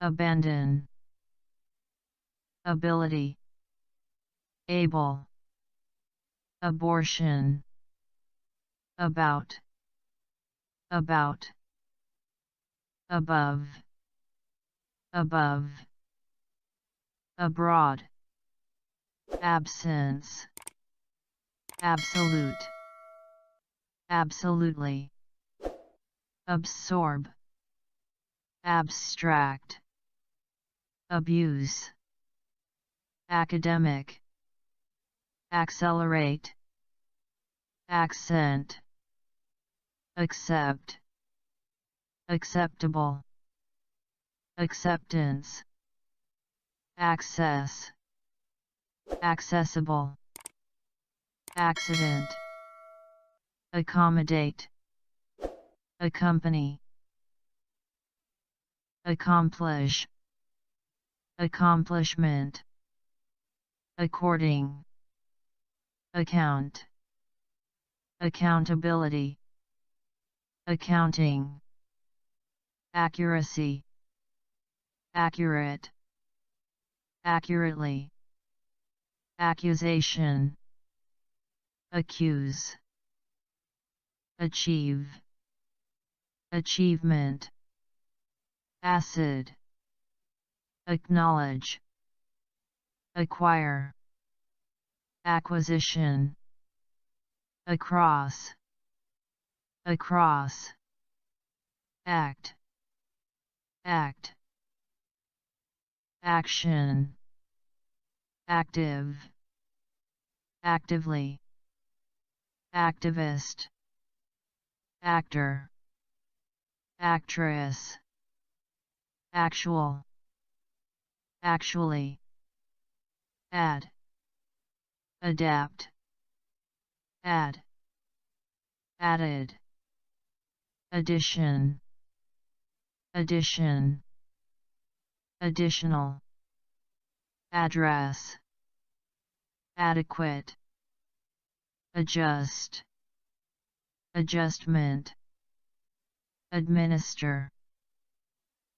abandon, ability, able, abortion, about, above, above, abroad, absence, absolute, absolutely, absorb, abstract, abuse, academic, accelerate, accent, accept, acceptable, acceptance, access, accessible, accident, accommodate, accompany, accomplish, accomplishment, according, account, accountability, accounting, accuracy, accurate, accurately, accusation, accuse, achieve, achievement, acid, acknowledge, acquire, acquisition, across, across, act, act, action, active, actively, activist, actor, actress, actual, actually, add, adapt, add, added, addition, addition, additional, address, adequate, adjust, adjustment, administer,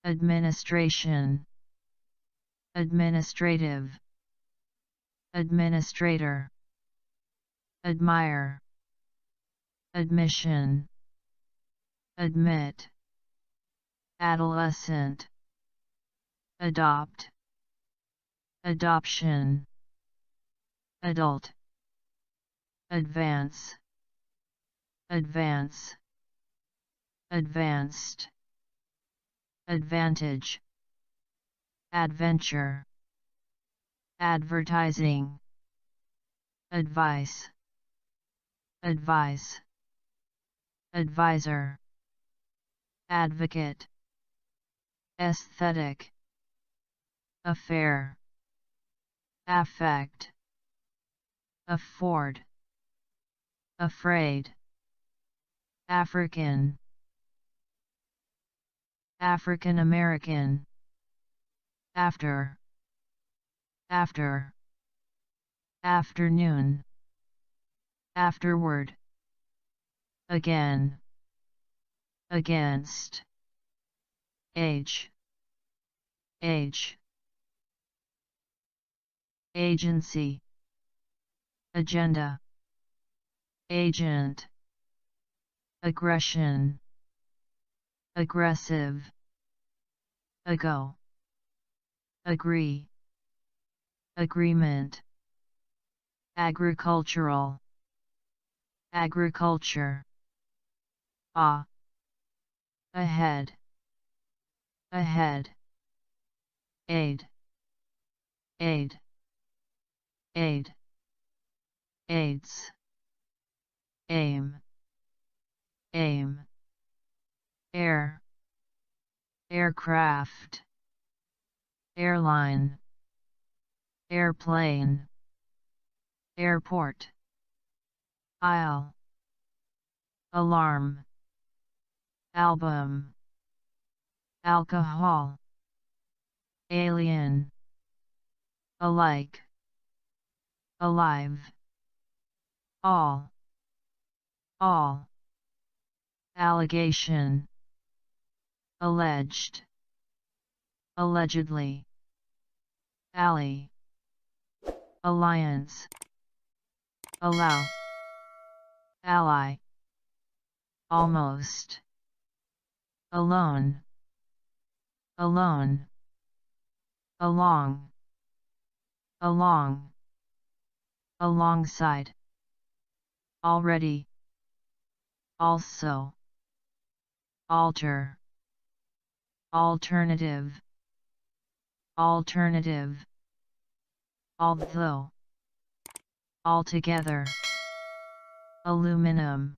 administration, administrative, administrator, admire, admission, admit, adolescent, adopt, adoption, adult, advance, advance, advanced, advantage, adventure, advertising, advice, advice, advisor, advocate, aesthetic, affair, affect, afford, afraid, African, African American, after, after, afternoon, afterward, again, against, age, age, agency, agenda, agent, aggression, aggressive, ago, agree, agreement, agricultural, agriculture, ahead, ahead, aid, aid, aid, aids, aim, aim, air, aircraft, airline, airplane, airport, aisle, alarm, album, alcohol, alien, alike, alive, all, allegation, alleged, allegedly, ally, alliance, allow, ally, almost, alone, alone, along, along, alongside, already, also, alter, alternative, alternative, although, altogether, aluminum,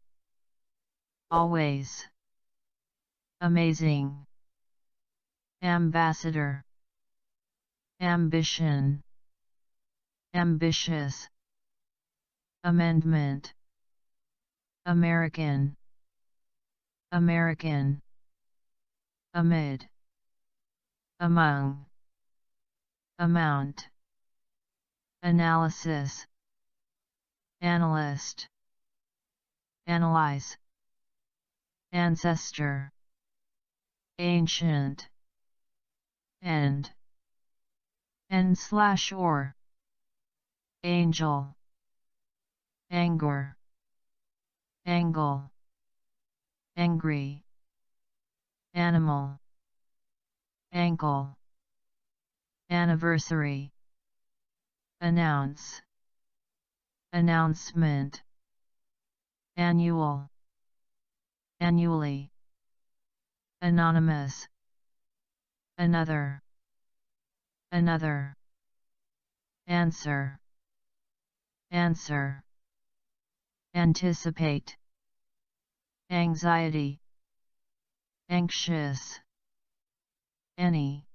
always, amazing, ambassador, ambition, ambitious, amendment, American, American, amid, among, amount, analysis, analyst, analyze, ancestor, ancient, end, and/or, angel, anger, angle, angry, animal, ankle, anniversary, announce, announcement, annual, annually, anonymous, another, another, answer, answer, anticipate, anxiety, anxious, any,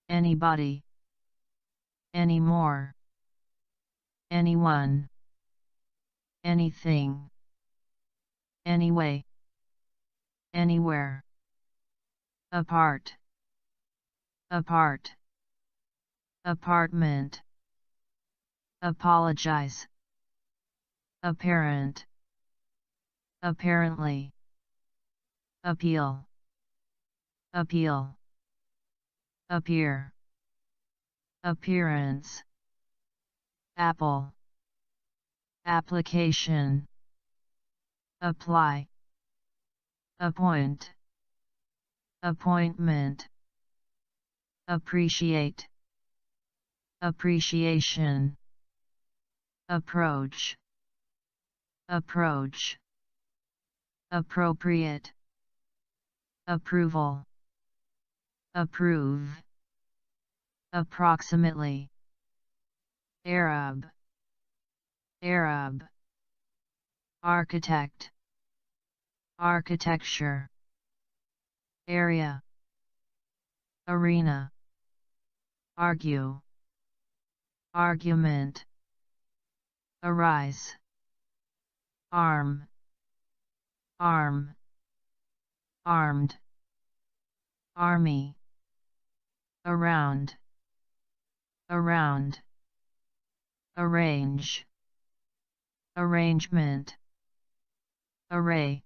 anybody, anymore, anyone, anything, anyway, anywhere, apart, apart, apartment, apologize, apparent, apparently, appeal, appeal, appear, appearance, apple, application, apply, appoint, appointment, appreciate, appreciation, approach, approach, appropriate, approval, approve, approximately, Arab, Arab, architect, architecture, area, arena, argue, argument, arise, arm, arm, armed, army, around, around, arrange, arrangement, array,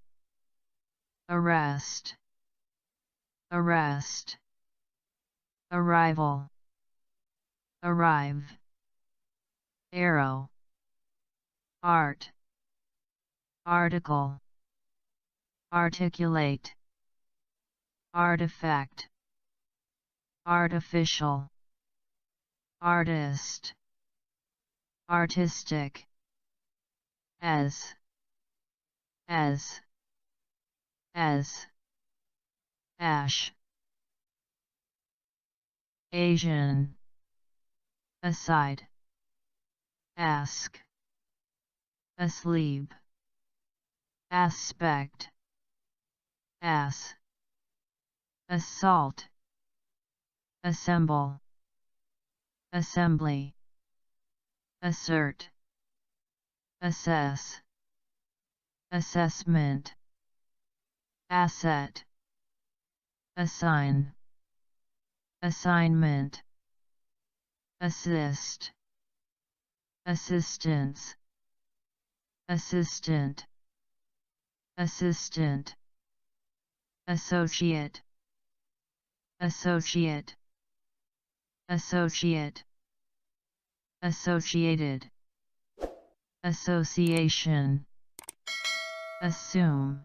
arrest, arrest, arrival, arrive, arrow, art, article, articulate, artifact, artificial, artist, artistic, as, as, ash, Asian, aside, ask, asleep, aspect, ass, assault, assemble, assembly, assert, assess, assessment, asset, assign, assignment, assist, assistance, assistant, assistant, associate, associate, associate, associated, association, assume,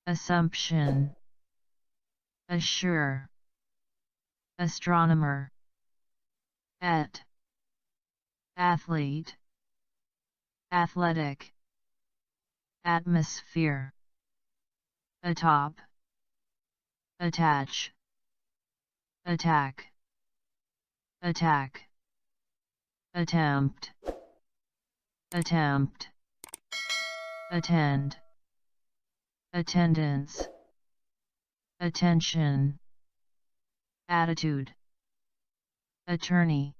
assumption, assure, astronomer, athlete, athletic, atmosphere, atop, attach, attack, attack, attempt, attempt, attend, attendance, attention, attitude, attorney,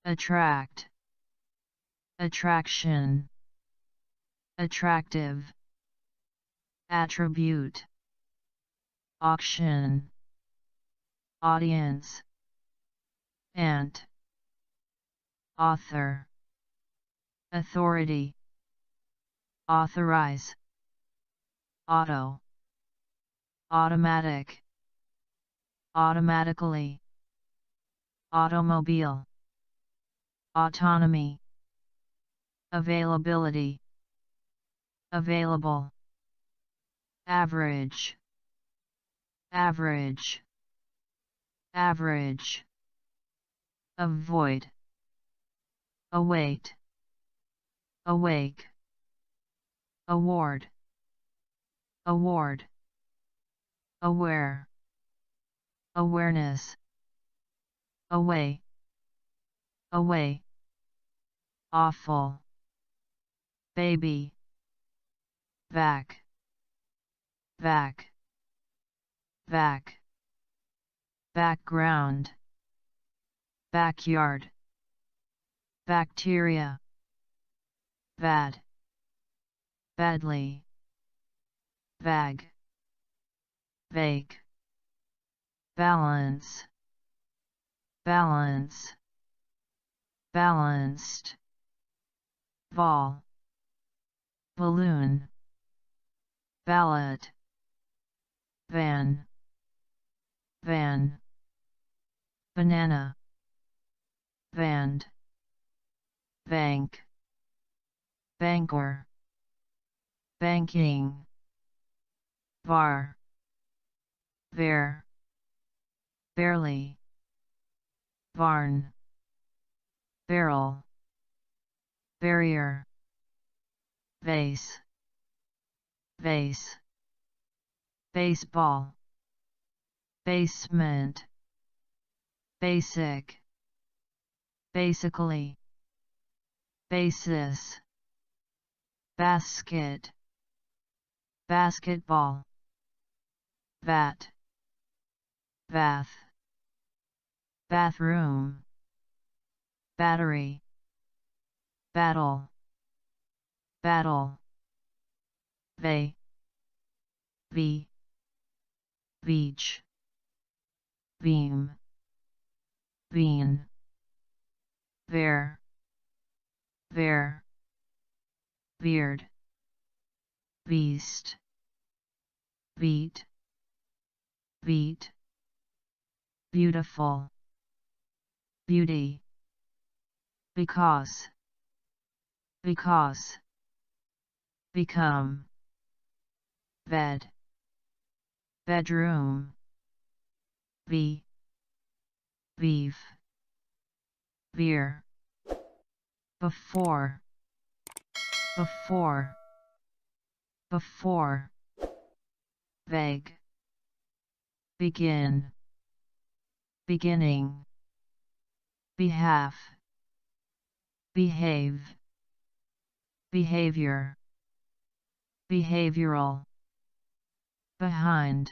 attract, attraction, attractive, attribute, auction, audience, ant, author, authority, authorize, auto, automatic, automatically, automobile, autonomy, availability, available, average, average, average, avoid, await, awake, award, award, aware, awareness, away, away, awful, baby, back, back, back, background, backyard, bacteria, bad, badly, bag, vague, balance, balance, balanced, ball, balloon, ballot, van, van, banana, band, bank, banker, banking, bar, bear, barely, barn, barrel, barrier, vase, vase, baseball, basement, basic, basically, basis, basket, basketball, bat, bath, bathroom, battery, battle, battle, bay, bee, beach, beam, bean, bear, bear, beard, beast, beat, beat, beautiful, beauty, because, become, bed, bedroom, beef, beer, before, before, before, vague, begin, beginning, behalf, behave, behavior, behavioral, behind,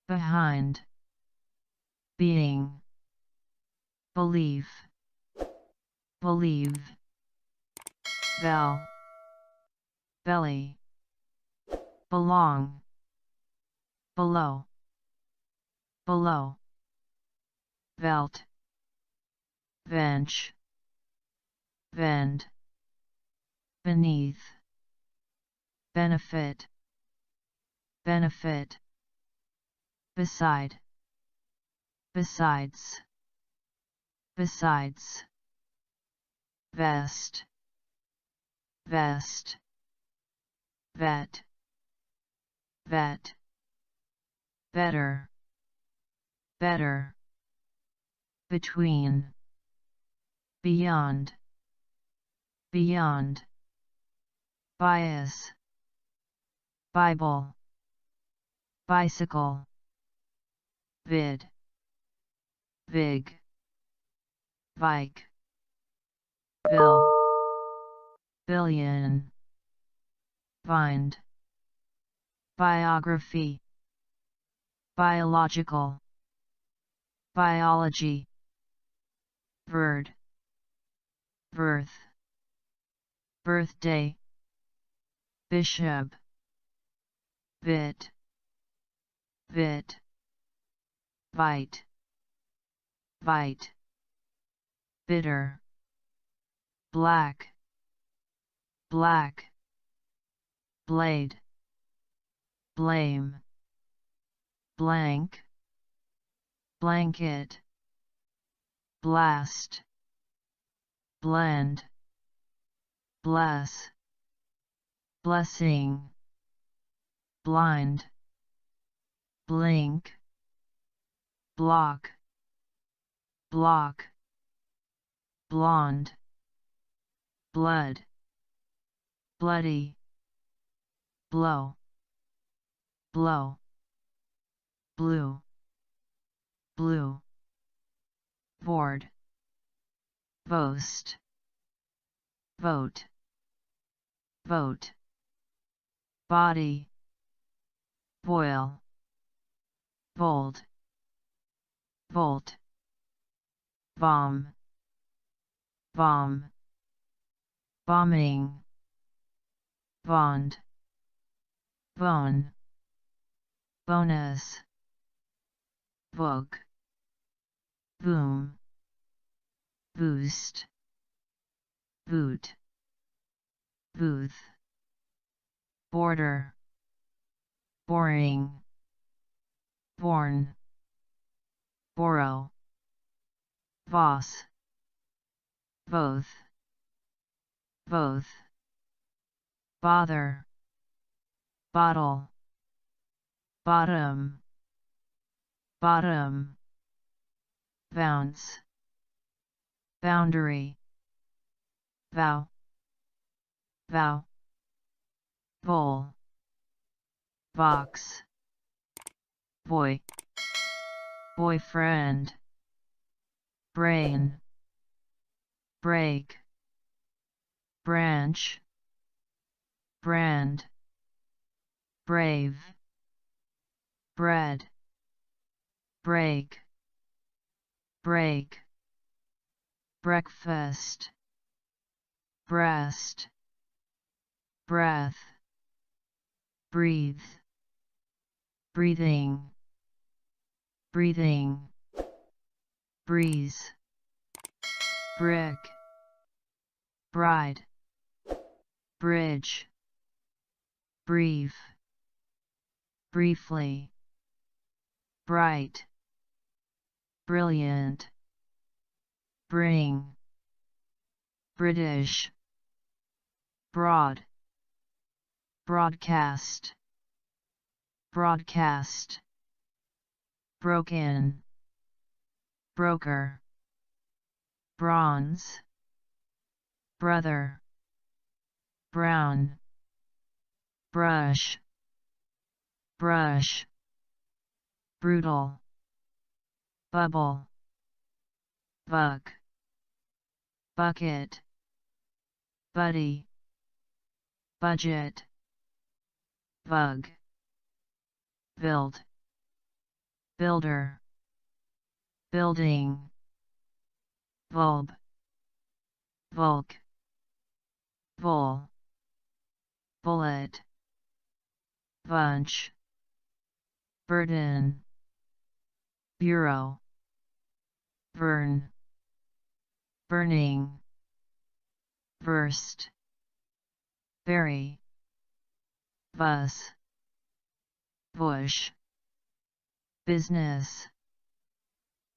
behind, being, believe, believe, bell, belly, belong, below, below, belt, bench, vent, beneath, benefit, benefit, beside, besides, besides, vest, vest, vet, vet, better, better, between, beyond, beyond, bias, Bible, bicycle, vid, vig, bike, bill, billion, bind, biography, biological, biology, bird, birth, birthday, bishop, bit, bit, bite, bite, bitter, black, black, blade, blame, blank, blanket, blast, blend, bless, blessing, blind, blink, block, block, blonde, blood, bloody, blow, blow, blue, blue, board, boast, vote, vote, body, boil, bold, volt, bomb, bomb, bombing, bond, bone, bonus, book, boom, boost, boot, booth, border, boring, born, borrow, boss, both, both, bother, bottle, bottom, bottom, bounce, boundary, vow, vow, bowl, box, boy, boyfriend, brain, break, branch, brand, brave, bread, break, break, breakfast, breast, breath, breathe, breathing, breathing, breeze, brick, bride, bridge, brief, briefly, bright, brilliant, bring, British, broad, broadcast, broadcast, broken, broker, bronze, brother, brown, brush, brush, brutal, bubble, buck, bucket, buddy, budget, bug, build, builder, building, bulb, bulk, bull, bullet, bunch, burden, bureau, burn, burning, burst, berry, bus, bush, business,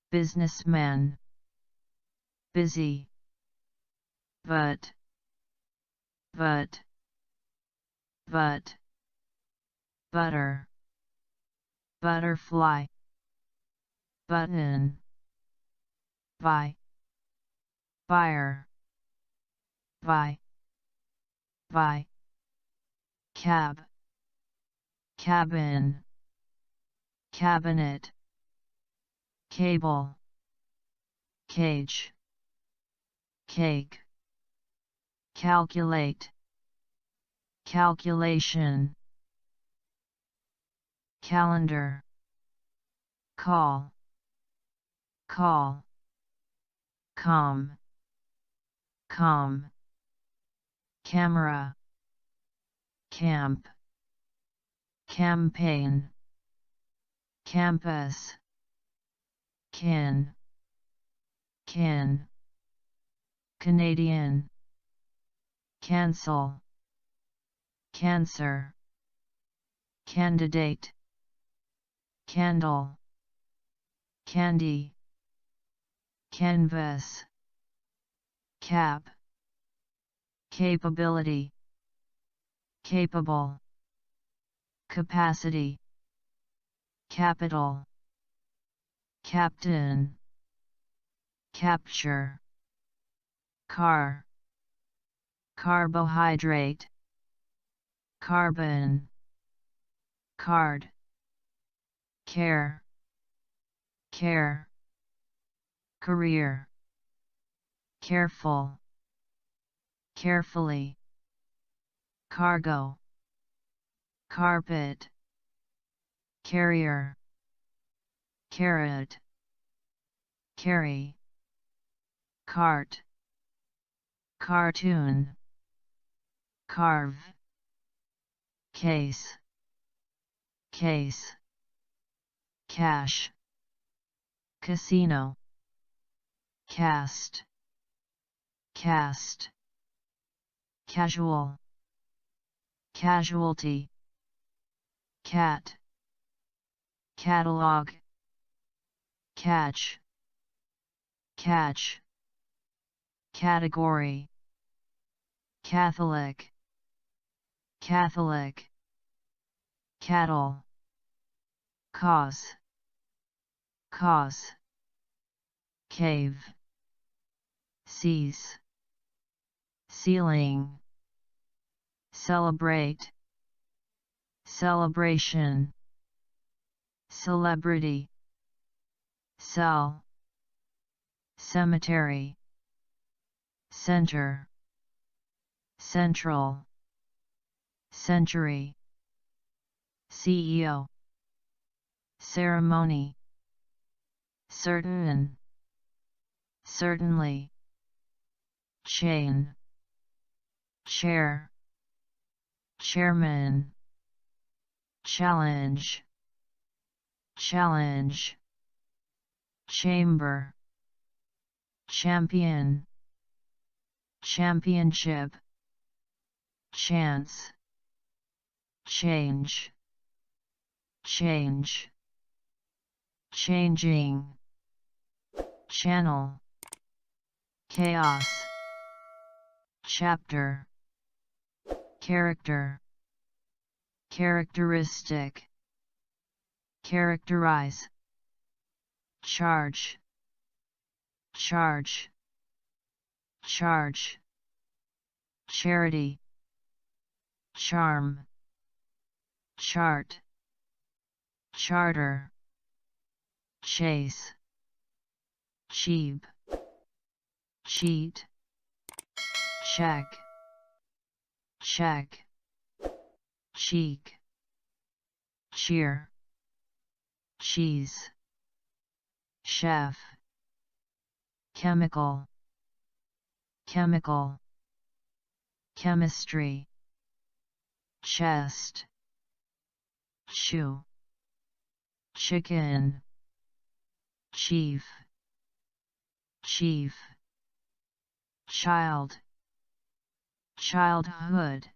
businessman, busy, but, but, butter, butterfly, button, buy, buyer, buy, cab, cabin, cabinet, cable, cage, cake, calculate, calculation, calendar, call, calm, camera, camp, campaign, campus, kin, Canadian, cancel, cancer, candidate, candle, candy, canvas, cap, capability, capable, capacity, capital, captain, capture, car, carbohydrate, carbon, card, care, career, careful, carefully, cargo, carpet, carrier, carrot, carry, cart, cartoon, carve, case, cash, casino, cast, casual, casualty, cat, catalog, catch, category, Catholic, cattle, cause, cave, seize, ceiling, celebrate, celebration, celebrity, cell, cemetery, center, central, century, CEO, ceremony, certain, certainly, chain, chair, chairman, challenge, chamber, champion, championship, chance, change, changing, channel, chaos, chapter, character, characteristic, characterize, charge, charity, charm, chart, charter, chase, cheap, cheat, check, cheek, cheer, cheese, chef, chemical, chemistry, chest, shoe, chicken, chief, child, childhood,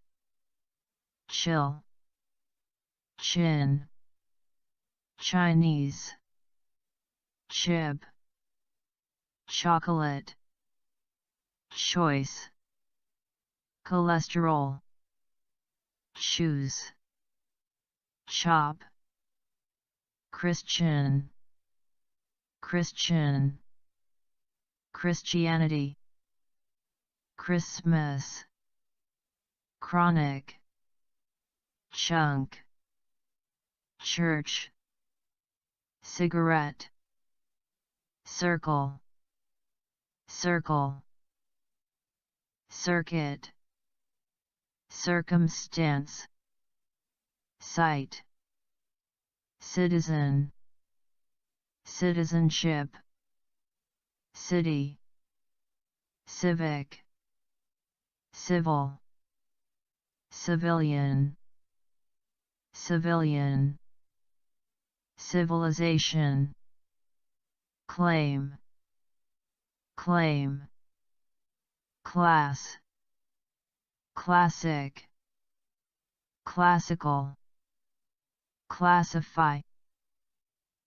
chill, chin, Chinese, chip, chocolate, choice, cholesterol, shoes, shop, Christian, Christian, Christianity, Christmas, chronic, chunk, church, cigarette, circle, circle, circuit, circumstance, site, citizen, citizenship, city, civic, civil, civilian, civilian, civilization, claim, claim, class, classic, classical, classify,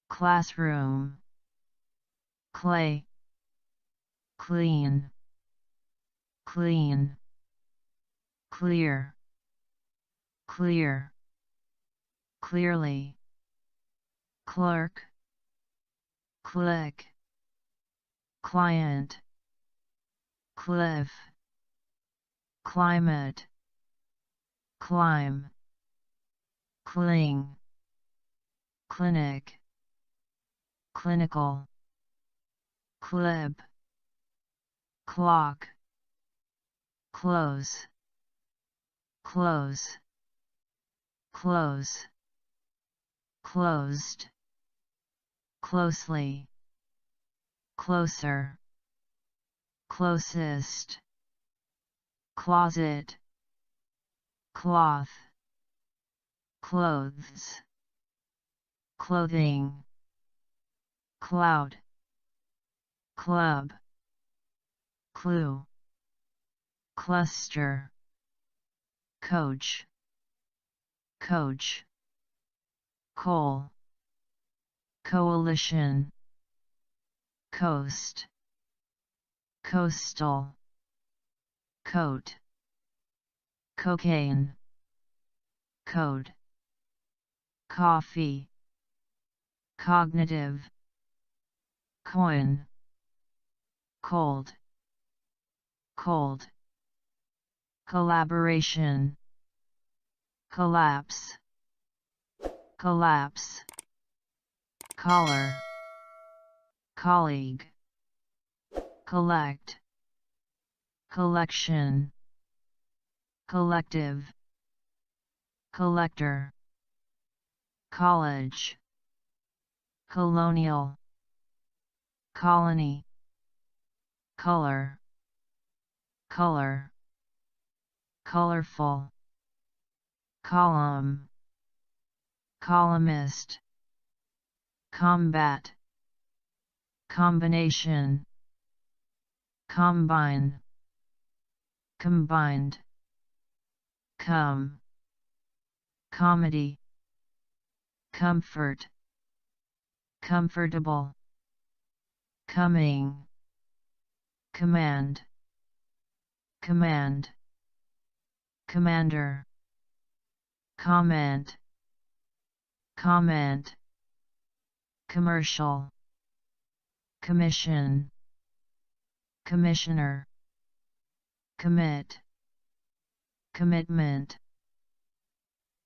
classroom, clay, clean, clean, clear, clear, clearly, clerk, click, client, cliff, climate, climb, cling, clinic, clinical, clip, clock, close, close, close, closed, closely, closer, closest, closet, cloth, clothes, clothing, cloud, club, clue, cluster, coach, coach, coal, coalition, coast, coastal, coat, cocaine, code, coffee, cognitive, coin, cold, cold, collaboration, collapse, collapse, collar, colleague, collect, collection, collective, collector, college, colonial, colony, color, color, colorful, column, columnist, combat, combination, combine, combined, come, comedy, comfort, comfortable, coming, command, command, commander, comment, comment, commercial, commission, commissioner, commit, commitment,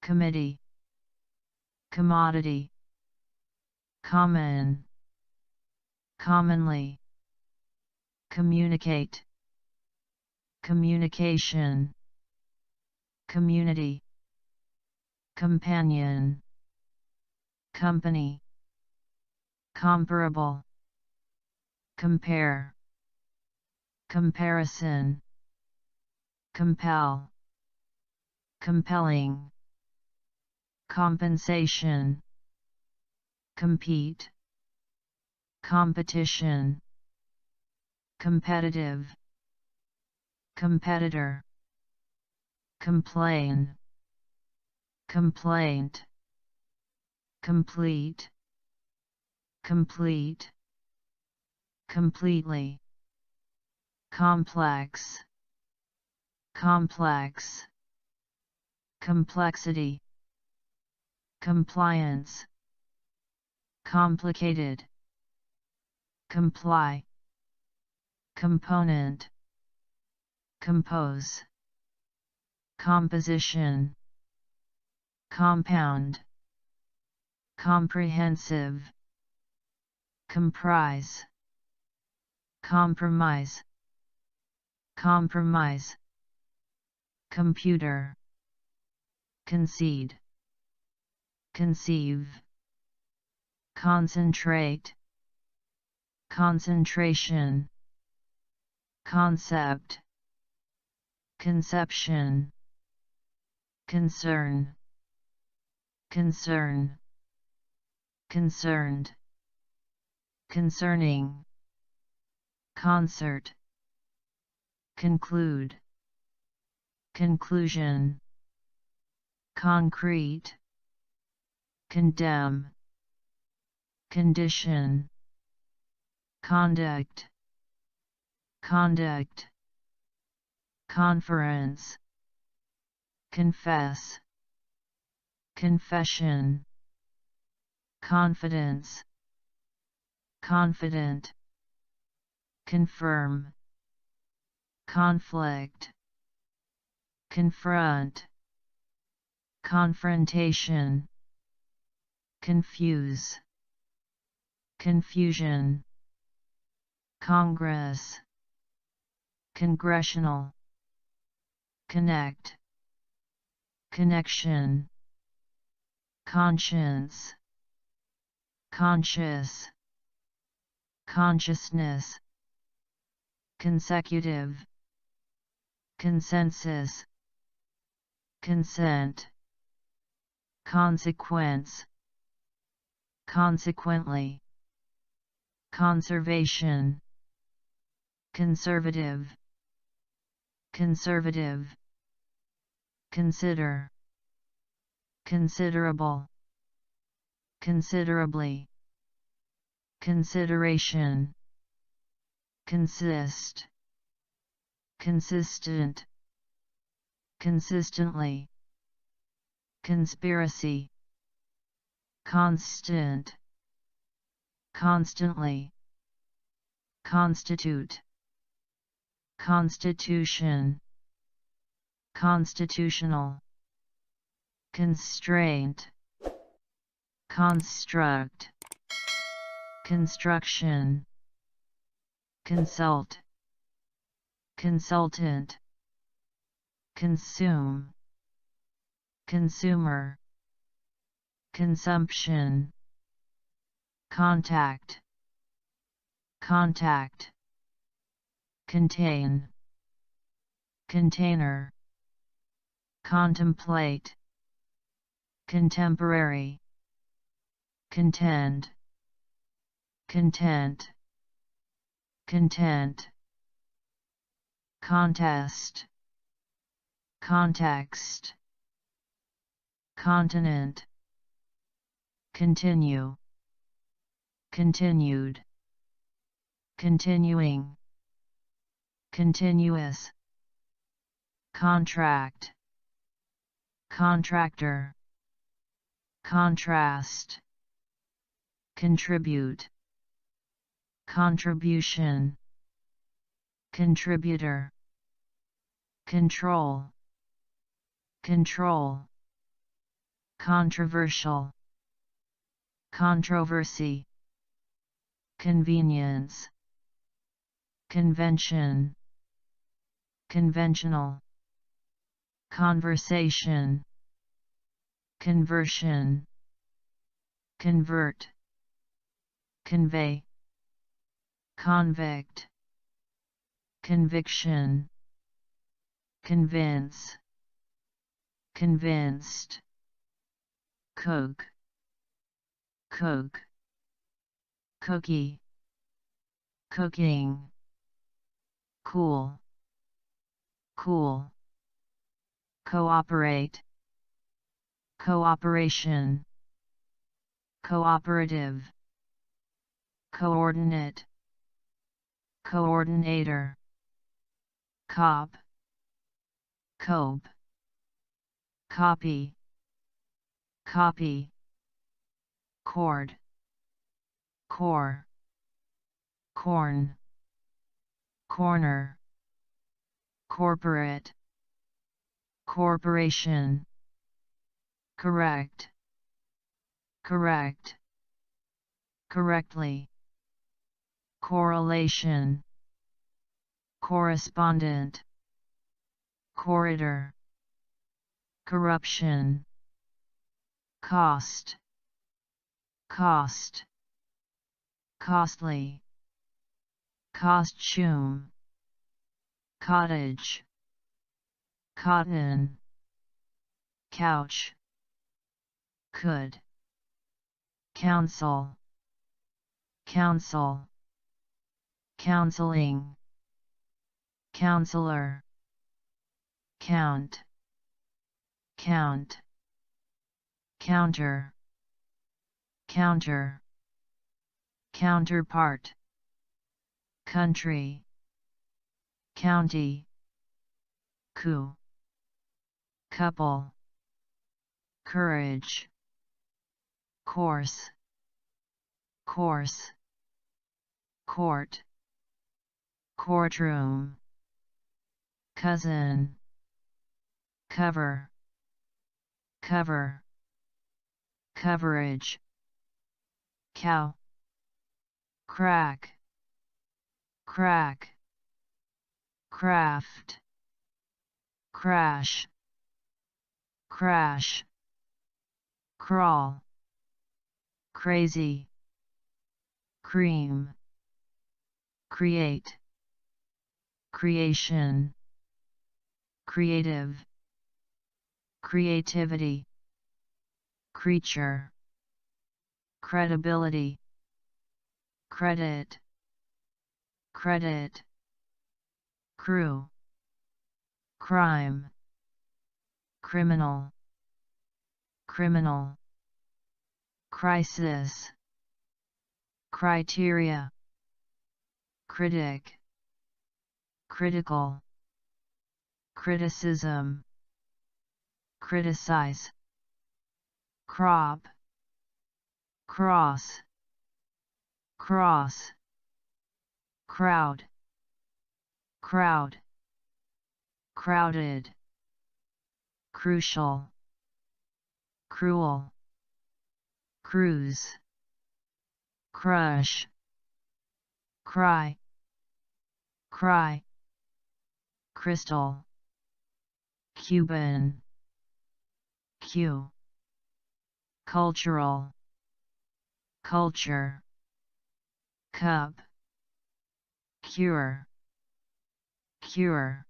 committee, commodity, common, commonly, communicate, communication, community, companion, company, comparable, compare, comparison, compel, compelling, compensation, compete, competition, competitive, competitor, complain, complaint, complete, complete, completely, complex, complex, complexity, compliance, complicated, comply, component, compose, composition, compound, comprehensive, comprise, compromise, compromise, computer, concede, conceive, concentrate, concentration, concept, conception, concern, concern, concerned, concerning, concert, conclude, conclusion, concrete, condemn, condition, conduct, conduct, conference, confess, confession, confidence, confident, confirm, conflict, confront, confrontation, confuse, confusion, Congress, congressional, connect, connection, conscience, conscious, consciousness, consecutive, consensus, consent, consequence, consequently, conservation, conservative, conservative, consider, considerable, considerably, consideration, consist, consistent, consistently, conspiracy, constant, constantly, constitute, constitution, constitutional, constraint, construct, construction, consult, consultant, consume, consumer, consumption, contact, contact, contain, container, contemplate, contemporary, contend, content, content, contest, context, continent, continue, continued, continuing, continuous, contract, contractor, contrast, contribute, contribution, contributor, control, control, controversial, controversy, convenience, convention, conventional, conversation, conversion, convert, convey, convict, conviction, convince, convinced, cook, cook, cookie, cooking, cool, cool, cooperate, cooperation, cooperative, coordinate, coordinator, cop, cope, copy, copy, cord, core, corn, corner, corporate, corporation, correct, correct, correctly, correlation, correspondent, corridor, corruption, cost, cost, costly, costume, cottage, cotton, couch, could, council, council, counseling, counselor, count, count, counter, counter, counterpart, country, county, coup, couple, courage, course, course, court, courtroom, cousin, cover, cover, coverage, cow, crack, crack, craft, crash, crash, crawl, crazy, cream, create, creation, creative, creativity, creature, credibility, credit, credit, crew, crime, criminal, criminal, crisis, criteria, critic, critical, criticism, criticize, crop, cross, cross, crowd, crowd, crowded, crucial, cruel, cruise, crush, cry, cry, crystal, Cuban, Q, cultural, culture, cup, cure, cure,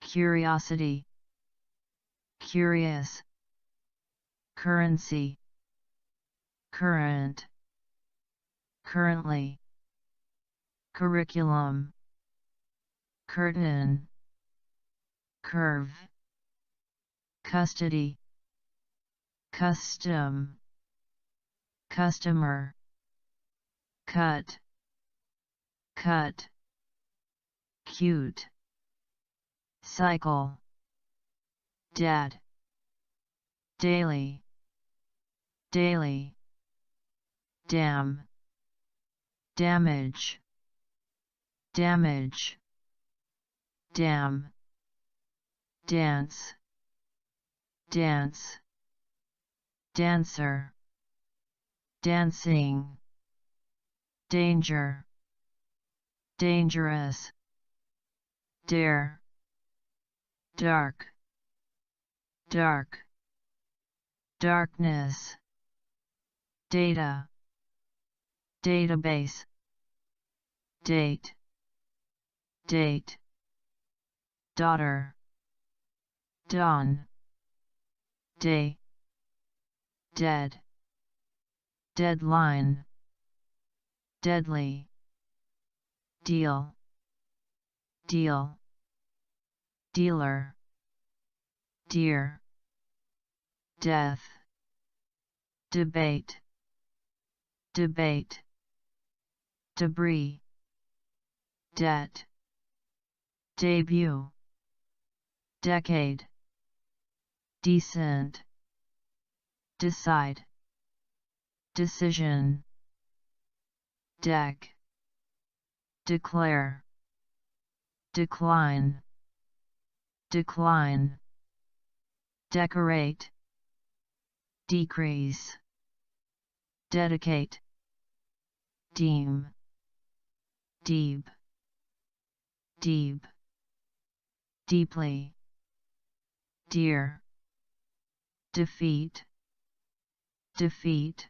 curiosity, curious, currency, current, currently, curriculum, curtain, curve, custody, custom, customer, cut, cut, cute, cycle, dad, daily, daily, dam, damage, damage, dam, dance, dance, dancer, dancing, danger, dangerous, dare, dark, dark, darkness, data, database, date, date, daughter, dawn, day, dead, deadline, deadly, deal, deal, dealer, dear, death, debate, debate, debris, debt, debut, decade, decent, decide, decision, deck, declare, decline, decline, decorate, decrease, dedicate, deem, deep, deep, deeply, dear, defeat, defeat,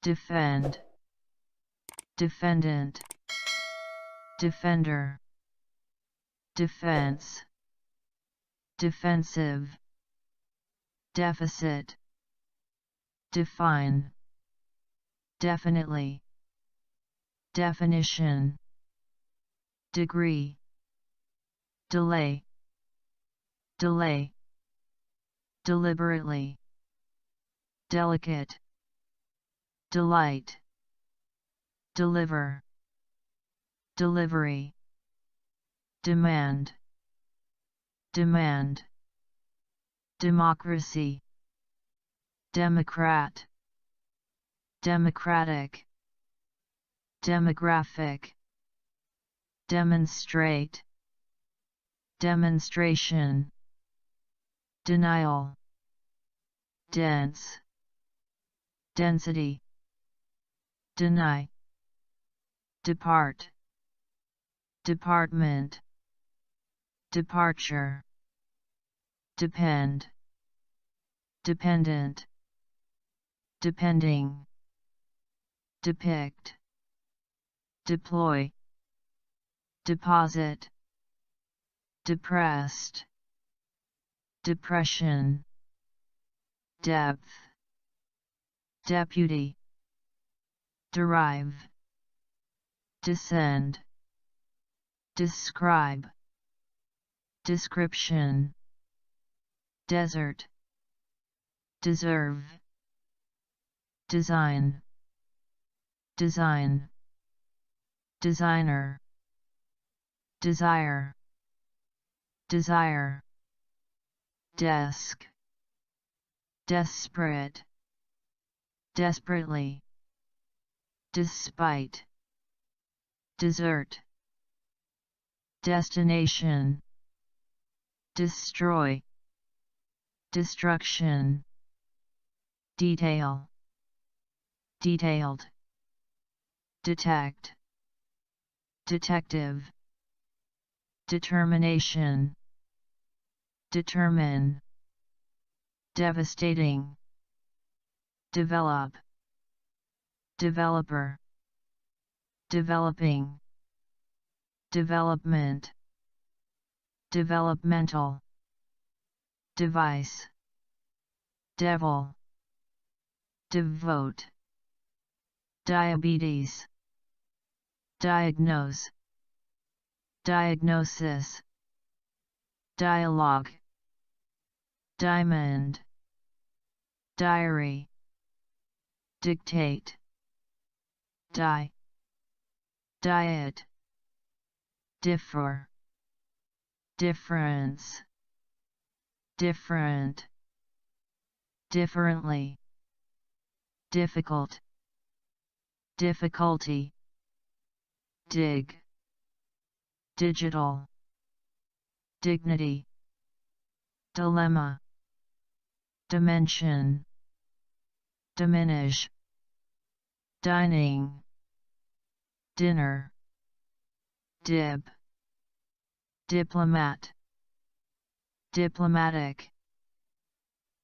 defend, defendant, defender, defense, defensive, deficit, define, definitely, definition, degree, delay, delay, deliberately, delicate, delight, deliver, delivery, demand, demand, democracy, democrat, democratic, demographic, demonstrate, demonstration, denial, dense, density, deny, depart, department, departure, depend, dependent, depending, depict, deploy, deposit, depressed, depression, depth, deputy, derive, descend, describe, description, desert, deserve, design, design, designer, desire, desire, desk, desperate, desperately, despite, desert, destination, destroy, destruction, detail, detailed, detect, detective, determination, determine, devastating, develop, developer, developing, development, developmental, device, devil, devote, diabetes, diagnose, diagnosis, dialogue, diamond, diary, dictate, die, diet, differ, difference, different, differently, difficult, difficulty, dig, digital, dignity, dilemma, dimension, diminish, dining, dinner, dib, diplomat, diplomatic,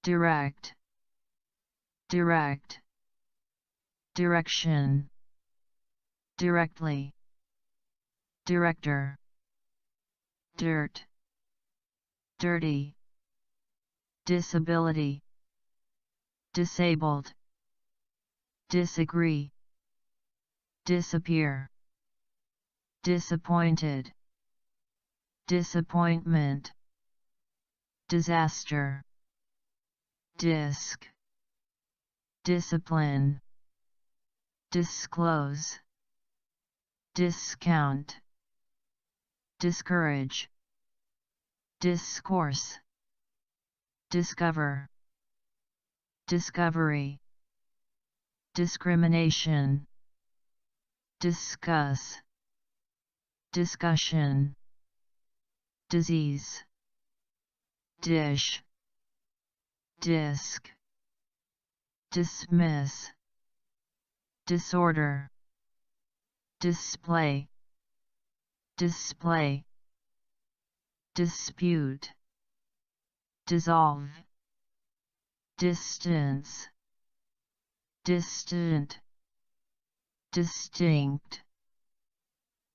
direct, direct, direction, directly, director, dirt, dirty, disability, disabled, disagree, disappear, disappointed, disappointment, disaster, disc, discipline, disclose, discount, discourage, discourse, discover, discovery, discrimination, discuss, discussion, disease, dish, disc, dismiss, disorder, display, display, dispute, dissolve, distance, distant, distinct,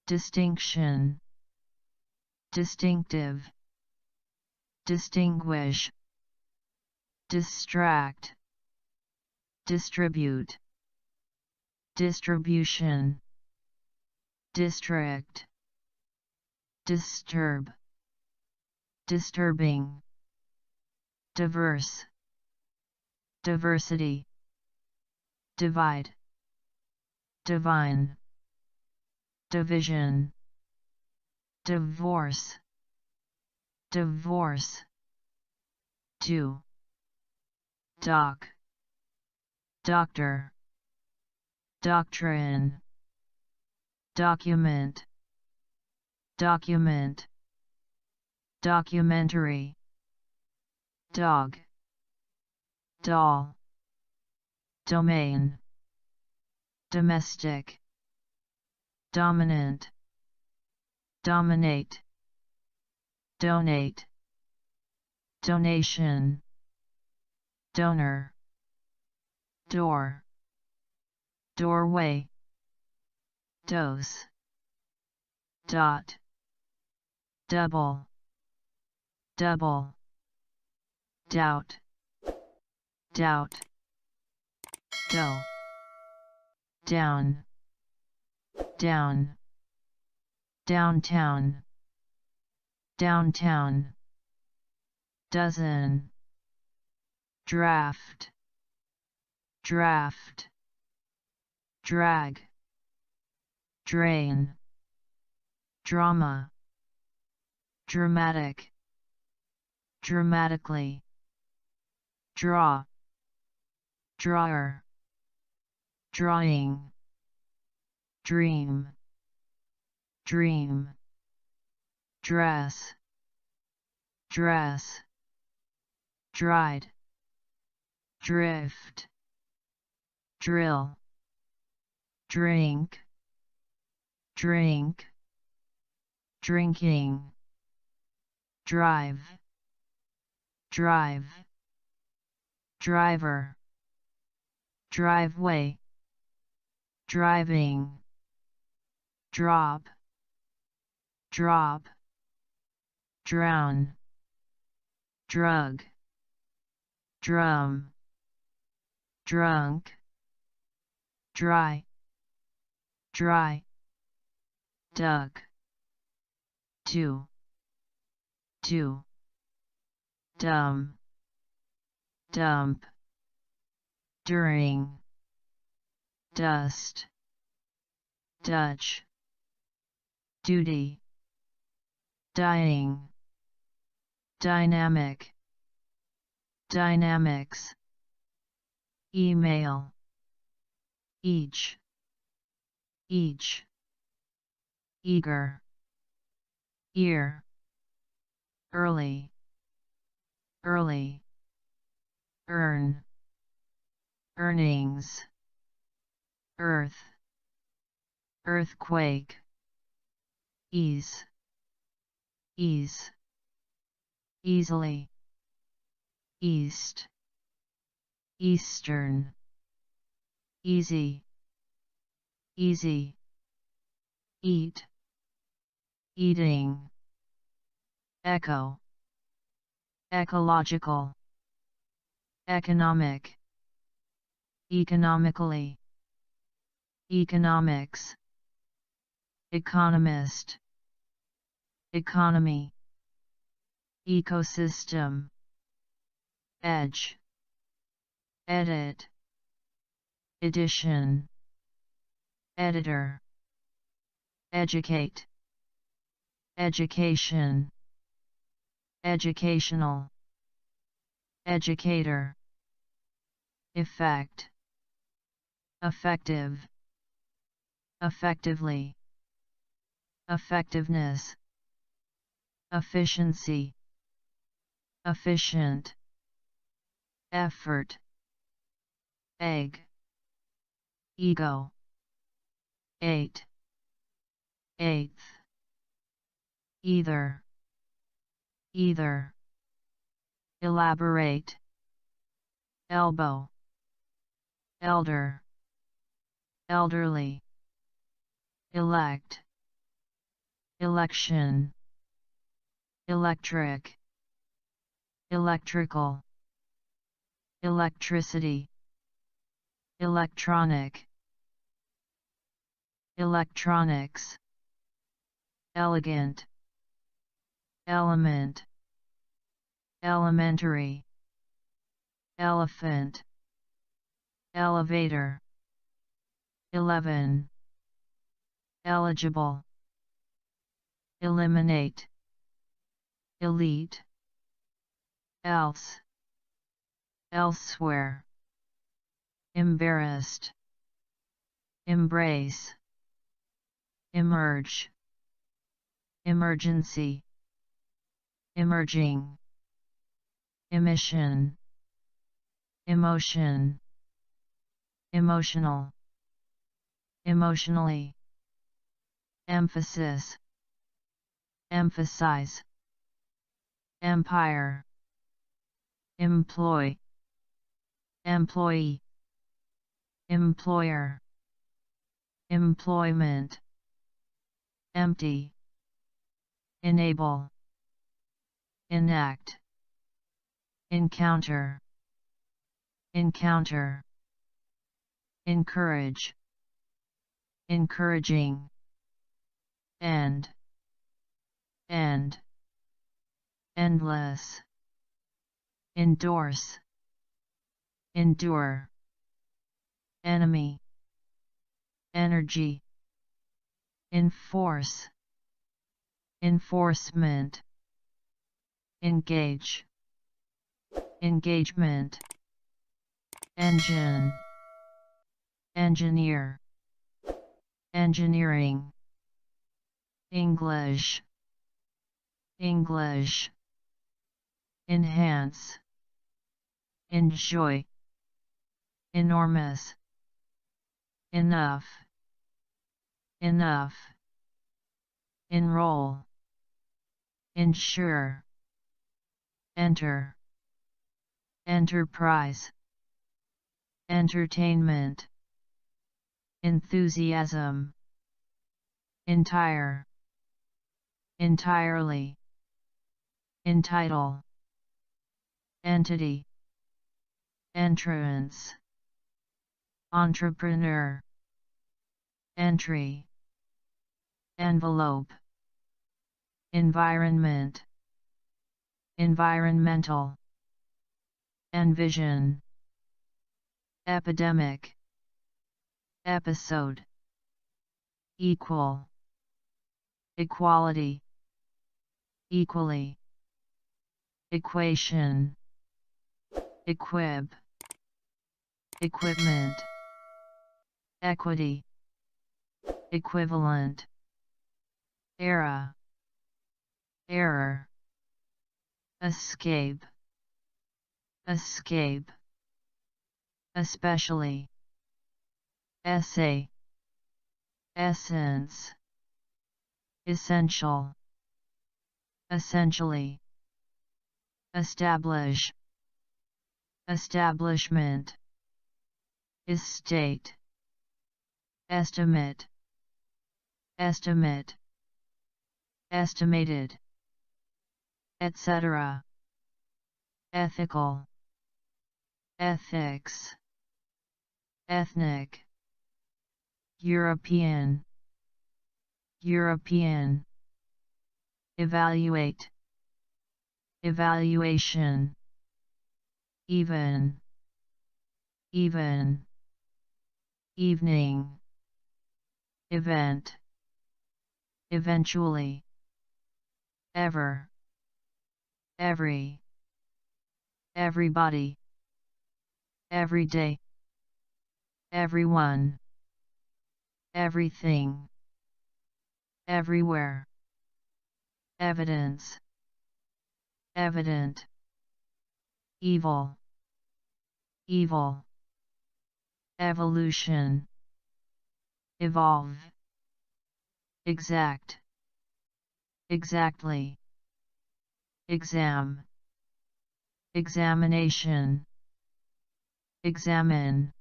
distinction, distinctive, distinguish, distract, distribute, distribution, district, disturb, disturbing, diverse, diversity, divide, divine, division, divorce, divorce, to, doc, doctor, doctrine, document, document, documentary, dog, doll, domain, domestic, dominant, dominate, donate, donation, donor, door, doorway, dose, dot, double, double, doubt, doubt, dough, down, down, downtown, downtown, dozen, draft, draft, drag, drain, drama, dramatic, dramatically, draw, drawer, drawing, dream, dream, dress, dress, dried, drift, drill, drink, drink, drinking, drive, drive, driver, driveway, driving, drop, drop, drown, drug, drum, drunk, dry, dry, duck, two, dumb, dump, during, dust, Dutch, duty, dying, dynamic, dynamics, email, each, eager, ear, early, early, earn, earnings, earth, earthquake, ease, ease, easily, east, eastern, easy, easy, eat, eating, echo, ecological, economic, economically, economics, economist, economy, ecosystem, edge, edit, edition, editor, educate, education, educational, educator, effect, effective, effectively, effectiveness, efficiency, efficient, effort, egg, ego, eight, eighth, either, either, elaborate, elbow, elder, elderly, elect, election, electric, electrical, electricity, electronic, electronics, elegant, element, elementary, elephant, elevator, 11, eligible, eliminate, elite, else, elsewhere, embarrassed, embrace, emerge, emergency, emerging, emission, emotion, emotional, emotionally, emphasis, emphasize, empire, employ, employee, employer, employment, empty, enable, enact, encounter, encounter, encourage, encouraging, end, end, endless, endorse, endure, enemy, energy, enforce, enforcement, engage, engagement, engine, engineer, engineering, English, English, enhance, enjoy, enormous, enough, enough, enroll, ensure, enter, enterprise, entertainment, enthusiasm, entire, entirely, entitle, entity, entrance, entrepreneur, entry, envelope, environment, environmental, envision, epidemic, episode, equal, equality, equally, equation, equib, equipment, equity, equivalent, era, error, escape, escape, especially, essay, essence, essential, essentially, establish, establishment, estate, estimate, estimate, estimated, etc., ethical, ethics, ethnic, European, European, evaluate, evaluation, even, even, evening, event, eventually, ever, every, everybody, every day, everyone, everything, everywhere, evidence, evident, evil, evil, evolution, evolve, exact, exactly, exam, examination, examine,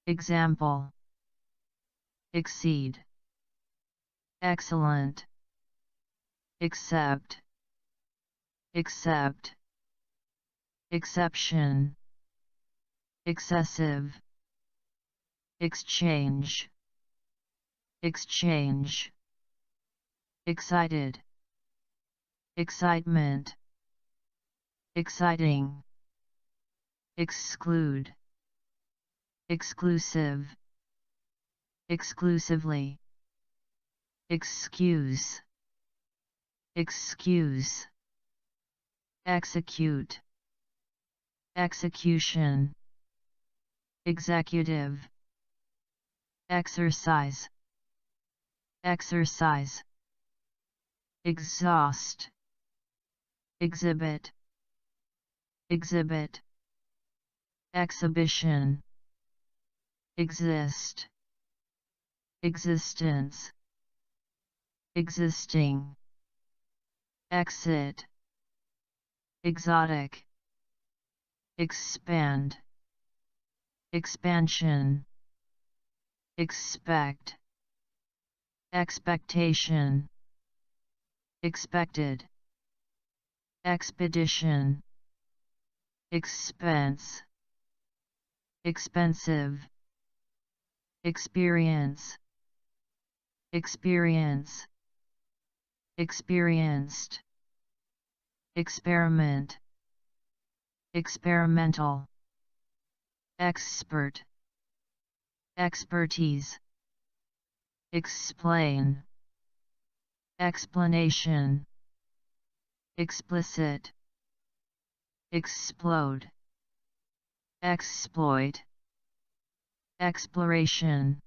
example, exceed, excellent, accept, accept, exception, excessive, exchange, exchange, excited, excitement, exciting, exclude, exclusive, exclusively, excuse, excuse, execute, execution, executive, exercise, exercise, exhaust, exhibit, exhibit, exhibition, exist, existence, existing, exit, exotic, expand, expansion, expect, expectation, expected, expedition, expense, expensive, experience, experience, experienced, experiment, experimental, expert, expertise, explain, explanation, explicit, explode, exploit, exploration,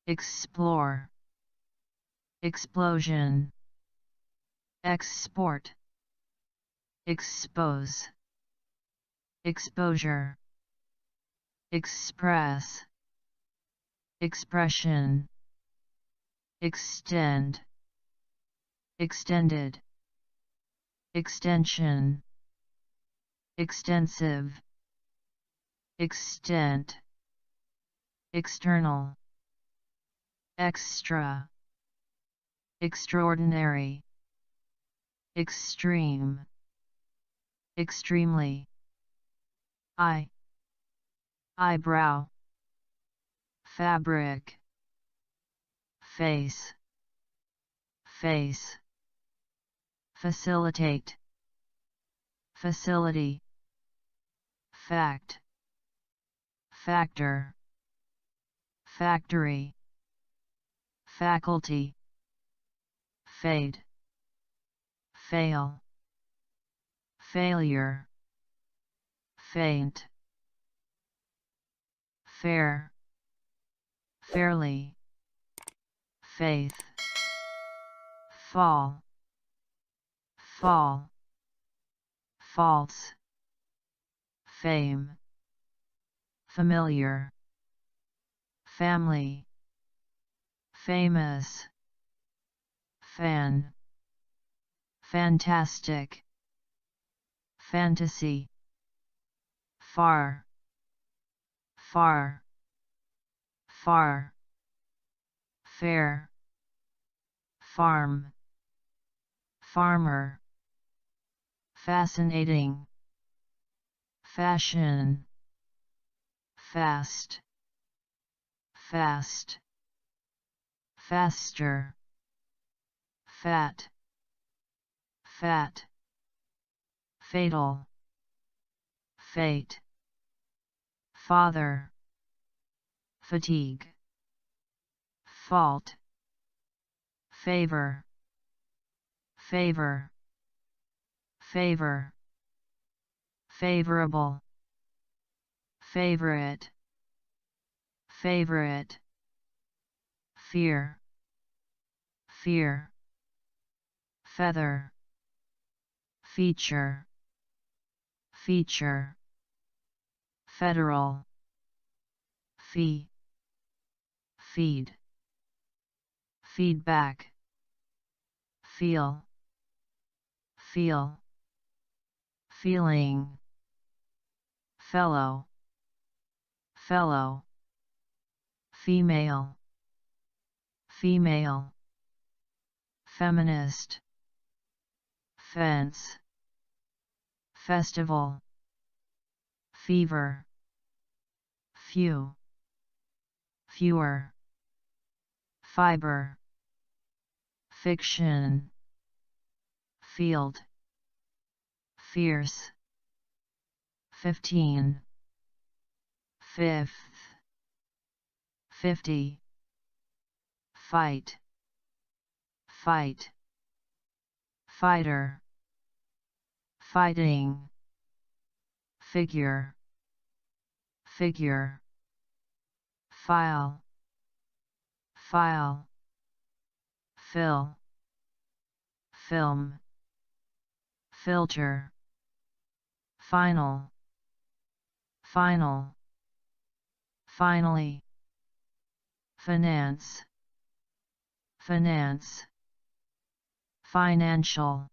explore, explosion, export, expose, exposure, express, expression, extend, extended, extension, extensive, extent, external, extra, extraordinary, extreme, extremely, eyebrow, fabric, face, face, facilitate, facility, fact, factor, factory, faculty, fade, fail, failure, faint, fair, fairly, faith, fall, fall, false, fame, familiar, family, famous, fan, fantastic, fantasy, far, far, far, fair, farm, farmer, fascinating, fashion, fast, fast, faster, fat, fat, fatal, fate, father, fatigue, fault, favor, favor, favor, favorable, favorite, favorite, fear, fear, feather, feature, feature, federal, fee, feed, feedback, feel, feel, feeling, fellow, fellow, female, female, feminist, fence, festival, fever, few, fewer, fiber, fiction, field, fierce, 15, fifth, 50, fight, fight, fighter, fighting, figure, figure, file, file, fill, film, filter, final, final, finally, finance, finance, financial,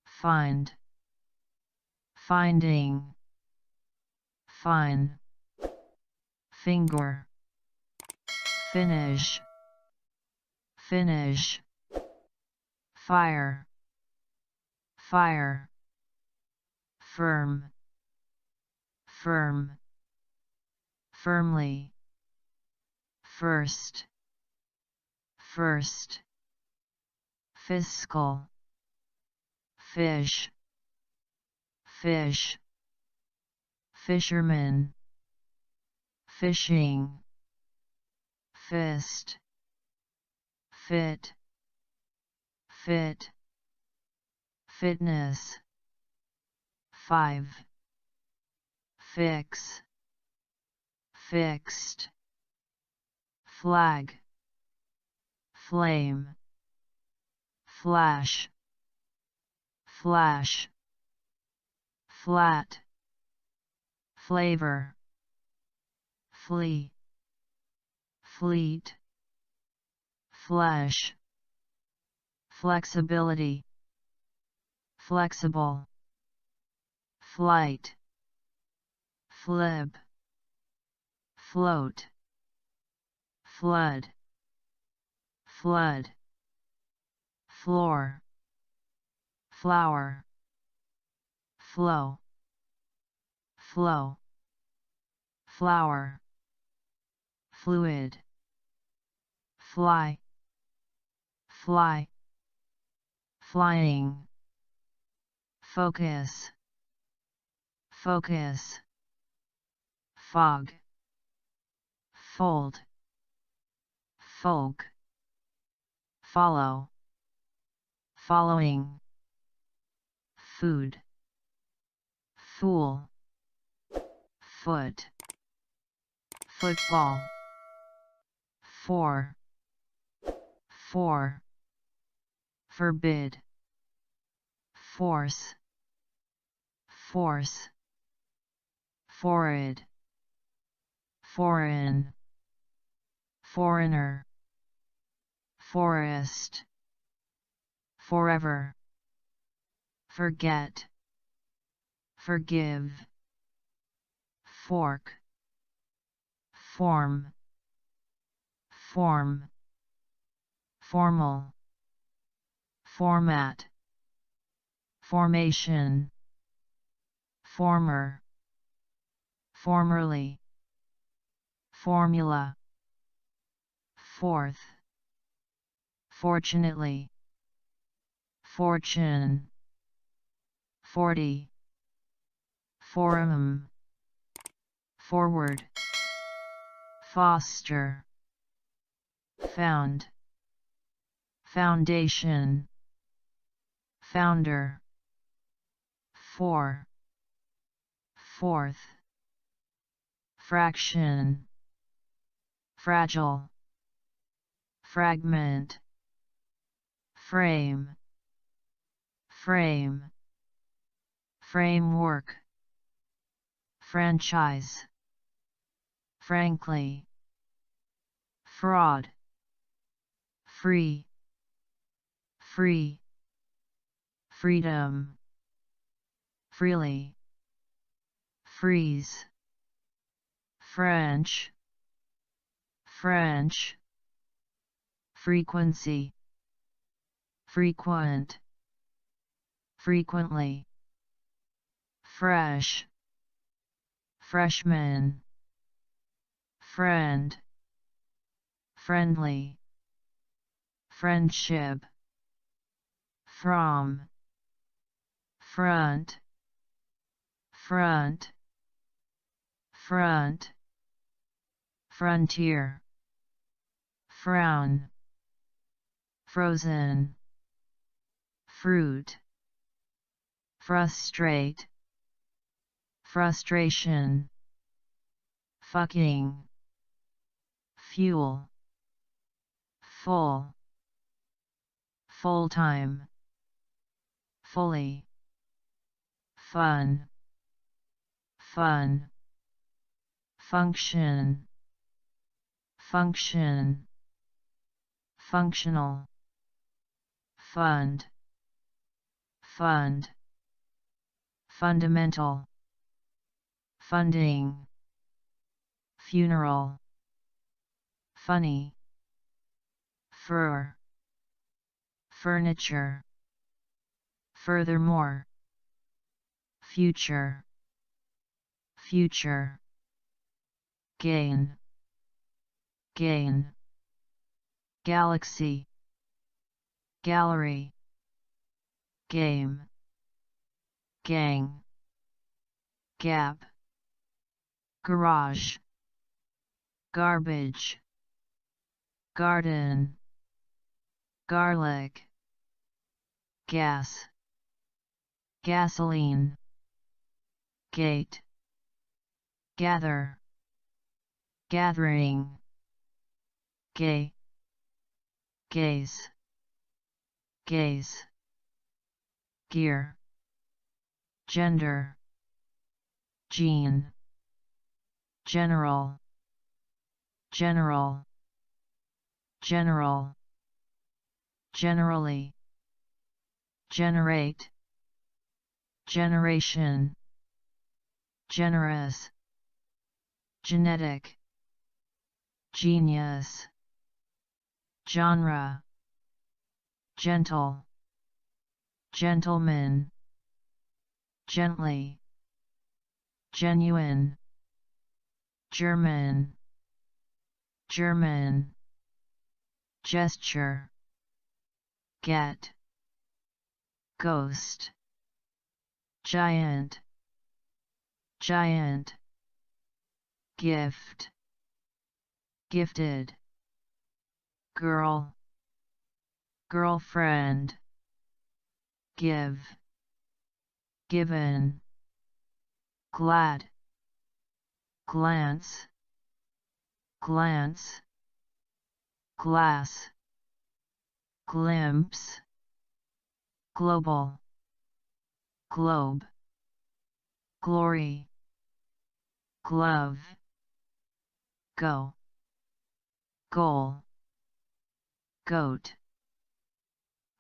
find, finding, fine, finger, finish, finish, fire, fire, firm, firm, firmly, first, first, fiscal, fish, fish, fisherman, fishing, fist, fit, fit, fitness, 5, fix, fixed, flag, flame, flash, flash, flat, flavor, flee, fleet, flesh, flexibility, flexible, flight, flip, float, flood, flood, floor, flower, flow, flow, flower, fluid, fly, fly, flying, focus, focus, fog, fold, folk, follow, following, food, fool, foot, football, for, forbid, force, force, forward, foreign, foreigner, forest, forever, forget, forgive, fork, form, form, formal, format, formation, former, formerly, formula, fourth, fortunately, fortune, 40, forum, forward, foster, found, foundation, founder, four, fourth, fraction, fragile, fragment, frame, frame, framework, franchise, frankly, fraud, free, free, freedom, freely, freeze, French, French, frequency, frequent, frequently, fresh, freshman, friend, friendly, friendship, from, front, front, front, frontier, frown, frozen, fruit, frustrate, frustration, fucking, fuel, full, full-time, fully, fun, fun, function, function, functional, fund, fund, fundamental, funding, funeral, funny, fur, furniture, furthermore, future, future, gain, gain, galaxy, gallery, game, gang, gap, garage, garbage, garden, garlic, gas, gasoline, gate, gather, gathering, gay, gaze, gaze, gear, gender, gene, general, general, general, generally, generate, generation, generous, genetic, genius, genre, gentle, gentleman, gently, genuine, German, German, gesture, get, ghost, giant, giant, gift, gifted, girl, girlfriend, give, given, glad, glance, glance, glass, glimpse, global, globe, glory, glove, go, goal, goat,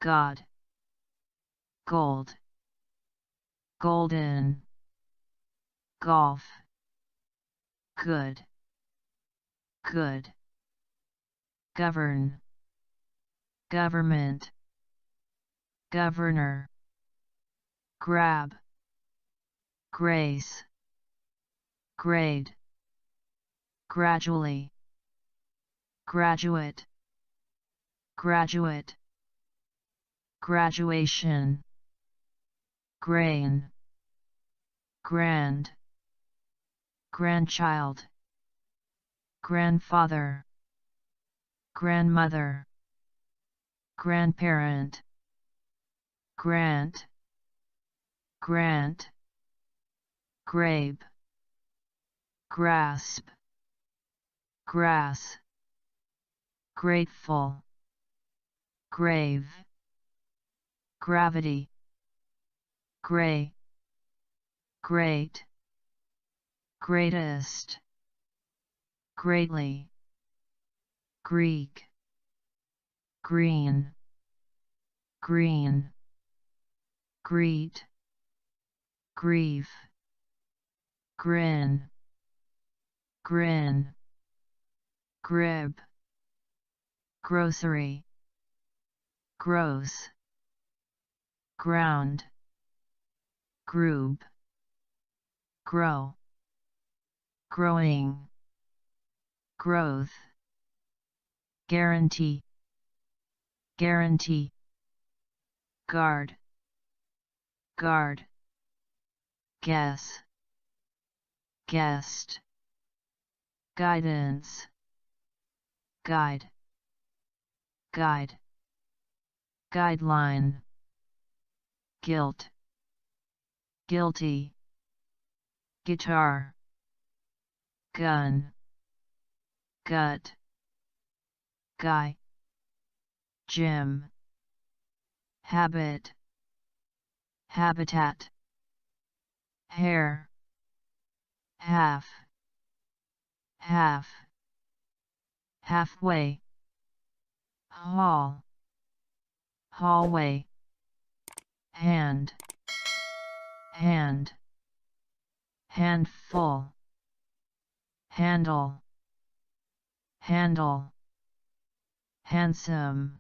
God, gold, golden, golf, good, good, govern, government, governor, grab, grace, grade, gradually, graduate, graduate, graduation, grain, grand, grandchild, grandfather, grandmother, grandparent, grant, grant, grape, grasp, grass, grateful, grave, gravity, gray, great, greatest, greatly, Greek, green, green, greet, grief, grin, grin, grib, grocery, gross, ground, group, grow, growing, growth, guarantee, guarantee, guard, guard, guess, guest, guidance, guide, guide, guideline, guilt, guilty, guitar, gun, gut, guy, gym, habit, habitat, hair, half, half, halfway, hall, hallway, hand, hand, handful, handle, handle, handsome,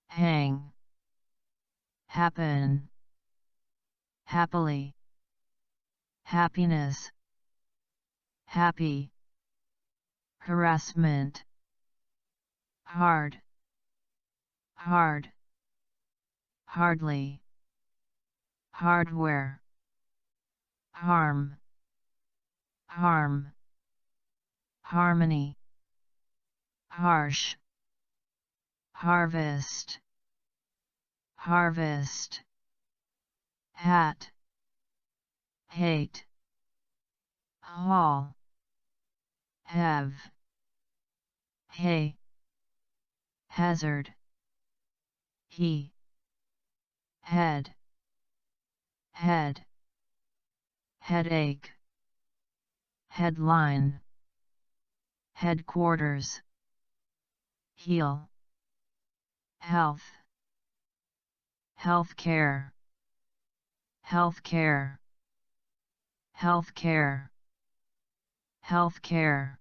hang, happen, happily, happiness, happy, harassment, hard, hard, hardly, hardware, harm, harm, harmony, harsh, harvest, harvest, hat, hate, hall, have, hay, hazard, he, head, head, headache, headline, headquarters, heal, health, healthcare, healthcare, healthcare, healthcare,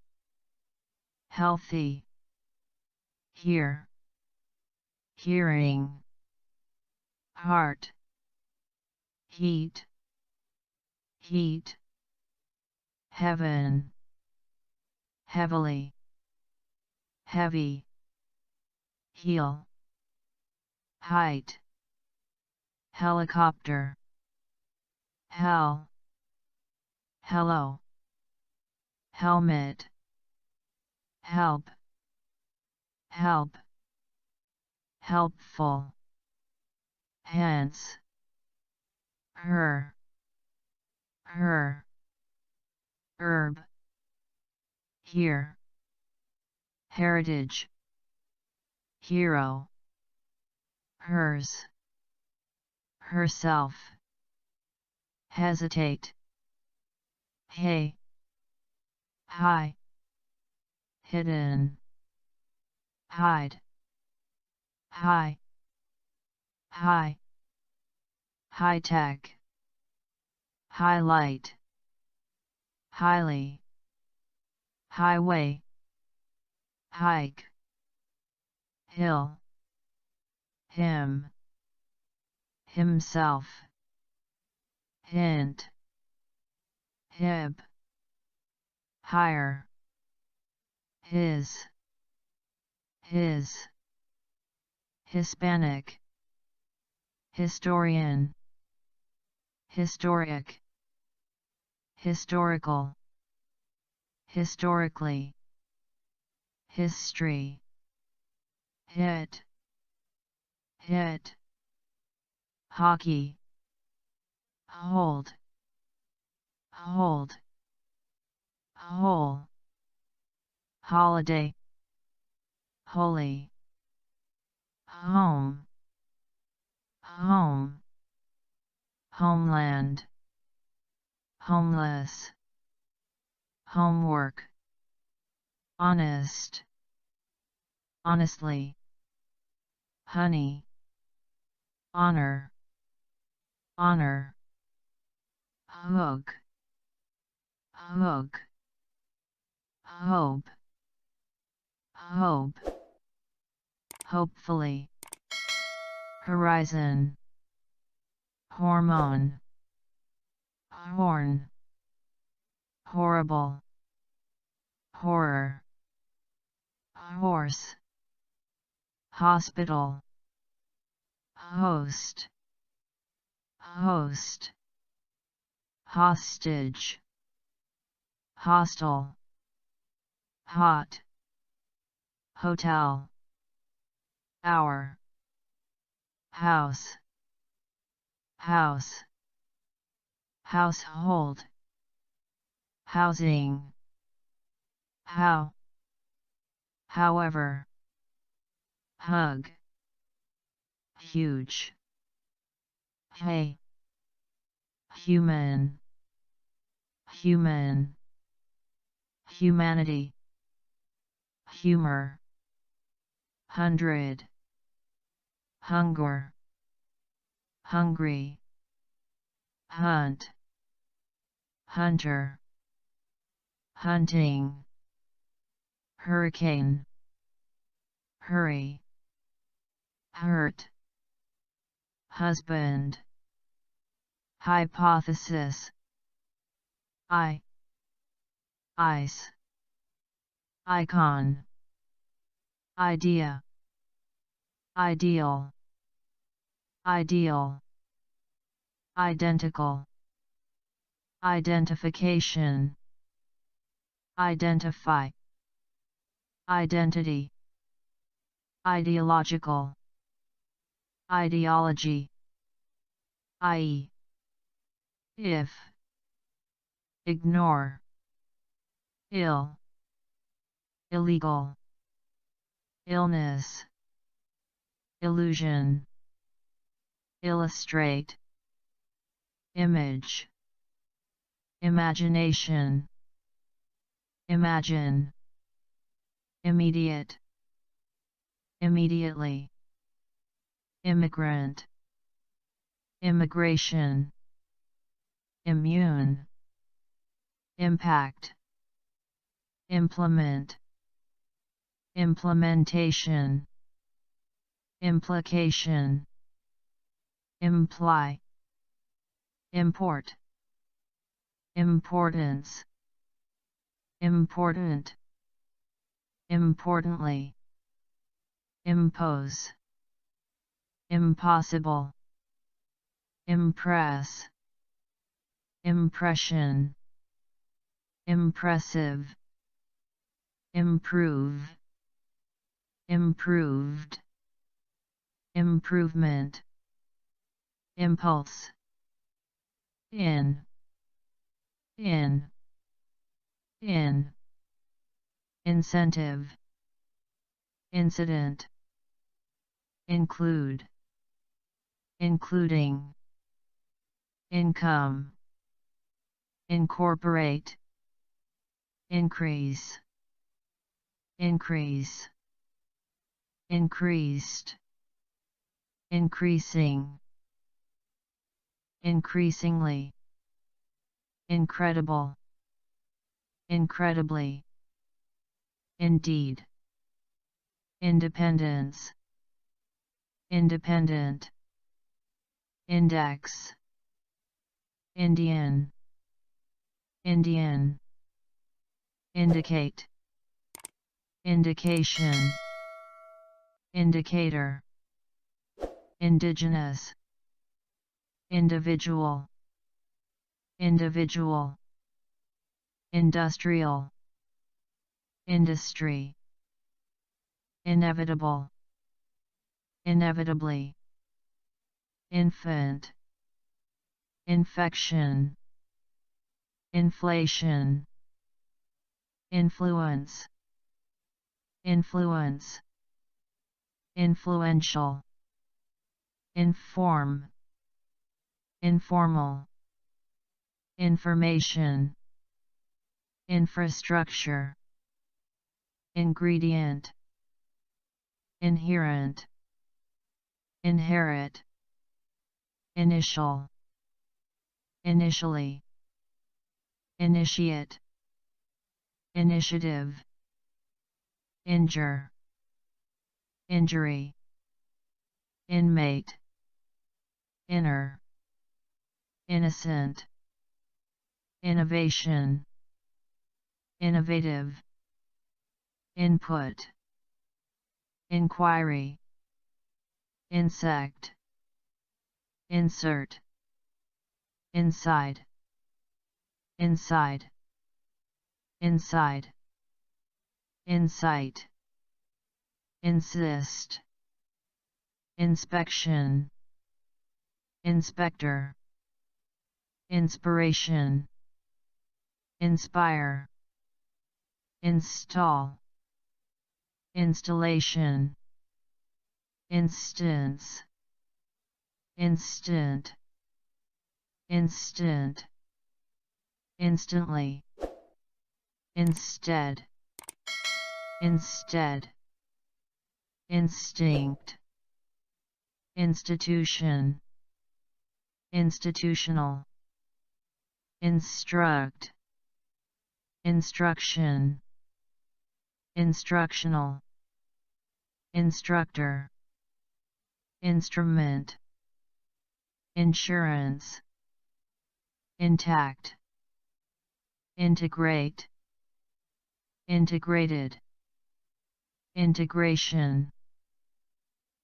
healthy, hear, hearing, heart, heat, heat, heaven, heavily, heavy, heel, height, helicopter, hell, hello, helmet, help, help, helpful, hence, her, her, herb, here, heritage, hero, hers, herself, hesitate, hey, high, hidden, hide, high, high, high tech, highlight, highly, highway, hike, hill, him, himself, hint, hip, higher, his, Hispanic, historian, historic, historical, historically, history, hit, hit, hockey, hold, hold, whole, holiday, holy, home, home, homeland, homeless, homework, honest, honestly, honey, honor, honor, hug, hug, hope, hope, hopefully, horizon, hormone, horn, horrible, horror, horse, hospital, host, host, hostage, hostel, hot, hotel, hour, house, house, household, housing, how, however, hug, huge, hey, human, human, humanity, humor, hundred, hunger, hungry, hunt, hunter, hunting, hurricane, hurry, hurt, husband, hypothesis, ice, icon, idea, ideal, ideal, identical, identification, identify, identity, ideological, ideology, i.e., if, ignore, ill, illegal, illness, illusion, illustrate, image, imagination, imagine, immediate, immediately, immigrant, immigration, immune, impact, implement, implementation, implication, imply, import, importance, important, importantly, impose, impossible, impress, impression, impressive, improve, improved, improvement, impulse, in, in, incentive, incident, include, including, income, incorporate, increase, increase, increased, increasing, increasingly, incredible, incredibly, indeed, independence, independent, index, Indian, Indian, indicate, indication, indicator, indigenous, individual, individual, industrial, industry, inevitable, inevitably, infant, infection, inflation, influence, influence, influential, inform, informal, information, infrastructure, ingredient, inherent, inherit, initial, initially, initiate, initiative, injure, injury, inmate, inner, innocent, innovation, innovative, input, inquiry, insect, insert, inside, inside, inside, insight, insist, inspection, inspector, inspiration, inspire, install, installation, instance, instant, instant, instantly, instead, instead, instinct, institution, institutional, instruct, instruction, instructional, instructor, instrument, insurance, intact, integrate, integrated, integration,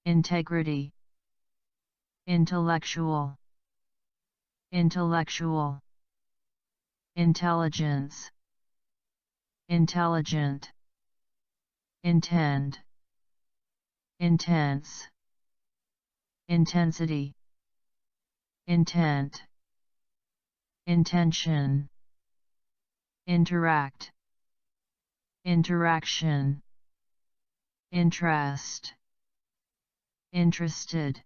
integrity, intellectual, intellectual, intelligence, intelligent, intend, intense, intensity, intent, intention, interact, interaction, interest, interested,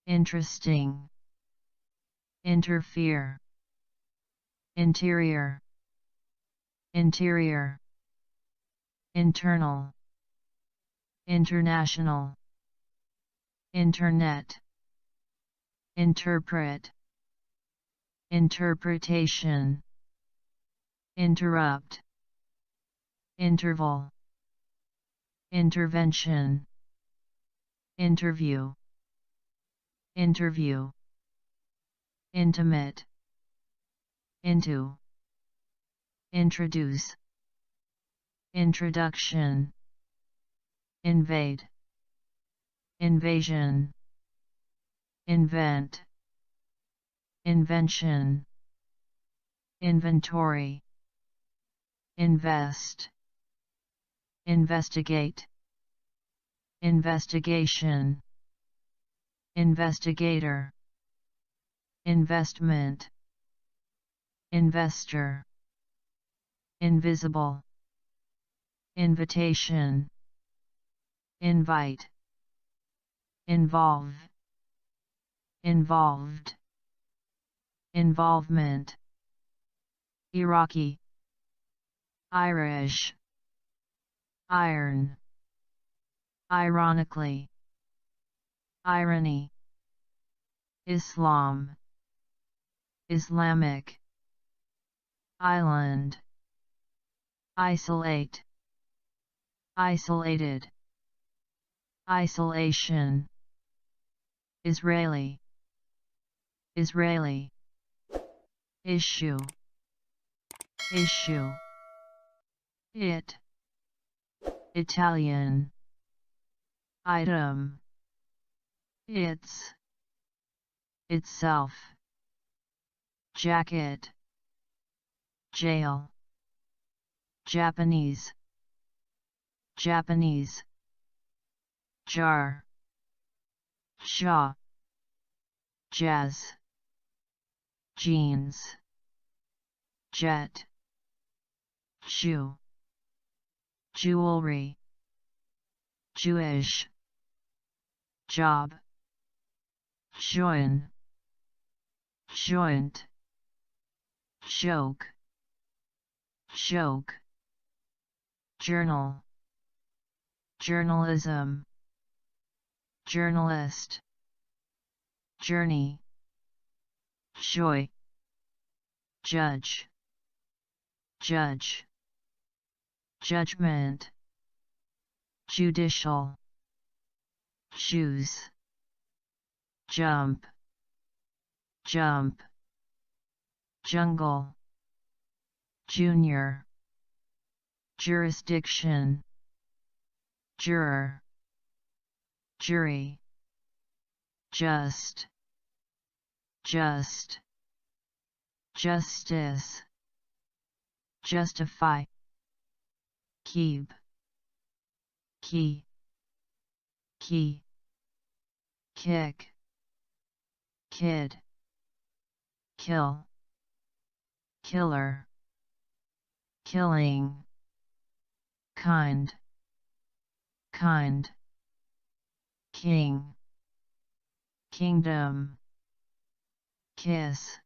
interesting, interfere, interior, interior, internal, international, internet, interpret, interpretation, interrupt, interval, intervention, interview, interview, intimate, into, introduce, introduction, invade, invasion, invent, invention, inventory, invest, investigate, investigation, investigator, investment, investor, invisible, invitation, invite, involve, involved, involvement, Iraqi, Irish, iron, ironically, irony, Islam, Islamic, island, isolate, isolated, isolation, Israeli, Israeli, issue, issue, it, Italian, item, its, itself, jacket, jail, Japanese, Japanese, jar, Shaw, jazz, jeans, jet, shoe, jewelry, Jewish, job, join, joint, choke, choke, journal, journalism, journalist, journey, joy, judge, judge, judgment, judicial, shoes, jump, jump, jungle, junior, jurisdiction, juror, jury, just, just, justice, justify, keep, key, key, kick, kid, kill, killer, killing, kind, kind, king, kingdom, kiss,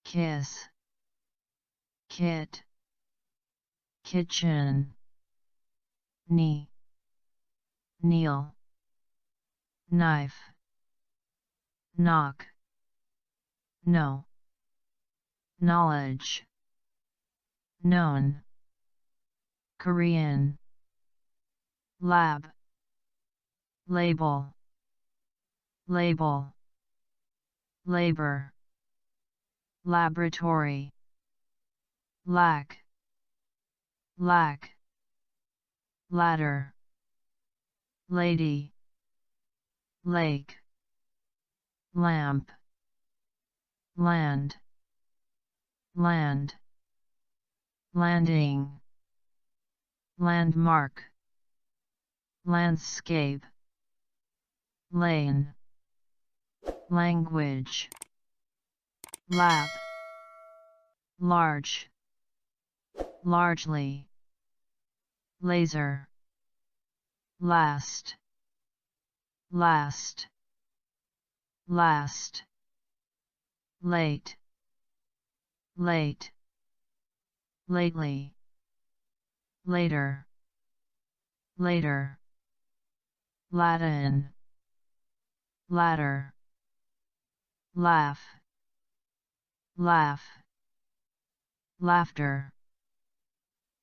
kiss, kit, kitchen, knee, kneel, knife, knock, no, knowledge, known, Korean, lab, label, label, labor, laboratory, lack, lack, ladder, lady, lake, lamp, land, land, landing, landmark, landscape, lane, language, lab, large, largely, laser, last, last, last, late, late, lately, later, later, Latin, ladder, laugh, laugh, laughter,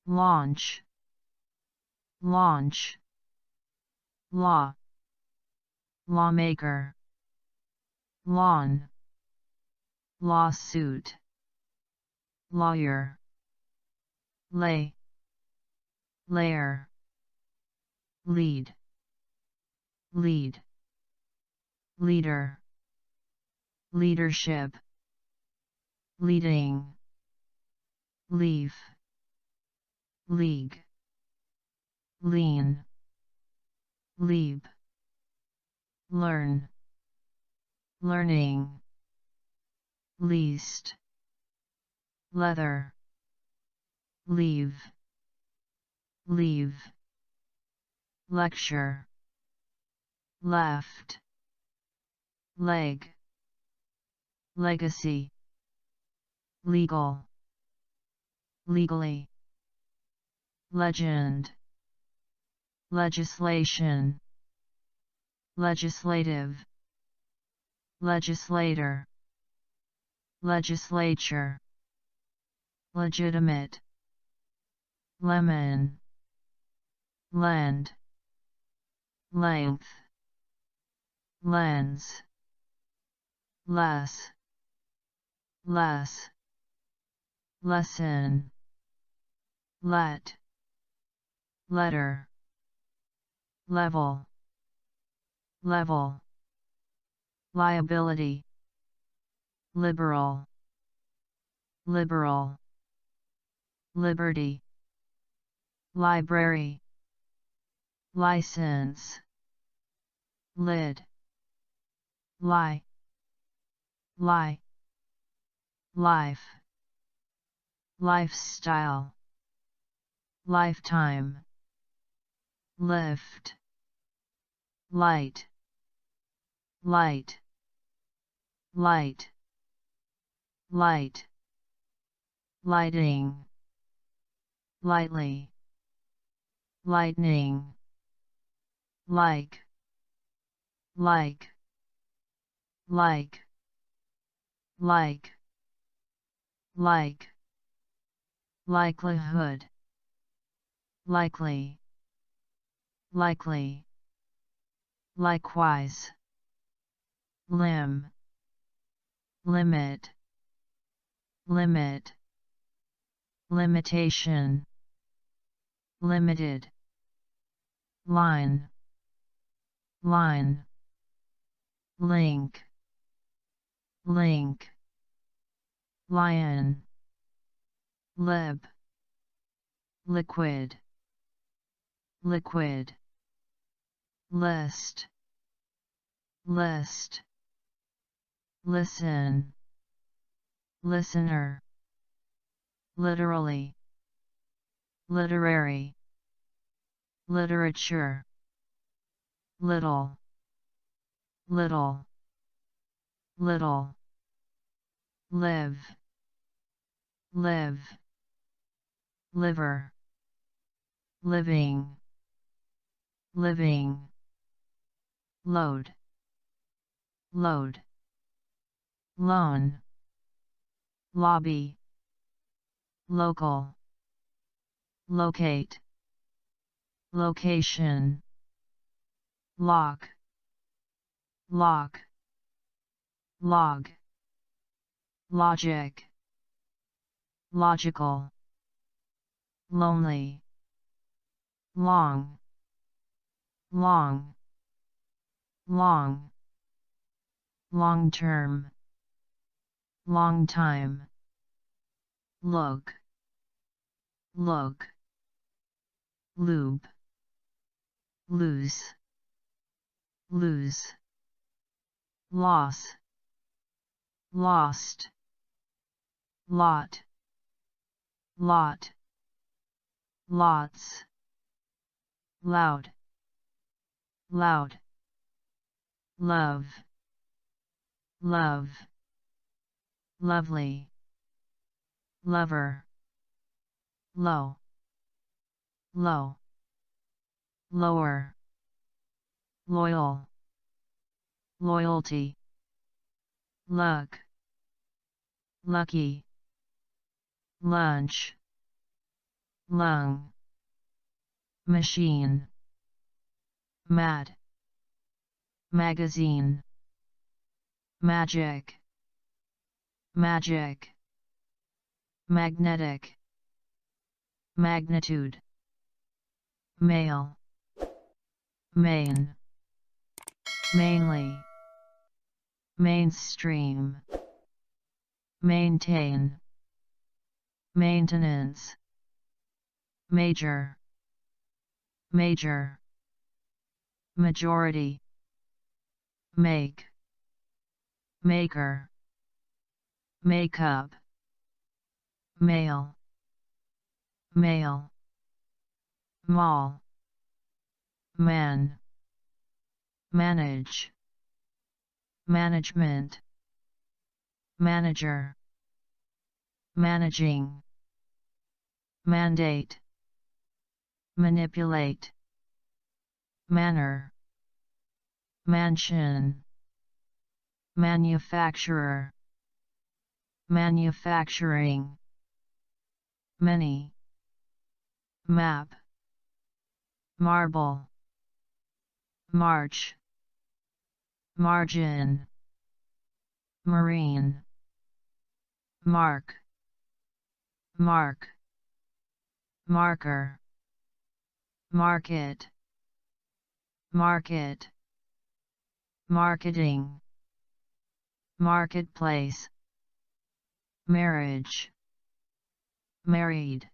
launch, launch, law, lawmaker, lawn, lawsuit, lawyer, lay, layer, lead, lead, leader, leadership, leading, leave, league, lean, leap, learn, learning, least, leather, leave, leave, lecture, left, leg, legacy, legal, legally, legend, legislation, legislative, legislator, legislature, legitimate, lemon, lend, length, lens, less, less, lesson, let, letter, level, level, liability, liberal, liberal, liberty, library, license, lid, lie, lie, life, lifestyle, lifetime, lift, light, light, light, light, lighting, lightly, lightning, like, like, like, like, like, likelihood, likely, likely, likewise, limb, limit, limit, limitation, limited, line, line, link, link, lion, lib, liquid, liquid, list, list, listen, listener, literally, literary, literature, little, little, little, live, live, liver, living, living, load, load, loan, lobby, local, locate, location, lock, lock, log, logic, logical, lonely, long, long, long, long term, long time, look, look, lube, lose, lose, loss, lost, lot, lot, lots, loud, loud, love, love, lovely, lover, low, low, lower, loyal, loyalty, luck, lucky, lunch, lung, machine, mad, magazine, magic, magic, magnetic, magnitude, male, main, mainly, mainstream, maintain, maintenance, major, major, majority, make, maker, makeup, male, male, mall, man, manage, management, manager, managing, mandate, manipulate, manner, mansion, manufacturer, manufacturing, many, map, marble, march, margin, marine, mark, mark, marker, market, market, marketing, marketplace, marriage, married,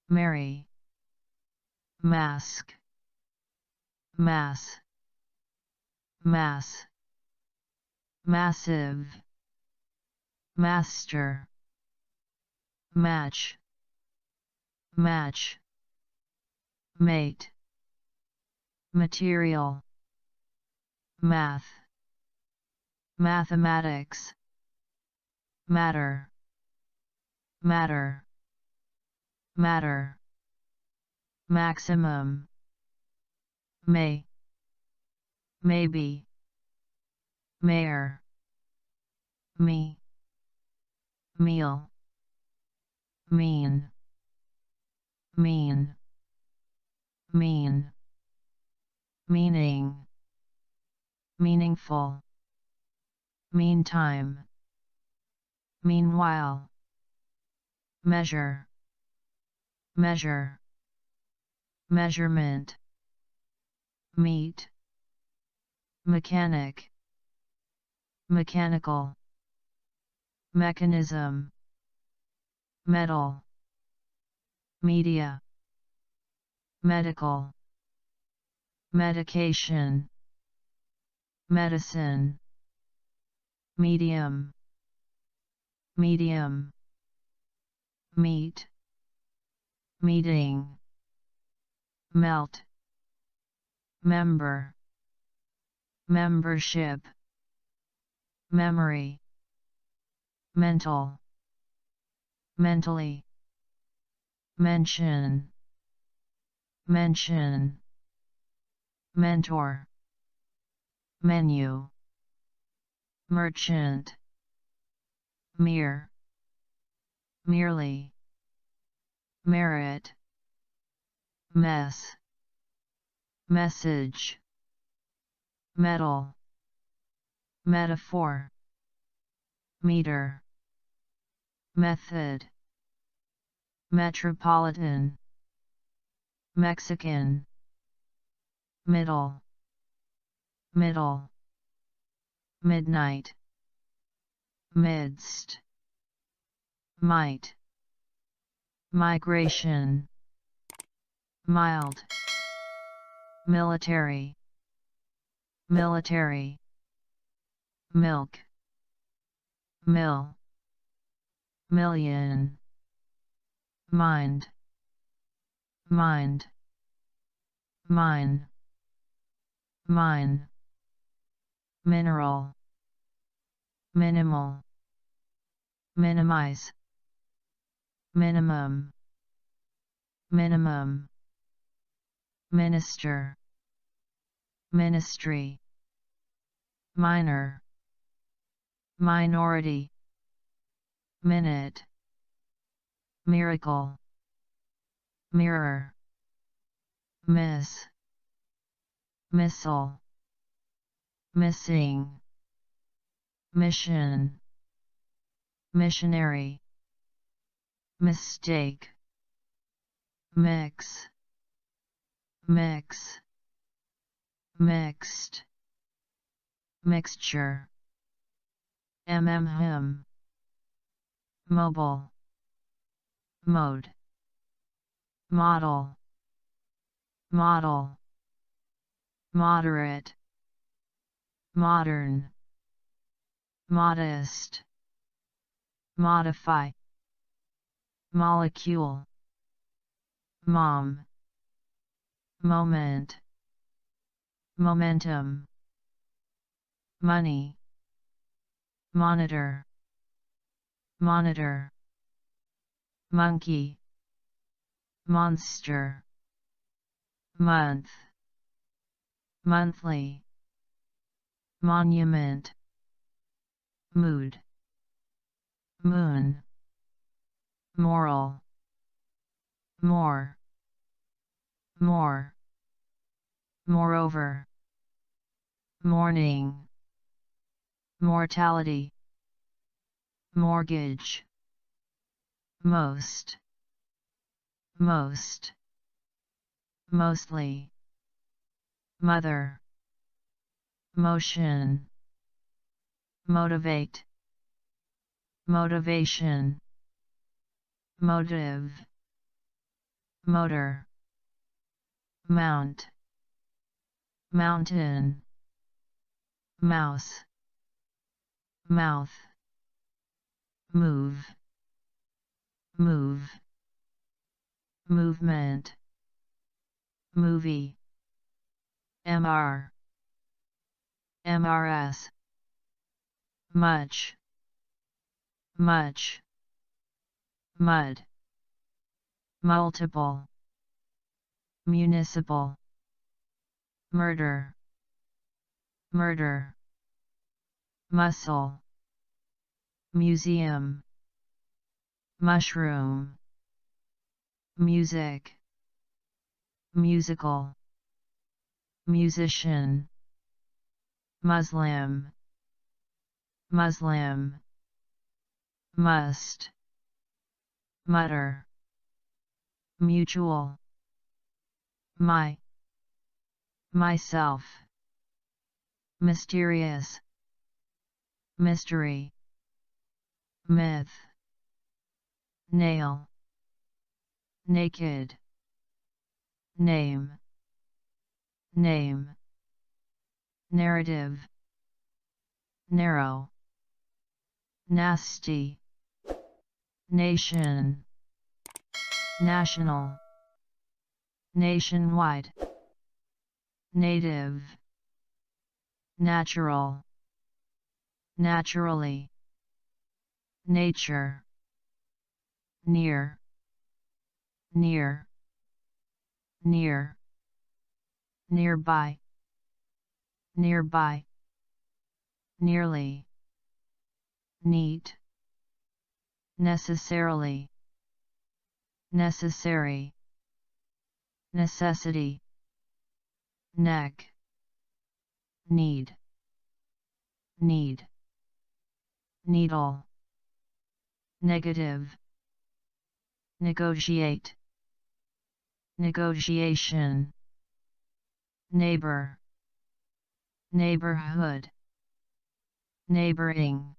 marry, mask, mass, mass, massive, master, match, match, mate, material, math, mathematics, matter, matter, matter, maximum, maybe, mayor, meal, mean, mean, mean, meaning, meaningful, meantime, meanwhile, measure, measure, measurement, meet, mechanic, mechanical, mechanism, metal, media, medical, medication, medicine, medium, medium, meet, meeting, melt, member, membership, memory, mental, mentally, mention, mention, mentor, menu, merchant, mere, merely, merit, mess, message, metal, metaphor, meter, method, metropolitan, Mexican, middle, middle, midnight, midst, might, migration, mild, military, military, milk, mill, million, mind, mind, mine, mine, mineral, minimal, minimize, minimum, minimum, minister, ministry, minor, minority, minute, miracle, mirror, miss, missile, missing, mission, missionary, mistake, mix, mix, mixed, mixture, him, mobile, mode, model, model, moderate, modern, modest, modify, molecule, mom, moment, momentum, money, monitor, monitor, monkey, monster, month, monthly, monument, mood, moon, moral, more, more, moreover, morning, mortality, mortgage, most, most, mostly, mother, motion, motivate, motivation, motive, motor, mount, mountain, mouse, mouth, move, move, movement, movie, mrs, much, much, mud, multiple, municipal, murder, murder, muscle, museum, mushroom, music, musical, musician, Muslim, Muslim, must, mutter, mutual, myself, mysterious, mystery, myth, nail, naked, name, name, narrative, narrow, nasty, nation, national, nationwide, native, natural, naturally, nature, near, near, near, nearby, nearby, nearly, neat, necessarily, necessary, necessity, neck, need, need, needle, negative, negotiate, negotiation, neighbor, neighborhood, neighboring,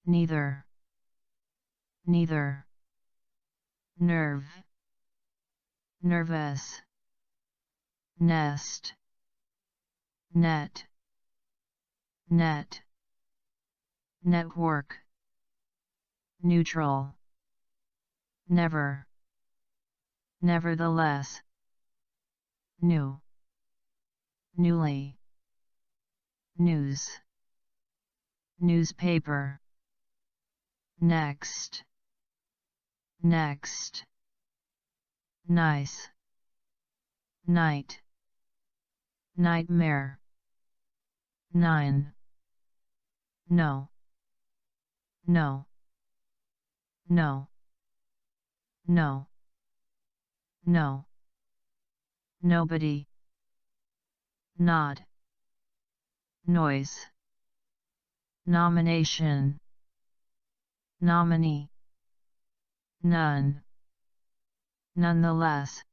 neither, neither, nerve, nervous, nest, net, net, network, neutral, never, nevertheless, new, newly, news, newspaper, next, next, nice, night, nightmare, nine, no, no, no, no, no, nobody, nod, noise, nomination, nominee, none, nonetheless,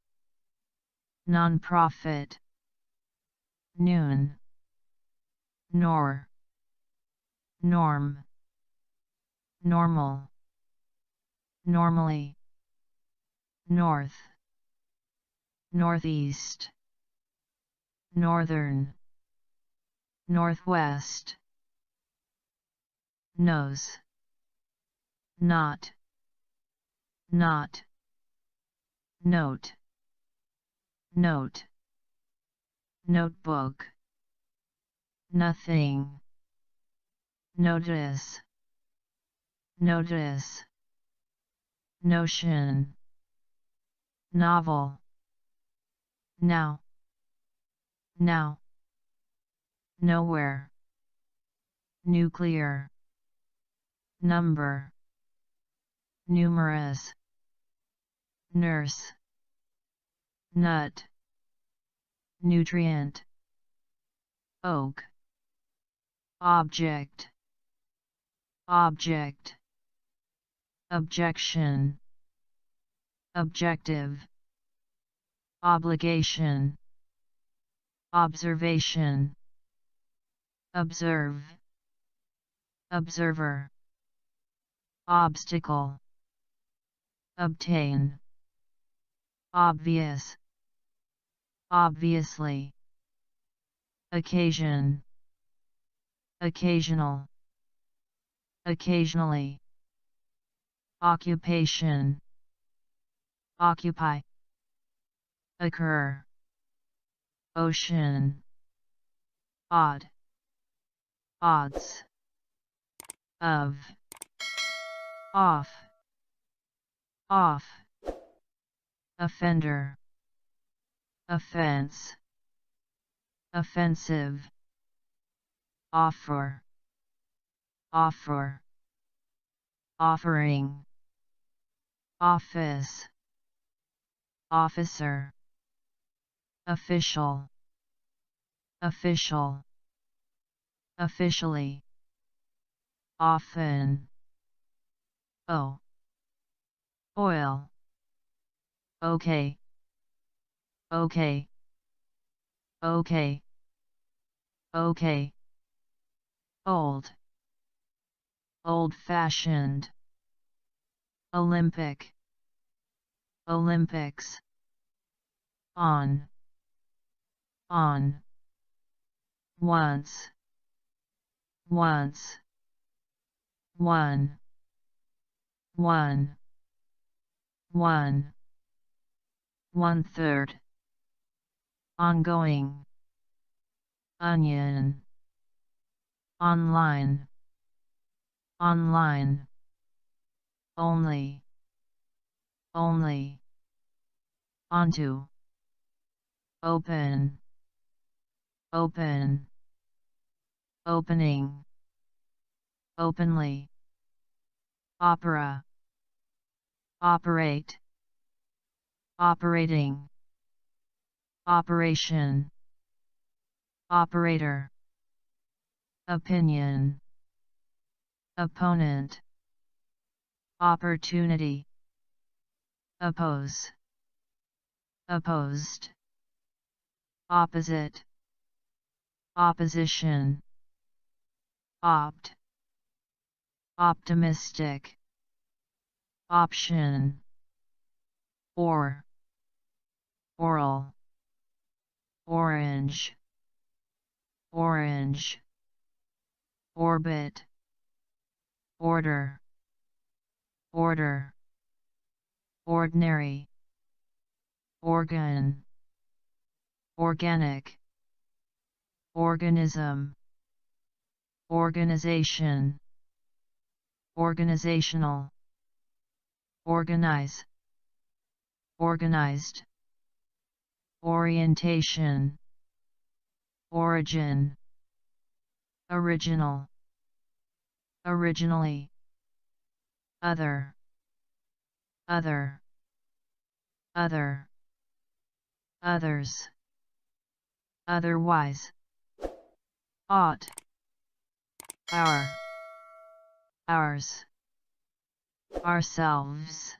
non-profit, noon, nor, norm, normal, normally, north, northeast, northern, northwest, nose, not, not, note, note, notebook, nothing, notice, notice, notion, novel, now, now, nowhere, nuclear, number, numerous, nurse, nut, nutrient, oak, object, object, objection, objective, obligation, observation, observe, observer, obstacle, obtain, obvious, obviously, occasion, occasional, occasionally, occupation, occupy, occur, ocean, odd, odds, of, off, off, offender, offense, offensive, offer, offer, offering, office, officer, official, official, officially, often, oh, oil, okay, okay, okay, okay, old, old-fashioned, Olympic, Olympics, on, once, once, one, one, one, one-third, ongoing, onion, online, online, only, only, onto, open, open, opening, openly, opera, operate, operating, operation, operator, opinion, opponent, opportunity, oppose, opposed, opposite, opposition, opt, optimistic, option, or, oral, orange, orange, orbit, order, order, ordinary, organ, organic, organism, organization, organizational, organize, organized, orientation, origin, original, originally, other, other, other, others, otherwise, ought, our, ours, ourselves,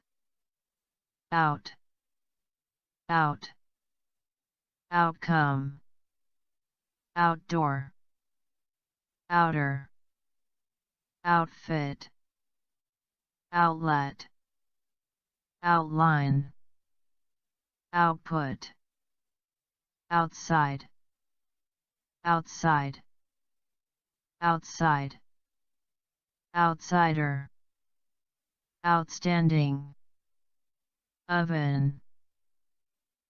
out, out, outcome, outdoor, outer, outfit, outlet, outline, output, outside, outside, outside, outsider, outstanding, oven,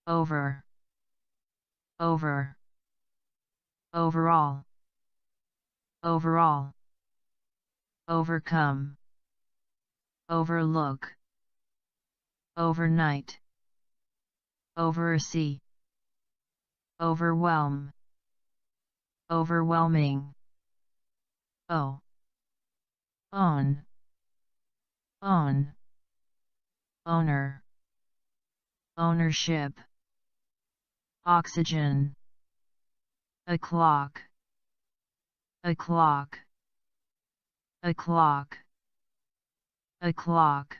over, over, overall, overall, overcome, overlook, overnight, oversee, overwhelm, overwhelming, oh, on, owner, ownership, oxygen, o'clock, o'clock, o'clock, o'clock,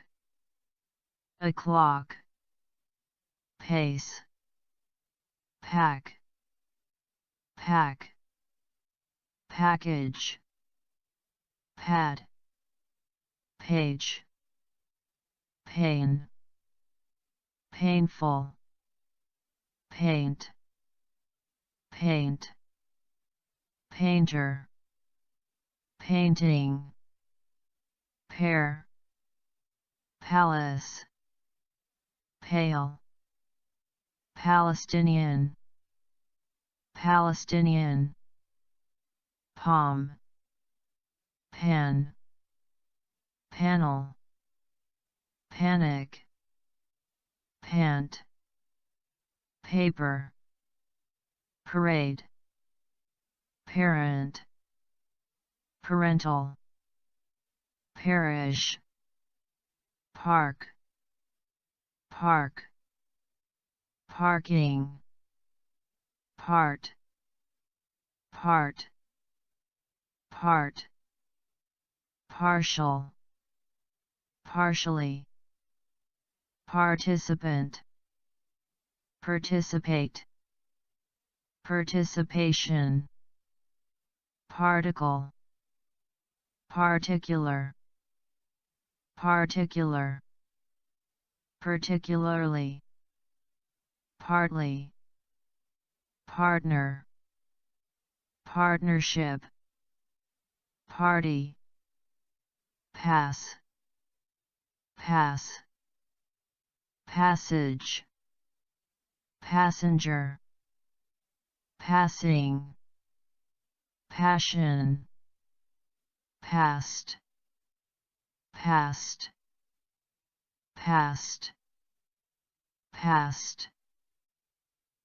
o'clock, pace, pack, pack, package, pad, page, pain, painful, paint, paint, painter, painting, pair, palace, pale, Palestinian, Palestinian, palm, pan, panel, panic, pant, paper, parade, parent, parental, parish, park, park, parking, part, part, part, partial, partially, participant, participate, participation, particle, particular, particular, particularly, partly, partner, partnership, party, pass, pass, passage, passenger, passing, passion, past, past, past, past,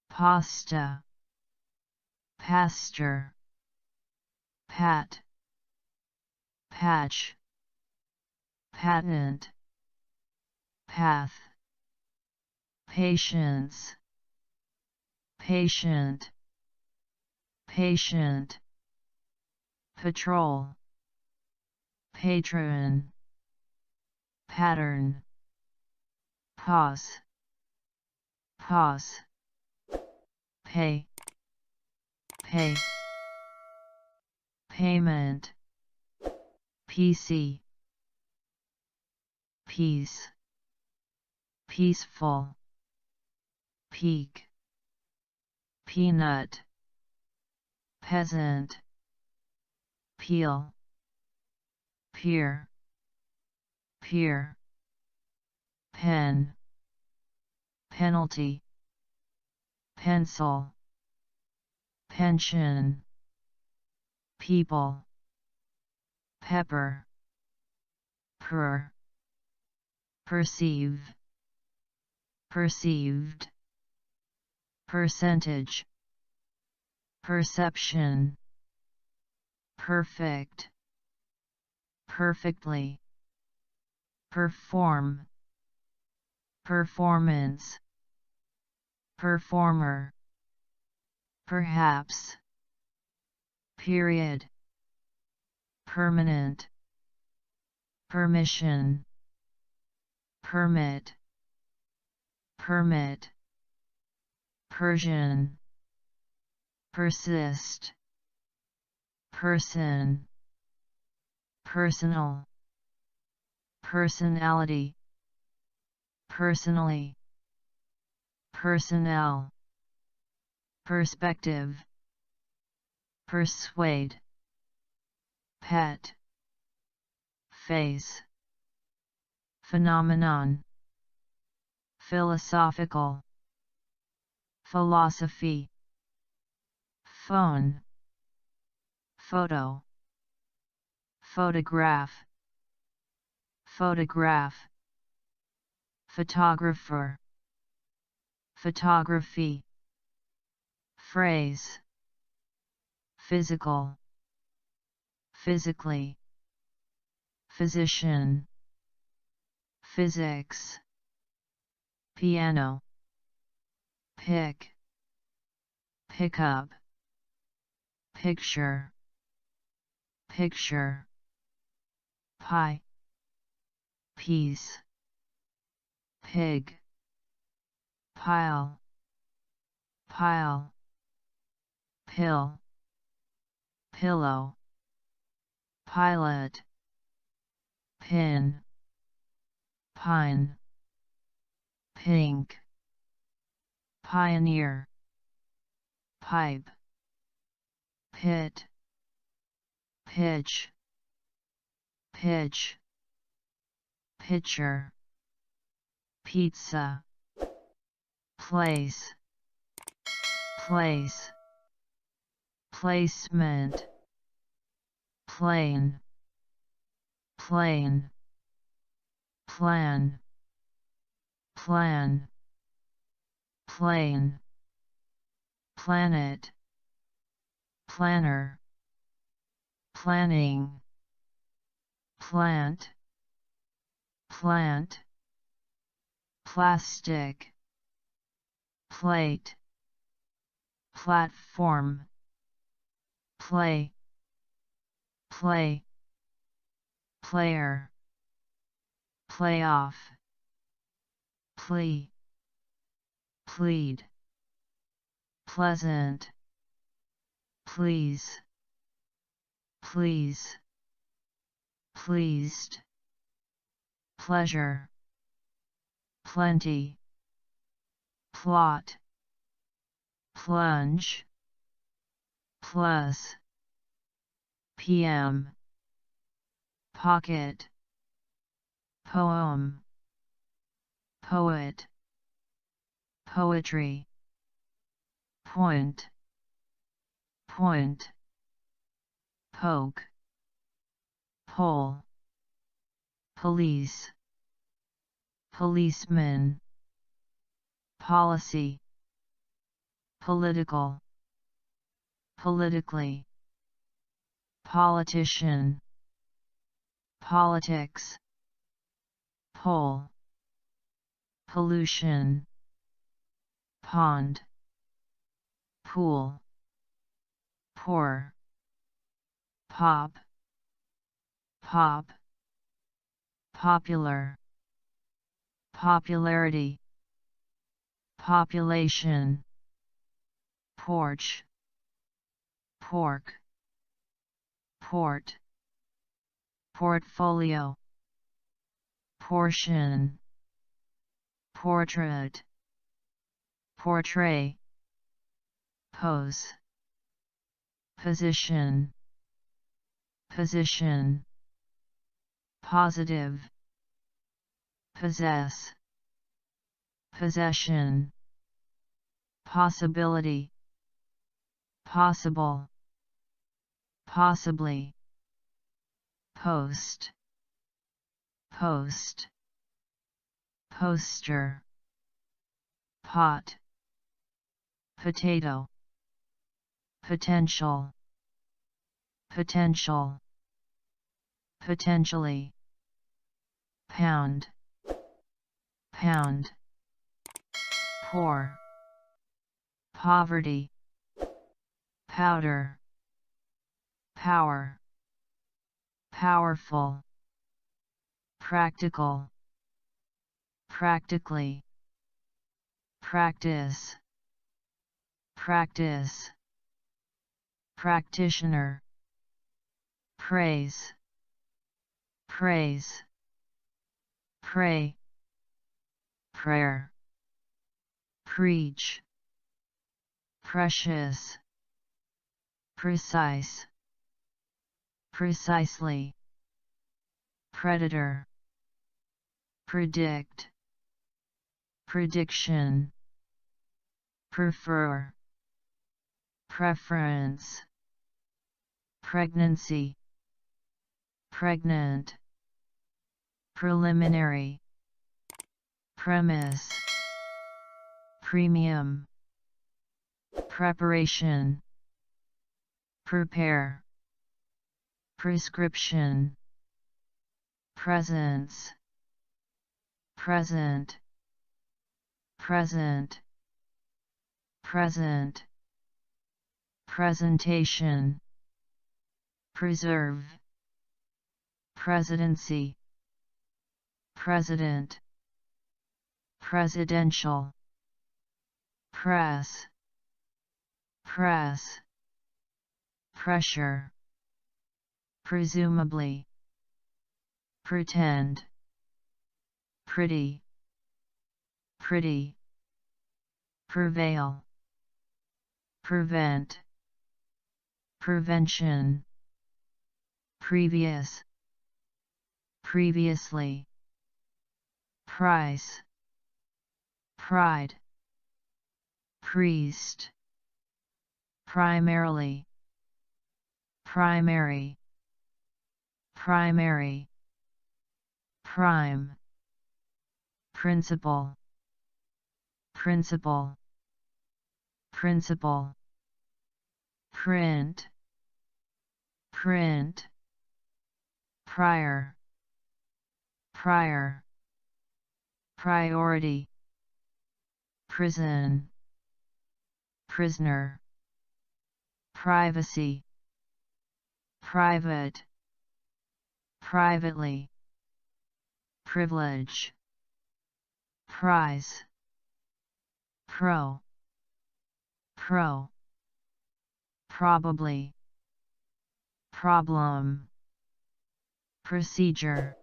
pasta, pastor, pat, patch, patent, path, patience, patient, patient, patrol, patron, pattern, pause, pause, pay, pay, payment, PC, peace, peaceful, peak, peanut, peasant, peel, peer, peer, pen, penalty, pencil, pension, people, pepper, per, perceive, perceived, percentage, perception, perfect, perfectly, perform, performance, performer, perhaps, period, permanent, permission, permit, permit, Persian, persist, person, personal, personality, personally, personnel, perspective, persuade, pet, face, phenomenon, philosophical, philosophy, phone, photo, photograph, photograph, photographer, photography, phrase, physical, physically, physician, physics, piano, pick, pickup, picture, picture, pie, piece, pig, pile, pile, pill, pillow, pilot, pin, pine, pink, pioneer, pipe, pit, pitch, pitch, pitcher, pizza, place, place, placement, plane, plane, plan, plan, plane, planet, planner, planning, plant, plant, plastic, plate, platform, play, play, player, playoff, plea, plead, pleasant, please, please, pleased, pleasure, plenty, plot, plunge, plus, PM, pocket, poem, poet, poetry, point, point, poke, pole, police, policeman, policy, political, politically, politician, politics, pole, pollution, pond, pool, pour, pop, pop, popular, popularity, population, porch, pork, port, portfolio, portion, portrait, portray, pose, position, position, positive, possess, possession, possibility, possible, possibly, post, post, poster, pot, potato, potential, potential, potentially, pound, pound, poor, poverty, powder, power, powerful, practical, practically, practice, practice, practitioner, praise, praise, pray, prayer, preach, precious, precise, precisely, predator, predict, prediction, prefer, preference, pregnancy, pregnant, preliminary, premise, premium, preparation, prepare, prescription, presence, present, present, present, presentation, preserve, presidency, president, presidential, press, press, pressure, presumably, pretend, pretty, pretty, prevail, prevent, prevention, previous, previously, price, pride, priest, primarily, primary, primary, prime, principle, principle, principle, print, print, prior, prior, priority, prison, prisoner, privacy, private, privately, privilege, prize, pro, pro, probably, problem, procedure,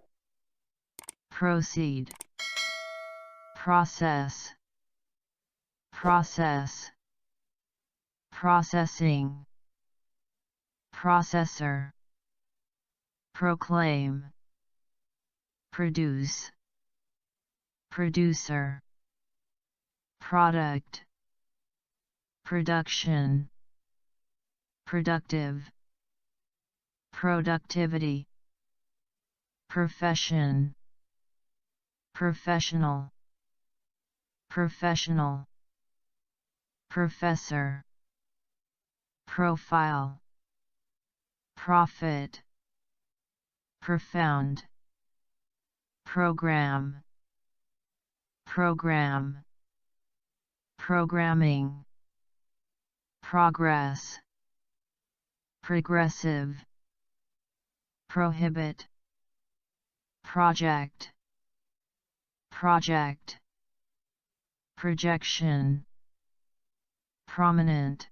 proceed, process, process, processing, processor, proclaim, produce, producer, product, production, productive, productivity, profession, professional, professional, professor, profile, profit, profound, program, program, programming, progress, progressive, prohibit, project, project, projection, prominent,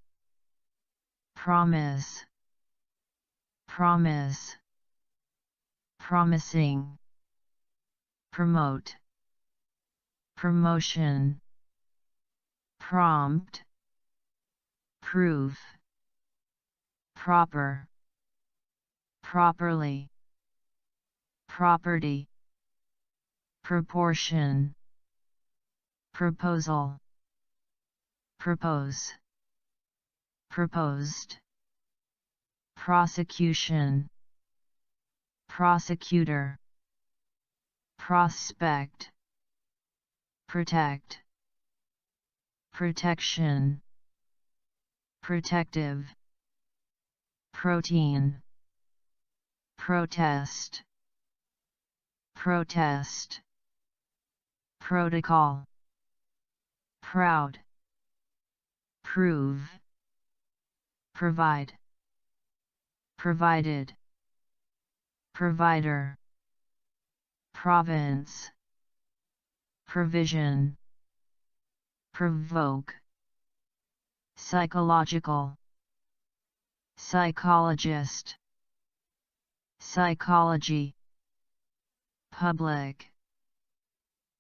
promise, promise, promising, promote, promotion, prompt, proof, proper, properly, property, proportion, proposal, propose, proposed, prosecution, prosecutor, prospect, protect, protection, protective, protein, protest, protest, protocol, proud, prove, provide, provided, provider, province, provision, provoke, psychological, psychologist, psychology, public,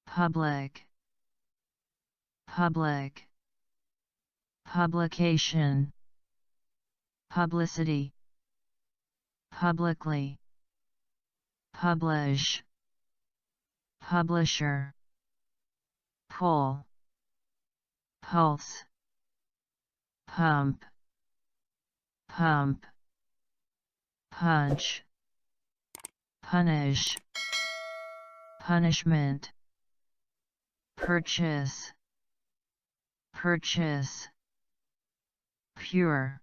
public, public, publication, publicity, publicly, publish, publisher, pull, pulse, pump, pump, punch, punish, punishment, purchase, purchase, pure,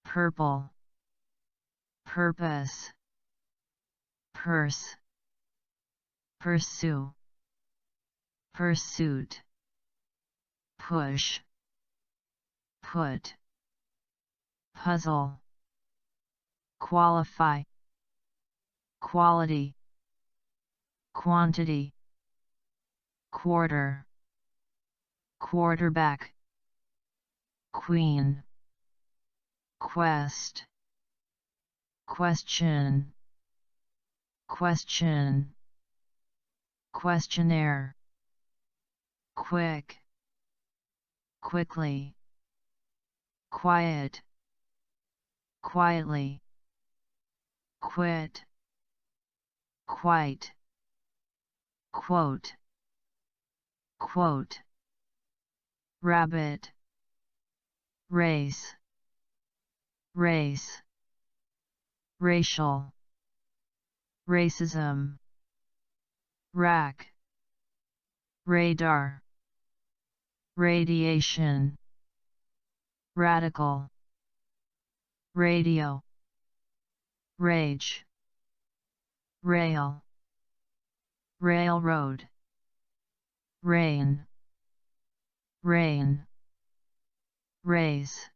purple, purpose, purse, pursue, pursuit, push, put, puzzle, qualify, quality, quantity, quarter, quarterback, queen, quest, question, question, questionnaire, quick, quickly, quiet, quietly, quit, quite, quote, quote, rabbit, race, race, racial, racism, rack, radar, radiation, radical, radio, rage, rail, railroad, rain, rain, raise,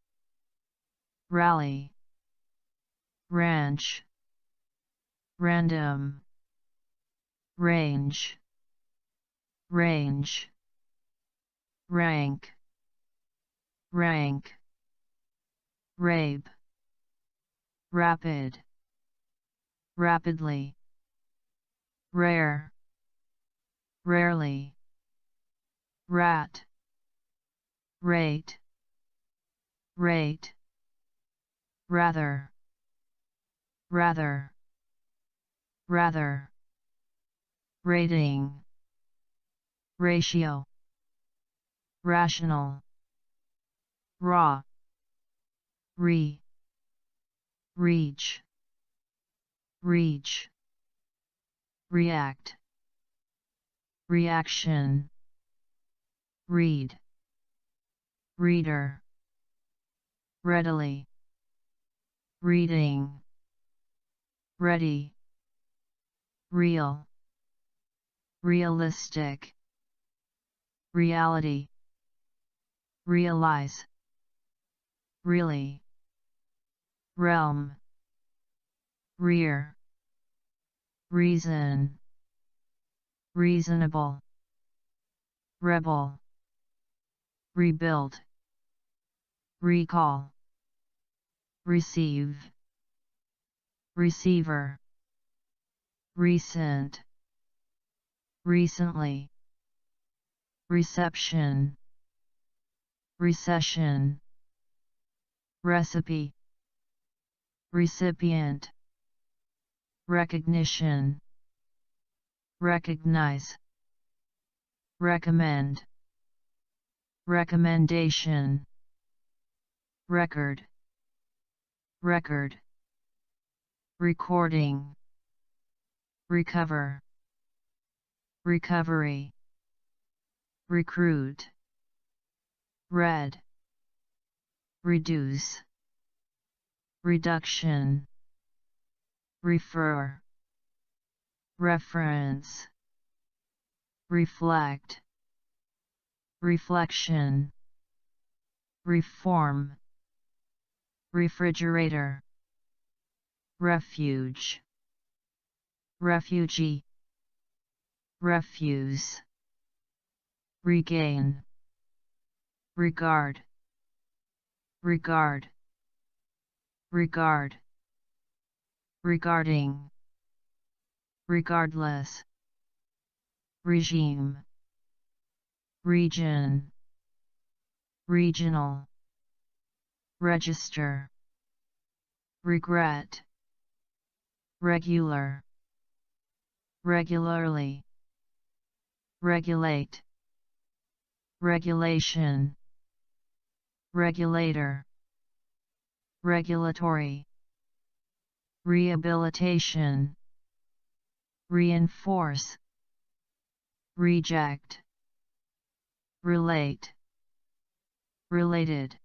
rally, ranch, random, range, range, rank, rank, rape, rapid, rapidly, rare, rarely, rat, rate, rate, rather, rather, rather, rating, ratio, rational, raw, reach, reach, react, reaction, read, reader, readily, reading, ready, real, realistic, reality, realize, really, realm, rear, reason, reasonable, rebel, rebuild, recall, receive, receiver, recent, recently, reception, recession, recipe, recipient, recognition, recognize, recommend, recommendation, record, record, recording, recover, recovery, recruit, red, reduce, reduction, refer, reference, reflect, reflection, reform, refrigerator, refuge, refugee, refuse, regain, regard, regard, regard, regarding, regardless, regime, region, regional, register, regret, regular, regularly, regulate, regulation, regulator, regulatory, rehabilitation, reinforce, reject, relate, related,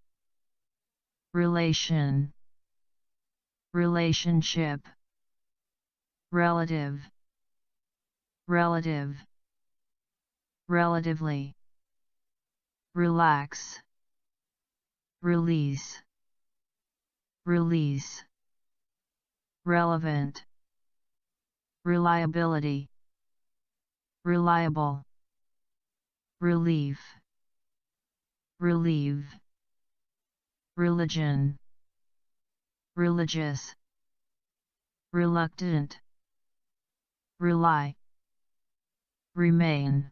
relation, relationship, relative, relative, relatively, relax, release, release, relevant, reliability, reliable, relief, relieve, religion, religious, reluctant, rely, remain,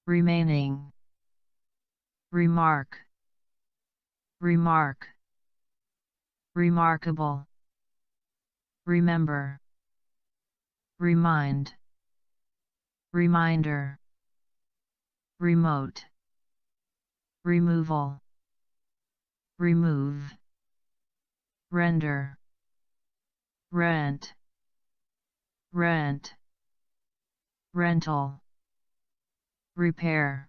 remaining, remark, remark, remarkable, remember, remind, reminder, remote, removal, remove, render, rent, rent, rental, repair,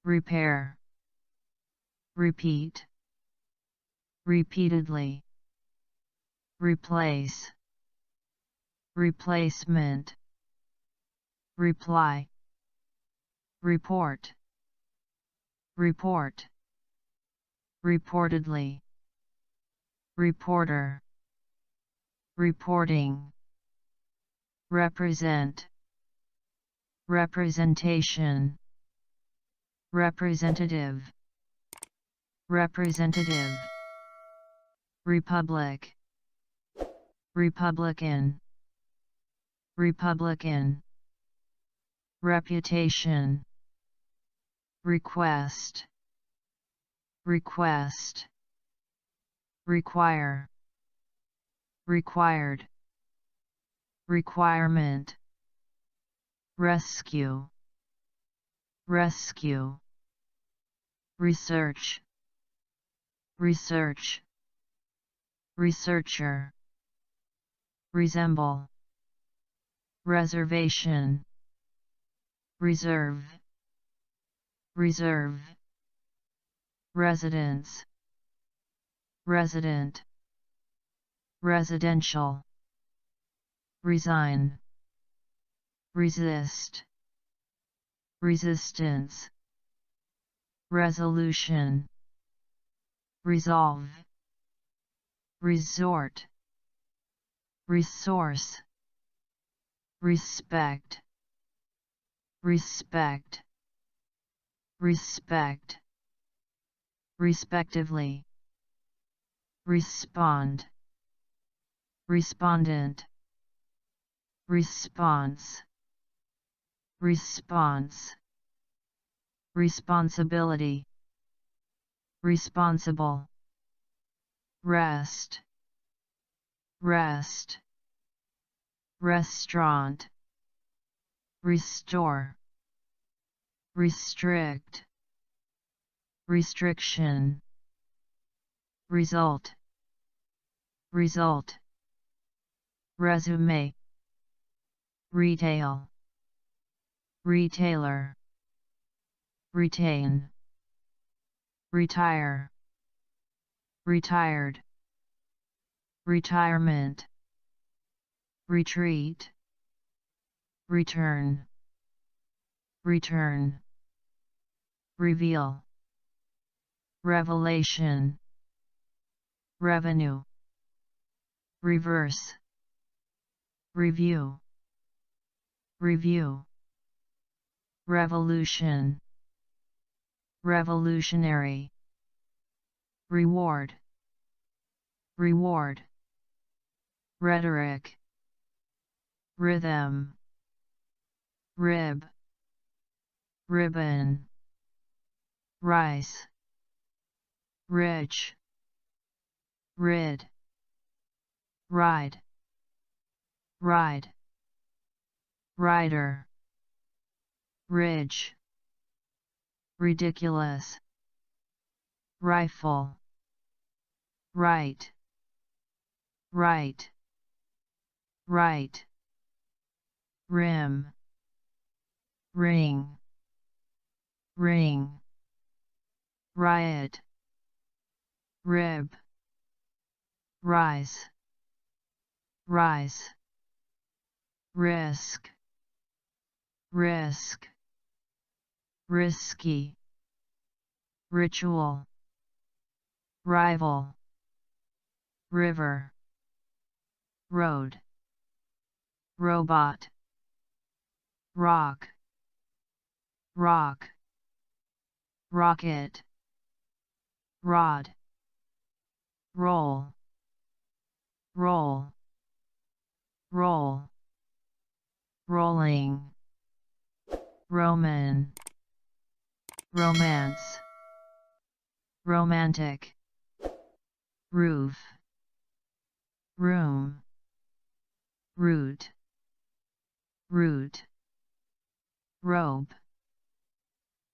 repair, repeat, repeatedly, replace, replacement, reply, report, report, reportedly, reporter, reporting, represent, representation, representative, representative, republic, republican, republican, reputation, request, request, require, required, requirement, rescue, rescue, research, research, researcher, resemble, reservation, reserve, reserve, residence, resident, residential, resign, resist, resistance, resolution, resolve, resort, resource, respect, respect, respect, respectively, respond, respondent, response, response, responsibility, responsible, rest, rest, restaurant, restore, restrict, restriction, result, result, resume, retail, retailer, retain, retire, retired, retirement, retreat, return, return, reveal, revelation, revenue, reverse, review, review, revolution, revolutionary, reward, reward, rhetoric, rhythm, rib, ribbon, rice, rich, rid, ride, ride, rider, ridge, ridiculous, rifle, right, right, right, rim, ring, ring, riot, rib, rise, rise, risk, risk, risky, ritual, rival, river, road, robot, rock, rock, rocket, rod, roll, roll, roll, rolling, Roman, romance, romantic, roof, room, root, root, robe,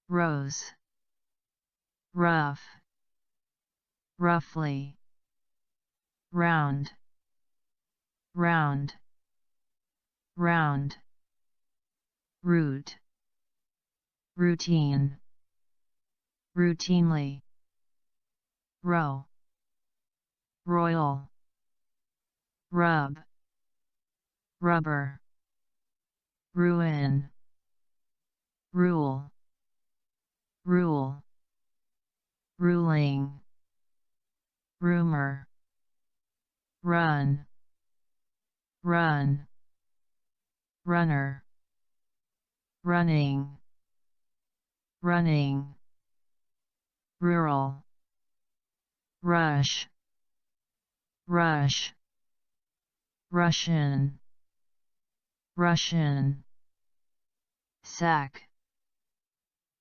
rose, rough, roughly, round, round, round, root, routine, routinely, row, royal, rub, rubber, ruin, rule, rule, ruling, rumor, run, run, runner, running, running, rural, rush, rush, Russian, Russian, sack,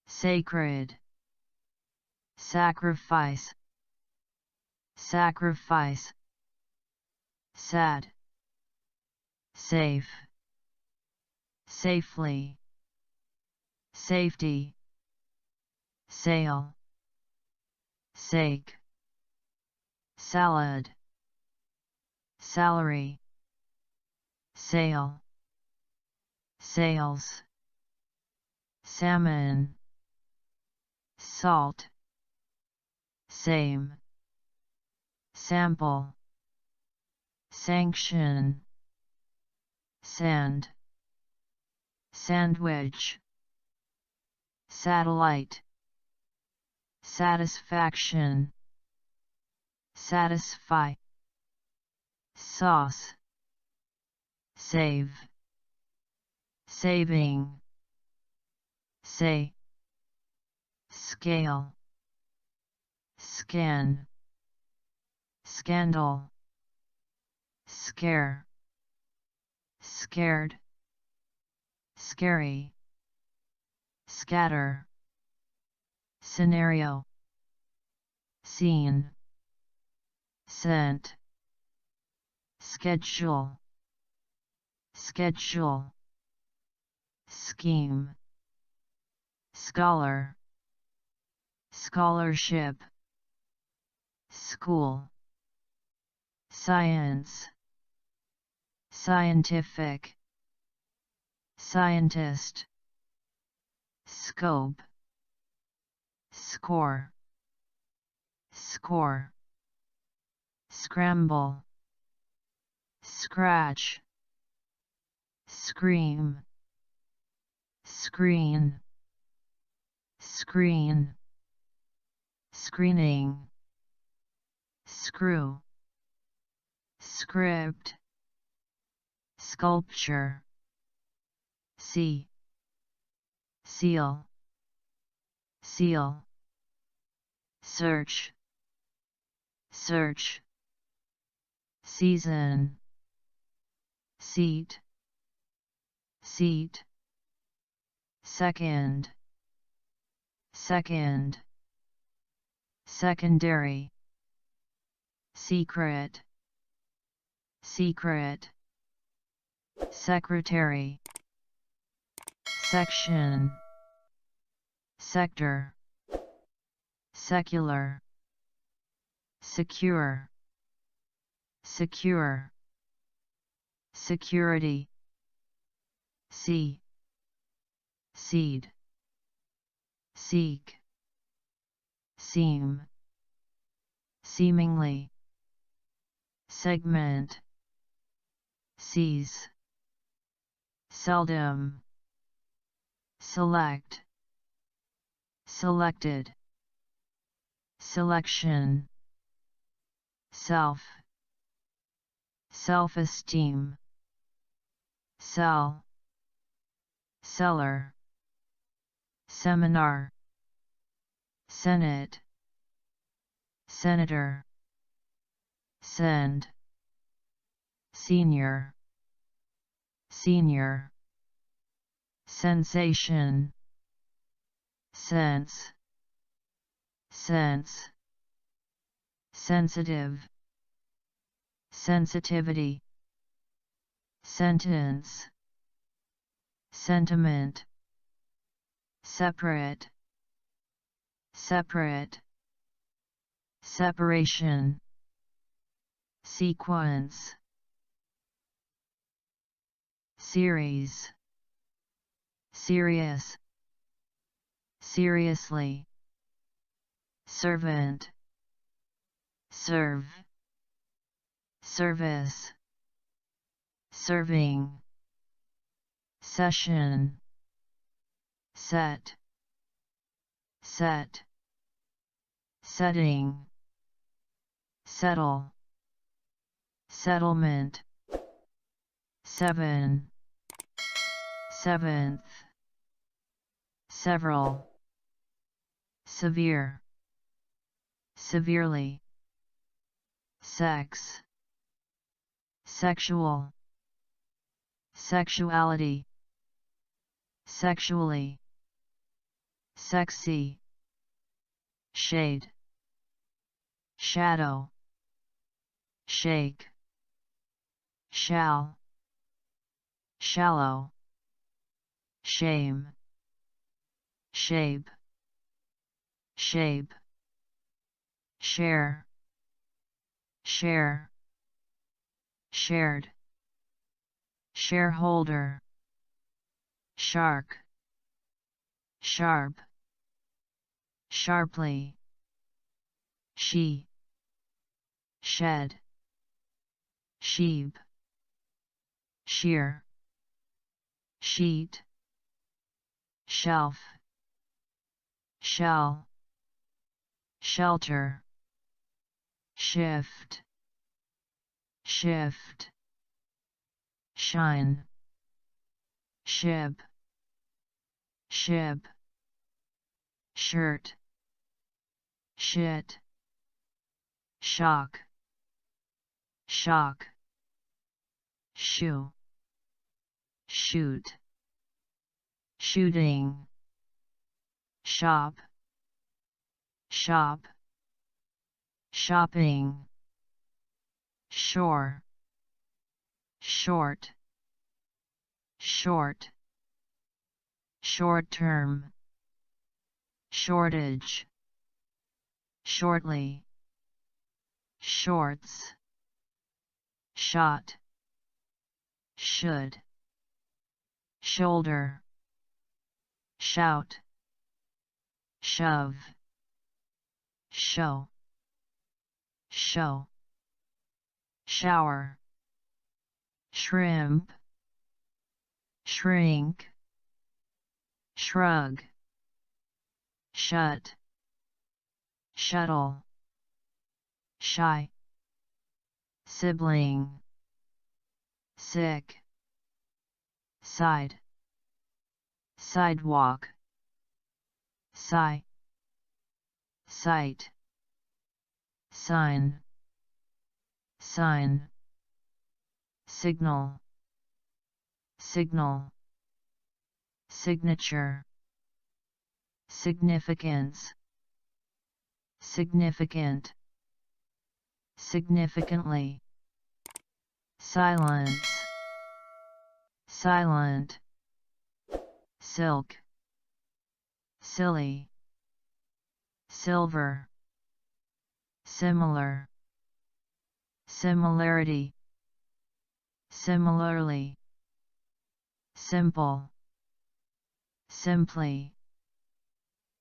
sacred, sacrifice, sacrifice, sad, safe, safely, safety, sail, sake, salad, salary, sale, sales, salmon, salt, same, sample, sanction, sand, sandwich, satellite, satisfaction, satisfy, sauce, save, saving, say, scale, scan, scandal, scare, scared, scary, scatter, scenario, scene, scent, schedule, schedule, scheme, scholar, scholarship, school, science, scientific, scientist, scope, score, score, scramble, scratch, scream, screen, screen, screening, screw, script, sculpture, see, seal, seal, search, search, season, seat, seat, second, second, secondary, secret, secret, secretary, section, sector, secular, secure, secure, security, see, seed, seek, seem, seemingly, segment, seize, seldom, select, selected, selection, self, self-esteem, sell, seller, seminar, senate, senator, send, senior, senior, sensation, sense, sense, sensitive, sensitivity, sentence, sentiment, separate, separate, separation, sequence, series, serious, seriously, servant, serve, service, serving, session, set, set, setting, settle, settlement, seven, seventh, several, severe, severely, sex, sexual, sexuality, sexually, sexy, shade, shadow, shake, shall, shallow, shame, shape, shape, share, share, shared, shareholder, shark, sharp, sharply, she, shed, sheep, shear, sheet, shelf, shell, shelter, shift, shift, shine, ship, ship, shirt, shit, shock, shock, shoe, shoot, shooting, shop, shop, shopping, shore, short, short, short term, shortage, shortly, shorts, shot, should, shoulder, shout, shove, show, show, shower, shrimp, shrink, shrug, shut, shuttle, shy, sibling, sick, side, sidewalk, sigh, sight, sign, sign, signal, signal, signature, significance, significant, significantly, silence, silent, silk, silly, silver, similar, similarity, similarly, simple, simply,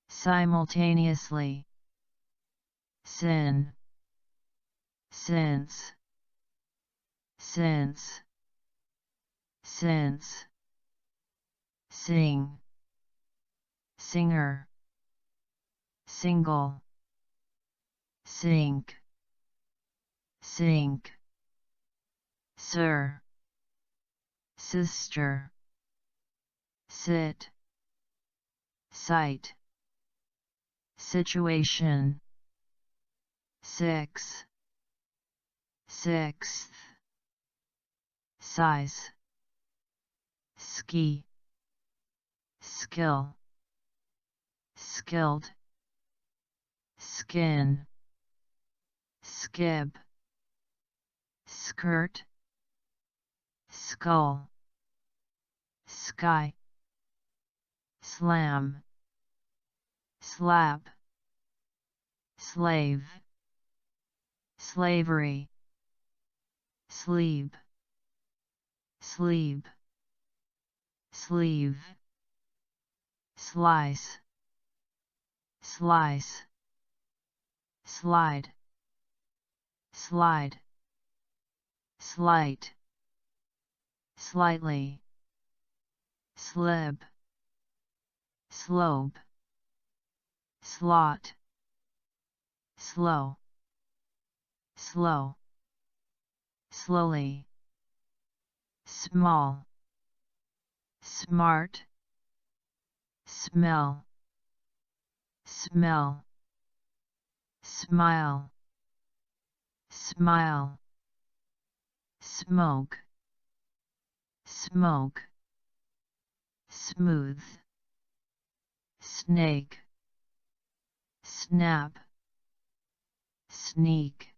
simultaneously, sin, since, since, since, sing, singer, single, sink, sink, sir, sister, sit, sight, situation, six, sixth, size, ski, skill, skilled, skin, skip, skirt, skull, sky, slam, slap, slave, slavery, sleep, sleep, sleeve, slice, slice, slide, slide, slight, slightly, slip, slope, slot, slow, slow, slowly, small, smart, smell, smell, smile, smile, smoke, smoke, smooth, snake, snap, sneak,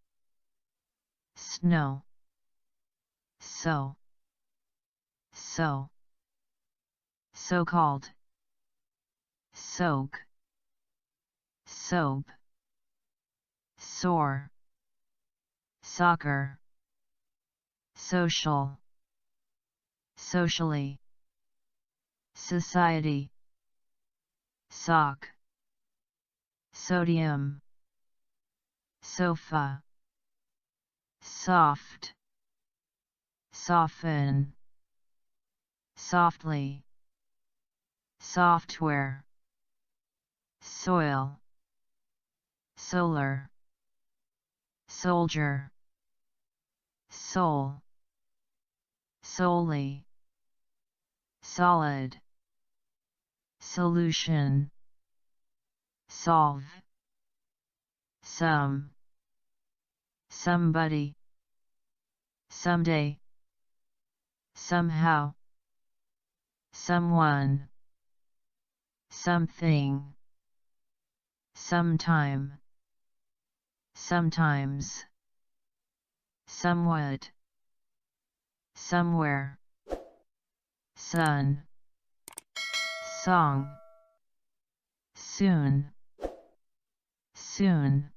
snow, so, so-called, soak, soap, sore, soccer, social, socially, society, sock, sodium, sofa, soft, soften, softly, software, soil, solar, soldier, soul, solely, solid, solution, solve, some, somebody, someday, somehow, someone, something, sometime, sometimes, somewhat, somewhere, sun, song, soon, soon,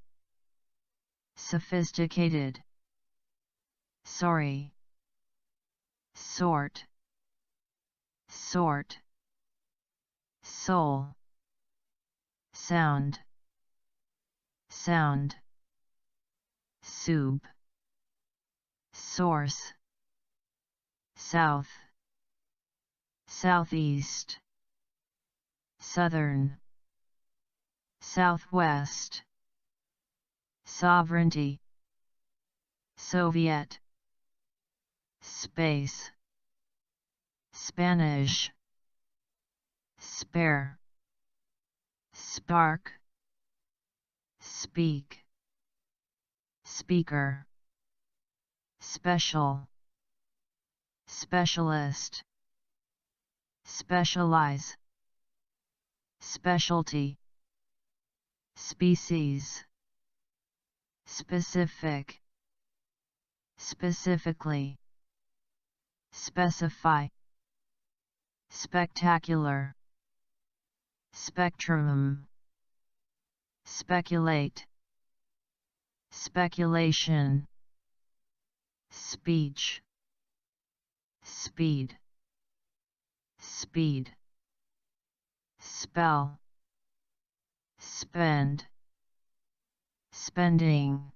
sophisticated, sorry, sort, sort, soul, sound, sound, soup, source, south, southeast, southern, southwest, sovereignty, Soviet, space, Spanish, spare, spark, speak, speaker, special, specialist, specialize, specialty, species, specific, specifically, specify, spectacular, spectrum, speculate, speculation, speech, speed, speed, spell, spend, spending,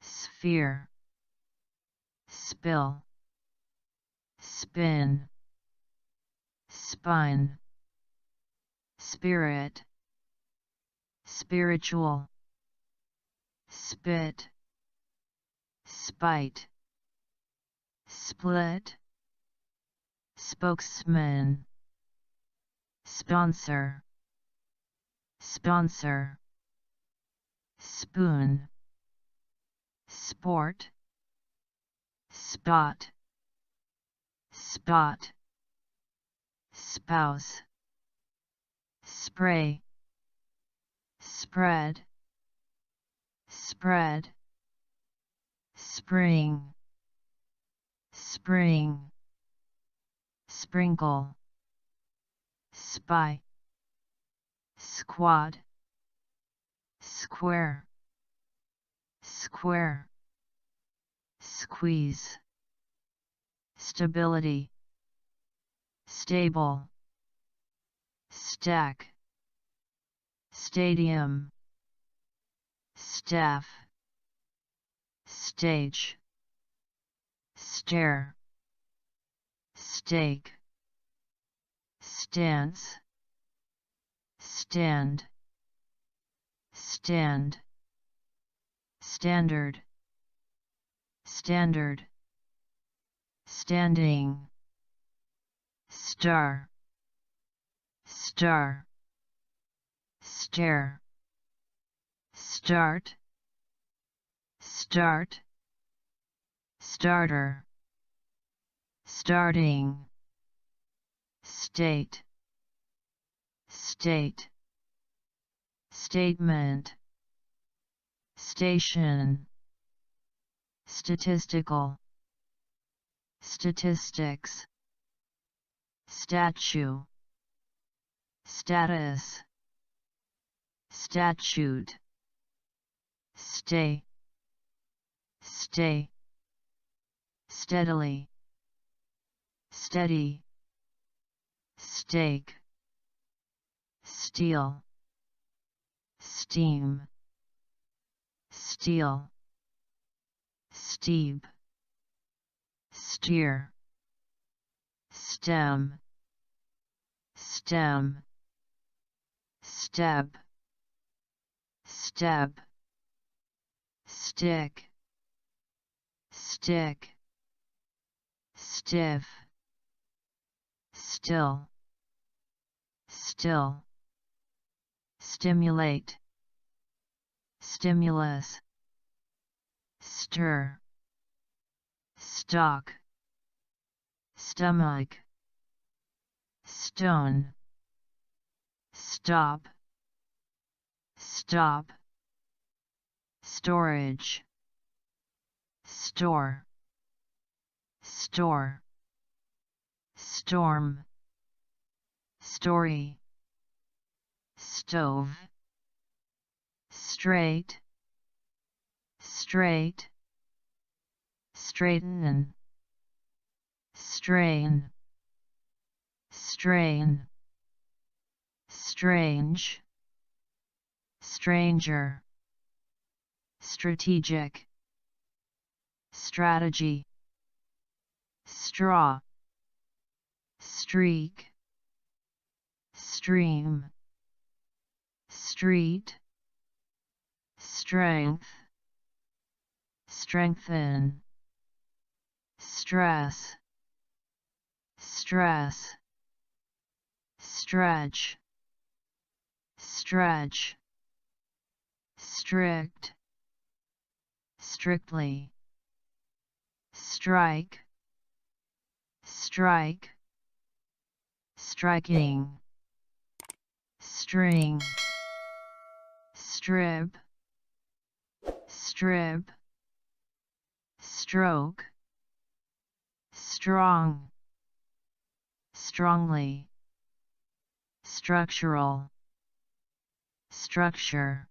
sphere, spill, spin, spine, spirit, spiritual, spit, spite, split, spokesman, sponsor, sponsor, spoon, sport, spot, spot, spouse, spray, spread, spread, spring, spring, sprinkle, spy, squat, square, square, squeeze, stability, stable, stack, stadium, staff, stage, stare, stake, stance, stand, stand, standard, standard, standing, star, star, stare, start, start, starter, starting, state, state, statement, station, statistical, statistics, statue, status, statute, stay, stay, steadily, steady, stake, steel, steam, steel, steep, steer, stem, stem, step, step, stick, stick, stiff, still, still, stimulate, stimulus, stir, stock, stomach, stone, stop, stop, storage, store, store, storm, story, stove, straight, straight, straighten, strain, strain, strange, stranger, strategic, strategy, straw, streak, stream, street, strength, strengthen, stress, stress, stretch, stretch, strict, strictly, strike, strike, striking, string, strip, strip, stroke, strong, strongly, structural, structure,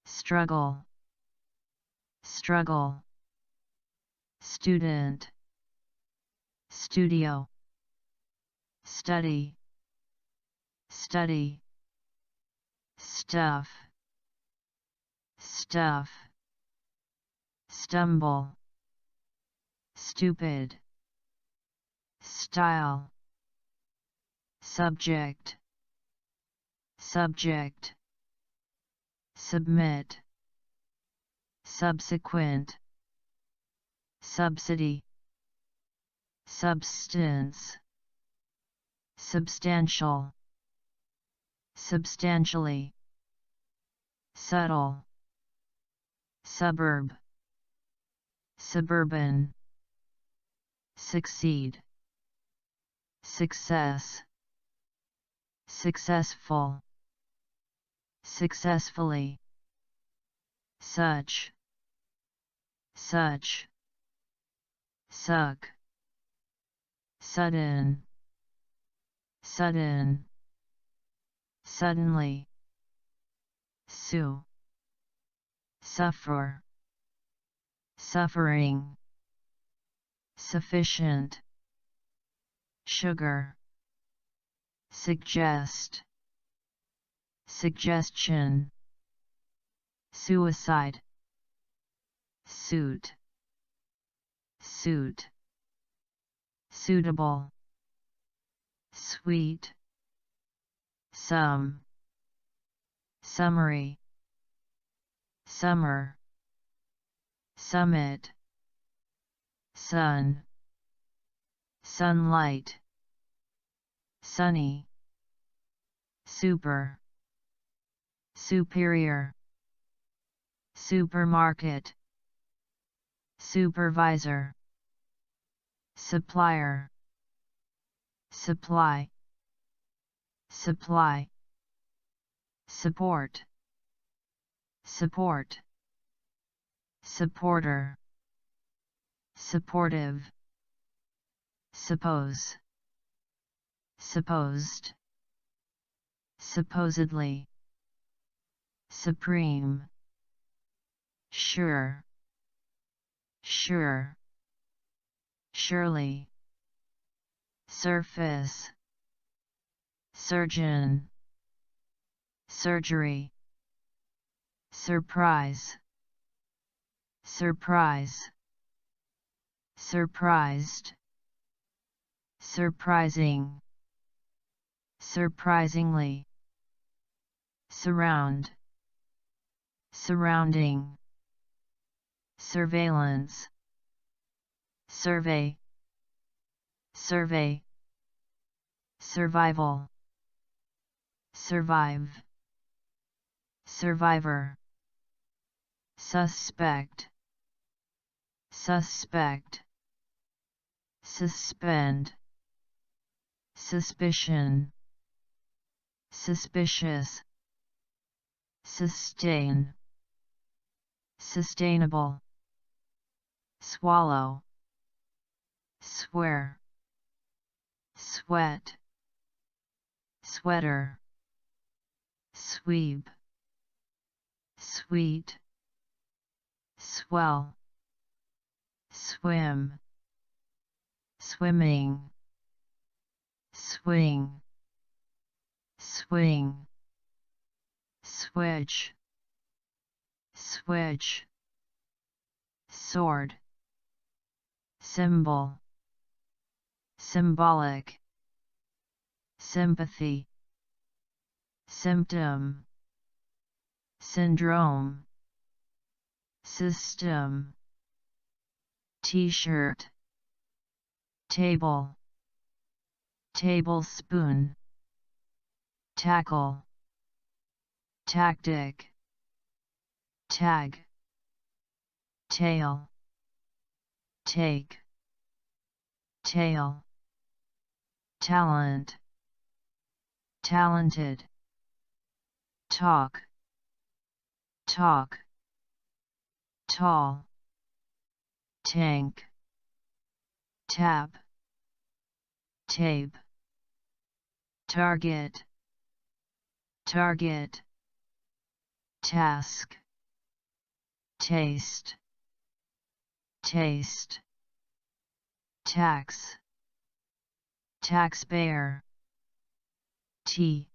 struggle, struggle, student, studio, study, study, stuff, stuff, stumble, stupid, style, subject, subject, submit, subsequent, subsidy, substance, substantial, substantially, subtle, suburb, suburban, succeed, success, successful, successfully, such, such, suck, sudden, sudden, suddenly, sue, suffer, suffering, sufficient, sugar, suggest, suggestion, suicide, suit, suit, suitable, sweet, sum, summary, summer, summit, sun, sunlight, sunny, super, superior, supermarket, supervisor, supplier, supply, supply, support, support, supporter, supportive, suppose, supposed, supposedly, supreme, sure, sure, surely, surface, surgeon, surgery, surprise, surprise, surprised, surprising, surprisingly, surround, surrounding, surveillance, survey, survey, survival, survive, survivor, suspect, suspect, suspend, suspicion, suspicious, sustain, sustainable, swallow, swear, sweat, sweater, sweep, sweet, swell, swim, swimming, swing, swing, switch, switch, sword, symbol, symbolic, sympathy, symptom, syndrome, system, t-shirt, table, tablespoon, tackle, tactic, tag, tail, take, tail, talent, talented, talk, talk, tall, tank, tap, tape, target, target, task, taste, taste, tax, taxpayer, teach,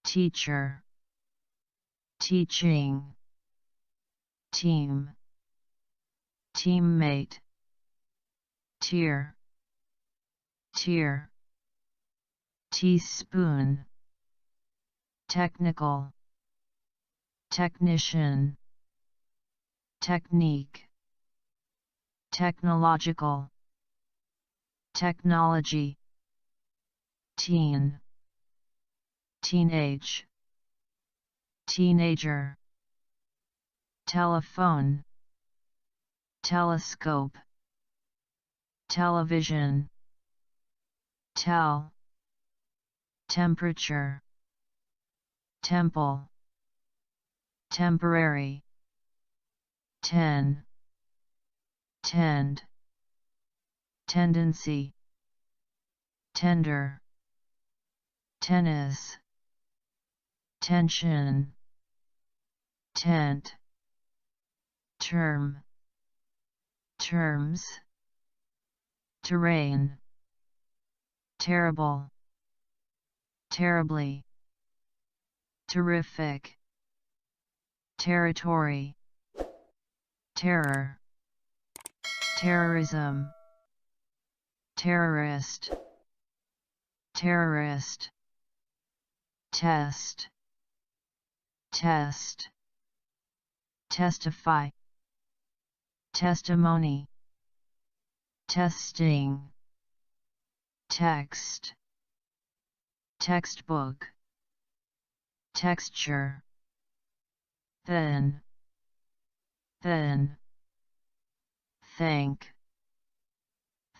teacher, teaching, team, teammate, tier, teaspoon, technical, technician, technique, technological, technology, teen, teenage, teenager, telephone, telescope, television, tell, temperature, temple, temporary, tend, tendency, tender, tennis, tension, tent, term, terms, terrain, terrible, terribly, terrific, territory, terror, terrorism, terrorist, terrorist, test, test, testify, testimony, testing, text, textbook, texture, then, thank,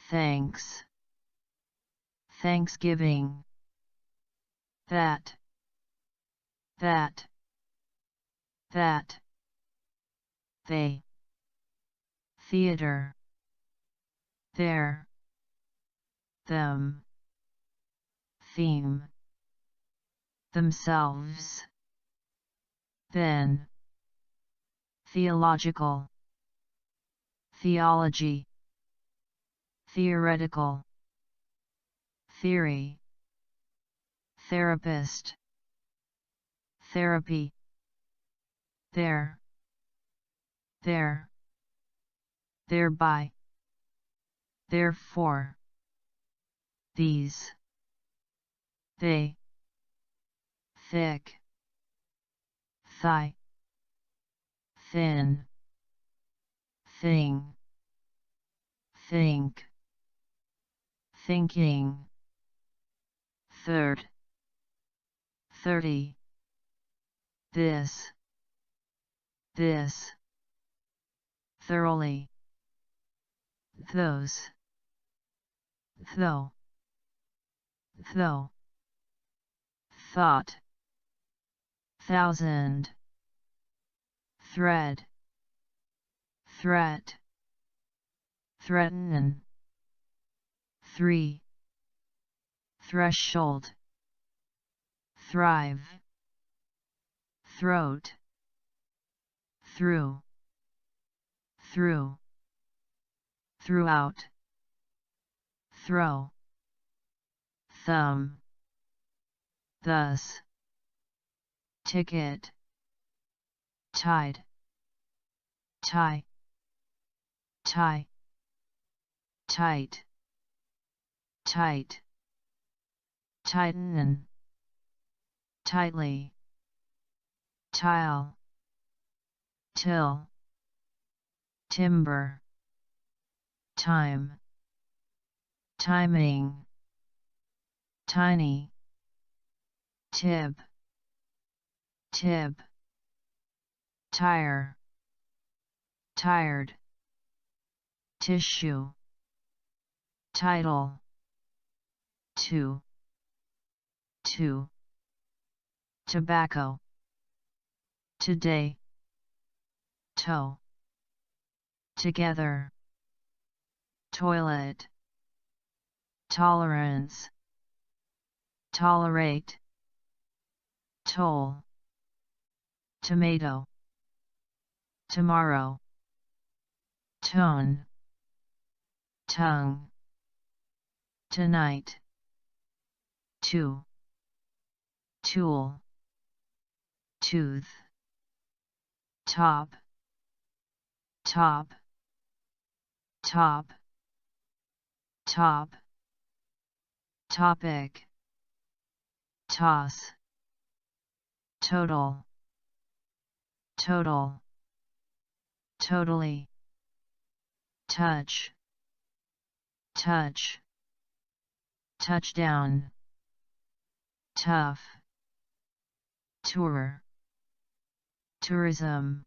thanks, Thanksgiving, that, that, they, theater, there, them, theme, themselves, then, theological, theology, theoretical, theory, therapist, therapy, there, thereby, therefore, these, they, thick, thigh, thin, thing, think, thinking, third, 30, this, thoroughly, those, though, thought, thousand, thread, threat, threaten, 3, threshold, thrive, throat, through, throughout, throw, thumb, thus, ticket, tide, tie, tight, tight, tighten, tightly, tile, till, timber, time, timing, tiny, tib, tire, tired, tissue, title, two, tobacco, today, toe, together, toilet, tolerance, tolerate, toll, tomato, tomorrow, tone, tongue, tonight, two, tool, tooth, top, topic, toss, total, totally, touch, touchdown, tough, tour, tourism,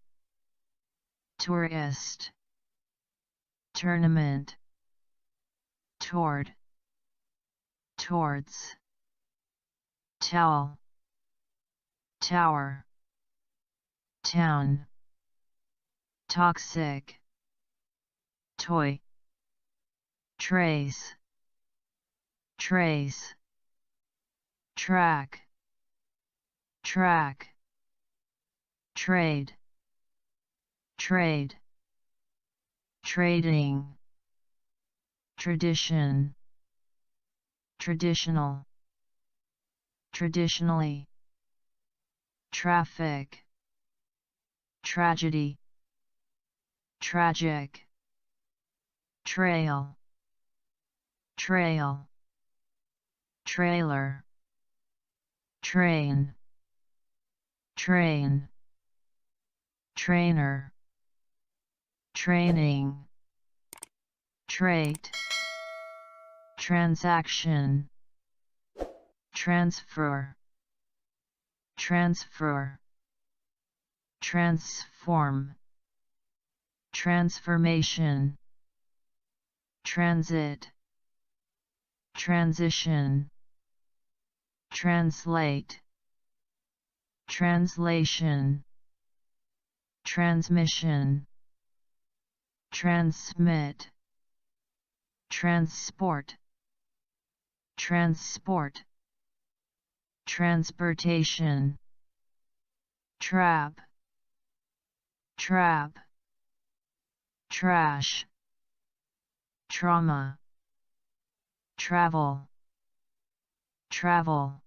tourist, tournament, towards, towel, tower, town, toxic, toy, trace, track, track, trade, trade, trading, tradition, traditional, traditionally, traffic, tragedy, tragic, trail, trail, trailer, train, train, trainer, training, trait, transaction, transfer, transfer, transform, transformation, transit, transition, translate, translation, transmission, transmit, transport, transport, transportation, trap, trap, trash, trauma, travel, travel,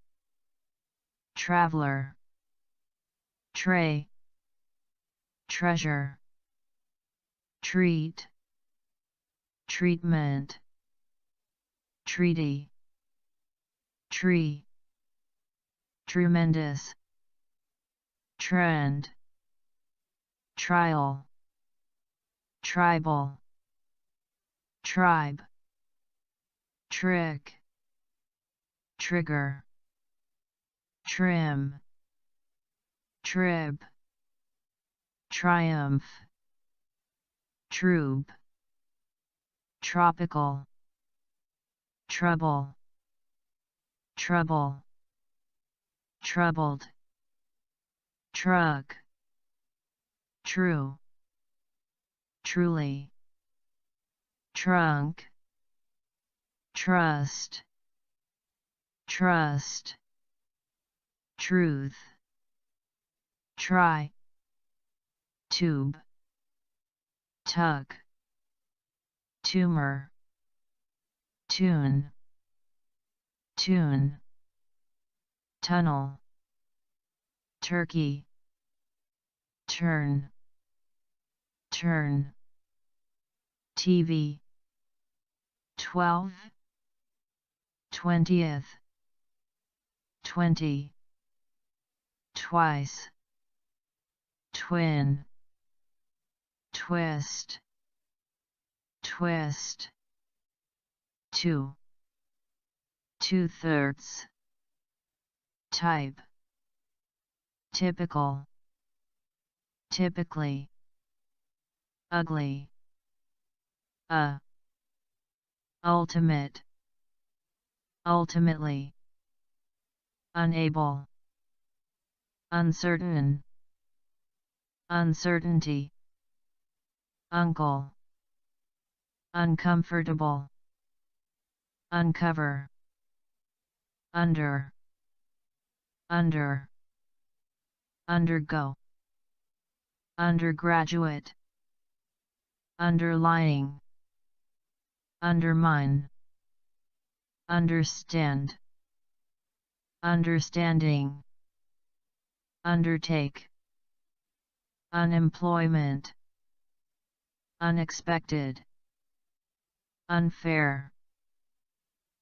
traveler, tray, treasure, treat, treatment, treaty, tree, tremendous, trend, trial, tribal, tribe, trick, trigger, trim, trib, triumph, troop, tropical, trouble, trouble, troubled, truck, true, truly, trunk, trust, trust, truth, try, tube, tuck, tumor, tune, tune, tunnel, turkey, turn, turn, TV, 12, 20th, 20, twice, twin, twist, twist, two, two-thirds, type, typical, typically, ugly, ultimate, ultimately, unable, uncertain, uncertainty, uncle, uncomfortable, uncover, under, under, undergo, undergraduate, underlying, undermine, understand, understanding, undertake, unemployment, unexpected, unfair,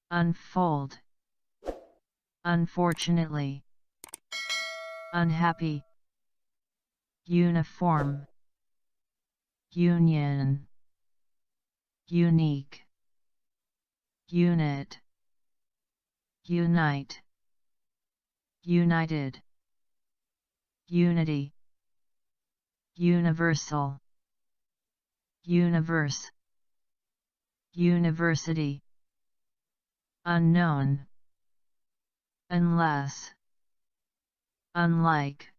unfold, unfortunately, unhappy, uniform, union, unique, unit, unite, united, unity, universal, universe, university, unknown, unless, unlike,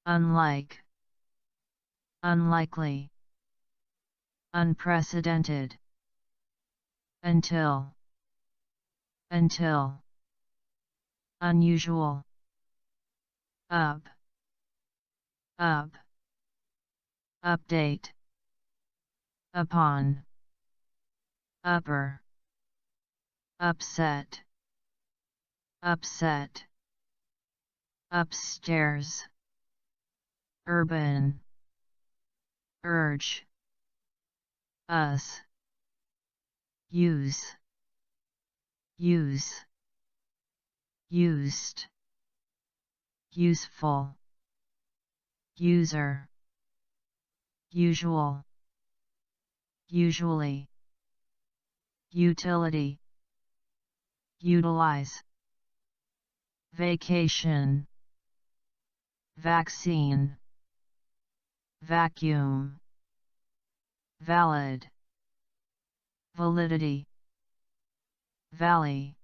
unlike, unlikely, unprecedented, until, until, unusual, up, up, update, upon, upper, upset, upset, upstairs, urban, urge, us, use, use, used, useful, user, usual, usually, utility, utilize, vacation, vaccine, vacuum, valid, validity, valley,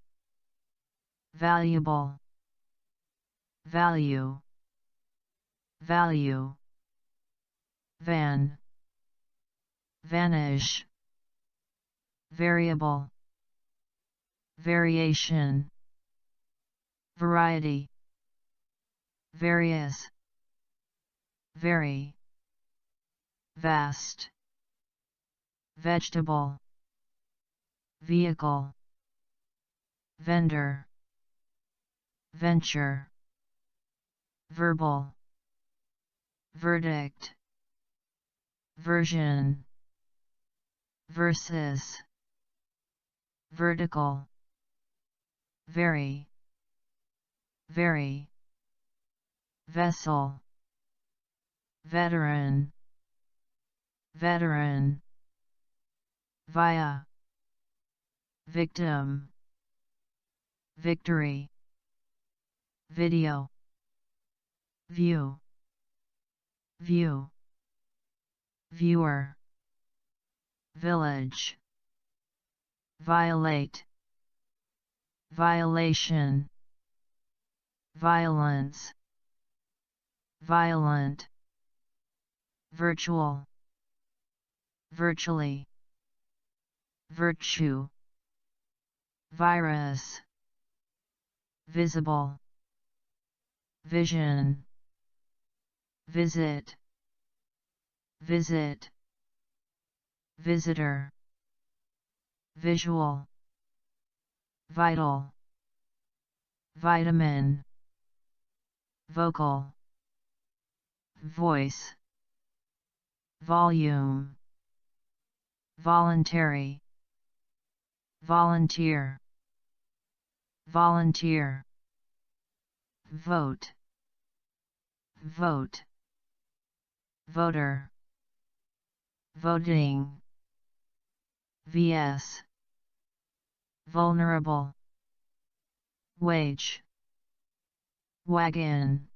valuable, value, value, van, vanish, variable, variation, variety, various, very, vast, vegetable, vehicle, vendor, venture, verbal, verdict, version, versus, vertical, very, vessel, veteran, veteran, via, victim, victory, video, view, view, viewer, village, violate, violation, violence, violent, virtual, virtually, virtue, virus, visible, vision, visit, visit, visitor, visual, vital, vitamin, vocal, voice, volume, voluntary, volunteer, volunteer, vote, vote, voter, voting, vs, vulnerable, wage, wagon,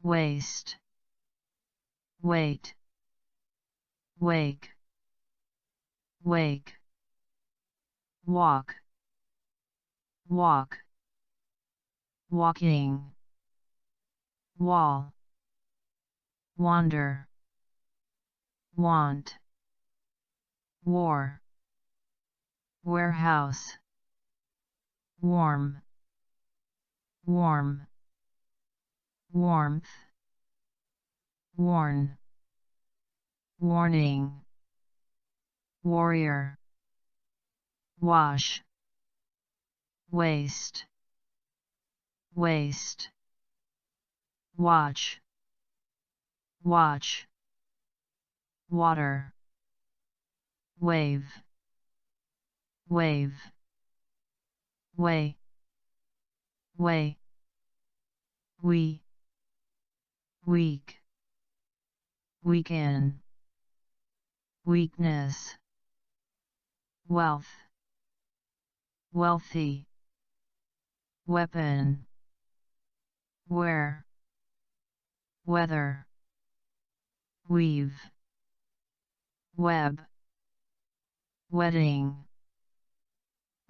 waste, wait, wake, wake, walk, walk, walking, wall, wander, want, war, warehouse, warm, warm, warmth, warn, warning, warrior, wash, waste, waste, watch, watch, water, wave, wave, way, way, we, weak, weaken, weakness, wealth, wealthy, weapon, where, weather, weave, web, wedding,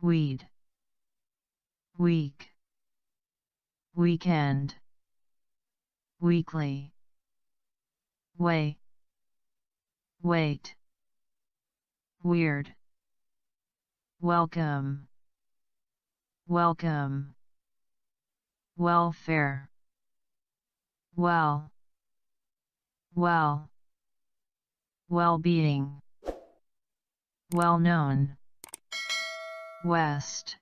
weed, week, weekend, weekly, way, wait, weird, welcome, welcome, welfare, well, well, well-being, well-known, west,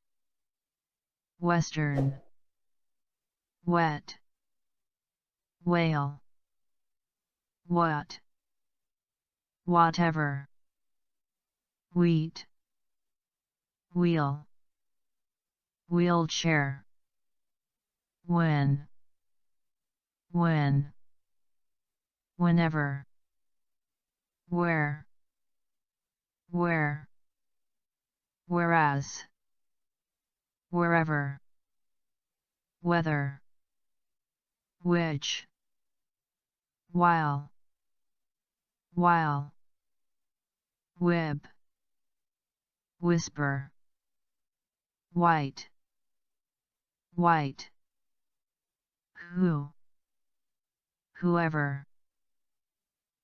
western, wet, whale, what, whatever, wheat, wheel, wheelchair, when, whenever, where, whereas, wherever, whether, which, while, wib, whisper, white, who, whoever,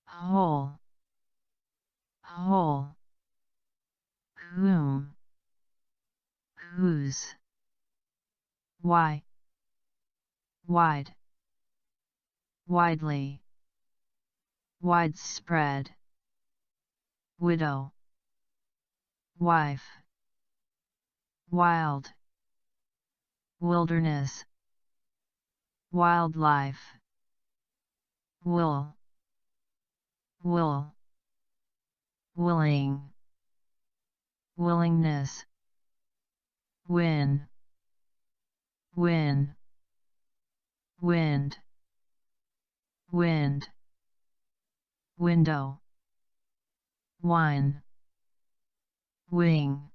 whole, whom, whose, why, wide, widely, widespread, widow, wife, wild, wilderness, wildlife, wool, willing, willingness, win, wind, window, wine, wing,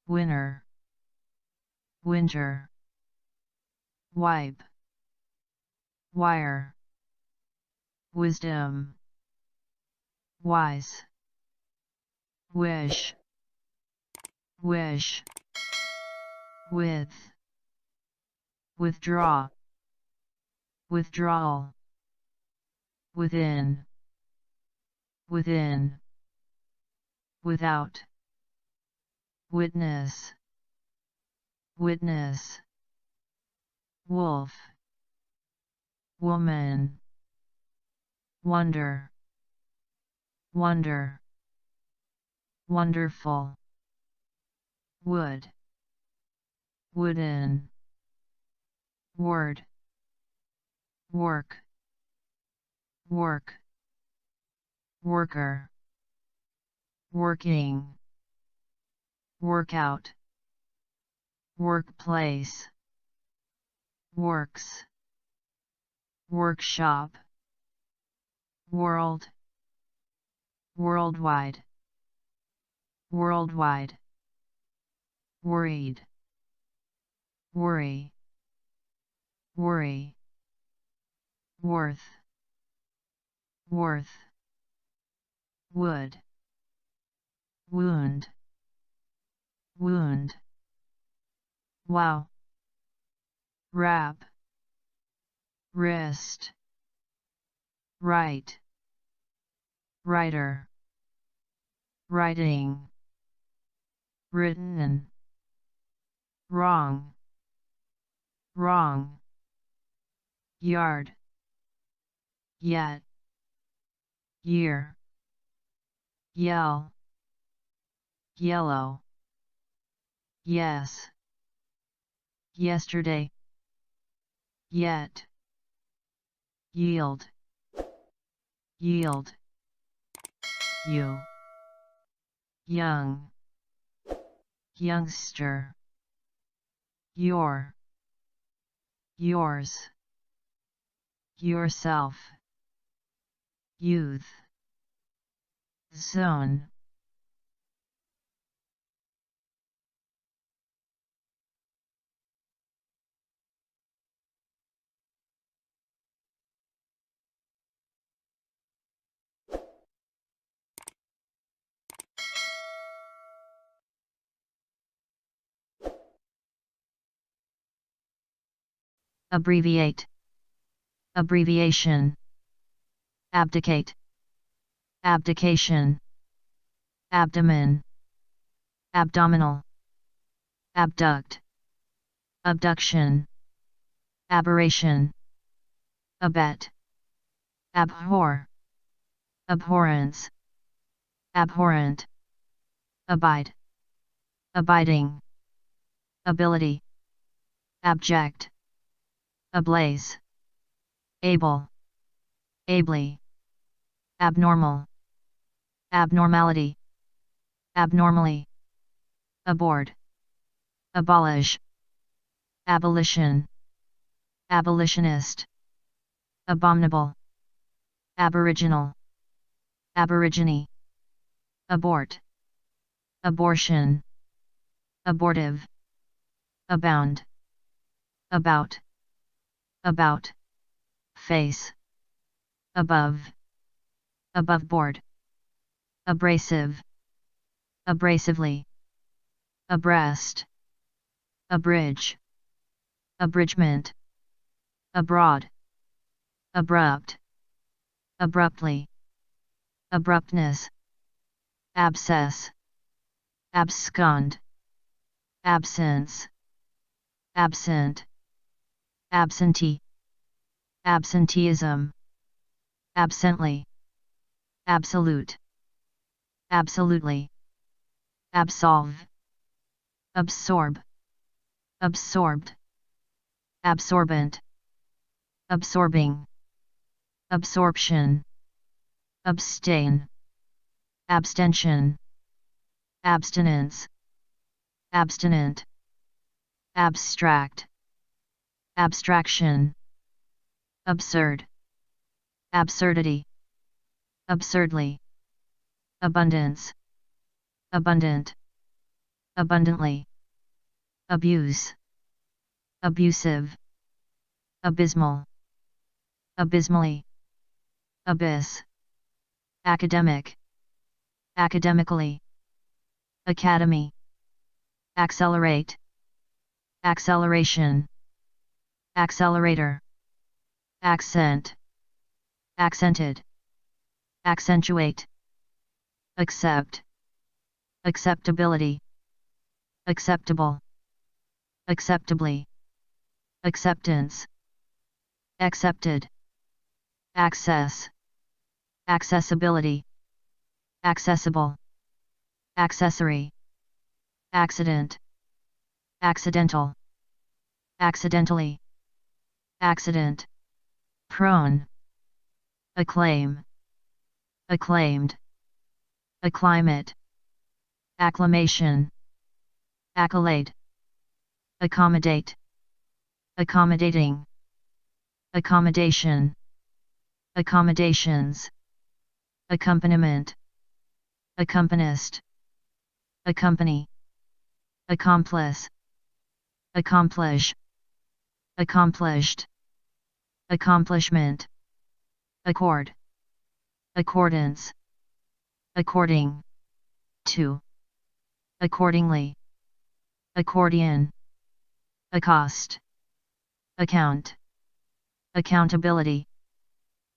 winner, winter, wipe, wire, wisdom, wise, wish, with, withdraw, withdrawal, within, without, witness, wolf, woman, wonder, wonderful, wood, wooden, word, work, worker, working, workout, workplace, works, workshop, world, worldwide, worried, worry, worth, wood, wound, wow, wrap, wrist, right, writer, writing, written, wrong, yard, yet, year, yell, yellow, yes, yesterday, yet, yield, you, young, youngster, your, yours, yourself, youth, zone. Abbreviate, abbreviation, abdicate, abdication, abdomen, abdominal, abduct, abduction, aberration, abet, abhor, abhorrence, abhorrent, abide, abiding, ability, abject, ablaze, able, ably, abnormal, abnormality, abnormally, aboard, abolish, abolition, abolitionist, abominable, aboriginal, aborigine, abort, abortion, abortive, abound, about, face, above, aboveboard, abrasive, abrasively, abreast, abridge, abridgment, abroad, abrupt, abruptly, abruptness, abscess, abscond, absence, absent, absentee, absenteeism, absently, absolute, absolutely, absolve, absorb, absorbed, absorbent, absorbing, absorption, abstain, abstention, abstinence, abstinent, abstract, abstraction, absurd, absurdity, absurdly, abundance, abundant, abundantly, abuse, abusive, abysmal, abysmally, abyss, academic, academically, academy, accelerate, acceleration, accelerator, accent, accented, accentuate, accept, acceptability, acceptable, acceptably, acceptance, accepted, access, accessibility, accessible, accessory, accident, accidental, accidentally, accident, prone, acclaim, acclaimed, acclimate, acclamation, accolade, accommodate, accommodating, accommodation, accommodations, accompaniment, accompanist, accompany, accomplice, accomplish, accomplished, accomplishment, accord, accordance, according, to, accordingly, accordion, accost, account, accountability,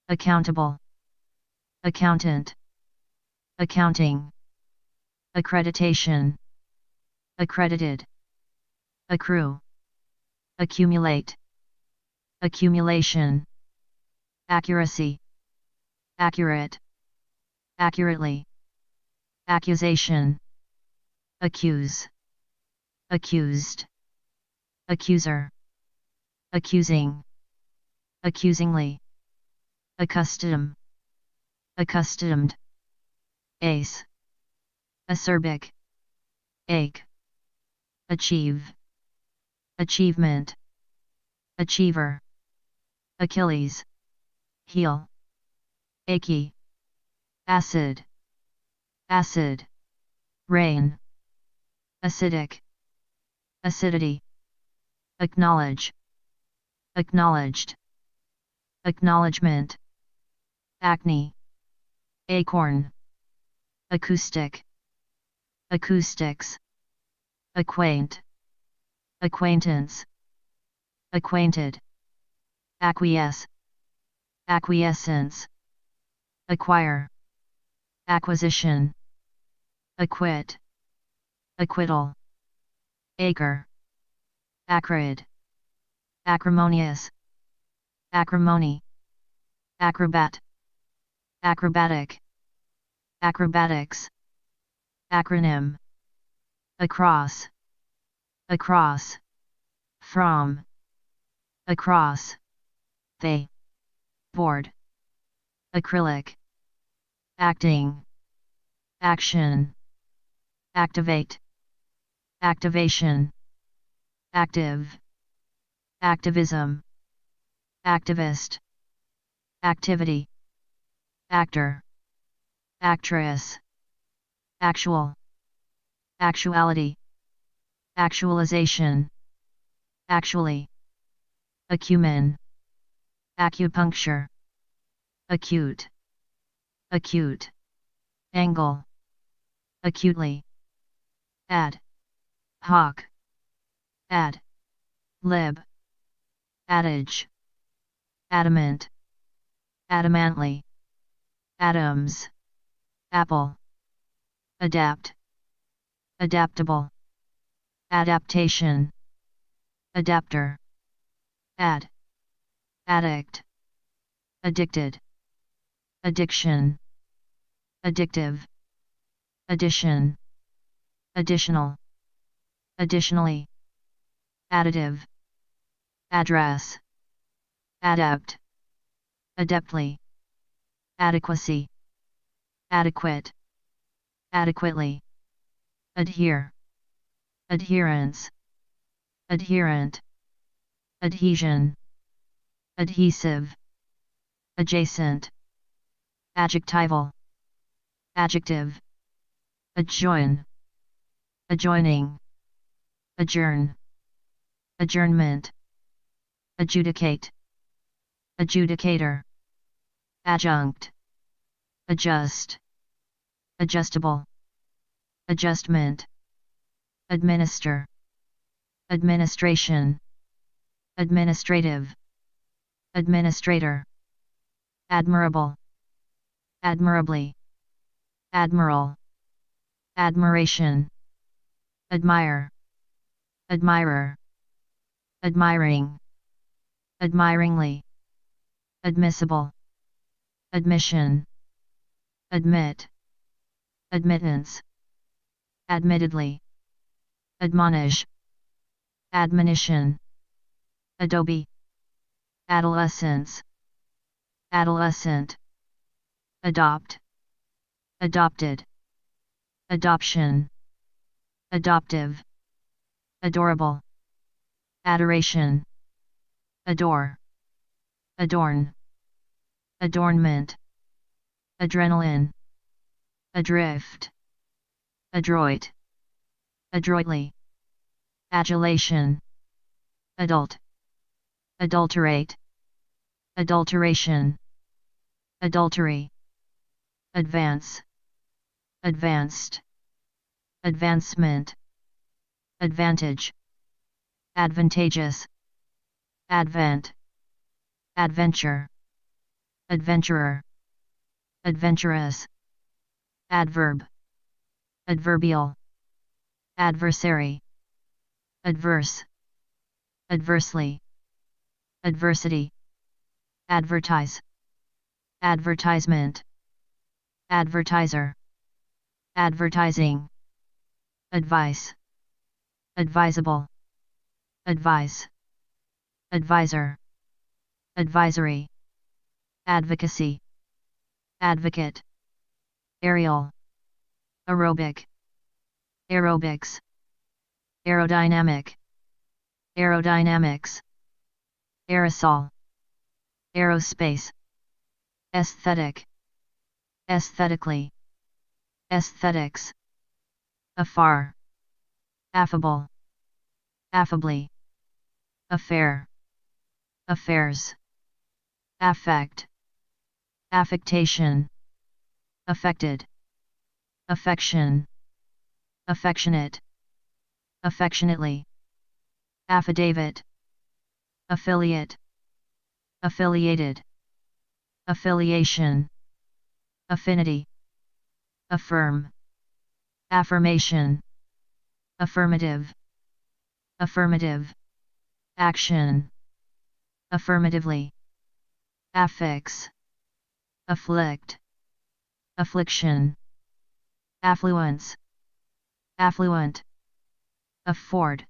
accountable, accountant, accounting, accreditation, accredited, accrue, accumulate, accumulation, accuracy, accurate, accurately, accusation, accuse, accused, accuser, accusing, accusingly, accustom, accustomed, ace, acerbic, ache, achieve, achievement, achiever, Achilles, heel, achy, acid, acid, rain, acidic, acidity, acknowledge, acknowledged, acknowledgement, acne, acorn, acoustic, acoustics, acquaint, acquaintance, acquainted, acquiesce, acquiescence, acquire, acquisition, acquit, acquittal, acre, acrid, acrimonious, acrimony, acrobat, acrobatic, acrobatics, acronym, across, across, from, across, they, board, acrylic, acting, action, activate, activation, active, activism, activist, activity, actor, actress, actual, actuality, actualization, actually, acumen, acupuncture, acute, acute, angle, acutely, ad hoc, ad lib, adage, adamant, adamantly, atoms, apple, adapt, adaptable, adaptation, adapter, ad, addict, addicted, addiction, addictive, addition, additional, additionally, additive, address, adept, adeptly, adequacy, adequate, adequately, adhere, adherence, adherent, adhesion, adhesive, adjacent, adjectival, adjective, adjoin, adjoining, adjourn, adjournment, adjudicate, adjudicator, adjunct, adjust, adjustable, adjustment, administer, administration, administrative, administrator, admirable, admirably, admiral, admiration, admire, admirer, admiring, admiringly, admissible, admission, admit, admittance, admittedly, admonish, admonition, adobe, adolescence, adolescent, adopt, adopted, adoption, adoptive, adorable, adoration, adore, adorn, adornment, adrenaline, adrift, adroit, adroitly, adulation, adult, adulterate, adulteration, adultery, advance, advanced, advancement, advantage, advantageous, advent, adventure, adventurer, adventurous, adverb, adverbial, adversary, adverse, adversely, adversity, advertise, advertisement, advertiser, advertising, advice, advisable, advise, advisor, advisory, advocacy, advocate, aerial, aerobic, aerobics, aerodynamic, aerodynamics, aerosol, aerospace, aesthetic, aesthetically, aesthetics, afar, affable, affably, affair, affairs, affect, affectation, affected, affection, affectionate, affectionately, affidavit, affiliate, affiliated, affiliation, affinity, affirm, affirmation, affirmative, affirmative, action, affirmatively, affix, afflict, affliction, affluence, affluent, afford,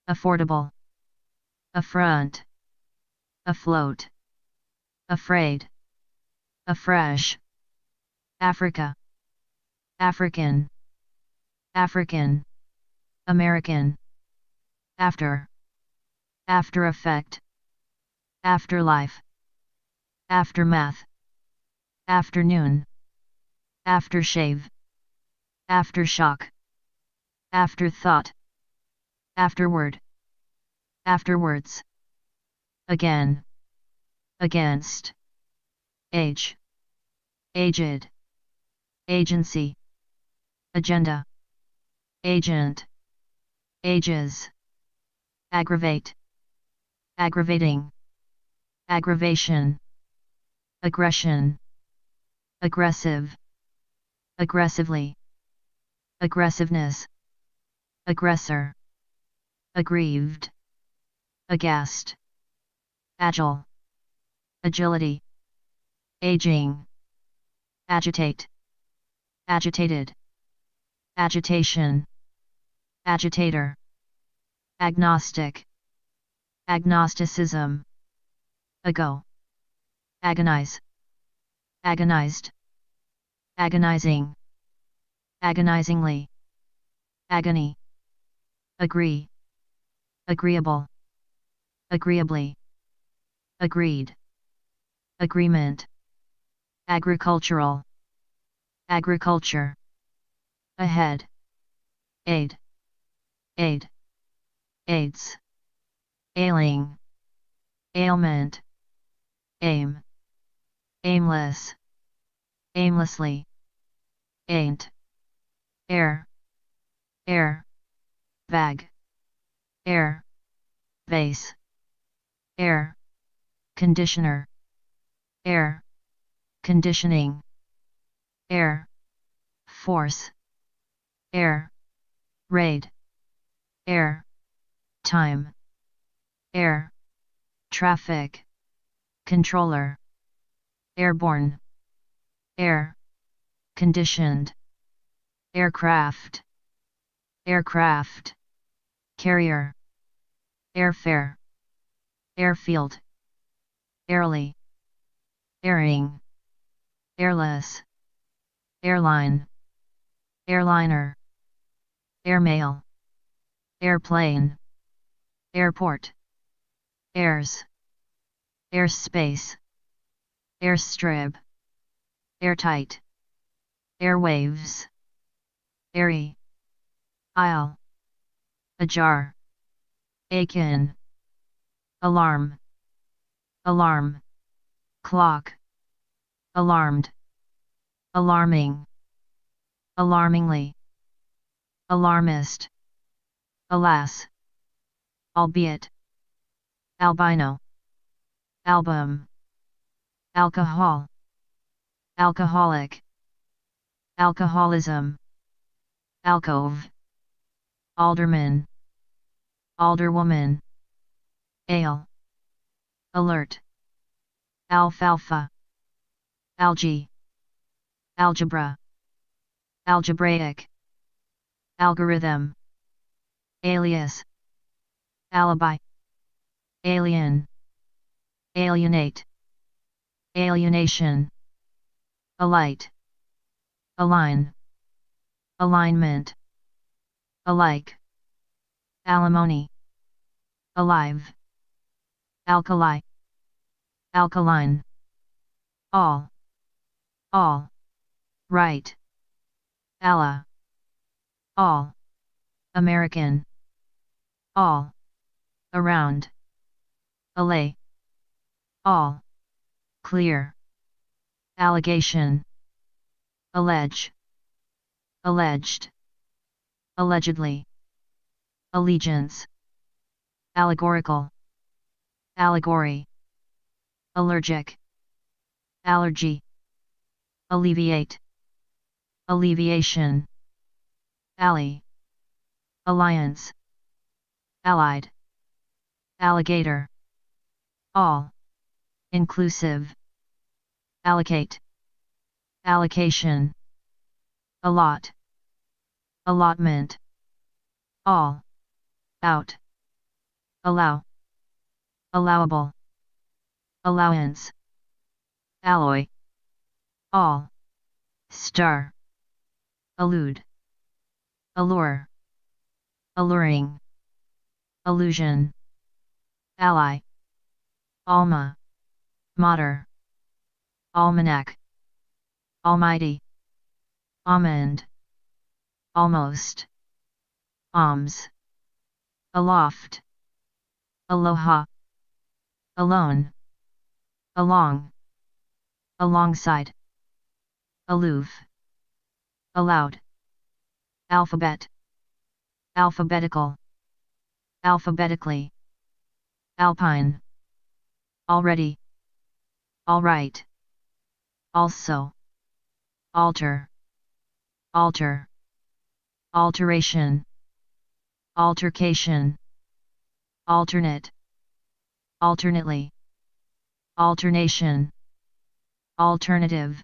affordable, affront, afloat, afraid, afresh, Africa, African, African, American, after, after effect, afterlife, aftermath, afternoon, aftershave, aftershock, afterthought, afterward, afterwards, again, against, age, aged, agency, agenda, agent, ages, aggravate, aggravating, aggravation, aggression, aggressive, aggressively, aggressiveness, aggressor, aggrieved, aghast, agile, agility, aging, agitate, agitated, agitation, agitator, agnostic, agnosticism, ago, agonize, agonized, agonizing, agonizingly, agony, agree, agreeable, agreeably, agreed, agreement, agricultural, agriculture, ahead, aid, aid, aids, ailing, ailment, aim, aimless, aimlessly, ain't, air, air, vague, air, vase, air, conditioner, air, conditioning, air, force, air, raid, air, time, air, traffic, controller, airborne, air, conditioned, aircraft, aircraft, carrier, airfare, airfield, airly, airing, airless, airline, airliner, airmail, airplane, airport, airs, airspace, airstrip, airtight, airwaves, airy, aisle, ajar, akin, alarm, alarm, clock, alarmed, alarming, alarmingly, alarmist, alas, albeit, albino, album, alcohol, alcoholic, alcoholism, alcove, alderman, alderwoman, ale, alert, alfalfa, algae, algebra, algebraic, algorithm, alias, alibi, alien, alienate, alienation, alight, align, alignment, alike, alimony, alive, alkali, alkaline, all, right, Allah, all, American, all, around, allay, all, clear, allegation, allege, alleged, allegedly, allegiance, allegorical, allegory, allergic, allergy, alleviate, alleviation, ally, alliance, allied, alligator, all, inclusive, allocate, allocation, allot, allotment, all, out, allow, allowable, allowance, alloy, all, star, allude, allure, alluring, allusion, ally, alma, mater, almanac, almighty, almond, almost, alms, aloft, aloha, alone, along, alongside, aloof, allowed, alphabet, alphabetical, alphabetically, alpine, already, alright, also, alter, alter, alteration, altercation, alternate, alternately, alternation, alternative,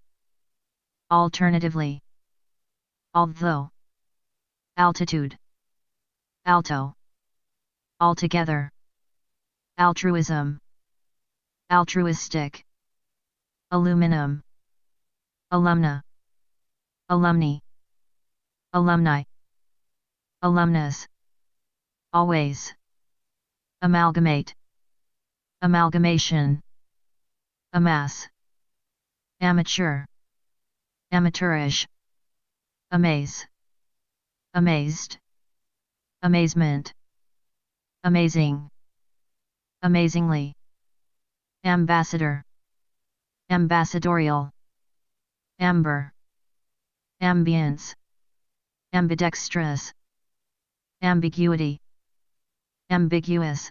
alternatively, although, altitude, alto, altogether, altruism, altruistic, aluminum, alumna, alumni, alumni, alumnus, always, amalgamate, amalgamation, amass, amateur, amateurish, amaze, amazed, amazement, amazing, amazingly, ambassador, ambassadorial, amber, ambience, ambidextrous, ambiguity, ambiguous,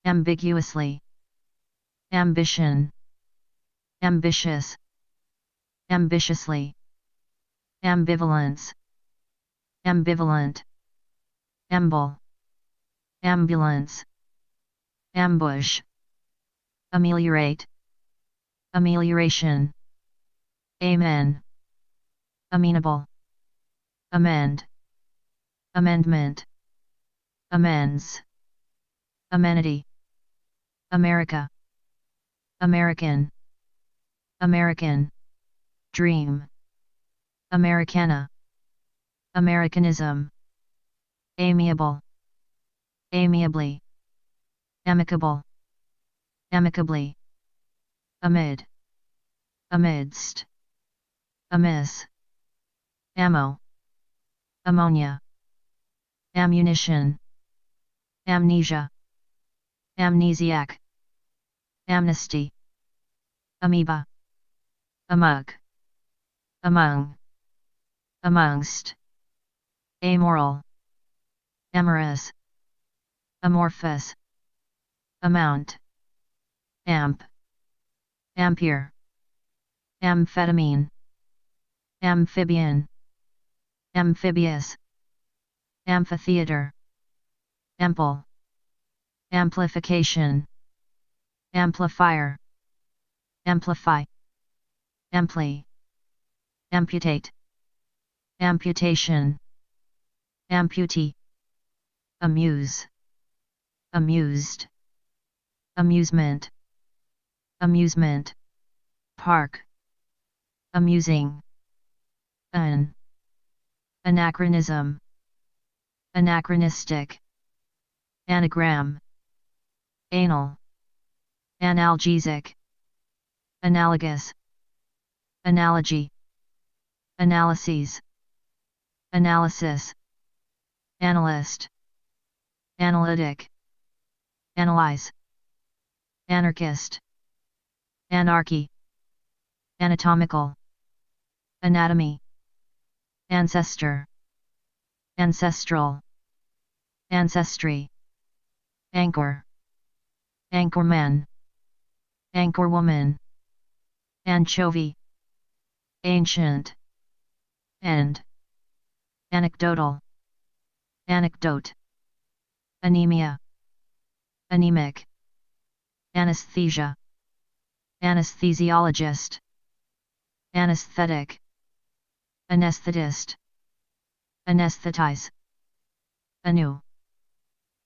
ambiguously, ambition, ambitious, ambitiously, ambivalence, ambivalent, amble, ambulance, ambush, ameliorate, amelioration, amen, amenable, amend, amendment, amends, amenity, America, American, American, dream, Americana, Americanism, amiable, amiably, amicable, amicably, amid, amidst, amiss, ammo, ammonia, ammunition, amnesia, amnesiac, amnesty, amoeba, amug, among, amongst, amoral, amorous, amorphous, amount, amp, ampere, amphetamine, amphibian, amphibious, amphitheater, ample, amplification, amplifier, amplify, amply, amputate, amputation, amputee, amuse, amused, amusement, amusement, park, amusing, anachronism, anachronistic, anagram, anal, analgesic, analogous, analogy, analyses, analysis, analyst, analytic, analyze, anarchist, anarchy, anatomical, anatomy, ancestor, ancestral, ancestry, anchor, anchorman, anchorwoman, anchovy, ancient, end, anecdotal, anecdote, anemia, anemic, anesthesia, anesthesiologist, anesthetic, anesthetist, anesthetize, anu,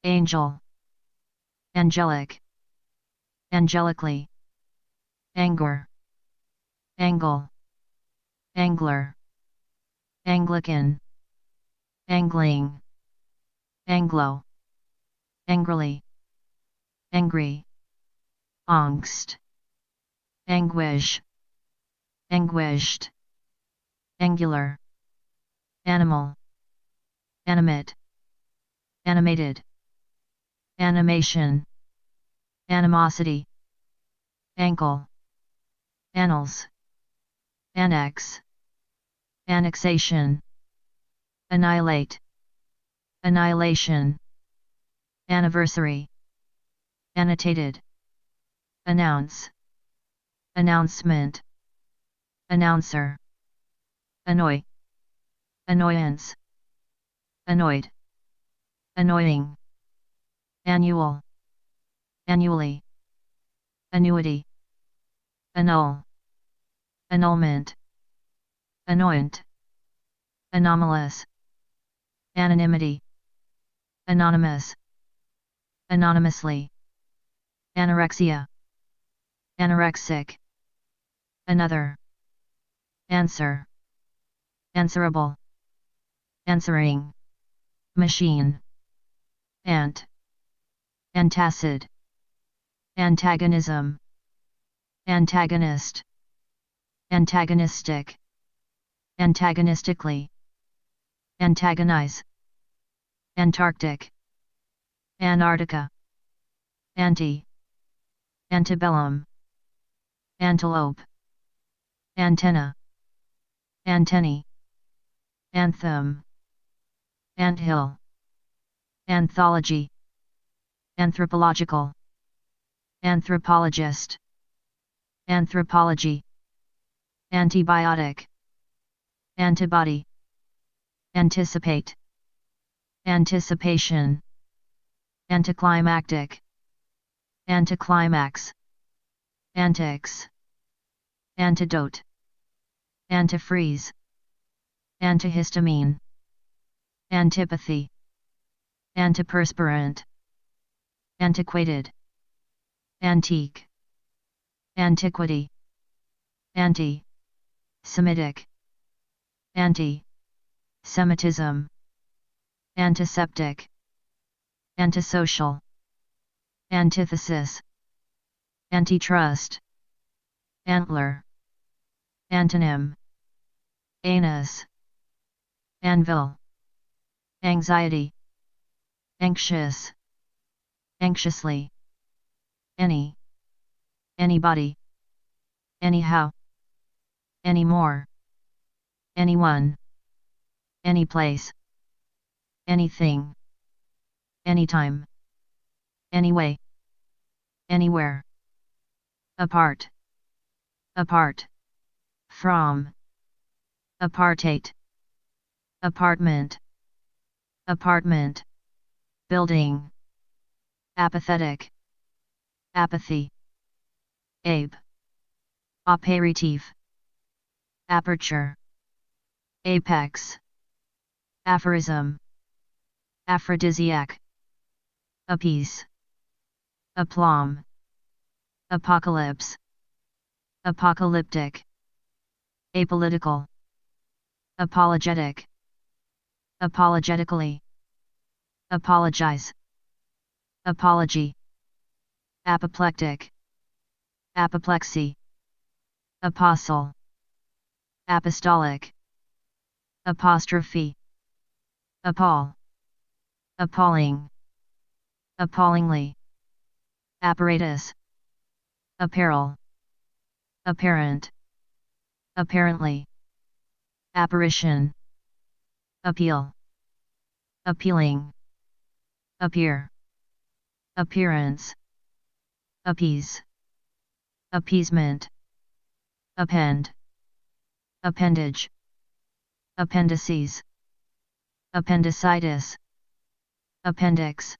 angel, angelic, angelically, anger, angle, angler, Anglican, angling, Anglo, angrily, angry, angst, anguish, anguished, angular, animal, animate, animated, animation, animosity, ankle, annals, annex, annexation, annihilate, annihilation, anniversary, annotated, announce, announcement, announcer, annoy, annoyance, annoyed, annoying, annual, annually, annuity, annul, annulment, annoyant, anomalous, anonymity, anonymous, anonymously, anorexia, anorexic, another, answer, answerable, answering, machine, ant, antacid, antagonism, antagonist, antagonistic, antagonistically, antagonize, Antarctic, Antarctica, anti, antebellum, antelope, antenna, antennae, anthem, anthill, anthology, anthropological, anthropologist, anthropology, antibiotic, antibody, anticipate, anticipation, anticlimactic, anticlimax, antics, antidote, antifreeze, antihistamine, antipathy, antiperspirant, antiquated, antique, antiquity, anti-Semitic, anti-Semitism, antiseptic, antisocial, antithesis, antitrust, antler, antonym, anus, anvil, anxiety, anxious, anxiously, anybody, anyhow, anymore, anyone, anyplace, anything, anytime, anyway, anywhere, apart, apart, from, apartate, apartment, apartment, building, apathetic, apathy, ape, aperitif, aperture, apex, aphorism, aphrodisiac, appease, aplomb, apocalypse, apocalyptic, apolitical, apologetic, apologetically, apologize, apology, apoplectic, apoplexy, apostle, apostolic, apostrophe, appall, appalling, appallingly, apparatus, apparel, apparent, apparently, apparition, appeal, appealing, appear, appearance, appease, appeasement, append, appendage, appendices, appendicitis, appendix,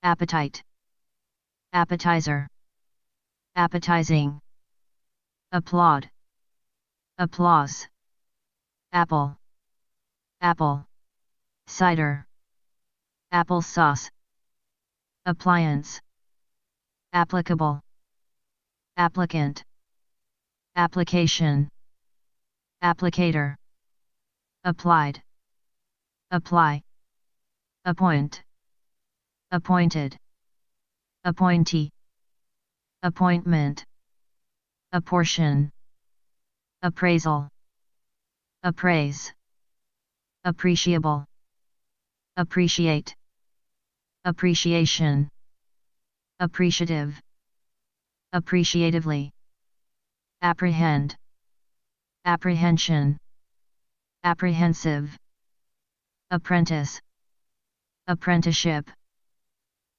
appetite, appetizer, appetizing, applaud, applause, apple, apple, cider, applesauce, appliance, applicable, applicant, application, applicator, applied, apply, appoint, appointed, appointee, appointment, apportion, appraisal, appraise, appreciable, appreciate, appreciation, appreciative, appreciatively, apprehend, apprehension, apprehensive, apprentice, apprenticeship,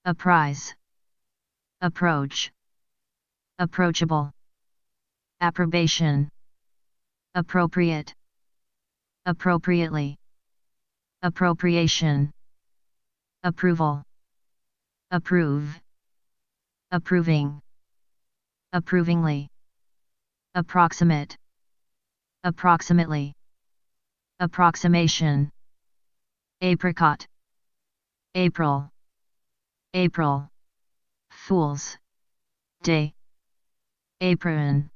apprise, approach, approachable, approbation, appropriate, appropriately, appropriation, approval, approve, approving, approvingly, approximate, approximately, approximation, apricot, April, April, Fool's Day, apron,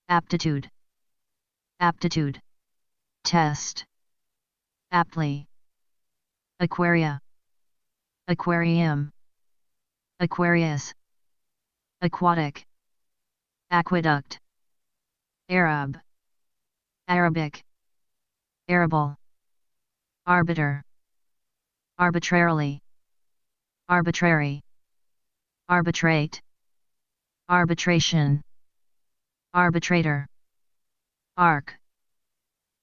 aptitude, aptitude, test, aptly, aquaria, aquarium, Aquarius, aquatic, aqueduct, Arab, Arabic, arable, arbiter, arbitrarily, arbitrary, arbitrate, arbitration, arbitrator, arc,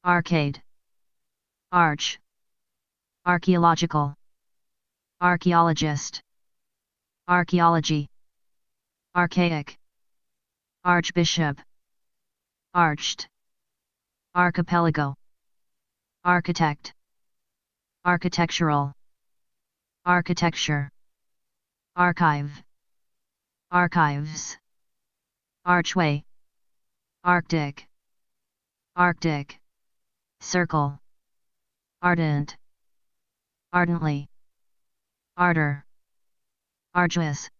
arcade, arch, archaeological, archaeologist, archaeology, archaic, archbishop, arched, archipelago, architect, architectural, architecture, archive, archives, archway, arctic, arctic, circle, ardent, ardently, ardor, arduous,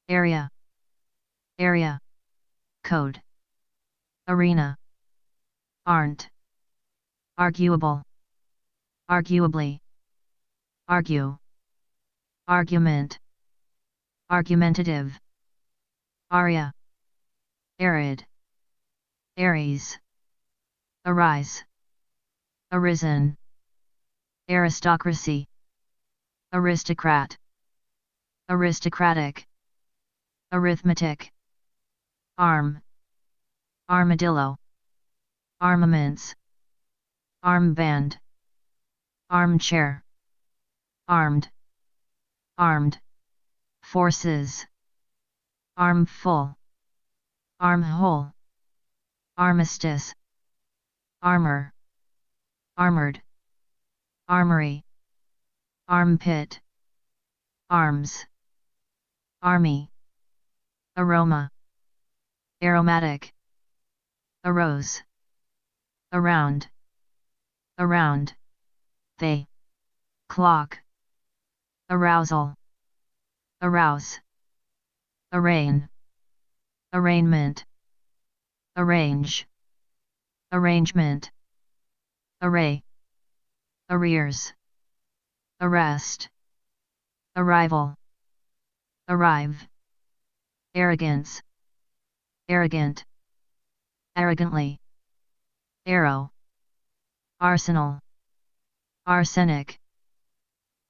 area, area, code, arena, aren't, arguable, arguably, argue, argument, argumentative, aria, arid, Aries, arise, arisen, aristocracy, aristocrat, aristocratic, arithmetic, arm, armadillo, armaments, armband, armchair, armed, armed, forces, armful, armhole, armistice, armor, armored, armory, armpit, arms, army, aroma, aromatic, arose, around, around, they, clock, arousal, arouse, arraign, arraignment, arrange, arrangement, array, arrears, arrest, arrival, arrive, arrogance, arrogant, arrogantly, arrow, arsenal, arsenic,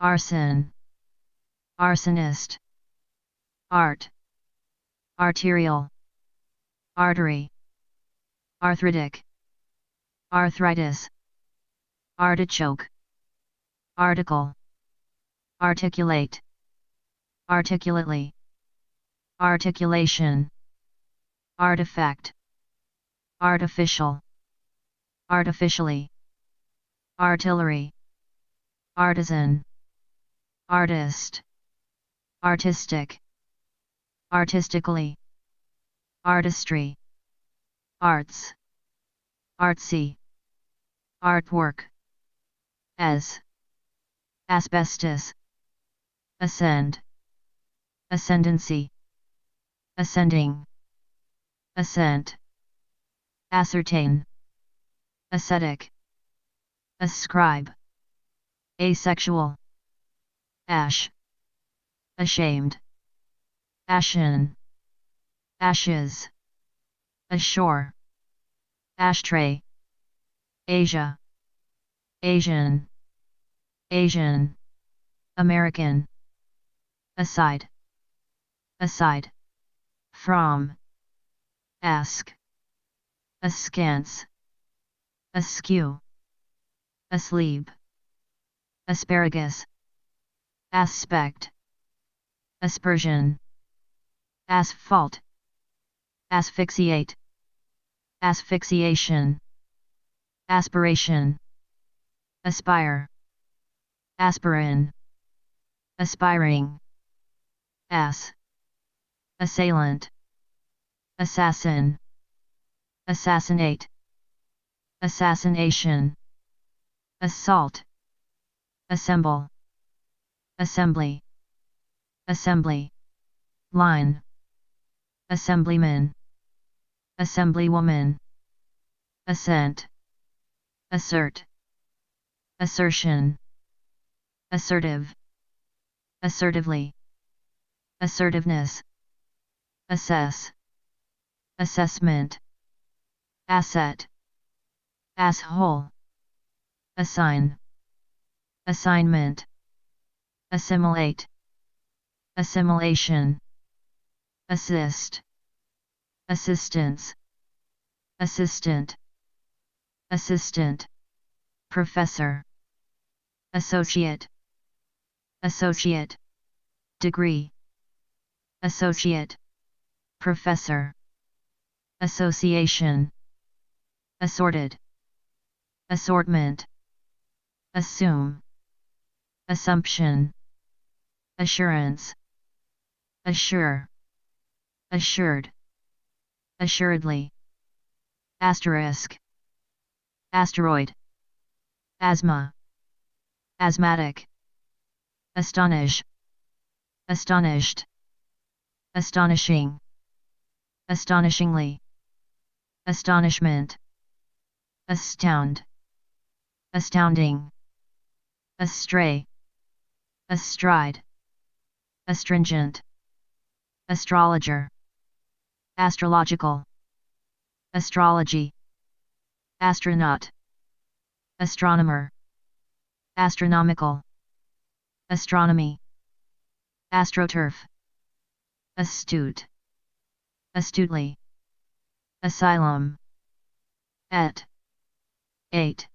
arson, arsonist, art, arterial, artery, arthritic, arthritis, artichoke, article, articulate, articulately, articulation, artifact, artificial, artificially, artillery, artisan, artist, artistic, artistically, artistry, arts, artsy, artwork, as, asbestos, ascend, ascendancy, ascending, ascent, ascertain, ascetic, ascribe, asexual, ash, ashamed, ashen, ashes, ashore, ashtray, Asia, Asian, Asian, American, aside, aside, from, ask, askance, askew, asleep, asparagus, aspect, aspersion, asphalt, asphyxiate, asphyxiation, aspiration, aspire, aspirin, aspiring, ass, assailant, assassin, assassinate, assassination, assault, assemble, assembly, assembly, line, assemblyman, assemblywoman, assent, assert, assertion, assertive, assertively, assertiveness, assess, assessment, asset, asshole, assign, assignment, assimilate, assimilation, assist, assistance, assistant, assistant, professor, associate, associate, degree, associate, professor, association, assorted, assortment, assume, assumption, assurance, assure, assured, assuredly, asterisk, asteroid, asthma, asthmatic, astonish, astonished, astonishing, astonishingly, astonishment, astound, astounding, astray, astride, astringent, astrologer, astrological, astrology, astronaut, astronomer, astronomical, astronomy, astroturf, astute, astutely, asylum, eight,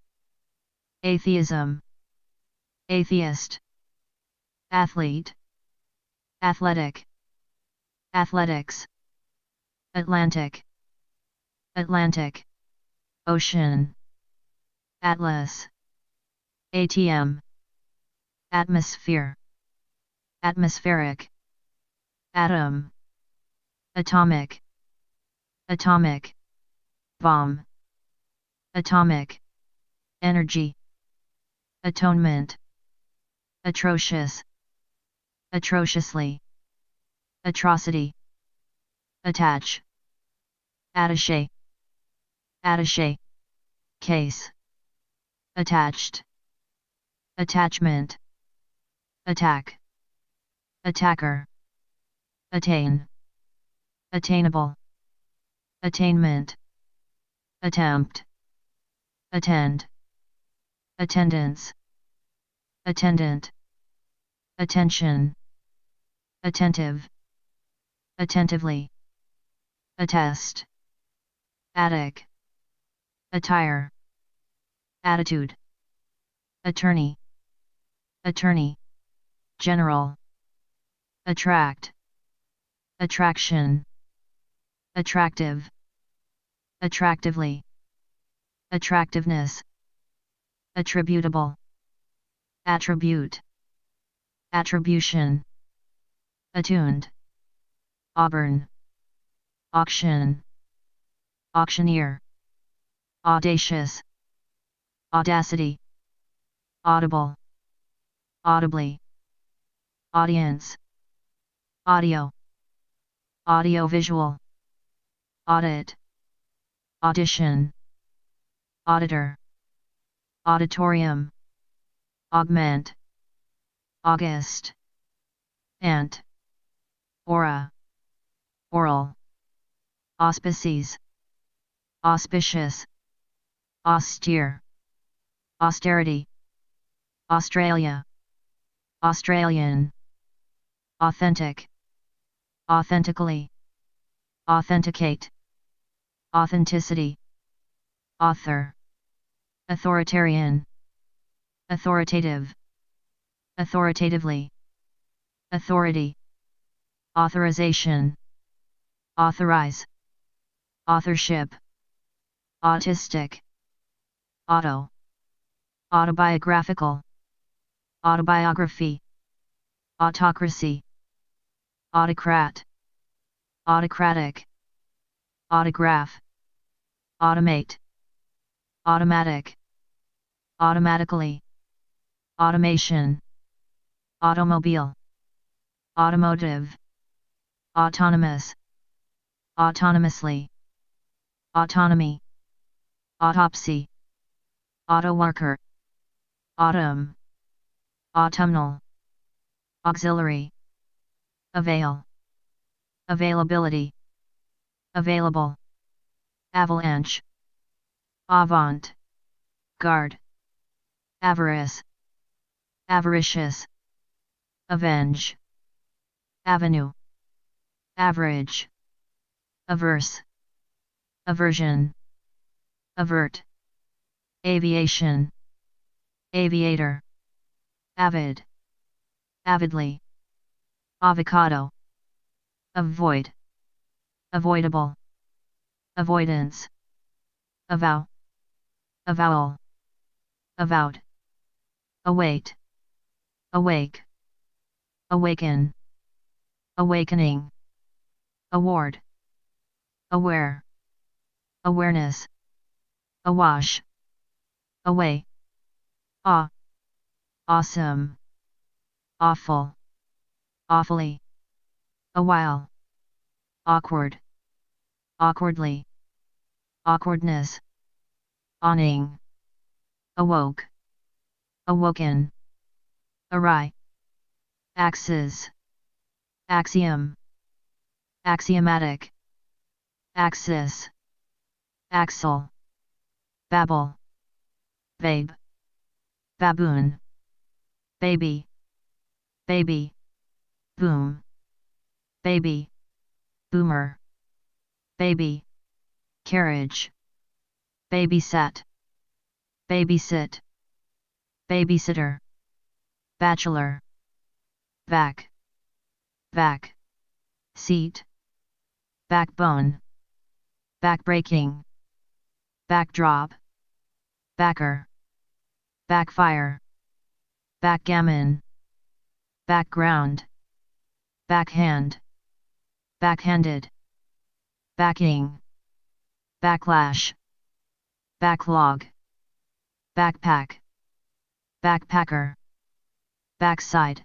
atheism, atheist, athlete, athletic, athletics, Atlantic, Atlantic, ocean, atlas, ATM, atmosphere, atmospheric, atom, atomic, atomic, bomb, atomic, energy, atonement, atrocious, atrociously, atrocity, attach, attaché, attaché, case, attached, attachment, attack, attacker, attain, attainable, attainment, attempt, attend, attendance, attendant, attention, attentive, attentively, attest, attic, attire, attitude, attorney, attorney, general, attract, attraction, attractive, attractively, attractiveness, attributable, attribute, attribution, attuned, auburn, auction, auctioneer, audacious, audacity, audible, audibly, audience, audio, audiovisual, audit, audition, auditor, auditorium, augment, August, ant, aura, oral, auspices, auspicious, austere, austerity, Australia, Australian, authentic, authentically, authenticate, authenticity, author, authoritarian, authoritative, authoritatively, authority, authorization, authorize, authorship, autistic, auto, autobiographical, autobiography, autocracy, autocrat, autocratic, autograph, automate, automatic, automatically, automation, automobile, automotive, autonomous, autonomously, autonomy, autopsy, autoworker, autumn, autumnal, auxiliary, avail, availability, available, avalanche, avant, guard, avarice, avaricious, avenge, avenue, average, averse, aversion, avert, aviation, aviator, avid, avidly, avocado, avoid, avoidable, avoidance, avow, avowal, avowed, await, awake, awaken, awakening, award, aware, awareness, awash, away, awe, awesome, awful, awfully, a while, awkward, awkwardly, awkwardness, awning, awoke, awoken, awry, axis, axiom, axiomatic, axis, axle, babble, babe, baboon, baby, baby, boom, baby, boomer, baby, carriage, babysat, babysit, babysitter, bachelor, vac, vac, seat, backbone, backbreaking, backdrop, backer, backfire, backgammon, background, backhand, backhanded, backing, backlash, backlog, backpack, backpacker, backside,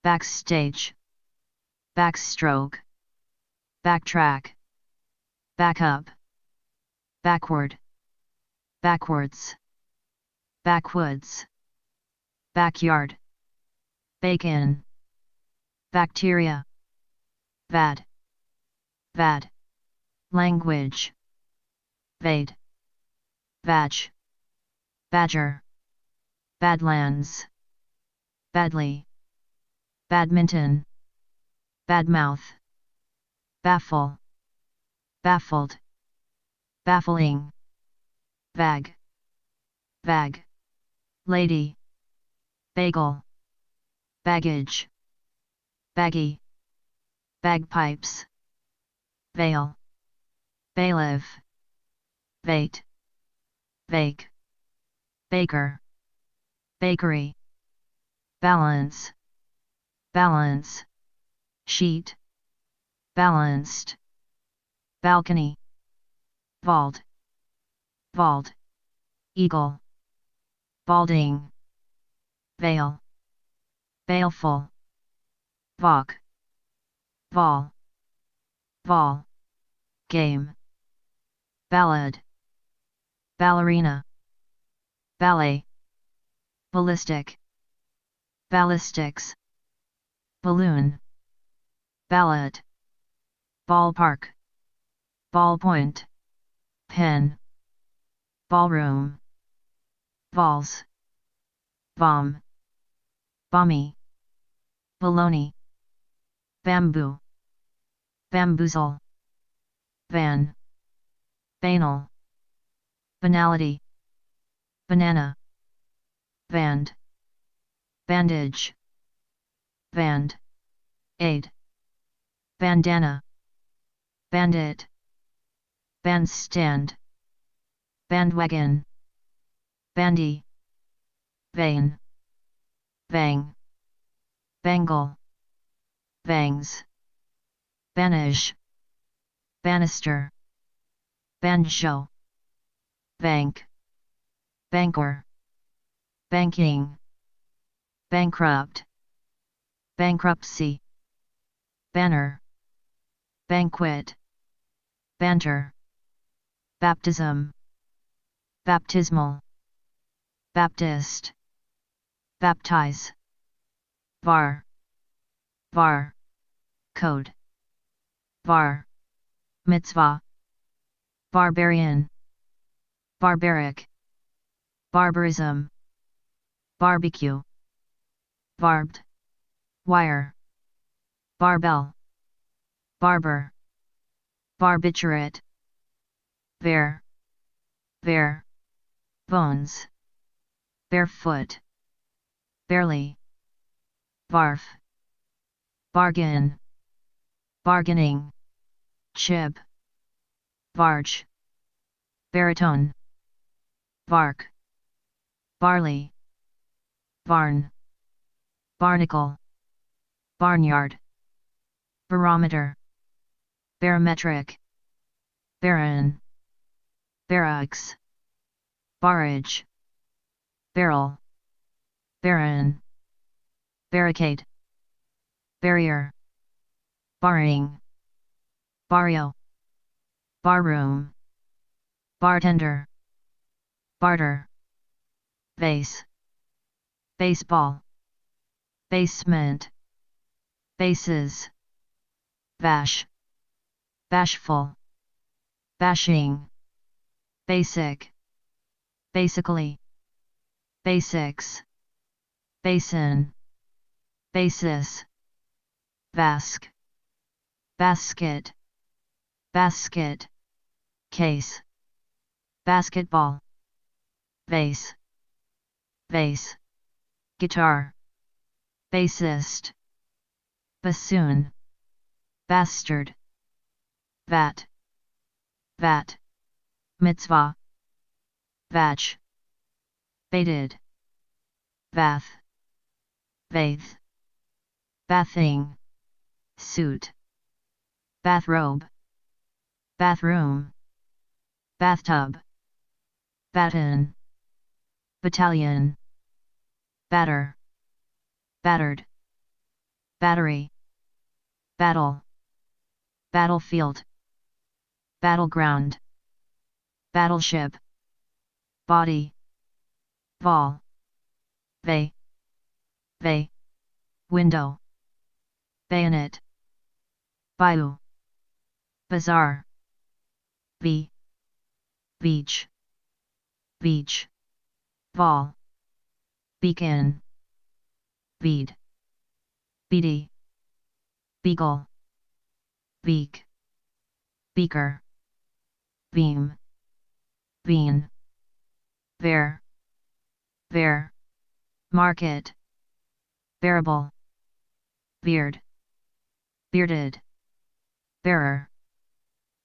backstage, backstroke, backtrack, backup, backward, backwards, backwoods, backyard, bacon, bacteria, vad, vad, language, vade, vag, badger, badlands, badly, badminton, badmouth, baffle, baffled, baffling, vag, vag, lady, bagel, baggage, baggy, bagpipes, veil, bailiff, vate, bake, baker, bakery, balance, balance, sheet, balanced, balcony, vault, vault, eagle, balding, veil, baleful, valk, vol, vol, game, ballad, ballerina, ballet, ballistic, ballistics, balloon, ballot, ballpark, ballpoint, pen, ballroom, balls, bomb, balmy, baloney, bamboo, bamboozle, van, banal, banality, banana, band, bandage, band, aid, bandana, bandit, bandstand, bandwagon, bandy, vein, bang, bangle, bangs, banish, banister, banjo, bank, banker, banking, bankrupt, bankruptcy, banner, banquet, banter, baptism, baptismal, Baptist, baptize, var, var, code, var, mitzvah, barbarian, barbaric, barbarism, barbecue, barbed, wire, barbell, barber, barbiturate, ver, ver, bones, barefoot, barely, barf, bargain, bargaining, chib, barge, baritone, bark, barley, barn, barnacle, barnyard, barometer, barometric, baron, barracks, barrage, barrel, baron, barricade, barrier, barring, barrio, barroom, bartender, barter, vase, baseball, basement, bases, bash, bashful, bashing, basic, basically, basics, basin, basis, bask, basket, basket, case, basketball, vase, vase, guitar, bassist, bassoon, bastard, vat, vat, mitzvah, vatch, baited, bath, bathe, bathing, suit, bathrobe, bathroom, bathtub, baton, battalion, batter, battered, battery, battle, battlefield, battleground, battleship, body, vol, vey, window, bayonet, bayou, bazaar, beach, beach, vol, beacon, bead, beady, beagle, beak, beaker, beam, bean, ver, market, bearable, beard, bearded, bearer,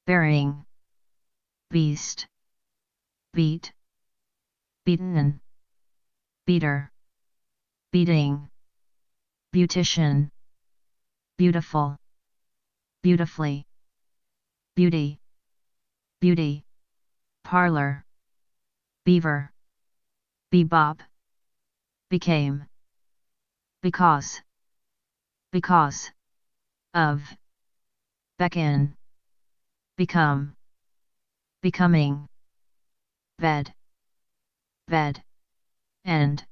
bearing, beast, beat, beaten, beater, beating, beautician, beautiful, beautifully, beauty, beauty, parlor, beaver, bebop, became, because, of, beckon, become, becoming, ved, ved, end,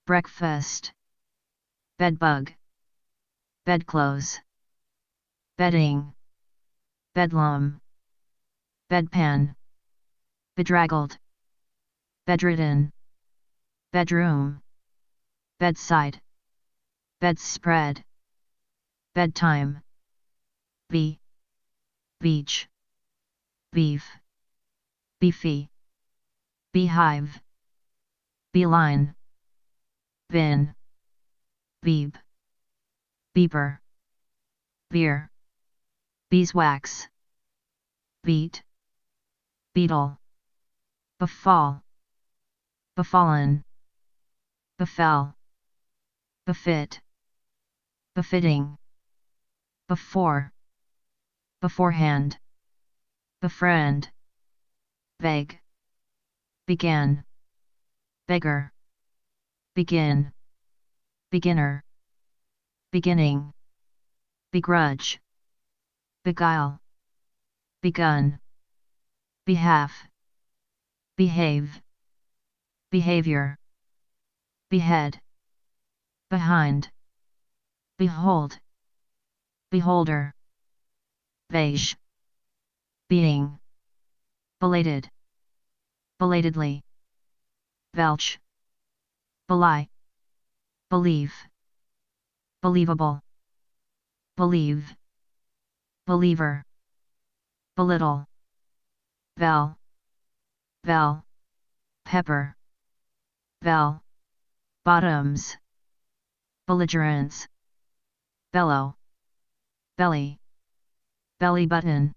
breakfast, bedbug, bedclothes, bedding, bedlam, bedpan, bedraggled, bedridden, bedroom, bedside, bedspread, bedtime, beach, beef, beefy, beehive, beeline, bin, beeb, beeper, beer, beeswax, beat, beetle, befall, befallen, befell, befit, befitting, before, beforehand, befriend, vague, began, beggar, begin, beginner, beginning, begrudge, beguile, begun, behalf, behave, behavior, behead, behind, behold, beholder, beige, being, belated, belatedly, belch, belie, believe, believable, believe, believer, belittle, bell, bell, pepper, bell, bottoms, belligerents, bellow, belly, belly button,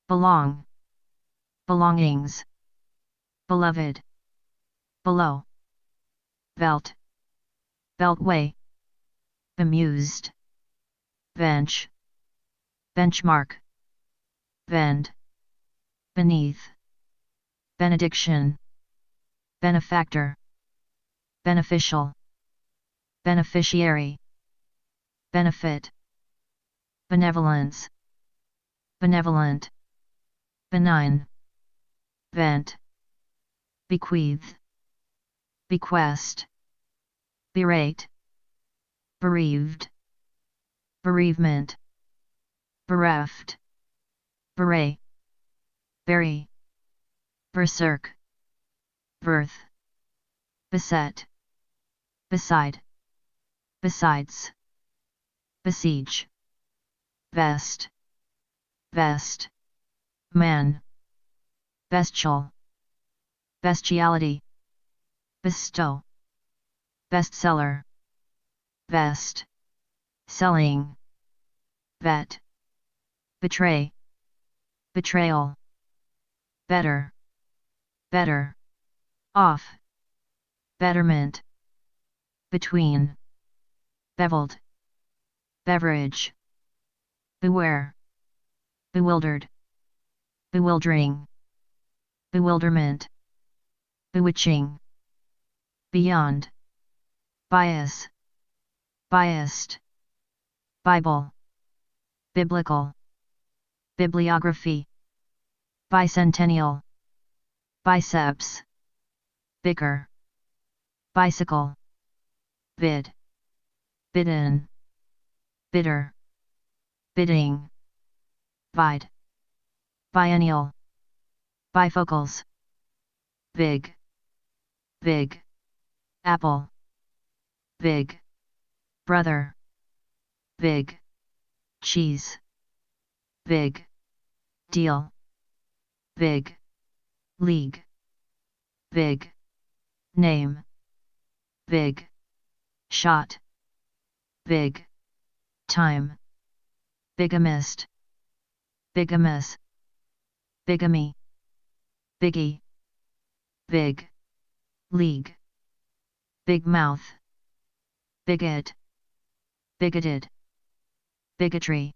belong, belongings, beloved, below, belt, beltway, bemused, bench, benchmark, bend, beneath, benediction, benefactor, beneficial, beneficiary, benefit, benevolence, benevolent, benign, vent, bequeath, bequest, berate, bereaved, bereavement, bereft, beret, bury, berserk, birth, beset, beside, besides, besiege, vest, vest, man, bestial, bestiality, bestow, bestseller, vest, selling, vet, betray, betrayal, better, better, off, betterment, between, beveled, beverage, beware, bewildered, bewildering, bewilderment, bewitching, beyond, bias, biased, Bible, biblical, bibliography, bicentennial, biceps, bicker, bicycle, bid, bidden, bitter, bidding, bide, biennial, bifocals, big, big, apple, big, brother, big, cheese, big, deal, big, league, big, name, big, shot, big, time, bigamist, bigamous, bigamy, biggie, big, league, big mouth, bigot, bigoted, bigotry,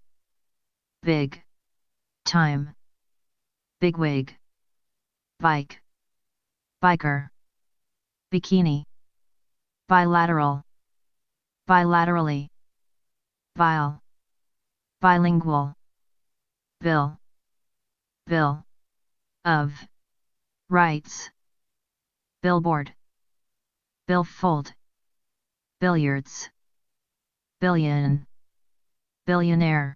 big, time, bigwig, bike, biker, bikini, bilateral, bilaterally, bile, bilingual, bill, bill, of, rights, billboard, billfold, billiards, billion, billionaire,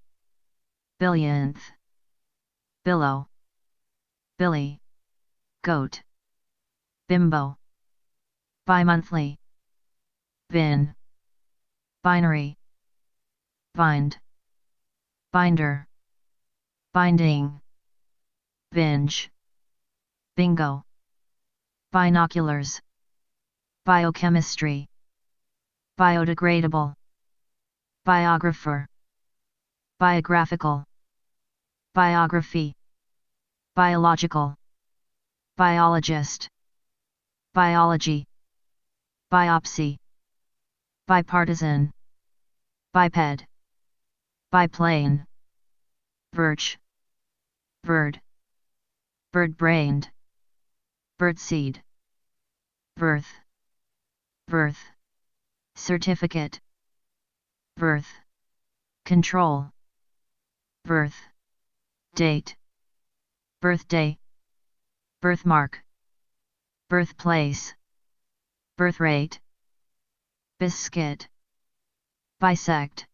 billionth, billow, billy, goat, bimbo, bimonthly, bin, binary, bind, binder, binding, binge, bingo, binoculars, biochemistry, biodegradable, biographer, biographical, biography, biological, biologist, biology, biopsy, bipartisan, biped, biplane, verge, bird, bird-brained, birdseed, birth, birth, certificate, birth, control, birth, date, birthday, birthmark, birthplace, birth rate, biscuit, bisect,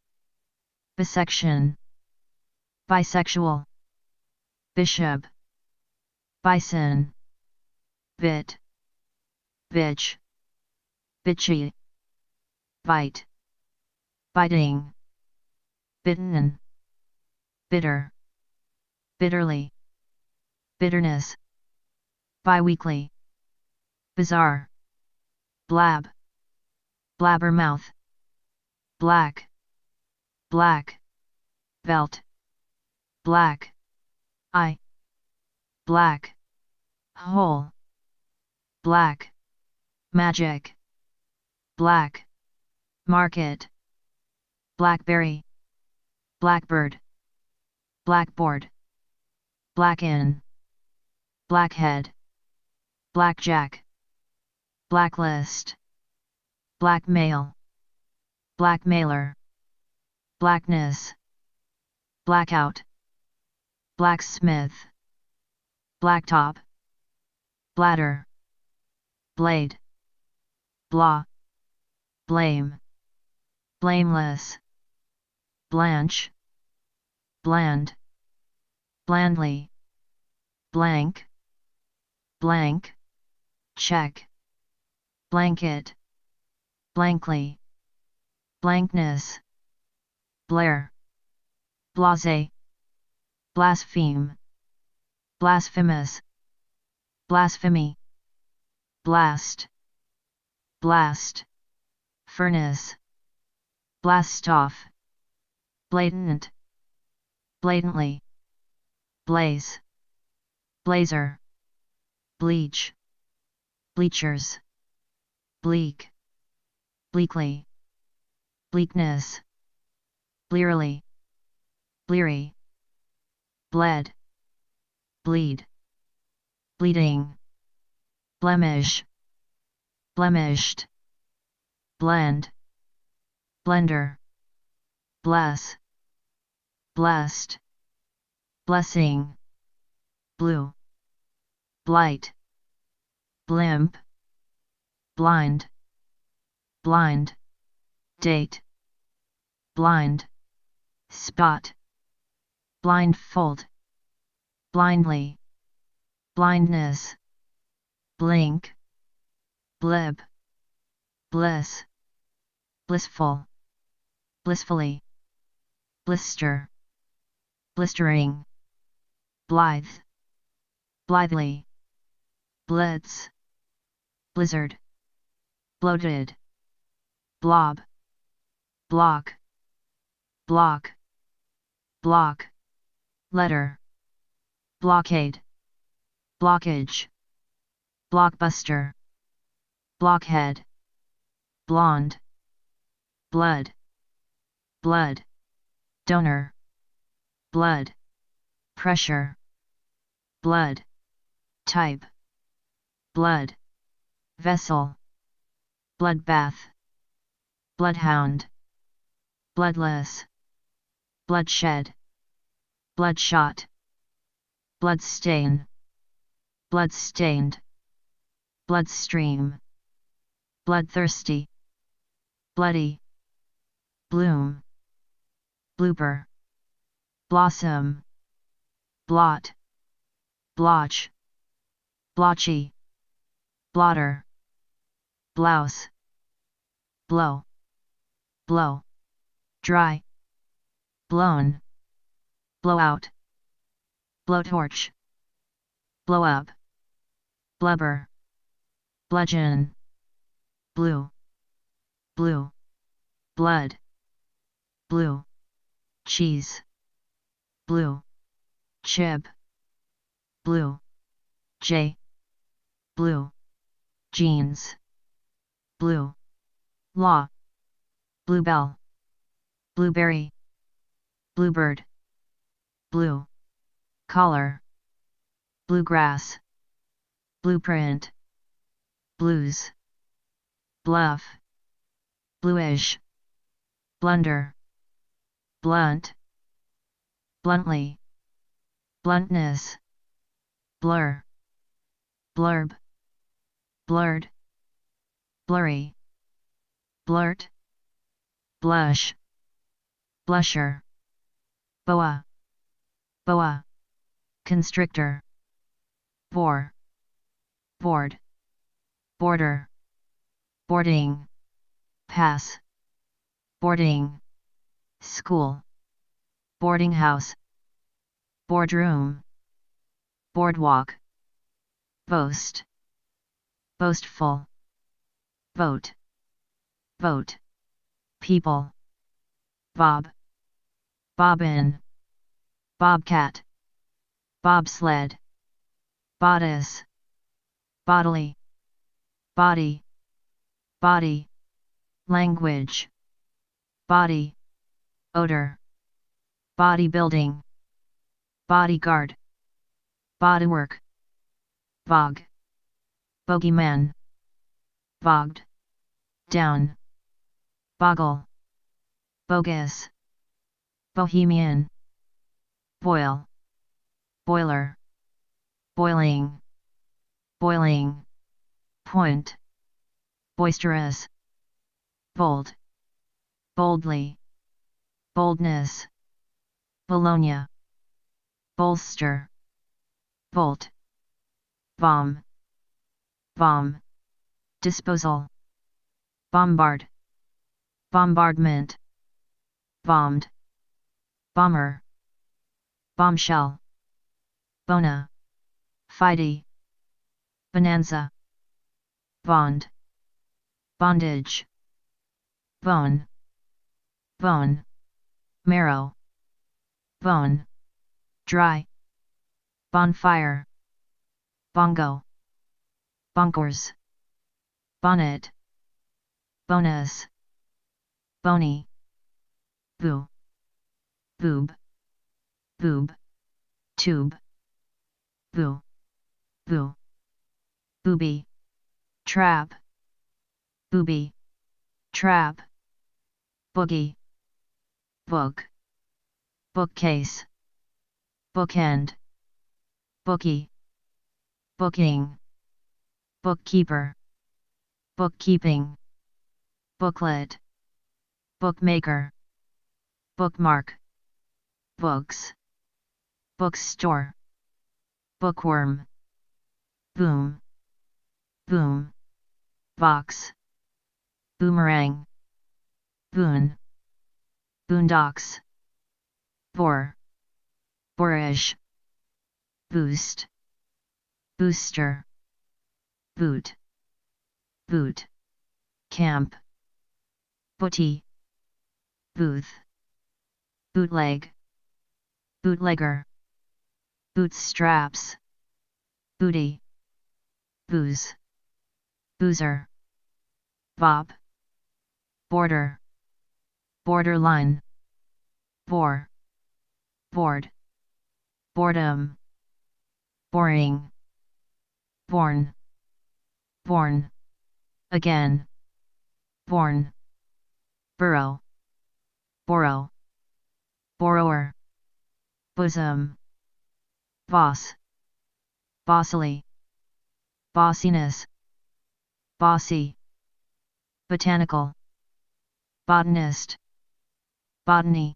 bisection, bisexual, bishop, bison, bit, bitch, bitchy, bite, biting, bitten, bitter, bitterly, bitterness, biweekly, bizarre, blab, blabbermouth, black, black, belt, black, eye, black, hole, black, magic, black, market, blackberry, blackbird, blackboard, blacken, blackhead, blackjack, blacklist, blackmail, blackmailer, blackness, blackout, blacksmith, blacktop, bladder, blade, blah, blame, blameless, blanche, bland, blandly, blank, blank, check, blanket, blankly, blankness, blare, blase, blaspheme, blasphemous, blasphemy, blast, blast, furnace, blast off, blatant, blatantly, blaze, blazer, bleach, bleachers, bleak, bleakly, bleakness, blearily, bleary, bled, bleed, bleeding, blemish, blemished, blend, blender, bless, blessed, blessing, blue, blight, blimp, blind, blind, date, blind, spot, blindfold, blindly, blindness, blink, blib, bliss, blissful, blissfully, blister, blistering, blithe, blithely, blitz, blizzard, bloated, blob, block, block, block, letter, blockade, blockage, blockbuster, blockhead, blonde, blood, blood, donor, blood, pressure, blood, type, blood, vessel, bloodbath, bloodhound, bloodless, bloodshed, bloodshot, bloodstain, bloodstained, bloodstream, bloodthirsty, bloody, bloom, blooper, blossom, blot, blotch, blotchy, blotter, blouse, blow, blow, dry, blown, blowout, blowtorch, blow up, blubber, bludgeon, blue, blue, blood, blue, cheese, blue, chip, blue, J, blue, jeans, blue, law, bluebell, blueberry, bluebird, blue, collar, bluegrass, blueprint, blues, bluff, bluish, blunder, blunt, bluntly, bluntness, blur, blurb, blurred, blurry, blurt, blush, blusher, boa, boa, constrictor, bore, board, border, boarding, pass, boarding, school, boarding house, boardroom, boardwalk, boast, boastful, vote, vote, people, bob, bobbin, bobcat, bobsled, bodice, bodily, body, body, language, body, odor, bodybuilding, bodyguard, bodywork, bog, bogeyman, bogged, down, boggle, bogus, bohemian, boil, boiler, boiling, boiling, point, boisterous, bold, boldly, boldness, Bologna, bolster, bolt, bomb, bomb, disposal, bombard, bombardment, bombed, bomber, bombshell, bona, fide, bonanza, bond, bondage, bone, bone, marrow, bone, dry, bonfire, bongo, bonkers, bonnet, bonus, bony, boo, boob, boob, tube, boo, boo, booby, trap, booby, trap, boogie, book, bookcase, bookend, bookie, booking, bookkeeper, bookkeeping, booklet, bookmaker, bookmark, books, bookstore, bookworm, boom, boom, box, boomerang, boon, boondocks, bore, boorish, boost, booster, boot, boot, camp, booty, booth, bootleg, bootlegger, bootstraps, booty, booze, boozer, bob, border, borderline, bore, bored, boredom, boring, born, born, again, born, burrow, borrow, borrower, bosom, boss, bossily, bossiness, bossy, botanical, botanist, botany,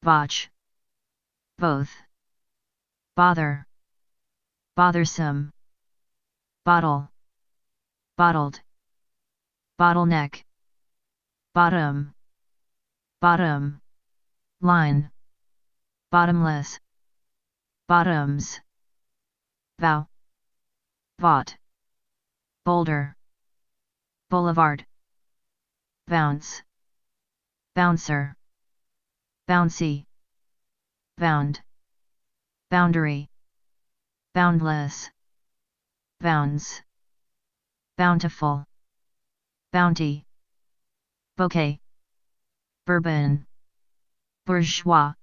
botch, both, bother, bothersome, bottle, bottled, bottleneck, bottom, bottom, line, bottomless, bottoms, vow, vaught, boulder, boulevard, bounce, bouncer, bouncy, bound, boundary, boundless, bounds, bountiful, bounty, bouquet, bourbon, bourgeois,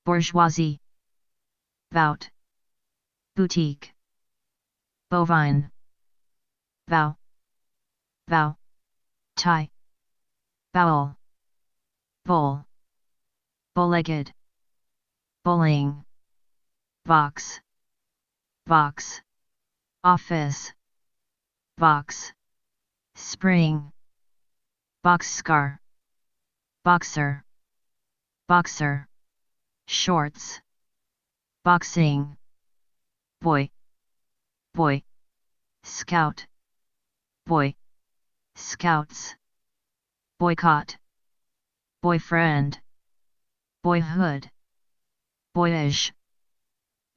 bourgeoisie, bout, boutique, bovine, vow, vow, tie, bowel, bowl, bow-legged, bowling, vox, vox, office, vox, spring, boxcar, boxer, boxer, shorts, boxing, boy, boy, scout, boy, scouts, boycott, boyfriend, boyhood, boyish,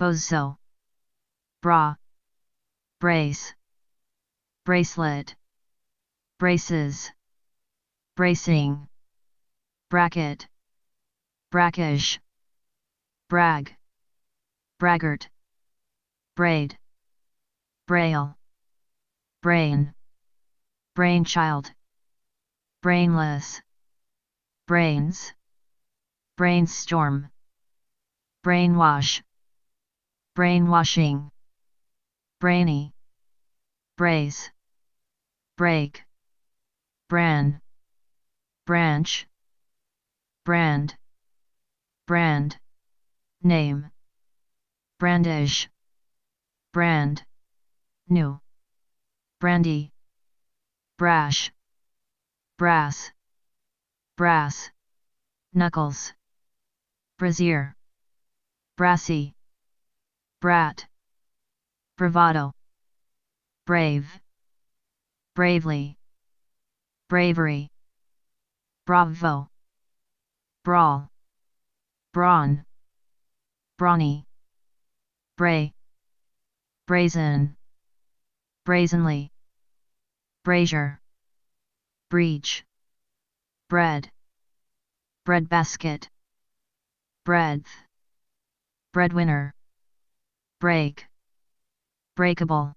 bozo, bra, brace, bracelet, braces, bracing, bracket, brackish, brag, braggart, braid, braille, brain, brainchild, brainless, brains, brainstorm, brainwash, brainwashing, brainy, brace, break, bran, branch, brand, brand, name, brandish, brand, new, brandy, brash, brass, brass, knuckles, brassiere, brassy, brat, bravado, brave, bravely, bravery, bravo, brawl, brawn, brawny, bray, brazen, brazenly, brazier, breach, bread, breadbasket, breadth, breadwinner, break, breakable,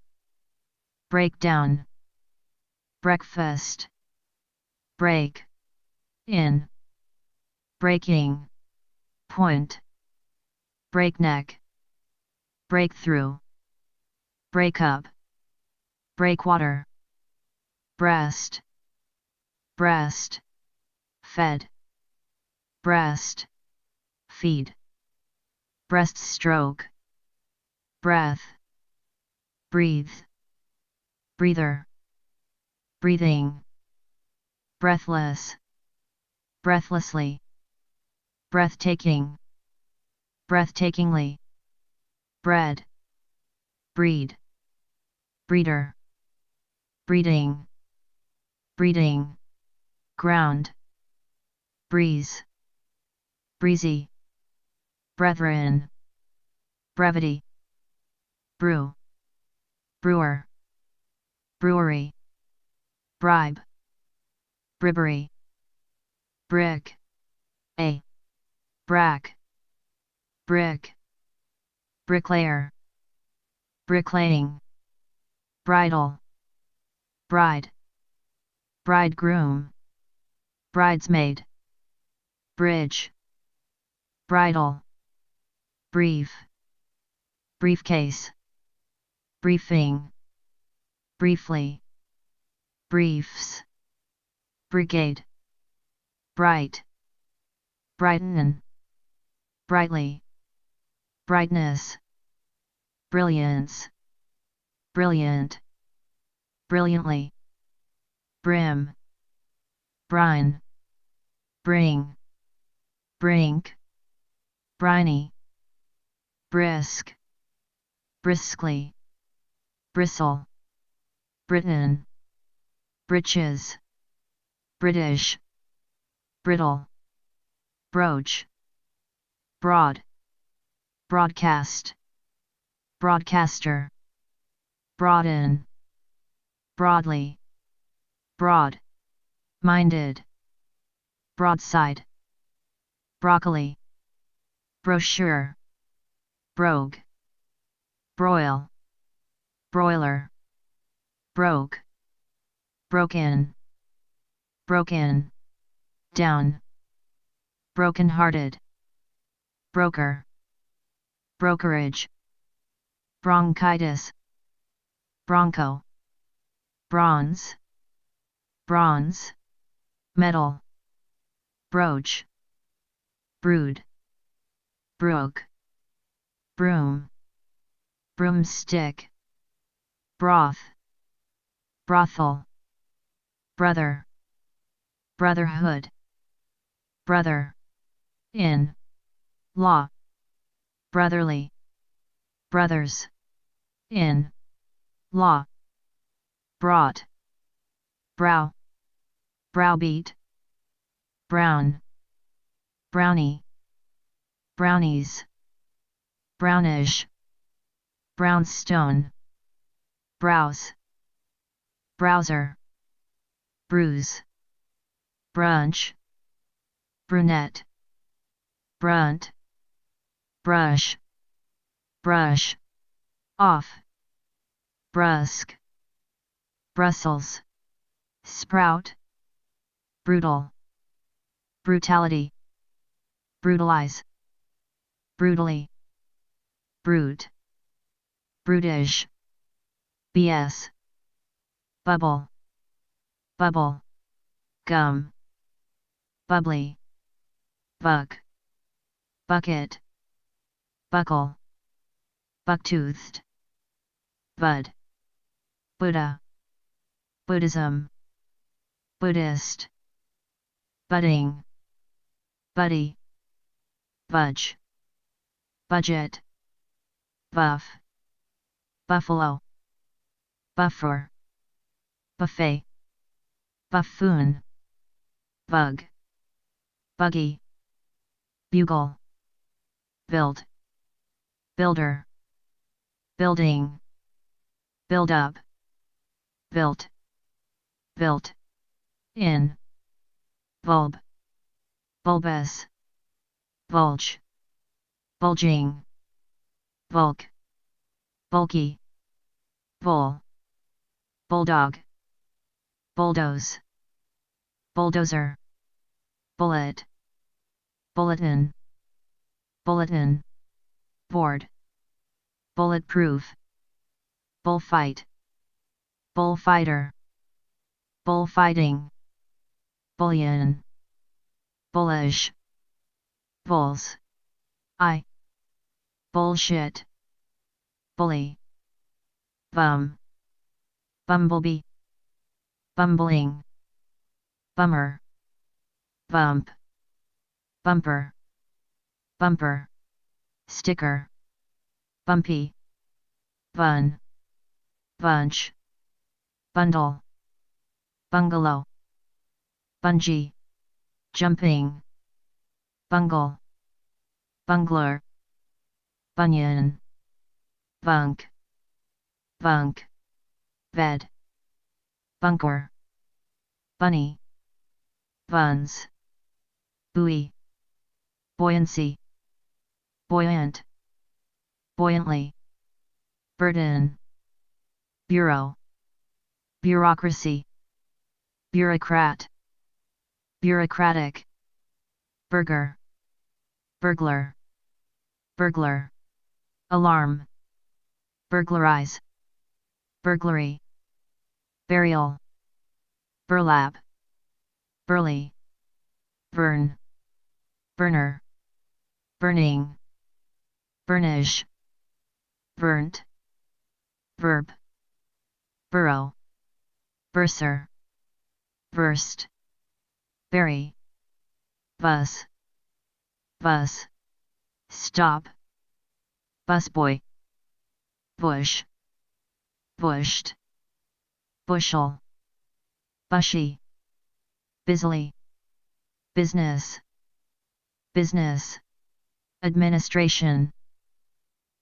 breakdown, breakfast, break, in, breaking, point, breakneck, breakthrough, breakup, breakwater, breast, breast, fed, breast, feed, breaststroke, breath, breathe, breather, breathing, breathless, breathlessly, breathtaking, breathtakingly, bread, breed, breeder, breeding, breeding, ground, breeze, breezy, brethren, brevity, brew, brewer, brewery, bribe, bribbery, brick, a, brack, brick, bricklayer, bricklaying, bridal, bride, bridegroom, bridesmaid, bridge, bridle, brief, briefcase, briefing, briefly, briefs, brigade, bright, brighten, brightly, brightness, brilliance, brilliant, brilliantly, brim, brine, bring, brink, briny, brisk, briskly, bristle, Britain, breeches, British, brittle, brooch, broad, broadcast, broadcaster, broaden, broadly, broad, minded, broadside, broccoli, brochure, brogue, broil, broiler, broke, broken, broken, down, broken-hearted, broker, brokerage, bronchitis, bronco, bronze, bronze, metal, brooch, brood, brook, broom, broomstick, broth, brothel, brother, brotherhood, brother, in, law, brotherly, brothers, in, law, brought, brow, browbeat, brown, brownie, brownies, brownish, brownstone, browse, browser, bruise, brunch, brunette, brunt, brush, brush, off, brusque, Brussels, sprout, brutal, brutality, brutalize, brutally, brute, brutish, BS, bubble, bubble, gum, bubbly, buck, bucket, buckle, buck-toothed, bud, Buddha, Buddhism, Buddhist, budding, buddy, budge, budget, buff, buffalo, buffer, buffet, buffoon, bug, buggy, bugle, build, builder, building, build up, built, built, in, bulb, bulbous, bulge, bulging, bulk, bulky, bull, bulldog, bulldoze, bulldozer, bullet, bulletin, bulletin, board, bulletproof, bullfight, bullfighter, bullfighting, bullion, bullish, bulls, bullshit, bully, bum, bumblebee, bumbling, bummer, bump, bumper, bumper, sticker, bumpy, bun, bunch, bundle, bungalow, bungee, jumping, bungle, bungler, bunion, bunk, bunk, bed, bunker, bunny, buns, buoy, buoyancy, buoyant, buoyantly, burden, bureau, bureaucracy, bureaucrat, bureaucratic, burger, burglar, burglar, alarm, burglarize, burglary, burial, burlap, burly, burn, burner, burning, burnish, burnt, verb, burrow, bursar, burst, bury, bus, bus, stop, busboy, bush, bushed, bushel, bushy, busily, business, business, administration,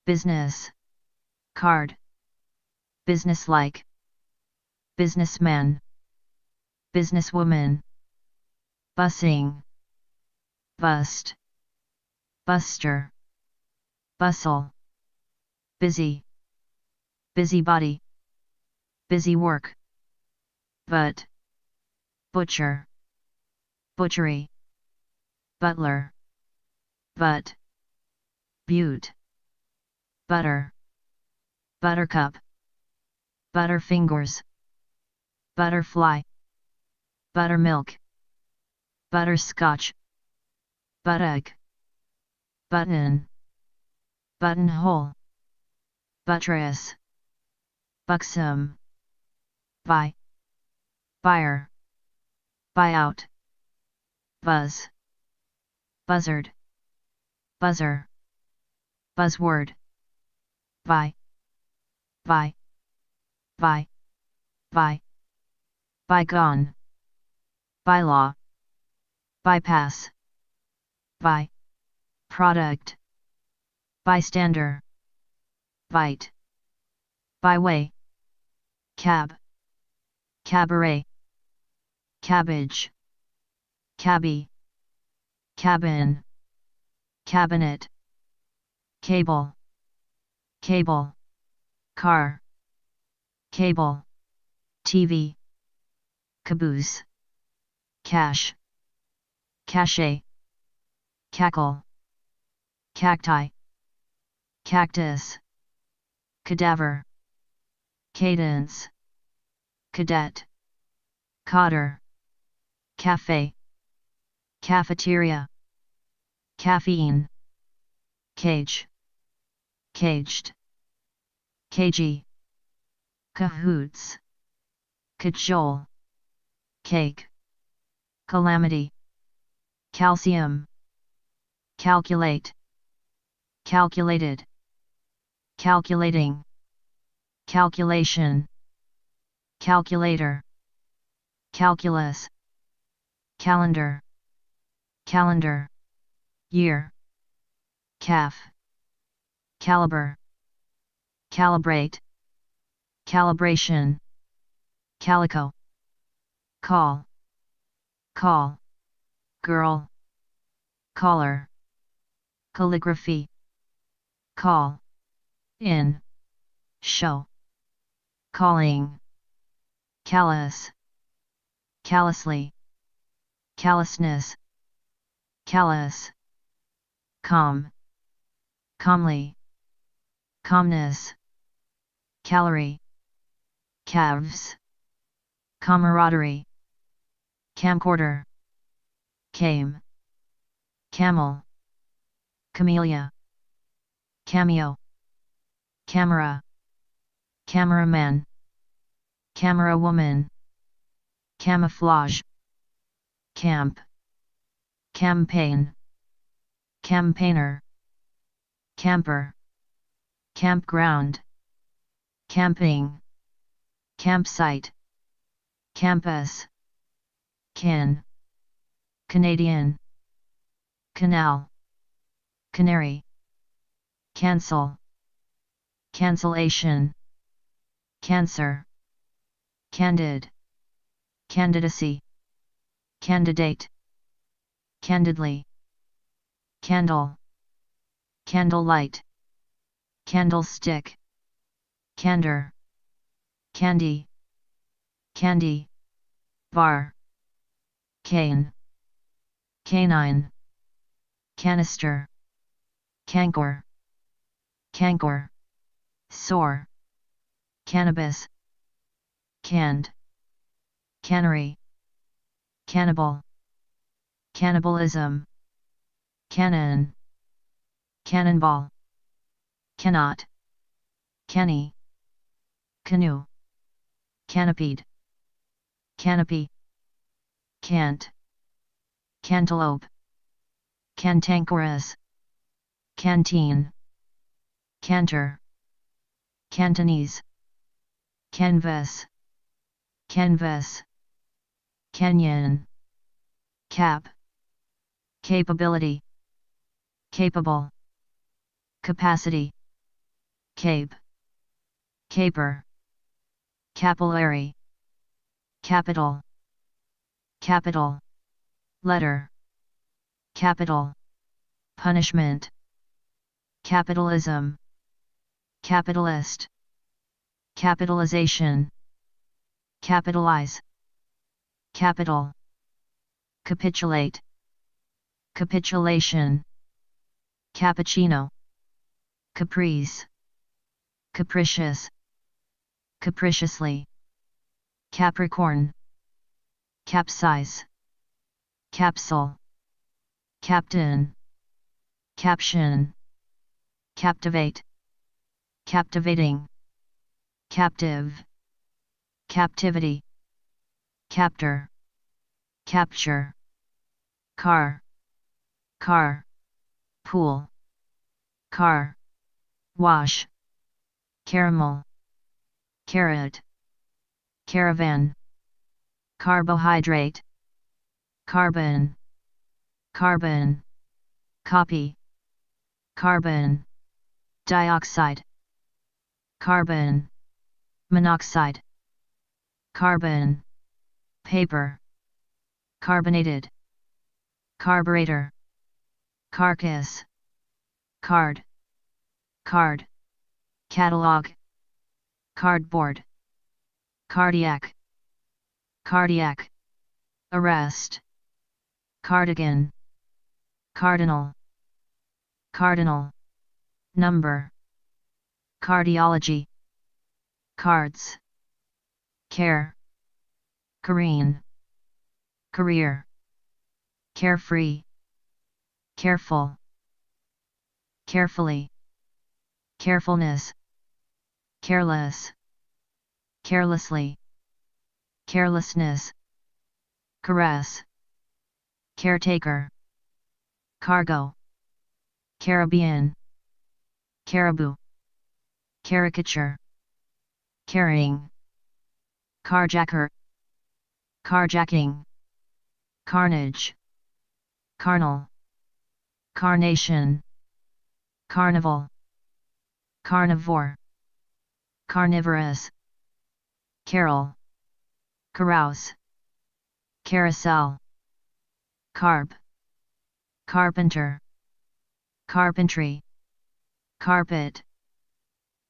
business, card, businesslike, businessman, businesswoman, busing, bust, buster, bustle, busy, busybody, busy work, but, butcher, butchery, butler, but, butte, butter, buttercup, butterfingers, butterfly, buttermilk, butterscotch, buttock, button, buttonhole, buttress, buxom, buy, buyer, buyout, buzz, buzzard, buzzer, buzzword, buy, buy, buy, buy, bygone, bylaw, bypass, buy, product, bystander, bite, byway, cab, cabaret, cabbage, cabby, cabin, cabinet, cable, cable, car, cable, TV, caboose, cash, cache, cackle, cacti, cactus, cadaver, cadence, cadet, cotter, cafe, cafeteria, caffeine, cage, caged, cagey, cahoots, cajole, cake, calamity, calcium, calculate, calculated, calculating, calculation, calculator, calculus, calendar, calendar, year, calf, caliber, calibrate, calibration, calico, call, call, girl, caller, calligraphy, call, in, show, calling, callous, callously, callousness, callous, calm, calmly, calmness, calorie, calves, camaraderie, camcorder, came, camel, camellia, cameo, camera, cameraman, camera woman, camouflage, camp, campaign, campaigner, camper, campground, camping, campsite, campus, kin, Canadian, canal, canary, cancel, cancellation, cancer, candid, candidacy, candidate, candidly, candle, candlelight, candlestick, candor, candy, candy, bar, cane, canine, canister, cankor, cankor, sore, cannabis, canned, cannery, cannibal, cannibalism, cannon, cannonball, cannot, canny, canoe, canopied, canopy, cant, cantaloupe, cantankerous, canteen, canter, Cantonese, canvas, canvas, canyon, cap, capability, capable, capacity, cape, caper, capillary, capital, capital, letter, capital, punishment, capitalism, capitalist, capitalization, capitalize, capital, capitulate, capitulation, cappuccino, caprice, capricious, capriciously, Capricorn, capsize, capsule, captain, caption, captivate, captivating, captive, captivity, captor, capture, car, car, pool, car, wash, caramel, carrot, caravan, carbohydrate, carbon, carbon, copy, carbon, dioxide, carbon, monoxide, carbon, paper, carbonated, carburetor, carcass, card, card, catalog, cardboard, cardiac, cardiac, arrest, cardigan, cardinal, cardinal, number, cardiology, cards, care, careen, career, carefree, careful, carefully, carefulness, careless, carelessly, carelessness, caress, caretaker, cargo, Caribbean, caribou, caricature, carrying, carjacker, carjacking, carnage, carnal, carnation, carnival, carnivore, carnivorous, carol, carouse, carousel, carp, carpenter, carpentry, carpet,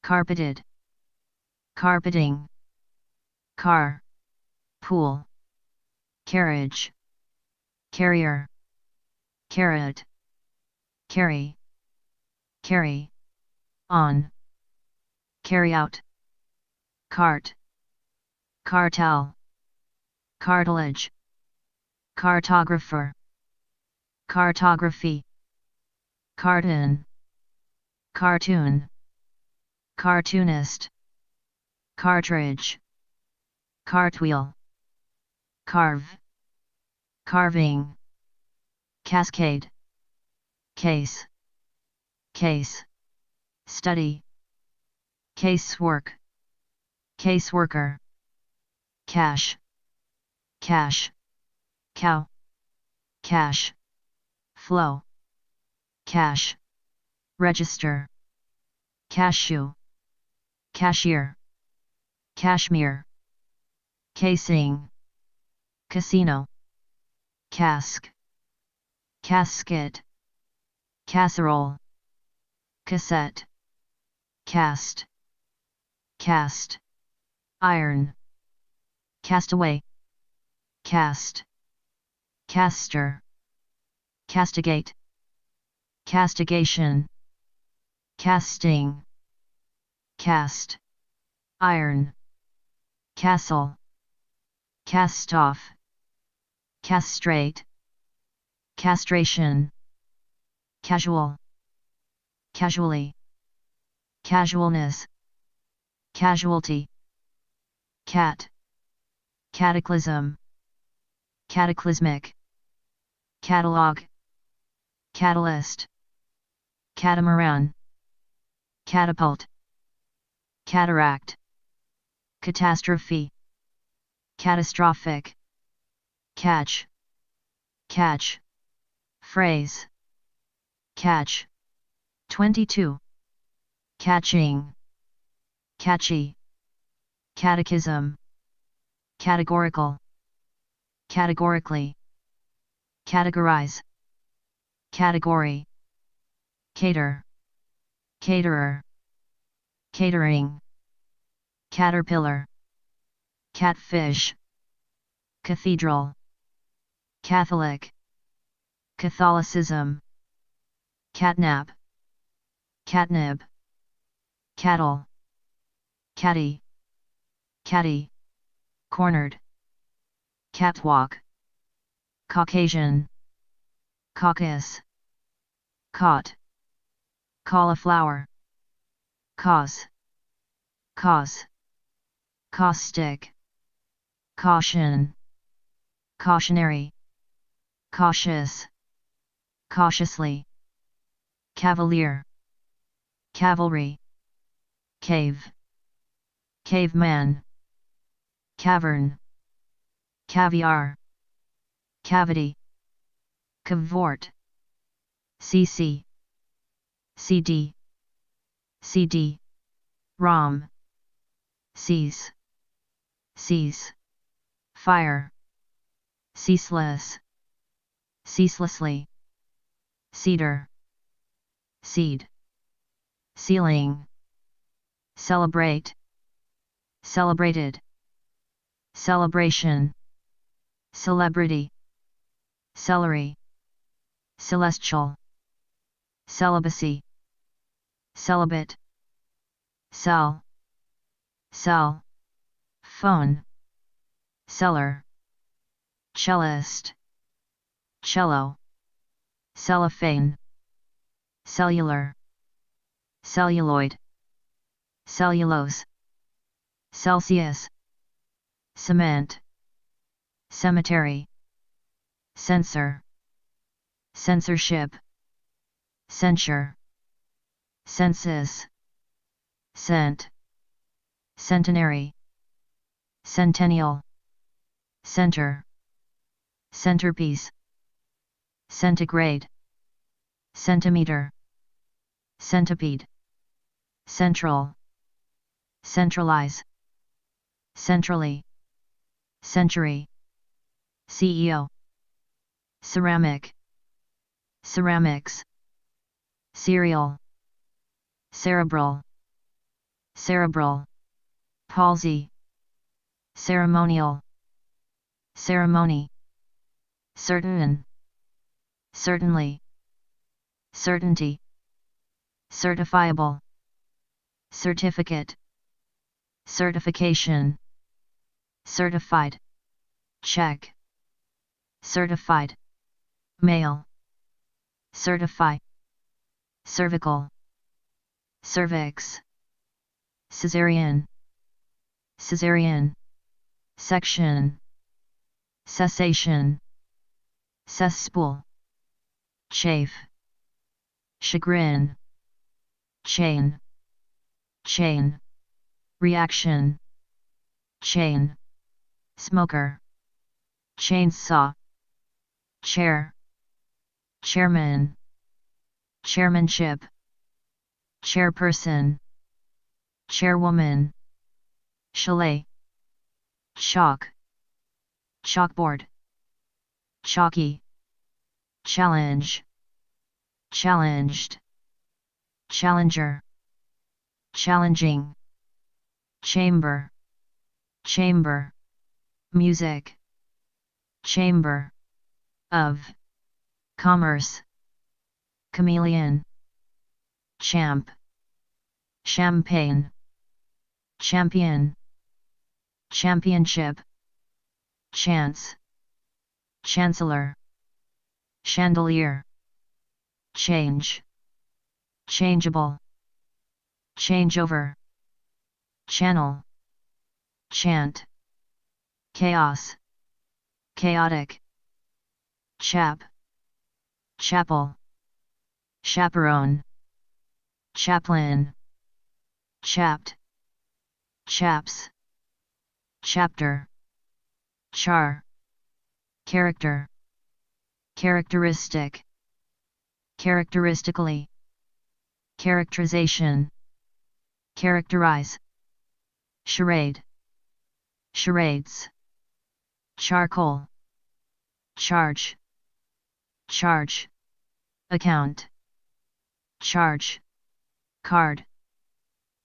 carpeted, carpeting, car, pool, carriage, carrier, carrot, carry, carry, on, carry out, cart, cartel, cartilage, cartographer, cartography, cartoon, cartoon, cartoonist, cartridge, cartwheel, carve, carving, cascade, case, case, study, casework, caseworker, cash, cash, cow, cash, flow, cash, register, cashew, cashier, cashmere, casing, casino, cask, casket, casserole, cassette, cast, cast, iron, castaway, cast, caster, castigate, castigation, casting, cast, iron, castle, cast off, castrate, castration, casual, casually, casualness, casualty, cat, cataclysm, cataclysmic, catalog, catalyst, catamaran, catapult, cataract, catastrophe, catastrophic, catch, catch, phrase, catch, 22, catching, catchy, catechism, categorical, categorically, categorize, category, cater, caterer, catering, caterpillar, catfish, cathedral, Catholic, Catholicism, catnap, catnip, cattle, catty, catty, cornered, catwalk, Caucasian, caucus, caught, cauliflower, cause, caustic, caution, cautionary, cautious, cautiously, cavalier, cavalry, cave, caveman, cavern, caviar, cavity, cavort, cc, cd, cd, rom, seize, seize, fire, ceaseless, ceaselessly, cedar, seed, ceiling, celebrate, celebrated, celebration, celebrity, celery, celestial, celibacy, celibate, cell, cell, phone, cellar, cellist, cello, cellophane, cellular, celluloid, cellulose, Celsius, cement, cemetery, censor, censorship, censure, census, cent, centenary, centennial, center, centerpiece, centigrade, centimeter, centipede, central, centralize, centrally, century, CEO, ceramic, ceramics, cereal, cerebral, cerebral, palsy, ceremonial, ceremony, certain, certainly, certainty, certifiable, certificate, certification, certified, check, certified, male, certify, cervical, cervix, cesarean, cesarean, section, cessation, cesspool, chafe, chagrin, chain, chain, reaction, chain, smoker, chainsaw, chair, chairman, chairmanship, chairperson, chairwoman, chalet, chalk, chalkboard, chalky, challenge, challenged, challenger, challenging, chamber, chamber, music, chamber, of, commerce, chameleon, champ, champagne, champion, championship, chance, chancellor, chandelier, change, changeable, changeover, channel, chant, chaos, chaotic, chap, chapel, chaperone, chaplain, chapped, chaps, chapter, char, character, characteristic, characteristically, characterization, characterize, charade, charades, charcoal, charge, charge, account, charge, card,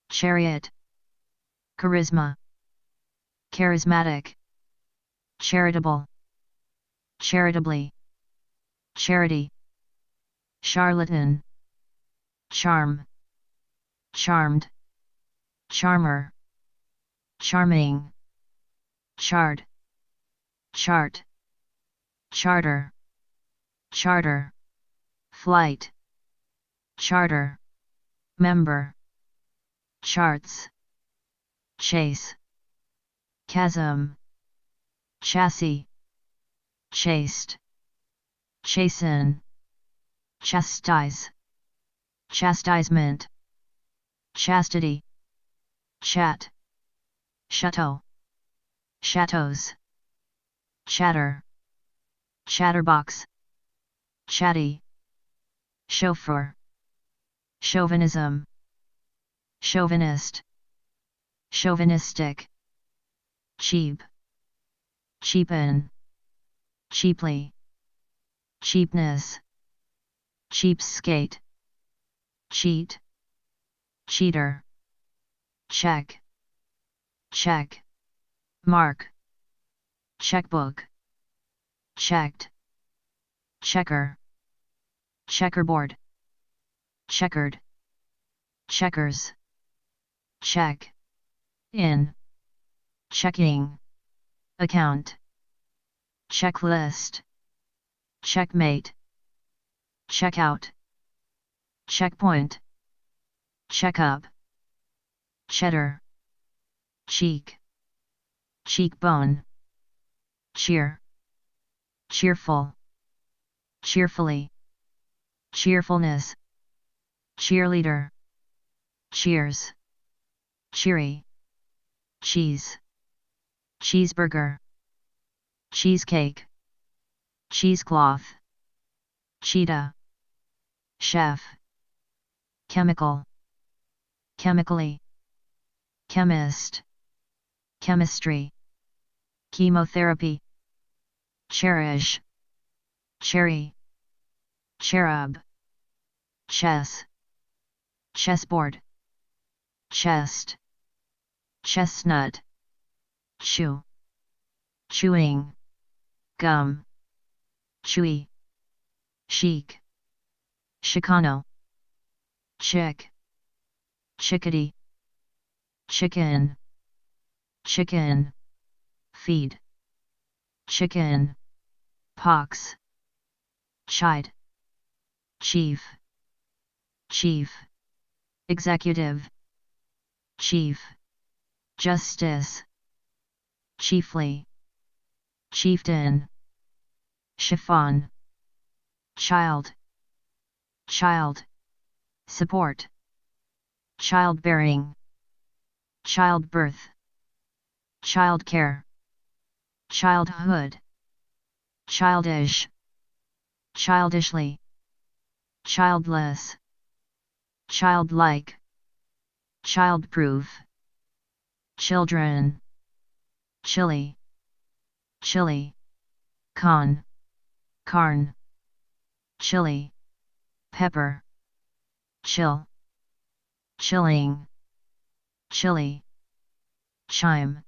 chariot, charisma, charismatic, charitable, charitably, charity, charlatan, charm, charmed, charmer, charming, chart, chart, charter, charter, flight, charter, member, charts, chase, chasm, chassis, chaste, chasten, chastise, chastisement, chastity, chat, chateau, chateaus, chatter, chatterbox, chatty, chauffeur, chauvinism, chauvinist, chauvinistic, cheap, cheapen, cheaply, cheapness, cheapskate, cheat, cheater, check, check, mark, checkbook, checked, checker, checkerboard, checkered, checkers, check, in, checking, account, checklist, checkmate, checkout, checkpoint, checkup, cheddar, cheek, cheekbone, cheer, cheerful, cheerfully, cheerfulness, cheerleader, cheers, cheery, cheese, cheeseburger, cheesecake, cheesecloth, cheetah, chef, chemical, chemically, chemist, chemistry, chemotherapy, cherish, cherry, cherub, chess, chessboard, chest, chestnut, chew, chewing, gum, chewy, chic, chicano, chick, chickadee, chicken, chicken, feed, chicken, pox, chide, chief, chief, executive, chief, justice, chiefly, chieftain, chiffon, child, child, support, childbearing, childbirth, childcare, childhood, childish, childishly, childless, childlike, childproof, children, chili, chili, con, carn, chili, pepper, chill, chilling, chili, chime,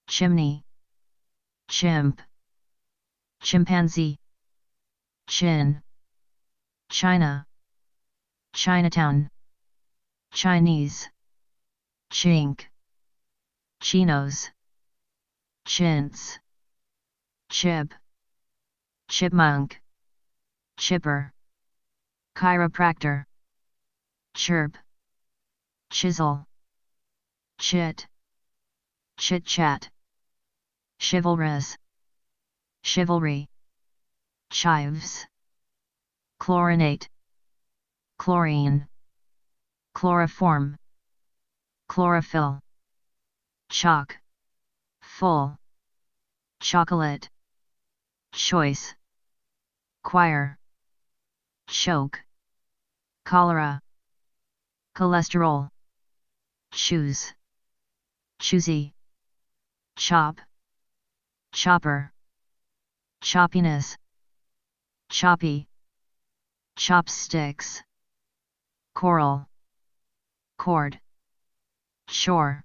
chimney, chimp, chimpanzee, chin, China, Chinatown, Chinese, chink, chinos, chintz, chip, chipmunk, chipper, chiropractor, chirp, chisel, chit, chit-chat, chivalrous, chivalry, chives, chlorinate, chlorine, chloroform, chlorophyll, chalk, full, chocolate, choice, choir, choke, cholera, cholesterol, choose, choosy, chop, chopper, choppiness, choppy, chopsticks, choral, chord, chore,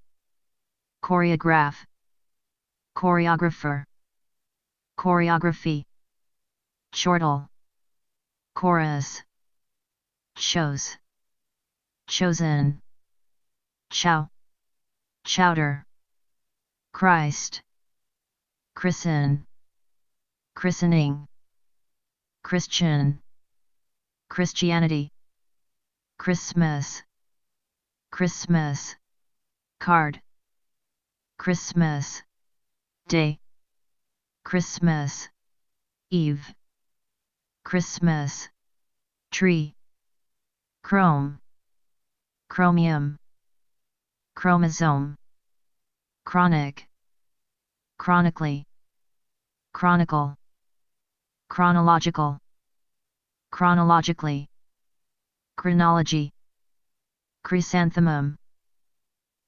choreograph, choreographer, choreography, chortle, chorus, chose, chosen, chow, chowder, Christ, christen, christening, Christian, Christianity, Christmas, Christmas, card, Christmas, day, Christmas, Eve, Christmas, tree, chrome, chromium, chromosome, chronic, chronically, chronicle, chronological, chronologically, chronology, chrysanthemum,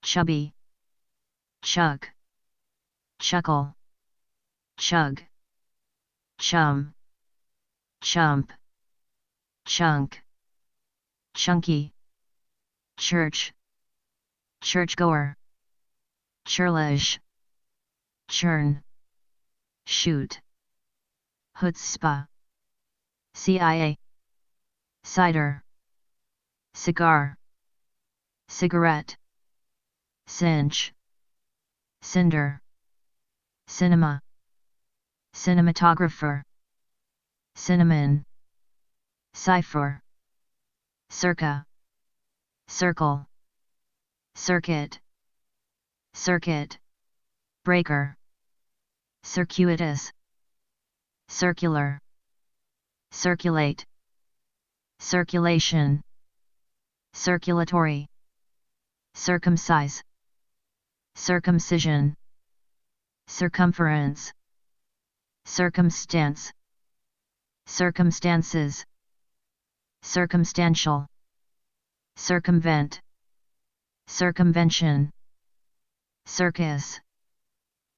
chubby, chug, chuckle, chug, chum, chump, chunk, chunky, church, churchgoer, churlish, churn, shoot, chutzpah, CIA, cider, cigar, cigarette, cinch, cinder, cinema, cinematographer, cinnamon, cipher, circa, circle, circuit, circuit, breaker, circuitous, circular, circulate, circulation, circulatory, circumcise, circumcision, circumference, circumstance, circumstances, circumstantial, circumvent, circumvention, circus,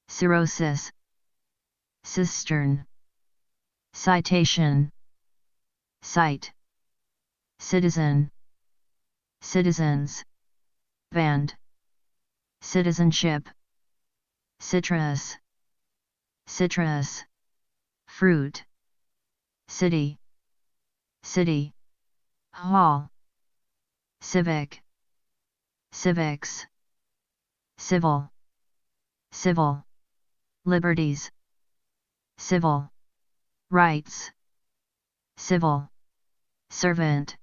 cirrhosis, cistern, citation, cite, citizen, citizens, band, citizenship, citrus, citrus, fruit, city, city, hall, civic, civics, civil, civil, liberties, civil, rights, civil, servant,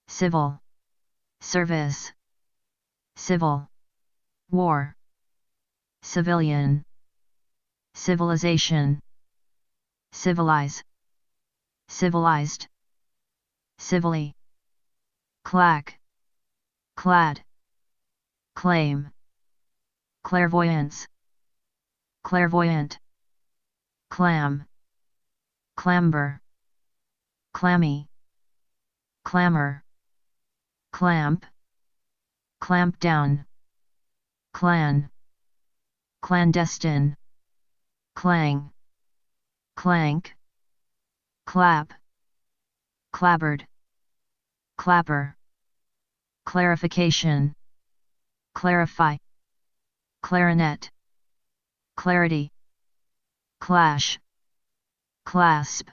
civil, service, civil, war, civilian, civilization, civilize, civilized, civilly, clack, clad, claim, clairvoyance, clairvoyant, clam, clamber, clammy, clamor, clamp, clamp down, clan, clandestine, clang, clank, clap, clabbered, clapper, clarification, clarify, clarinet, clarity, clash, clasp,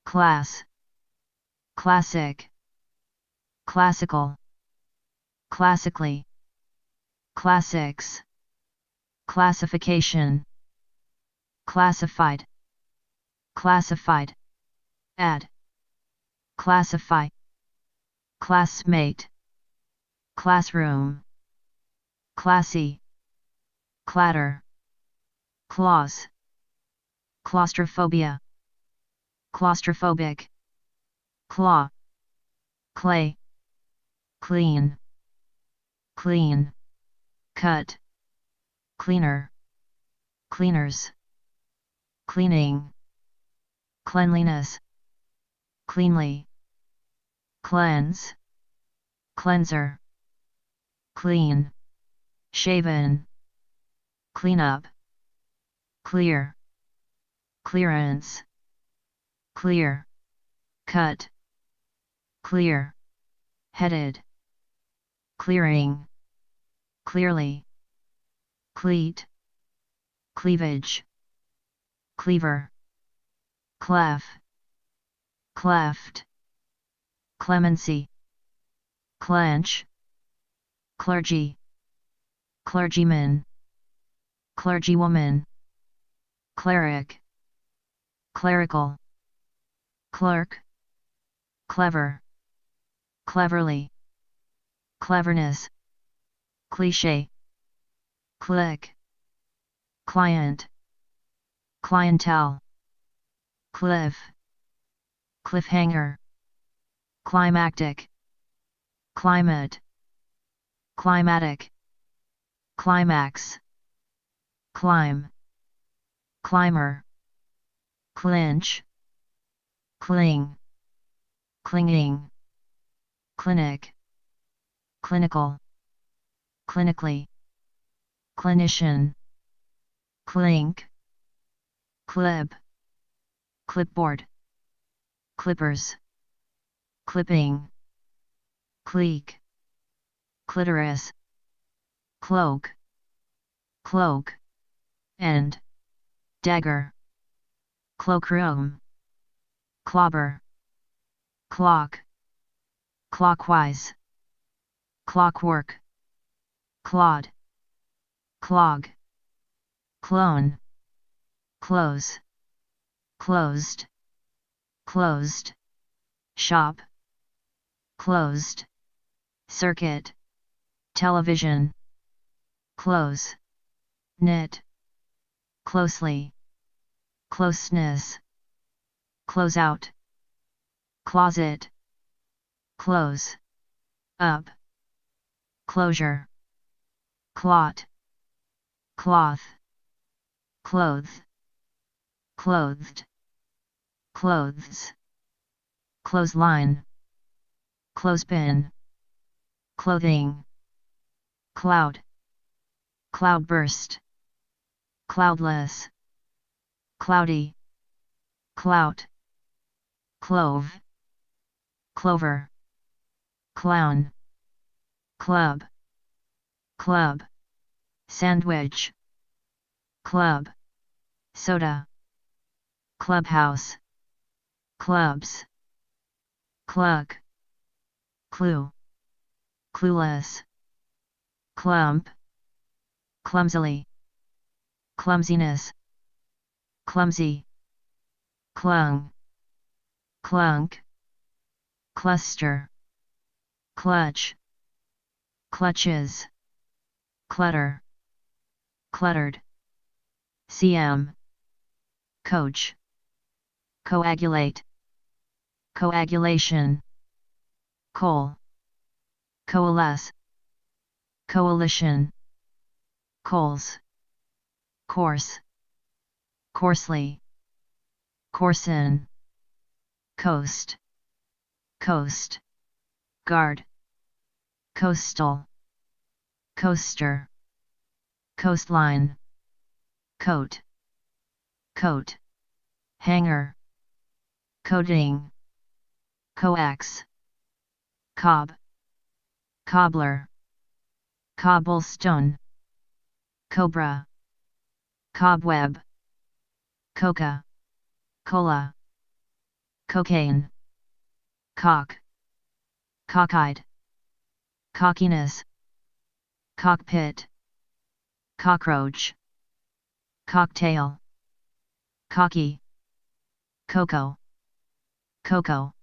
class, classic, classical, classically, classics, classification, classified, classified, add, classify, classmate, classroom, classy, clatter, clause, claustrophobia, claustrophobic, claw, clay, clean, clean, cut, cleaner, cleaners, cleaning, cleanliness, cleanly, cleanse, cleanser, clean, shaven, cleanup, clear, clearance, clear, cut, clear, headed, clearing, clearly, cleat, cleavage, cleaver, clef, cleft, clemency, clench, clergy, clergyman, clergywoman, cleric, clerical, clerk, clever, cleverly, cleverness, cliché, click, client, clientele, cliff, cliffhanger, climactic, climate, climatic, climax, climb, climber, clinch, cling, clinging, clinic, clinical, clinically, clinician, clink, clip, clipboard, clippers, clipping, clique, clitoris, cloak, cloak, end, dagger, cloakroom, clobber, clock, clockwise, clockwork, clod, clog, clone, close, closed, closed, shop, closed, circuit, television, close, knit, closely, closeness, close out, closet, close, up, closure, clot, cloth, cloth, clothed, clothes, clothesline, clothespin, clothing, cloud, cloudburst, cloudless, cloudy, clout, clove, clover, clown, club, club, sandwich, club, soda, clubhouse, clubs, cluck, clue, clueless, clump, clumsily, clumsiness, clumsy, clung, clunk, cluster, clutch, clutches, clutter, cluttered, cm, coach, coagulate, coagulation, coal, coalesce, coalition, coals, course, coarsely, coarsen, coast, coast, guard, coastal, coaster, coastline, coat, coat, hanger, coating, coax, cob, cobbler, cobblestone, cobra, cobweb, coca, cola, cocaine, cock, cockeyed, cockiness, cockpit, cockroach, cocktail, cocky, cocoa, cocoa,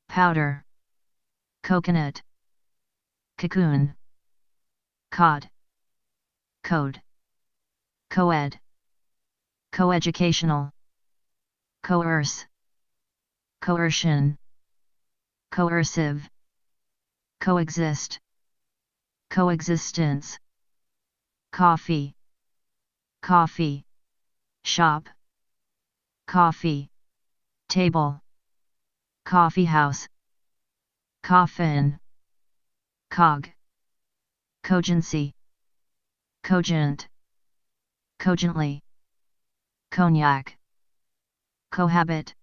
powder, coconut, cocoon, cod, code, coed, coeducational, coerce, coercion, coercive, coexist, coexistence, coffee, coffee, shop, coffee, table, coffee house, coffin, cog, cogency, cogent, cogently, cognac, cohabit,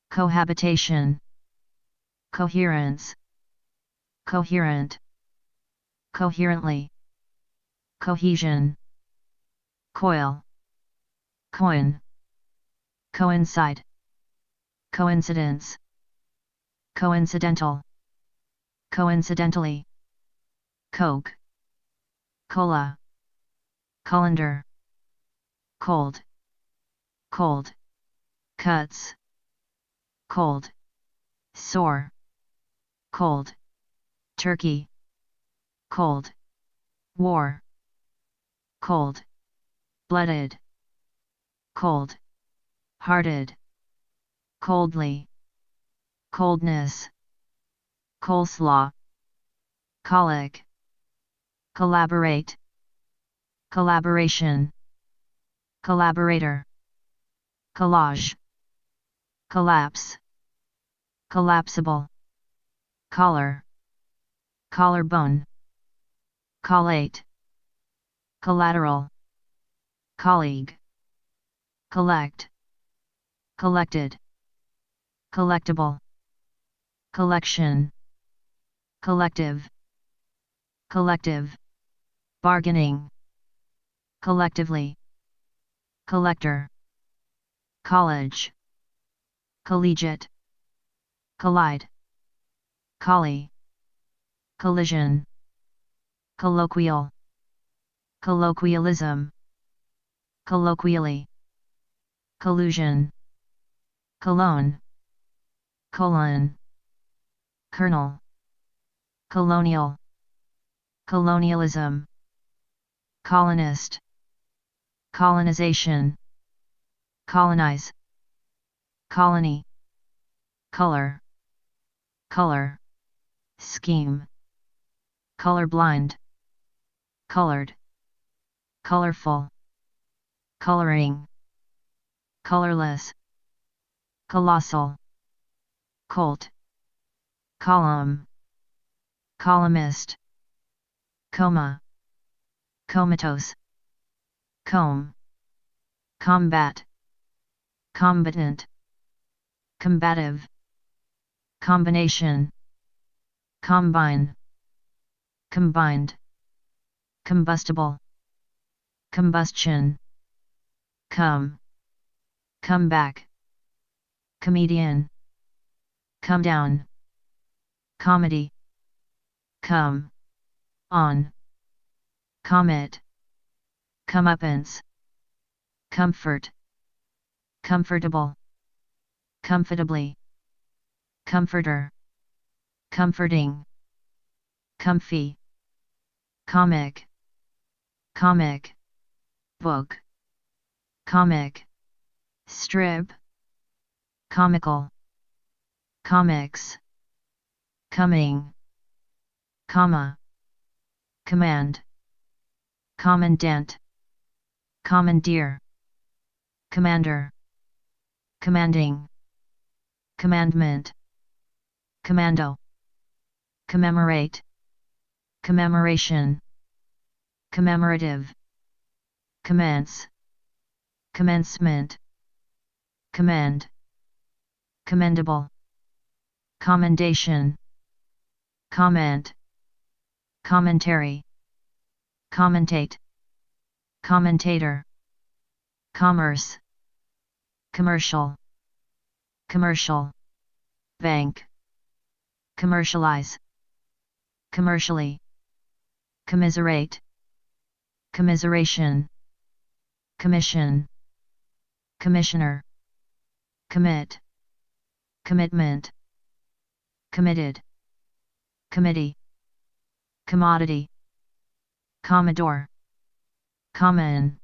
cohabitation, coherence, coherent, coherently, cohesion, coil, coin, coincide, coincidence, coincidental, coincidentally, coke, cola, colander, cold, cold, cuts, cold, sore, cold, turkey, cold, war, cold, blooded, cold, hearted, coldly, coldness, coleslaw, colic, collaborate, collaboration, collaborator, collage, collapse, collapsible, collar, collarbone, collate, collateral, colleague, collect, collected, collectible, collection, collective, collective, bargaining, collectively, collector, college, collegiate, collide, collie, collision, colloquial, colloquialism, colloquially, collusion, cologne, colon, colonel, colonial, colonialism, colonist, colonization, colonize, colony, color, color, scheme, colorblind, colored, colorful, coloring, colorless, colossal, colt, column, columnist, coma, comatose, comb, combat, combatant, combative, combination, combine, combined, combustible, combustion, come back, comedian, come down, comedy, come, on, comet, comeuppance, comfort, comfortable, comfortably, comforter, comforting, comfy, comic, comic, book, comic, strip, comical, comics, coming, comma, command, commandant, commandeer, commander, commanding, commandment, commando, commemorate, commemoration, commemorative, commence, commencement, commend, commendable, commendation, comment, commentary, commentate, commentator, commerce, commercial, commercial, bank, commercialize, commercially, commiserate, commiseration, commission, commissioner, commit, commitment, committed, committee, commodity, commodore, common,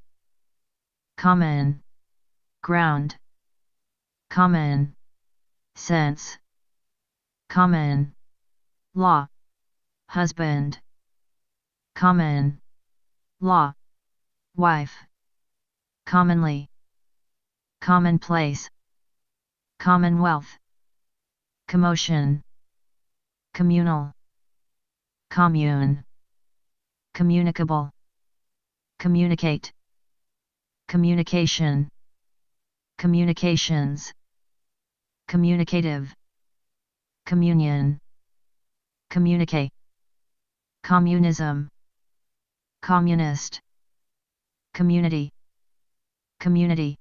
common, ground, common, sense, common, law, husband, common, law, wife, commonly, commonplace, commonwealth, commotion, communal, commune, communicable, communicate, communication, communications, communicative, communion, communicate, communism, communist, community, community,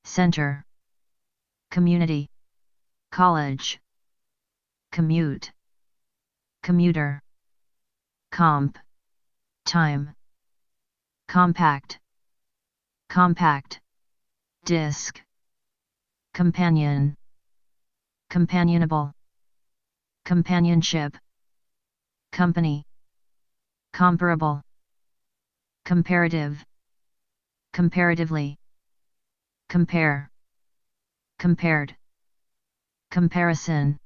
center, community, college, commute, commuter, comp, time, compact, compact, disc, companion, companionable, companionship, company, comparable, comparative, comparatively, compare, compared, comparison,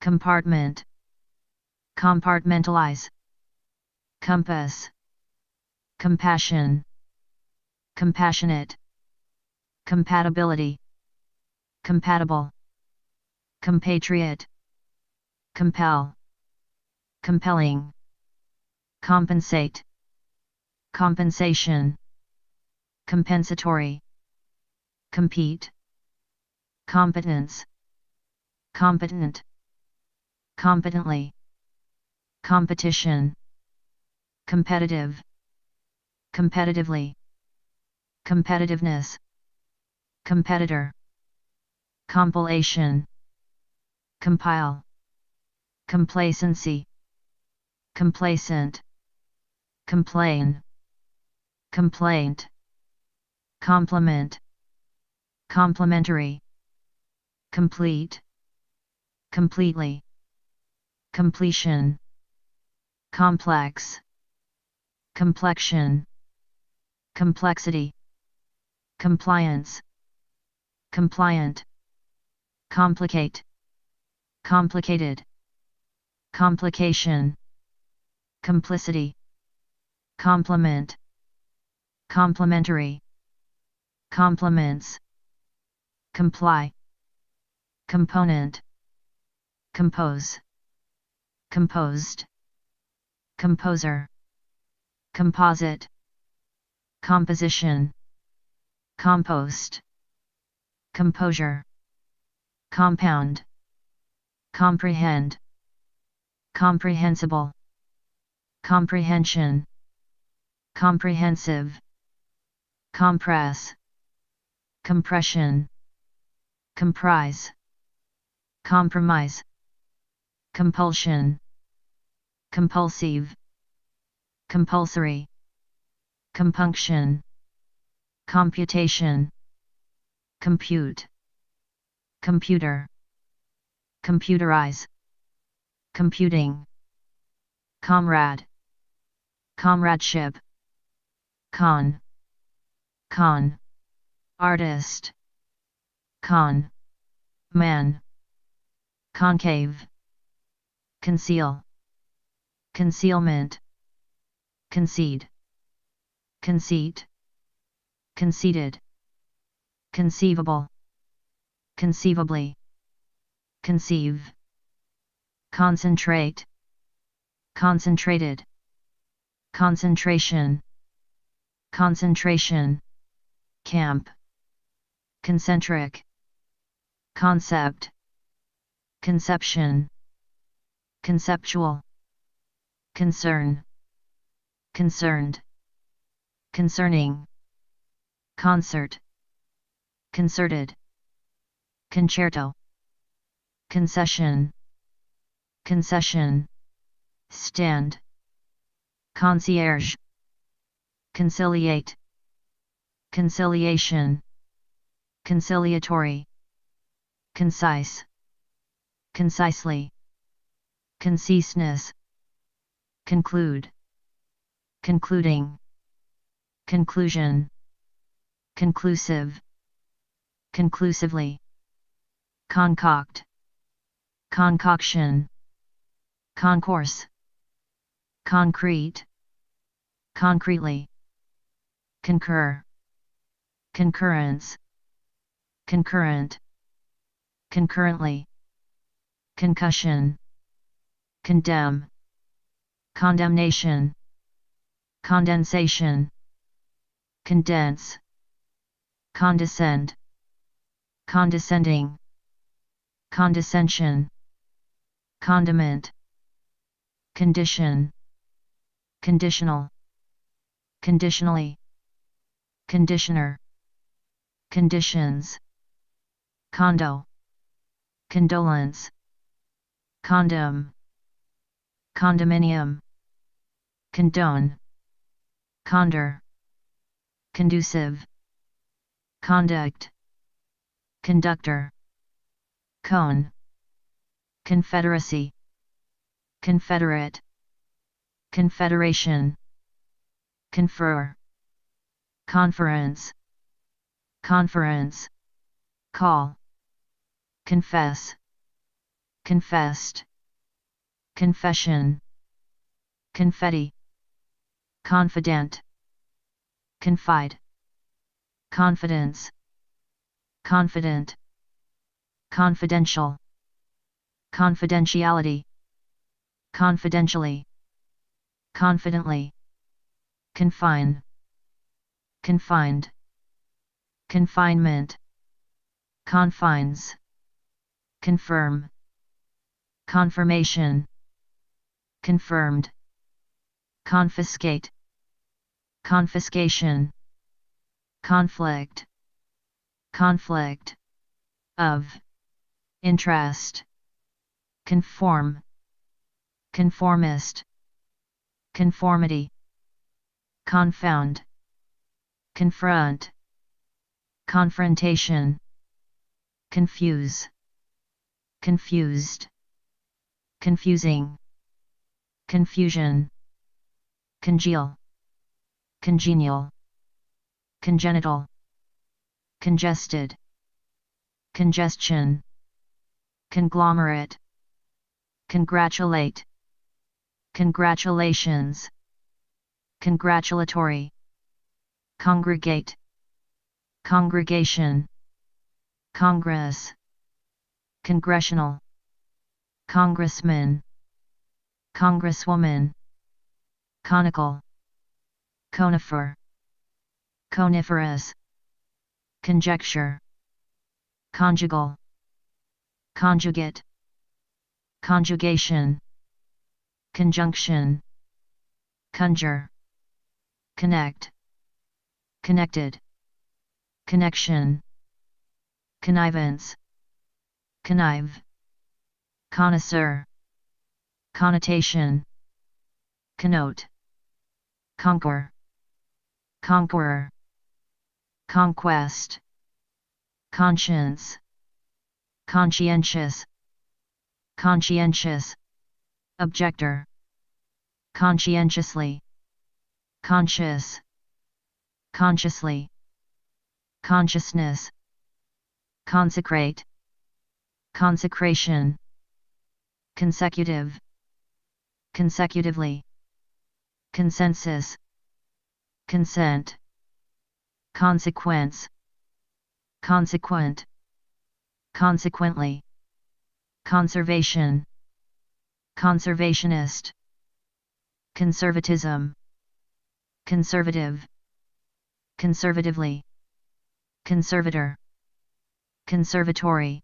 compartment, compartmentalize, compass, compassion, compassionate, compatibility, compatible, compatriot, compel, compelling, compensate, compensation, compensatory, compete, competence, competent, competently, competition, competitive, competitively, competitiveness, competitor, compilation, compile, complacency, complacent, complain, complaint, complement, complementary, complete, completely, completion, complex, complexion, complexity, compliance, compliant, complicate, complicated, complication, complicity, complement, complementary, complements, comply, component, compose, composed, composer, composite, composition, compost, composure, compound, comprehend, comprehensible, comprehension, comprehensive, compress, compression, comprise, compromise, compulsion, compulsive, compulsory, compunction, computation, compute, computer, computerize, computing, comrade, comradeship, con, artist, man, concave, conceal, concealment, concede, conceit, conceited, conceivable, conceivably, conceive, concentrate, concentrated, concentration, concentration, camp, concentric, concept, conception, conceptual, concern, concerned, concerning, concert, concerted, concerto, concession, concession, stand, concierge, conciliate, conciliation, conciliatory, concise, concisely, conciseness, conclude, concluding, conclusion, conclusive, conclusively, concoct, concoction, concourse, concrete, concretely, concur, concurrence, concurrent, concurrently, concussion, condemn, condemnation, condensation, condense, condescend, condescending, condescension, condiment, condition, conditional, conditionally, conditioner, conditions, condo, condolence, condom, condominium, condone, condor, conducive, conduct, conductor, cone, confederacy, confederate, confederation, confer, conference, conference, call, confess, confessed, confession, confetti, confident, confide, confidence, confident, confidential, confidentiality, confidentially, confidently, confine, confined, confinement, confines, confirm, confirmation, confirmed, confiscate, confiscation, conflict, conflict, of, interest, conform, conformist, conformity, confound, confront, confrontation, confuse, confused, confusing, confusion, congeal, congenial, congenital, congested, congestion, conglomerate, congratulate, congratulations, congratulatory, congregate, congregation, congress, congressional, congressman, congresswoman, conical, conifer, coniferous, conjecture, conjugal, conjugate, conjugation, conjunction, conjure, connect, connected, connection, connivance, connive, connoisseur, connotation, connote, conquer, conqueror, conquest, conscience, conscientious, conscientious, objector, conscientiously, conscious, consciously, consciousness, consecrate, consecration, consecutive, consecutively, consensus, consent, consequence, consequent, consequently, conservation, conservationist, conservatism, conservative, conservatively, conservator, conservatory,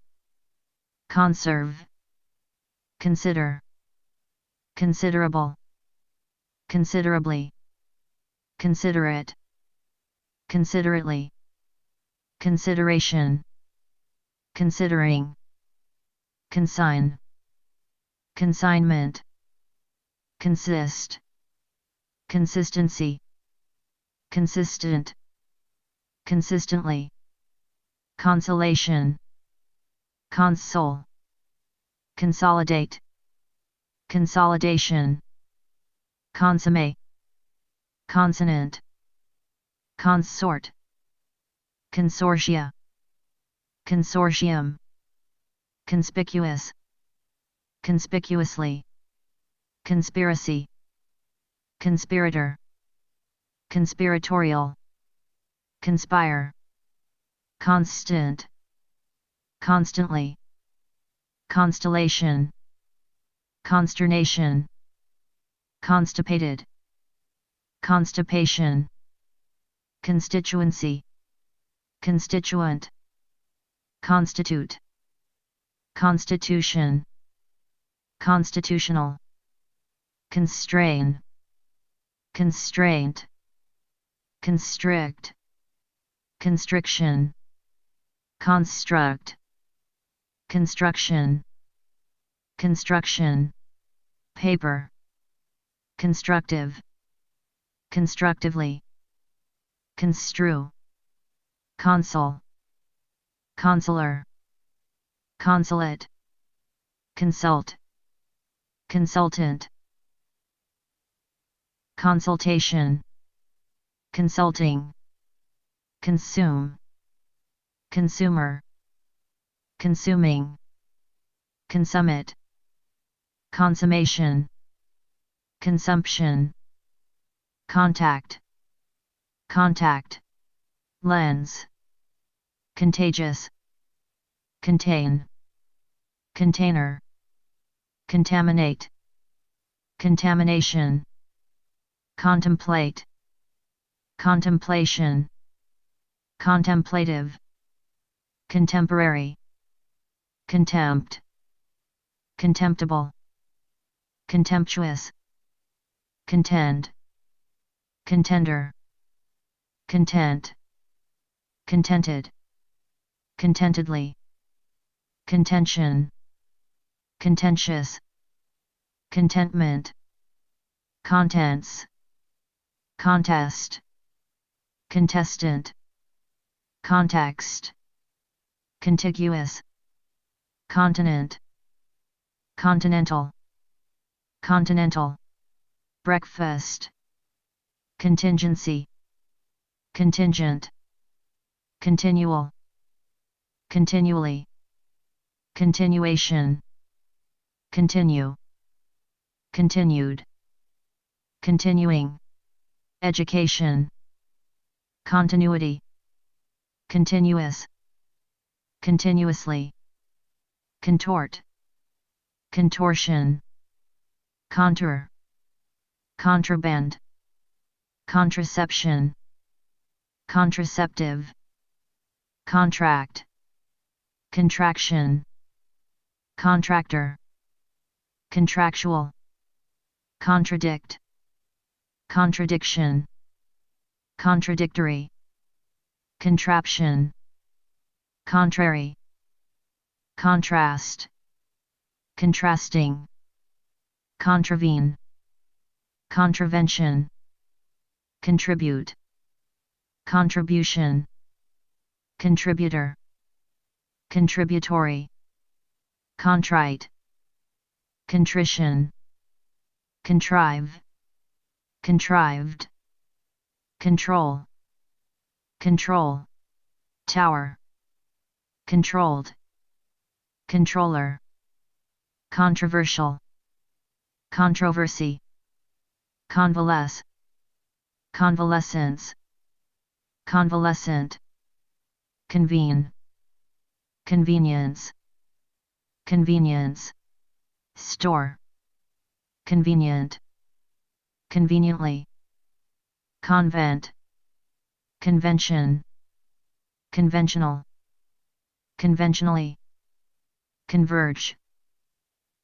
conserve, consider, considerable, considerably, considerate, considerately, consideration, considering, consign, consignment, consist, consistency, consistent, consistently, consolation, console, consolidate, consolidation, consommate, consonant, consort, consortia, consortium, conspicuous, conspicuously, conspiracy, conspirator, conspiratorial, conspire, constant, constantly, constellation, consternation, constipated, constipation, constituency, constituent, constitute, constitution, constitutional, constrain, constraint, constrict, constriction, construct, construction, construction, paper, constructive, constructively, construe, consul, consular, consulate, consult, consultant, consultation, consulting, consume, consumer, consuming, consummate, consummation, consumption, contact, contact, lens, contagious, contain, container, contaminate, contamination, contemplate, contemplation, contemplative, contemporary, contempt, contemptible, contemptuous, contend, contender, content, contented, contentedly, contention, contentious, contentment, contents, contest, contestant, context, contiguous, continent, continental, continental, breakfast, contingency, contingent, continual, continually, continuation, continue, continued, continuing, education, continuity, continuous, continuously, contort, contortion, contour, contraband, contraception, contraceptive, contract, contraction, contractor, contractual, contradict, contradiction, contradictory, contraption, contrary, contrast, contrasting, contravene, contravention, contribute, contribution, contributor, contributory, contrite, contrition, contrive, contrived, control, control, tower, controlled, controller, controversial, controversy, convalesce, convalescence, convalescent, convene, convenience, convenience, store, convenient, conveniently, convent, convention, conventional, conventionally, converge,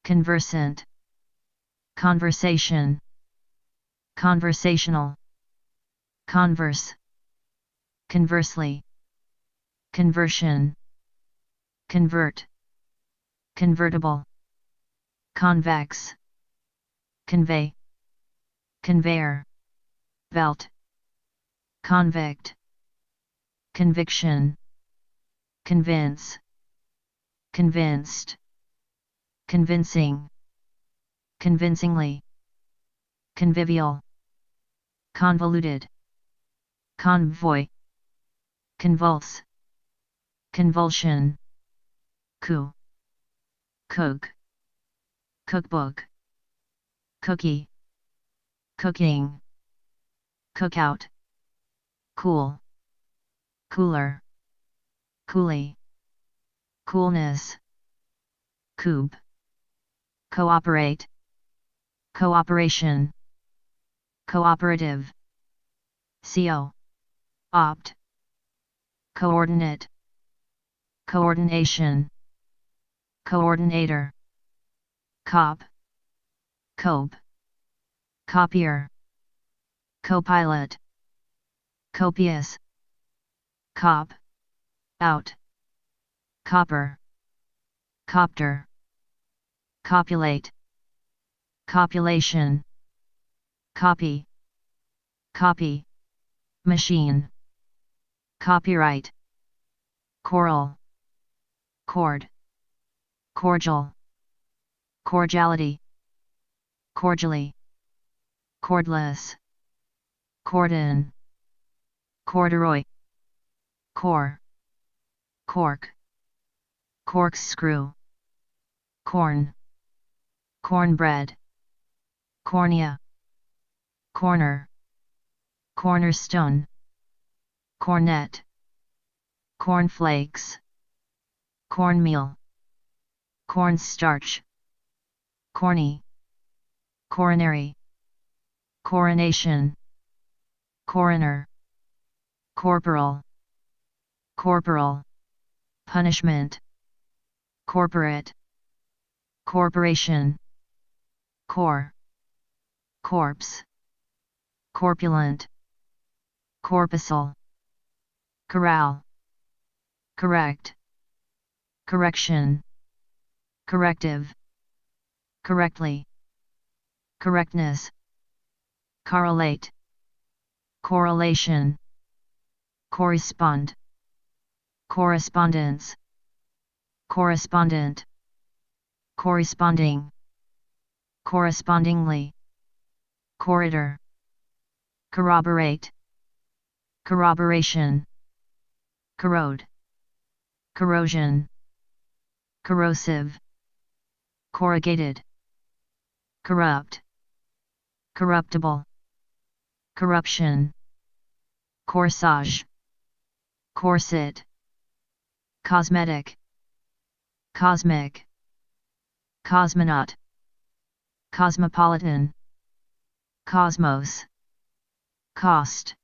conversant, conversation, conversational, converse, conversely, conversion, convert, convertible, convex, convey, conveyor, belt, convict, conviction, convince, convinced, convincing, convincingly, convivial, convoluted, convoy, convulse, convulsion, coup, cook, cookbook, cookie, cooking, cookout, cool, cooler, coolie, coolness, coob, cooperate, cooperation, cooperative, opt, coordinate, coordination, coordinator, cop, cope, copier, copilot, copious, cop, out, copper, copter, copulate, copulation, copy, copy, machine, copyright, choral, chord, cordial, cordiality, cordially, cordless, cordon, corduroy, core, cork, corkscrew, corn, cornbread, cornea, corner, cornerstone, cornet, cornflakes, cornmeal, cornstarch, corny, coronary, coronation, coroner, corporal, corporal, punishment, corporate, corporation, core, corpse, corpulent, corpuscle, corral, correct, correction, corrective, correctly, correctness, correlate, correlation, correspond, correspondence, correspondent, corresponding, correspondingly, corridor, corroborate, corroboration, corrode, corrosion, corrosive, corrugated, corrupt, corruptible, corruption, corsage, corset, cosmetic, cosmic, cosmonaut, cosmopolitan, cosmos, cost,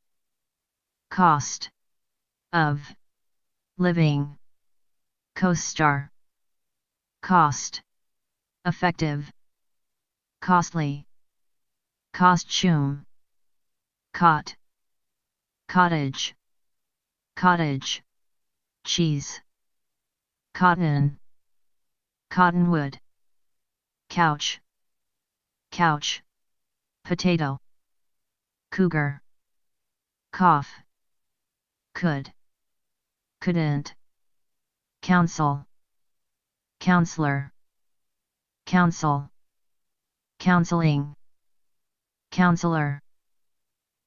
cost, of, living, co-star, cost, effective, costly, costume, cot, cottage, cottage, cheese, cotton, cottonwood, couch, couch, potato, cougar, cough, could, couldn't, council, counselor, counsel, counseling, counselor,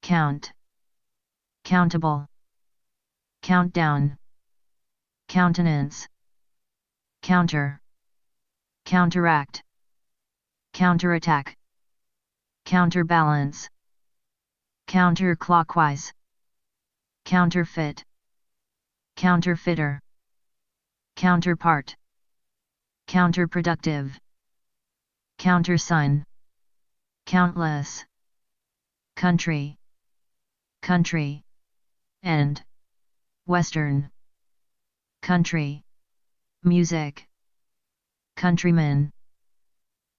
count, countable, countdown, countenance, counter, counteract, counterattack, counterbalance, counterclockwise, counterfeit, counterfeiter, counterpart, counterproductive, countersign, countless, country, country, and, western, country, music, countryman,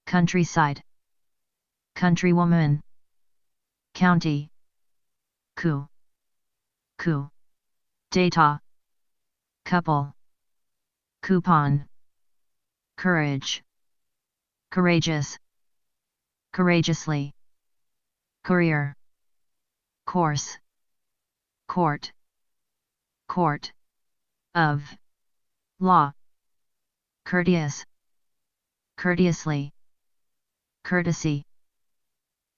countryside, countrywoman, county, coup, coup, data, couple, coupon, courage, courageous, courageously, courier, course, court, court, of, law, courteous, courteously, courtesy,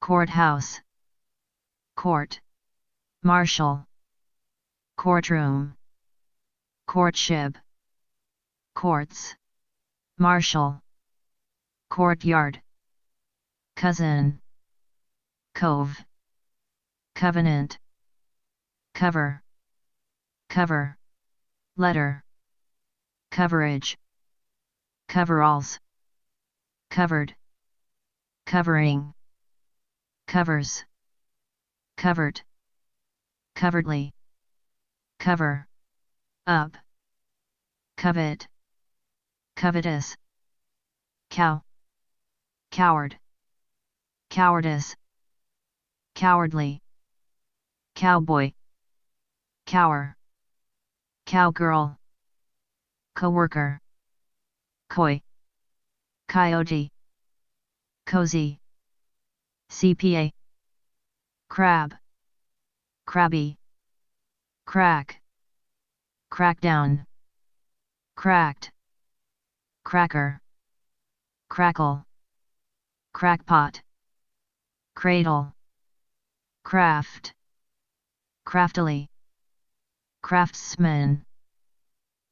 courthouse, court, marshal, courtroom, courtship, courts, marshal, courtyard, cousin, cove, covenant, cover, cover, letter, coverage, coveralls, covered, covering, covers, covered, covertly, cover, up, covet, covetous, cow, coward, cowardice, cowardly, cowboy, cower, cowgirl, coworker, coy, coyote, cozy, CPA, crab, crabby, crack, crackdown, cracked, cracker, crackle, crackpot, cradle, craft, craftily, craftsman,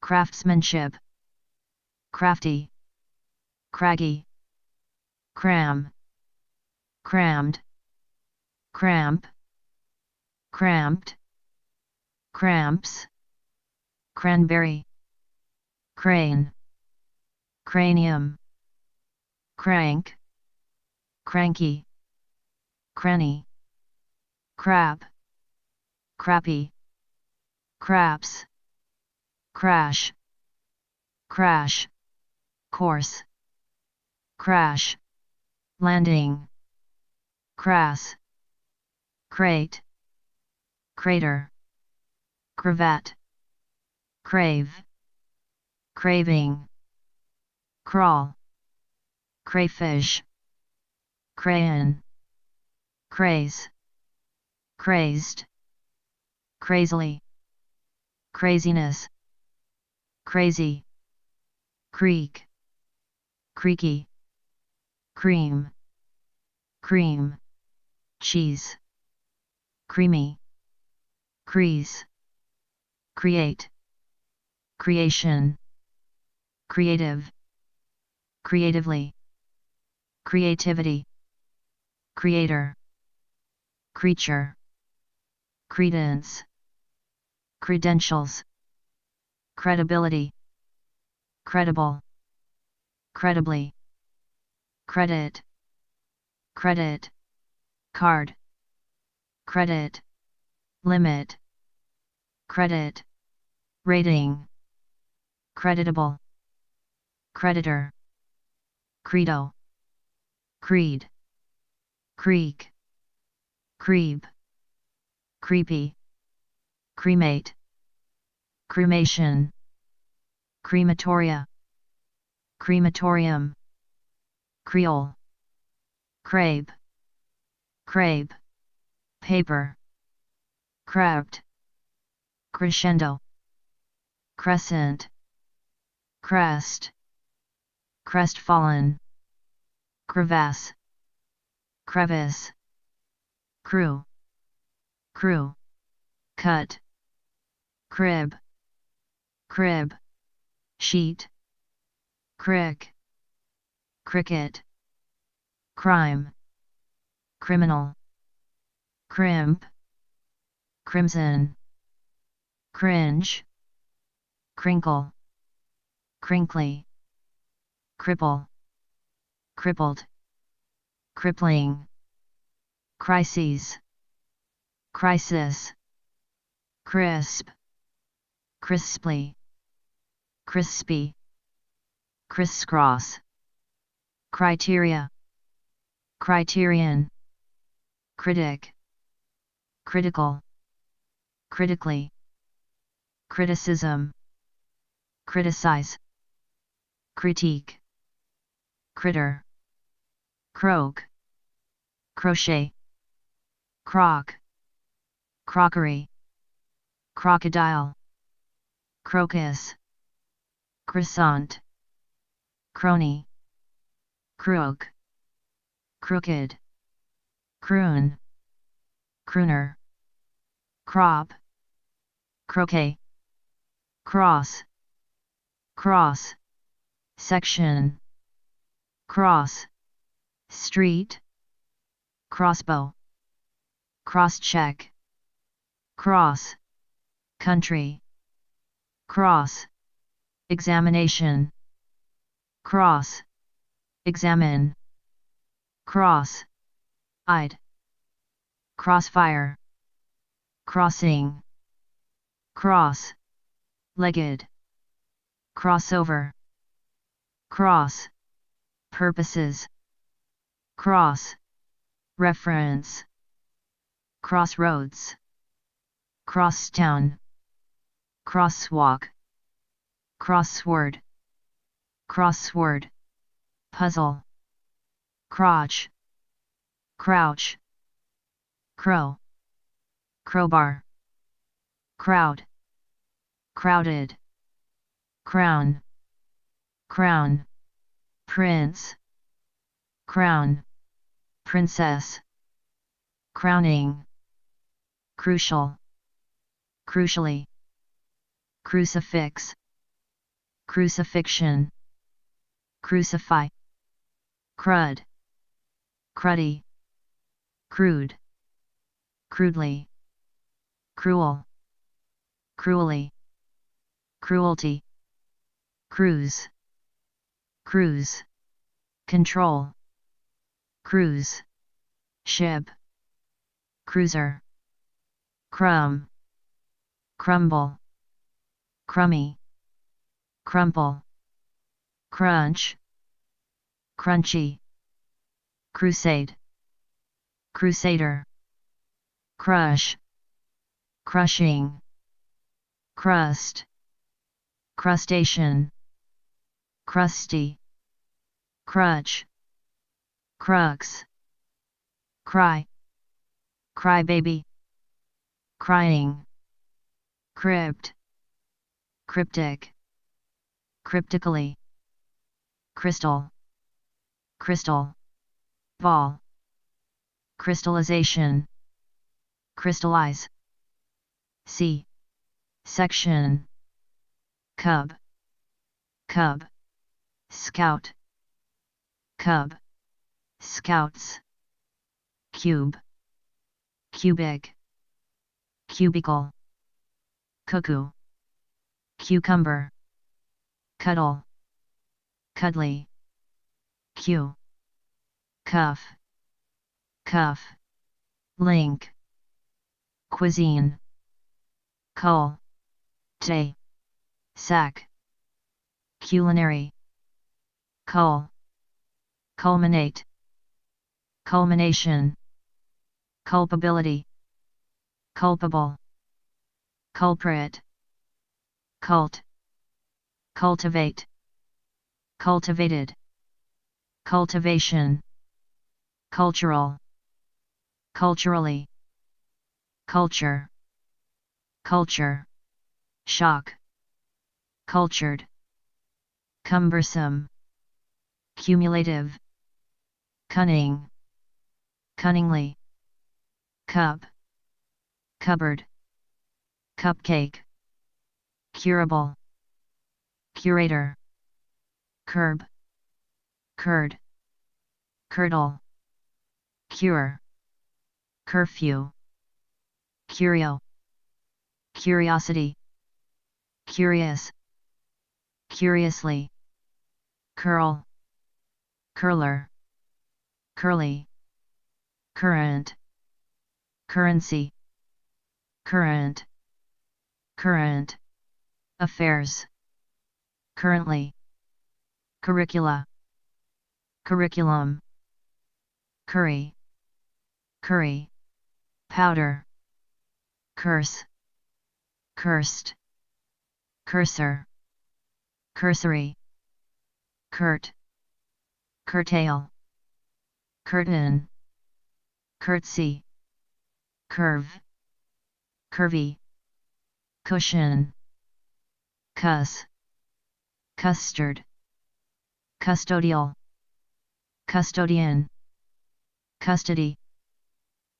craftsmanship, crafty, craggy, cram, crammed, cramp, cramped, cramps, cranberry, crane, cranium, crank, cranky, cranny, crap, crappy, craps, crash, crash, course, crash, landing, crass, crate, crater, cravat, crave, craving, crawl, crayfish, crayon, craze, crazed, crazily, craziness, crazy, creek, creaky, cream, cream, cheese, creamy, crease, create, creation, creative, creatively, creativity, creator, creature, credence, credentials, credibility, credible, credibly, credit, credit, card, credit, limit, credit, rating, creditable, creditor, credo, creed, creek, creep, creepy, cremate, cremation, crematoria, crematorium, creole, crepe, crepe, paper, crabbed, crescendo, crescent, crest, crestfallen, crevasse, crevice, crew, crew, cut, crib, crib, sheet, crick, cricket, crime, criminal, crimp, crimson, cringe, crinkle, crinkly, cripple, crippled, crippling, crises, crisis, crisp, crisply, crispy, crisscross, criteria, criterion, critic, critical, critically, criticism, criticize, critique, critter, croak, crochet, croc, crockery, crocodile, crocus, croissant, crony, crook, crooked, croon, crooner, crop, croquet, cross, cross, section, cross, street, crossbow, cross-check, cross, country, cross, examination, cross, examine, cross, eyed, crossfire, crossing, cross, legged, crossover, cross, purposes, cross, reference, crossroads, crosstown, crosswalk, crossword, crossword, puzzle, crotch, crouch, crow, crowbar, crowd, crowded, crown, crown, prince, crown, princess, crowning, crucial, crucially, crucifix, crucifixion, crucify, crud, cruddy, crude, crudely, cruel, cruelly, cruelty, cruise, cruise, control, cruise, ship, cruiser, crumb, crumble, crummy, crumple, crunch, crunchy, crusade, crusader, crush, crushing, crust, crustacean, crusty, crutch, crux, cry, crybaby, crying, crypt, cryptic, cryptically, crystal, crystal, vol, crystallization, crystallize, C, section, cub, cub, scout, cub, scouts, cube, cubic, cubicle, cuckoo, cucumber, cuddle, cuddly, cue, cuff, cuff, link, cuisine, cull, tay, sack, culinary, cull, culminate, culmination, culpability, culpable, culprit, cult, cultivate, cultivated, cultivation, cultural, culturally, culture, culture, shock, cultured, cumbersome, cumulative, cunning, cunningly, cup, cupboard, cupcake, curable, curator, curb, curd, curdle, cure, curfew, curio, curiosity, curious, curiously, curl, curler, curly, current, currency, current, current, affairs, currently, curricula, curriculum, curry, curry, powder, curse, cursed, cursor, cursory, curt, curtail, curtain, curtsy, curve, curvy, cushion, cuss, custard, custodial, custodian, custody,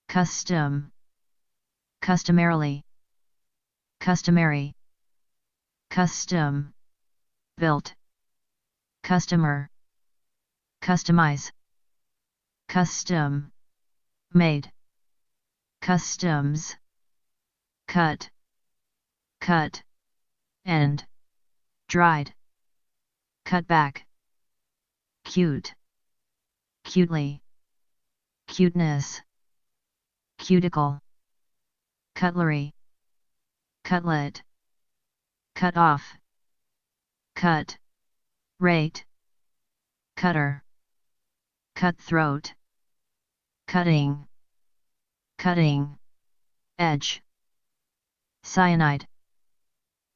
custom, customarily, customary, custom, built, customer, customize, custom, made, customs, cut, cut, end, dried, cut back, cute, cutely, cuteness, cuticle, cutlery, cutlet, cut off, cut, rate, cutter, cutthroat, cutting, cutting, edge, cyanide,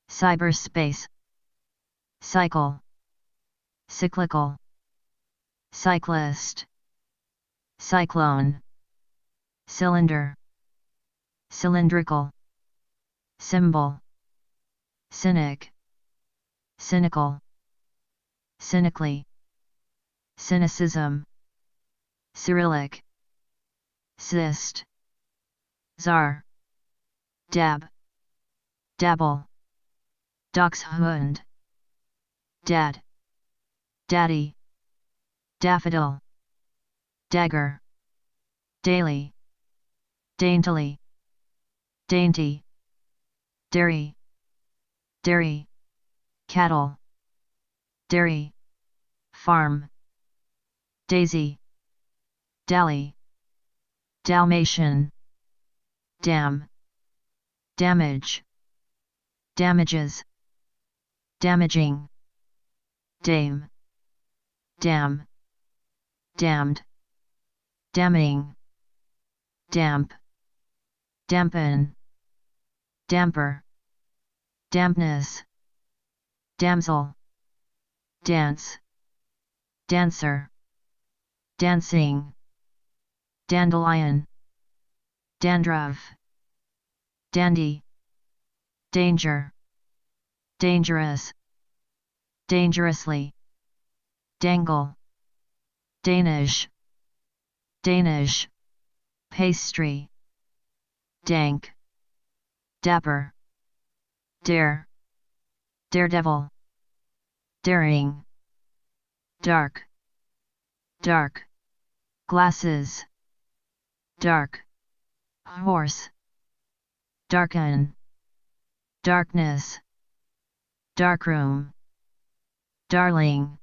cyberspace, cycle, cyclical, cyclist, cyclone, cylinder, cylindrical, symbol, cynic, cynical, cynically, cynicism, Cyrillic, cyst, czar, dab, dabble, dachshund, dad, daddy, daffodil, dagger, daily, daintily, dainty, dairy, dairy, cattle, dairy, farm, daisy, dally, Dalmatian, dam, damage, damages, damaging, dame, dam, damned, damning, damp, dampen, damper, dampness, damsel, dance, dancer, dancing, dandelion, dandruff, dandy, danger, dangerous, dangerously, dangle, Danish, Danish, pastry, dank, dapper, dare, daredevil, daring, dark, dark, glasses, dark, horse, darken, darkness, darkroom, darling,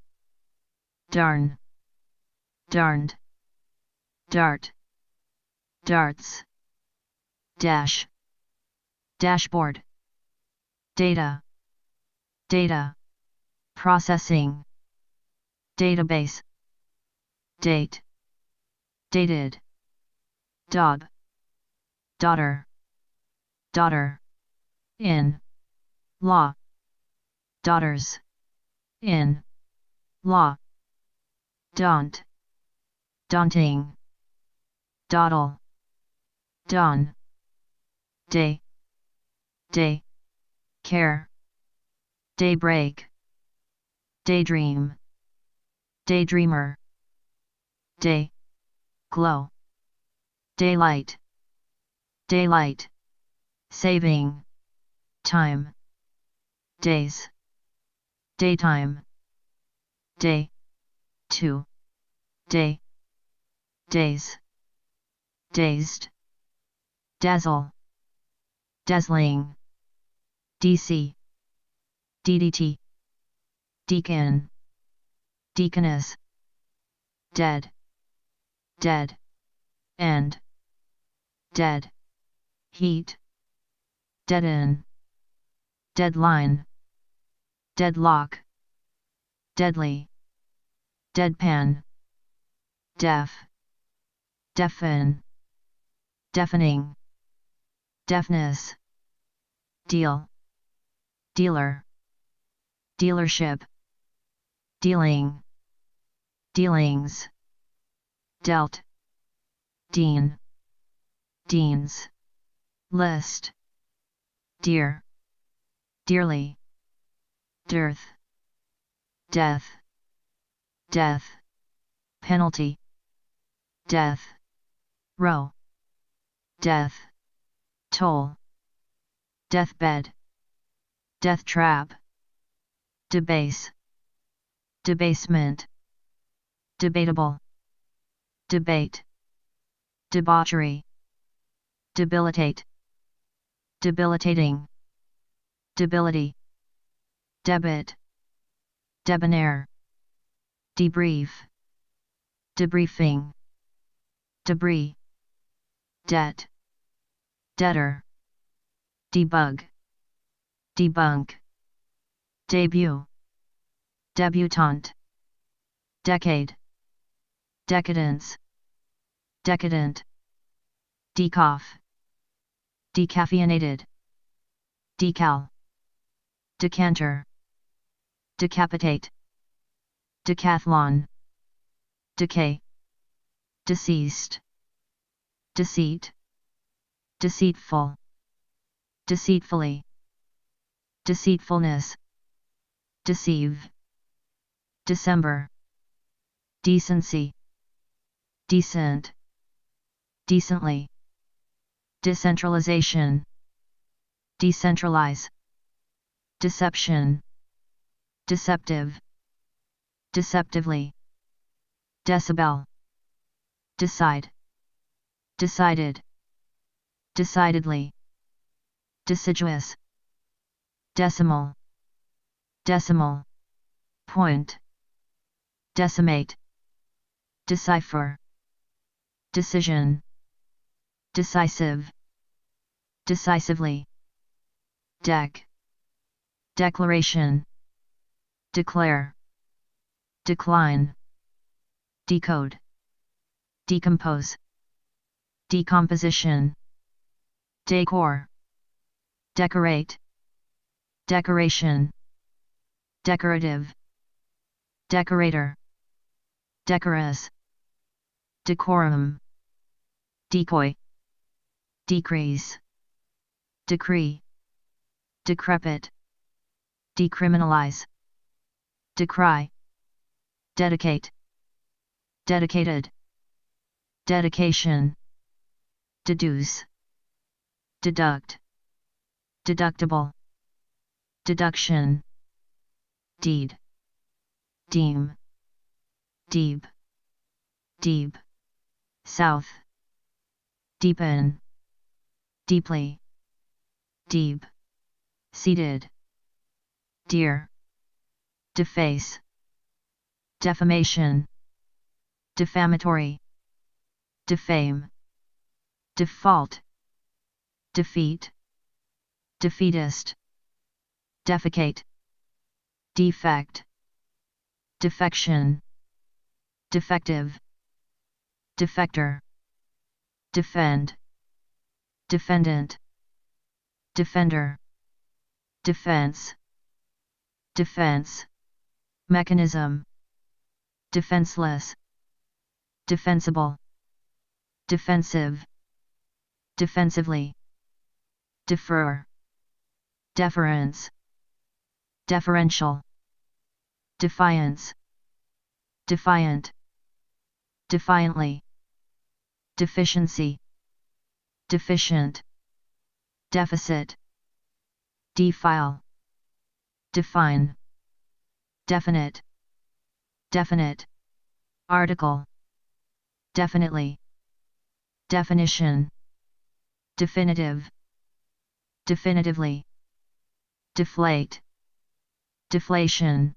darn, darned, dart, darts, dash, dashboard, data, data, processing, database, date, dated, dog, daughter, daughter, in, law, daughters, in, law, daunt, daunting, dawdle, dawn, day, day, care, daybreak, daydream, daydreamer, day, glow, daylight, daylight, saving, time, days, daytime, day, two, day, days, dazed, dazzle, dazzling, DC, DDT, deacon, deaconess, dead, dead, and, dead, heat, deaden, deadline, deadlock, deadly, deadpan, deaf, deafen, deafening, deafness, deal, dealer, dealership, dealing, dealings, dealt, dean, deans, list, dear, dearly, dearth, death, death, penalty, death, row, death, toll, deathbed, death trap, debase, debasement, debatable, debate, debauchery, debilitate, debilitating, debility, debit, debonair, debrief, debriefing, debris, debt, debtor, debug, debunk, debut, debutante, decade, decadence, decadent, decoff, decaffeinated, decal, decanter, decapitate, decathlon, decay, deceased, deceit, deceitful, deceitfully, deceitfulness, deceive, December, decency, decent, decently, decentralization, decentralize, deception, deceptive, deceptively, decibel, decide, decided, decidedly, deciduous, decimal, decimal, point, decimate, decipher, decision, decisive, decisively, deck, declaration, declare, decline, decode, decompose, decomposition, decor, decorate, decoration, decorative, decorator, decorous, decorum, decoy, decrease, decree, decrepit, decriminalize, decry, dedicate, dedicated, dedication, deduce, deduct, deductible, deduction, deed, deem, deep, deep, south, deepen, deeply, deep, seated, dear, deface, defamation, defamatory, defame, default, defeat, defeatist, defecate, defect, defection, defective, defector, defend, defendant, defender, defense, defense, mechanism, defenseless, defensible, defensive, defensively, defer, deference, deferential, defiance, defiant, defiantly, deficiency, deficient, deficit, defile, define, definite, definite, article, definitely, definition, definitive, definitively, deflate, deflation,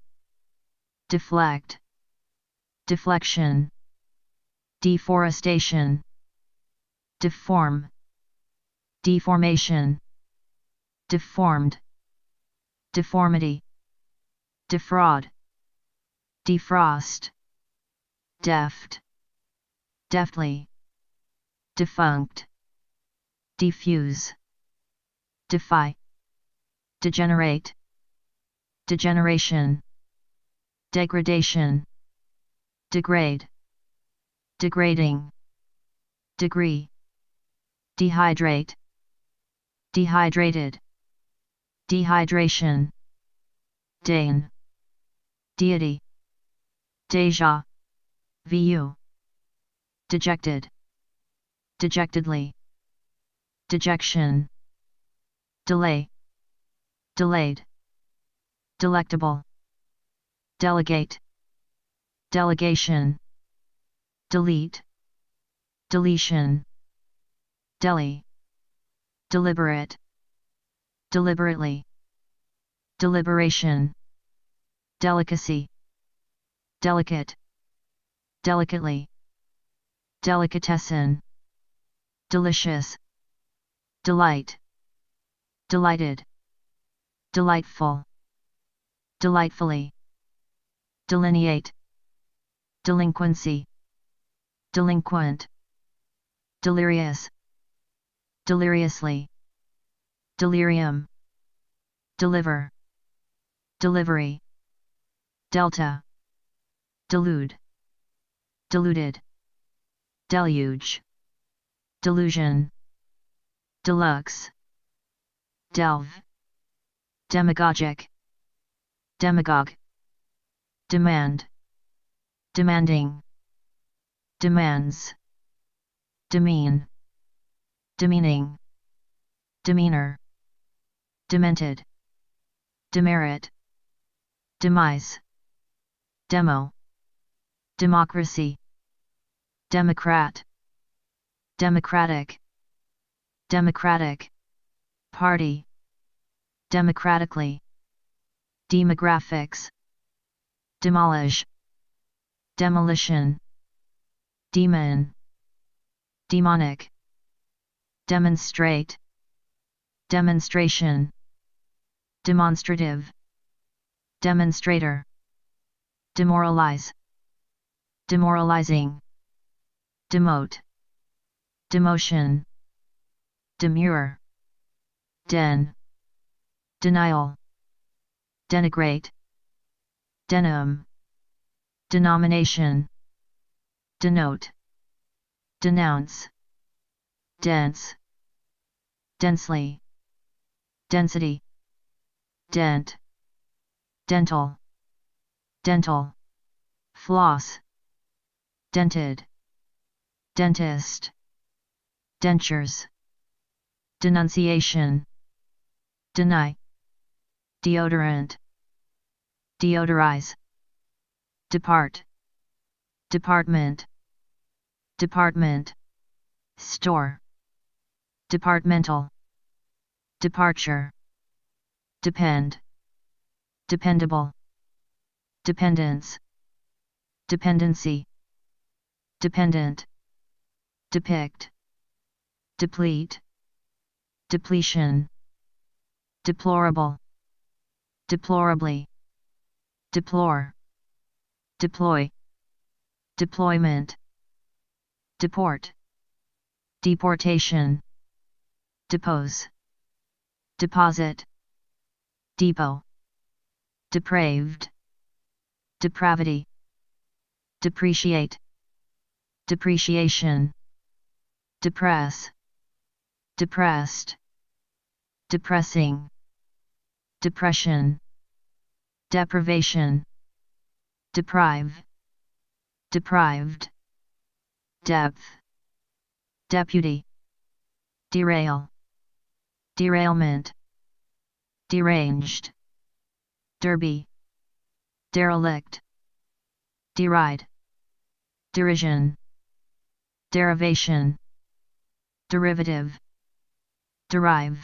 deflect, deflection, deforestation, deform, deformation, deformed, deformity, defraud, defrost, deft, deftly, defunct, diffuse, defy, degenerate, degeneration, degradation, degrade, degrading, degree, dehydrate, dehydrated, dehydration, Dane, deity, deja, vu, dejected, dejectedly, dejection, delay, delayed, delectable, delegate, delegation, delete, deletion, deli, deliberate, deliberately, deliberation, delicacy, delicate, delicately, delicatessen, delicious, delight, delighted, delightful, delightfully, delineate, delinquency, delinquent, delirious, deliriously, delirium, deliver, delivery, delta, delude, deluded, deluge, delusion, deluxe, delve, demagogic, demagogue, demand, demanding, demands, demean, demeaning, demeanor, demented, demerit, demise, demo, democracy, democrat, democratic, democratic, party, democratically, demographics, demolish, demolition, demon, demonic, demonstrate, demonstration, demonstrative, demonstrator, demoralize, demoralizing, demote, demotion, demure, den, denial, denigrate, denim, denomination, denote, denounce, dense, densely, density, dent, dental, dental, floss, dented, dentist, dentures, denunciation, deny, deodorant, deodorize, depart, department, department, store, departmental, departure, depend, dependable, dependence, dependency, dependent, depict, deplete, depletion, deplorable, deplorably, deplore, deploy, deployment, deport, deportation, depose, deposit, depot, depraved, depravity, depreciate, depreciation, depress, depressed, depressing, depression, deprivation, deprive, deprived, depth, deputy, derail, derailment, deranged, derby, derelict, deride, derision, derivation, derivative, derive,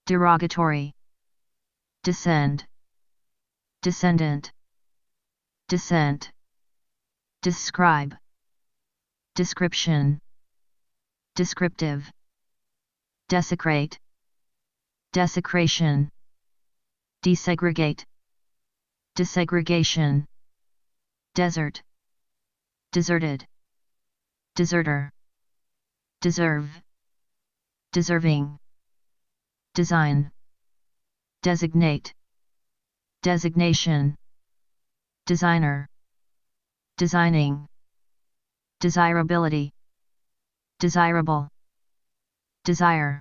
derogatory, descend, descendant, descent, describe, description, descriptive, desecrate, desecration, desegregate, desegregation, desert, deserted, deserter, deserve, deserving, design, designate, designation, designer, designing, desirability, desirable, desire,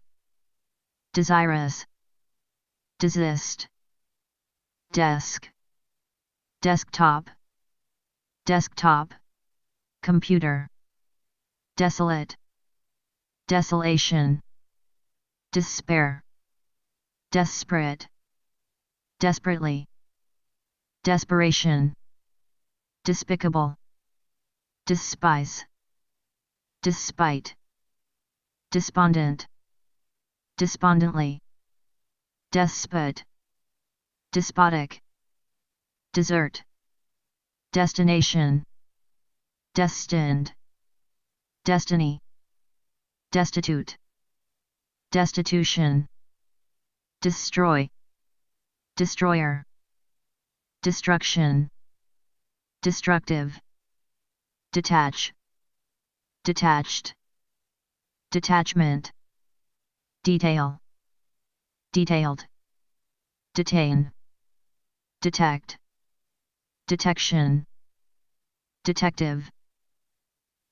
desirous, desist, desk, desktop, desktop, computer, desolate, desolation, despair, desperate, desperately, desperation, despicable, despise, despite, despondent, despondently, despot, despotic, desert, destination, destined, destiny, destitute, destitution, destroy, destroyer, destruction, destructive, detach, detached, detachment, detail, detailed, detain, detect, detection, detective,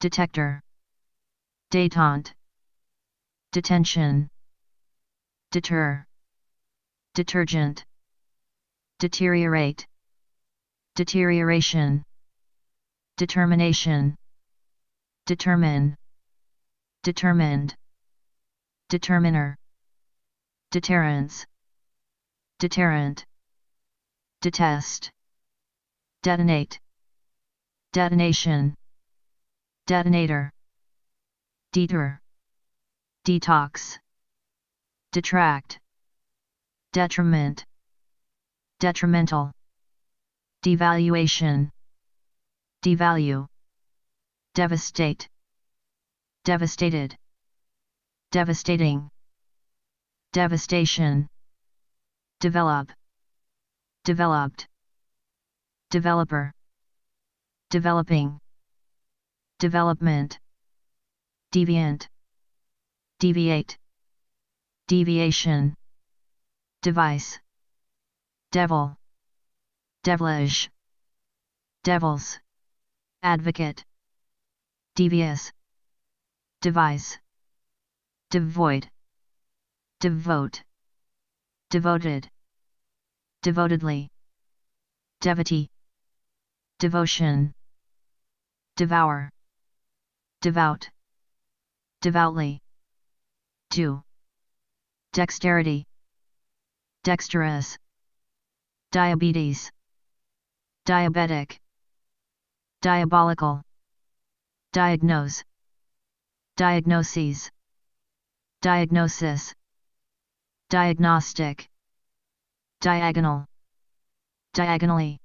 detector, détente, detention, deter, detergent, deteriorate, deterioration, determination, determine, determined, determiner, deterrence, deterrent, detest, detonate, detonation, detonator, deter, detox, detract, detriment, detrimental, devaluation, devalue, devastate, devastated, devastating, devastation, develop, developed, developer, developing, development, deviant, deviate, deviation, device, devil, devilish, devils, advocate, devious, devise, devoid, devote, devoted, devotedly, devotee, devotion, devour, devout, devoutly, do, dexterity, dexterous, diabetes, diabetic, diabolical, diagnose, diagnoses, diagnosis, diagnostic, diagonal, diagonally,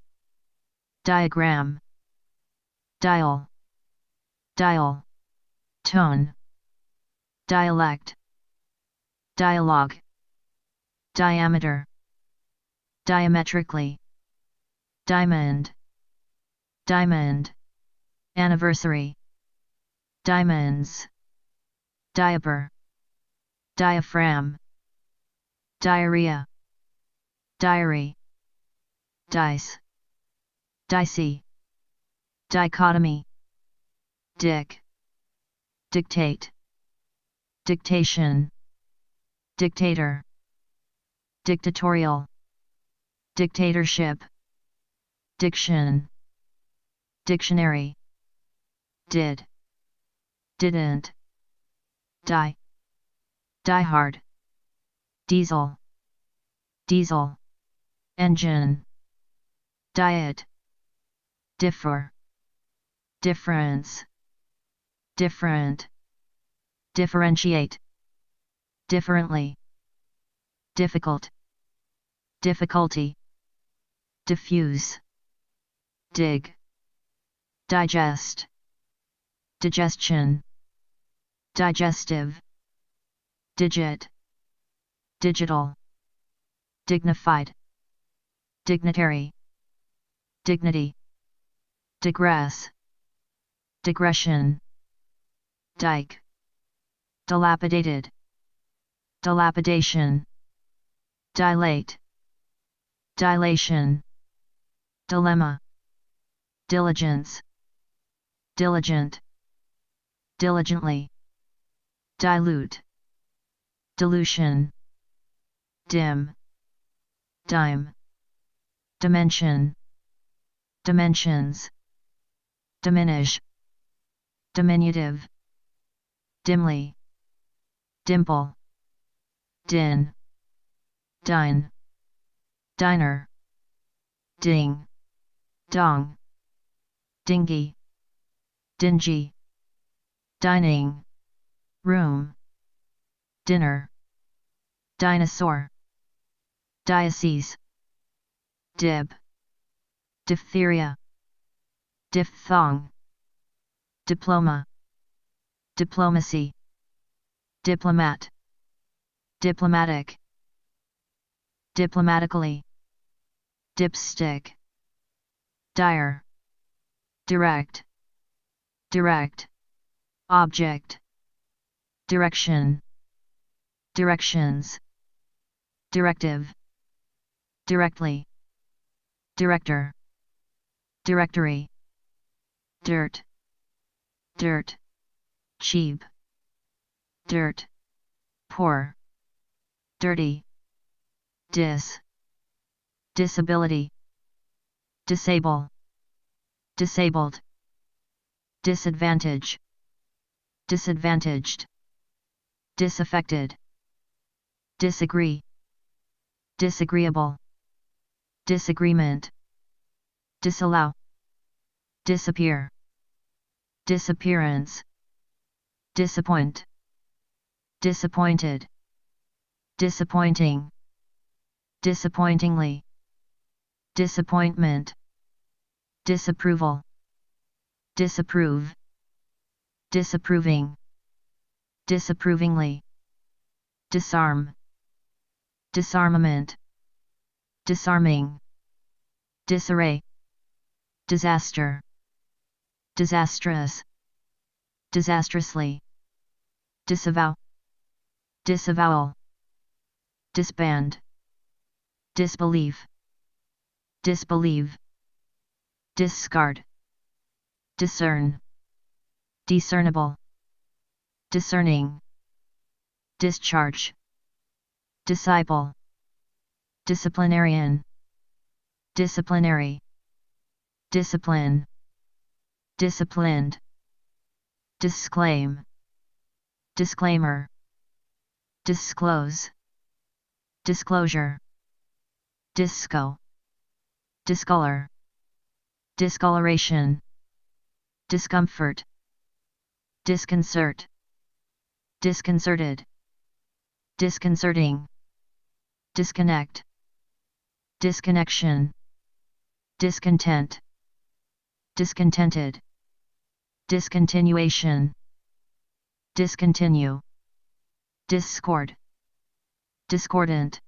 diagram, dial, dial, tone, dialect, dialogue, diameter, diametrically, diamond, diamond, anniversary, diamonds, diaper, diaphragm, diarrhea, diary, dice, dicey, dichotomy, dick, dictate, dictation, dictator, dictatorial, dictatorship, diction, dictionary, did, didn't, die, die hard, diesel, diesel, engine, diet, differ, difference, different, differentiate, differently, difficult, difficulty, diffuse, dig, digest, digestion, digestive, digit, digital, dignified, dignitary, dignity, digress, digression, dike, dilapidated, dilapidation, dilate, dilation, dilemma, diligence, diligent, diligently, dilute, dilution, dim, dime, dimension, dimensions, diminish, diminutive, dimly, dimple, din, dine, diner, ding, dong, dingy, dingy, dining, room, dinner, dinosaur, diocese, dib, diphtheria, diphthong, diploma, diplomacy, diplomat, diplomatic, diplomatically, dipstick, dire, direct, direct, object, direction, directions, directive, directly, director, directory, dirt, dirt, cheap, dirt, poor, dirty, disability, disable, disabled, disadvantage, disadvantaged, disaffected, disagree, disagreeable, disagreement, disallow, disappear, disappearance, disappoint, disappointed, disappointing, disappointingly, disappointment, disapproval, disapprove, disapproving, disapprovingly, disarm, disarmament, disarming, disarray, disaster, disastrous, disastrously, disavow, disavowal, disband, disbelief, disbelieve, discard, discern, discernible, discerning, discharge, disciple, disciplinarian, disciplinary, discipline, disciplined, disclaim, disclaimer, disclose, disclosure, disco, discolor, discoloration, discomfort, disconcert, disconcerted, disconcerting, disconnect, disconnection, discontent, discontented, discontinuation, discontinue, discord, discordant,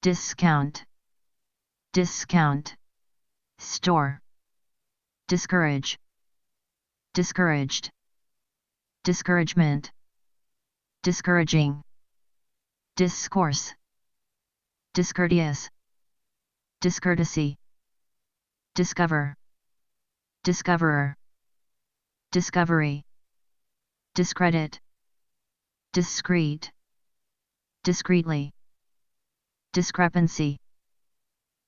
discount, discount, store, discourage, discouraged, discouragement, discouraging, discourse, discourteous, discourtesy, discover, discoverer, discovery, discredit, discreet, discreetly, discrepancy,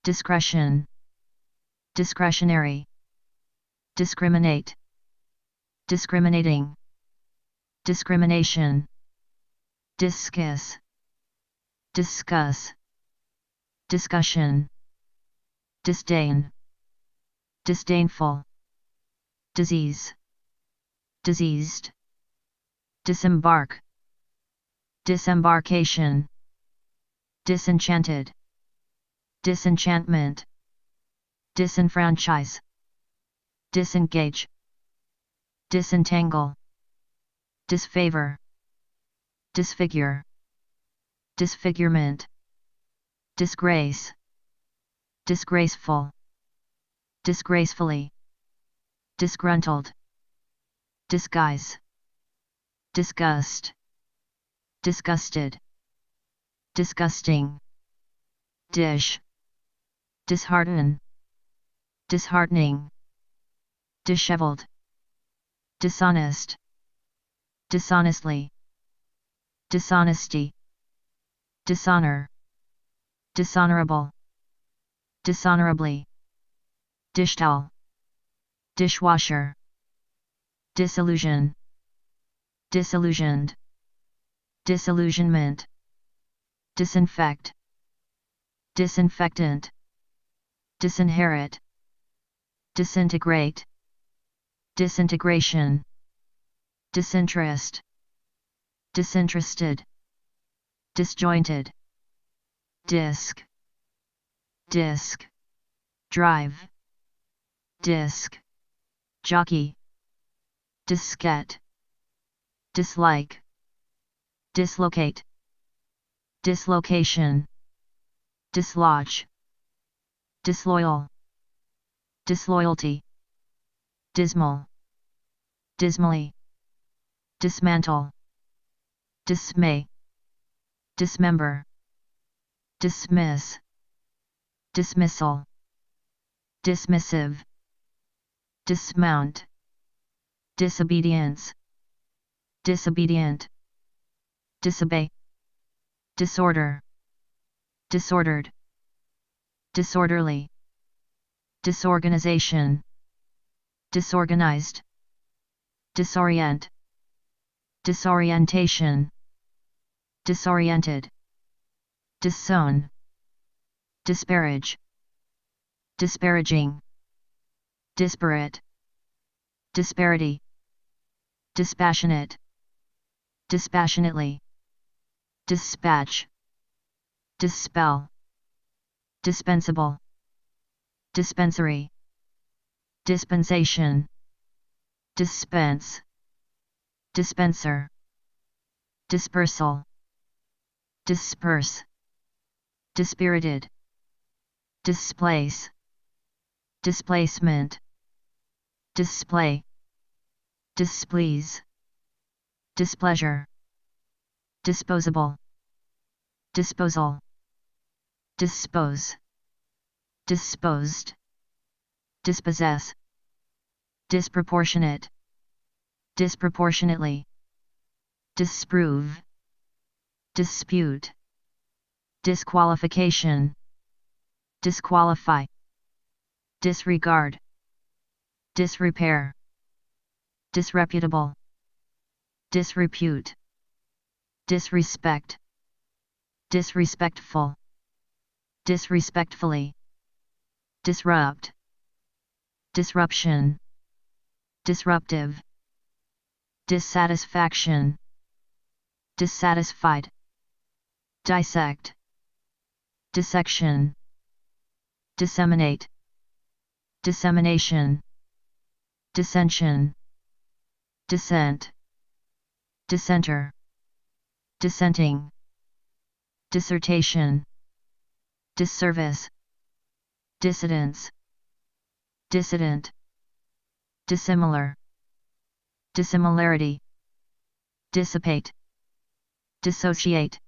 discretion, discretionary, discriminate, discriminating, discrimination, discuss, discuss, discussion, disdain, disdainful, disease, diseased, disembark, disembarkation, disenchanted, disenchantment, disenfranchise, disengage, disentangle, disfavor, disfigure, disfigurement, disgrace, disgraceful, disgracefully, disgruntled, disguise, disgust, disgusted, disgusting, dish, dishearten, disheartening, disheveled, dishonest, dishonestly, dishonesty, dishonor, dishonorable, dishonorably, dish towel, dishwasher, disillusion, disillusioned, disillusionment, disinfect, disinfectant, disinherit, disintegrate, disintegration, disinterest, disinterested, disjointed, disc, disc, drive, disc, jockey, diskette, dislike, dislocate, dislocation, dislodge, disloyal, disloyalty, dismal, dismally, dismantle, dismay, dismember, dismiss, dismissal, dismissive, dismount, disobedience, disobedient, disobey, disorder, disordered, disorderly, disorganization, disorganized, disorient, disorientation, disoriented, disown, disparage, disparaging, disparate, disparity, dispassionate, dispassionately, dispatch, dispel, dispensable, dispensary, dispensation, dispense, dispenser, dispersal, disperse, dispirited, displace, displacement, display, displease, displeasure, disposable, disposal, dispose, disposed, dispossess, disproportionate, disproportionately, disprove, dispute, disqualification, disqualify, disregard, disrepair, disreputable, disrepute, disrespect, disrespectful, disrespectfully, disrupt, disruption, disruptive, dissatisfaction, dissatisfied, dissect, dissection, disseminate, dissemination, dissension, dissent, dissenter, dissenting, dissertation, disservice, dissidence, dissident, dissimilar, dissimilarity, dissipate, dissociate,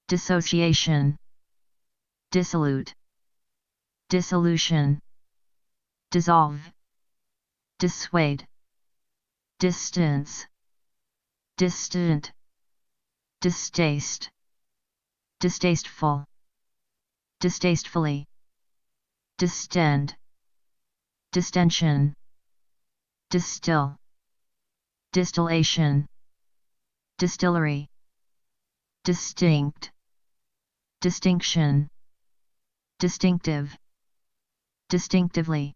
dissociation, dissolute, dissolution, dissolve, dissuade, distance, distant, distaste, distasteful, distastefully, distend, distension, distill, distillation, distillery, distinct, distinction, distinctive, distinctively,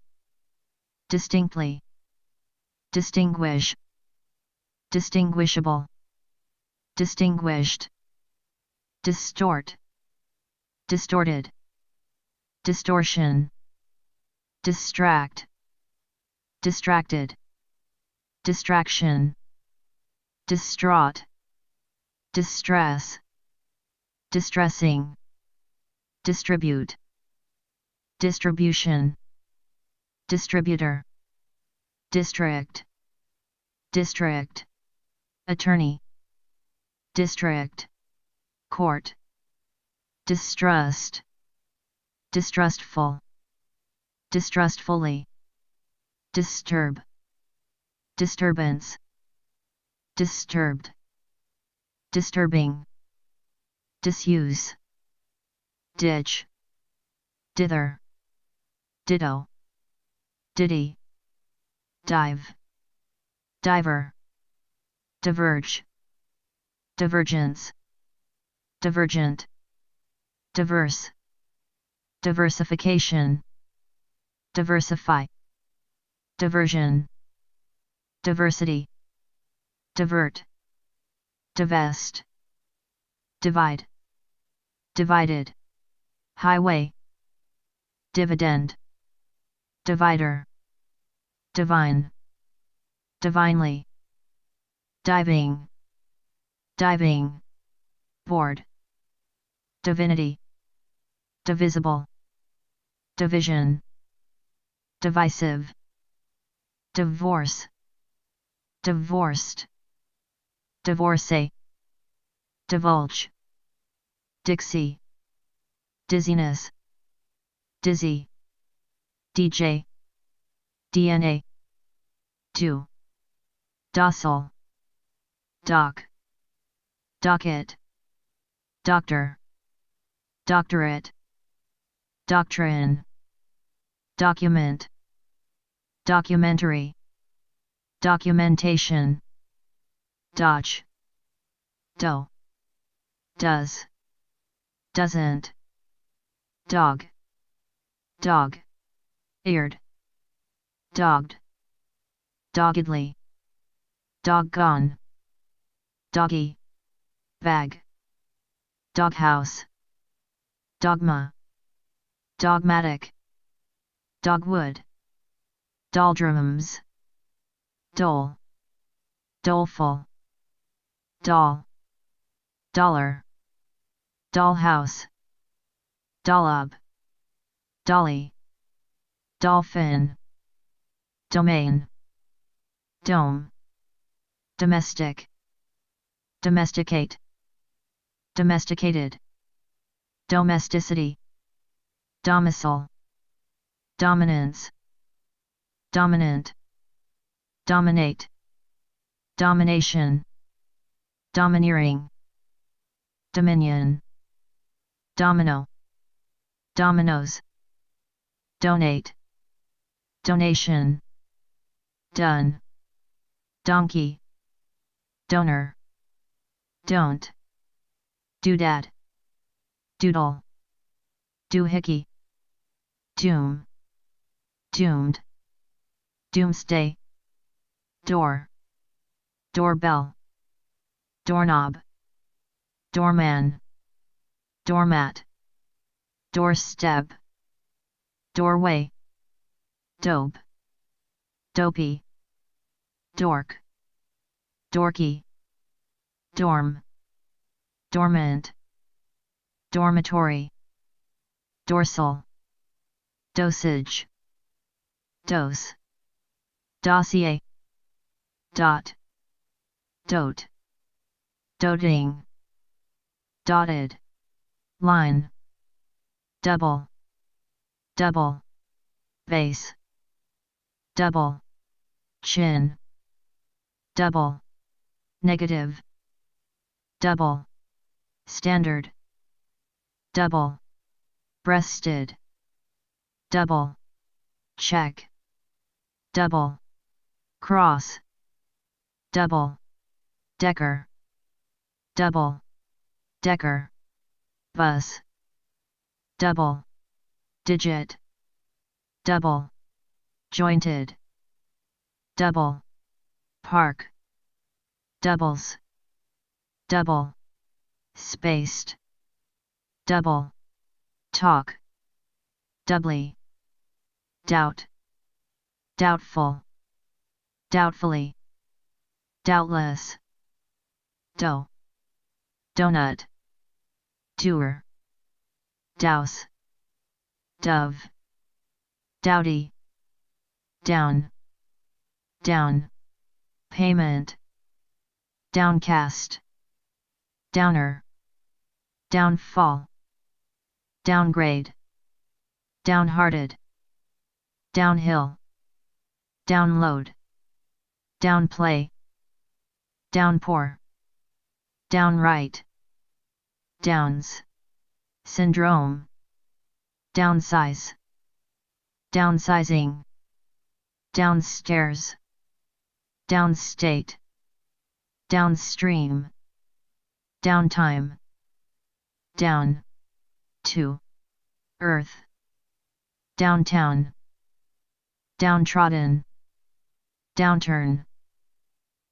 distinctly, distinguish, distinguishable, distinguished, distort, distorted, distortion, distract, distracted, distraction, distraught, distress, distressing, distribute, distribution, distributor, district, district, attorney, district, court, distrust, distrustful, distrustfully, disturb, disturbance, disturbed, disturbing, disuse, ditch, dither, ditto, ditty, dive, diver, diverge, divergence, divergent, diverse, diversification, diversify, diversion, diversity, divert, divest, divide, divided, highway, dividend, divider, divine, divinely, diving, diving, board, divinity, divisible, division, divisive, divorce, divorced, divorcee, divulge, Dixie, dizziness, dizzy, DJ, DNA, do, docile, doc, docket, doctor, doctorate, doctrine, document, documentary, documentation, dodge, doe, does, doesn't, dog, dog, eared, dogged, doggedly, doggone, doggy, bag, doghouse, dogma, dogmatic, dogwood, doldrums, dole, doleful, doll, dollar, dollhouse, dollop, dolly, dolphin, domain, dome, domestic, domesticate, domesticated, domesticity, domicile, dominance, dominant, dominate, domination, domineering, dominion, domino, dominoes, donate, donation, done, donkey, donor, don't, doodad, doodle, doohickey, doom, doomed, doomsday, door, doorbell, doorknob, doorman, doormat, doorstep, doorway, dope, dopey, dork, dorky, dorm, dormant, dormitory, dorsal, dosage, dose, dossier, dot, dote, doting, dotted, line, double, double, base, double, chin, double, negative, double, standard, double, breasted, double, check, double, cross, double, decker, double, decker, bus, double, digit, double, jointed, double, park, doubles, double, spaced, double, talk, doubly, doubt, doubtful, doubtfully, doubtless, dough, donut, doer, douse, dove, dowdy, down, down, payment, downcast, downer, downfall, downgrade, downhearted, downhill, download, downplay, downpour, downright, downs, syndrome, downsize, downsizing, downstairs, downstate, downstream, downtime, down, to, earth, downtown, downtrodden, downturn,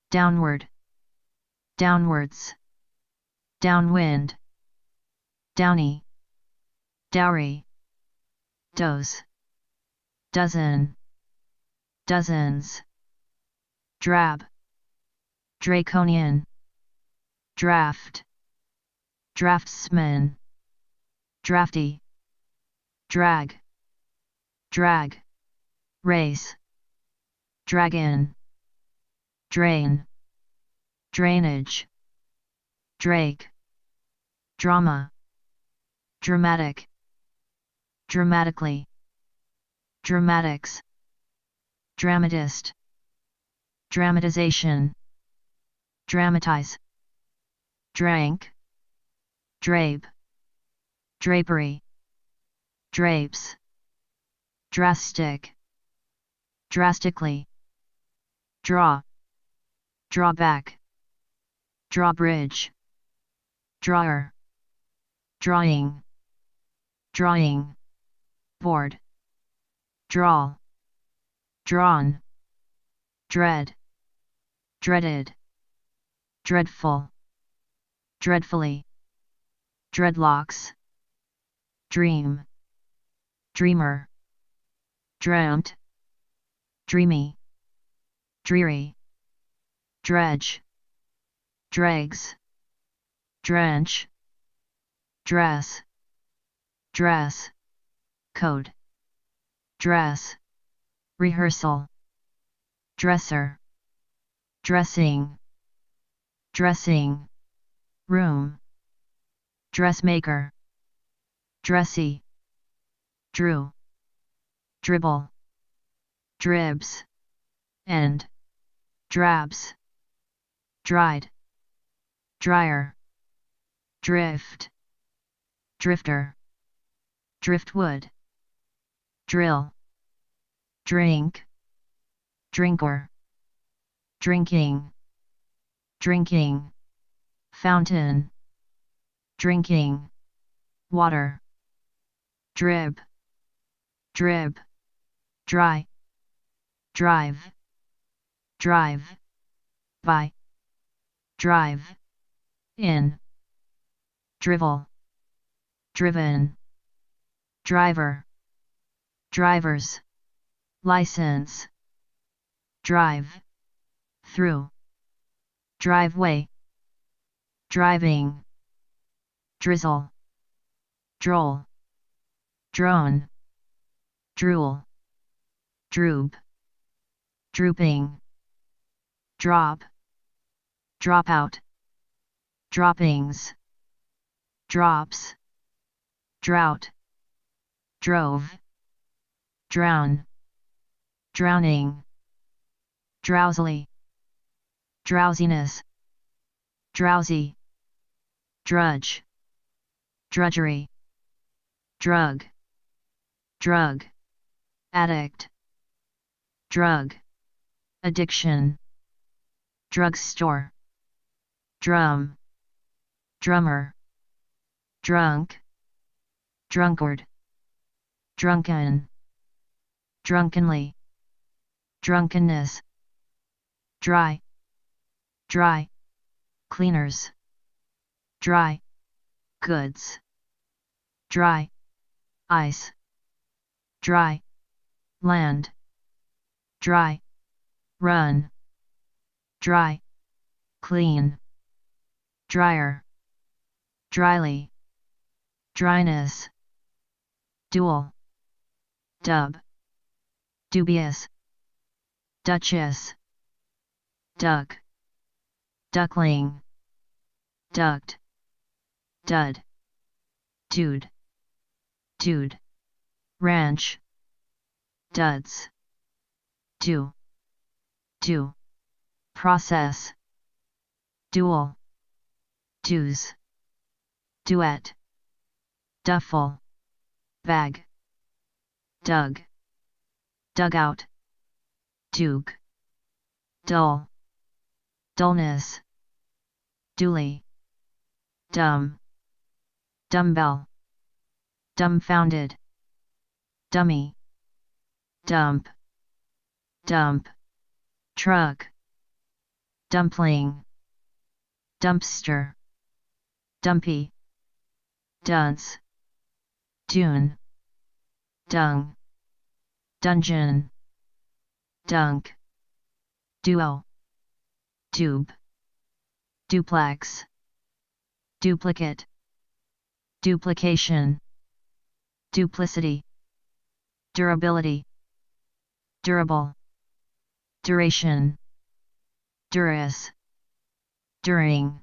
downward, downwards, downwind, downy, dowry, dose, dozen, dozens, drab, draconian, draft, draftsman, drafty, drag, drag, race, dragon, drain, drainage, drake, drama, dramatic, dramatically, dramatics, dramatist, dramatization, dramatize, drank, drape, drapery, drapes, drastic, drastically, draw, drawback, drawbridge, drawer, drawing, drawing, board, drawl, drawn, dread, dreaded, dreadful, dreadfully, dreadlocks, dream, dreamer, dreamt, dreamy, dreary, dredge, dregs, drench, dress, dress, code, dress, rehearsal, dresser, dressing, dressing, room, dressmaker, dressy, drew, dribble, dribs, end, drabs, dried, dryer, drift, drifter, driftwood, drill, drink, drinker, drinking, drinking, fountain, drinking, water, drib, drib, dry, drive, drive, by, drive, in, drivel, driven, driver, drivers, license, drive, through, driveway, driving, drizzle, droll, drone, drool, droop, drooping, drop, dropout, droppings, drops, drought, drove, drown, drowning, drowsily, drowsiness, drowsy, drudge, drudgery, drug, drug, addict, drug, addiction, drugstore, drum, drummer, drunk, drunkard, drunken, drunkenly, drunkenness, dry, dry, cleaners, dry, goods, dry, ice, dry, land, dry, run, dry, clean, dryer, dryly, dryness, dual, dub, dubious, duchess, duck, duckling, duct, dud, dude, dude, ranch, duds, do, process, duel, dues, duet, duffel, bag, dug, dugout, duke, dull, dullness, duly, dumb, dumbbell, dumbfounded, dummy, dump, dump, truck, dumpling, dumpster, dumpy, dunce, dune, dung, dungeon, dunk, duo, tube, duplex, duplicate, duplication, duplicity, durability, durable, duration, duress, during,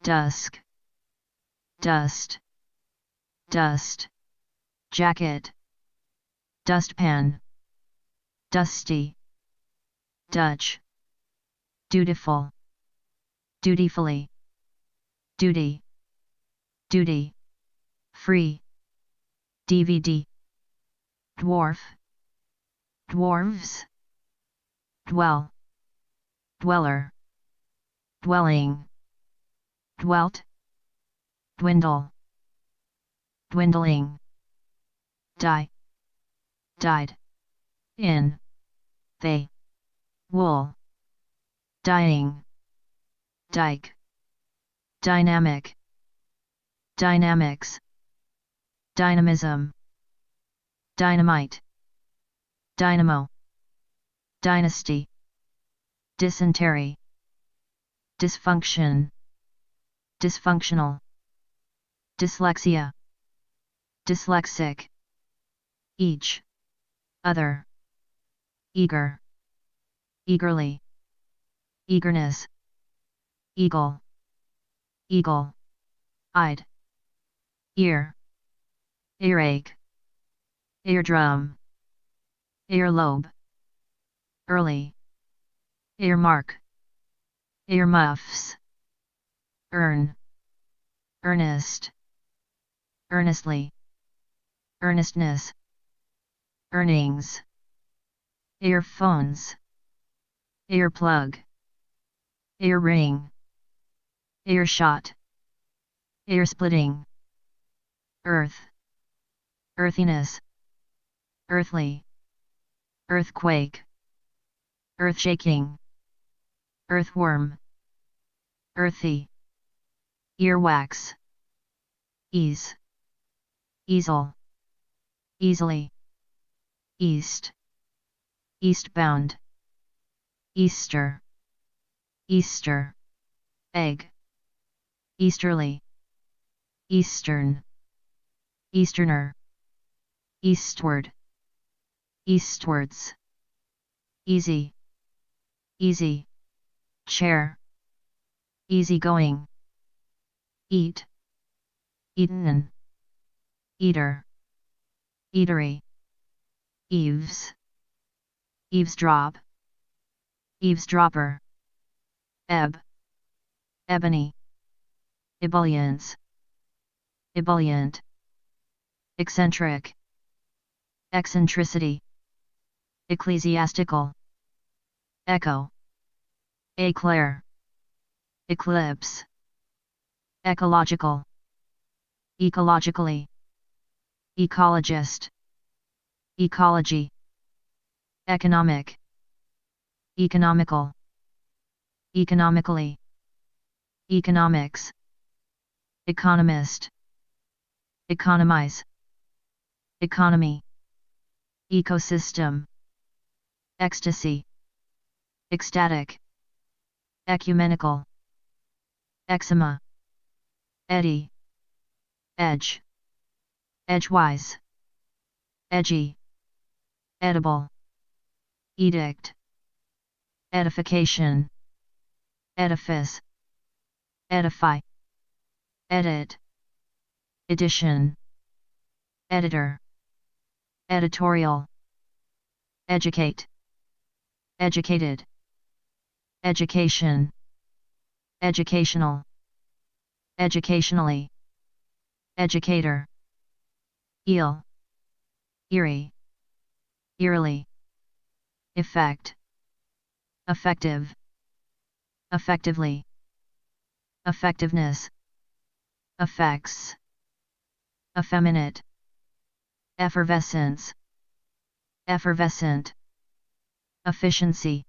dusk, dust, dust, jacket, dustpan, dusty, Dutch, dutiful, dutifully, duty, duty, free, DVD, dwarf, dwarves, dwell, dweller, dwelling, dwelt, dwindle, dwindling, die, died, in, they, wool, dying, dike, dynamic, dynamics, dynamism, dynamite, dynamo, dynasty, dysentery, dysfunction, dysfunctional, dyslexia, dyslexic, each, other, eager, eagerly, eagerness, eagle, eagle, eyed, ear, earache, eardrum, earlobe, early, earmark, earmuffs, earn, earnest, earnestly, earnestness, earnings, earphones, earplug, earring, earshot, earsplitting, earth, earthiness, earthly, earthquake, earthshaking, earthworm, earthy, earwax, ease, easel, easily, east, eastbound, Easter, Easter, egg, easterly, eastern, easterner, eastward, eastwards, easy, easy, chair, easygoing, eat, eaten, eater, eatery, eaves, eavesdrop, eavesdropper, ebb, ebony, ebullience, ebullient, eccentric, eccentricity, ecclesiastical, echo, eclair, eclipse, ecological, ecologically, ecologist, ecology, economic, economical, economically, economics, economist, economize, economy, ecosystem, ecstasy, ecstatic, ecumenical, eczema, eddy, edge, edgewise, edgy, edible, edict, edification, edifice, edify, edit, edition, editor, editorial, educate, educated, education, educational, educationally, educator, eel, eerie, eerily, effect, effective, effectively, effectiveness, effects, effeminate, effervescence, effervescent, efficiency,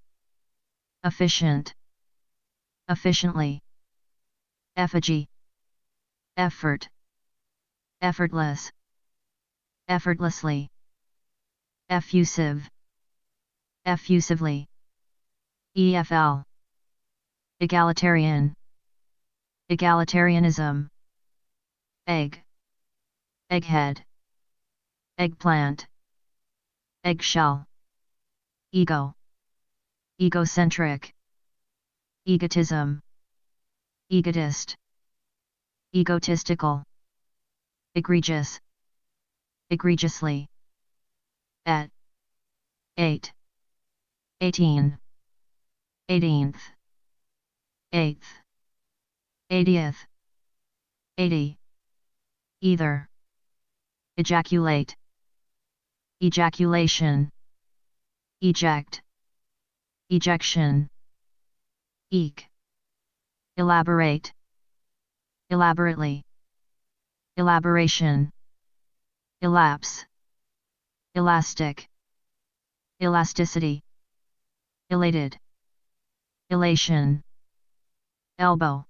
efficient, efficiently, effigy, effort, effortless, effortlessly, effusive, effusively, EFL, egalitarian, egalitarianism, egg, egghead, eggplant, eggshell, ego, egocentric, egotism, egotist, egotistical, egregious, egregiously, at, 8, 18, 18th, 8th, 80th, 80, either, ejaculate, ejaculation, eject, ejection, eek, elaborate, elaborately, elaboration, elapse, elastic, elasticity, elated, elation, elbow,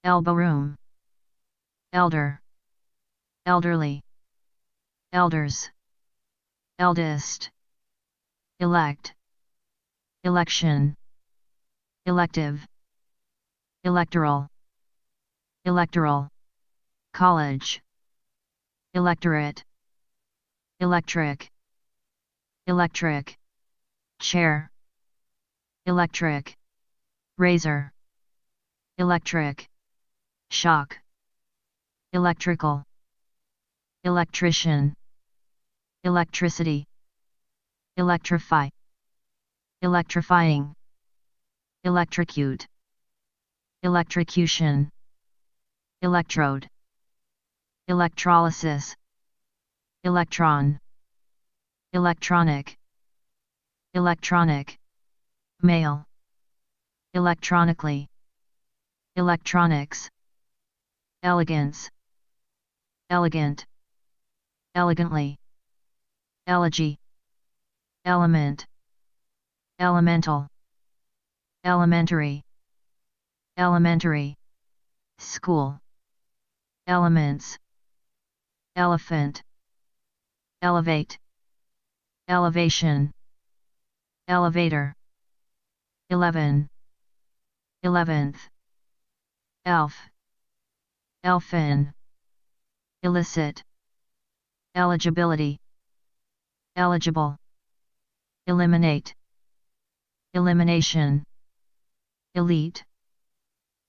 elbow room, elder, elderly, elders, eldest, elect, election, elective, electoral, electoral, college, electorate, electric, electric, chair, electric, razor, electric, shock, electrical, electrician, electricity, electrify, electrifying, electrocute, electrocution, electrode, electrolysis, electron, electronic, electronic, mail, electronically, electronics, elegance, elegant, elegantly, elegy, element, elemental, elementary, elementary, school, elements, elephant, elevate, elevation, elevator, 11, 11th, elf, elfin, illicit, eligibility, eligible, eliminate, elimination, elite,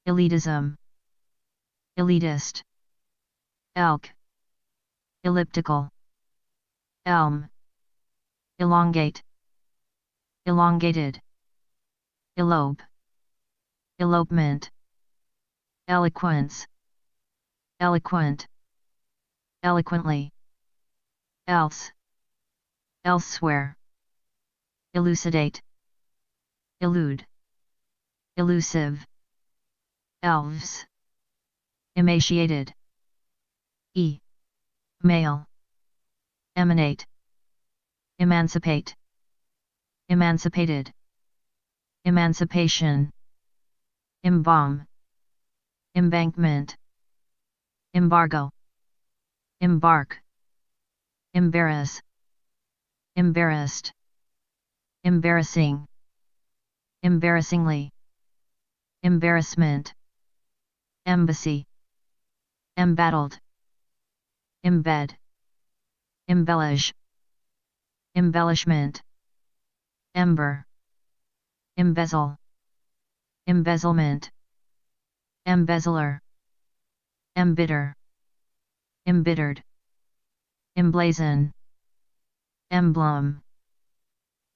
elitism, elitist, elk, elliptical, elm, elongate, elongated, elope, elopement, eloquence, eloquent, eloquently, else, elsewhere, elucidate, elude, elusive, elves, emaciated, male, emanate, emancipate, emancipated, emancipation, embalm, embankment, embargo, embark, embarrass, embarrassed, embarrassing, embarrassingly, embarrassment, embassy, embattled, embed, embellish, embellishment, ember, embezzle, embezzlement, embezzler, embitter, embittered, emblazon, emblem,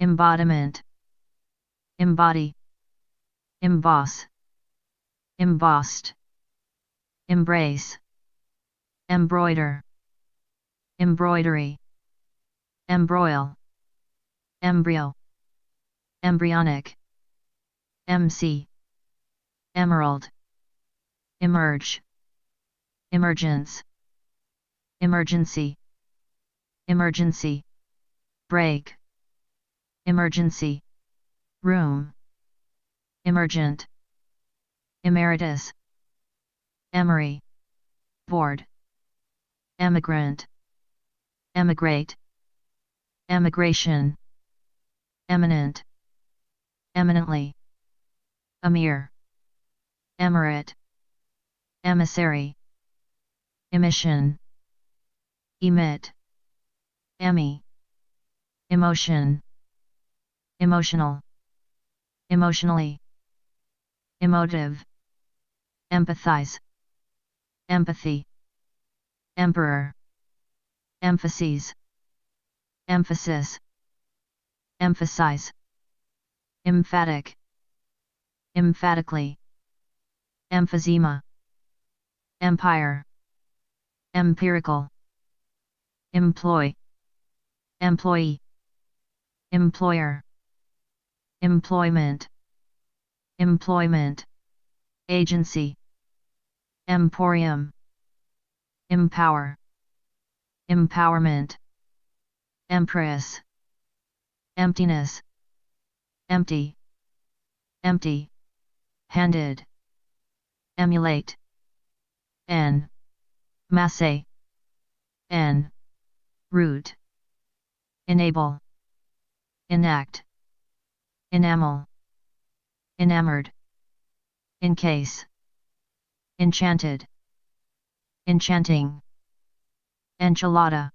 embodiment, embody, emboss, embossed, embrace, embroider, embroidery, embroil, embryo, embryonic, MC, emerald, emerge, emergence, emergency, emergency, break, emergency, room, emergent, emeritus, emery, board, emigrant, emigrate, emigration, eminent, eminently, emir, emirate, emissary, emission, emit, emmy, emotion, emotional, emotionally, emotive, empathize, empathy, emperor, emphases, emphasis, emphasize, emphatic, emphatically, emphysema, empire, empirical, employ, employee, employer, employment, employment, agency, emporium, empower, empowerment, empress, emptiness, empty, empty, handed, emulate, masse, root, enable, enact, enamel, enamored, encase, enchanted, enchanting, enchilada,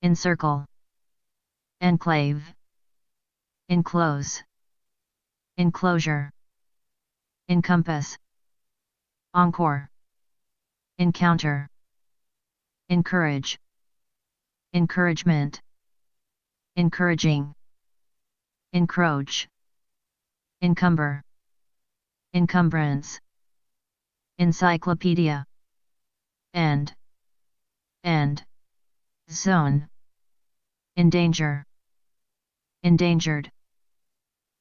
encircle, enclave, enclose, enclosure, encompass, encore, encounter, encourage, encouragement, encouraging, encroach, encumber, encumbrance, encyclopedia, end, zone, endanger, endangered,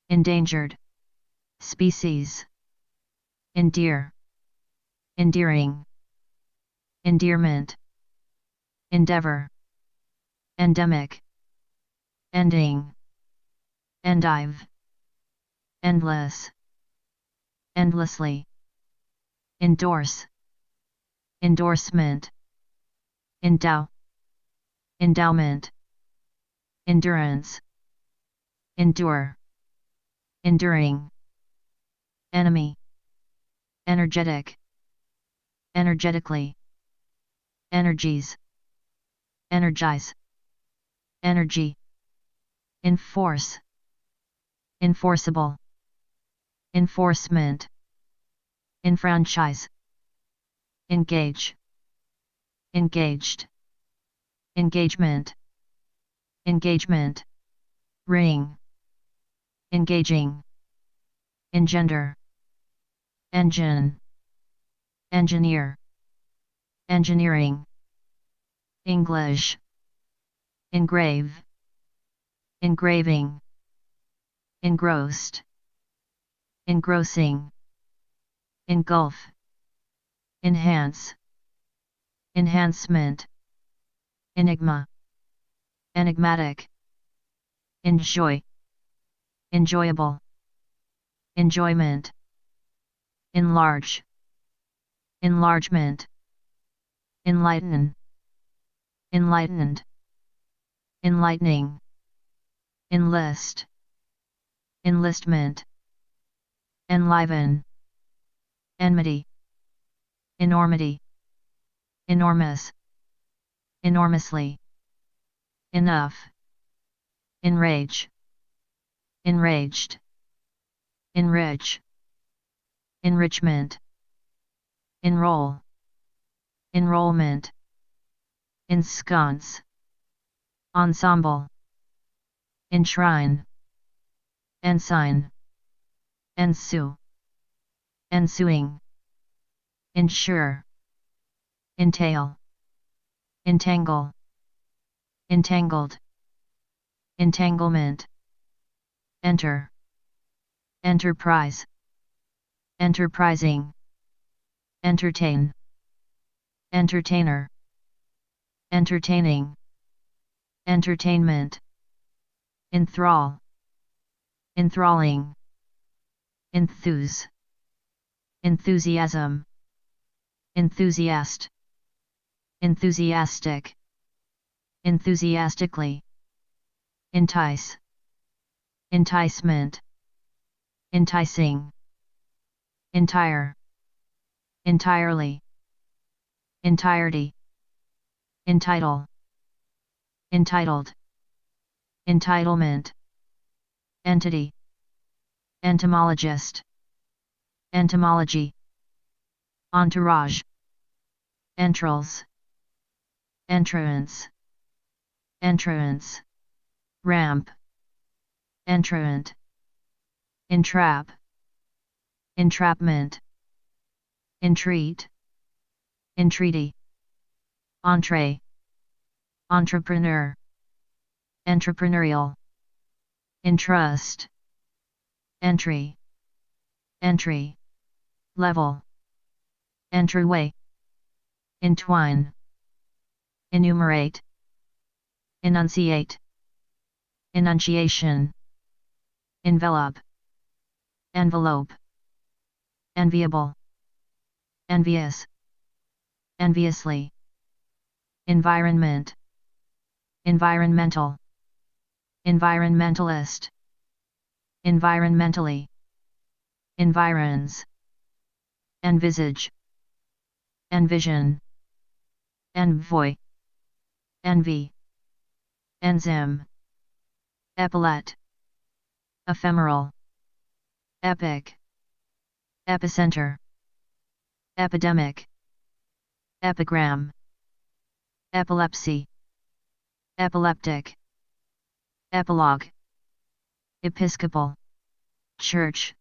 endangered, species, endear, endearing, endearment, endeavor, endemic, ending, endive, endless, endlessly, endorse, endorsement, endow, endowment, endurance, endure, enduring, enemy, energetic, energetically, energies, energize, energy, enforce, enforceable, enforcement, enfranchise, engage, engaged, engagement, engagement, ring, engaging, engender, engine, engineer, engineering, English, engrave, engraving, engrossed, engrossing, engulf, enhance, enhancement, enigma, enigmatic, enjoy, enjoyable, enjoyment, enlarge, enlargement, enlighten, enlightened, enlightening, enlist, enlistment, enliven, enmity, enormity, enormous, enormously, enough, enrage, enraged, enrich, enrichment, enroll, enrollment, ensconce, ensemble, enshrine, ensign, ensue, ensuing, ensure, entail, entangle, entangled, entanglement, enter, enterprise, enterprising, entertain, entertainer, entertaining, entertainment, enthrall, enthralling, enthuse, enthusiasm, enthusiast, enthusiastic, enthusiastically, entice, enticement, enticing, entire, entirely, entirety, entitle, entitled, entitlement, entity, entomologist, entomology, entourage, entrails, entrance, entrance, ramp, entrant, entrap, entrapment, entreat, entreaty, entree, entrepreneur, entrepreneurial, entrust, entry, entry, level, entryway, entwine, enumerate, enunciate, enunciation, envelope, envelope, enviable, envious, enviously, environment, environmental, environmentalist, environmentally, environs, envisage, envision, envoy, envy, enzyme, epaulet, ephemeral, epic, epicenter, epidemic, epigram, epilepsy, epileptic, epilogue, episcopal, church,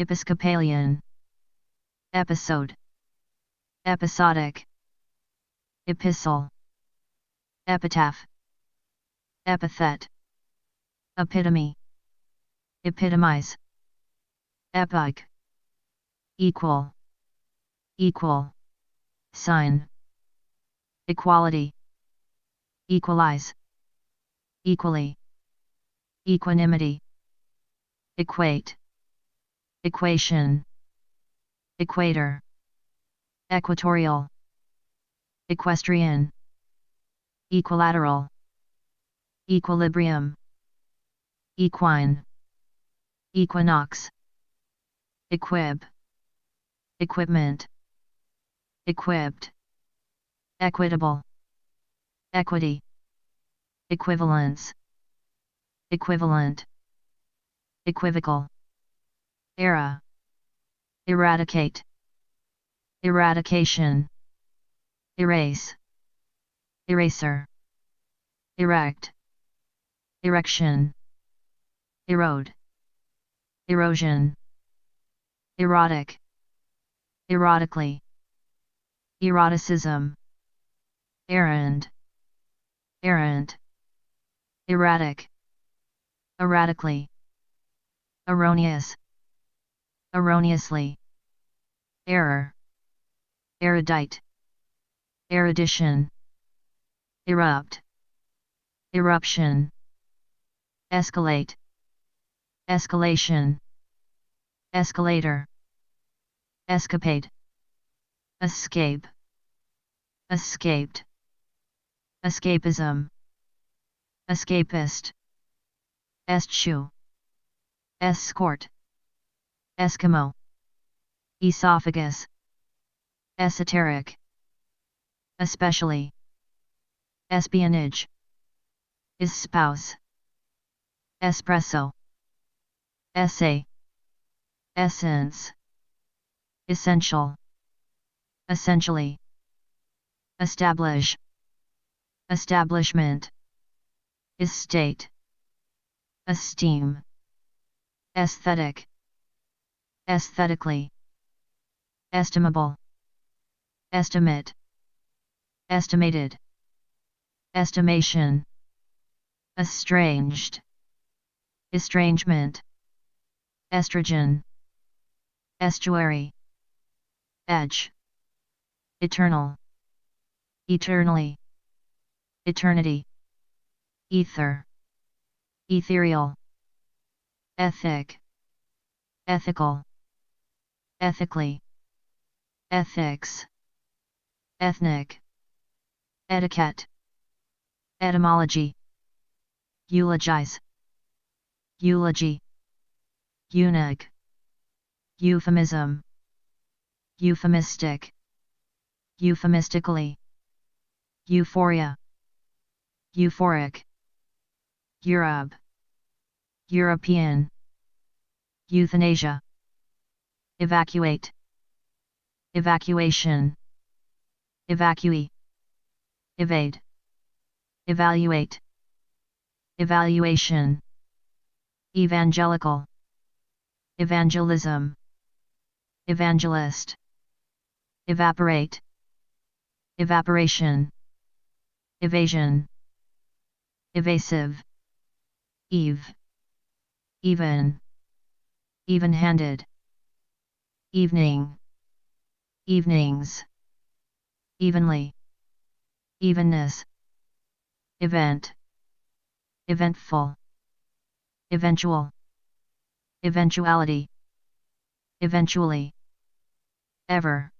Episcopalian, episode, episodic, epistle, epitaph, epithet, epitome, epitomize, epoch, equal, equal, sign, equality, equalize, equally, equanimity, equate, equation, equator, equatorial, equestrian, equilateral, equilibrium, equine, equinox, equib, equipment, equipped, equitable, equity, equivalence, equivalent, equivocal, era, eradicate, eradication, erase, eraser, erect, erection, erode, erosion, erotic, erotically, eroticism, errand, errant, erratic, erratically, erroneous, erroneously, error, erudite, erudition, erupt, eruption, escalate, escalation, escalator, escapade, escape, escaped, escapism, escapist, eschew, escort, Eskimo, esophagus, esoteric, especially, espionage, espouse, espresso, essay, essence, essential, essentially, establish, establishment, estate, esteem, aesthetic, aesthetically, estimable, estimate, estimated, estimation, estranged, estrangement, estrogen, estuary, edge, eternal, eternally, eternity, ether, ethereal, ethic, ethical, ethically, ethics, ethnic, etiquette, etymology, eulogize, eulogy, eunuch, euphemism, euphemistic, euphemistically, euphoria, euphoric, Europe, European, euthanasia, evacuate, evacuation, evacuee, evade, evaluate, evaluation, evangelical, evangelism, evangelist, evaporate, evaporation, evasion, evasive, eve, even, even-handed, evening, evenings, evenly, evenness, event, eventful, eventual, eventuality, eventually, ever,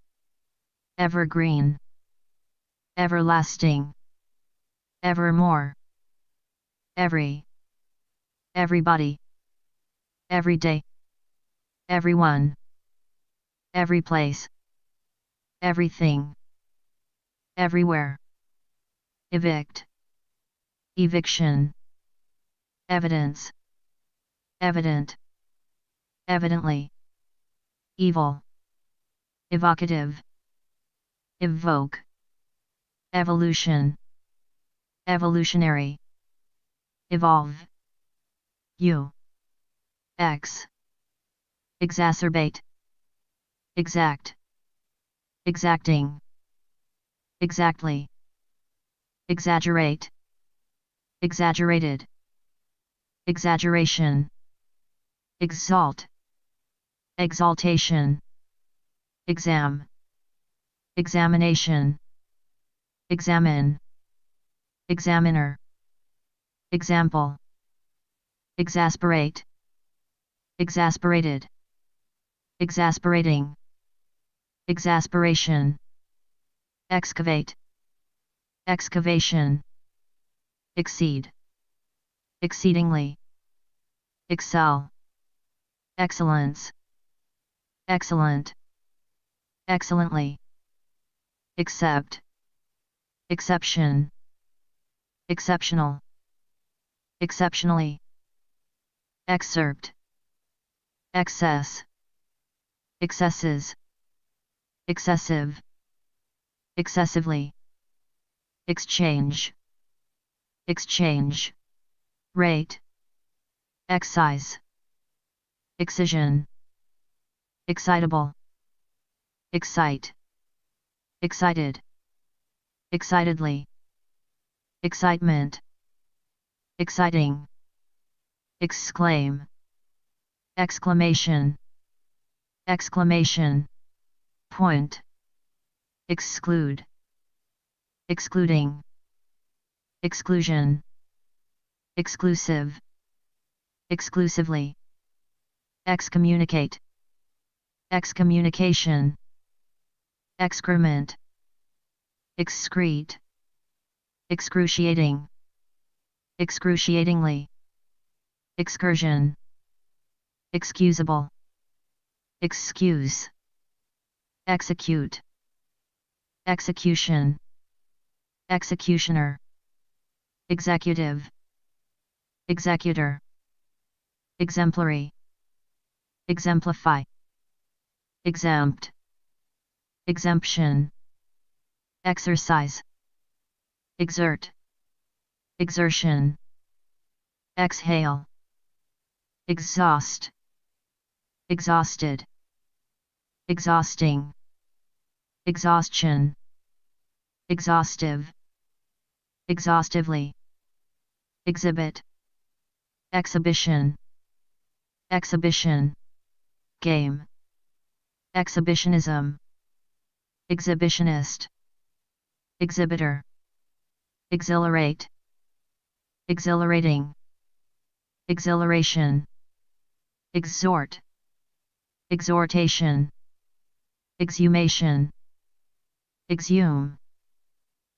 evergreen, everlasting, evermore, every, everybody, every day, everyone, every place, everything, everywhere, evict, eviction, evidence, evident, evidently, evil, evocative, evoke, evolution, evolutionary, evolve, x, exacerbate, exact, exacting, exactly, exaggerate, exaggerated, exaggeration, exalt, exaltation, exam, examination, examine, examiner, example, exasperate, exasperated, exasperating, exasperation, excavate, excavation, exceed, exceedingly, excel, excellence, excellent, excellently, accept, exception, exceptional, exceptionally, excerpt, excess, excesses, excessive, excessively, exchange, exchange, rate, excise, excision, excitable, excite, excited, excitedly, excitement, exciting, exclaim, exclamation, exclamation, point, exclude, excluding, exclusion, exclusive, exclusively, excommunicate, excommunication, excrement, excrete, excruciating, excruciatingly, excursion, excusable, excuse, execute, execution, executioner, executive, executor, exemplary, exemplify, exempt, exemption, exercise, exert, exertion, exhale, exhaust, exhausted, exhausting, exhaustion, exhaustive, exhaustively, exhibit, exhibition, exhibition, game, exhibitionism, exhibitionist, exhibitor, exhilarate, exhilarating, exhilaration, exhort, exhortation, exhumation, exhume,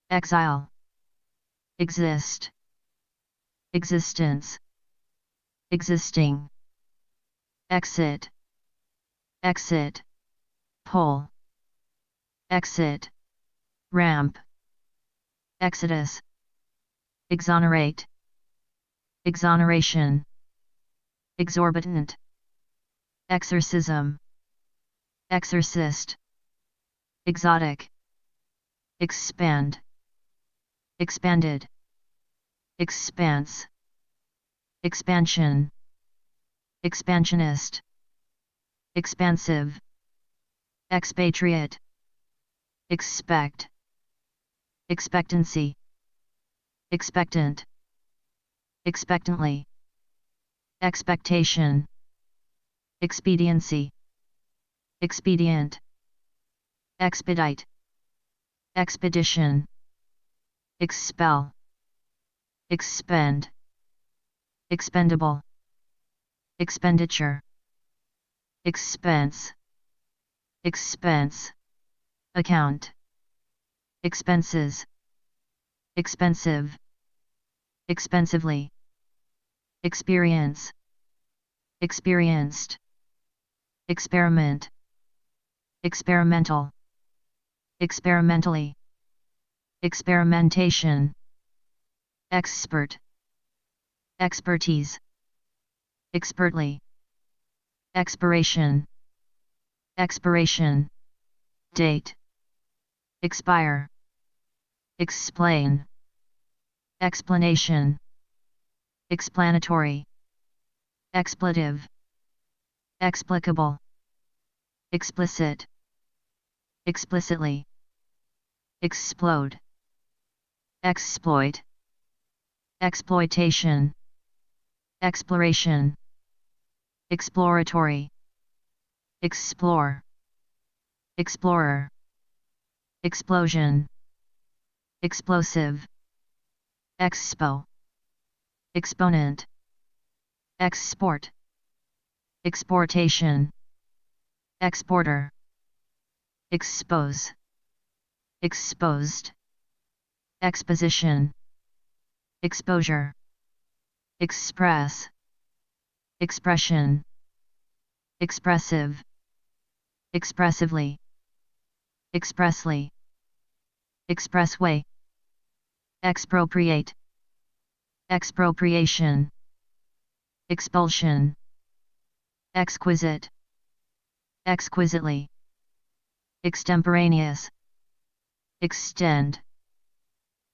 exile, exist, existence, existing, exit, exit, pull, exit, ramp, exodus, exonerate, exoneration, exorbitant, exorcism, exorcist, exotic, expand, expanded, expanse, expansion, expansionist, expansive, expatriate, expect, expectancy, expectant, expectantly, expectation, expediency, expedient, expedite, expedition, expel, expend, expendable, expenditure, expense, expense, account, expenses, expensive, expensively, experience, experienced, experiment, experimental, experimentally, experimentation, expert, expertise, expertly, expiration, expiration, date, expire, explain, explanation, explanatory, expletive, explicable, explicit, explicitly, explode, exploit, exploitation, exploration, exploratory, explore, explorer, explosion, explosive, expo, exponent, export, exportation, exporter, expose, exposed, exposition, exposure, express, expression, expressive, expressively, expressly, expressway, expropriate, expropriation, expulsion, exquisite, exquisitely, extemporaneous, extend,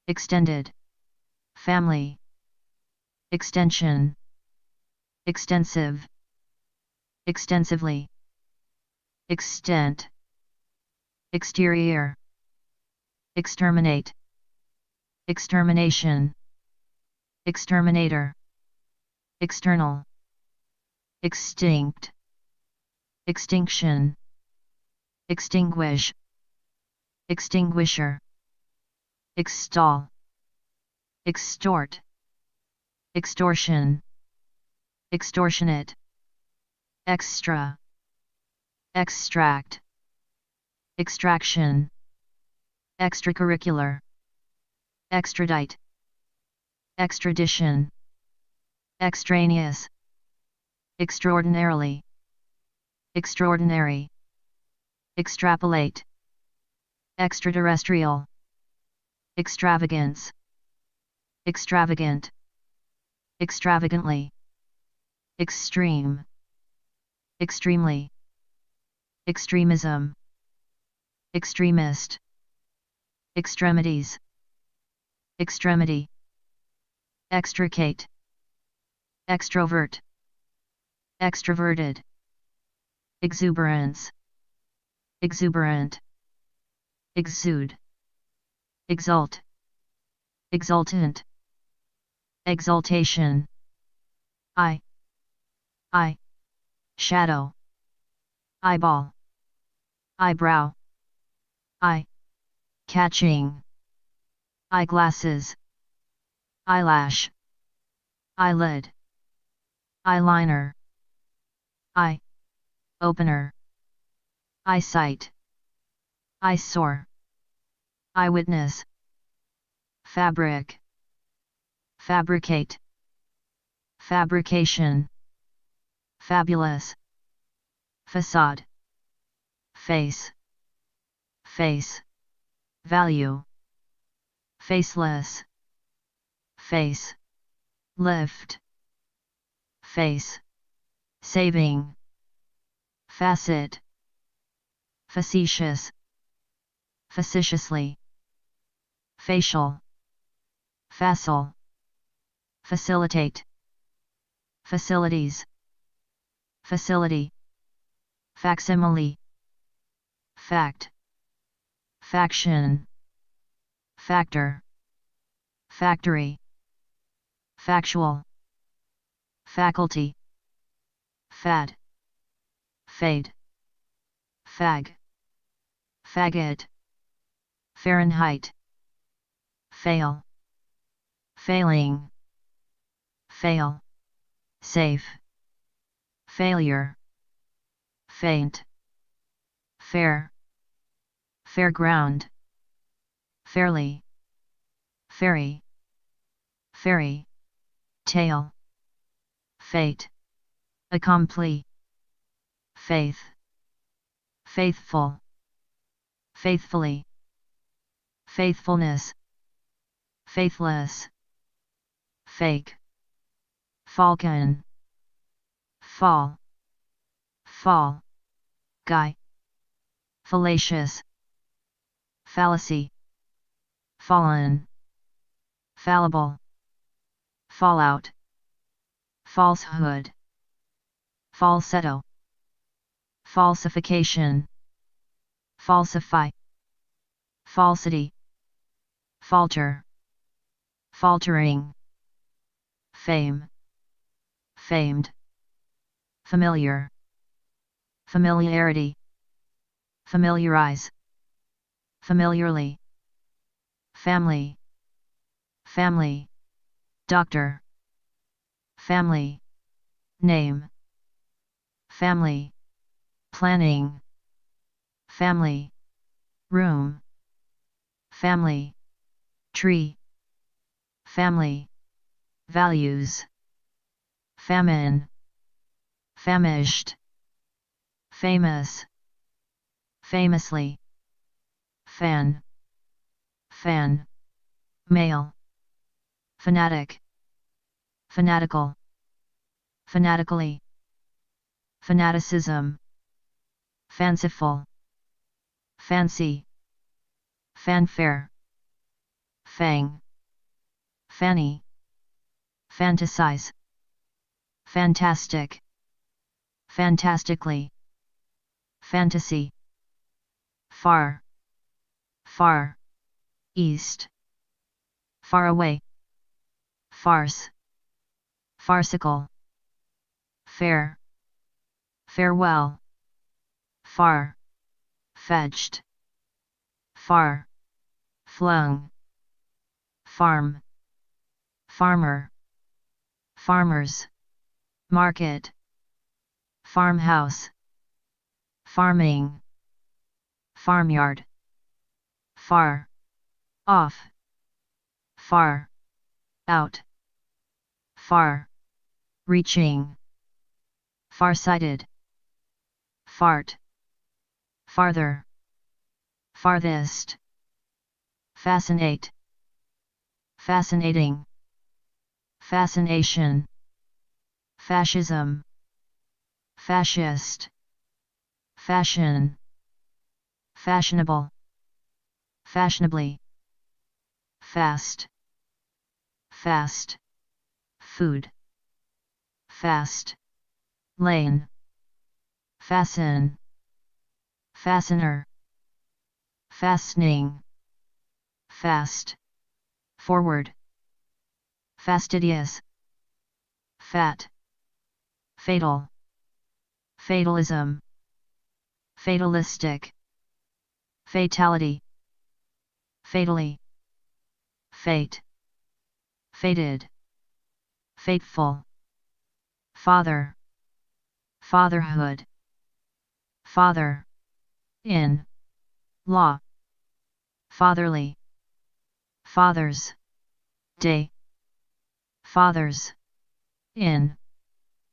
extended, family, extension, extensive, extensively, extent, exterior, exterminate, extermination, exterminator, external, extinct, extinction, extinguish, extinguisher, extol, extort, extortion, extortionate, extra, extract, extraction, extracurricular, extradite, extradition, extraneous, extraordinarily, extraordinary, extrapolate, extraterrestrial, extravagance, extravagant, extravagantly, extreme, extremely, extremism, extremist, extremities, extremity, extricate, extrovert, extroverted, exuberance, exuberant, exude, exult, exultant, exaltation, eye, shadow, eyeball, eyebrow, eye, catching, eyeglasses, eyelash, eyelid, eyeliner, eye, opener, eyesight, eyesore, eyewitness, fabric, fabricate, fabrication, fabulous, facade, face, face, value, faceless, face, lift, face, saving, facet, facetious, facetiously, facial, facile, facilitate, facilities, facility, facsimile, fact, faction, factor, factory, factual, faculty, fad, fade, fag, faggot, Fahrenheit, fail, failing, fail, safe, failure, faint, fair, fairground, fairly, fairy, fairy, tale, fate, accompli, faith, faithful, faithfully, faithfulness, faithless, fake, falcon, fall, fall, guy, fallacious, fallacy, fallen, fallible, fallout, falsehood, falsetto, falsification, falsify, falsity, falter, faltering, fame, famed, familiar, familiarity, familiarize, familiarly, family, family, doctor, family, name, family, planning, family, room, family, tree, family, values, famine, famished, famous, famously, fan, fan, male, fanatic, fanatical, fanatically, fanaticism, fanciful, fancy, fanfare, fang, fanny, fantasize, fantastic, fantastically, fantasy, far, far, east, far away, farce, farcical, fair, farewell, far, fetched, far, flung, farm, farmer, farmers, market, farmhouse, farming, farmyard, far, off, far, out, far, reaching, farsighted, fart, farther, farthest, fascinate, fascinating, fascination, fascism, fascist, fashion, fashionable, fashionably, fast, fast, food, fast, lane, fasten, fastener, fastening, fast, forward, fastidious, fat, fatal, fatalism, fatalistic, fatality, fatally, fate, fated, fateful, father, fatherhood, father, in, law, fatherly, fathers, day, fathers, in,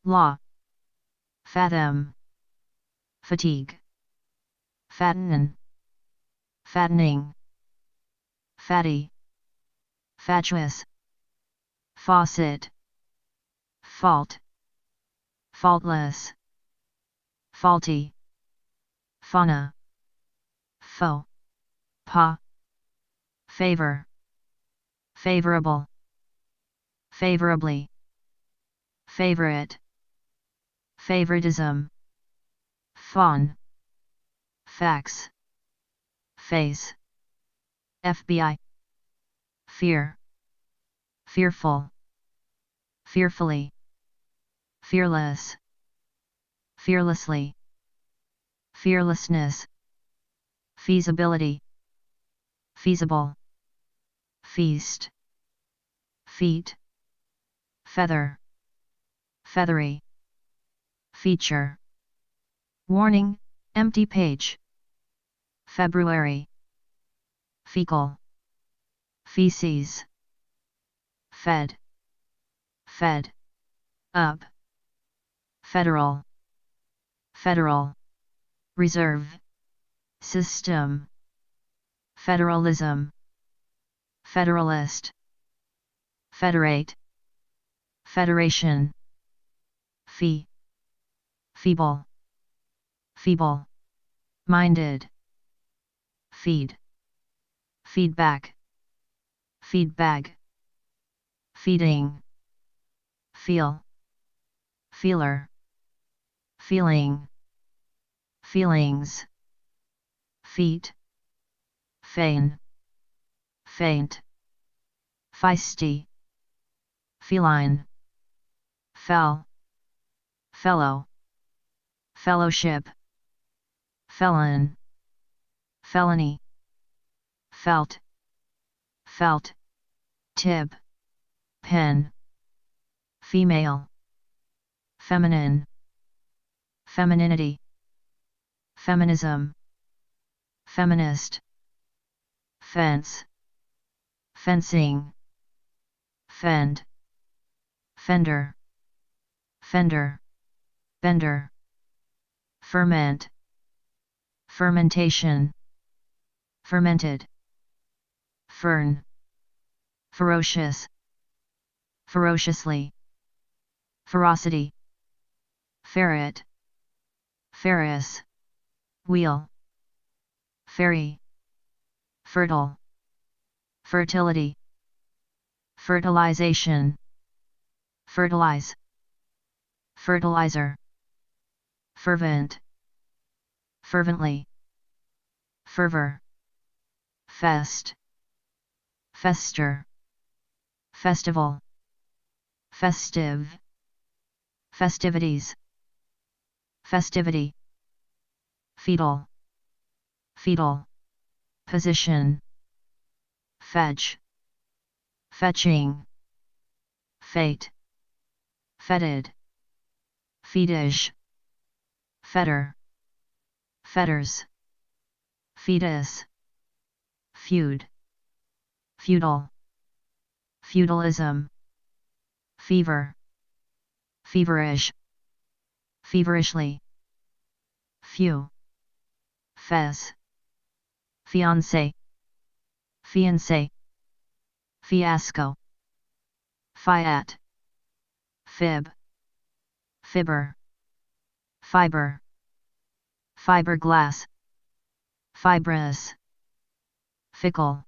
law, fathom, fatigue, fatten, fattening, fatty, fatuous, faucet, fault, faultless, faulty, fauna, foe, pa, favor, favorable, favorably, favorite, favoritism, fawn, fax, face, FBI, fear, fearful, fearfully, fearless, fearlessly, fearlessness, feasibility, feasible, feast, feet, feather, feathery, feature, warning, empty page, February, fecal, feces, fed, fed, up, federal, federal, reserve, system, federalism, federalist, federate, federation, fee, feeble, feeble, minded, feed, feedback, feedbag, feeding, feel, feeler, feeling, feelings, feet, feign, faint, feisty, feline, fell, fellow, fellowship, felon, felony, felt, felt, tib, pen, female, feminine, femininity, feminism, feminist, fence, fencing, fend, fender, fender, bender, ferment, fermentation, fermented, fern, ferocious, ferociously, ferocity, ferret, ferris, wheel, ferry, fertile, fertility, fertilization, fertilize, fertilizer, fervent, fervently, fervor, fest, fester, festival, festive, festivities, festivity, fetal, fetal, position, fetch, fetching, fate, fetid, fetish, fetter, fetters, fetus, feud, feudal, feudalism, fever, feverish, feverishly, few, fez, fiancé, fiancé, fiasco, fiat, fib, fibber, fiber, fiberglass, fibrous, fickle,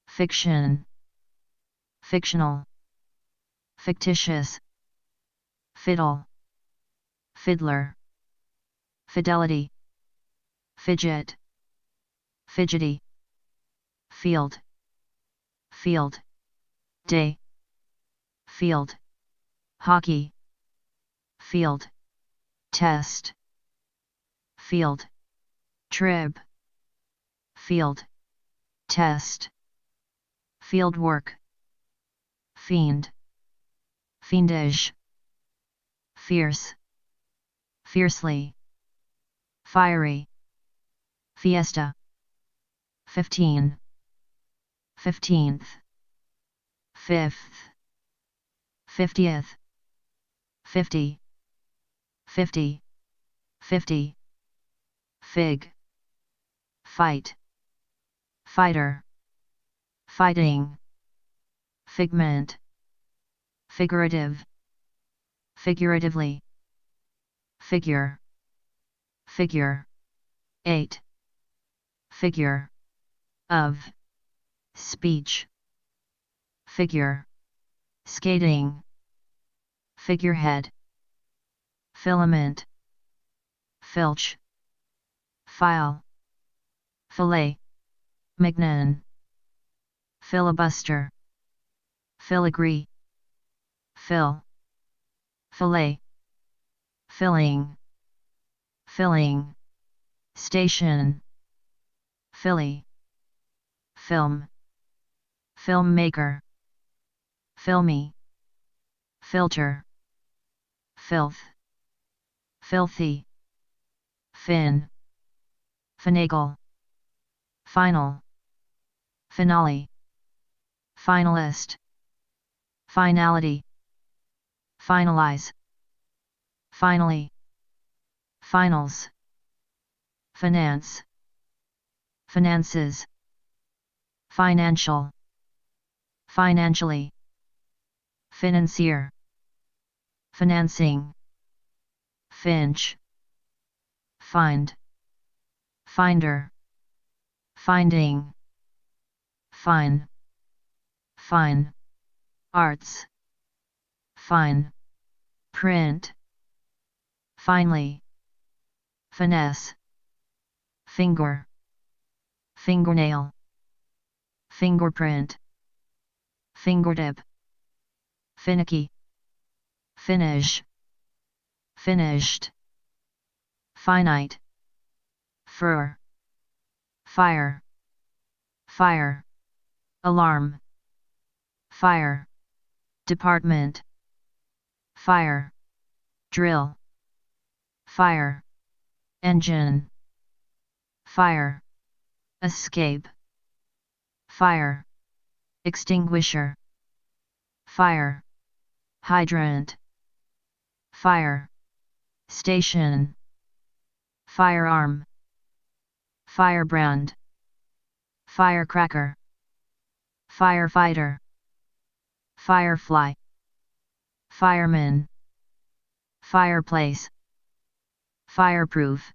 fiction, fictional, fictitious, fiddle, fiddler, fidelity, fidget, fidgety, field, field, day, field, hockey, field, test, field, trib, field, test, field work, fiend, fiendish, fierce, fiercely, fiery, fiesta, 15, 15th, 5th, 50th, 50, 50, 50, fig, fight, fighter, fighting, figment, figurative, figuratively, figure, figure, 8, figure, of, speech, figure, skating, figurehead, filament, filch, file, fillet, mignon, filibuster, filigree, fill, fillet, filling, filling, station, filly, film, filmmaker, filmy, filter, filth, filthy, fin, finagle, final, finale, finalist, finality, finalize, finally, finals, finance, finances, financial, financially, financier, financing, finch, find, finder, finding, fine, fine, arts, fine, print, finely, finesse, finger, fingernail, fingerprint, fingertip, finicky, finish, finished, finite, fur, fire, fire, alarm, fire, department, fire, drill, fire, engine, fire, escape, fire, extinguisher, fire, hydrant, fire, station, firearm, firebrand, firecracker, firefighter, firefly, fireman, fireplace, fireproof,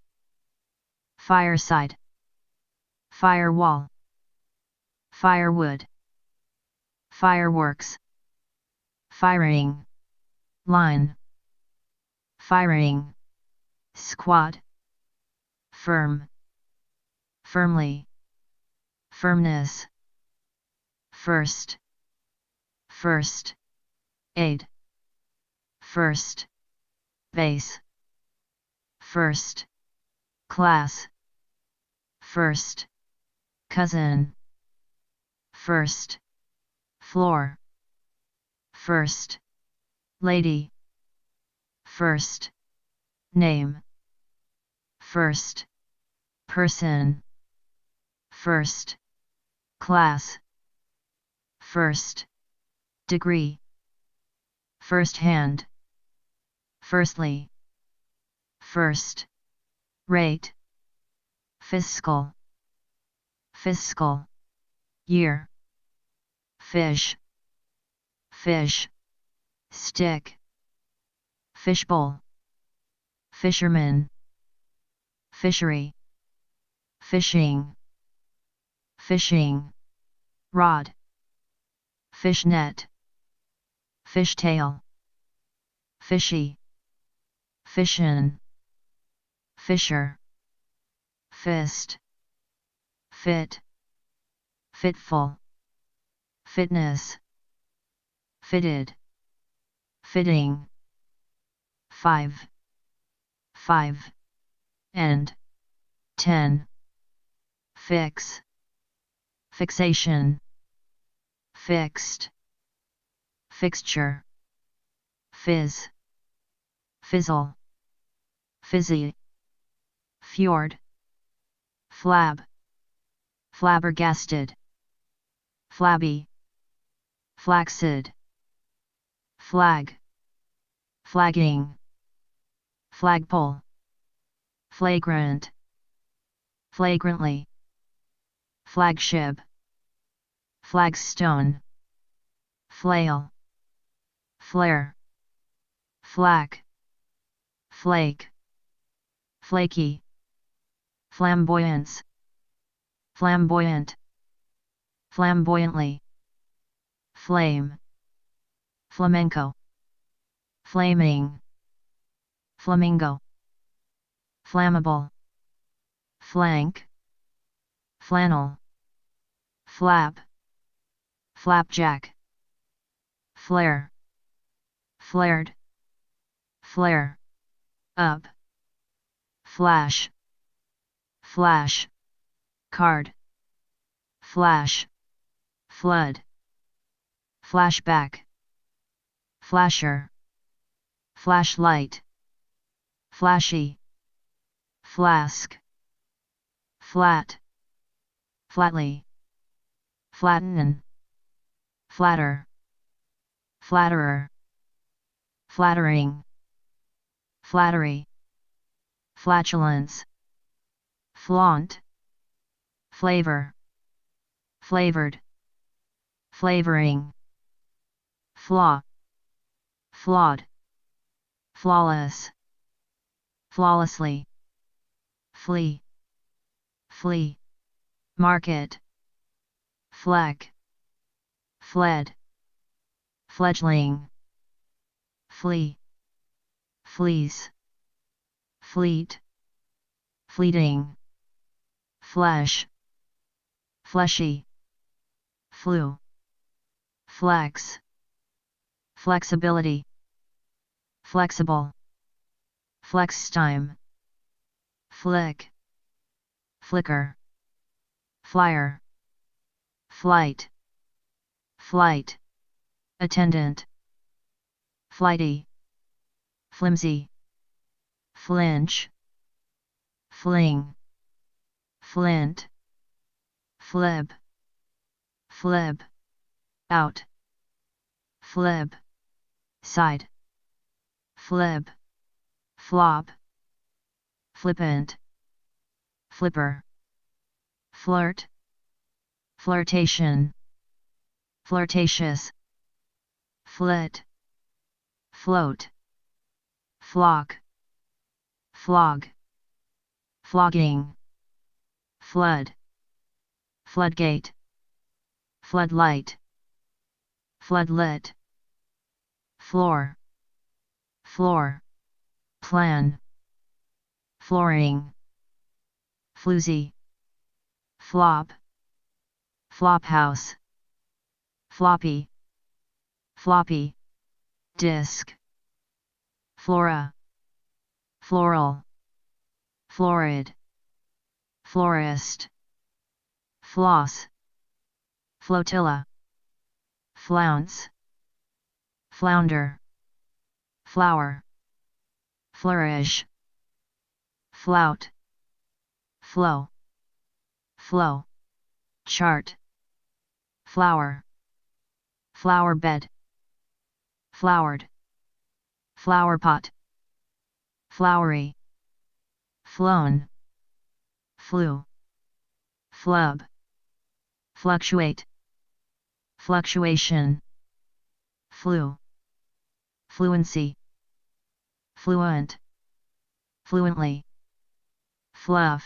fireside, firewall, firewood, fireworks, firing, line, firing, squad, firm, firmly, firmness, first, first, aid, first, base, first, class, first, cousin, first, floor, first, lady, first, name, first, person, first, class, first, degree, first hand, firstly, first, rate, fiscal, fiscal, year, fish, fish, stick, fishbowl, fisherman, fishery, fishing, fishing, rod, fishnet, fishtail, fishy, fission, fisher, fist, fit, fitful, fitness, fitted, fitting, 5, and 10, fix, fixation, fixed, fixture, fizz, fizzle, fizzy, fjord, flab, flabbergasted, flabby, flaccid, flag, flagging, flagpole, flagrant, flagrantly, flagship, flagstone, flail, flare, flack, flake, flaky, flamboyance, flamboyant, flamboyantly, flame, flamenco, flaming, flamingo, flammable, flank, flannel, flap, flapjack, flare, flared, flare, up, flash, flash, card, flash, flood, flashback, flasher, flashlight, flashy, flask, flat, flatly, flatten, flatter, flatterer, flattering, flattery, flatulence, flaunt, flavor, flavored, flavoring, flaw, flawed, flawless, flawlessly, flee, flee, market, fleck, fled, fledgling, flee, fleece, fleet, fleeting, flesh, fleshy, flu, flex, flexibility, flexible, flex time, flick, flicker, flyer, flight, flight, attendant, flighty, flimsy, flinch, fling, flint, flib, flib, out, flib, side, flip, flop, flippant, flipper, flirt, flirtation, flirtatious, flit, float, flock, flog, flogging, flood, floodgate, floodlight, floodlit, floor, floor, plan, flooring, floozy, flop, flophouse, floppy, floppy, disc, flora, floral, florid, florist, floss, flotilla, flounce, flounder, flower, flourish, flout, flow, flow, chart, flower, flower bed, flowered, flower pot, flowery, flown, flew, flub, fluctuate, fluctuation, flu, fluency, fluent, fluently, fluff,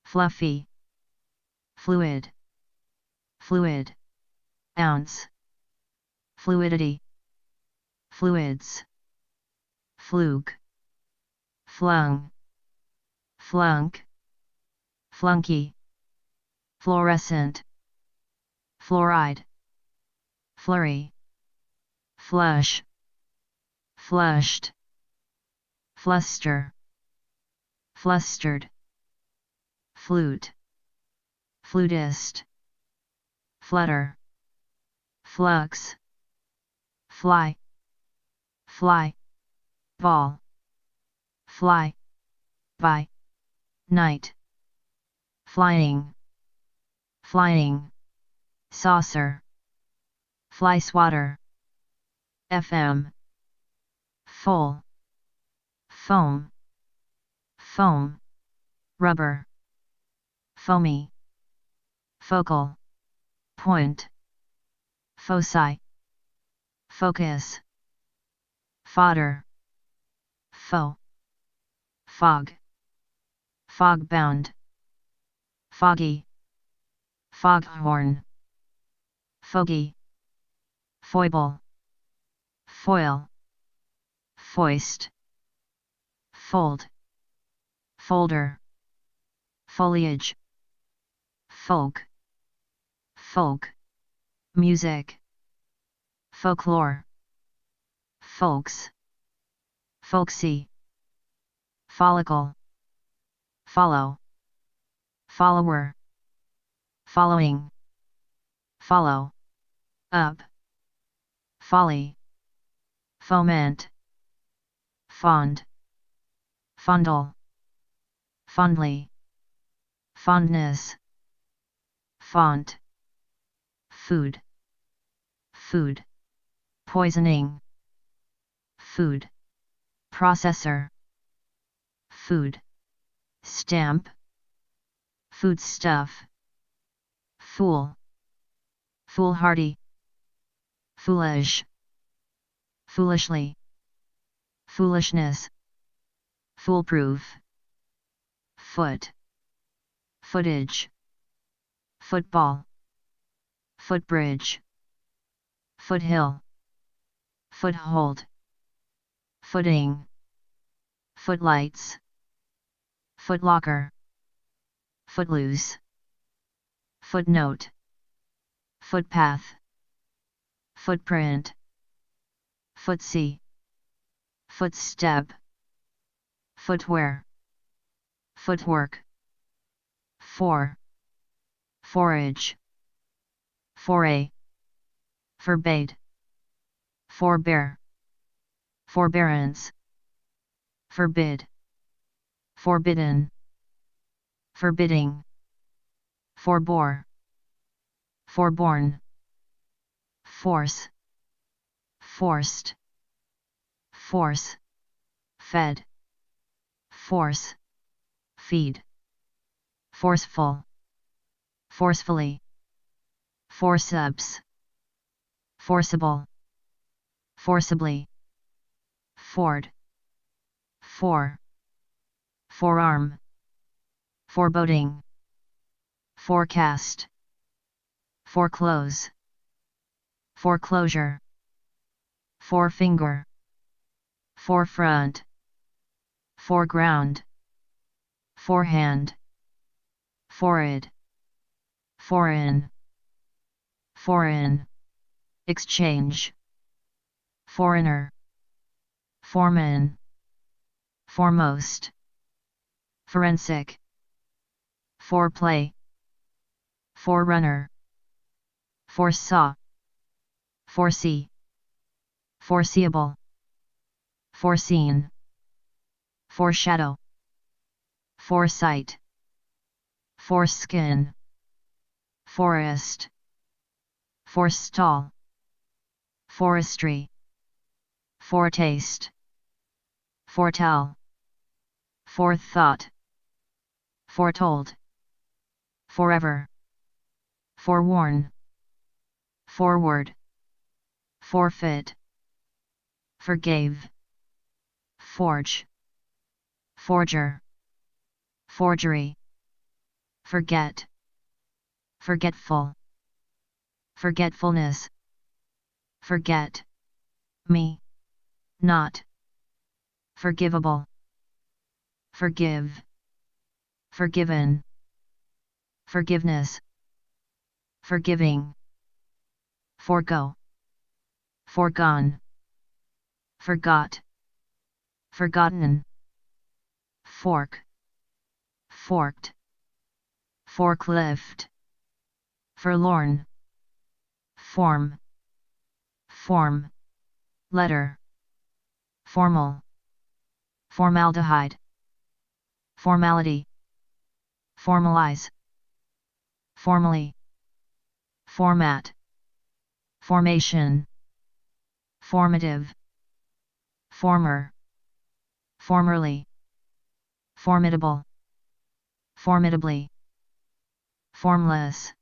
fluffy, fluid, fluid, ounce, fluidity, fluids, fluke, flung, flunk, flunky, fluorescent, fluoride, flurry, flush, flushed, fluster, flustered, flute, flutist, flutter, flux, fly, fly, ball, fly, by, night, flying, flying, saucer, fly swatter, FM, full, foam, foam, rubber, foamy, focal, point, foci, focus, fodder, foe, fog, fog-bound, foggy, foghorn, fogey, foible, foil, foist, fold, folder, foliage, folk, folk, music, folklore, folks, folksy, follicle, follow, follower, following, follow, up, folly, foment, fond, fondle, fondly, fondness, font, food, food, poisoning, food, processor, food, stamp, foodstuff, fool, foolhardy, foolish, foolishly, foolishness, foolproof, foot, footage, football, footbridge, foothill, foothold, footing, footlights, footlocker, footloose, footnote, footpath, footprint, footsie, footstep, footwear, footwork, forage, foray, forbade, forbear, forbearance, forbid, forbidden, forbidding, forbore, forborn, force, forced, force, fed, force, feed, forceful, forcefully, forceps, forcible, forcibly, ford, forearm, foreboding, forecast, foreclose, foreclosure, forefinger, forefront, foreground, forehand, forehead, foreign, foreign, exchange, foreigner, foreman, foremost, forensic, foreplay, forerunner, foresaw, foresee, foreseeable, foreseen, foreshadow, foresight, foreskin, forest, forestall, forestry, foretaste, foretell, forethought, foretold, forever, forewarn, forward, forfeit, forgave, forge, forger, forgery, forget, forgetful, forgetfulness, forget, me, not, forgivable, forgive, forgiven, forgiveness, forgiving, forego, foregone, forgot, forgotten, fork, forked, forklift, forlorn, form, form, letter, formal, formaldehyde, formality, formalize, formally, format, formation, formative, former, formerly, formidable, formidably, formless,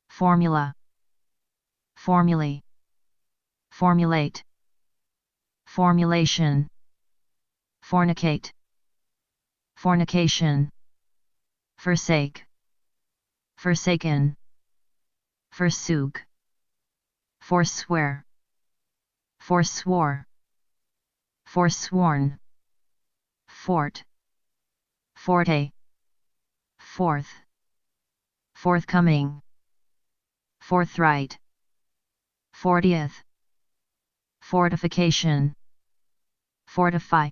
formula, formulae, formulate, formulation, fornicate, fornication, forsake, forsaken, forsook, forswear, forswore, forsworn, fort, forte, forth, forthcoming, forthright, 40th, fortification, fortify,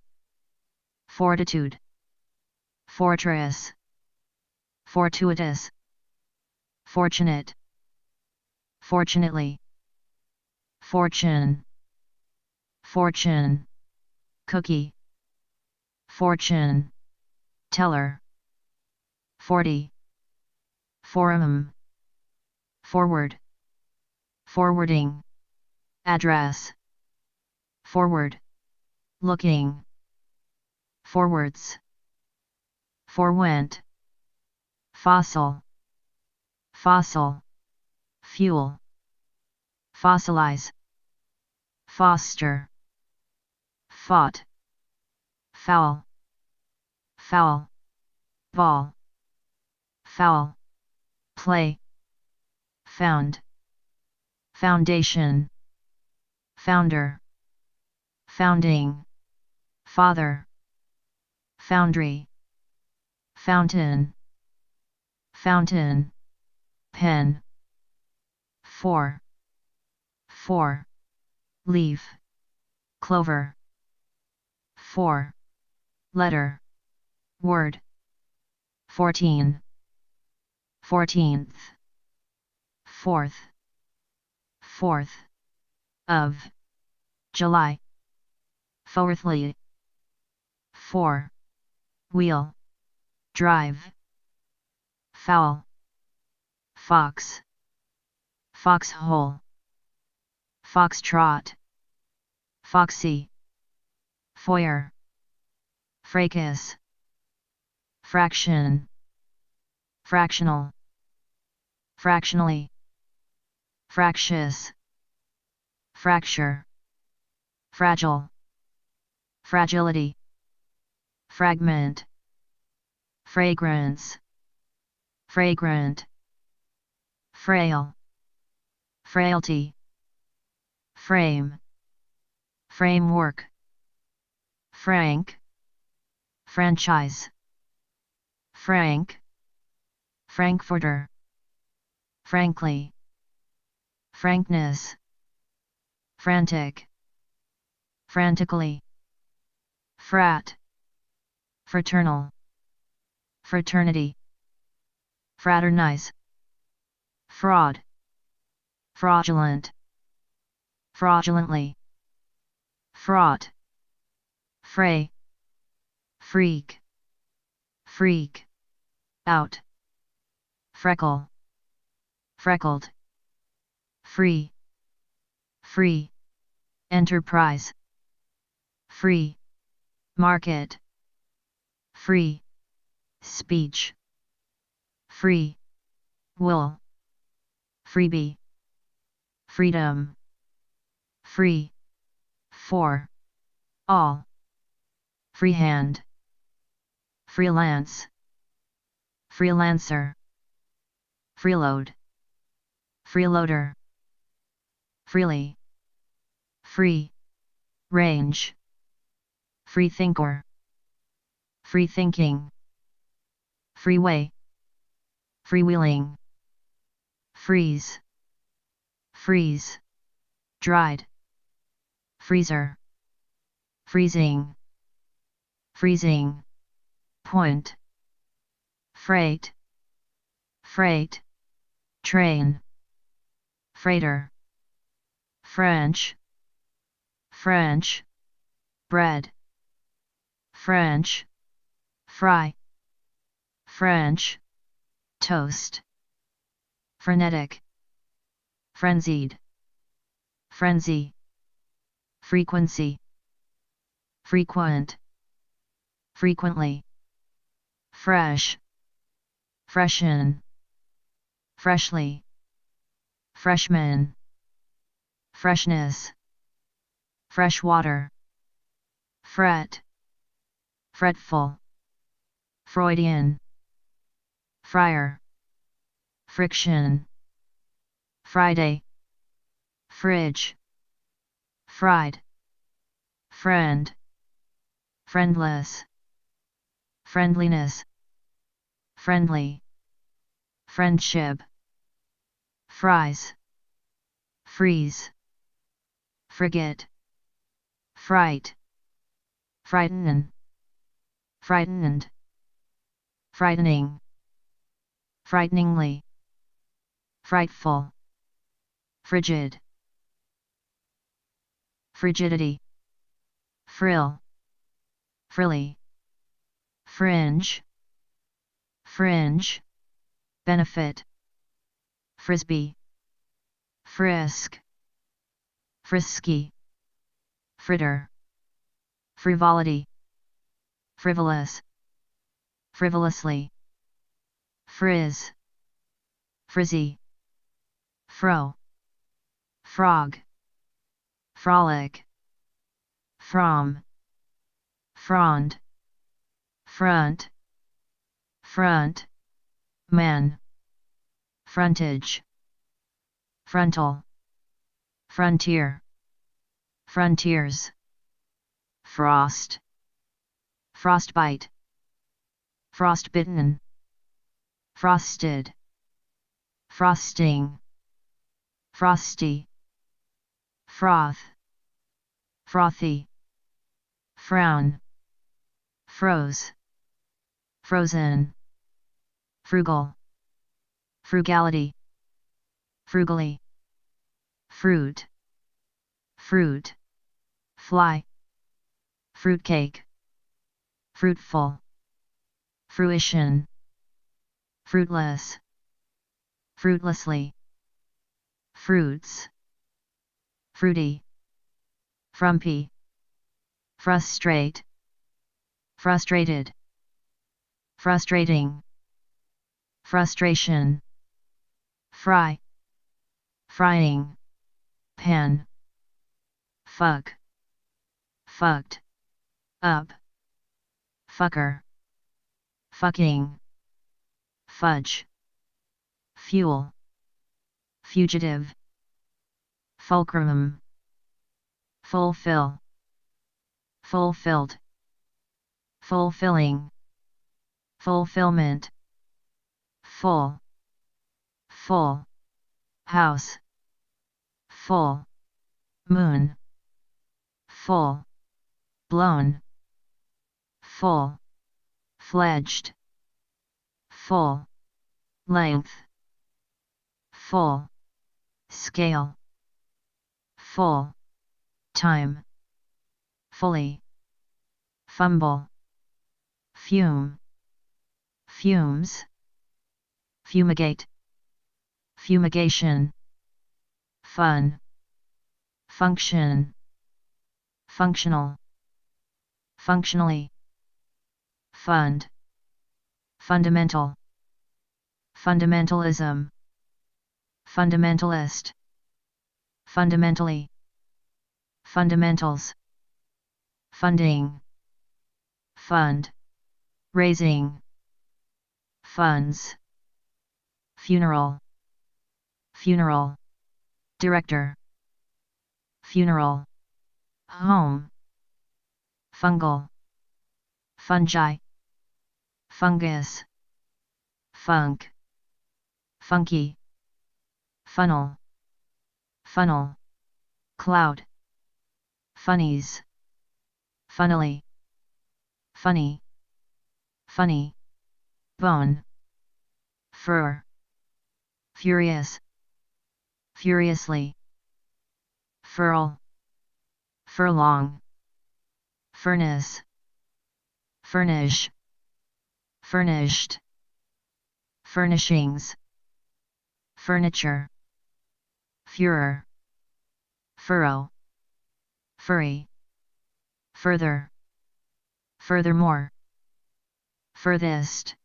fortitude, fortress, fortuitous, fortunate, fortunately, fortune, fortune, cookie, fortune, teller, 40, forum, forward, forwarding, address, forward, looking, forwards, forwent, fossil, fossil, fuel, fossilize, foster, fought, foul, foul, ball, foul, play, found, foundation, founder, founding, father, foundry, fountain, fountain, pen, four, leaf, clover, four, letter, word, 14, 14th, fourth, of, July, fourthly, four, wheel, drive, fowl, fox, foxhole, foxtrot, foxy, foyer, fracas, fraction, fractional, fractionally, fractious, fracture, fragile, fragility, fragment, fragrance, fragrant, frail, frailty, frame, framework, frank, franchise, frank, frankfurter, frankly, frankness, frantic, frantically, frat, fraternal, fraternity, fraternize, fraud, fraudulent, fraudulently, fraught, fray, freak, freak, out, freckle, freckled, free, free, enterprise, free, market, free, speech, free, will, freebie, freedom, free, for, all, freehand, freelance, freelancer, freeload, freeloader, freely, free, range, freethinker, freethinking, freeway, freewheeling, freeze, freeze, dried, freezer, freezing, freezing, point, freight, freight, train, freighter, French, French, bread, French, fry, French, toast, frenetic, frenzied, frenzy, frequency, frequent, frequently, fresh, freshen, freshly, freshman, freshness, fresh water, fret, fretful, Freudian, friar, friction, Friday, fridge, fried, friend, friendless, friendliness, friendly, friendship, fries, freeze, frigate, fright, frighten, frightened, frightening, frighteningly, frightful, frigid, frigidity, frill, frilly, fringe, fringe, benefit, frisbee, frisk, frisky, fritter, frivolity, frivolous, frivolously, frizz, frizzy, fro, frog, frolic, from, frond, front, front, man, frontage, frontal, frontier, frontiers, frost, frostbite, frostbitten, frosted, frosting, frosty, froth, frothy, frown, froze, frozen, frugal, frugality, frugally, fruit, fruit, fly, fruitcake, fruitful, fruition, fruitless, fruitlessly, fruits, fruity, frumpy, frustrate, frustrated, frustrating, frustration, fry, frying, pan, fuck, fucked, up, fucker, fucking, fudge, fuel, fugitive, fulcrum, fulfill, fulfilled, fulfilling, fulfillment, full, full, house, full, moon, full, blown, full, fledged, full, length, full, scale, full, time, fully, fumble, fume, fumes, fumigate, fumigation, fun, function, functional, functionally, fund, fundamental, fundamentalism, fundamentalist, fundamentally, fundamentals, funding, fund, raising, funds, funeral, funeral, director, funeral, home, fungal, fungi, fungus, funk, funky, funnel, funnel, cloud, funnies, funnily, funny, funny, bone, fur, furious, furiously, furl, furlong, furnace, furnish, furnished, furnishings, furniture, furor, furrow, furry, further, furthermore, furthest,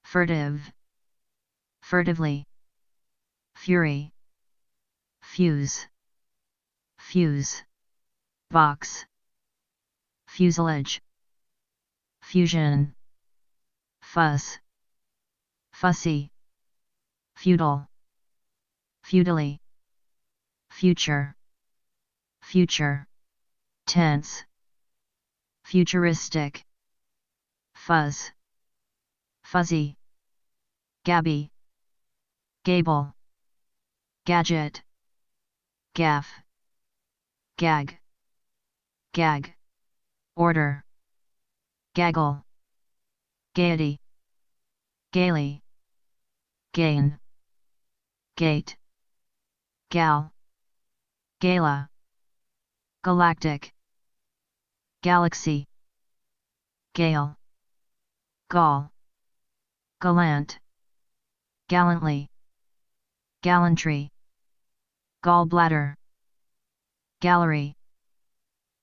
furtive, furtively, fury, fuse, fuse, box, fuselage, fusion, fuss, fussy, feudal, feudally, future, future, tense, futuristic, fuzz, fuzzy, gabby, gable, gadget, gaff, gag, gag, order, gaggle, gaiety, gaily, gain, gate, gal, gala, galactic, galaxy, gale, gall, gallant, gallantly, gallantry, gallbladder, gallery,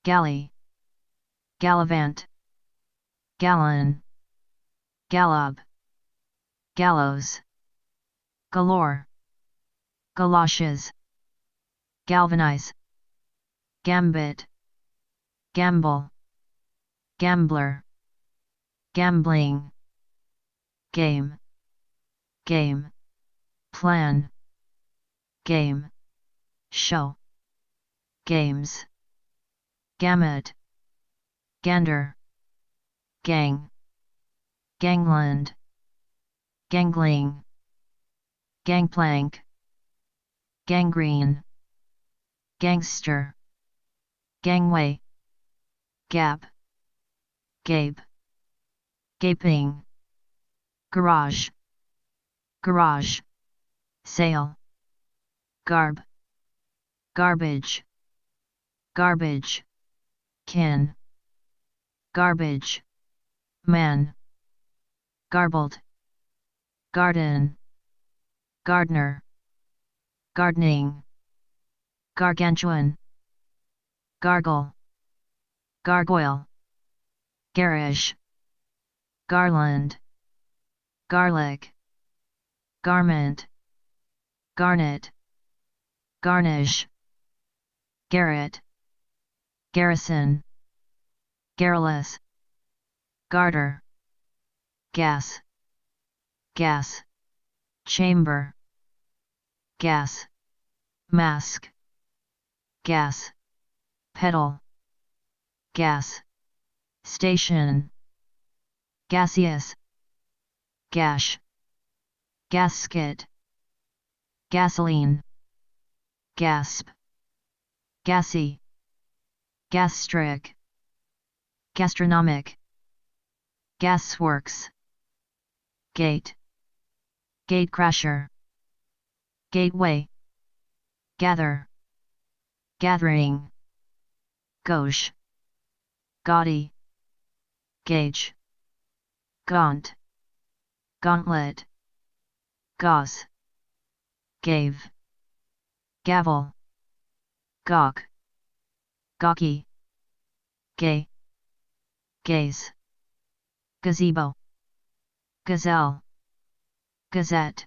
galley, gallivant, gallon, gallop, gallows, galore, galoshes, galvanize, gambit, gamble, gambler, gambling, game, game, plan, game, show, games, gamut, gander, gang, gangland, gangling, gangplank, gangrene, gangster, gangway, gap, gape, gaping, garage, garage, sale, garb, garbage, garbage, kin, garbage, man, garbled, garden, gardener, gardening, gargantuan, gargle, gargoyle, garish, garland, garlic, garment, garnet, garnish, garret, garrison, garrulous, garter, gas, gas, chamber, gas, mask, gas, pedal, gas, station, gaseous, gash, gasket, gasoline, gasp, gassy, gastric, gastronomic, gasworks, gate, gatecrasher, gateway, gather, gathering, gauche, gaudy, gauge, gaunt, gauntlet, gauze, gave, gavel, gawk, gawky, gay, gaze, gazebo, gazelle, gazette,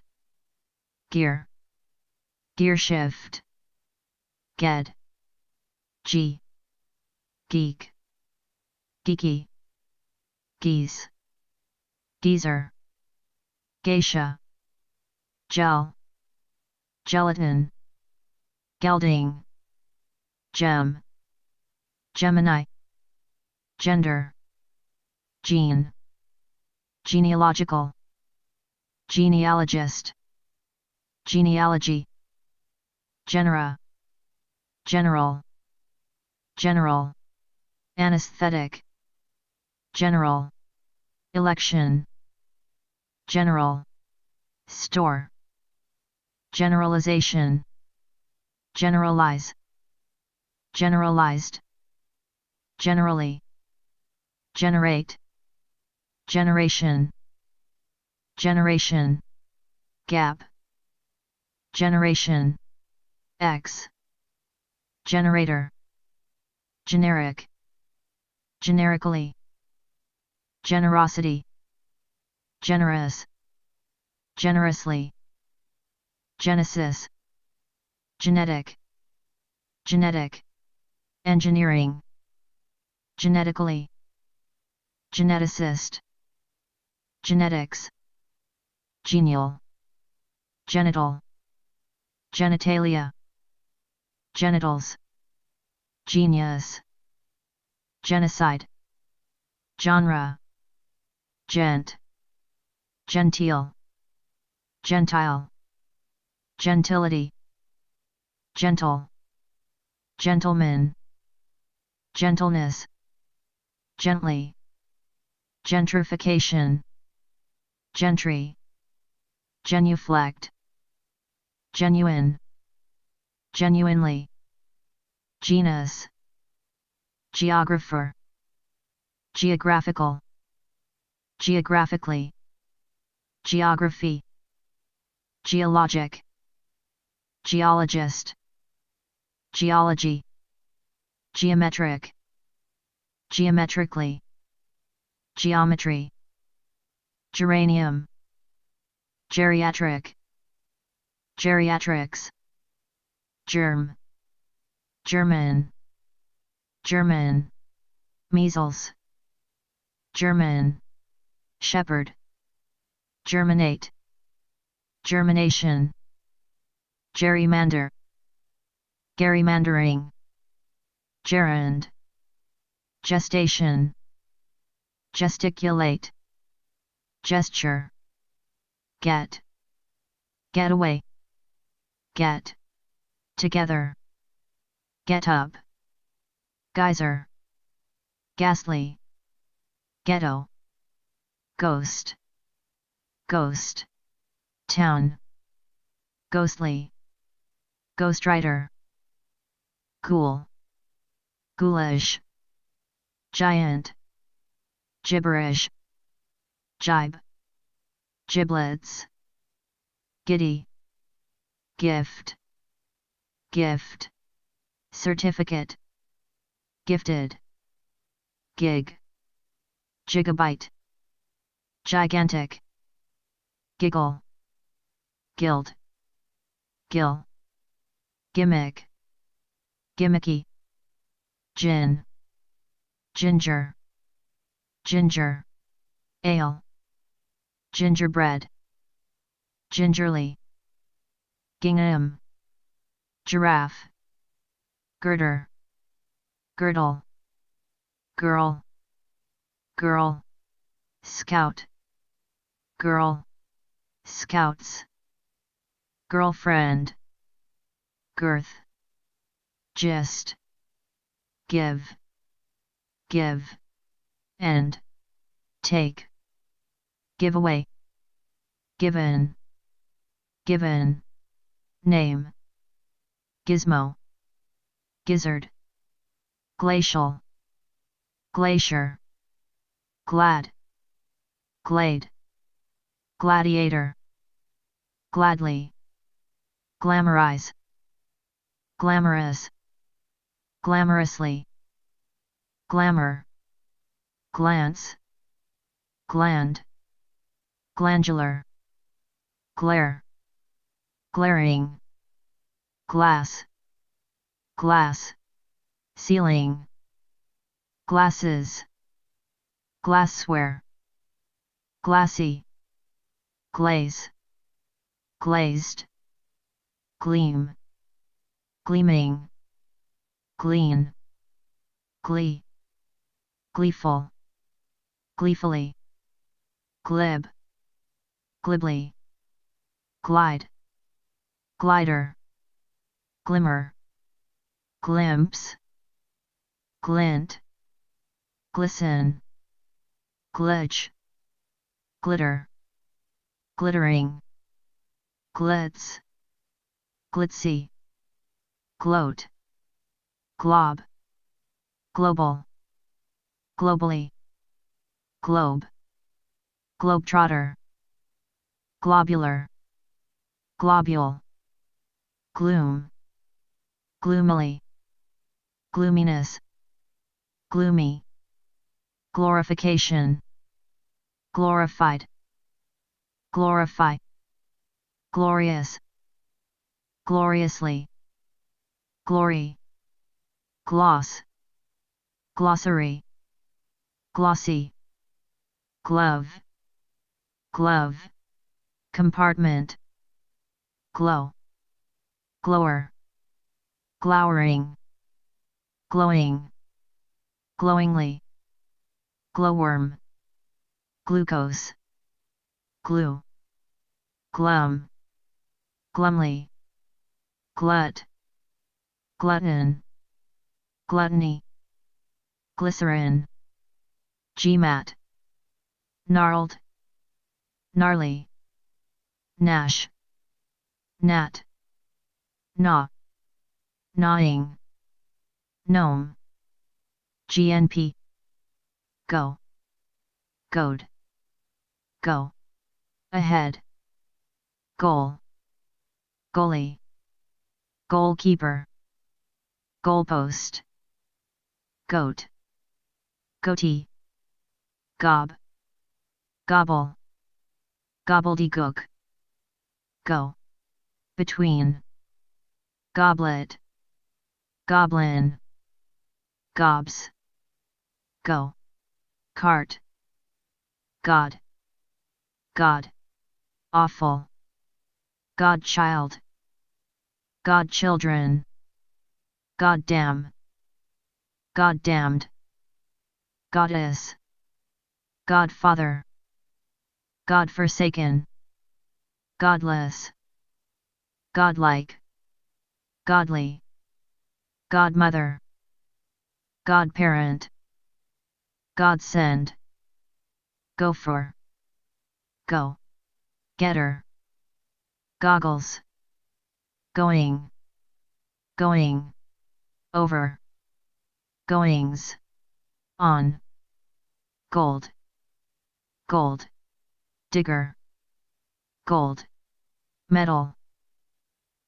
gear, gearshift, ged, g, geek, geeky, geese, geezer, geisha, gel, gelatin, gelding, gem, Gemini, gender, gene, genealogical, genealogist, genealogy, genera, general, general, anesthetic, general, election, general, store, generalization, generalize, generalized, generally, generate, generation, generation, gap, generation, X, generator, generic, generically, generosity, generous, generously, genesis, genetic, genetic, engineering, genetically, geneticist, genetics, genial, genital, genitalia, genitals, genius, genocide, genre, gent, genteel, gentile, gentility, gentle, gentleman, gentleness, gently, gentrification, gentry, genuflect, genuine, genuinely, genus, geographer, geographical, geographically, geography, geologic, geologist, geology, geometric, geometrically, geometry, geranium, geriatric, geriatrics, germ, German, German, measles, German, shepherd, germinate, germination, gerrymander, gerrymandering, gerund, gestation, gesticulate, gesture, get, getaway, get, together, get up, geyser, ghastly, ghetto, ghost, ghost, town, ghostly, ghostwriter, ghoul, ghoulish, giant, gibberish, jibe, giblets, giddy, gift, gift, certificate, gifted, gig, gigabyte, gigantic, giggle, guild, gill, gimmick, gimmicky, gin, ginger, ginger, ale, gingerbread, gingerly, gingham, giraffe, girder, girdle, girl, girl, scout, girl, scouts, girlfriend, girth, gist, give, give, and, take, giveaway, given, given, name, gizmo, gizzard, glacial, glacier, glad, glade, gladiator, gladly, glamorize, glamorous, glamorously, glamour, glance, gland, glandular, glare, glaring, glass, glass, ceiling, glasses, glassware, glassy, glaze, glazed, gleam, gleaming, glean, glee, gleeful, gleefully, glib, glibly, glide, glider, glimmer, glimpse, glint, glisten, glitch, glitter, glittering, glitz, glitzy, gloat, glob, global, globally, globe, globetrotter, globular, globule, gloom, gloomily, gloominess, gloomy, glorification, glorified, glorify, glorious, gloriously, glory, gloss, glossary, glossy, glove, glove, compartment, glow, glower, glowering, glowing, glowingly, glowworm, glucose, glue, glum, glumly, glut, glutton, gluttony, glycerin, GMAT, gnarled, gnarly, gnash, gnat, gnaw, gnawing, gnome, GNP, go, goad, go, ahead, goal, goalie, goalkeeper, goalpost, goat, goatee, gob, gobble, gobbledygook, go, between, goblet, goblin, gobs, go, cart, god, god, awful, godchild, godchildren, goddamn, goddamned, goddess, godfather, godforsaken, godless, godlike, godly, godmother, godparent, godsend, gopher, go, getter, goggles, going, going, over, goings, on, gold, gold, digger, gold, medal,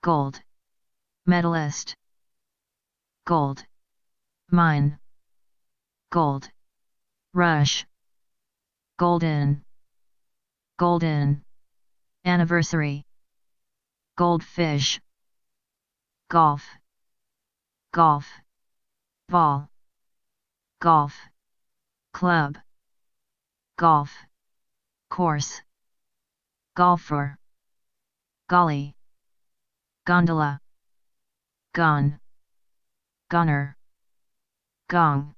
gold, medalist, gold, mine, gold, rush, golden, golden, anniversary, goldfish, golf, golf, ball, golf, club, golf, course, golfer, golly, gondola, gone, goner, gong,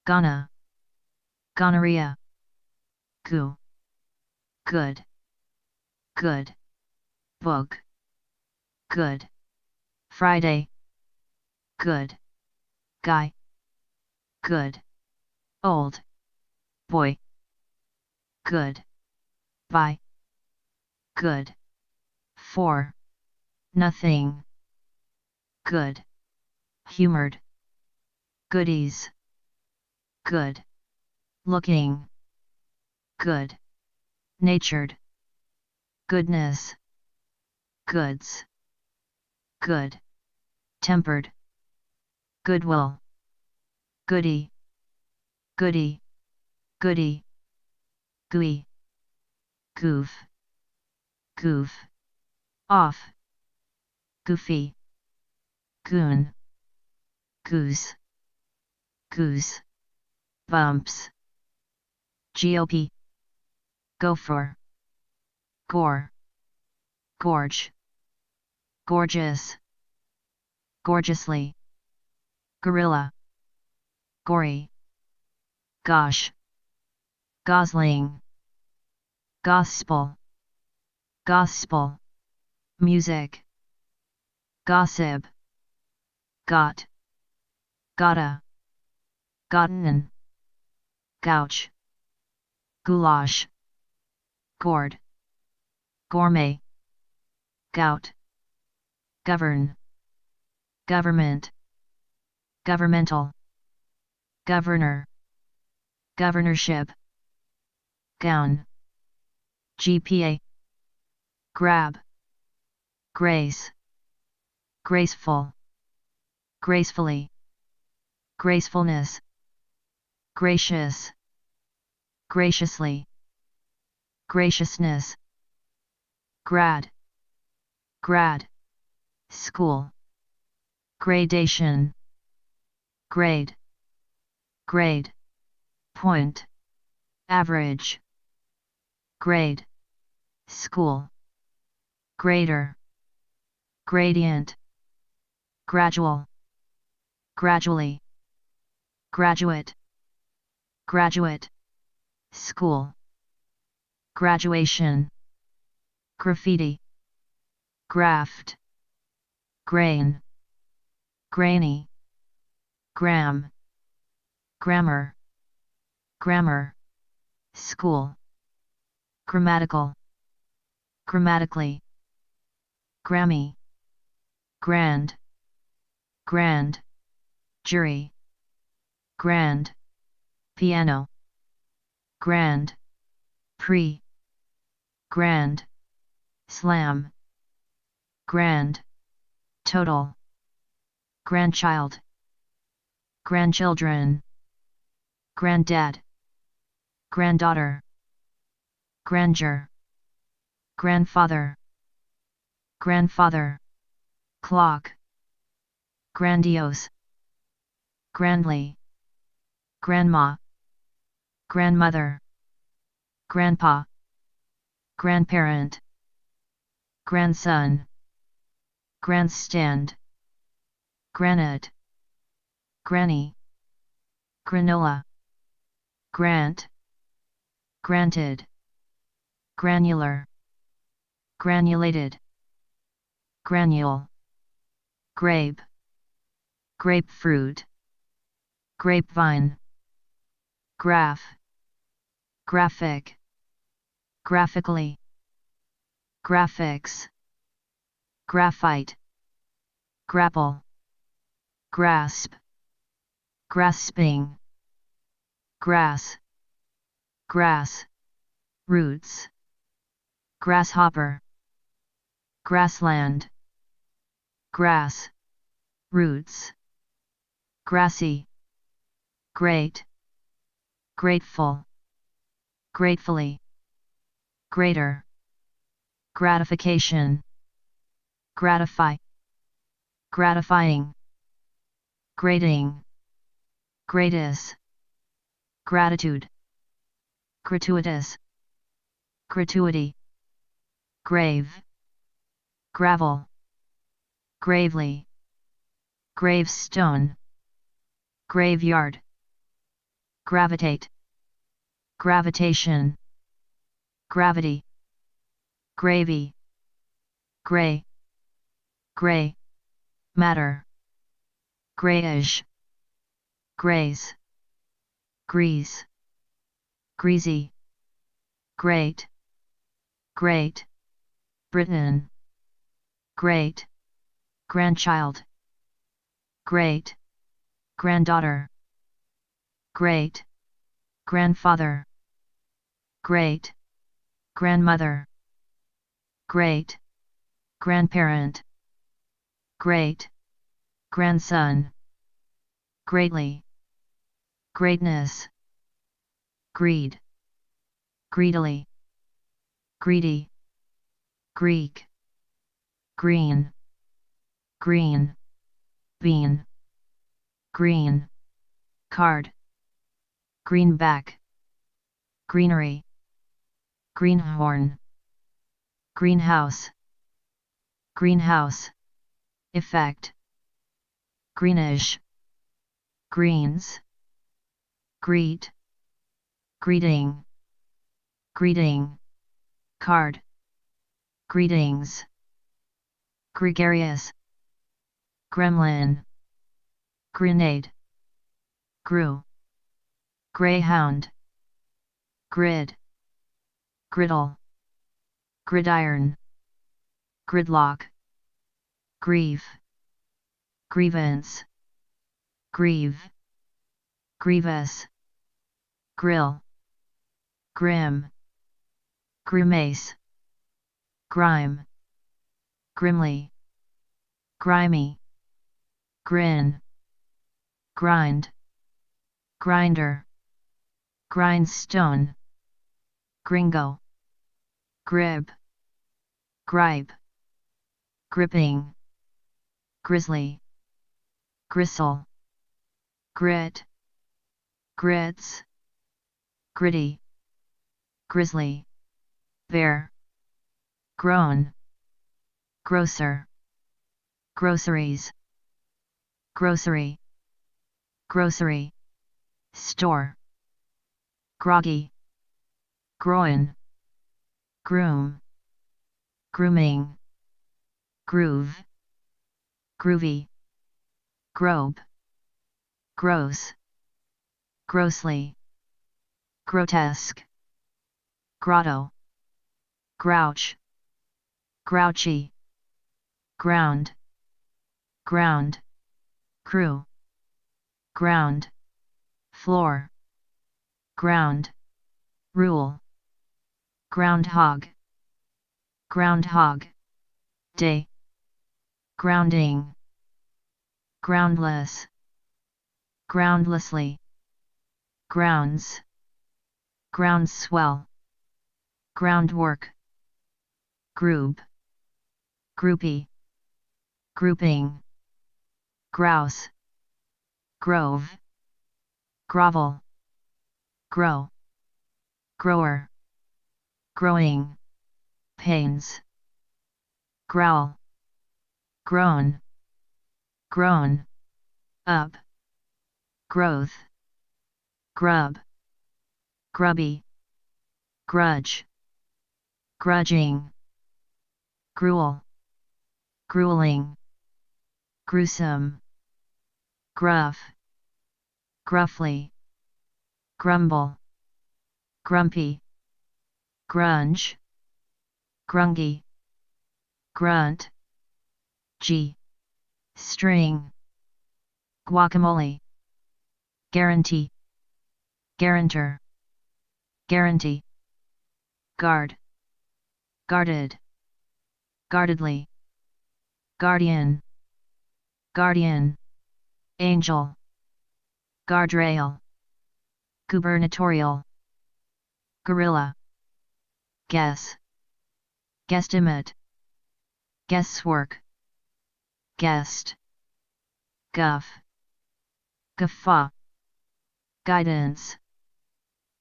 gonna, gonorrhea, goo, good, good, book, good, Friday, good, guy, good, old, boy, good, buy, good, for, nothing, good, humored, goodies, good, looking, good, natured, goodness, goods, good, tempered, goodwill, goody, goody, goody, gooey, goof, goof, off, goofy, goon, goose, goose, bumps, GOP, gopher, gore, gorge, gorgeous, gorgeously, gorilla, gory, gosh, gosling, gospel, gospel, music, gossip, got, gotta, gotten, gouch, goulash, gourd, gourmet, gout, govern, government, governmental, governor, governorship, gown, GPA, grab, grace, graceful, gracefully, gracefulness, gracious, graciously, graciousness, grad, grad, school, gradation, grade, grade, point, average, grade, school, grader, gradient, gradual, gradually, graduate, graduate, school, graduation, graffiti, graft, grain, grainy, gram, grammar, grammar, school, grammatical, grammatically, Grammy, grand, grand, jury, grand, piano, grand, pre, grand, slam, grand, total, grandchild, grandchildren, granddad, granddaughter, grandeur, grandfather, grandfather, clock, grandiose, grandly, grandma, grandmother, grandpa, grandparent, grandson, grandstand, granite, granny, granola, grant, granted, granular, granulated, granule, grape, grapefruit, grapevine, graph, graphic, graphically, graphics, graphite, grapple, grasp, grasping, grass, grass, roots, grasshopper, grassland, grass, roots, grassy, great, grateful, gratefully, greater, gratification, gratify, gratifying, grating, gratis, gratitude, gratuitous, gratuity, grave, gravel, gravely, gravestone, graveyard, gravitate, gravitation, gravity, gravy, gray, gray, matter, grayish, graze, grease, greasy, great, great, Britain, great, grandchild, great, granddaughter, great, grandfather, great, grandmother, great, grandparent, great, grandson, greatly, greatness, greed, greedily, greedy, Greek, green, green, bean, green, card, greenback, greenery, greenhorn, greenhouse, greenhouse, effect, greenish, greens, greet, greeting, greeting, card, greetings, gregarious, gremlin, grenade, grew, greyhound, grid, griddle, gridiron, gridlock, grieve, grievance, grieve, grievous, grill, grim, grimace, grime, grimly, grimy, grin, grind, grinder, grindstone, gringo, grib, gripe, gripping, grizzly, gristle, grit, grits, gritty, grizzly, bear, grown, grocer, groceries, grocery, grocery, store, groggy, groin, groom, grooming, groove, groovy, grobe, gross, grossly, grotesque, grotto, grouch, grouchy, ground, ground, crew, ground, floor, ground, rule, groundhog, groundhog, day, grounding, groundless, groundlessly, grounds, groundswell, groundwork, group, groupie, grouping, grouse, grove, grovel, grow, grower, growing, pains, growl, grown, grown, up, growth, grub, grubby, grudge, grudging, gruel, grueling, gruesome, gruff, gruffly, grumble, grumpy, grunge, grungy, grunt, g, string, guacamole, guarantee, guarantor, guarantee, guard, guarded, guardedly, guardian, guardian, angel, guardrail, gubernatorial, gorilla, guess, guesstimate, guesswork, guest, guff, guffaw, guidance,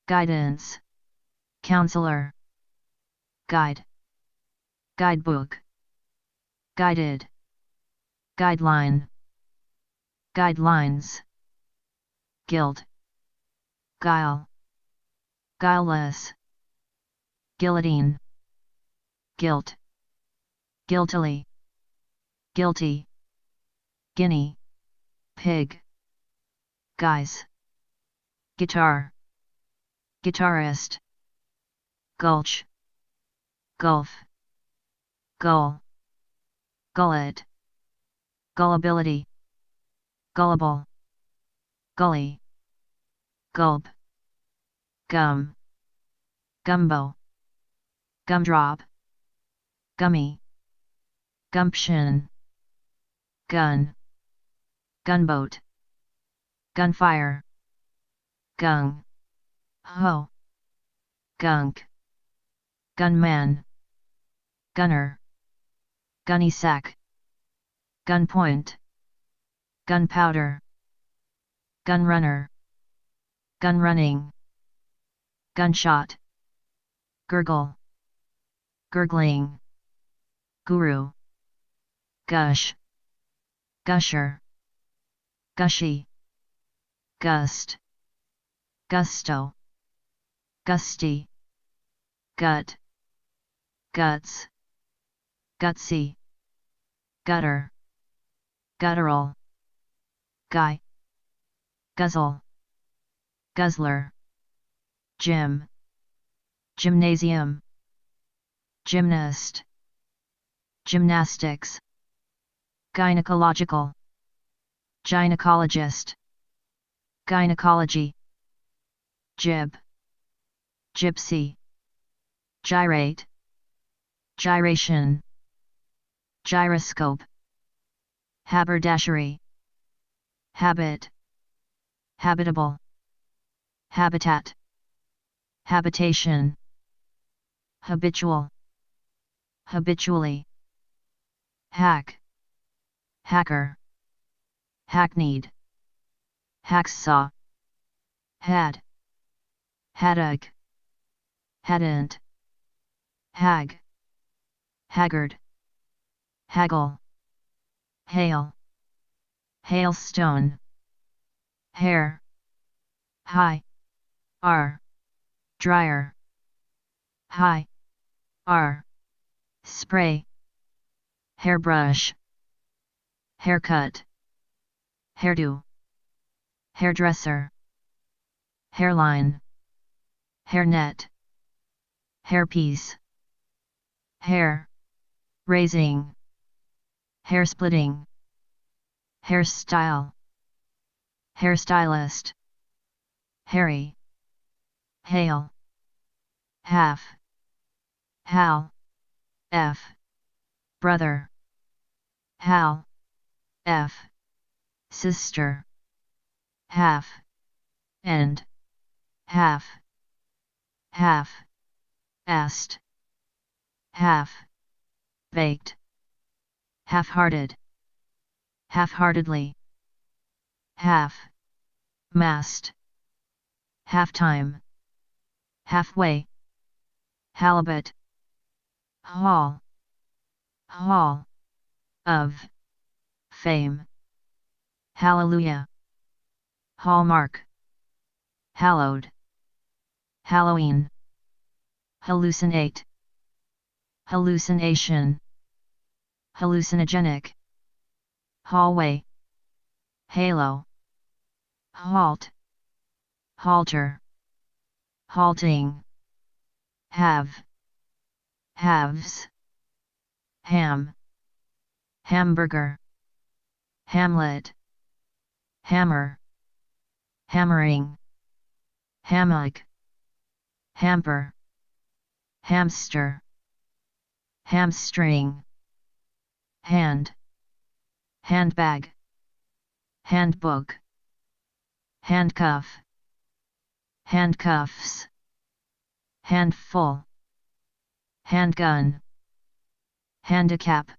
guidance, counselor, guide, guidebook, guided, guideline, guidelines, guilt, guile, guileless, guillotine, guilt, guiltily, guilty, guinea, pig, guys, guitar, guitarist, gulch, gulf, gull, gullet, gullibility, gullible, gully, gulp, gum, gumbo, gumdrop, gummy, gumption, gun, gunboat, gunfire, gung, ho, gunk, gunman, gunner, gunny sack, gunpoint, gunpowder, gunrunner, gunrunning, gunshot, gurgle, gurgling, guru, gush, gusher, gushy, gust, gusto, gusty, gut, guts, gutsy, gutter, guttural, guy, guzzle, guzzler, gym, gymnasium, gymnast, gymnastics, gynecological, gynecologist, gynecology, jib, gypsy, gyrate, gyration, gyroscope, haberdashery, habit, habitable, habitat, habitation, habitual, habitually, hack, hacker, hackneyed, hacksaw, had, haddock, hadn't, hag, haggard, haggle, hail, hailstone, hair, high, r, dryer, high, r, spray, hairbrush, haircut, hairdo, hairdresser, hairline, hairnet, hairpiece, hair, raising, hairsplitting, hairstyle, hairstylist, hairy, hail, half, hal, f, brother, hal, f, sister, half, end, half, half, asked, half, baked, half-hearted, half-heartedly, half, mast, half-time, halfway, halibut, hall, hall, of, fame, hallelujah, hallmark, hallowed, Halloween, hallucinate, hallucination, hallucinogenic, hallway, halo, halt, halter, halting, have, halves, ham, hamburger, hamlet, hammer, hammering, hammock, hamper, hamster, hamstring, hand, handbag, handbook, handcuff, handcuffs, handful, handgun, handicap,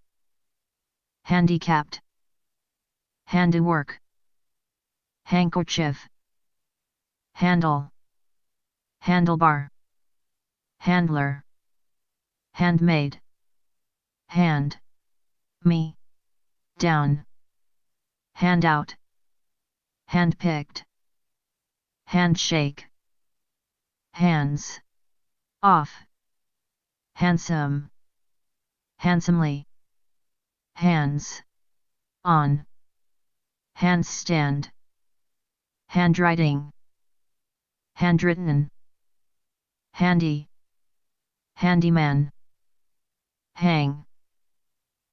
handicapped, handiwork, handkerchief, handle, handlebar, handler, handmade, hand, me, down, handout, handpicked, handshake, hands, off, handsome, handsomely, hands, on, handstand, handwriting, handwritten, handy, handyman, hang,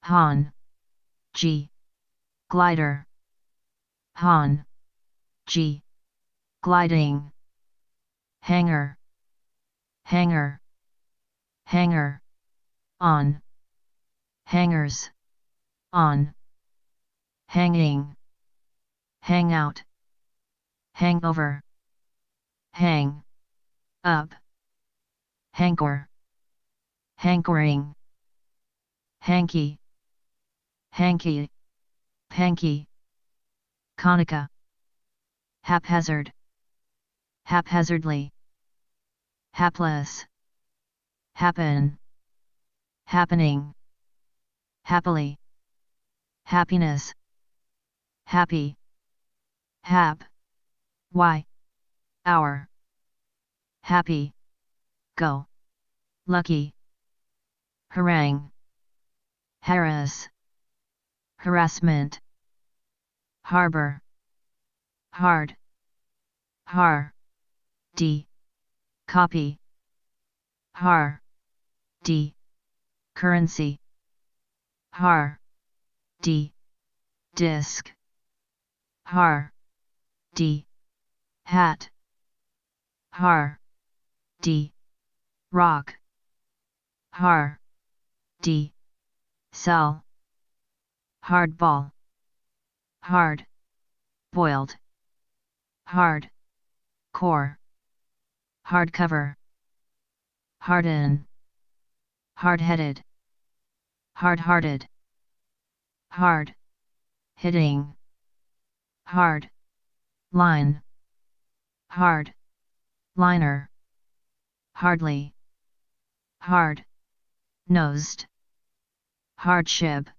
han, g, glider, han, g, gliding, hanger, hanger, hanger, on, hangers, on, hanging, hangout, hangover, hang, up, hankor, hankering, hanky, hanky, panky, conica, haphazard, haphazardly, hapless, happen, happening, happily, happiness, happy, hap, why, hour, happy, go, lucky, harangue, harass, harassment, harbor, hard, d, copy, d, currency, d, disc, d, hat, d, rock, d, cell, hardball, hard, boiled, hard, core, hardcover, harden, hard-headed, hard-hearted, hard, hitting, hard, line, hard, liner, hardly, hard, nosed, hardship,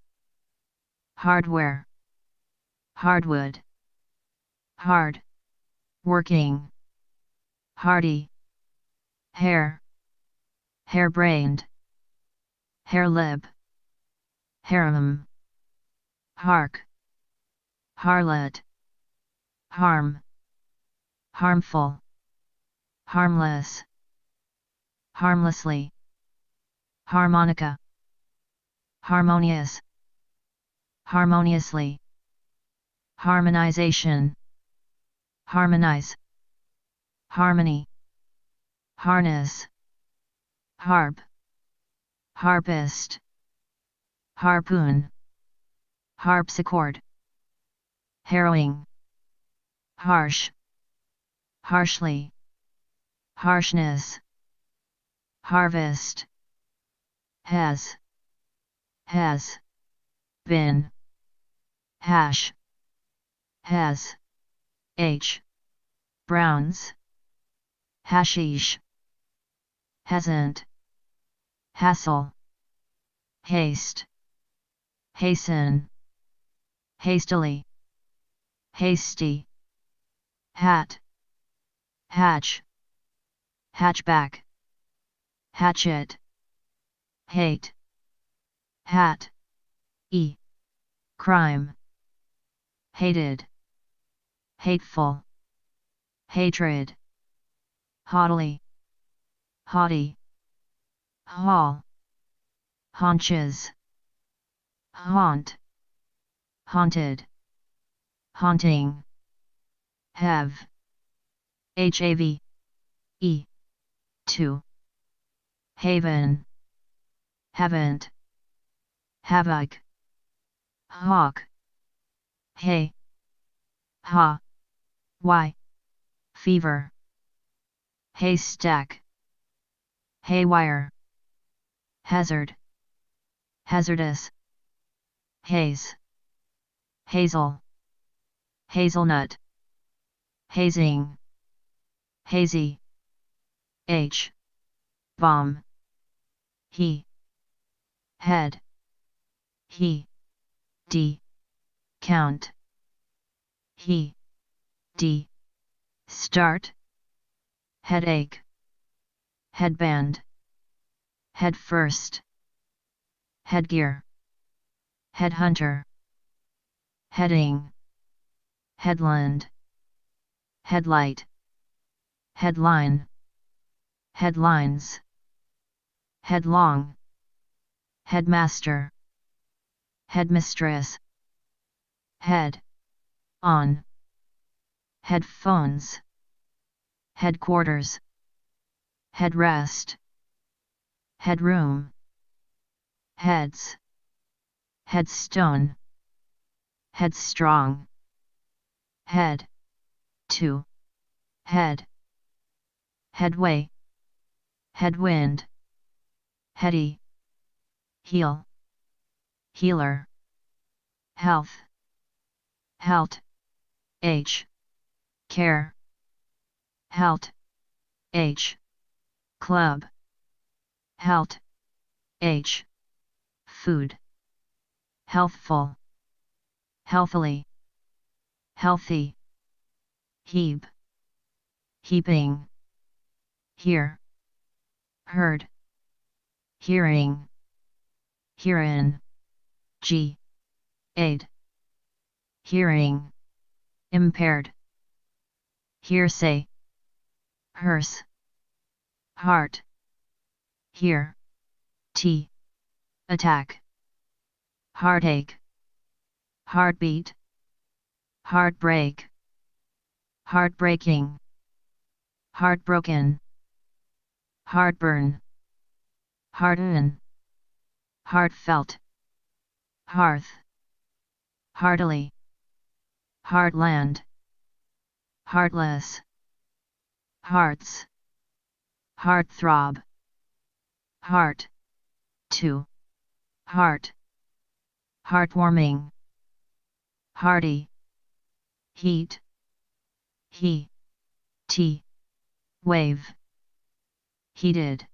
hardware, hardwood, hard, working, hardy, hair, harebrained, harelip, harem, hark, harlot, harm, harmful, harmless, harmlessly, harmonica, harmonious, harmoniously, harmonization, harmonize, harmony, harness, harp, harpist, harpoon, harpsichord, harrowing, harsh, harshly, harshness, harvest, has, been, hash, has, browns, hashish, hasn't, hassle, haste, hasten, hastily, hasty, hat, hatch, hatchback, hatchet, hate, hat, crime, hated, hateful, hatred, haughtily, haughty, hall, haunches, haunt, haunted, haunting, have, to, haven, haven't, havoc, hawk, hay, ha, fever, haystack, haywire, hazard, hazardous, haze, hazel, hazelnut, hazing, hazy, bomb, head, count, start, headache, headband, head first, headgear, headhunter, heading, headland, headlight, headline, headlines, headlong, headmaster, headmistress, head, on, headphones, headquarters, headrest, headroom, heads, headstone, headstrong, head, to, head, headway, headwind, heady, heel, healer, health, helt, care, helt, club, helt, food, healthful, healthily, healthy, heap, heaping, hear, heard, hearing, herein, aid, hearing, impaired, hearsay, hearse, heart, hear, t, attack, heartache, heartbeat, heartbreak, heartbreaking, heartbroken, heartburn, hearten, heartfelt, hearth, heartily, heartland, heartless, hearts, heartthrob, heart, to, heart, heartwarming, hearty, heat, he, t, wave, heated,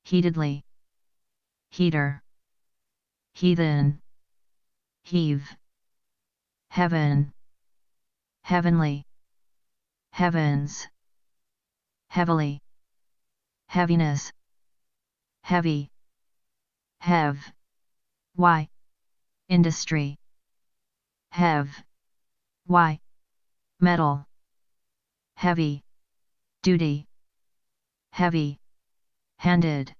heatedly, heater, heathen, heave, heaven, heavenly, heavens, heavily, heaviness, heavy, have, why, industry, have, why, metal, heavy, duty, heavy, handed,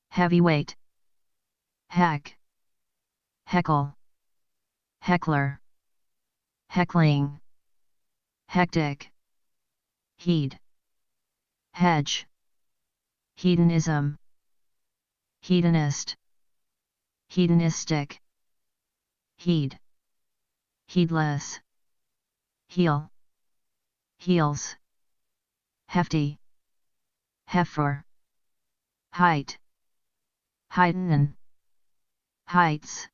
heavyweight, hack, heckle, heckler, heckling, hectic, heed, hedge, hedonism, hedonist, hedonistic, heed, heedless, heel, heels, hefty, heifer, height, heighten, heights,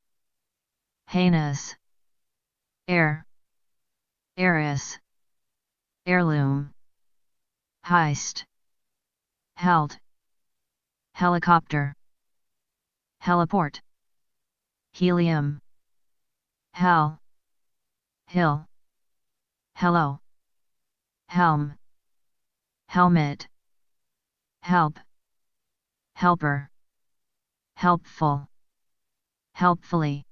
heinous, heir, heiress, heirloom, heist, held, helicopter, heliport, helium, hell, hill, hello, helm, helmet, help, helper, helpful, helpfully,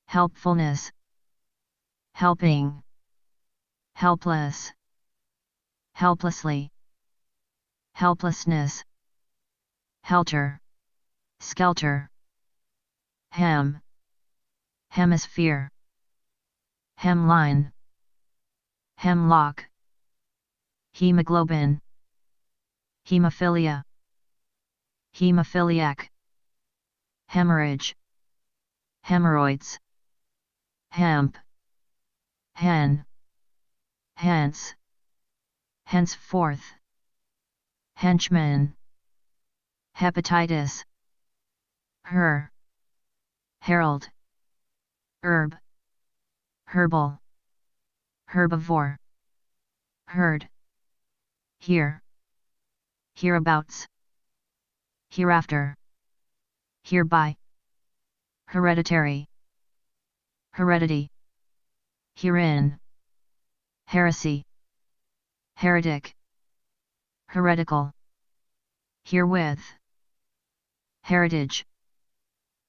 helpfulness, helping, helpless, helplessly, helplessness, helter, skelter, hem, hemisphere, hemline, hemlock, hemoglobin, hemophilia, hemophiliac, hemorrhage, hemorrhoids, hemp, hen, hence, henceforth, henchman, hepatitis, her, herald, herb, herbal, herbivore, herd, here, hereabouts, hereafter, hereby, hereditary, heredity, herein, heresy, heretic, heretical, herewith, heritage,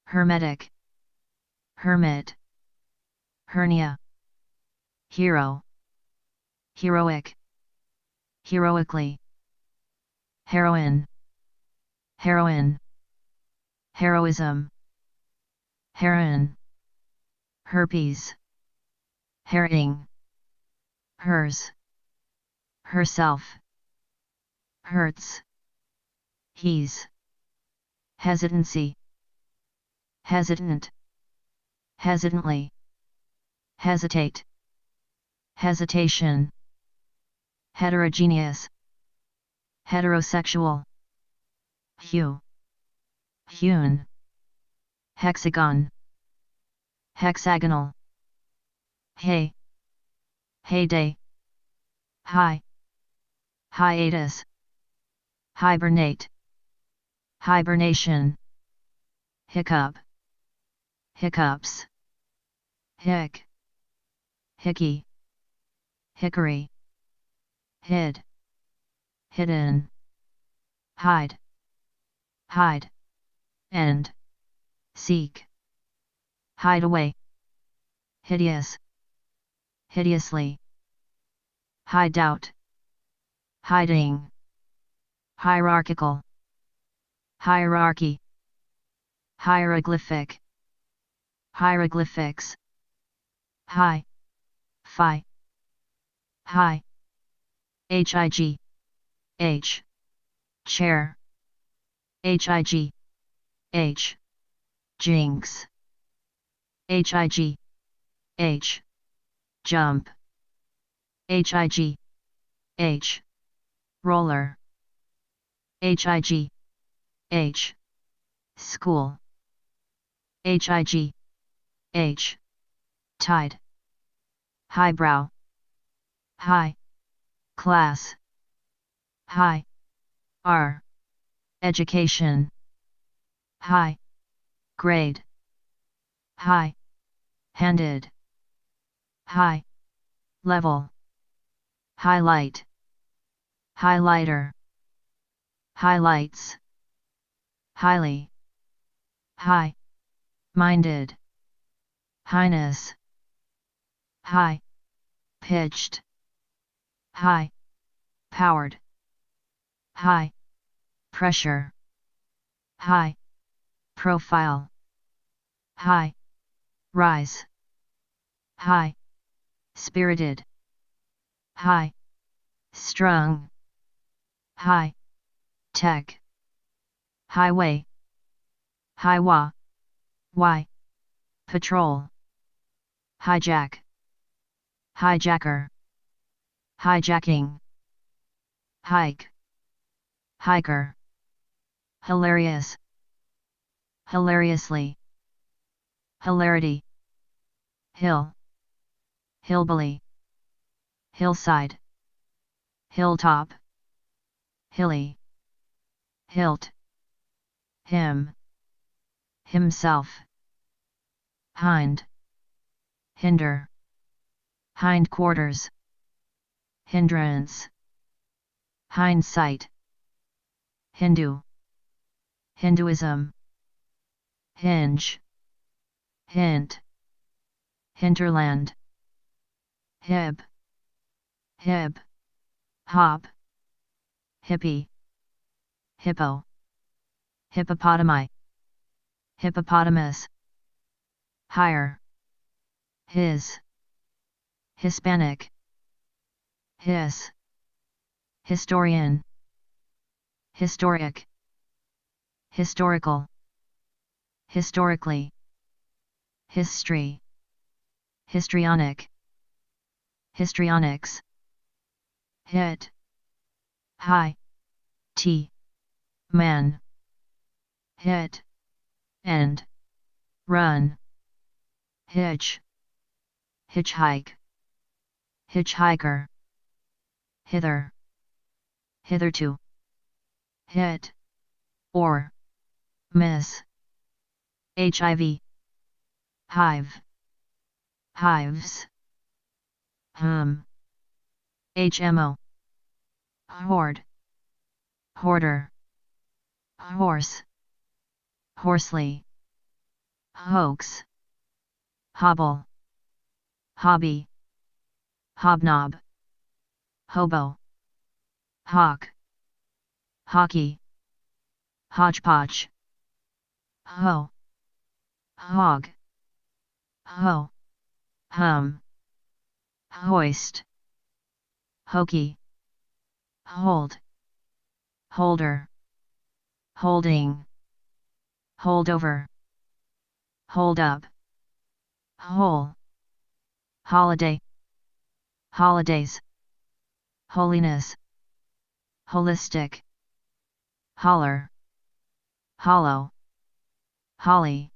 hermetic, hermit, hernia, hero, heroic, heroically, heroine, heroine, heroism, heroin, herpes, herring, hers, herself, hurts, he's, hesitancy, hesitant, hesitantly, hesitate, hesitation, heterogeneous, heterosexual, hue, hewn, hexagon, hexagonal, hay, heyday, high, hiatus, hibernate, hibernation, hiccup, hiccups, hick, hickey, hickory, hid, hidden, hide, hide, end, seek, hideaway, hideous, hideously, hideout, hiding, hierarchical, hierarchy, hieroglyphic, hieroglyphics, hi, phi, hi, hig, h, chair, hig, h, jinx, hig, h, jump, hig, h, roller, hig, h, school, hig, h, tide, highbrow, high, class, high, r, education, high, grade, high, handed, high, level, highlight, highlighter, highlights, highly, high, minded, highness, high, pitched, high, powered, high, pressure, high, profile, high, rise, high, spirited, high, strung, high, tech, highway, highwa, y, patrol, hijack, hijacker, hijacking, hike, hiker, hilarious, hilariously, hilarity, hill, hillbilly, hillside, hilltop, hilly, hilt, him, himself, hind, hinder, hindquarters, hindrance, hindsight, Hindu, Hinduism, hinge, hint, hinterland, hib, hip, hop, hippie, hippo, hippopotami, hippopotamus, higher, his, Hispanic, his, historian, historic, historical, historically, history, histrionic, histrionics, hit, high, t, man, hit, end, run, hitch, hitchhike, hitchhiker, hither, hitherto, hit, or, miss, HIV, hive, hives, HMO, horde, hoarder, horse, horsely, hoax, hobble, hobby, hobnob, hobo, hawk, hockey, hodgepodge, ho, hog, ho, hum, hoist, hokey, hold, holder, holding, holdover, hold up, whole, holiday, holidays, holiness, holistic, holler, hollow, holly,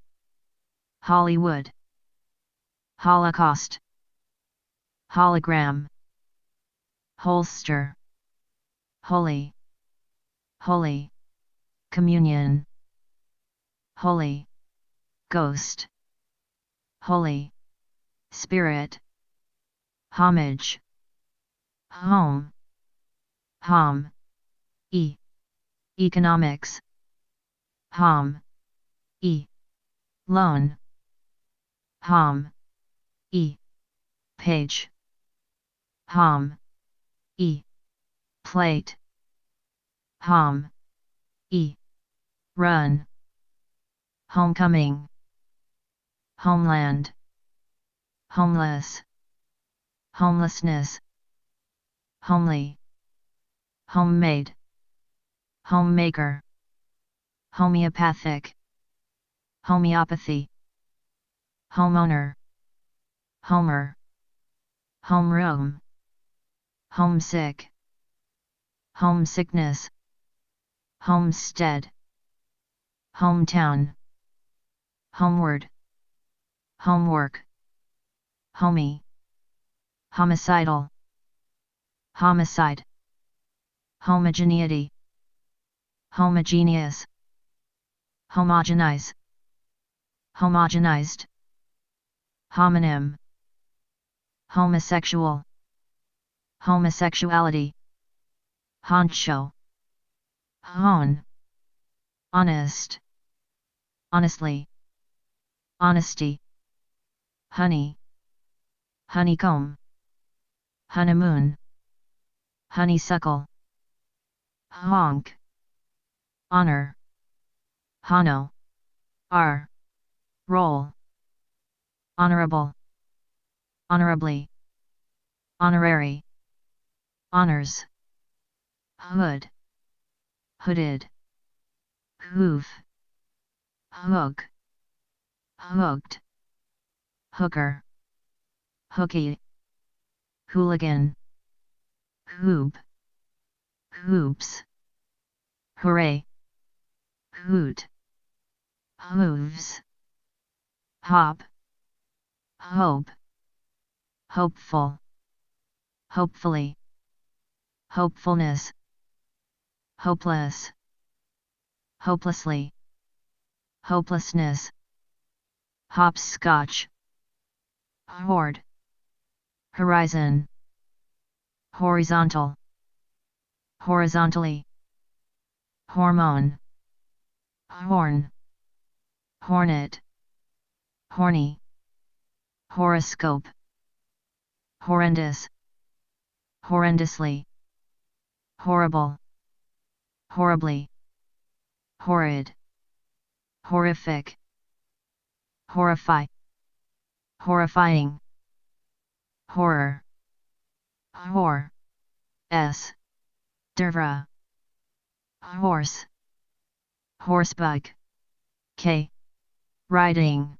Hollywood, Holocaust, hologram, holster, holy, holy, communion, holy, ghost, holy, spirit, homage, home, hom, economics, hom, loan, Hom. E. Page. Hom. E. Plate. Hom. E. Run. Homecoming. Homeland. Homeless. Homelessness. Homely. Homemade. Homemaker. Homeopathic. Homeopathy. Homeowner. Homer. Homeroom. Homesick. Homesickness. Homestead. Hometown. Homeward. Homework. Homey. Homicidal. Homicide. Homogeneity. Homogeneous. Homogenize. Homogenized. Homonym. Homosexual. Homosexuality. Honcho. Hone. Honest. Honestly. Honesty. Honey. Honeycomb. Honeymoon. Honeysuckle. Honk. Honor. Hono. R. Roll. Honorable. Honorably. Honorary. Honors. Hood. Hooded. Hoof. Hook. Hooked. Hooker. Hooky. Hooligan. Hoop. Hoops. Hooray. Hoot. Hooves. Hop. Hope. Hopeful. Hopefully. Hopefulness. Hopeless. Hopelessly. Hopelessness. Hopscotch. Horde. Horizon. Horizontal. Horizontally. Hormone. Horn. Hornet. Horny. Horoscope. Horrendous. Horrendously. Horrible. Horribly. Horrid. Horrific. Horrify. Horrifying. Horror. Whore. S. Dervra. Horse. Horsebug. K. Riding.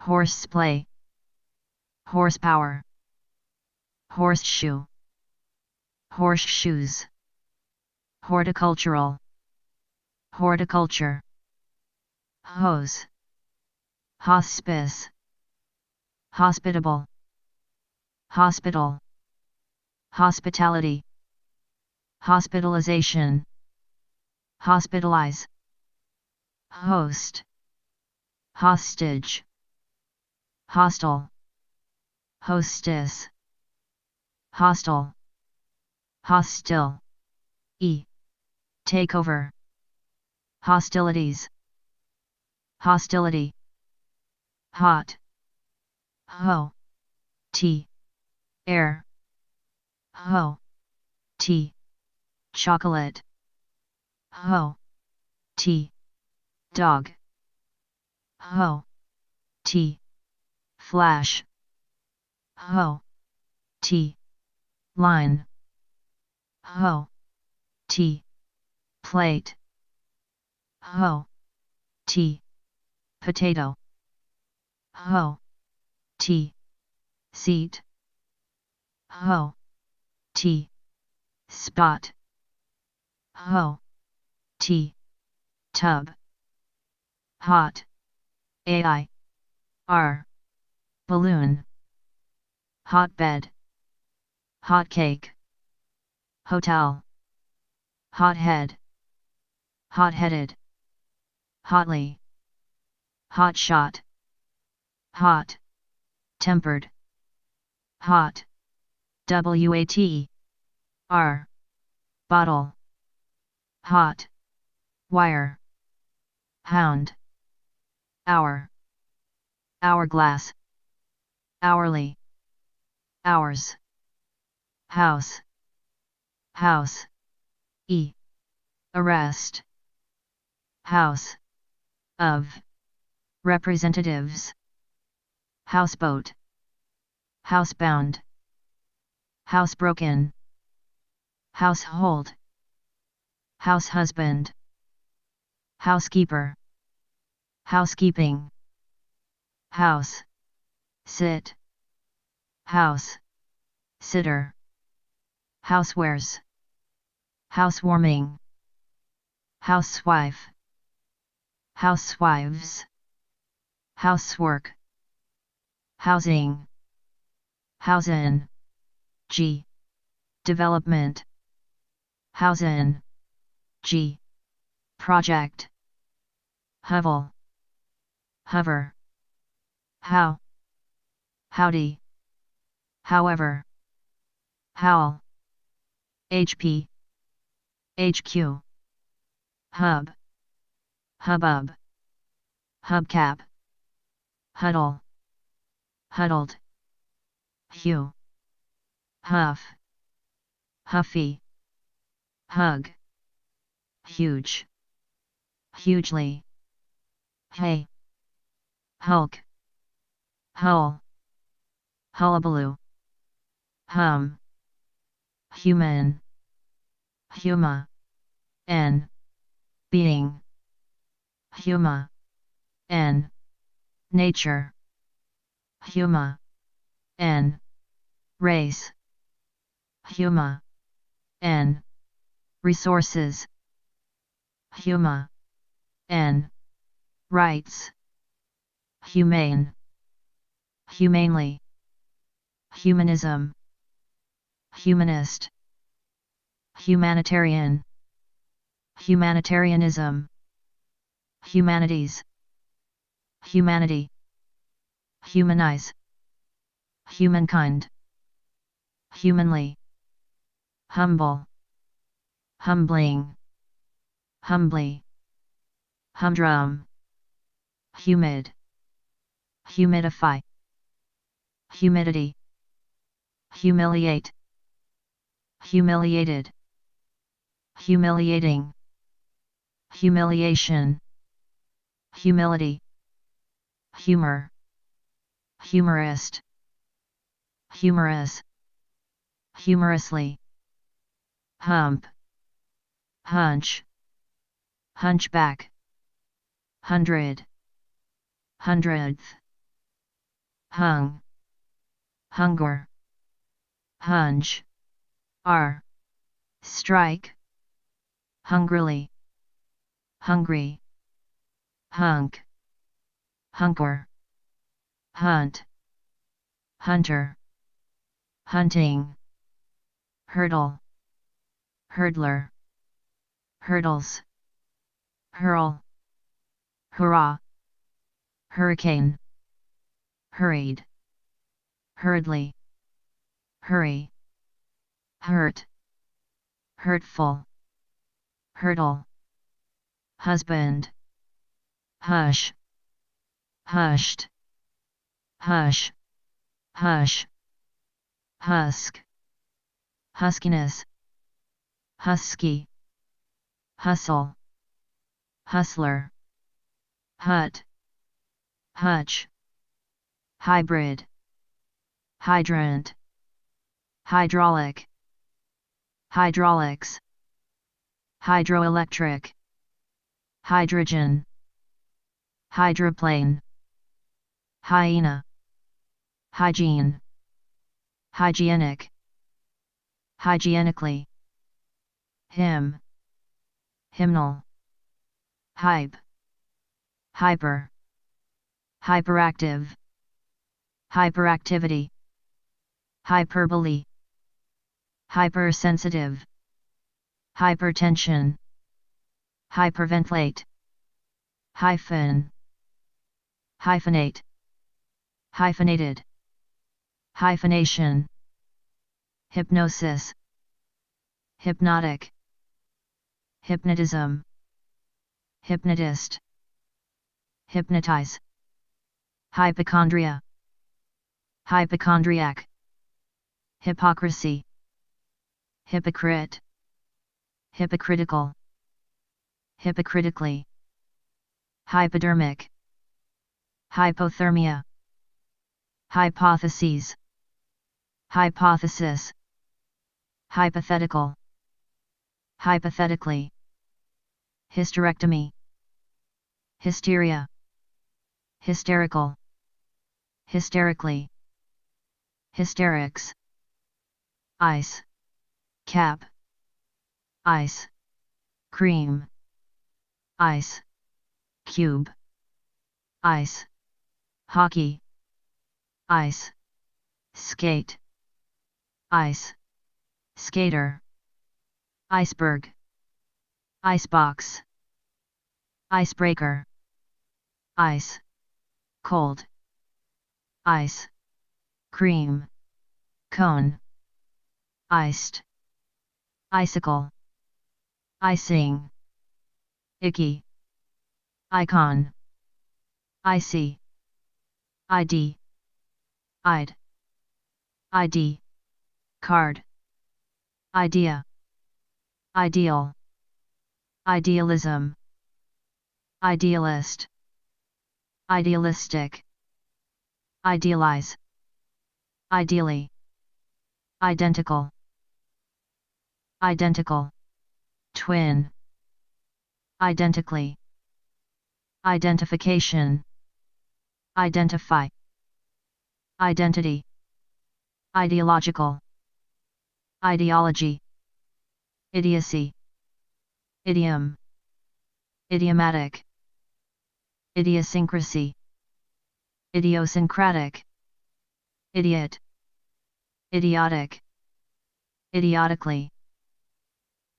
Horseplay. Horsepower. Horseshoe. Horseshoes. Horticultural. Horticulture. Hose. Hospice. Hospitable. Hospital. Hospitality. Hospitalization. Hospitalize. Host. Hostage. Hostile. Hostess. Hostile. Hostile. E. Takeover. Hostilities. Hostility. Hot. Ho. Tea. Air. Ho. Tea. Chocolate. Ho. Tea. Dog. Ho. Tea. Flash. Ho. Tea. Line. Ho. Tea. Plate. Ho. Tea. Potato. Ho. Tea. Seat. Ho. Tea. Spot. Ho. Tea. Tub. Hot. AI. R. Balloon. Hotbed. Hot cake. Hotel. Hothead. Hot-headed. Hotly. Hot shot. Hot. Tempered. Hot. WAT. R. Bottle. Hot. Wire. Hound. Hour. hourglass, hourly, hours, house, house, arrest, house, of, representatives, houseboat, housebound, housebroken, household, househusband, housekeeper, housekeeping, house, sit, house, sitter, housewares, housewarming, housewife, housewives, housework, housing, housin, g, development, housin, g, project, hovel, hover, how, howdy, however, howl, HP, HQ, hub, hubbub, hubcap, huddle, huddled, hue, huff, huffy, hug, huge, hugely, hey, hulk, hull, hullabaloo, hum, human, huma, n, being, huma, n, nature, huma, n, race, huma, n, resources, huma, n, rights, humane, humanely, humanism, humanist, humanitarian, humanitarianism, humanities, humanity, humanize, humankind, humanly, humble, humbling, humbly, humdrum, humid, humidify, humidity, humiliate, humiliated, humiliating, humiliation, humility, humor, humorist, humorous, humorously, hump, hunch, hunchback, hundred, hundredth, hung, hunger, hunch, strike, hungrily, hungry, hunk, hunker, hunt, hunter, hunting, hurdle, hurdler, hurdles, hurl, hurrah, hurricane, hurried, hurriedly, hurry, hurt, hurtful, hurdle, husband, hush, hushed, hush, hush, husk, huskiness, husky, hustle, hustler, hut, hutch, hybrid, hydrant, hydraulic, hydraulics, hydroelectric, hydrogen, hydroplane, hyena, hygiene, hygienic, hygienically, hymn, hymnal, hype, hyper, hyperactive, hyperactivity, hyperbole, hypersensitive, hypertension, hyperventilate, hyphen, hyphenate, hyphenated, hyphenation, hypnosis, hypnotic, hypnotism, hypnotist, hypnotize, hypochondria, hypochondriac, hypocrisy, hypocrite, hypocritical, hypocritically, hypodermic, hypothermia, hypotheses, hypothesis, hypothetical, hypothetically, hysterectomy, hysteria, hysterical, hysterically, hysterics, ice, cap, ice, cream, ice, cube, ice, hockey, ice, skate, ice, skater, iceberg, icebox, icebreaker, ice, cold, ice, cream, cone, iced, icicle, icing, icky, icon, icy, ID, I'd, ID, card, idea, ideal, idealism, idealist, idealistic, idealize, ideally, identical, identical, twin, identically, identification, identify, identity, ideological, ideology, idiocy, idiom, idiomatic, idiosyncrasy, idiosyncratic, idiot, idiotic, idiotically,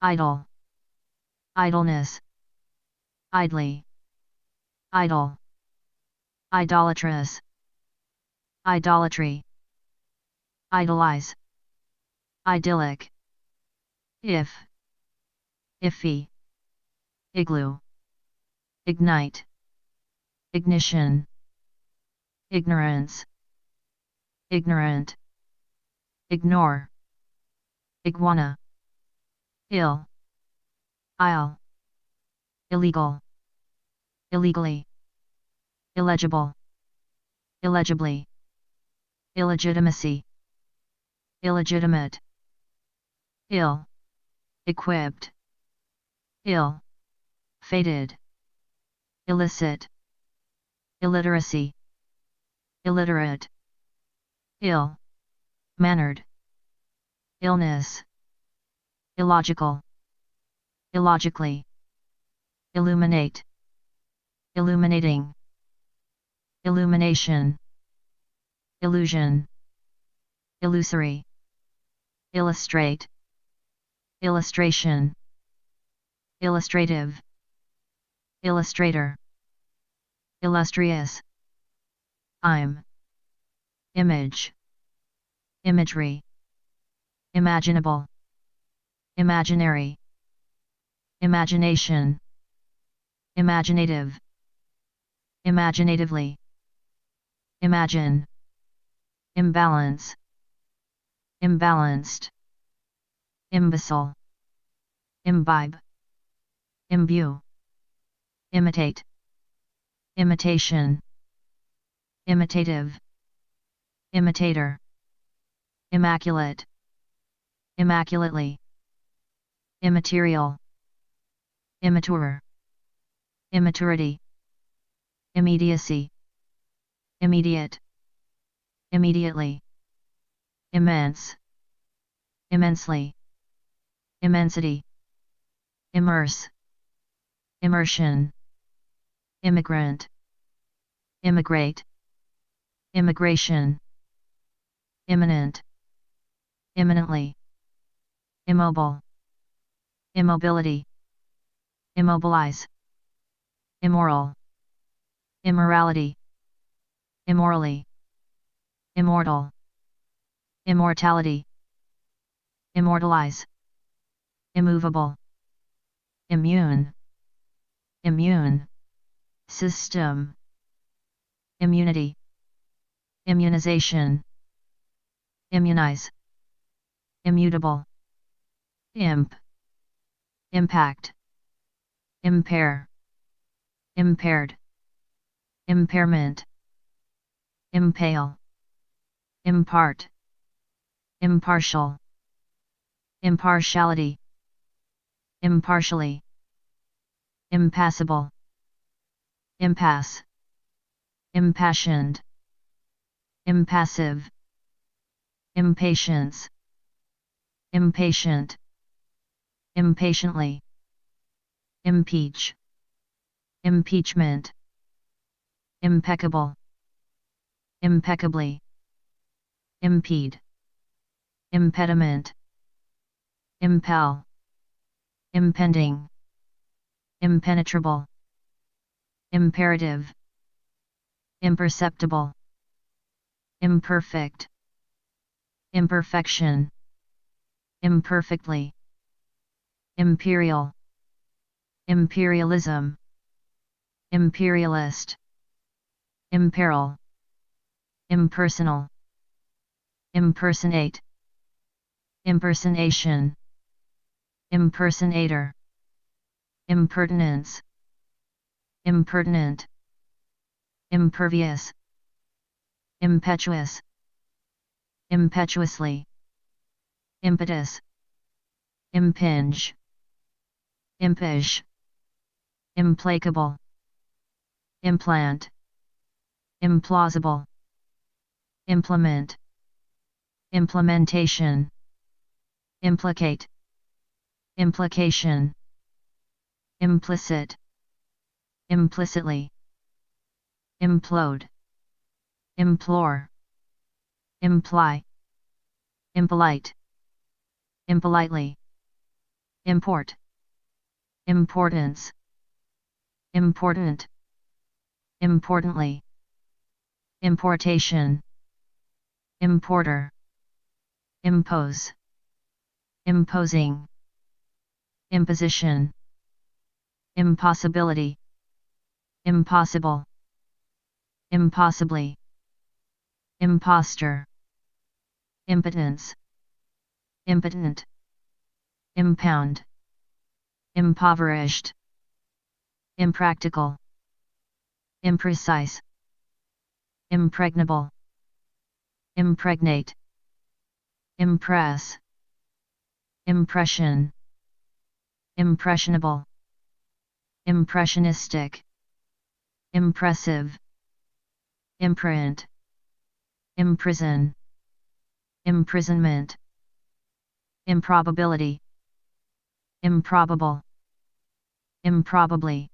idle, idleness, idly, idle, idolatrous, idolatry, idolize, idyllic, if, iffy, igloo, ignite, ignition, ignorance, ignorant, ignore, iguana, ill, isle, illegal, illegally, illegible, illegibly, illegitimacy, illegitimate, ill, equipped, ill, fated, illicit, illiteracy, illiterate, ill, mannered, illness, illogical, illogically, illuminate, illuminating, illumination, illusion, illusory, illustrate, illustration, illustrative, illustrator, illustrious, image, imagery, imaginable, imaginary, imagination, imaginative, imaginatively, imagine, imbalance, imbalanced, imbecile, imbibe, imbue, imitate, imitation, imitative, imitator, immaculate, immaculately, immaterial, immature, immaturity, immediacy, immediate, immediately, immense, immensely, immensity, immerse, immersion, immigrant, immigrate, immigration, imminent, imminently, immobile, immobility, immobilize, immoral, immorality, immorally, immortal, immortality, immortalize, immovable, immune, immune, system, immunity, immunization, immunize, immutable, impact, impair, impaired, impairment, impale, impart, impartial, impartiality, impartially, impassable, impasse, impassioned, impassive, impatience, impatient, impatiently, impeach, impeachment, impeccable, impeccably, impede, impediment, impel, impending, impenetrable, imperative, imperceptible, imperfect, imperfection, imperfectly, imperial, imperialism, imperialist, imperil, impersonal, impersonate, impersonation, impersonator, impertinence, impertinent, impervious, impetuous, impetuously, impetus, impinge, impish, implacable, implant, implausible, implement, implementation, implicate, implication, implicit, implicitly, implode, implore, imply, impolite, impolitely, import, importance, important, importantly, importation, importer, impose, imposing, imposition, impossibility, impossible, impossibly, impostor, impotence, impotent, impound, impoverished, impractical, imprecise, impregnable, impregnate, impress, impression, impressionable, impressionistic, impressive, imprint, imprison, imprisonment, improbability, improbable, improbably,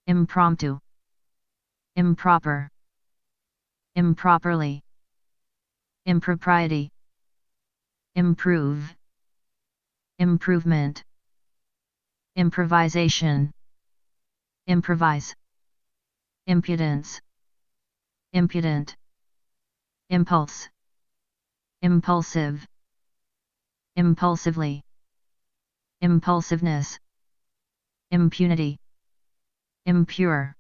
impromptu, improper, improperly, impropriety, improve, improvement, improvisation, improvise, impudence, impudent, impulse, impulsive, impulsively, impulsiveness, impunity, impure,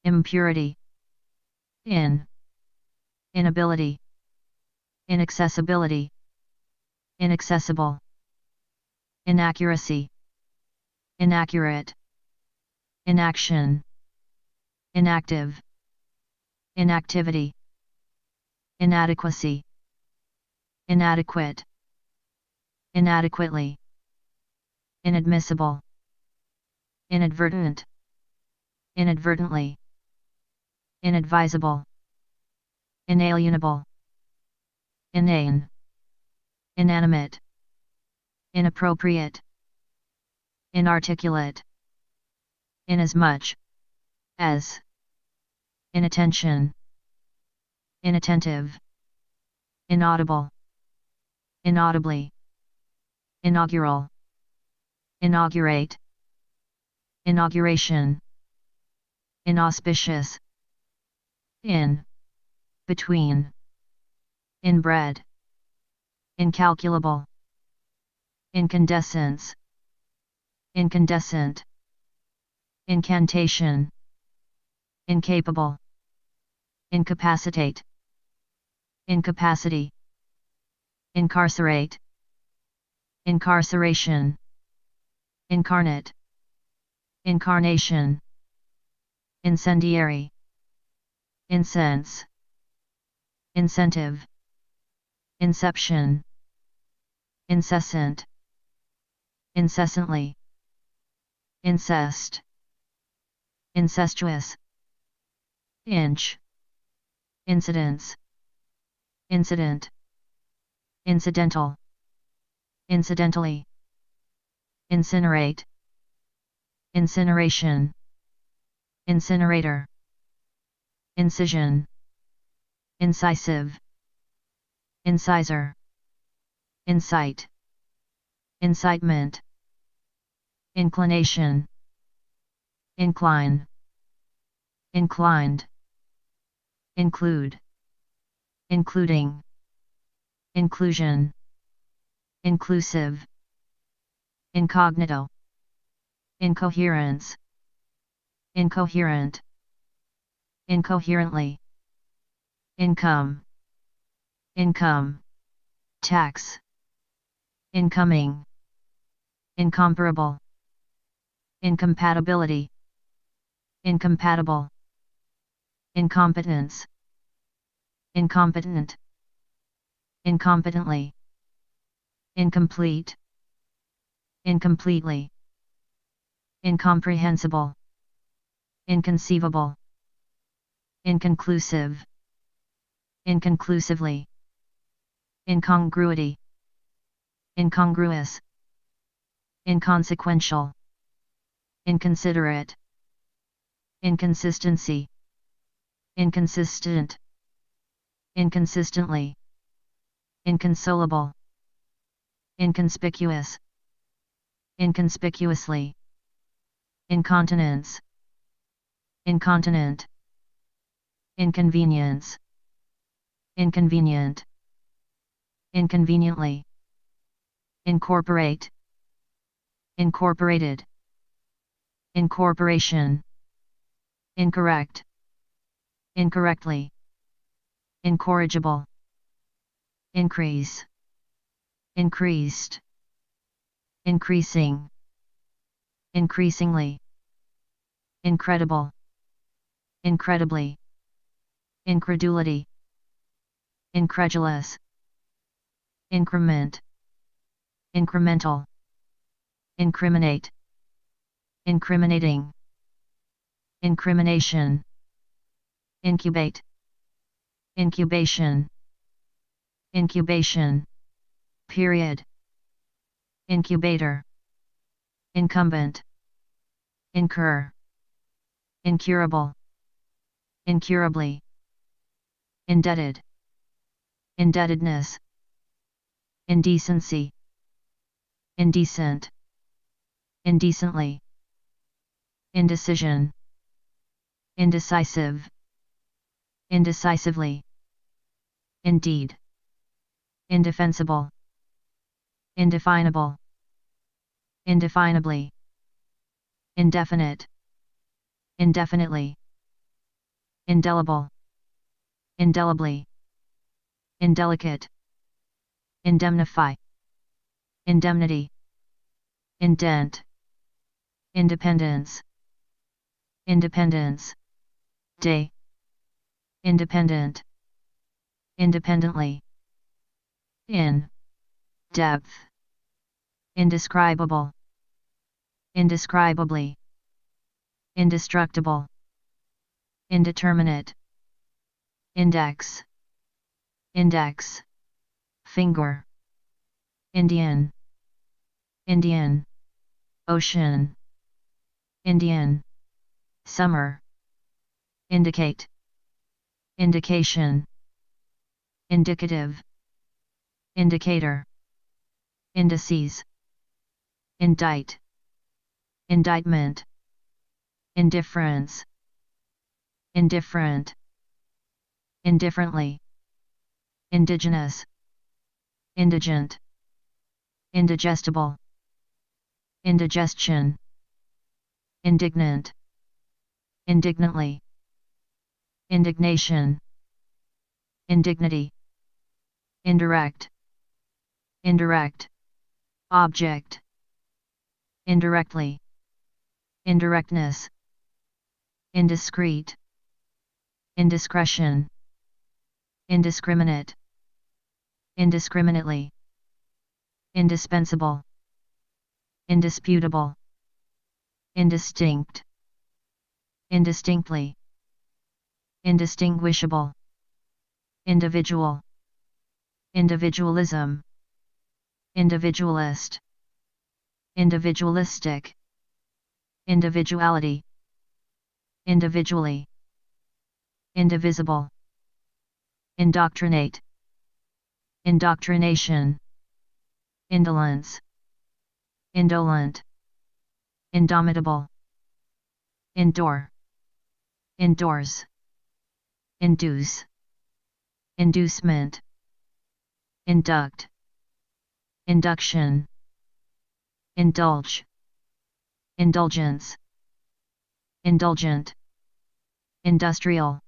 impurity, inability, inaccessibility, inaccessible, inaccuracy, inaccurate, inaction, inactive, inactivity, inadequacy, inadequate, inadequately, inadmissible, inadvertent, inadvertently, inadvisable, inalienable, inane, inanimate, inappropriate, inarticulate, inasmuch as, inattention, inattentive, inaudible, inaudibly, inaugural, inaugurate, inauguration, inauspicious, between, inbred, incalculable, incandescence, incandescent, incantation, incapable, incapacitate, incapacity, incarcerate, incarceration, incarnate, incarnation, incendiary, incense, incentive, inception, incessant, incessantly, incest, incestuous, inch, incidence, incident, incidental, incidentally, incinerate, incineration, incinerator, incision, incisive, incisor, incite, incitement, inclination, incline, inclined, include, including, inclusion, inclusive, incognito, incoherence, incoherent, incoherently, income, income, tax, incoming, incomparable, incompatibility, incompatible, incompetence, incompetent, incompetently, incomplete, incompletely, incomprehensible, inconceivable, inconclusive, inconclusively, incongruity, incongruous, inconsequential, inconsiderate, inconsistency, inconsistent, inconsistently, inconsolable, inconspicuous, inconspicuously, incontinence, incontinent, inconvenience, inconvenient, inconveniently, incorporate, incorporated, incorporation, incorrect, incorrectly, incorrigible, increase, increased, increasing, increasingly, incredible, incredibly, incredulity, incredulous, increment, incremental, incriminate, incriminating, incrimination, incubate, incubation, incubation, period, incubator, incumbent, incur, incurable, incurably, indebted, indebtedness, indecency, indecent, indecently, indecision, indecisive, indecisively, indeed, indefensible, indefinable, indefinably, indefinite, indefinitely, indelible, indelibly, indelicate, indemnify, indemnity, indent, independence, independence, day, independent, independently, in, depth, indescribable, indescribably, indestructible, indeterminate, index, index, finger, Indian, Indian, ocean, Indian, summer, indicate, indication, indicative, indicator, indices, indict, indictment, indifference, indifferent, indifferently, indigenous, indigent, indigestible, indigestion, indignant, indignantly, indignation, indignity, indirect, indirect, object, indirectly, indirectness, indiscreet, indiscretion, indiscriminate, indiscriminately, indispensable, indisputable, indistinct, indistinctly, indistinguishable, individual, individualism, individualist, individualistic, individuality, individually, indivisible, indoctrinate, indoctrination, indolence, indolent, indomitable, indoor, indoors, induce, inducement, induct, induction, indulge, indulgence, indulgent, industrial,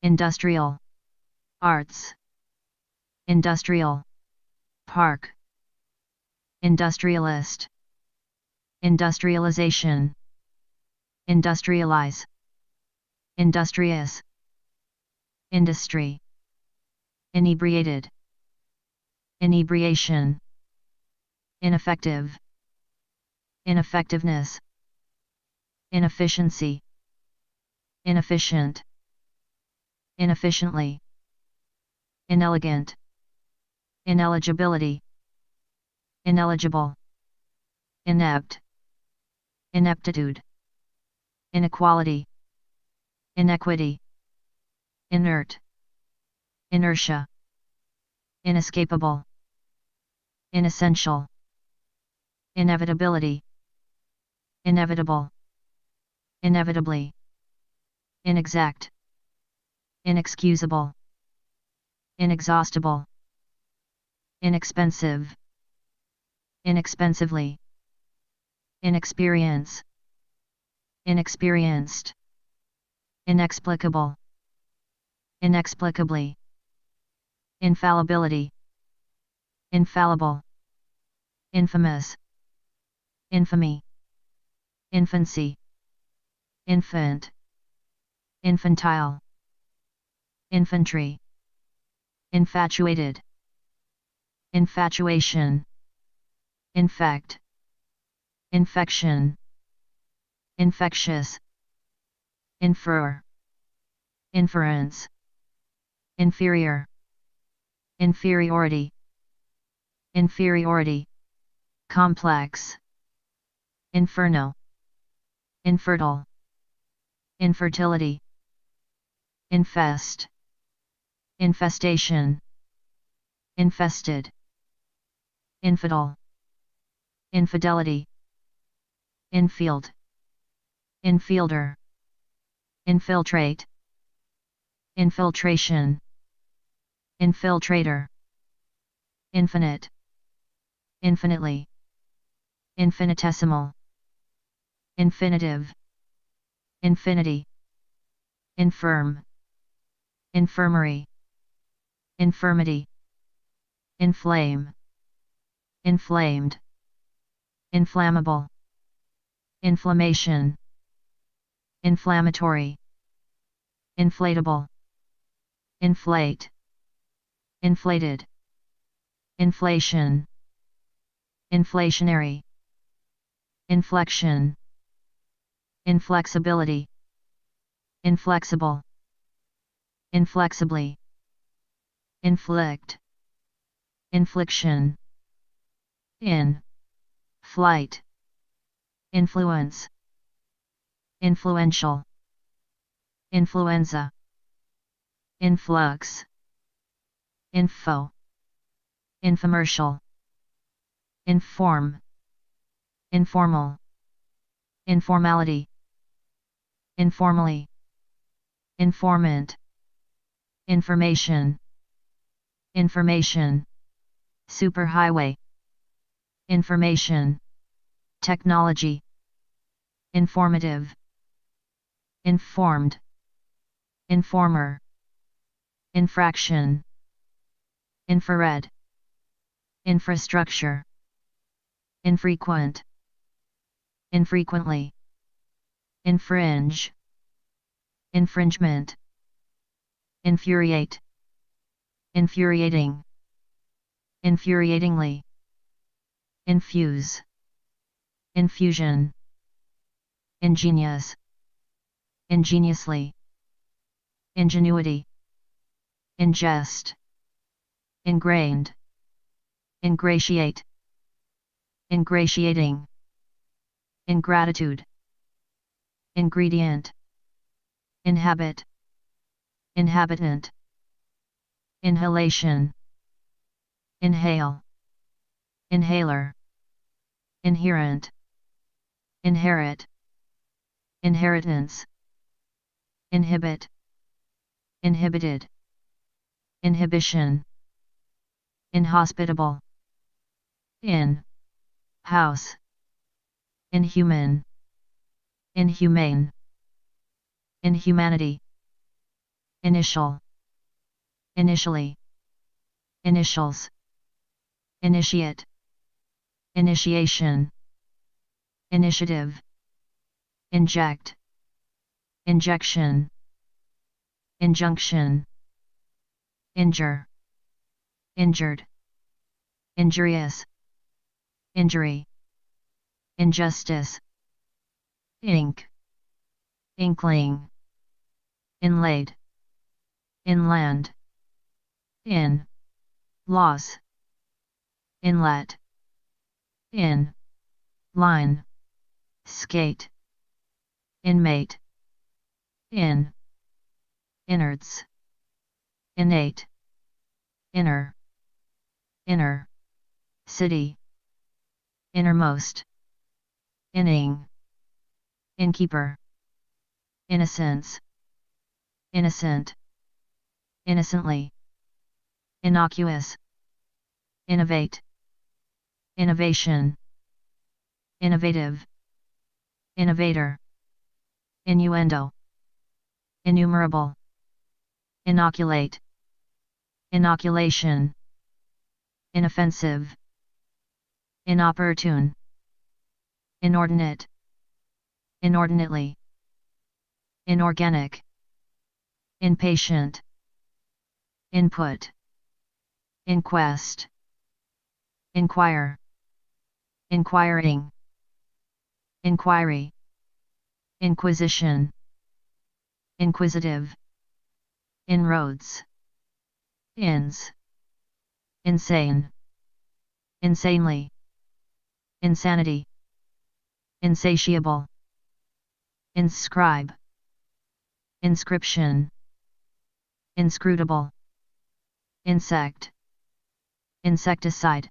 industrial, arts, industrial, park, industrialist, industrialization, industrialize, industrious, industry, inebriated, inebriation, ineffective, ineffectiveness, inefficiency, inefficient, inefficiently, inelegant, ineligibility, ineligible, inept, ineptitude, inequality, inequity, inert, inertia, inescapable, inessential, inevitability, inevitable, inevitably, inexact, inexcusable, inexhaustible, inexpensive, inexpensively, inexperience, inexperienced, inexplicable, inexplicably, infallibility, infallible, infamous, infamy, infancy, infant, infantile, infantry, infatuated, infatuation, infect, infection, infectious, infer, inference, inferior, inferiority, inferiority, complex, inferno, infertile, infertility, infest, infestation, infested, infidel, infidelity, infield, infielder, infiltrate, infiltration, infiltrator, infinite, infinitely, infinitesimal, infinitive, infinity, infirm, infirmary, infirmity, inflame, inflamed, inflammable, inflammation, inflammatory, inflatable, inflate, inflated, inflation, inflationary, inflection, inflexibility, inflexible, inflexibly, inflict, infliction, in, flight, influence, influential, influenza, influx, info, infomercial, inform, informal, informality, informally, informant, information, information, superhighway, information, technology, informative, informed, informer, infraction, infrared, infrastructure, infrequent, infrequently, infringe, infringement, infuriate, infuriating, infuriatingly, infuse, infusion, ingenious, ingeniously, ingenuity, ingest, ingrained, ingratiate, ingratiating, ingratitude, ingredient, inhabit, inhabitant, inhalation, inhale, inhaler, inherent, inherit, inheritance, inhibit, inhibited, inhibition, inhospitable, in, house, inhuman, inhumane, inhumanity, initial, initially, initials, initiate, initiation, initiative, inject, injection, injunction, injure, injured, injurious, injury, injustice, ink, inkling, inlaid, inland, in, loss, inlet, in, line, skate, inmate, in, innards, innate, inner, inner, city, innermost, inning, innkeeper, innocence, innocent, innocently, innocuous, innovate, innovation, innovative, innovator, innuendo, innumerable, inoculate, inoculation, inoffensive, inopportune, inordinate, inordinately, inorganic, impatient, input, inquest, inquire, inquiring, inquiry, inquisition, inquisitive, inroads, ins, insane, insanely, insanity, insatiable, inscribe, inscription, inscrutable, insect, insecticide,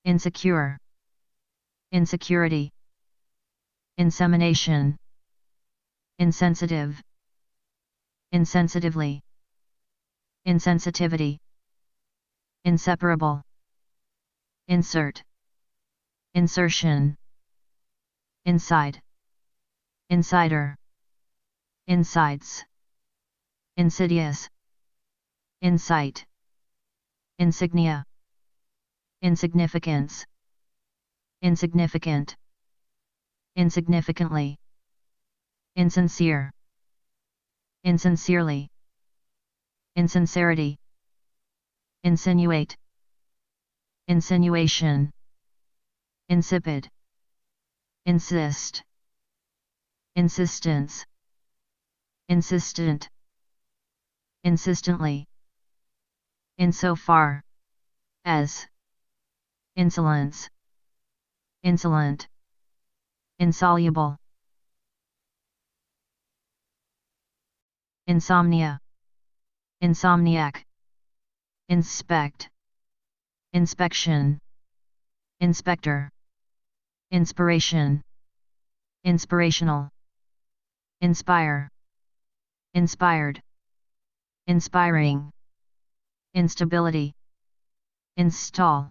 insecure, insecurity, insemination, insensitive, insensitively, insensitivity, inseparable, insert, insertion, inside, insider, insides, insidious, insight, insignia, insignificance, insignificant, insignificantly, insincere, insincerely, insincerity, insinuate, insinuation, insipid, insist, insistence, insistent, insistently, insofar as, insolence, insolent, insoluble, insomnia, insomniac, inspect, inspection, inspector, inspiration, inspirational, inspire, inspired, inspiring, instability, install,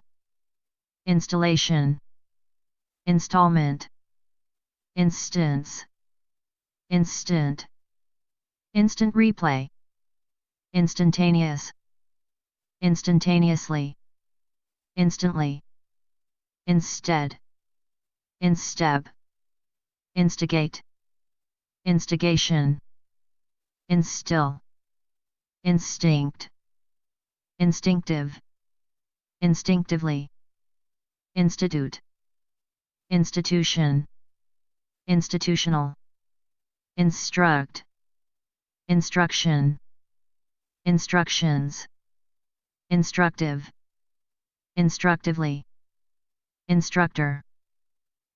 installation, installment, instance, instant, instant replay, instantaneous, instantaneously, instantly, instead, instep, instigate, instigation, instill, instinct, instinctive, instinctively, institute, institution, institutional, instruct, instruction, instructions, instructive, instructively, instructor,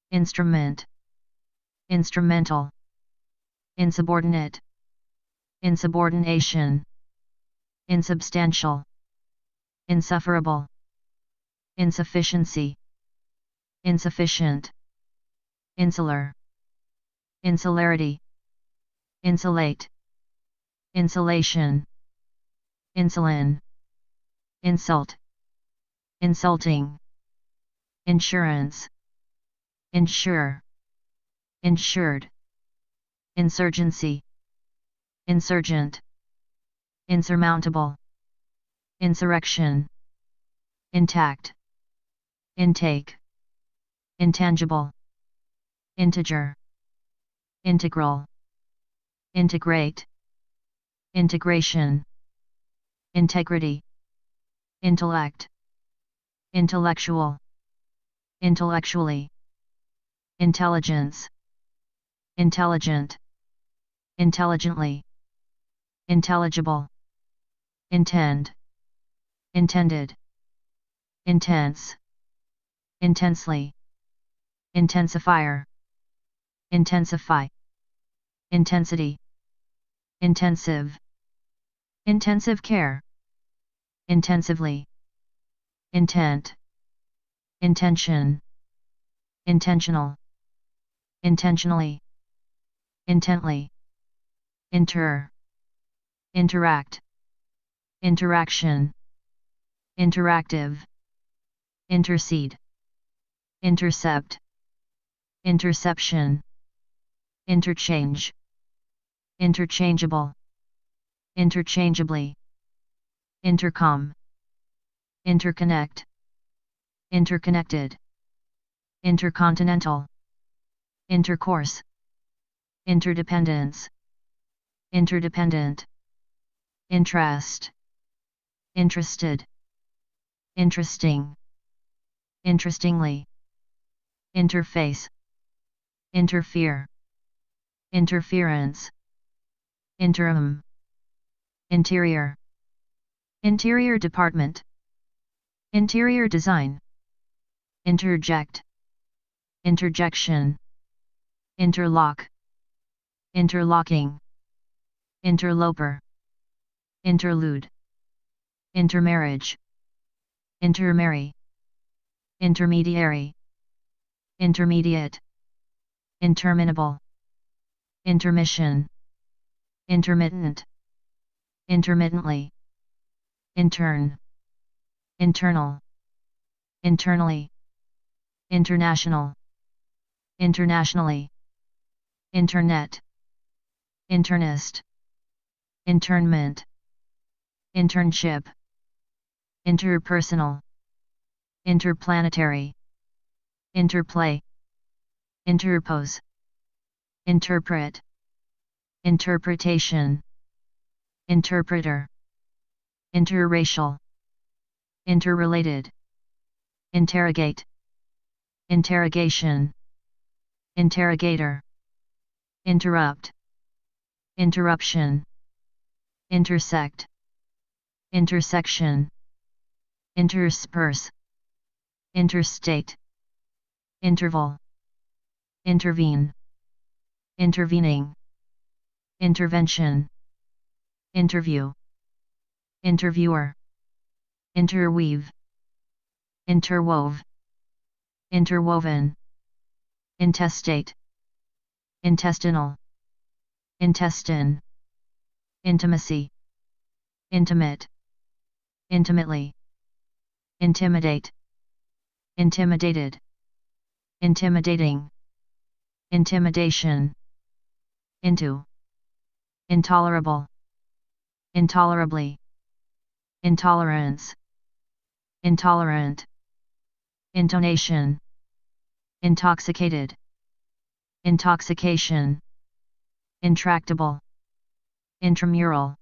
instrument, instrumental, insubordinate, insubordination, insubstantial, insufferable, insufficiency, insufficient, insular, insularity, insulate, insulation, insulin, insult, insulting, insurance, insure, insured, insurgency, insurgent, insurmountable, insurrection, intact, intake, intangible, integer, integral, integrate, integration, integrity, intellect, intellectual, intellectually, intelligence, intelligent, intelligently, intelligible, intend, intended, intense, intensely, intensifier, intensify, intensity, intensive, intensive care, intensively, intent, intention, intentional, intentionally, intently, interact, interaction, interactive, intercede, intercept, interception, interchange, interchangeable, interchangeably, intercom, interconnect, interconnected, intercontinental, intercourse, interdependence, interdependent, interest, interested, interesting, interestingly, interface, interfere, interference, interim, interior, interior department, interior design, interject, interjection, interlock, interlocking, interloper, interlude, intermarriage, intermarry, intermediary, intermediate, interminable, intermission, intermittent, intermittently, intern, internal, internally, international, internationally, internet, internist, internment, internship, interpersonal, interplanetary, interplay, interpose, interpret, interpretation, interpreter, interracial, interrelated, interrogate, interrogation, interrogator, interrupt, interruption, intersect, intersection, intersperse, interstate, interval, intervene, intervening, intervention, interview, interviewer, interweave, interwove, interwoven, intestate, intestinal, intestine, intimacy, intimate, intimately, intimidate, intimidated, intimidating, intimidation, into, intolerable, intolerably, intolerance, intolerant, intonation, intoxicated, intoxication, intractable, intramural,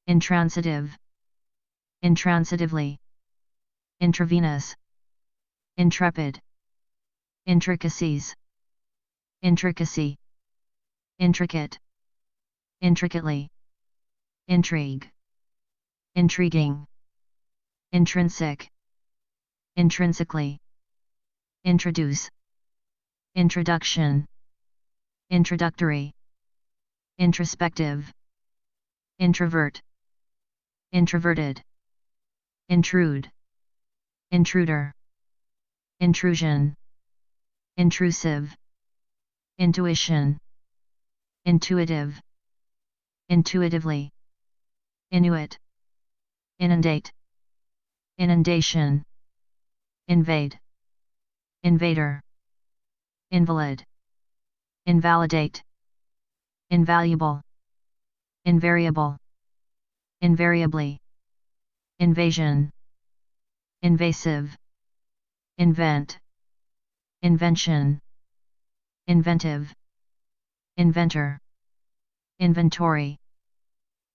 intransitive, intransitively, intravenous, intrepid, intricacies, intricacy, intricate, intricately, intrigue, intriguing, intrinsic, intrinsically, introduce, introduction, introductory, introspective, introvert, introverted, intrude, intruder, intrusion, intrusive, intuition, intuitive, intuitively, inuit, inundate, inundation, invade, invader, invalid, invalidate, invaluable, invariable, invariably, invasion, invasive, invent, invention, inventive, inventor, inventory,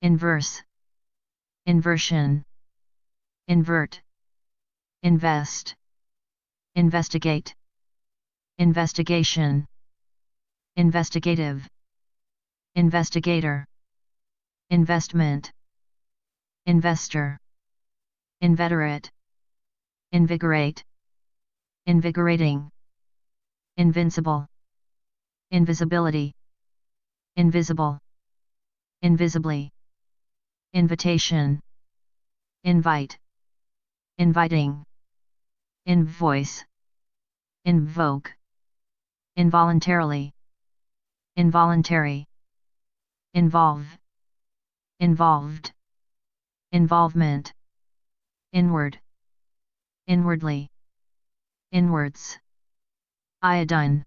inverse, inversion, invert, invest, investigate, investigation, investigative, investigator, investment, investor, inveterate, invigorate, invigorating, invincible, invisibility, invisible, invisibly, invitation, invite, inviting, invoice, invoke, involuntarily, involuntary, involve, involved, involvement, inward, inwardly, inwards, iodine,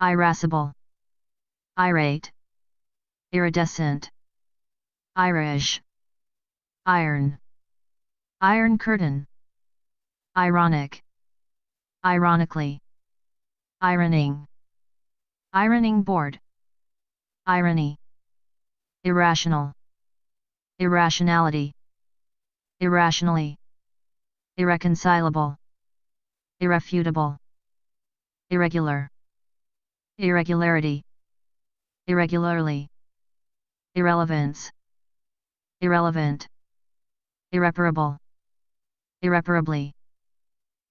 irascible, irate, iridescent, Irish, iron, iron curtain, ironic, ironically, ironing, ironing board, irony, irrational, irrationality, irrationally, irreconcilable, irrefutable, irregular, irregularity, irregularly, irrelevance, irrelevant, irreparable, irreparably,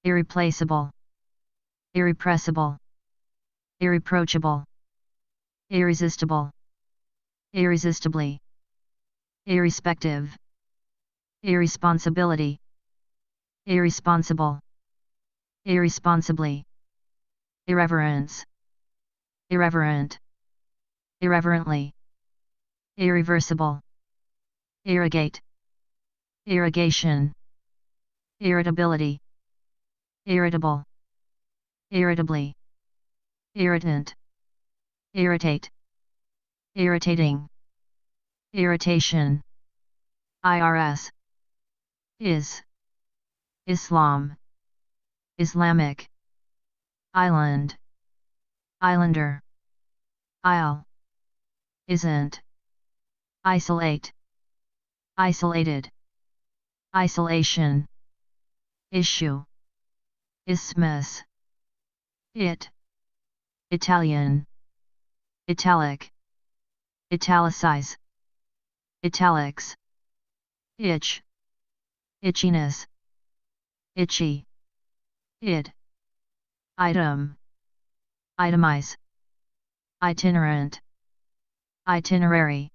irreplaceable, irrepressible, irreproachable, irresistible, irresistibly, irrespective, irresponsibility, irresponsible, irresponsibly, irreverence, irreverent, irreverently, irreversible, irrigate, irrigation, irritability, irritable, irritably, irritant, irritate, irritating, irritation, IRS, is, Islam, Islamic, island, islander, isle, isn't, isolate, isolated, isolation, issue, isthmus, it, Italian, italic, italicize, italics, itch, itchiness, itchy, id, item, itemize, itinerant, itinerary,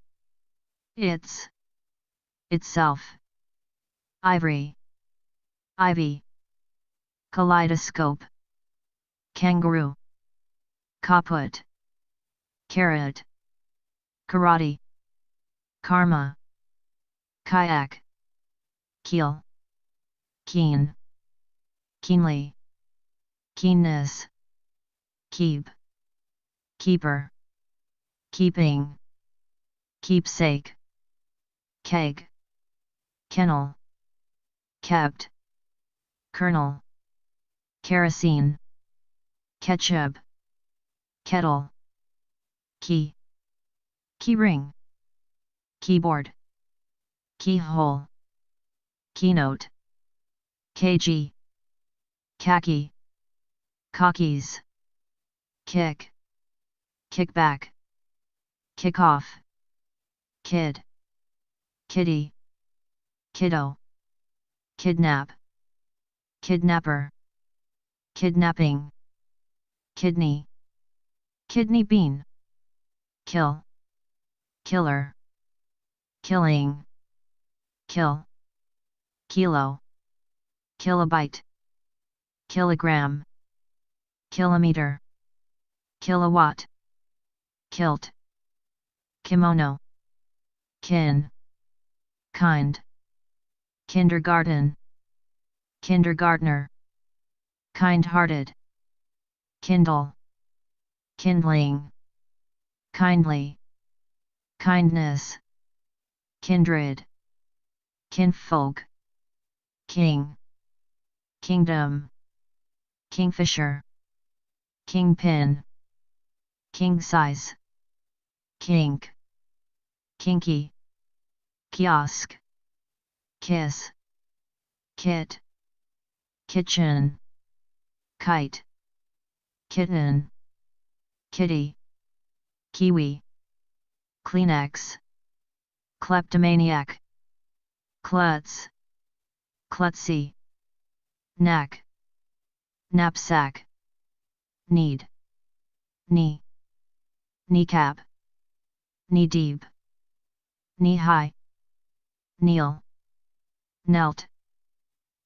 its, itself, ivory, ivy, kaleidoscope, kangaroo, kaput, carrot, karate, karma, kayak, keel, keen, keenly, keenness, keep, keeper, keeping, keepsake, keg, kennel, kept, kernel, kerosene, ketchup, kettle, key, keyring, keyboard, keyhole, keynote, kg, khaki, cockies, kick, kickback, kickoff, kid, kitty, kiddo, kidnap, kidnapper, kidnapping, kidney, kidney bean, kill, killer, killing, kill, kilo, kilobyte, kilogram, kilometer, kilowatt, kilt, kimono, kin, kind, kindergarten, kindergartner, kind-hearted, kindle, kindling, kindly, kindness, kindred, kinfolk, king, kingdom, kingfisher, kingpin, king size, kink, kinky, kiosk, kiss, kit, kitchen, kite, kitten, kitty, kiwi, Kleenex, kleptomaniac, klutz, klutzy, knack, knapsack, need, knee, kneecap, knee deep, knee high, kneel, knelt,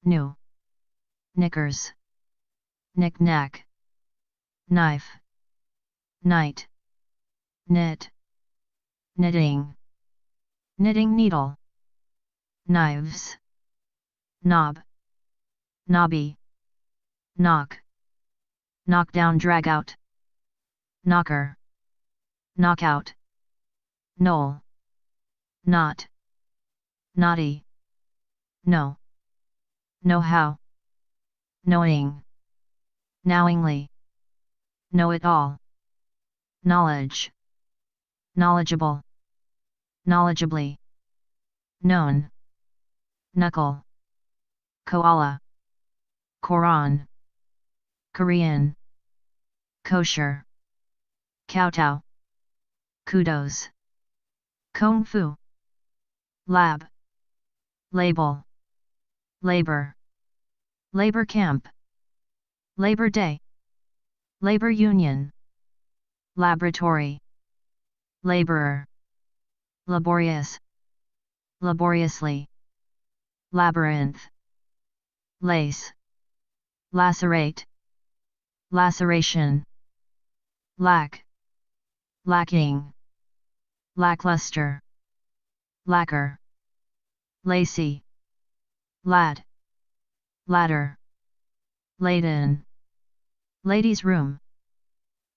new, knickers, knick-knack, knife, night, knit, knitting, knitting needle, knives, knob, knobby, knock, knockdown dragout, knocker, knockout, knoll, knot, naughty, know, know-how, knowing, knowingly, know-it-all, knowledge, knowledgeable, knowledgeably, known, knuckle, koala, Koran, Korean, kosher, kowtow, kudos, kung fu, lab, label, labor, labor camp, Labor Day, labor union, laboratory, laborer, laborious, laboriously, labyrinth, lace, lacerate, laceration, lack, lacking, lackluster, lacquer, lacy, lad, ladder, laden, ladies' room,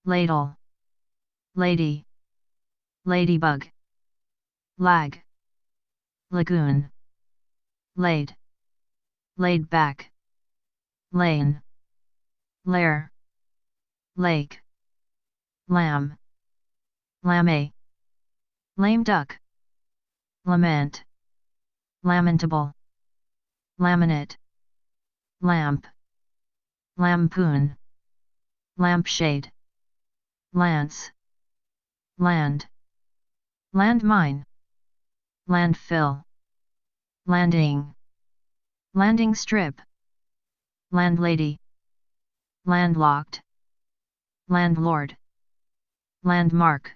ladle, lady, ladybug, lag, lagoon, laid, laid back, lane, lair, lake, lamb, lame, lame duck, lament, lamentable, laminate, lamp, lampoon, lampshade, lance, land, landmine, landfill, landing, landing strip, landlady, landlocked, landlord, landmark,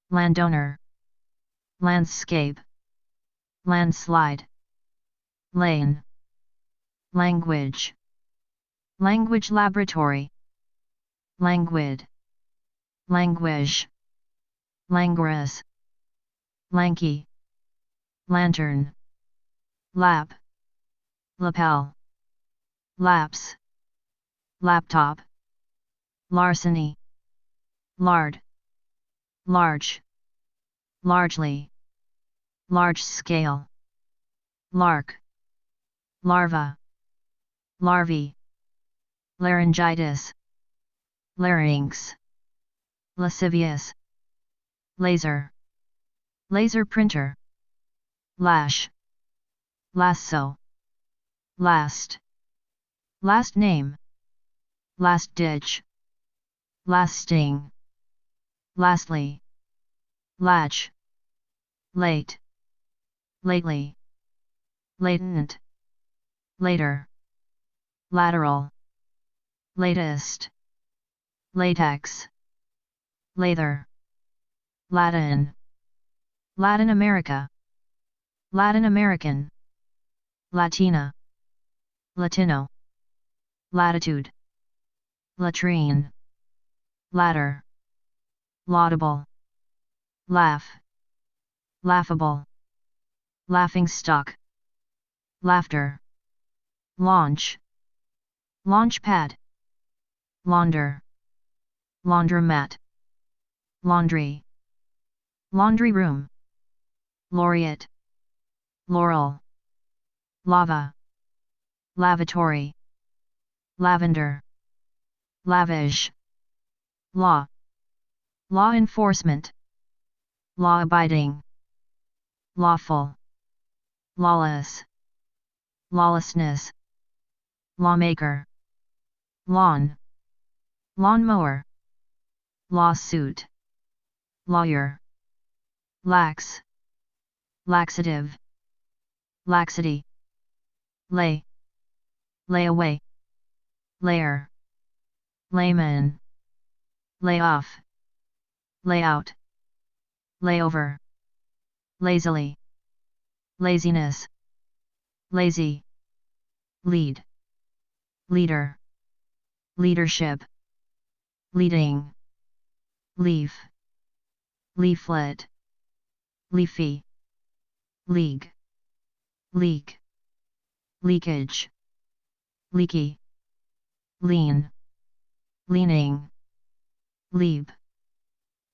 landowner, landscape, landslide, lane, language, language laboratory, languid, languish, languorous, lanky, lantern, lap, lapel, lapse, laptop, larceny, lard, large, largely, large scale, lark, larva, larvae, laryngitis, larynx, lascivious, laser, laser printer, lash, lasso, last, last name, last ditch, lasting, lastly, latch, late, lately, latent, later, lateral, latest, latex, lather, Latin, Latin America, Latin American, Latina, Latino, latitude, latrine, ladder, laudable, laugh, laughable, laughing stock, laughter, launch, launch pad, launder, laundromat, laundry, laundry room, laureate, laurel, lava, lavatory, lavender, lavish, law, law enforcement, law-abiding, lawful, lawless, lawlessness, lawmaker, lawn, lawnmower, lawsuit, lawyer, lax, laxative, laxity, lay, lay away, layer, layman, lay off, layout, layover, lazily, laziness, lazy, lead, leader, leadership, leading, leaf, leaflet, leafy, league, leak, leakage, leaky, lean, leaning, leap,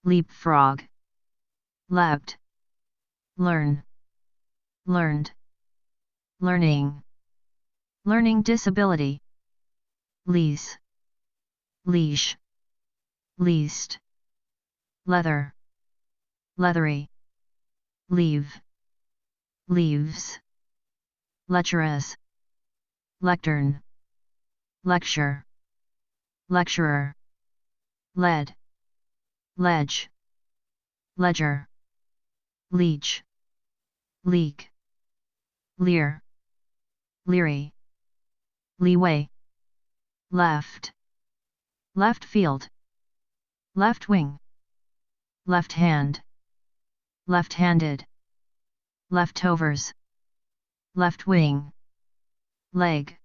leapfrog, leapt, learn, learned, learning, learning disability, lease, leash, least, leather, leathery, leave, leaves, lecherous, lectern, lecture, lecturer, lead, ledge, ledger, leech, leak, leer, leery, leeway, left, left field, left wing, left hand, left-handed, leftovers, left wing, leg,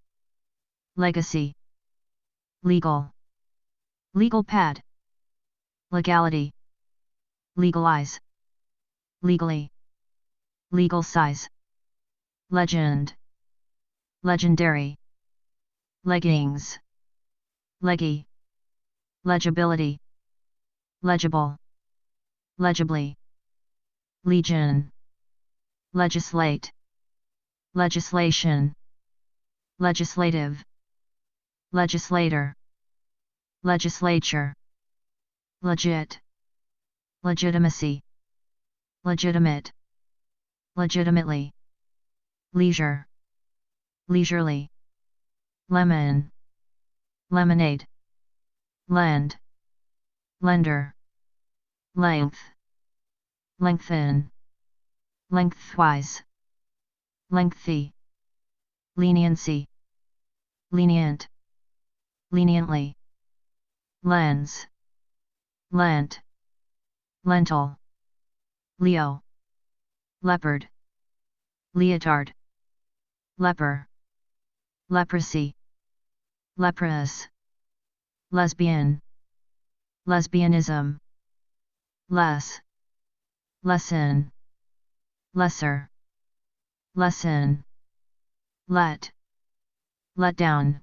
legacy, legal, legal pad, legality, legalize, legally, legal size, legend, legendary, leggings, leggy, legibility, legible, legibly, legion, legislate, legislation, legislative, legislator, legislature, legit, legitimacy, legitimate, legitimately, leisure, leisurely, lemon, lemonade, lend, lender, length, lengthen, lengthwise, lengthy, leniency, lenient, leniently, lens, lent, lentil, leo, leopard, leotard, leper, leprosy, leprous, lesbian, lesbianism, less, lesson, lesser, lesson, let, let down,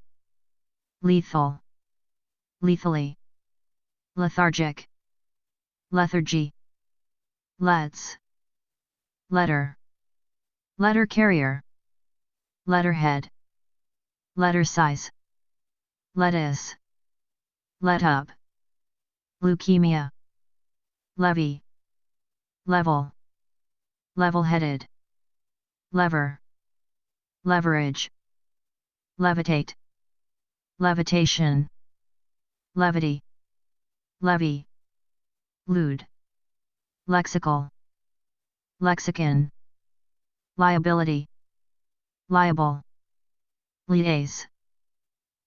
lethal, lethally, lethargic, lethargy, Let's. Letter. Letter carrier. Letterhead. Letter size. Lettuce. Let up. Leukemia. Levy. Level. Level-headed. Lever. Leverage. Levitate. Levitation. Levity. Levy. Lewd. Lexical. Lexicon. Liability. Liable. Liaise.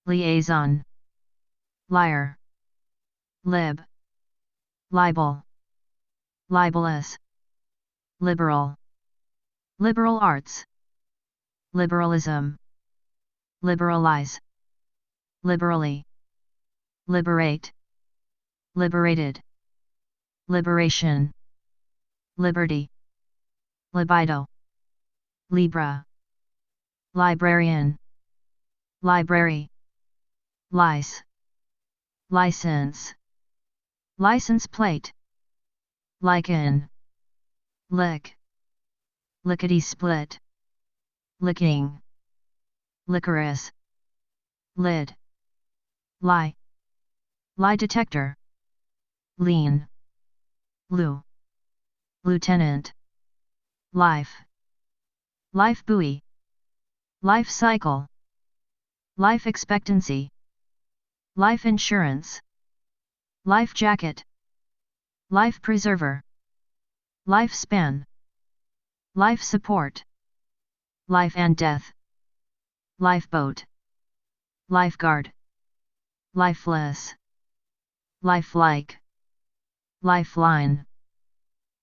Liaison. Liar. Lib. Libel. Libelous. Liberal. Liberal arts. Liberalism. Liberalize. Liberally. Liberate. Liberated. Liberation. Liberty. Libido. Libra. Librarian. Library. Lice. License. License plate. Lichen. Lick. Lickety-split. Licking. Licorice. Lid. Lie. Lie detector. Lean. Loo. Lieutenant. Life. Life buoy. Life cycle. Life expectancy. Life insurance. Life jacket. Life preserver. Lifespan. Life support. Life and death. Lifeboat. Lifeguard. Lifeless. Lifelike. Lifeline.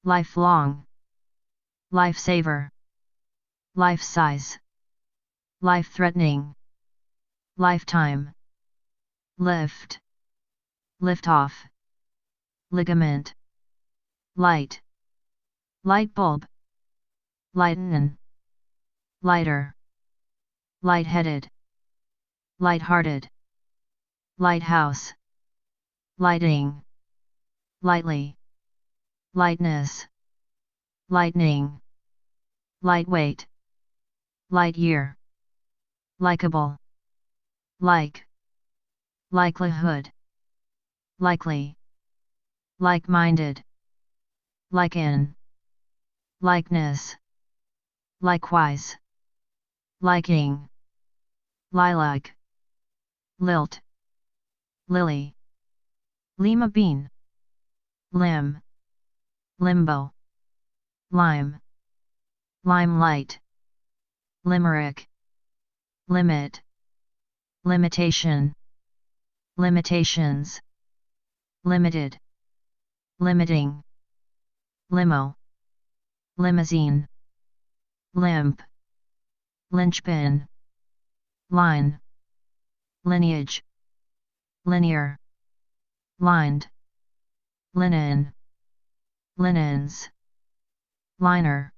Lifelong. Lifesaver. Life size. Life-threatening. Lifetime. Lift. Lift off. Ligament. Light. Light bulb. Lighten. Lighter. Lightheaded. Lighthearted. Lighthouse. Lighting. Lightly. Lightness. Lightning. Lightweight. Light year. Likeable. Like. Likelihood. Likely. Like-minded. Lichen. Likeness. Likewise. Liking. Lilac. Lilt. Lily. Lima bean. Limb. Limbo. Lime. Limelight. Limerick. Limit. Limitation. Limitations. Limited. Limiting. Limo. Limousine. Limp. Linchpin. Line. Lineage. Linear. Lined. Linen. Linens. Liner.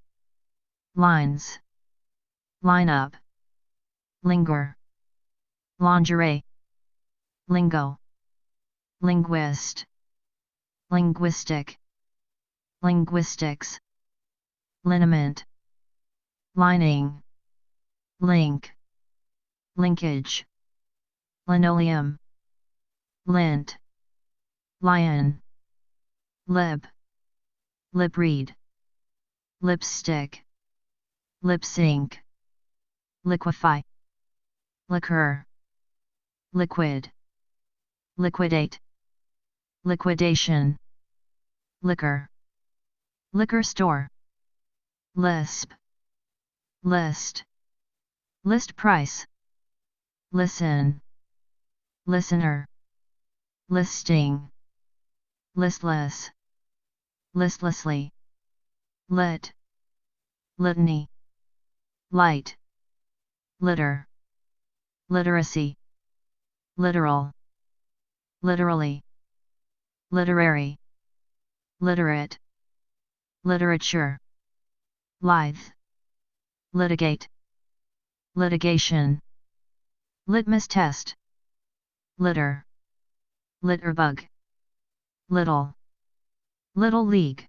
Lines. Line up. Linger. Lingerie. Lingo. Linguist. Linguistic. Linguistics. Liniment. Lining. Link. Linkage. Linoleum. Lint. Lion. Lip. Lip read. Lipstick. Lip sync. Liquefy. Liquor. Liquid. Liquidate. Liquidation. Liquor. Liquor store. Lisp. List. List price. Listen. Listener. Listing. Listless. Listlessly. Lit. Litany. Light. Litter. Literacy. Literal. Literally. Literary. Literate. Literature. Lithe. Litigate. Litigation. Litmus test. Litter. Litterbug. Little. Little league.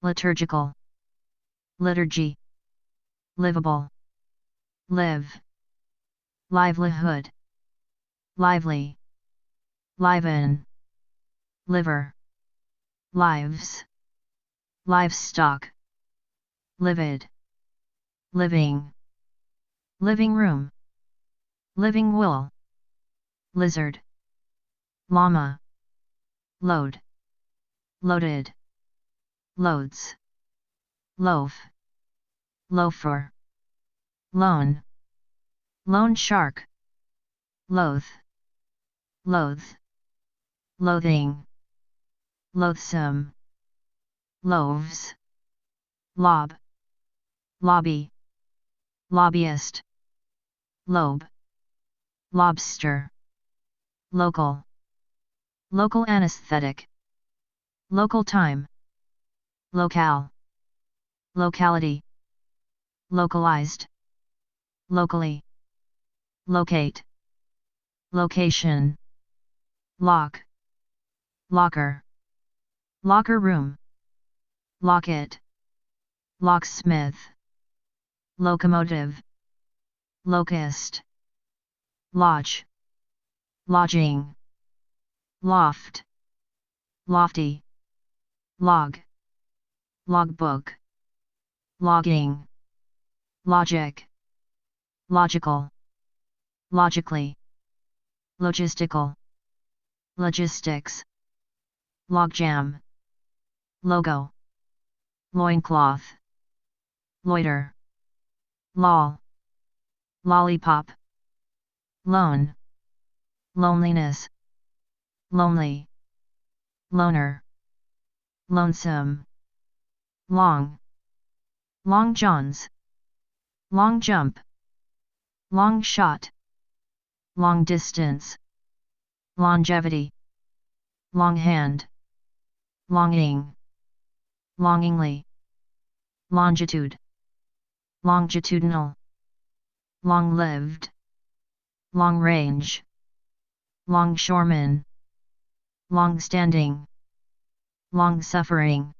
liturgical, liturgy, livable, live, livelihood, lively, liven, liver, lives, livestock, livid, living, living room, living will, lizard, llama, load, loaded, loads, loaf, loafer, loan, loan shark, loath, loathe, loathing, loathsome, loaves, lob, lobby, lobbyist, lobe, lobster, local, local anesthetic, local time, locale, locality, localized, locally, locate, location, lock, locker, locker room, locket, locksmith, locomotive, locust, lodge, lodging, loft, lofty, log, logbook, logging, logic, logical, logically, logistical, logistics, logjam, logo, loincloth, loiter, lol, lollipop, lone, loneliness, lonely, loner, lonesome, long, long johns, long jump, long shot, long distance, longevity, long hand, longing, longingly, longitude, longitudinal, long-lived, long range, longshoreman, long-standing, long-suffering,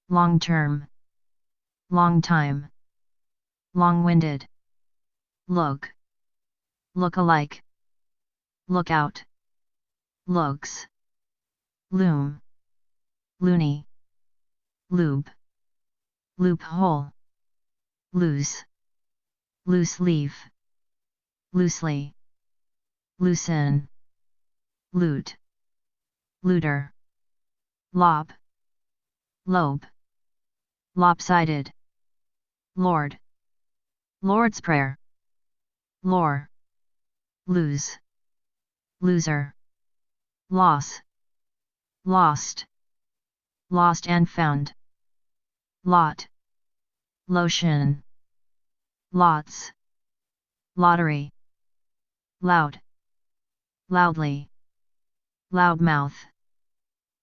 long-term, long time, long-winded, look, look-alike, lookout, looks, loom, loony, lube, loophole, loose, loose leaf, loosely, loosen, loot, looter, lob, lobe, lopsided, lord, Lord's Prayer, lore, lose, loser, loss, lost, lost and found, lot, lotion, lots, lottery, loud, loudly, loudmouth,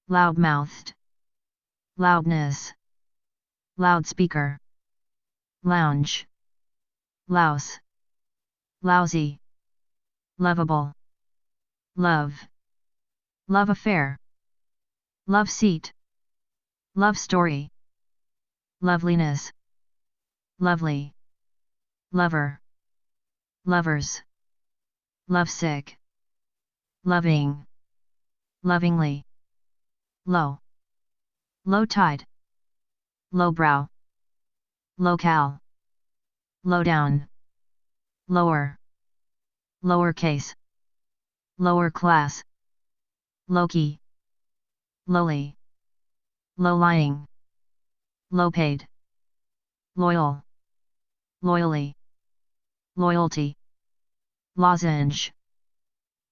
loudmouthed, loudness, loudspeaker, lounge, louse, lousy, lovable, love, love affair, love seat, love story, loveliness, lovely, lover, lovers, lovesick, loving, lovingly, low, low tide, lowbrow, locale, lowdown, lower, lowercase, lower class, lowkey, lowly, low-lying, low-paid, loyal, loyally, loyalty, lozenge,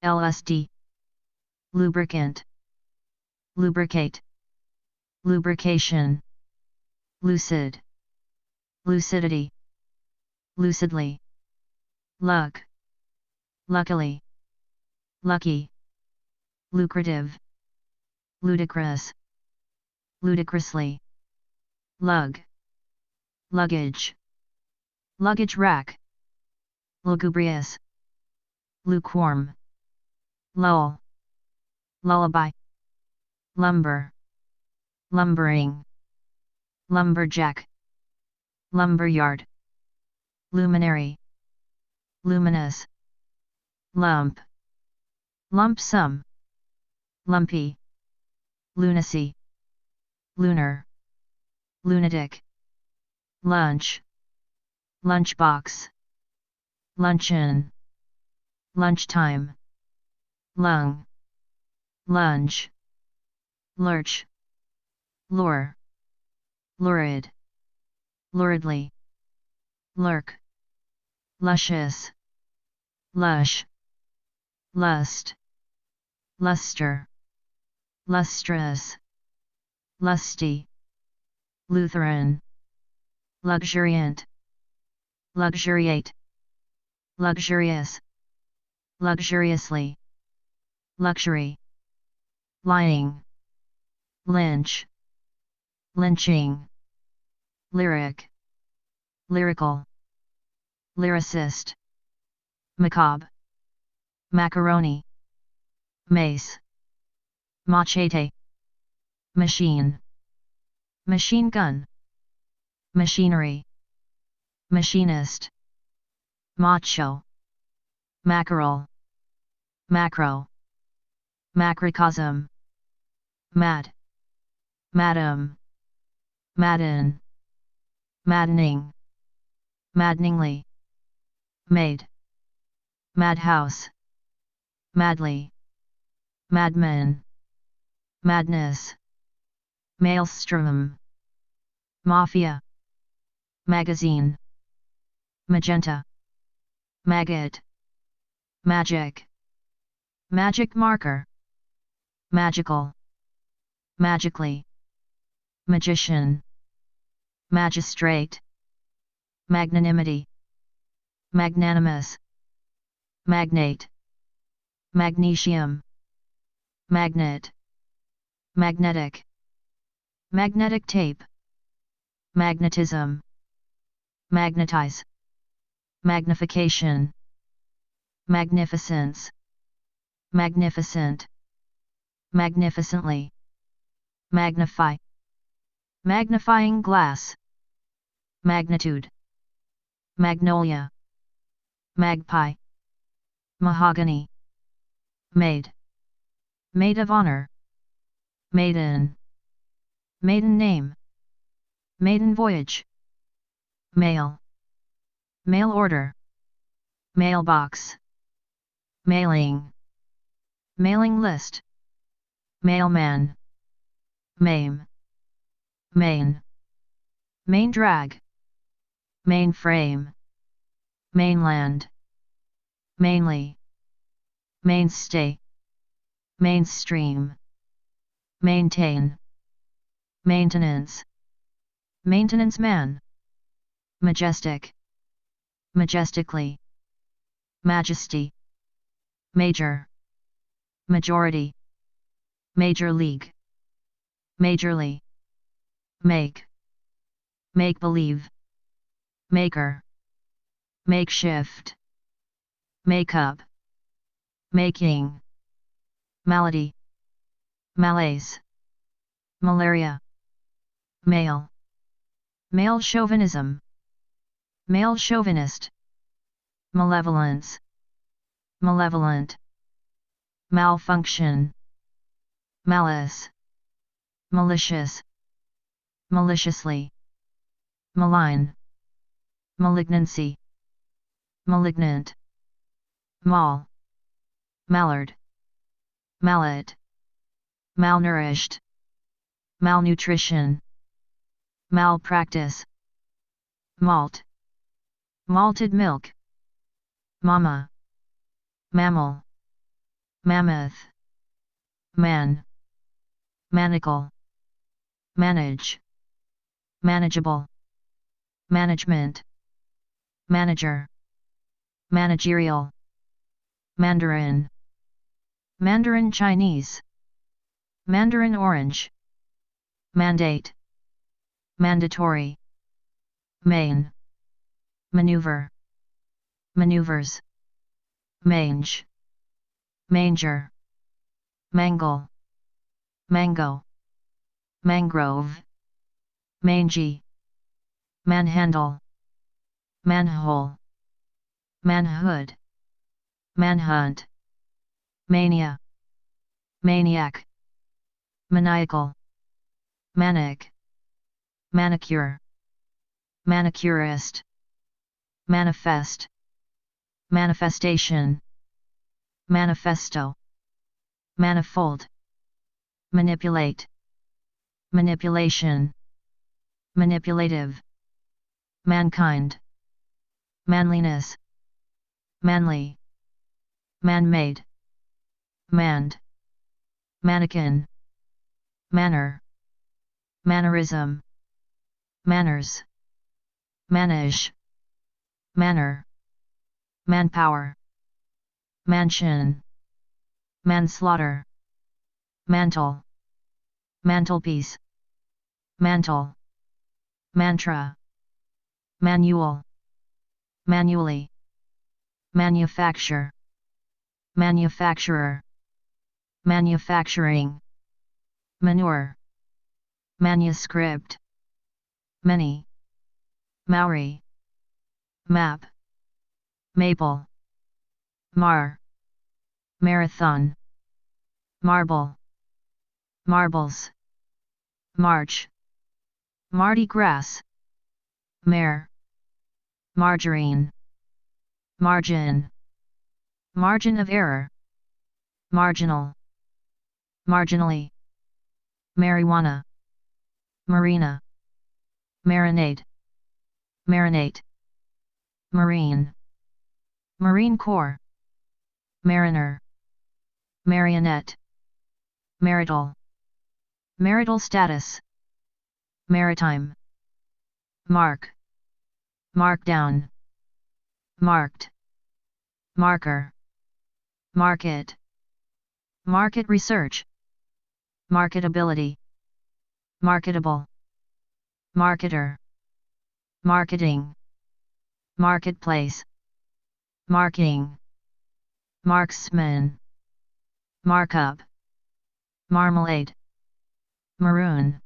LSD, lubricant, lubricate, lubrication, lucid, lucidity, lucidly, luck, luckily, lucky, lucrative, ludicrous, ludicrously, lug, luggage, luggage rack, lugubrious, lukewarm, lull, lullaby, lumber, lumbering, lumberjack, lumberyard, luminary, luminous, lump, lump sum, lumpy, lunacy, lunar, lunatic, lunch, lunchbox, luncheon, lunchtime, lung, lunge, lurch, lure, lurid, luridly, lurk, luscious, lush, lust, luster, lustrous, lusty, Lutheran, luxuriant, luxuriate, luxurious, luxuriously, luxury, lying, lynch, lynching, lyric, lyrical, lyricist, macabre, macaroni, mace, machete, machine, machine gun, machinery, machinist, macho, mackerel, macro, macrocosm, mad, madam, madden, maddening, maddeningly, maid, madhouse, madly, madman, madness, maelstrom, mafia, magazine, magenta, maggot, magic, magic marker, magical, magically, magician, magistrate, magnanimity, magnanimous, magnate, magnesium, magnet, magnetic, magnetic tape, magnetism, magnetize, magnification, magnificence, magnificent, magnificently, magnify, magnifying glass, magnitude, magnolia, magpie, mahogany, maid, maid of honor, maiden, maiden name, maiden voyage, mail, mail order, mailbox, mailing, mailing list, mailman, maim, main, main drag, mainframe, mainland, mainly, mainstay, mainstream, maintain, maintenance, maintenance man, majestic, majestically, majesty, major, majority, major league, majorly, make, make believe, maker, makeshift, makeup, making, malady, malaise, malaria, male, male chauvinism, male chauvinist, malevolence, malevolent, malfunction, malice, malicious, maliciously, malign, malignancy, malignant, mal, mallard, mallet, malnourished, malnutrition, malpractice, malt, malted milk, mama, mammal, mammoth, man, manacle, manage, manageable, management, manager, managerial, Mandarin, Mandarin Chinese, Mandarin orange, mandate, mandatory, main, maneuver, maneuvers, mange, manger, mangle, mango, mangrove, mangy, manhandle, manhole, manhood, manhunt, mania, maniac, maniacal, manic, manicure, manicurist, manifest, manifestation, manifesto, manifold, manipulate, manipulation, manipulative, mankind, manliness, manly, man-made, manned, mannequin, manner, mannerism, manners, manage, manner, manpower, mansion, manslaughter, mantle, mantelpiece, mantle, mantra, manual, manually, manufacture, manufacturer, manufacturing, manure, manuscript, many, Maori, map, maple, mar, marathon, marble, marbles, march, Mardi Gras, mare, margarine, margin, margin of error, marginal, marginally, marijuana, marina, marinade, marinate, marine, Marine Corps, mariner, marionette, marital, marital status, maritime, mark, markdown, marked, marker, market, market research, marketability, marketable, marketer, marketing, marketplace, marking, marksman, markup, marmalade, maroon,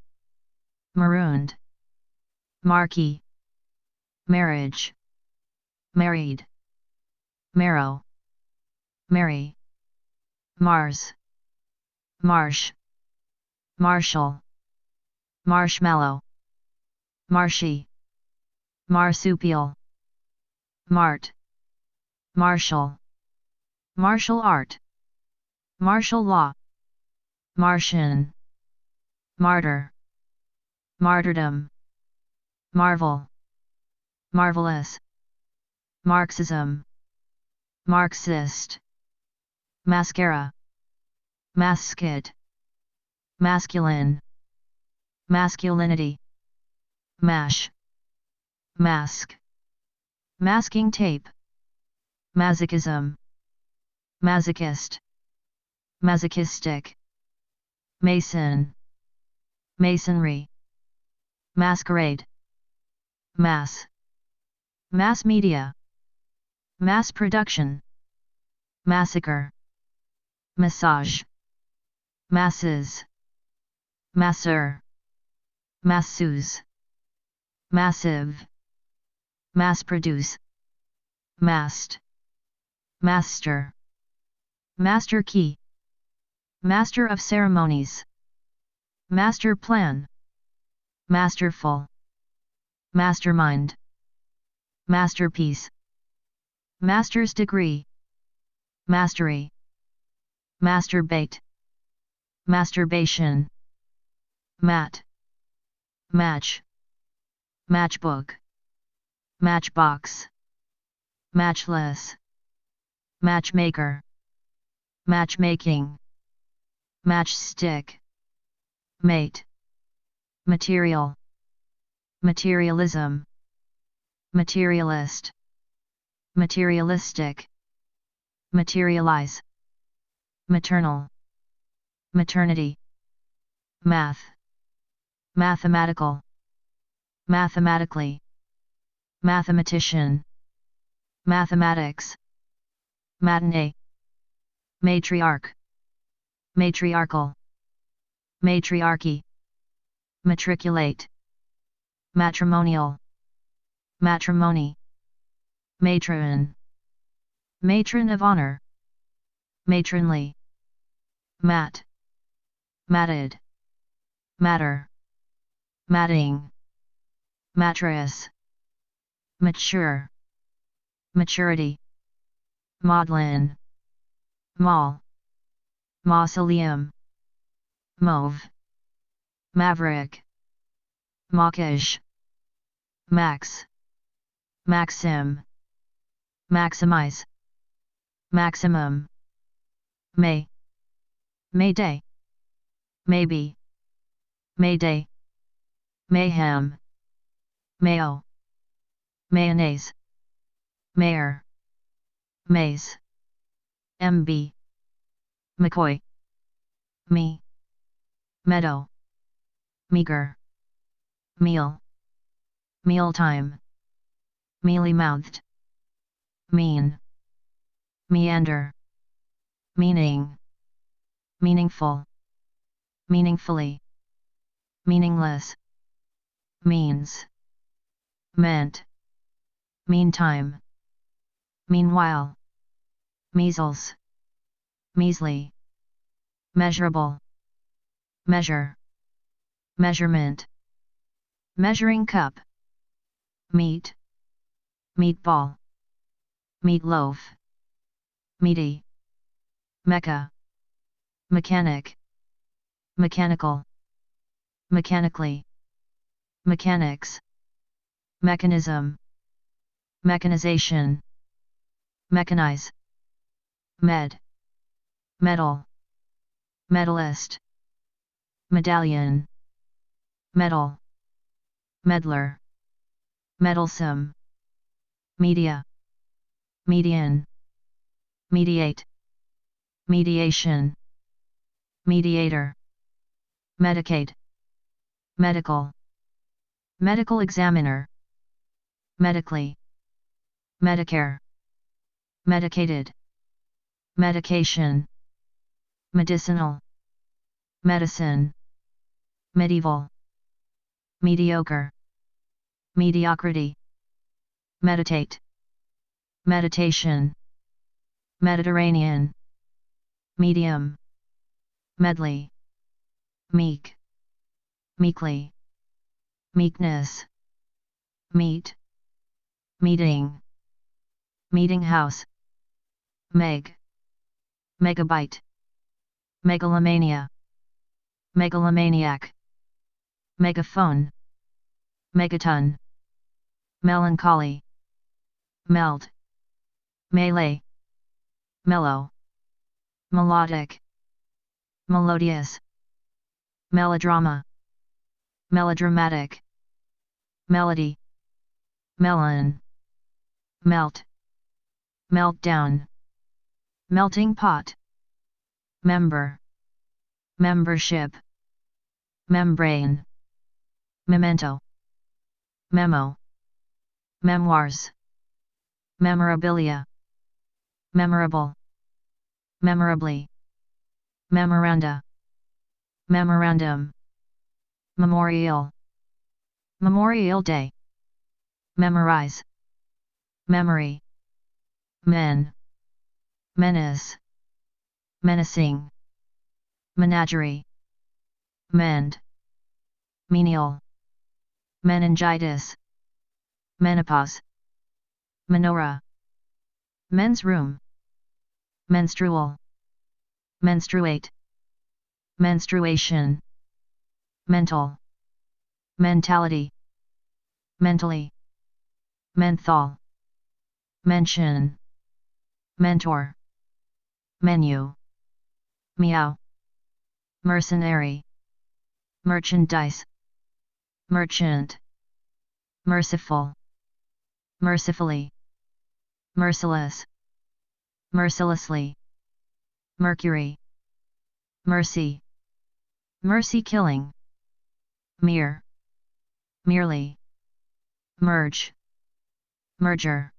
marooned, marquee, marriage, married, marrow, marry, Mars, marsh, marshal, marshmallow, marshy, marsupial, mart, martial, martial art, martial law, Martian, martyr, martyrdom, marvel, marvelous, Marxism, Marxist, mascara, mascot, masculine, masculinity, mash, mask, masking tape, masochism, masochist, masochistic, mason, masonry, masquerade, mass, mass media, mass production, massacre, massage, masses, masseur, masseuse, massive, mass produce, mast, master, master key, master of ceremonies, master plan, masterful, mastermind, masterpiece, master's degree, mastery, masturbate, masturbation, mat, match, matchbook, matchbox, matchless, matchmaker, matchmaking, matchstick, mate, material, materialism, materialist, materialistic, materialize, maternal, maternity, math, mathematical, mathematically, mathematician, mathematics, matinee, matriarch, matriarchal, matriarchy, matriculate, matrimonial, matrimony, matron, matron of honor, matronly, mat, matted, matter, matting, mattress, mature, maturity, maudlin, mall, mausoleum, mauve, maverick, mawkish, max, maxim, maximize, maximum, may, mayday, maybe, mayday, mayhem, mayo, mayonnaise, mayor, maze, MB, McCoy, me, meadow, meager, meal, mealtime, mealy-mouthed, mean, meander, meaning, meaningful, meaningfully, meaningless, means, meant, meantime, meanwhile, measles, measly, measurable, measure, measurement, measuring cup, meat, meatball, meatloaf, meaty, mecca, mechanic, mechanical, mechanically, mechanics, mechanism, mechanization, mechanize, med, medal, medalist, medallion, medal, meddler, meddlesome, media, median, mediate, mediation, mediator, medicate, medical, medical examiner, medically, Medicare, medicated, medication, medicinal, medicine, medieval, mediocre, mediocrity, meditate, meditation, Mediterranean, medium, medley, meek, meekly, meekness, meet, meeting, meeting house, meg, megabyte, megalomania, megalomaniac, megaphone, megaton, melancholy, melt, melee, mellow, melodic, melodious, melodrama, melodramatic, melody, melon, melt, meltdown, melting pot, member, membership, membrane, memento, memo, memoirs, memorabilia, memorable, memorably, memoranda, memorandum, memorial, Memorial Day, memorize, memory, men, menace, menacing, menagerie, mend, menial, meningitis, menopause, menorah, men's room, menstrual, menstruate, menstruation, mental, mentality, mentally, menthol, mention, mentor, menu, meow, mercenary, merchandise, merchant, merciful, mercifully, merciless, mercilessly, mercury, mercy, mercy killing, mere, merely, merge, merger,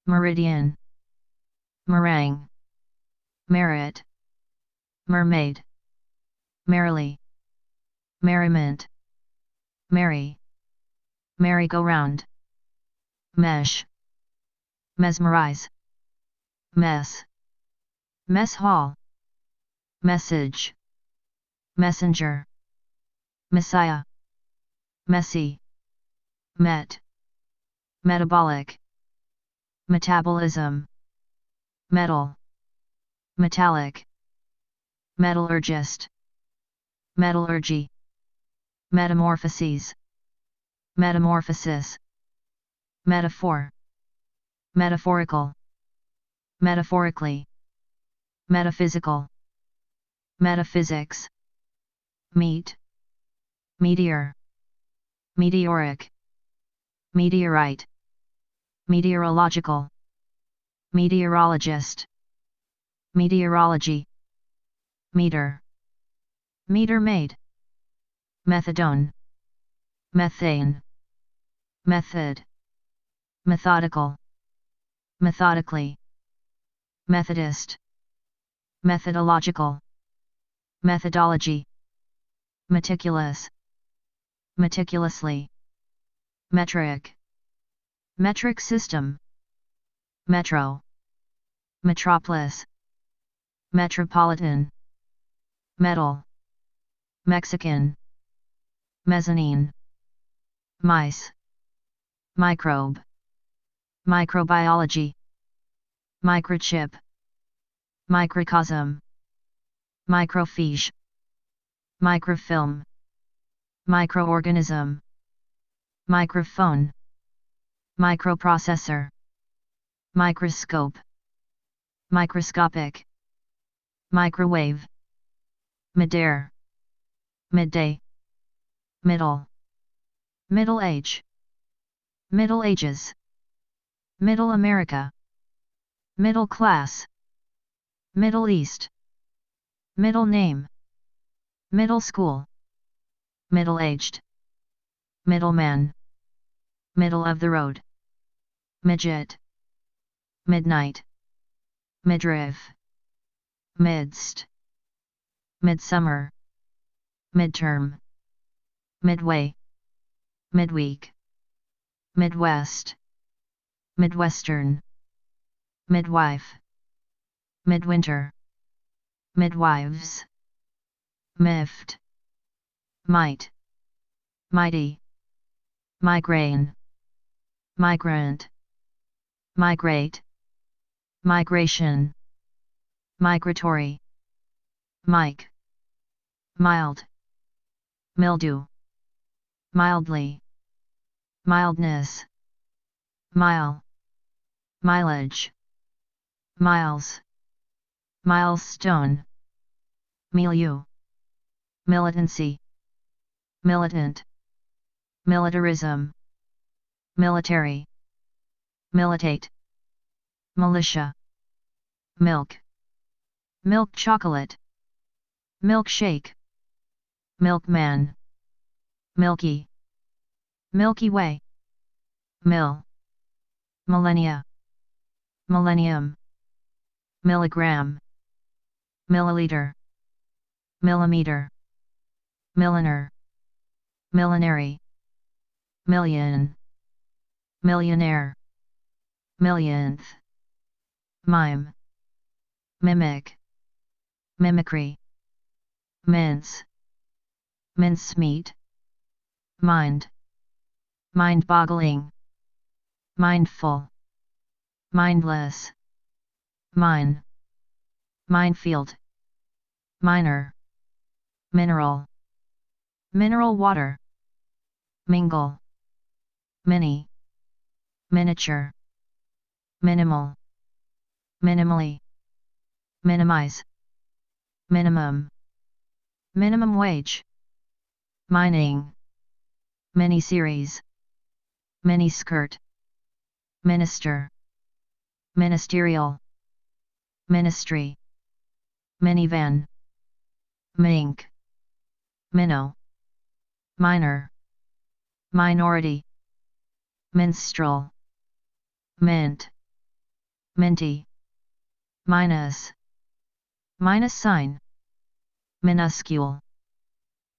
meridian, meringue, merit, mermaid, merrily, merriment, merry, merry-go-round, mesh, mesmerize, mess, mess hall, message, messenger, messiah, messy, met, metabolic, metabolism, metal, metallic, metallurgist, metallurgy, metamorphoses, metamorphosis, metaphor, metaphorical, metaphorically, metaphysical, metaphysics, meet, meteor, meteoric, meteorite, meteorological, meteorologist, meteorology, meter, meter maid, methadone, methane, method, methodical, methodically, Methodist, methodological, methodology, meticulous, meticulously, metric, metric system, metro, metropolis, metropolitan, metal, Mexican, mezzanine, mice, microbe, microbiology, microchip, microcosm, microfiche, microfilm, microorganism, microphone, microprocessor, microscope, microscopic, microwave, midair, midday, middle, middle age, middle ages, middle America, middle class, Middle East, middle name, middle school, middle-aged, middleman, middle of the road, midget, midnight, midriff, midst, midsummer, midterm, midway, midweek, midwest, midwestern, midwife, midwinter, midwives, mift, might, mighty, migraine, migrant, migrate, migration, migratory, mic, mild, mildew, mildly, mildness, mile, mileage, miles, milestone, milieu, militancy, militant, militarism, military, militate, militia, milk, milk chocolate, milkshake, milkman, milky, Milky Way, mill, millennia, millennium, milligram, milliliter, millimeter, milliner, millenary, million, millionaire, millionth, mime, mimic, mimicry, mince, mincemeat, mind, mind-boggling, mindful, mindless, mine, minefield, minor, mineral, mineral water, mingle, mini, miniature, minimal, minimally, minimize, minimum, minimum wage, mining, mini-series, mini-skirt, minister, ministerial, ministry, minivan, mink, minnow, minor, minority, minstrel, mint, minty, minus, minus sign, minuscule,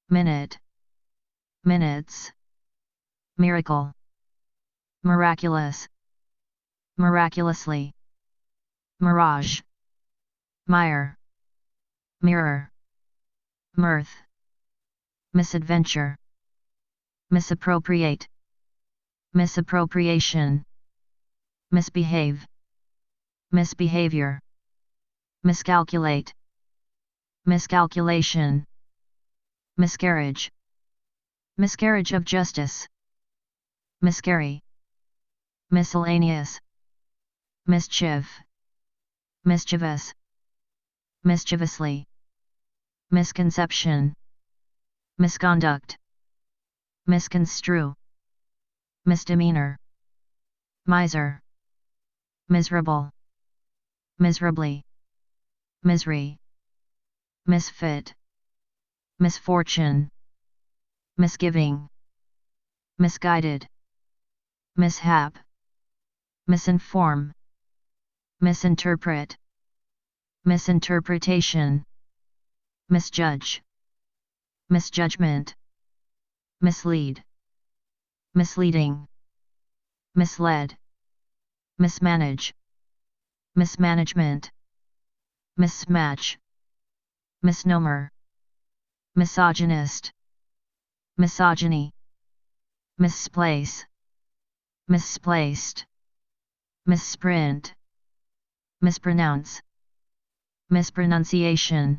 minute, minutes, miracle, miraculous, miraculously, mirage, mire, mirror, mirth, misadventure, misappropriate, misappropriation, misbehave, misbehavior, miscalculate, miscalculation, miscarriage, miscarriage of justice, miscarry, miscellaneous, mischief, mischievous, mischievously, misconception, misconduct, misconstrue, misdemeanor, miser, miserable, miserably, misery, misfit, misfortune, misgiving, misguided, mishap, misinform, misinterpret, misinterpretation, misjudge, misjudgment, mislead, misleading, misled, mismanage, mismanagement, mismatch, misnomer, misogynist, misogyny, misplace, misplaced, misprint, mispronounce, mispronunciation,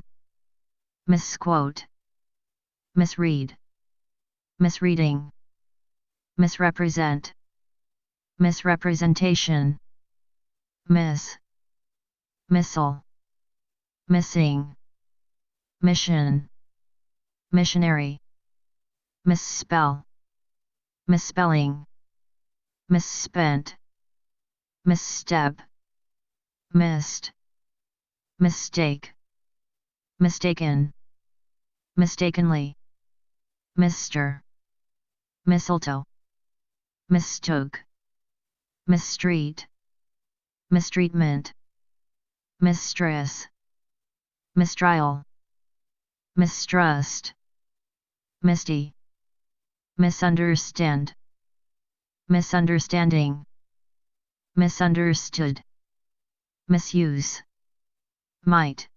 misquote, misread, misreading, misrepresent, misrepresentation, missile, missing, mission, missionary, misspell, misspelling, misspent, misstep, missed, mistake, mistaken, mistakenly, mister, mistletoe, mistook, mistreat, mistreatment, mistress, mistrial, mistrust, misty, misunderstand, misunderstanding, misunderstood, misuse, might,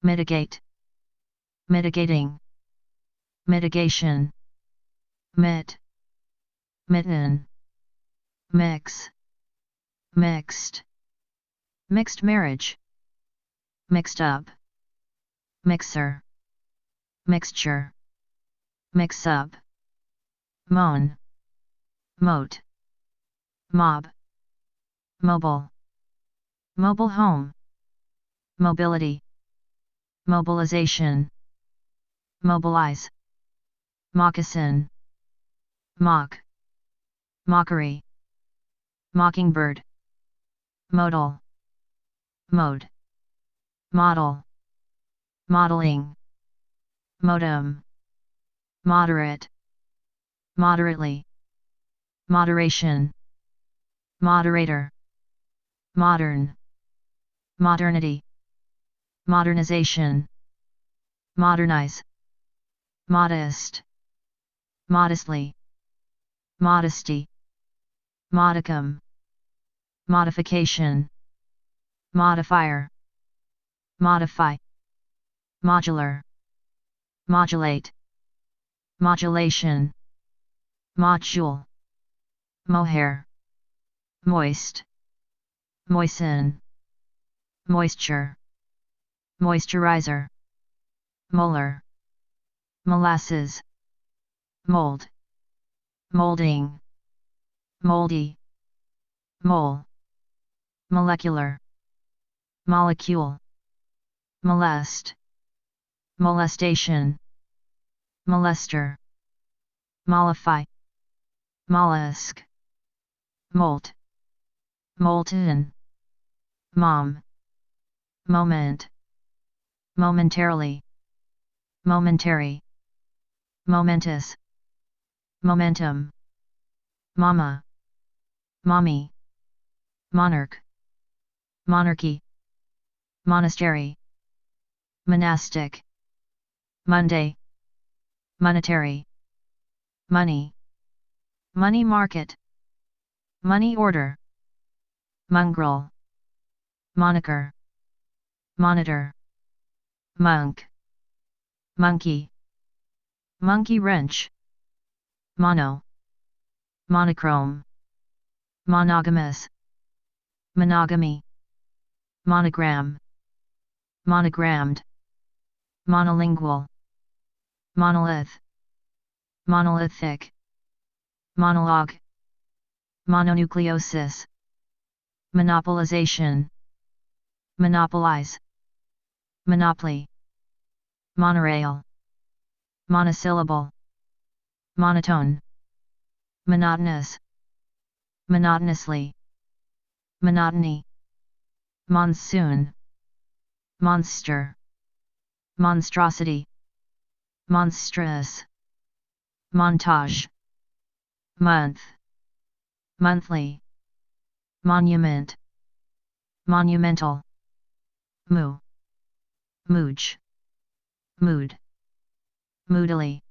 mitigate, mitigating, mitigation, mitten, mix, mixed, mixed marriage, mixed up, mixer, mixture, mix up, moan, moat, mob, mobile, mobile home, mobility, mobilization, mobilize, moccasin, mock, mockery, mockingbird, modal, mode, model, modeling, modem, moderate, moderately, moderation, moderator, modern, modernity, modernization, modernize, modest, modestly, modesty, modicum, modification, modifier, modify, modular, modulate, modulation, module, mohair, moist, moisten, moisture, moisturizer, molar, molasses, mold, molding, moldy, mole, molecular, molecule, molest, molestation, molester, mollify, mollusk, molt, molten, mom, moment, momentarily, momentary, momentous, momentum, mama, mommy, monarch, monarchy, monastery, monastic, Monday, monetary, money, money market, money order, mongrel, moniker, monitor, monk, monkey, monkey wrench, mono, monochrome, monogamous, monogamy, monogram, monogrammed, monolingual, monolith, monolithic, monologue, mononucleosis, monopolization, monopolize, monopoly, monorail, monosyllable, monotone, monotonous, monotonously, monotony, monsoon, monster, monstrosity, monstrous, montage, month, monthly, monument, monumental, moo, mooch, mood, moodily,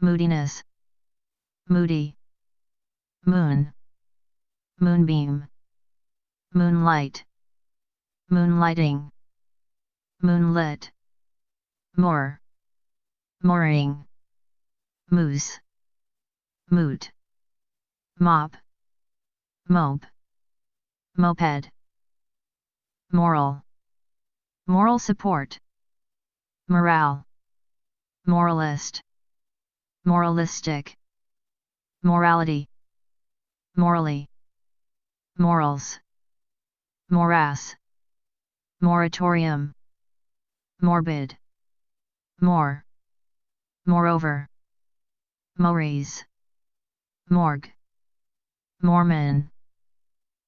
moodiness, moody, moon, moonbeam, moonlight, moonlighting, moonlit, moor, mooring, moose, moot, mop, mope, moped, moral, moral support, morale, moralist, moralistic, morality, morally, morals, morass, moratorium, morbid, more, moreover, mores, morgue, Mormon,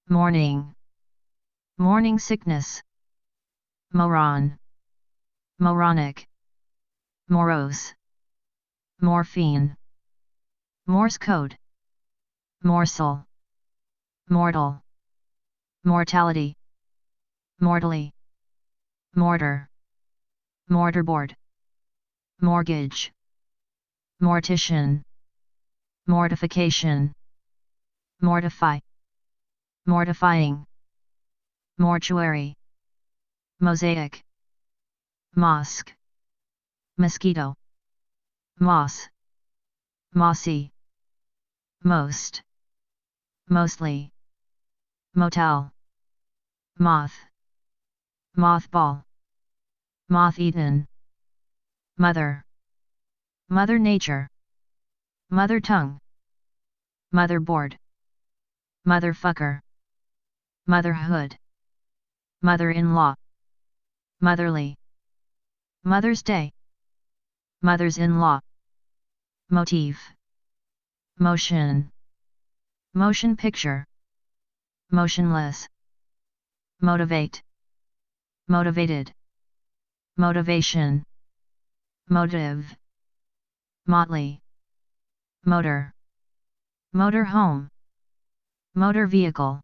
morning, morning sickness, moron, moronic, morose, morphine, Morse code, morsel, mortal, mortality, mortally, mortar, mortarboard, mortgage, mortician, mortification, mortify, mortifying, mortuary, mosaic, mosque, mosquito, moss, mossy, most, mostly, motel, moth, mothball, moth-eaten, mother, mother nature, mother tongue, motherboard, motherfucker, motherhood, mother-in-law, motherly, Mother's Day, mothers-in-law, motif, motion, motion picture, motionless, motivate, motivated, motivation, motive, motley, motor, motor home, motor vehicle,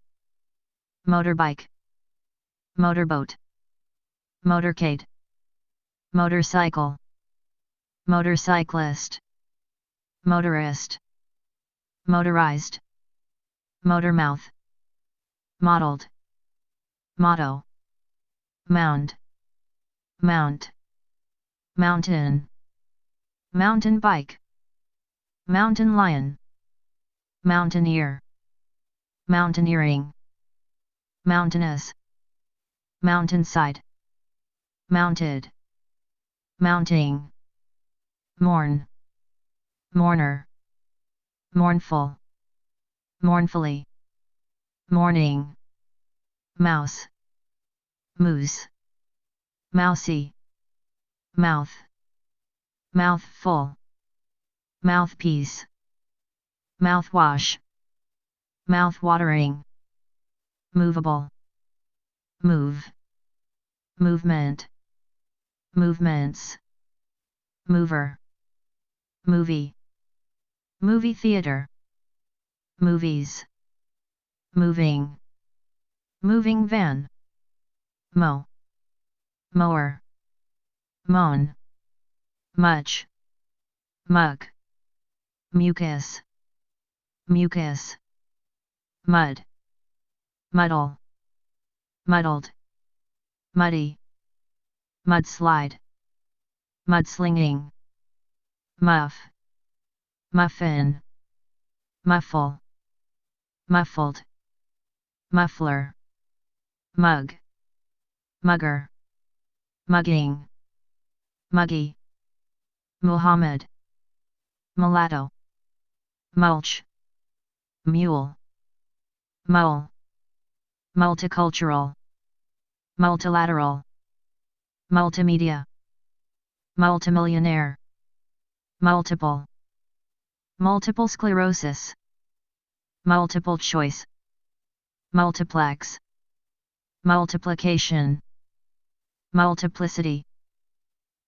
motorbike, motorboat, motorcade, motorcycle, motorcyclist, motorist, motorized, motormouth, modeled, motto, mound, mount, mountain, mountain bike, mountain lion, mountaineer, mountaineering, mountainous, mountainside, mounted, mounting, mourn, mourner, mournful, mournfully, morning, mouse, moose, mousy, mouth, mouthful, mouthpiece, mouthwash, mouth-watering, movable, move, movement, movements, mover, movie, movie theater, movies, moving, moving van, mow, mower, moan, much, mug, mucus, mucus, mud, muddle, muddled, muddy, mudslide, mudslinging, muff, muffin, muffle, muffled, muffler, mug, mugger, mugging, muggy, Muhammad, mulatto, mulch, mule, mull, multicultural, multilateral, multimedia, multimillionaire, multiple, multiple sclerosis, multiple choice, multiplex, multiplication, multiplicity,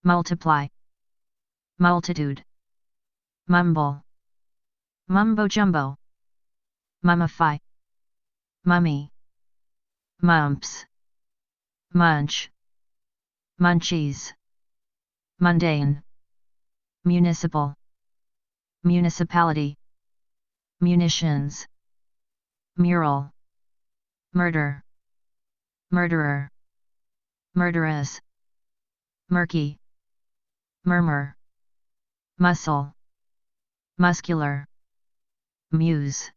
multiply, multitude, mumble, mumbo jumbo, mummify, mummy, mumps, munch, munchies, mundane, municipal, municipality, munitions, mural, murder, murderer, murderess, murky, murmur, muscle, muscular, muse,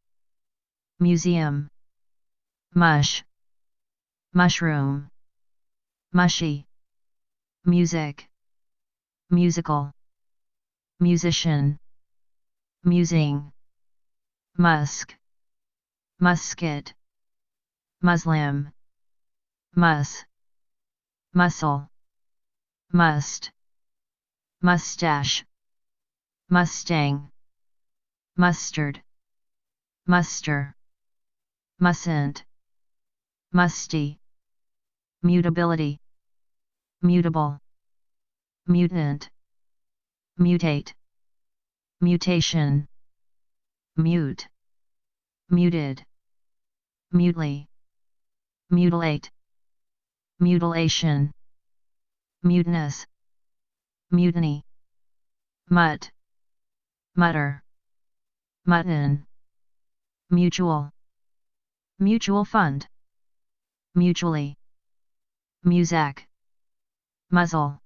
museum, mush, mushroom, mushy, music, musical, musician, musing, musk, musket, muslim, mus, muscle, must, mustache, mustang, mustard, muster, mustn't, musty, mutability, mutable, mutant, mutate, mutation, mute, muted, mutely, mutilate, mutilation, mutinous, mutiny, mutt, mutter, mutton, mutual, mutual fund, mutually, muzak, muzzle,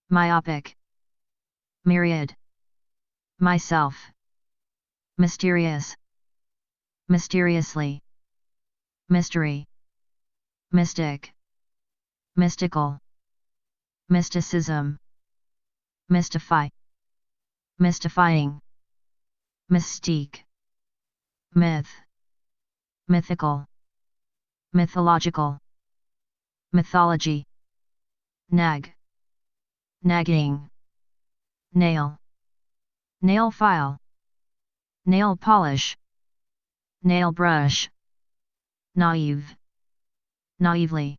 myopic, myriad, myself, mysterious, mysteriously, mystery, mystic, mystical, mysticism, mystify, mystifying, mystique, myth, mythical, mythological, mythology, nag, nagging, nail, nail file, nail polish, nail brush, naive, naively,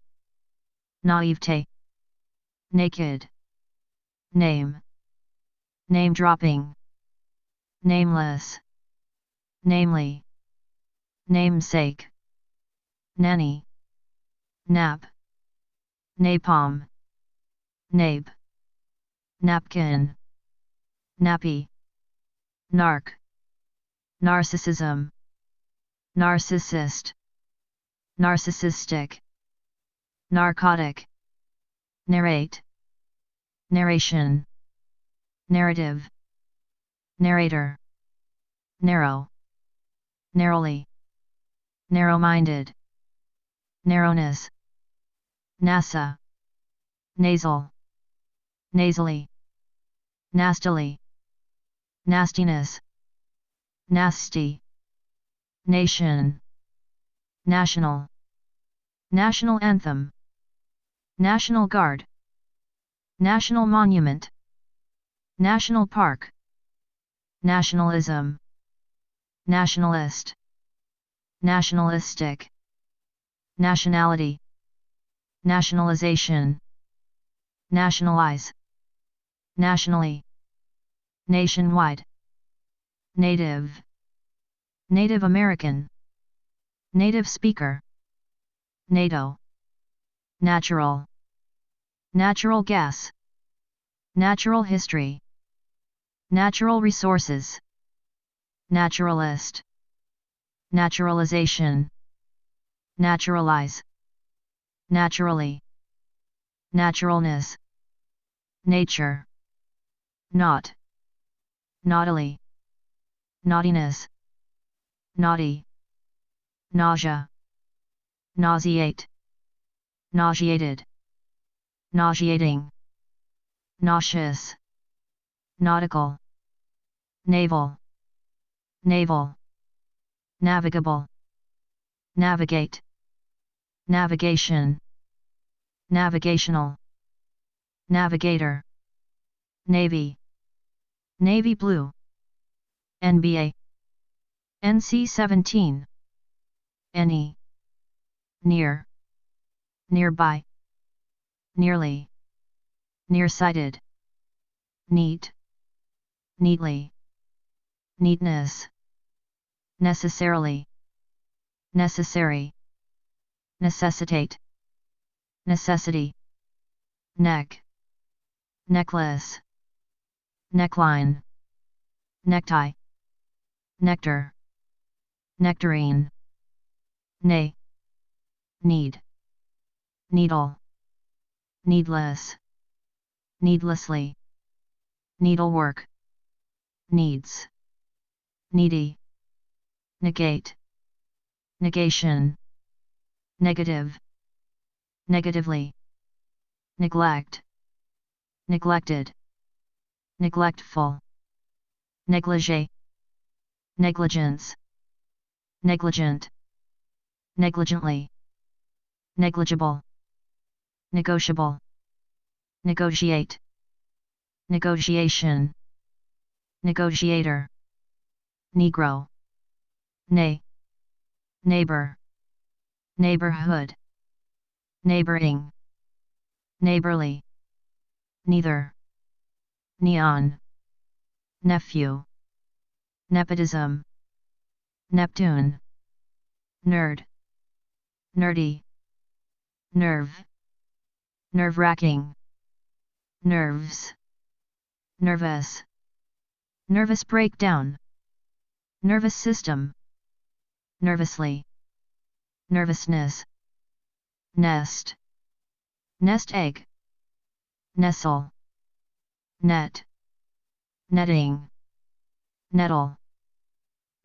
naivete, naked, name, name dropping, nameless, namely, namesake, nanny, nap, napalm, nape, napkin, nappy, narc, narcissism, narcissist, narcissistic, narcotic, narrate, narration, narrative, narrator, narrow, narrowly, narrow-minded, narrowness, NASA, nasal, nasally, nastily, nastiness, nasty, nation, national, national anthem, National Guard, national monument, national park, nationalism, nationalist, nationalistic, nationality, nationalization, nationalize, nationally, nationwide, native, Native American, native speaker, NATO, natural, natural gas, natural history, natural resources, naturalist, naturalization, naturalize, naturally, naturalness, nature, not, naughtily, naughtiness, naughty, nausea, nauseate, nauseated, nauseating, nauseous, nautical, naval, naval, navigable, navigate, navigation, navigational, navigator, navy, navy blue, NBA, NC-17, NE, near, nearby, nearly, nearsighted, neat, neatly, neatness, necessarily, necessary, necessitate, necessity, neck, necklace, neckline, necktie, nectar, nectarine, nay, need, needle, needless, needlessly, needlework, needs, needy, negate, negation, negative, negatively, neglect, neglected, neglectful, negligee, negligence, negligent, negligently, negligible, negotiable, negotiate, negotiation, negotiator, negro, nay, neighbor, neighborhood, neighboring, neighborly, neither, neon, nephew, nepotism, Neptune, nerd, nerdy, nerve, nerve-wracking, nerves, nervous, nervous breakdown, nervous system, nervously, nervousness, nest, nest egg, nestle, net, netting, nettle,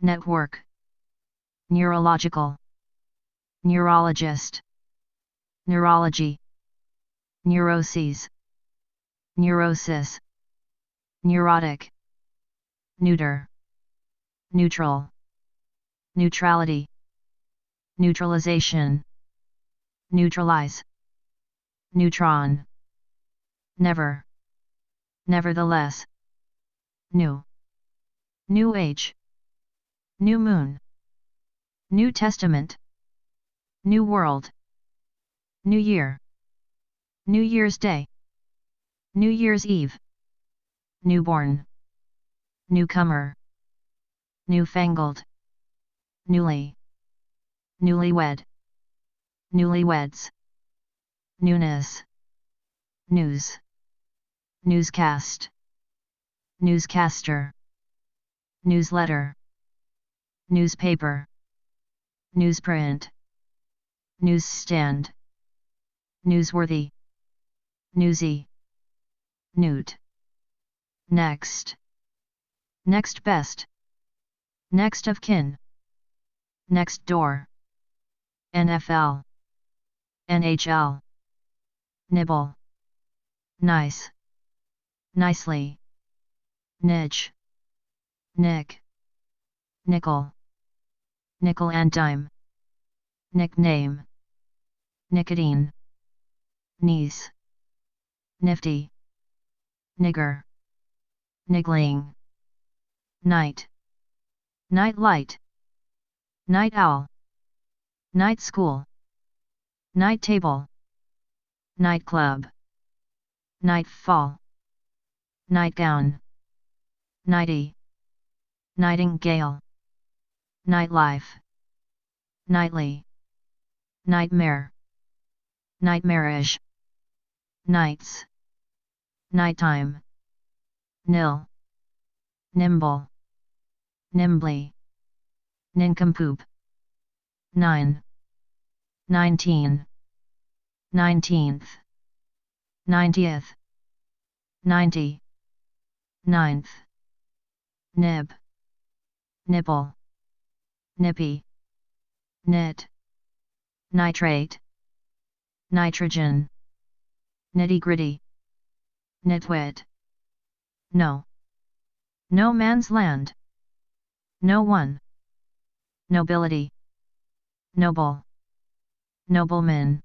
network, neurological, neurologist, neurology, neuroses, neurosis, neurotic, neuter, neutral, neutrality, neutralization, neutralize, neutron, never, nevertheless, new, new age, new moon, New Testament, New World, New Year, New Year's Day, New Year's Eve, Newborn, Newcomer, Newfangled, Newly, Newlywed, Newlyweds, Newness, News, Newscast, Newscaster, Newsletter, Newspaper, Newsprint, Newsstand, Newsworthy, Newsy, Newt, Next, Next best, Next of kin, Next door, NFL, NHL, Nibble, Nice, Nicely, Niche, Nick, Nickel, Nickel and dime, Nickname, Nicotine, Niece, Nifty, Nigger, Niggling, Night, Night light, Night owl, Night school, Night table, Nightclub, Nightfall, Nightgown, Nighty, Nightingale, Nightlife, Nightly, Nightmare, Nightmarish, Nights, Nighttime, Nil, Nimble, nimbly, nincompoop. 9, 19, 19th, 90th, 90, 9th, nib, nipple, nippy, nit, nitrate, nitrogen, nitty-gritty, nitwit, no, no man's land, no one, nobility, noble, nobleman,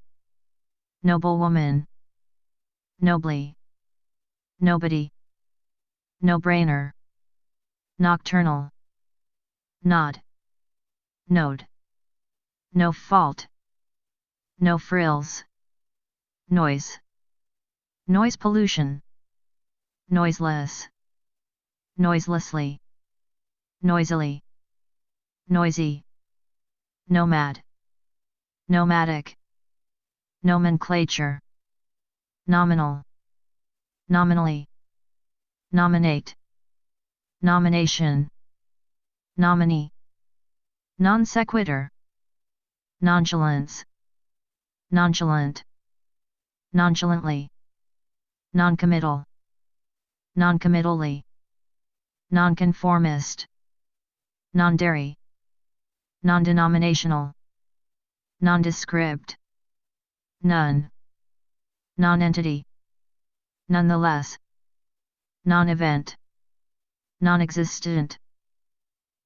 noblewoman, nobly, nobody, no-brainer, nocturnal, nod, node, no fault, no frills, noise, noise pollution, noiseless, noiselessly, noisily, noisy, nomad, nomadic, nomenclature, nominal, nominally, nominate, nomination, nominee, non sequitur, nonchalance, nonchalant, nonchalantly, noncommittal, noncommittally, nonconformist, non-dairy, non-denominational, nondescript, none, non-entity, nonetheless, non-event, non-existent,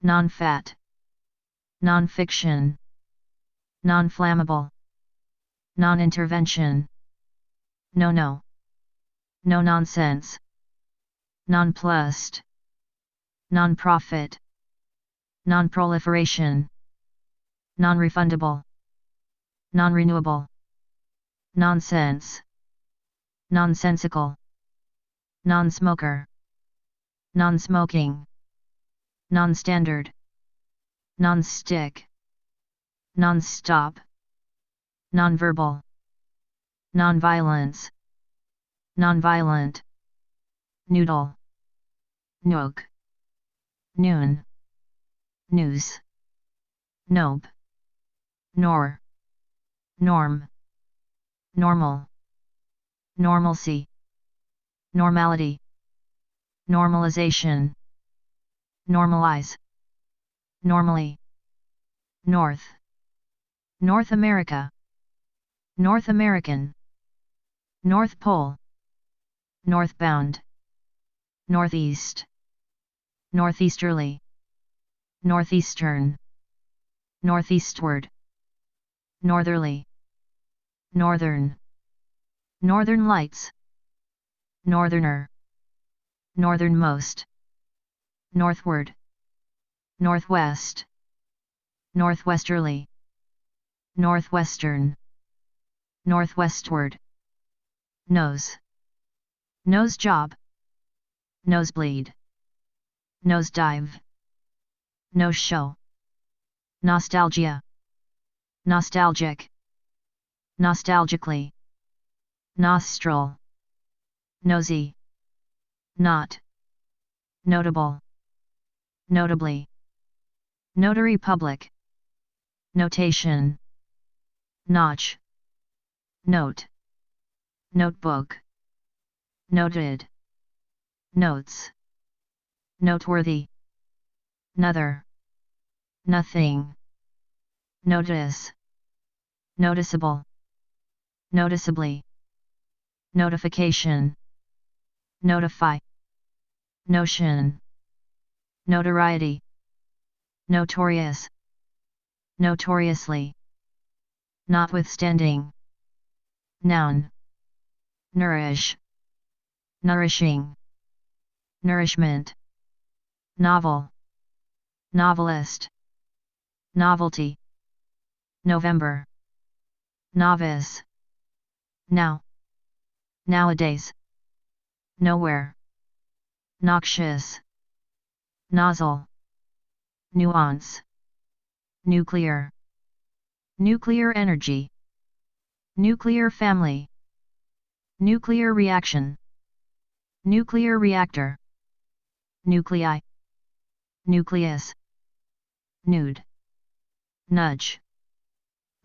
non-fat, non-fiction, non-flammable, non-intervention, no, no nonsense, nonplussed, non-profit, non-proliferation, non-refundable, non-renewable, nonsense, nonsensical, non-smoker, non-smoking, non-standard, non-stick, non-stop, non-verbal, non-violence, non-violent, noodle, nook, noon, news, nope, nor, norm, normal, normalcy, normality, normalization, normalize, normally, North, North America, North American, North Pole, northbound, northeast, northeasterly, northeastern, northeastward, northerly, northern, northern lights, northerner, northernmost, northward, northwest, northwesterly, northwestern, northwestward, nose, nose job, nosebleed, nosedive, nose show, nostalgia, nostalgic, nostalgically, nostril, nosy, not, notable, notably, notary public, notation, notch, note, notebook, noted, notes, noteworthy, nother, nothing, notice, noticeable, noticeably, notification, notify, notion, notoriety, notorious, notoriously, notwithstanding, noun, nourish, nourishing, nourishment, novel, novelist, novelty, November, novice, now, nowadays, nowhere, noxious, nozzle, nuance, nuclear, nuclear energy, nuclear family, nuclear reaction, nuclear reactor, nuclei, nucleus, nude, nudge,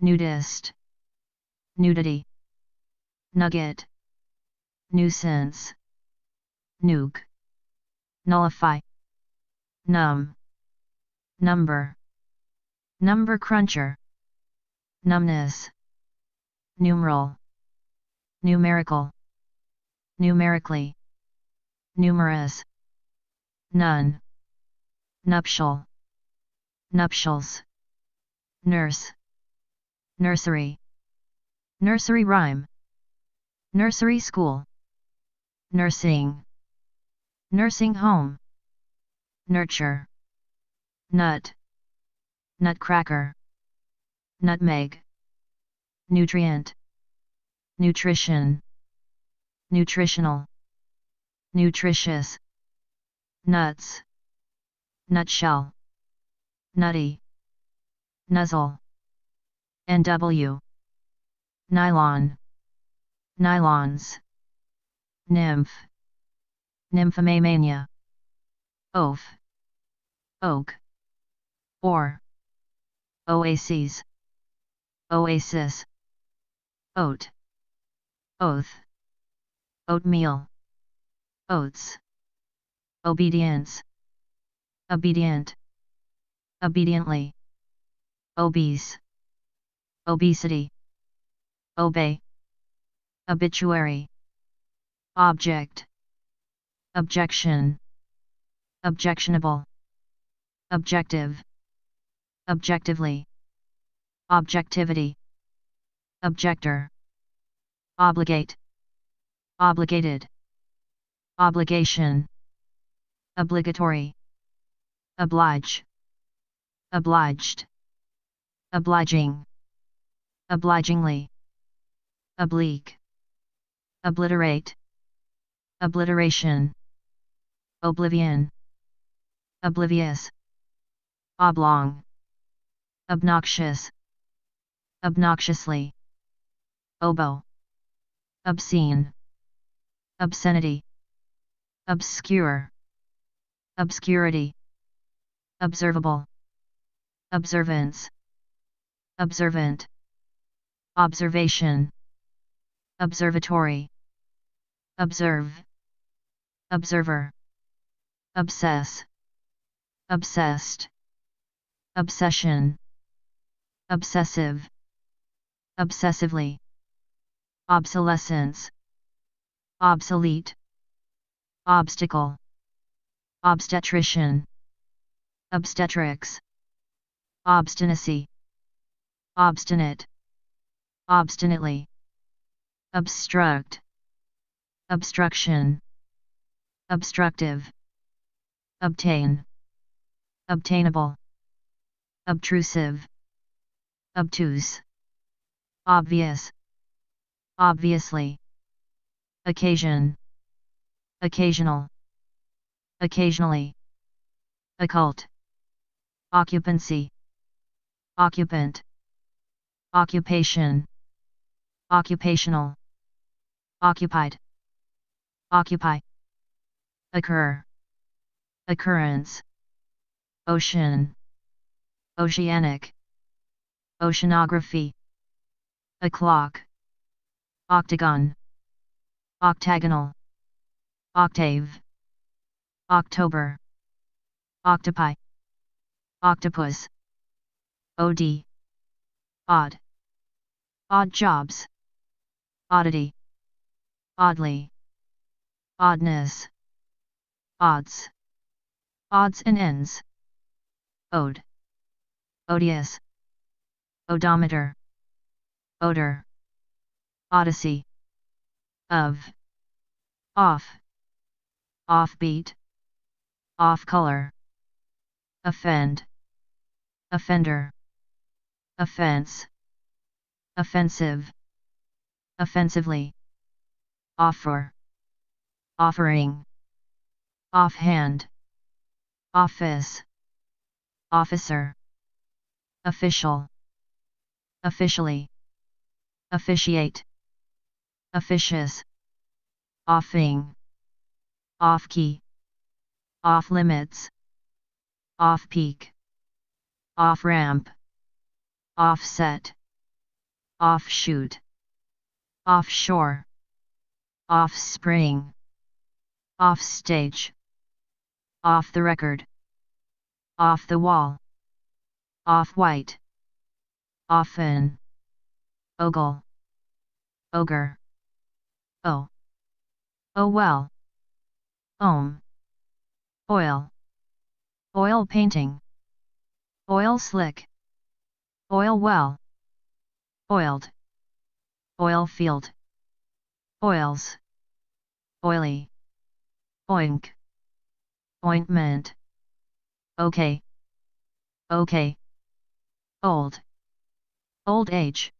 nudist, nudity, nugget, nuisance, nuke, nullify, numb, number, number cruncher, numbness, numeral, numerical, numerically, numerous, none, nuptial, nuptials, nurse, nursery, nursery rhyme, nursery school, nursing, nursing home, nurture, nut, nutcracker, nutmeg, nutrient, nutrition, nutritional, nutritious, nuts, nutshell, nutty, nuzzle, NW, nylon, nylons, nymph, nymphomania, oaf, oak, or, oases, oasis, oat, oath, oatmeal, oats, obedience, obedient, obediently, obese, obesity, obey, obituary, object, objection, objectionable, objective, objectively, objectivity, objector, obligate, obligated, obligation, obligatory, oblige, obliged, obliging, obligingly, oblique, obliterate, obliteration, oblivion, oblivious, oblong, obnoxious, obnoxiously, oboe, obscene, obscenity, obscure, obscurity, observable, observance, observant, observation, observatory, observe, observer, obsess, obsessed, obsession, obsessive, obsessively, obsolescence, obsolete, obstacle, obstetrician, obstetrics, obstinacy, obstinate, obstinately, obstruct, obstruction, obstructive, obtain, obtainable, obtrusive, obtuse, obvious, obviously, occasion, occasional, occasionally, occult, occupancy, occupant, occupation, occupational, occupied, occupy, occur, occurrence, ocean, oceanic, oceanography, o'clock, octagon, octagonal, octave, October, octopi, octopus, OD, odd, odd jobs, oddity, oddly, oddness, odds, odds and ends, ode, odious, odometer, odor, odyssey, of, off, offbeat, off color, offend, offender, offense, offensive, offensively, offer, offering, offhand, office, officer, official, officially, officiate, officious, offing, off key, off limits, off-peak, off-ramp, offset, offshoot, offshore, offspring, offstage, off the record, off the wall, off-white, often, ogle, ogre, oh well, ohm, oil, oil painting, oil slick, oil well, oiled, oil field, oils, oily, oink, ointment, okay, okay, old, old age,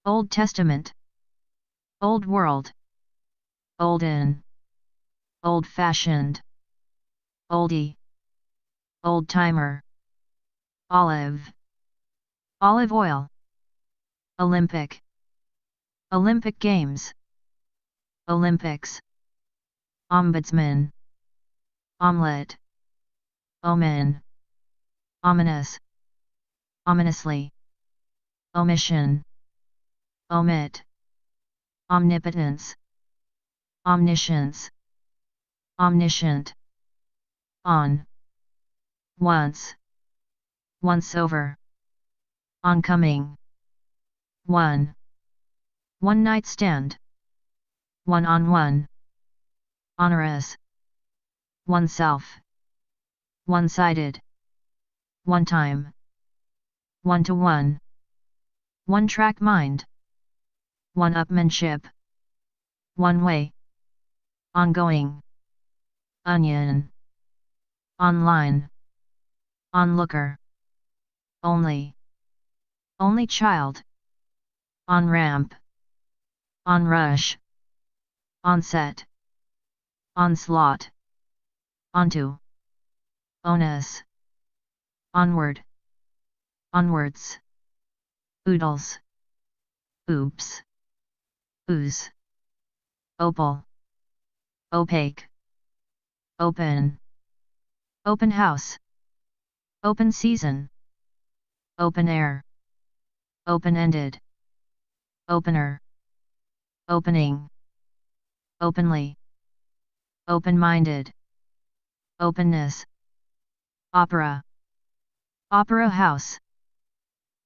Old Testament, Old World, Olden, Old-fashioned, Oldie, Old-timer, Olive, Olive oil, Olympic, Olympic Games, Olympics, Ombudsman, Omelette, Omen, Ominous, Ominously, Omission, Omit, Omnipotence, Omniscience, Omniscient, On, Once, Once over, Oncoming, One, One night stand, One-on-one, Onerous, Oneself, One-sided, One time, One-to-one, One-track mind, One-upmanship, One way, Ongoing, Onion, Online, Onlooker, Only, Only child, On-ramp, On-rush, Onset, Onslaught, Onto, Onus, Onward, Onwards, Oodles, Oops, Ooze, Opal, Opaque, Open, Open house, Open season, Open air, Open-ended, Opener, Opening, Openly, Open-minded, Openness, Opera, Opera house,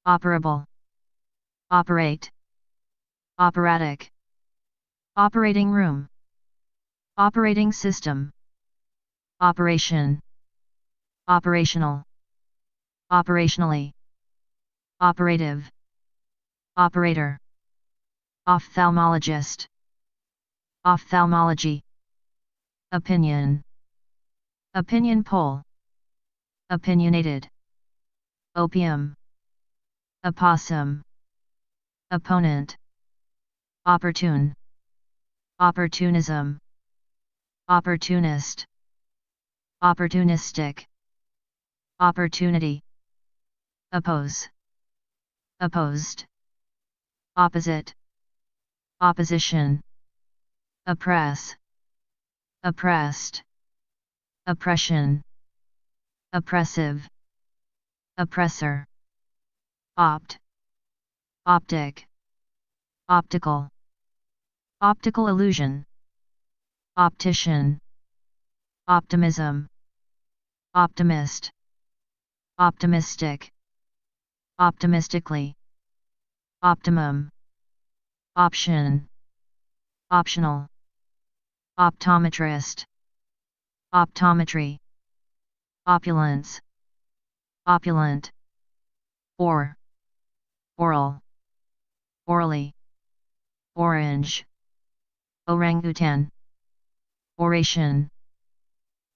Operable, Operate, Operatic, Operating room, Operating system, Operation, Operational, Operationally, Operative, Operator, Ophthalmologist, Ophthalmology, Opinion, Opinion poll, Opinionated, Opium, Opossum, Opponent, Opportune, Opportunism, Opportunist, Opportunistic, Opportunity, Oppose, Opposed, Opposite, Opposition, Oppress, Oppressed, Oppression, Oppressive, Oppressor, Opt, Optic, Optical, Optical illusion, Optician, Optimism, Optimist, Optimistic, Optimistically, Optimum, Option, Optional, Optometrist, Optometry, Opulence, Opulent, Oral, Orally, Orange, Orangutan, Oration,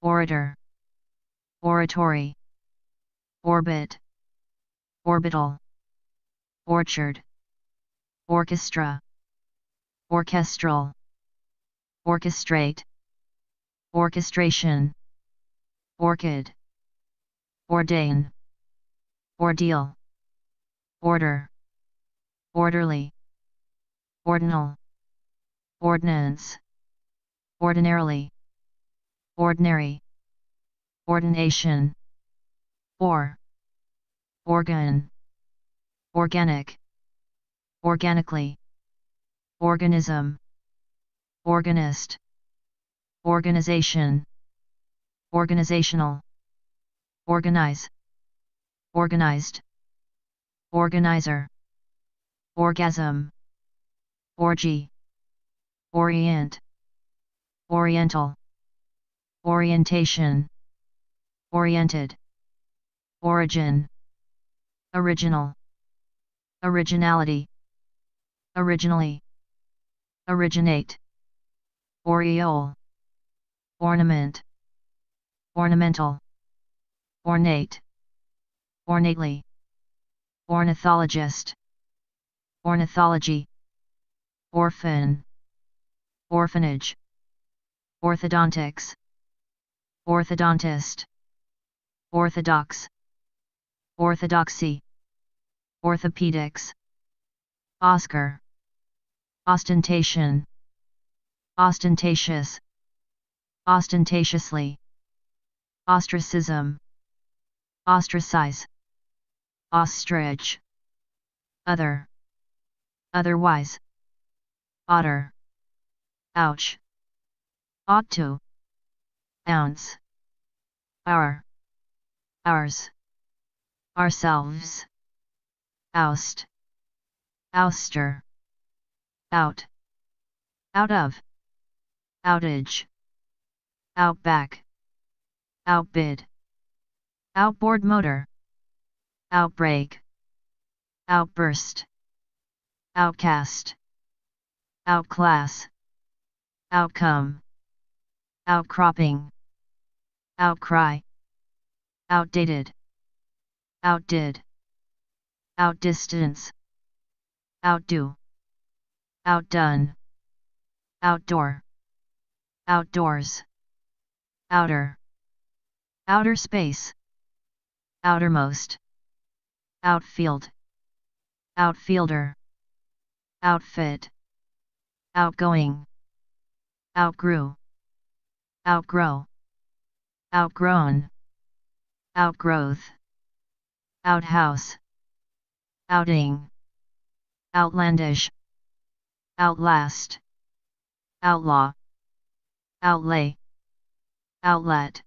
Orator, Oratory, Orbit, Orbital, Orchard, Orchestra, Orchestral, Orchestrate, Orchestration, Orchid, Ordain, Ordeal, Order, Orderly, Ordinal, Ordinance, Ordinarily, Ordinary, Ordination, organ, organic, organically, organism, organist, organization, organizational, organize, organized, organizer, orgasm, orgy, orient, oriental, orientation, oriented, origin, original, originality, originally, originate, aureole, ornament, ornamental, ornate, ornately, ornithologist, ornithology, orphan, orphanage, orthodontics, orthodontist, orthodox, orthodoxy, orthopedics, Oscar, ostentation, ostentatious, ostentatiously, ostracism, ostracize, ostrich, other, otherwise, otter, ouch, ought to, ounce, our, ours, ourselves, oust, ouster, out, out of, outage, outback, outbid, outboard motor, outbreak, outburst, outcast, outclass, outcome, outcropping, outcry, outdated, outdid, outdistance, outdo, outdone, outdoor, outdoors, outer, outer space, outermost, outfield, outfielder, outfit, outgoing, outgrew, outgrow, outgrown, outgrowth, outhouse, outing, outlandish, outlast, outlaw, outlay, outlet,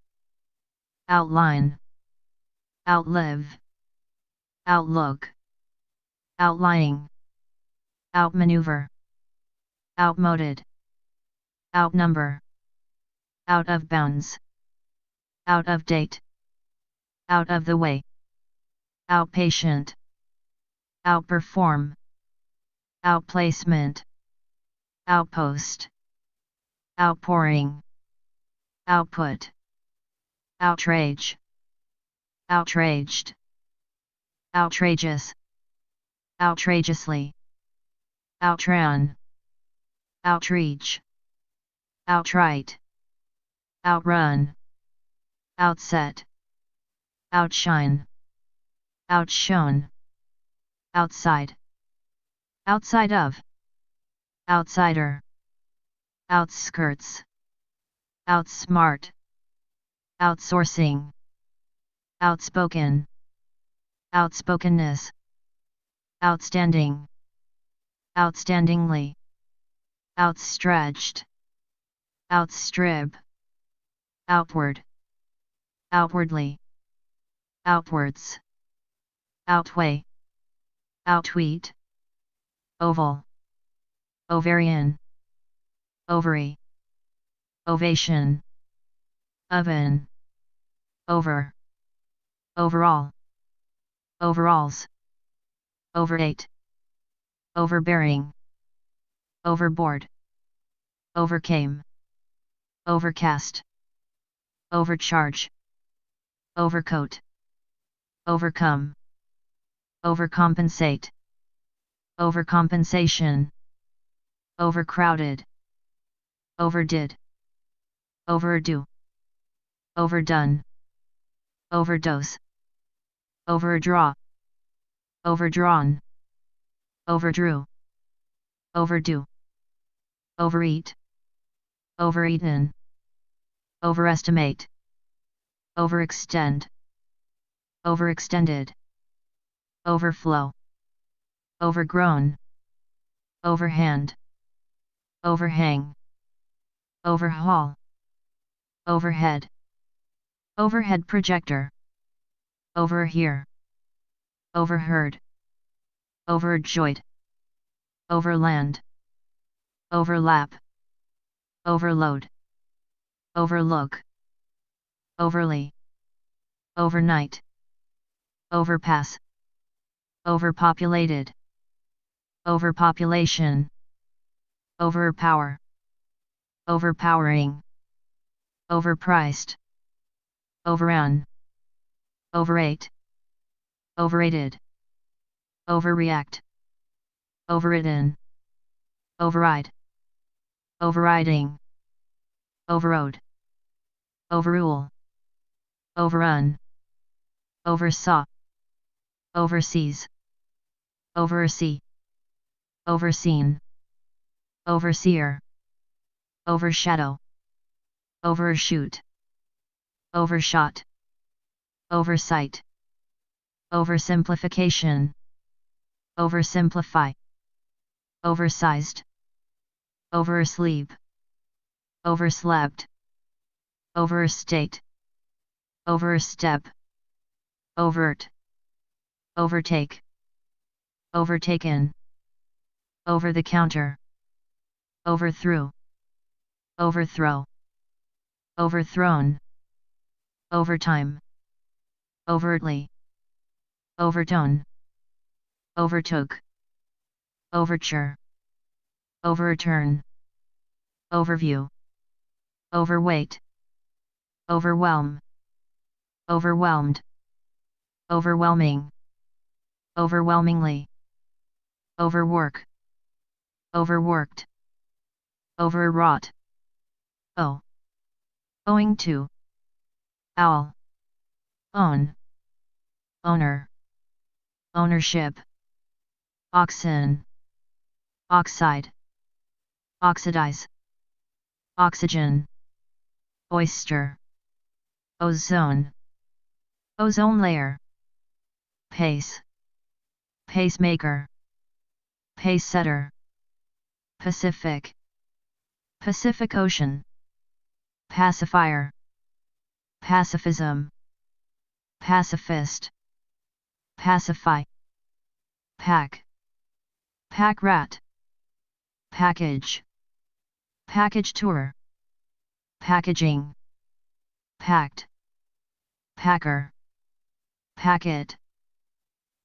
outline, outlive, outlook, outlying, outmaneuver, outmoded, outnumber, out of bounds, out of date, out of the way, outpatient, outperform, outplacement, outpost, outpouring, output, outrage, outraged, outrageous, outrageously, outran, outreach, outright, outrun, outset, outshine, outshone, outside, outside of, outsider, outskirts, outsmart, outsourcing, outspoken, outspokenness, outstanding, outstandingly, outstretched, outstrip, outward, outwardly, outwards, outweigh, outweed, oval, ovarian, ovary, ovation, oven, over, overall, overalls, overate, overbearing, overboard, overcame, overcast, overcharge, overcoat, overcome, overcompensate, overcompensation, overcrowded, overdid, overdo, overdone, overdose, overdraw, overdrawn, overdrew, overdue, overeat, overeaten, overestimate, overextend, overextended, overflow, overgrown, overhand, overhang, overhaul, overhead, overhead projector, overhear, overheard, overjoyed, overland, overlap, overload, overlook, overly, overnight, overpass, overpopulated, overpopulation, overpower, overpowering, overpriced, overrun, overate, overrated, overreact, overridden, override, overriding, overrode, overrule, overrun, oversaw, overseas, oversee, overseen, overseer, overshadow, overshoot, overshot, oversight, oversimplification, oversimplify, oversized, oversleep, overslept, overstate, overstep, overt, overtake, overtaken, over the counter, overthrew, overthrow, overthrown, overtime, overtly, overtone, overtook, overture, overturn, overview, overweight, overwhelm, overwhelmed, overwhelming, overwhelmingly, overwork, overworked, overwrought, owing to, owl, own, owner, ownership, oxen, oxide, oxidize, oxygen, oyster, ozone, ozone layer, pace, pacemaker, pace setter, Pacific, Pacific Ocean, pacifier, pacifism, pacifist, pacify, pack, pack rat, package, package tour, packaging, packed, packer, packet,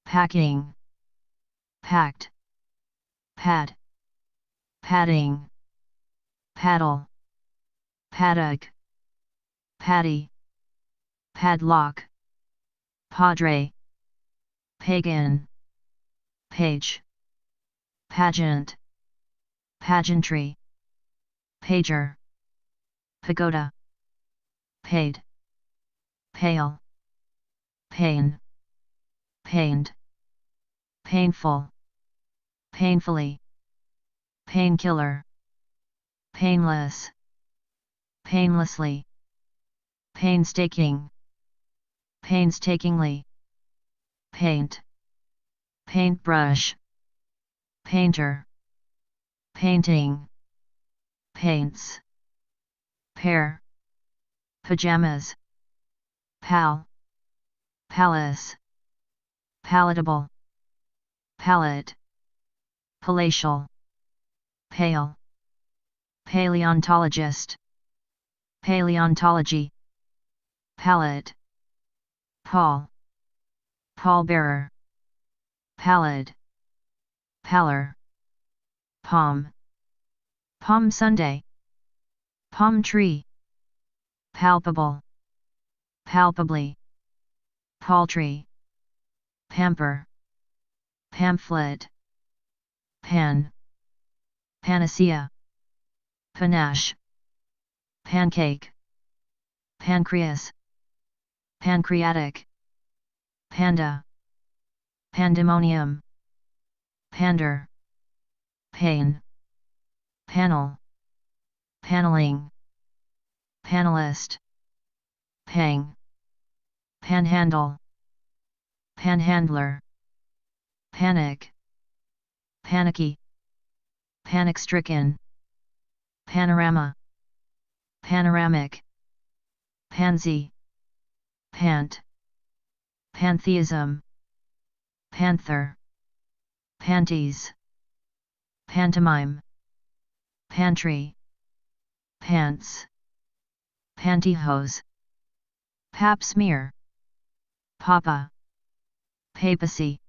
packing, packed, pad, padding, paddle, paddock, paddy, padlock, padre, pagan, page, pageant, pageantry, pager, pagoda, paid, pale, pain, pained, painful, painfully, painkiller, painless, painlessly, painstaking, painstakingly, paint, paintbrush, painter, painting, paints, pair, pajamas, pal, palace, palatable, palette, palatial, pale, paleontologist, paleontology, palette, pall, pallbearer, pallid, pallor, palm, palm Sunday, palm tree, palpable, palpably, paltry, pamper, pamphlet, pan, panacea, panache, pancake, pancreas, pancreatic, panda, pandemonium, pander, pain, panel, paneling, panelist, pang, panhandle, panhandler, panic, panicky, panic-stricken, panorama, panoramic, pansy, pant, pantheism, panther, panties, pantomime, pantry, pants, pantyhose, pap smear, papa, papacy,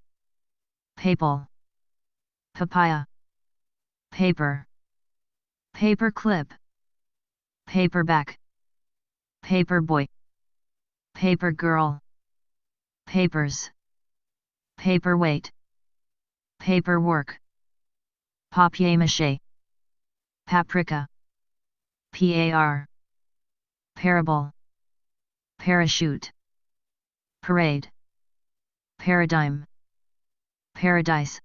papal, papaya, paper, paper clip, paperback, paperboy, paper girl, papers, paperweight, paperwork, papier-mâché, paprika, parable, parachute, parade, paradigm, paradise,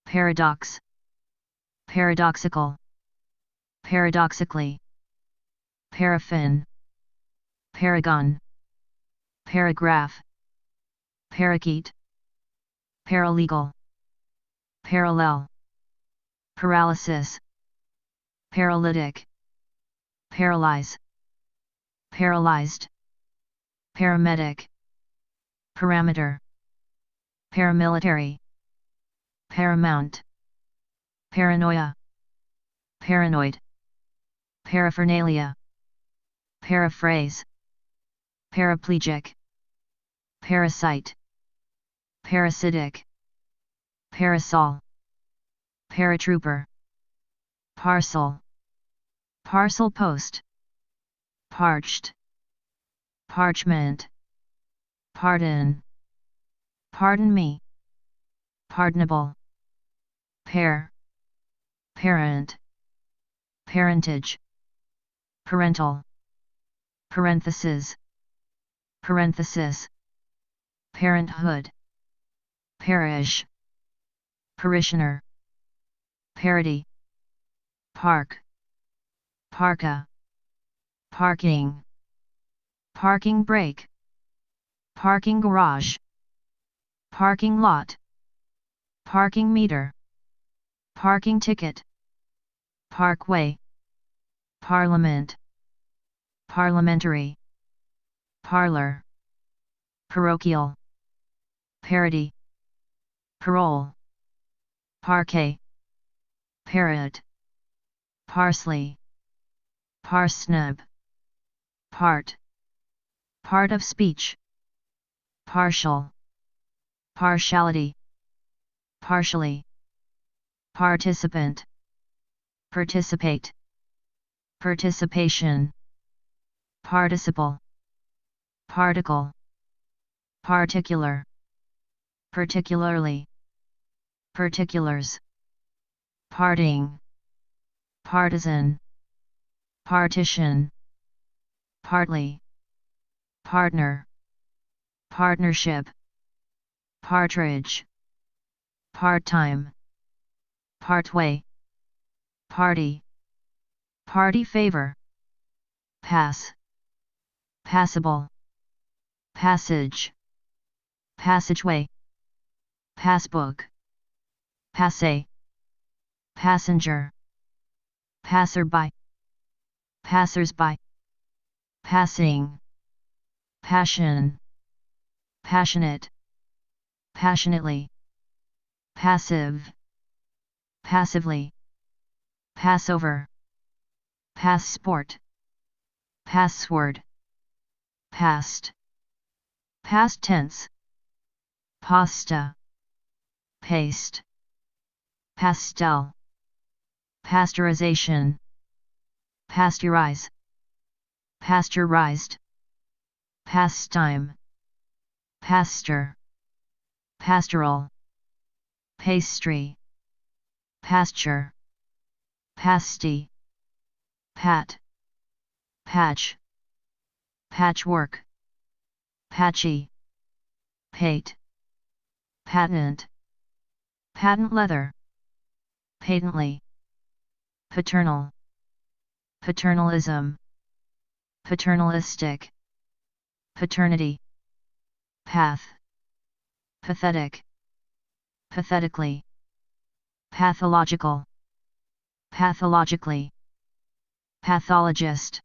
paradox, paradoxical, paradoxically, paraffin, paragon, paragraph, parakeet, paralegal, parallel, paralysis, paralytic, paralyze, paralyzed, paramedic, parameter, paramilitary, paramount, paranoia, paranoid, paraphernalia, paraphrase, paraplegic, parasite, parasitic, parasol, paratrooper, parcel, parcel post, parched, parchment, pardon, pardon me, pardonable, pair, parent, parentage, parental, parenthesis, parenthesis, parenthood, parish, parishioner, parody, park, parka, parking, parking brake, parking garage, parking lot, parking meter, parking ticket, parkway, parliament, parliamentary, parlor, parochial, parody, parole, parquet, parrot, parsley, parsnip, part, part of speech, partial, partiality, partially, participant, participate, participation, participle, particle, particular, particularly, particulars, parting, partisan, partition, partly, partner, partnership, partridge, part-time, partway, party, party favor, pass, passable, passage, passageway, passbook, passe, passenger, passerby, passersby, passing, passion, passionate, passionately, passive, passively, Passover, passport, password, past, past tense, pasta, paste, pastel, pasteurization, pasteurize, pasteurized, pastime, pastor, pastoral, pastry, pasture, pasty, pat, patch, patchwork, patchy, pate, patent, patent leather, patently, paternal, paternalism, paternalistic, paternity, path, pathetic, pathetically, pathological, pathologically, pathologist,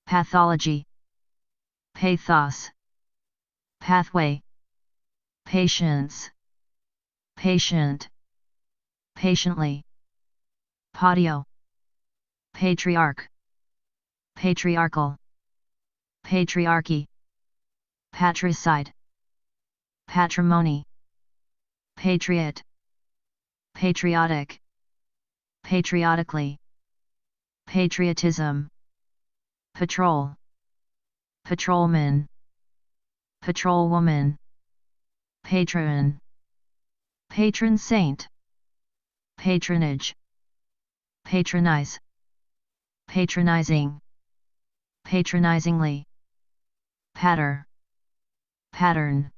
pathology, pathos, pathway, patience, patient, patiently, patio, patriarch, patriarchal, patriarchy, patricide, patrimony, patriot, patriotic, patriotically, patriotism, patrol, patrolman, patrolwoman, patron, patron saint, patronage, patronize, patronizing, patronizingly, patter, pattern,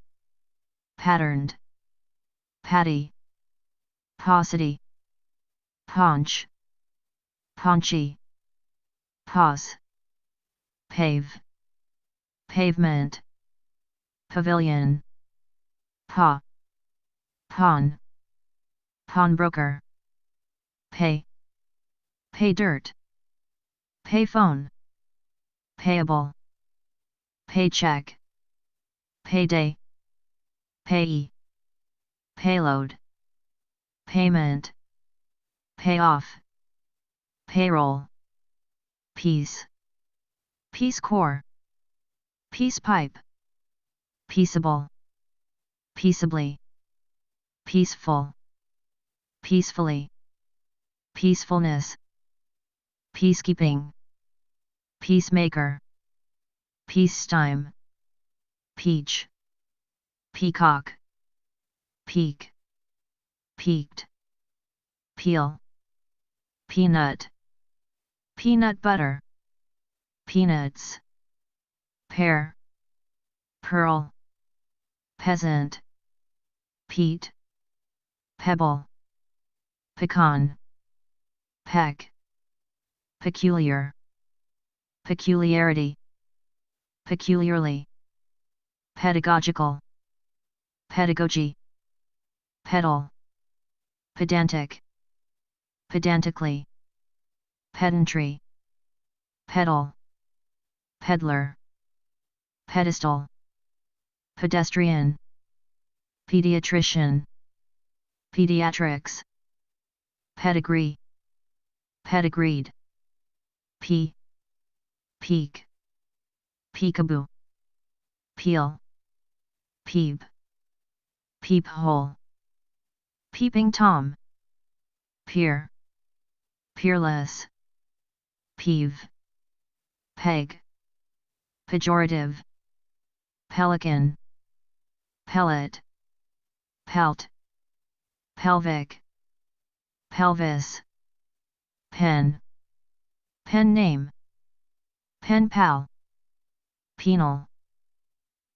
patterned, patty, paucity, paunch, paunchy, pause, pave, pavement, pavilion, paw, pawn, pawnbroker, pay, pay dirt, payphone, payable, paycheck, payday, payee, payload, payment, payoff, payroll, peace, Peace Corps, peace pipe, peaceable, peaceably, peaceful, peacefully, peacefulness, peacekeeping, peacemaker, peacetime, peach, peacock, peak, peaked, peel, peanut, peanut butter, peanuts, pear, pearl, peasant, peat, pebble, pecan, peck, peculiar, peculiarity, peculiarly, pedagogical, pedagogy, pedal, pedantic, pedantically, pedantry, pedal, peddler, pedestal, pedestrian, pediatrician, pediatrics, pedigree, pedigreed, peak, peekaboo, peel, peep, peephole, peeping Tom, peer, peerless, peeve, peg, pejorative, pelican, pellet, pelt, pelvic, pelvis, pen, pen name, pen pal, penal,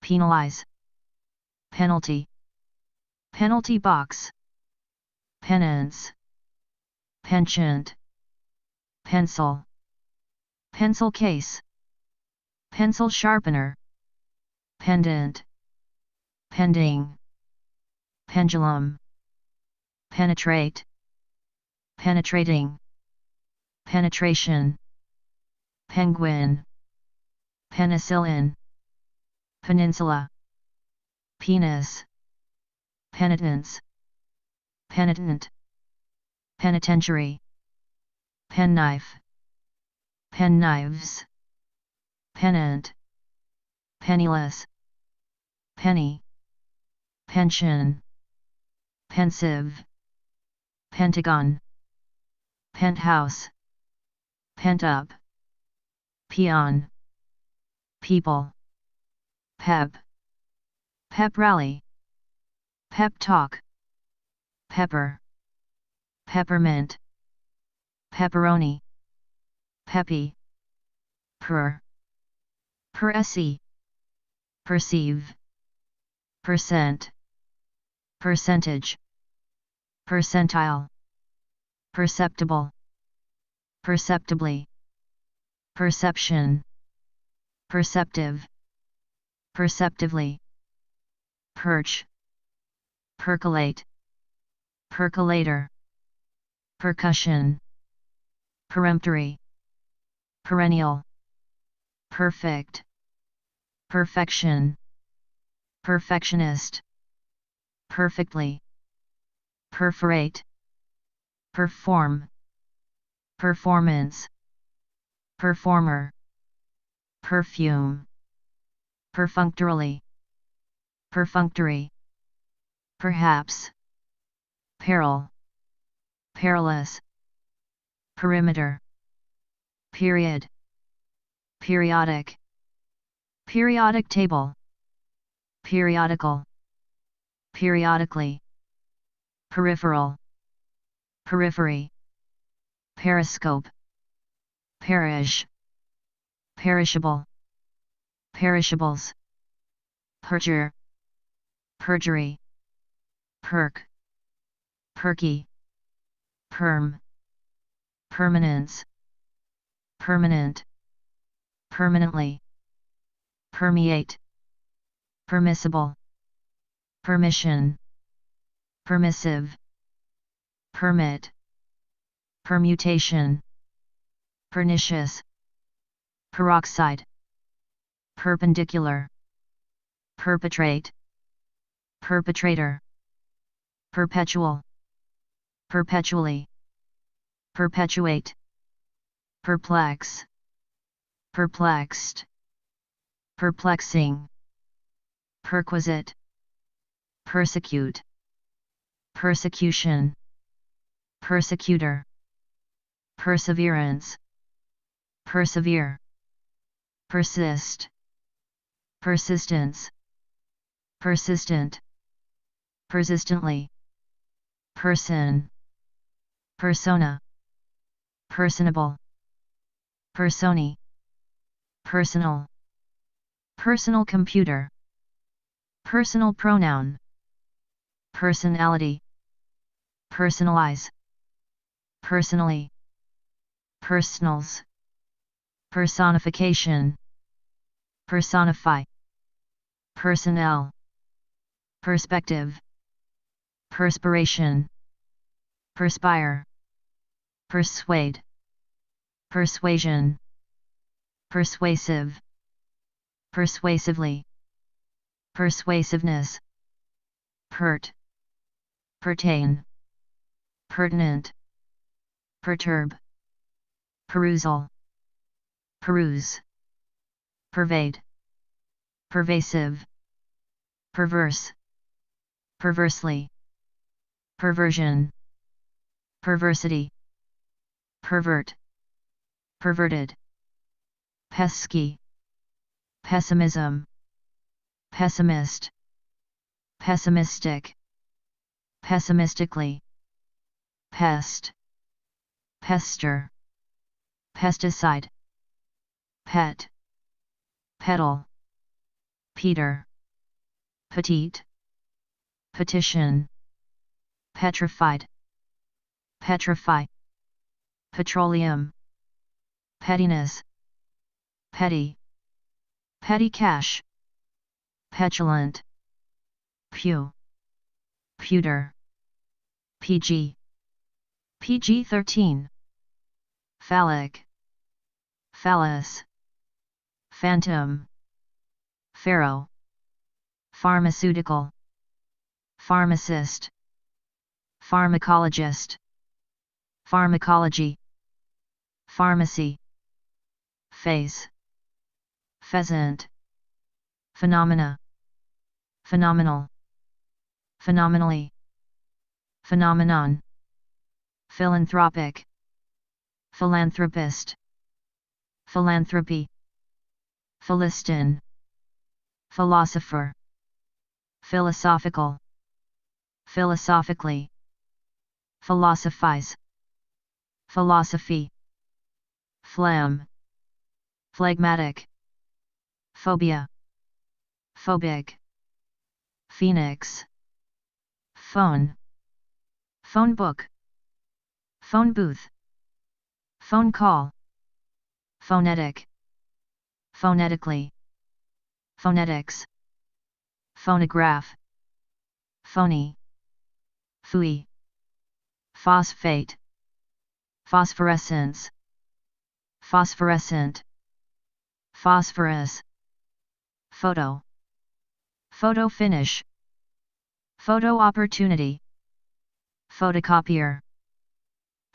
penalize, penalty, penalty box, penance, penchant, pencil, pencil case, pencil sharpener, pendant, pending, pendulum, penetrate, penetrating, penetration, penguin, penicillin, peninsula, penis, penitence, penitent, penitentiary, penknife, penknives, pennant, penniless, penny, pension, pensive, pentagon, penthouse, pent up, peon, people, pep, pep rally, pep talk, pepper, peppermint, pepperoni, peppy, per-se, perceive, percent, percentage, percentile, perceptible, perceptibly, perception, perceptive, perceptively, perch, percolate, percolator, percussion, peremptory, perennial, perfect, perfection, perfectionist, perfectly, perforate, perform, performance, performer, perfume, perfunctorily, perfunctory, perhaps, peril, perilous, perimeter, period, periodic, periodic table, periodical, periodically, peripheral, periphery, periscope, perish, perishable, perishables, perjure, perjury, perk, perky, perm, permanence, permanent, permanently, permeate, permissible, permission, permissive, permit, permutation, pernicious, peroxide, perpendicular, perpetrate, perpetrator, perpetual, perpetually, perpetuate, perplex, perplexed, perplexing, perquisite, persecute, persecution, persecutor, perseverance, persevere, persist, persistence, persistent, persistently, person, persona, personable, persony, personal, personal computer, personal pronoun, personality, personalize, personally, personals, personification, personify, personnel, perspective, perspiration, perspire, persuade, persuasion, persuasive, persuasively, persuasiveness, pert, pertain, pertinent, perturb, perusal, peruse, pervade, pervasive, perverse, perversely, perversion, perversity, pervert, perverted, pesky, pessimism, pessimist, pessimistic, pessimistically, pest, pester, pesticide, pet, petal, Peter, petite, petition, petrified, petrify, petroleum, pettiness, petty, petty cash, petulant, pew, pewter, PG, PG-13, phallic, phallus, phantom, pharaoh, pharmaceutical, pharmacist, pharmacologist, pharmacology, pharmacy, phase, pheasant, phenomena, phenomenal, phenomenally, phenomenon, philanthropic, philanthropist, philanthropy, Philistin, philosopher, philosophical, philosophically, philosophize, philosophy, phlegm, phlegmatic, phobia, phobic, phoenix, phone, phone book, phone booth, phone call, phonetic, phonetically, phonetics, phonograph, phony, Fui. Phosphate. Phosphorescence. Phosphorescent. Phosphorus. Photo. Photo finish. Photo opportunity. Photocopier.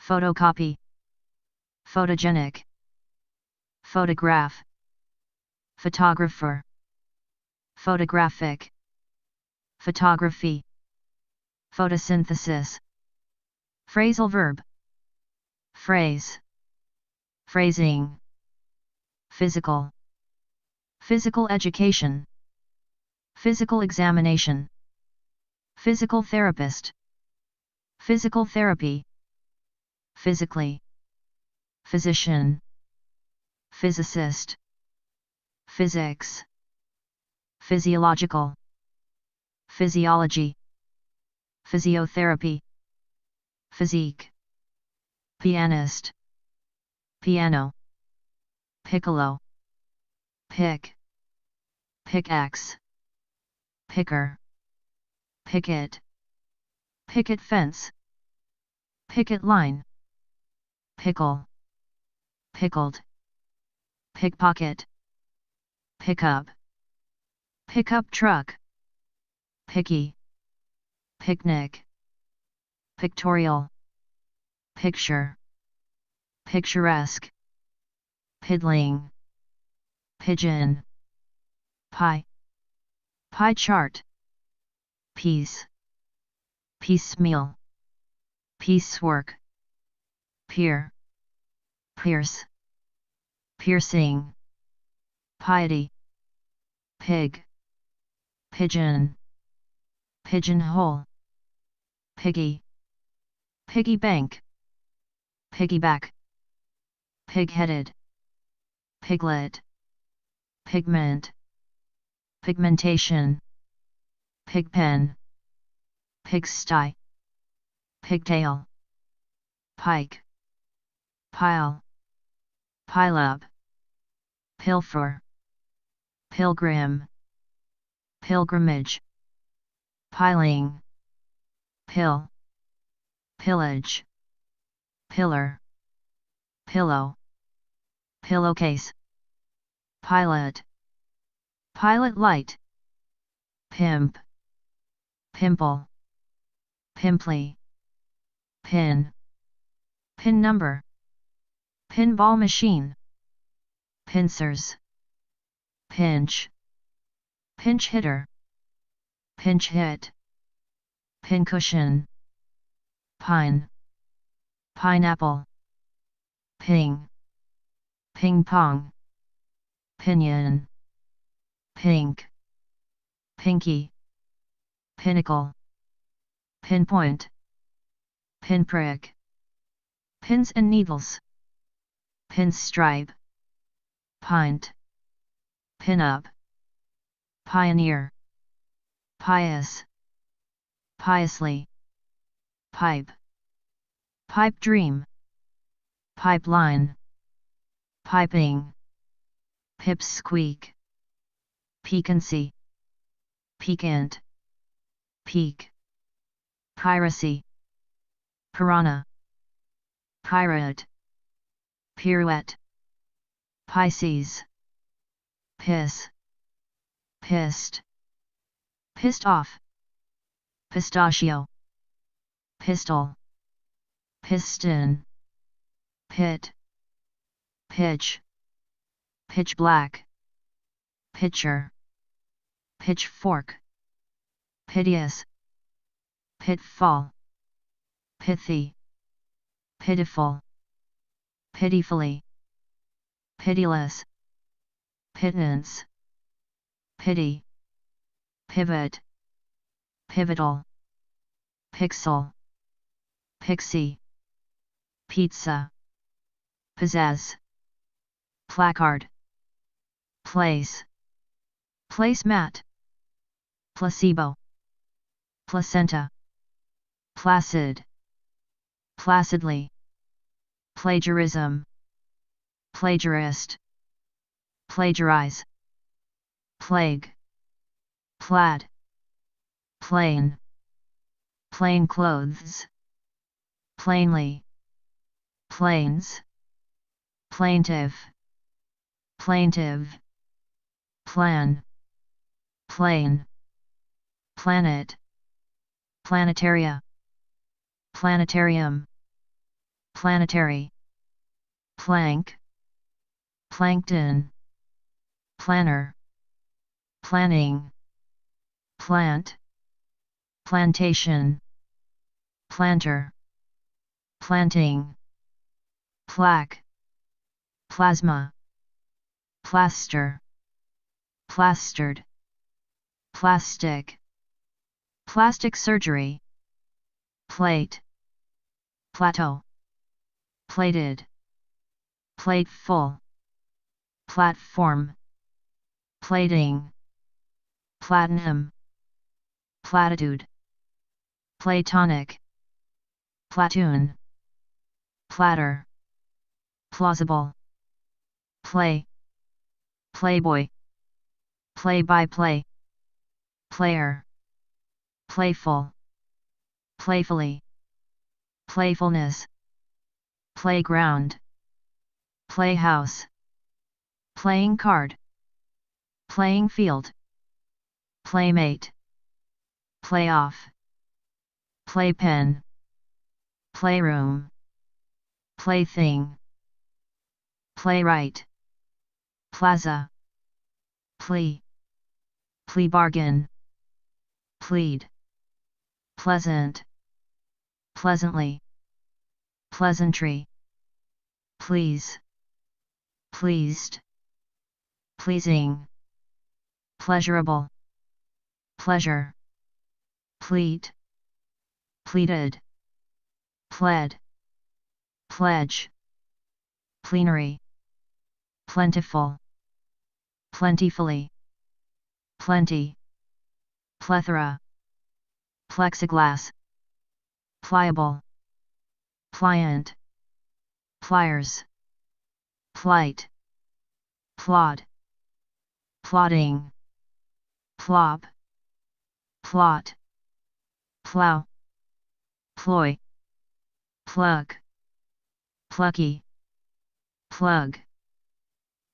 Photocopy. Photogenic. Photograph. Photographer. Photographic. Photography. Photosynthesis. Phrasal verb. Phrase. Phrasing. Physical. Physical education. Physical examination. Physical therapist. Physical therapy. Physically. Physician. Physicist. Physics. Physiological. Physiology. Physiotherapy. Physique. Pianist. Piano. Piccolo. Pick. Pickaxe. Picker. Picket. Picket fence. Picket line. Pickle. Pickled. Pickpocket. Pickup. Pickup truck. Picky. Picnic. Pictorial. Picture. Picturesque. Piddling. Pigeon. Pie. Pie chart. Piece. Piecemeal. Piecework. Peer. Pierce. Piercing. Piety. Pig. Pigeon. Pigeonhole. Piggy. Piggy bank. Piggyback. Pig-headed. Piglet. Pigment. Pigmentation. Pigpen. Pigsty. Pigtail. Pike. Pile. Pile-up. Pilfer. Pilgrim. Pilgrimage. Piling. Pill. Pillage. Pillar. Pillow. Pillowcase. Pilot. Pilot light. Pimp. Pimple. Pimply. Pin. Pin number. Pinball machine. Pincers. Pinch. Pinch hitter. Pinch hit. Pincushion. Pine. Pineapple. Ping. Ping pong. Pinion. Pink. Pinky. Pinnacle. Pinpoint. Pinprick. Pins and needles. Pinstripe. Pint. Pinup. Pioneer. Pious. Piously. Pipe. Pipe dream. Pipeline. Piping. Pipsqueak. Piquancy. Piquant. Peak. Piracy. Piranha. Pirate. Pirouette. Pisces. Piss. Pissed. Pissed off. Pistachio. Pistol. Piston. Pit. Pitch. Pitch black. Pitcher. Pitchfork. Piteous. Pitfall. Pithy. Pitiful. Pitifully. Pitiless. Pittance. Pity. Pivot. Pivotal. Pixel. Pixie. Pizza. Pizzazz. Placard. Place. Placemat. Placebo. Placenta. Placid. Placidly. Plagiarism. Plagiarist. Plagiarize. Plague. Plaid. Plain. plain clothes, plainly, plains, plaintive, plaintive, plan, plane, planet, planetaria, planetarium, planetary, plank, plankton, planner, planning, plant, plantation, planter, planting, plaque, plasma, plaster, plastered, plastic, plastic surgery, plate, plateau, plated, plateful, platform, plating, platinum, platitude, platonic, platoon, platter, plausible, play, playboy, play-by-play, player, playful, playfully, playfulness, playground, playhouse, playing card, playing field, playmate, playoff, playpen, playroom, plaything, playwright, plaza, plea, plea bargain, plead, pleasant, pleasantly, pleasantry, please, pleased, pleasing, pleasurable, pleasure, pleat, pleaded, pled, pledge, plenary, plentiful, plentifully, plenty, plethora, plexiglass, pliable, pliant, pliers, plight, plod, plodding, plop, plot, plow, ploy, plug, plucky, plug,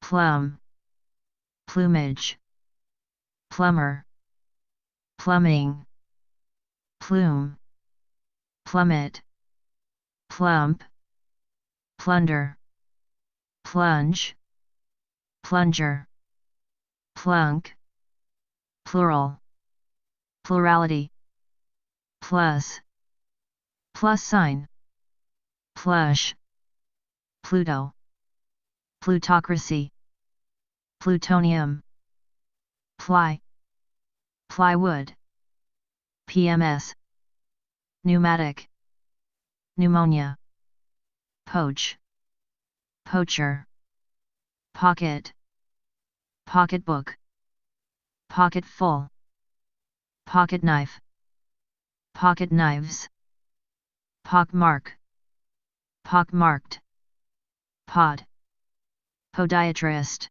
plum, plumage, plumber, plumbing, plume, plummet, plump, plunder, plunge, plunger, plunk, plural, plurality, plus, plus sign, plush, Pluto, plutocracy, plutonium, ply, plywood, PMS, pneumatic, pneumonia, poach, poacher, pocket, pocketbook, pocketful, pocket knife, pocket knives, pockmark, pockmarked, pod, podiatrist,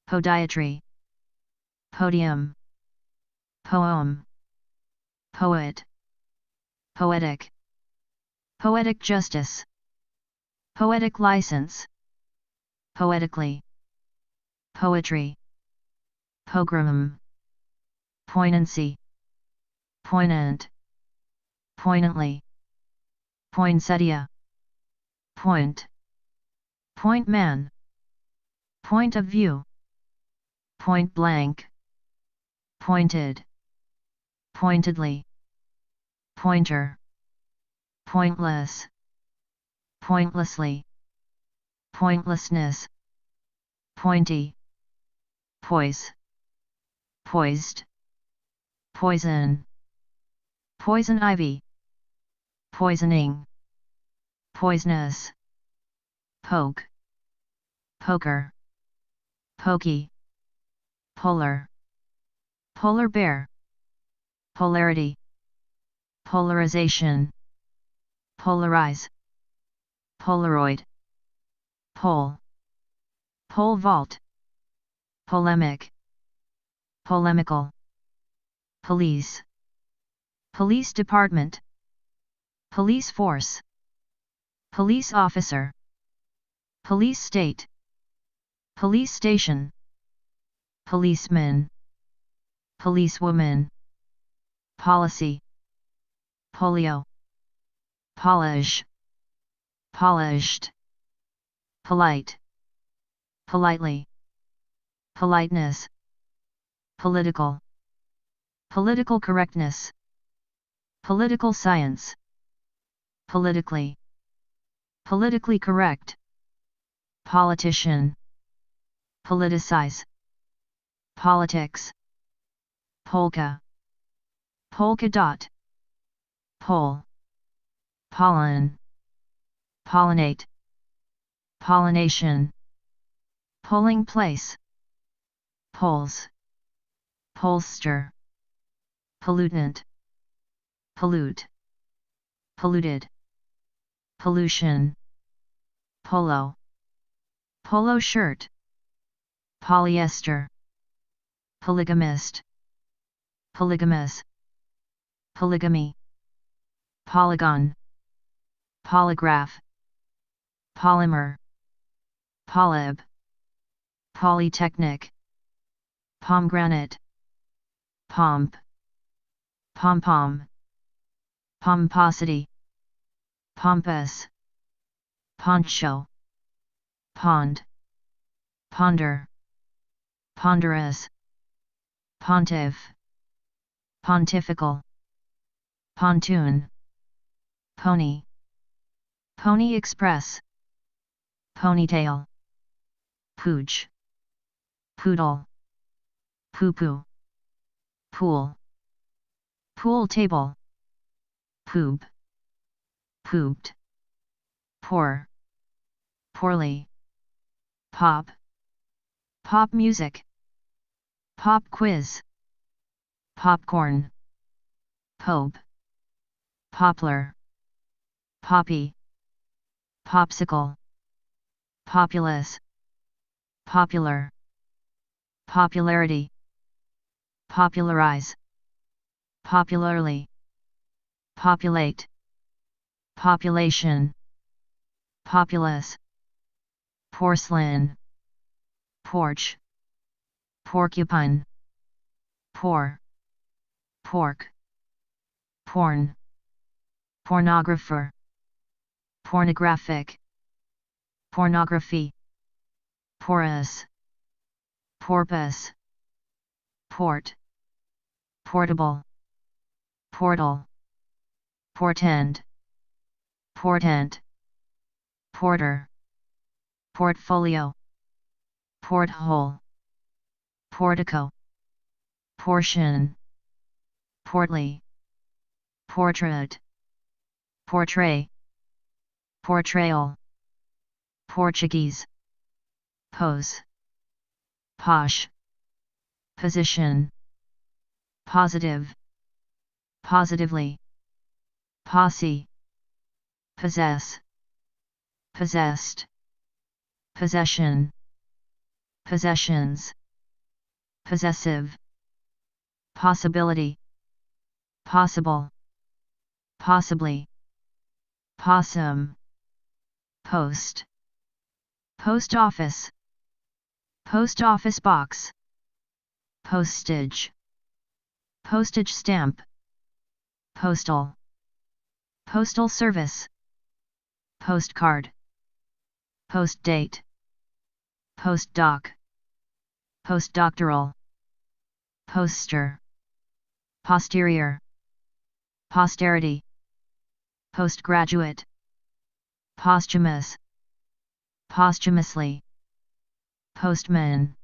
podiatry, podium, poem, poet, poetic, poetic justice, poetic license, poetically, poetry, pogrom, poignancy, poignant, poignantly, poinsettia, point, point man, point of view, point blank, pointed, pointedly, pointer, pointless, pointlessly, pointlessness, pointy, poise, poised, poison, poison ivy, poisoning, poisonous, poke, poker, pokey, polar, polar bear, polarity, polarization, polarize, polaroid, pole, pole vault, polemic, polemical, police, Police department. Police force. Police officer. Police state. Police station. Policeman. Policewoman. Policy. Polio. Polish. Polished. Polite. Politely. Politeness. Political. Political correctness. Political science. Politically. Politically correct. Politician. Politicize. Politics. Polka. Polka dot. Pole. Pollen. Pollinate. Pollination. Polling place. Polls. Pollster. Pollutant. Pollute. Polluted. Pollution. Polo. Polo shirt. Polyester. Polygamist. Polygamous. Polygamy. Polygon. Polygraph. Polymer. Polyb. Polytechnic. Pomegranate. Pomp. Pom-pom. Pomposity. Pompous. Poncho. Pond. Ponder. Ponderous. Pontiff. Pontifical. Pontoon. Pony. Pony Express. Ponytail. Pooch. Poodle. Poo-poo. Pool. Pool table. Poob. Pooped. Poor. Poorly. Pop. Pop music. Pop quiz. Popcorn. Pope. Poplar. Poppy. Popsicle. Populous. Popular. Popularity. Popularize. Popularly. Populate. Population. Populous. Porcelain. Porch. Porcupine. Poor. Pork. Porn. Pornographer. Pornographic. Pornography. Porous. Porpoise. Port. Portable. Portal. Portend. Portent. Porter. Portfolio. Porthole. Portico. Portion. Portly. Portrait. Portray. Portrayal. Portuguese. Pose. Posh. Position. Positive. Positively. Posse. Possess. Possessed. Possession. Possessions. Possessive. Possibility. Possible. Possibly. Possum. Post. Post office. Post office box. Postage. Postage stamp. Postal. Postal service. Postcard. Post date. Postdoc. Postdoctoral. Poster. Posterior. Posterity. Postgraduate. Posthumous. Posthumously. Postman.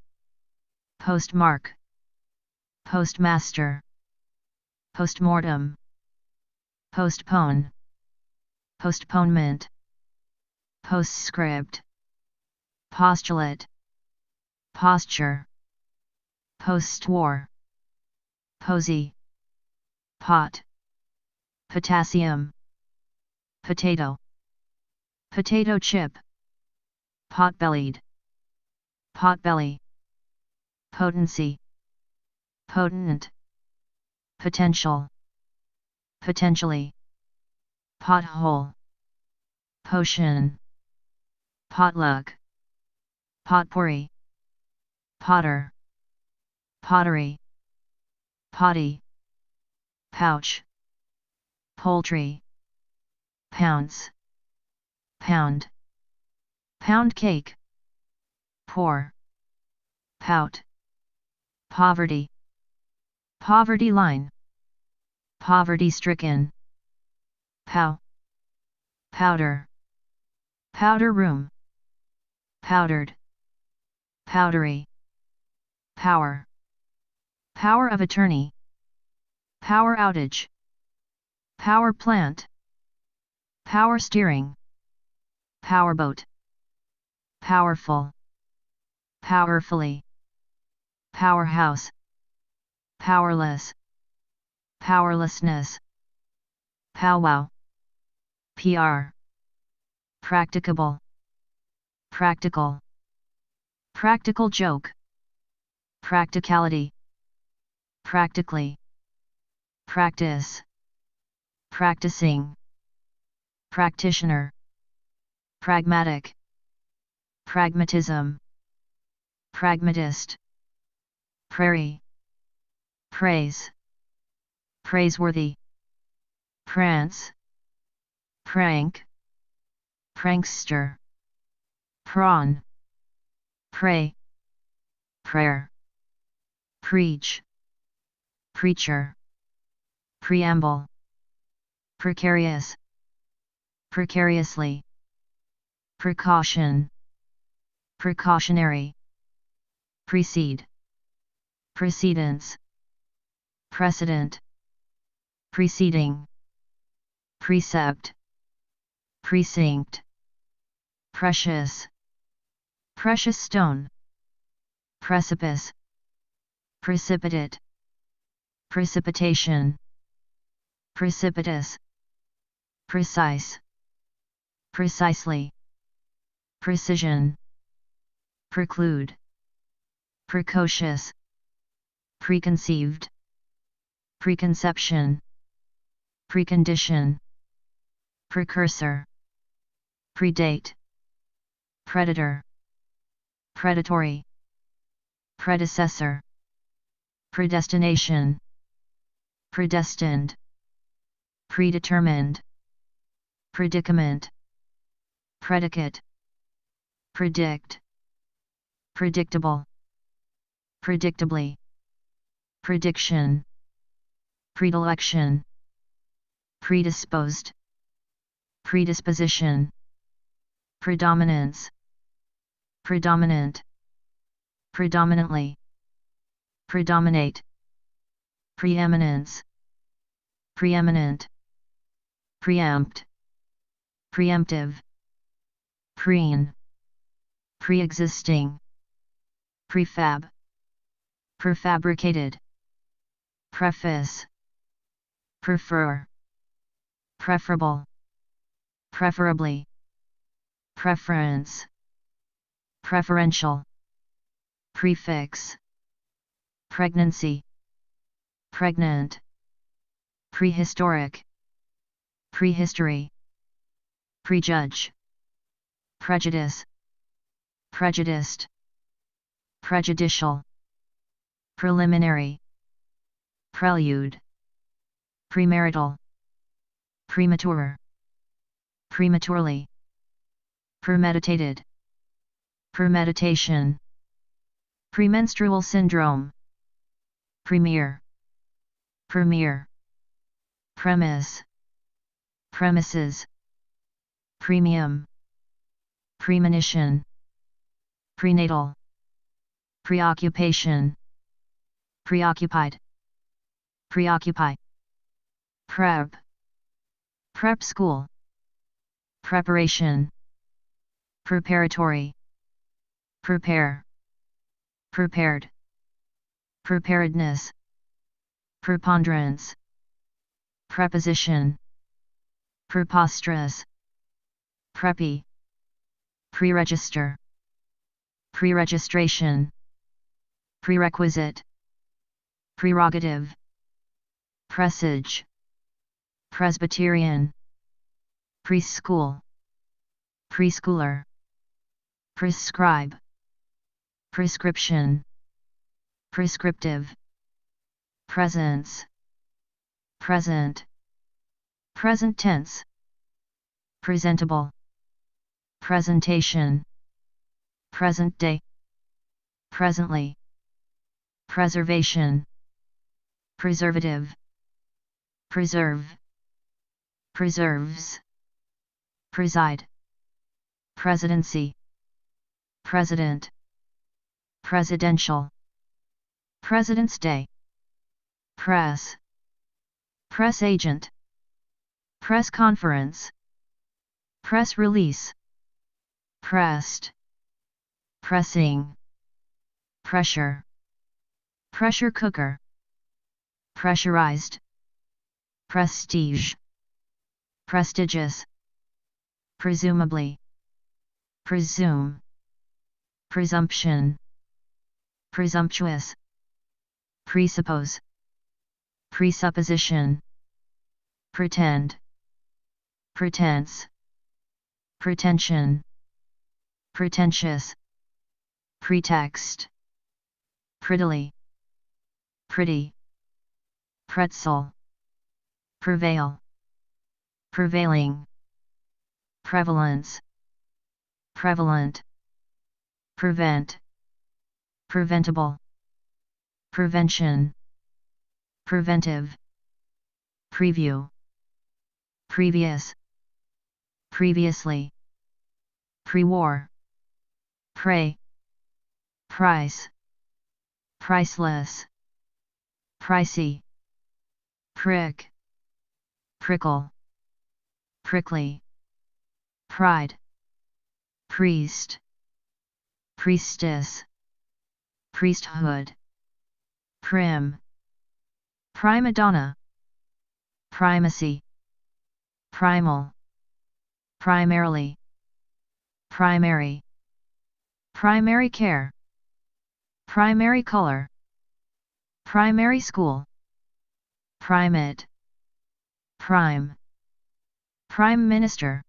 Postmark. Postmaster. Postmortem. Postpone. Postponement. Postscript. Postulate. Posture. Postwar. Posy. Pot. Potassium. Potato. Potato chip. Pot-bellied. Potbelly. Potency. Potent. Potential. potentially, pothole, potion, potluck, potpourri, potter, pottery, potty, pouch, poultry, pounce, pound, pound cake, pour, pout, poverty, poverty line, poverty stricken, pow, powder, powder room, powdered, powdery, power, power of attorney, power outage, power plant, power steering, powerboat, powerful, powerfully, powerhouse, powerless, powerlessness, powwow, PR, practicable, practical, practical joke, practicality, practically, practice, practicing, practitioner, pragmatic, pragmatism, pragmatist, prairie, praise, praiseworthy, prance, prank, prankster, prawn, pray, prayer, preach, preacher, preamble, precarious, precariously, precaution, precautionary, precede, precedence, precedent, preceding, precept, precinct, precious, precious stone, precipice, precipitate, precipitation, precipitous, precise, precisely, precision, preclude, precocious, preconceived, preconception, precondition, precursor, predate, predator, predatory, predecessor, predestination, predestined, predetermined, predicament, predicate, predict, predictable, predictably, prediction, predilection, predisposed, predisposition, predominance, predominant, predominantly, predominate, preeminence, preeminent, preempt, preemptive, preen, pre-existing, prefab, prefabricated, preface, prefer, preferable, preferably, preference, preferential, prefix, pregnancy, pregnant, prehistoric, prehistory, prejudge, prejudice, prejudiced, prejudicial, preliminary, prelude, premarital, premature, prematurely, premeditated, premeditation, premenstrual syndrome, premier, premier, premise, premises, premium, premonition, prenatal, preoccupation, preoccupied, preoccupy, prep, prep school, preparation, preparatory, prepare, prepared, preparedness, preponderance, preposition, preposterous, preppy, preregister, preregistration, prerequisite, prerogative, presage, Presbyterian. Preschool. Preschooler. Prescribe. Prescription. Prescriptive. Presence. Present. Present tense. Presentable. Presentation. Present day. Presently. Preservation. Preservative. Preserve. Preserves. Preside. Presidency. President. Presidential. President's Day. Press. Press agent. Press conference. Press release. Pressed. Pressing. Pressure. Pressure cooker. Pressurized. Prestige. Prestigious. Presumably. Presume. Presumption. Presumptuous. Presuppose. Presupposition. Pretend. Pretense. Pretension. Pretentious. Pretext. Prettily. Pretty. Pretzel. Prevail. Prevailing. Prevalence. Prevalent. Prevent. Preventable. Prevention. Preventive. Preview. Previous. Previously. Pre-war. Pray. Price. Priceless. Pricey. Prick. Prickle. Prickly. Pride. Priest. Priestess. Priesthood. Prim. Prima donna. Primacy. Primal. Primarily. Primary. Primary care. Primary color. Primary school. Primate. Prime. Prime Minister.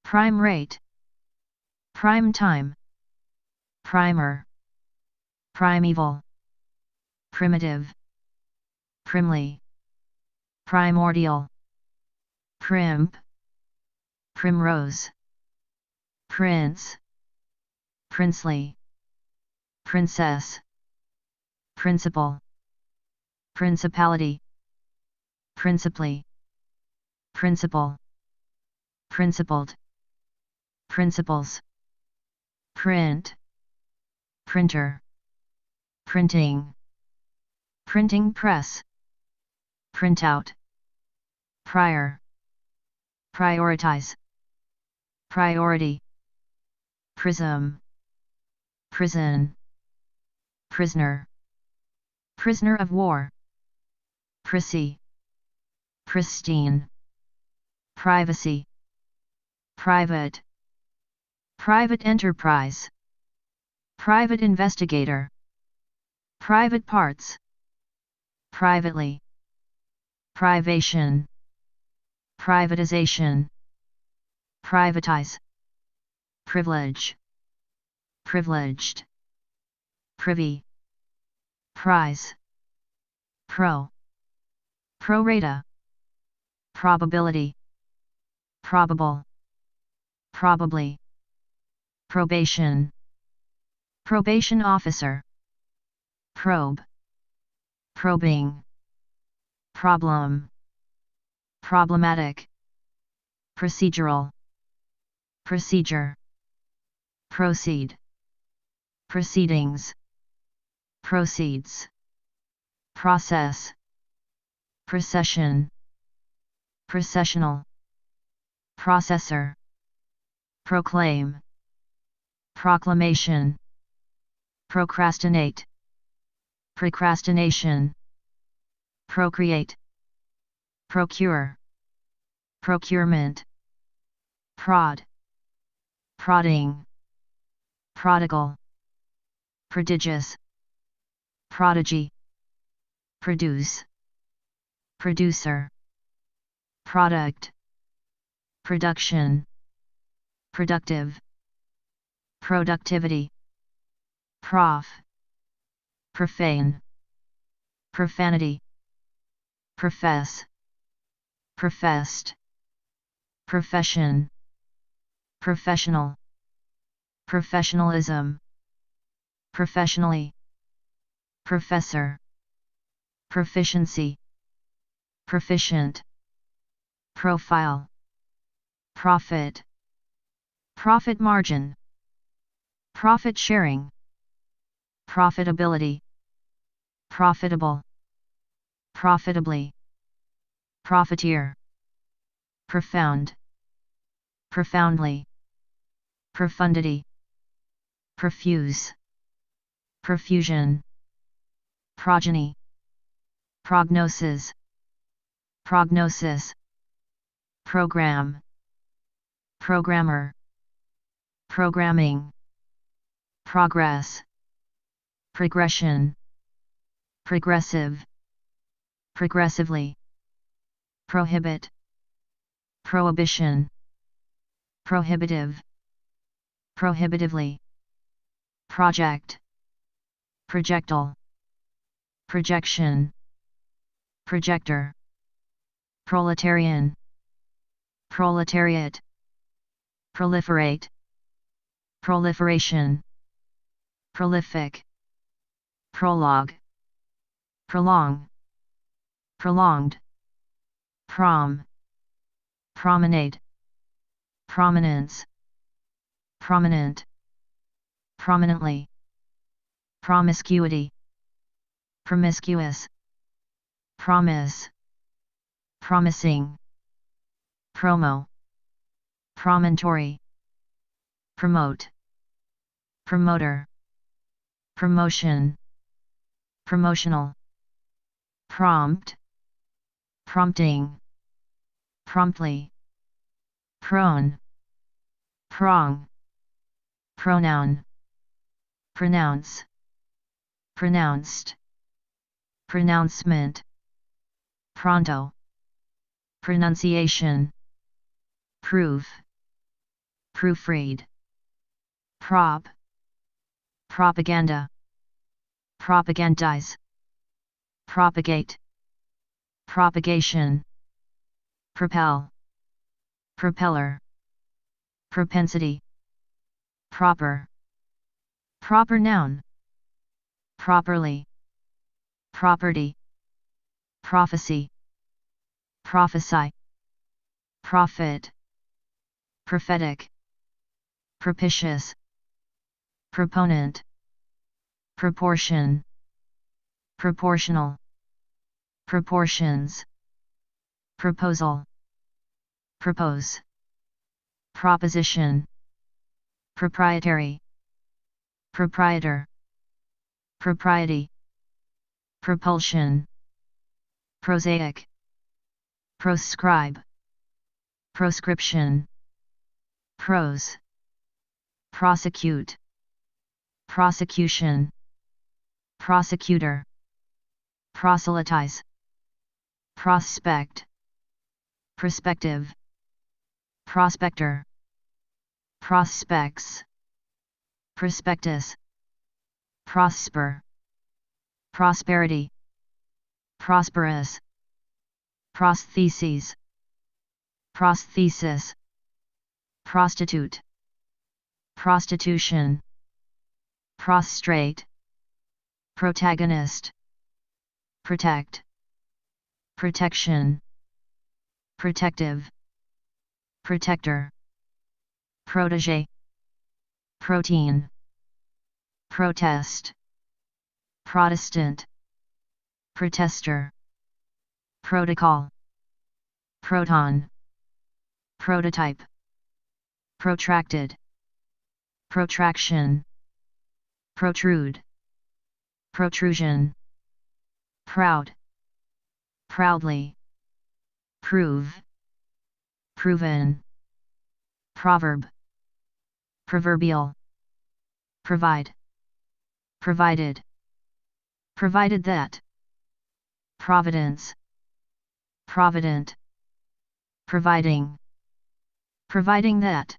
Prime rate. Prime time. Primer. Primeval. Primitive. Primly. Primordial. Primp. Primrose. Prince. Princely. Princess. Principal. Principality. Principally. Principal. Principled. Principles. Print. Printer. Printing. Printing press. Printout. Prior. Prioritize. Priority. Prism. Prison. Prisoner. Prisoner of war. Prissy. Pristine. Privacy. Private. Private enterprise. Private investigator. Private parts. Privately. Privation. Privatization. Privatize. Privilege. Privileged. Privy. Prize. Pro. Pro rata. Probability. Probable. Probably. Probation. Probation officer. Probe. Probing. Problem. Problematic. Procedural. Procedure. Proceed. Proceedings. Proceeds. Process. Procession. Processional. Processor. Proclaim. Proclamation. Procrastinate. Procrastination. Procreate. Procure. Procurement. Prod. Prodding. Prodigal. Prodigious. Prodigy. Produce. Producer. product, production, productive, productivity, prof, profane, profanity, profess, professed, profession, professional, professionalism, professionally, professor, proficiency, proficient, profile, profit, profit margin, profit sharing, profitability, profitable, profitably, profiteer, profound, profoundly, profundity, profuse, profusion, progeny, prognosis, prognosis, program, programmer, programming, progress, progression, progressive, progressively, prohibit, prohibition, prohibitive, prohibitively, project, projectile, projection, projector, proletarian, proletariat, proliferate, proliferation, prolific, prologue, prolong, prolonged, prom, promenade, prominence, prominent, prominently, promiscuity, promiscuous, promise, promising, promo, promontory, promote, promoter, promotion, promotional, prompt, prompting, promptly, prone, prong, pronoun, pronounce, pronounced, pronouncement, pronto, pronunciation, proof, proofread, prop, propaganda, propagandize, propagate, propagation, propel, propeller, propensity, proper, proper noun, properly, property, prophecy, prophesy, prophet, prophetic, propitious, proponent, proportion, proportional, proportions, proposal, propose, proposition, proprietary, proprietor, propriety, propulsion, prosaic, proscribe, proscription, prose, prosecute, prosecution, prosecutor, proselytize, prospect, prospective, prospector, prospects, prospectus, prosper, prosperity, prosperous, prostheses, prosthesis, prostitute, prostitution, prostrate, protagonist, protect, protection, protective, protector, protege, protein, protest, Protestant, protester, protocol, proton, prototype, protracted, protraction, protrude, protrusion, proud, proudly, prove, proven, proverb, proverbial, provide, provided, provided that, providence, provident, providing, providing that,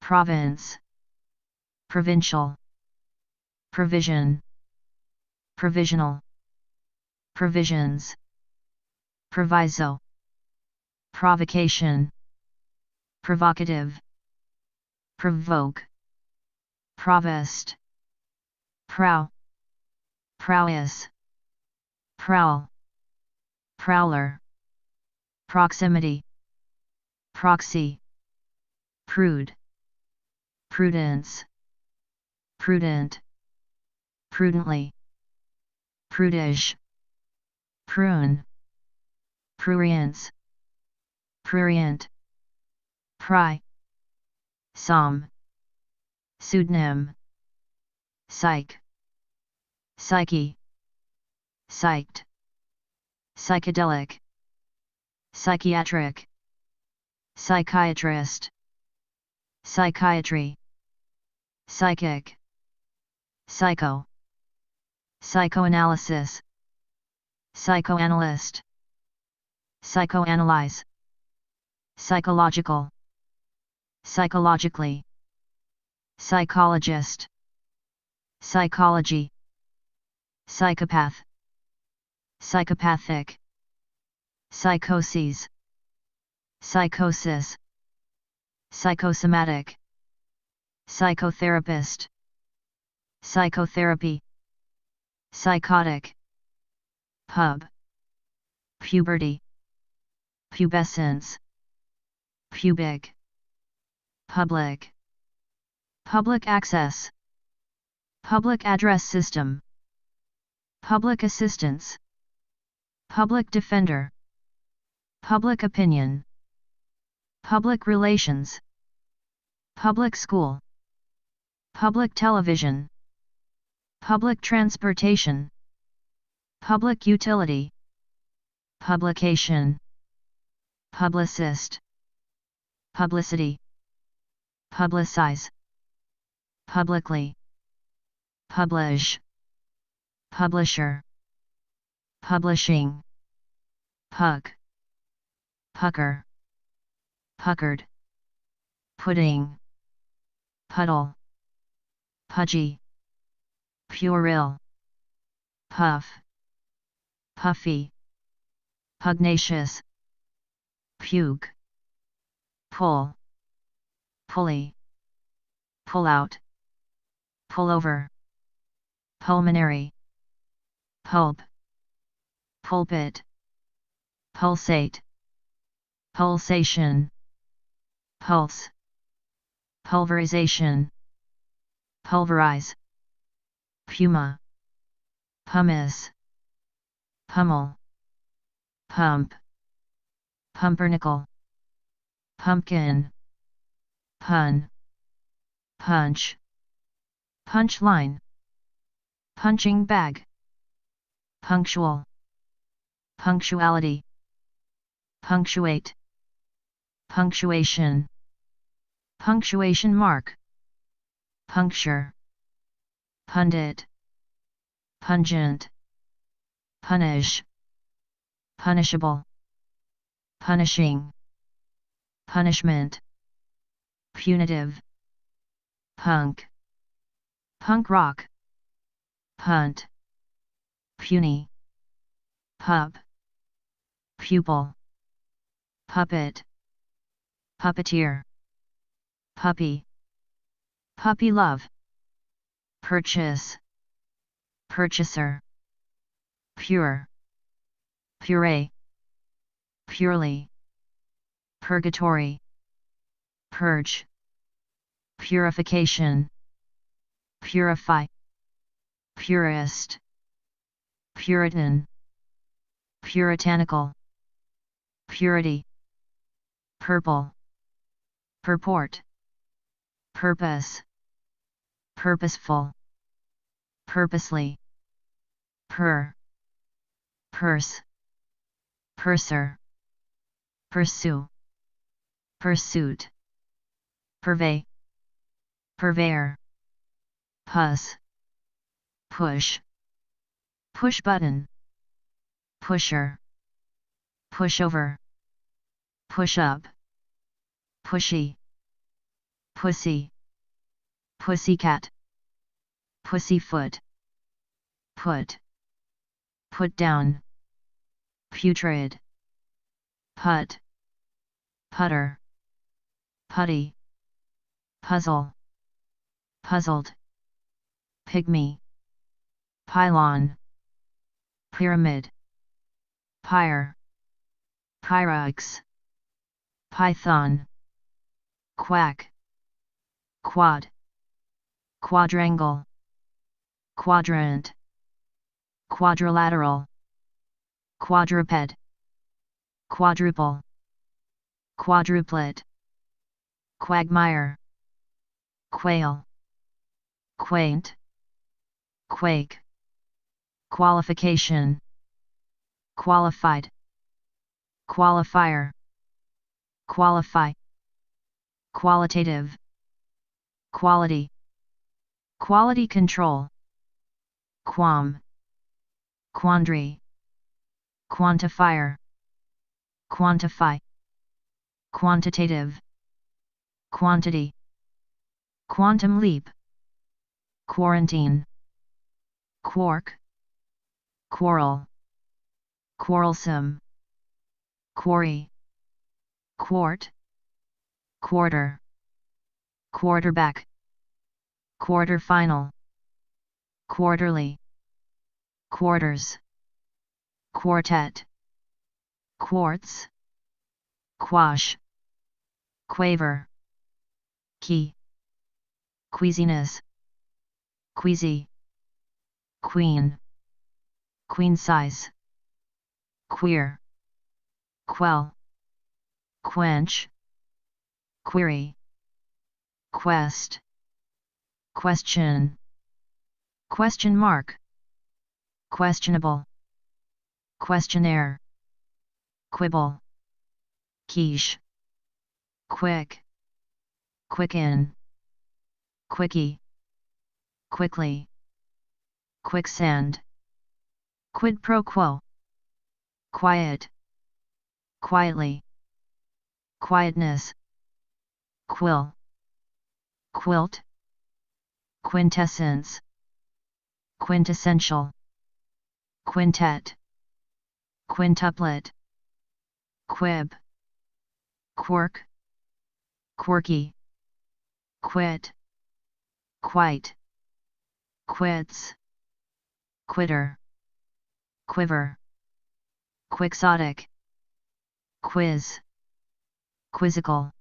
province, provincial, provision, provisional, provisions, proviso, provocation, provocative, provoke, provost, prow, prowess, prowl, prowler, proximity, proxy, prude, prudence, prudent, prudently, prudish, prune, prurience, prurient, pry, psalm, pseudonym, psych, psyche, psyched, psychedelic, psychiatric, psychiatrist, psychiatry, psychic, psycho, psychoanalysis, psychoanalyst, psychoanalyze, psychological, psychologically, psychologist, psychology, psychopath, psychopathic, psychoses, psychosis, psychosomatic, psychotherapist, psychotherapy, psychotic, pub, puberty, pubescence, pubic, public, public access, public address system, public assistance, public defender, public opinion, public relations, public school, public television, public transportation, public utility, publication, publicist, publicity, publicize, publicly, publish, publisher, publishing, pug, pucker, puckered, pudding, puddle, pudgy, puerile, puff, puffy, pugnacious, puke, pull, pulley, pull out, pull over, pulmonary, pulp, pulpit, pulsate, pulsation, pulse, pulverization, pulverize, puma, pumice, pummel, pump, pumpernickel, pumpkin, pun, punch, punchline, punching bag, punctual, punctuality, punctuate, punctuation, punctuation mark, puncture, pundit, pungent, punish, punishable, punishing, punishment, punitive, punk, punk rock, punt, puny, pup, pupil, puppet, puppeteer, puppy, puppy love, purchase, purchaser, pure, puree, purely, purgatory, purge, purification, purify, purist, puritan, puritanical, purity, purple, purport, purpose, purposeful, purposely, purse, purser, pursue, pursuit, purvey, purveyor, puss, push, push button, pusher, pushover, push up, pushy, pussy, pussycat, pussyfoot, put down, putrid, put, putter, putty, puzzle, puzzled, pygmy, pylon, pyramid, pyre, pyrex, python, quack, quad, quadrangle, quadrant, quadrilateral, quadruped, quadruple, quadruplet, quagmire, quail, quaint, quake, qualification, qualified, qualifier, qualify, qualitative, quality, quality control, qualm, quandary, quantifier, quantify, quantitative, quantity, quantum leap, quarantine, quark, quarrel, quarrelsome, quarry, quart, quarter, quarterback, quarterfinal, quarterly, quarters, quartet, quartz, quash, quaver, key, queasiness, queasy, queen, queen size, queer, quell, quench, query, quest, question, question mark, questionable, questionnaire, quibble, quiche, quick, quicken, quickie, quickly, quicksand, quid pro quo, quiet, quietly, quietness, quill, quilt, quintessence, quintessential, quintet, quintuplet, quib, quirk, quirky, quit, quite, quits, quitter, quiver, quixotic, quiz, quizzical,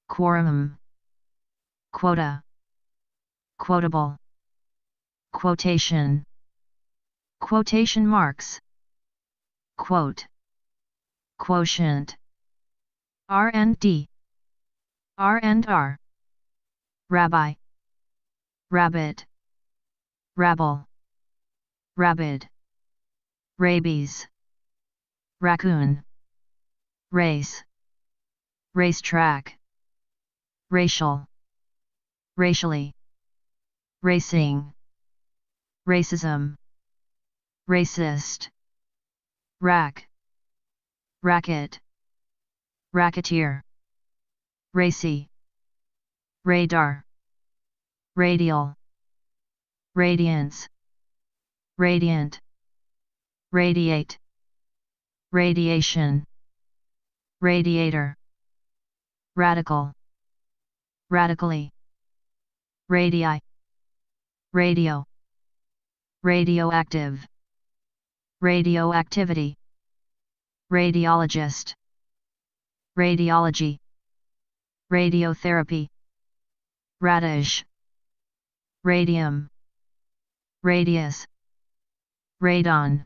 quorum, quota, quotable, quotation, quotation marks, quote, quotient, R&D, R&R, rabbi, rabbit, rabble, rabid, rabies, raccoon, race, racetrack, racial, racially, racing, racism, racist, rack, racket, racketeer, racy, radar, radial, radiance, radiant, radiate, radiation, radiator, radical, radically, radii, radio, radioactive, radioactivity, radiologist, radiology, radiotherapy, radish, radium, radius, radon,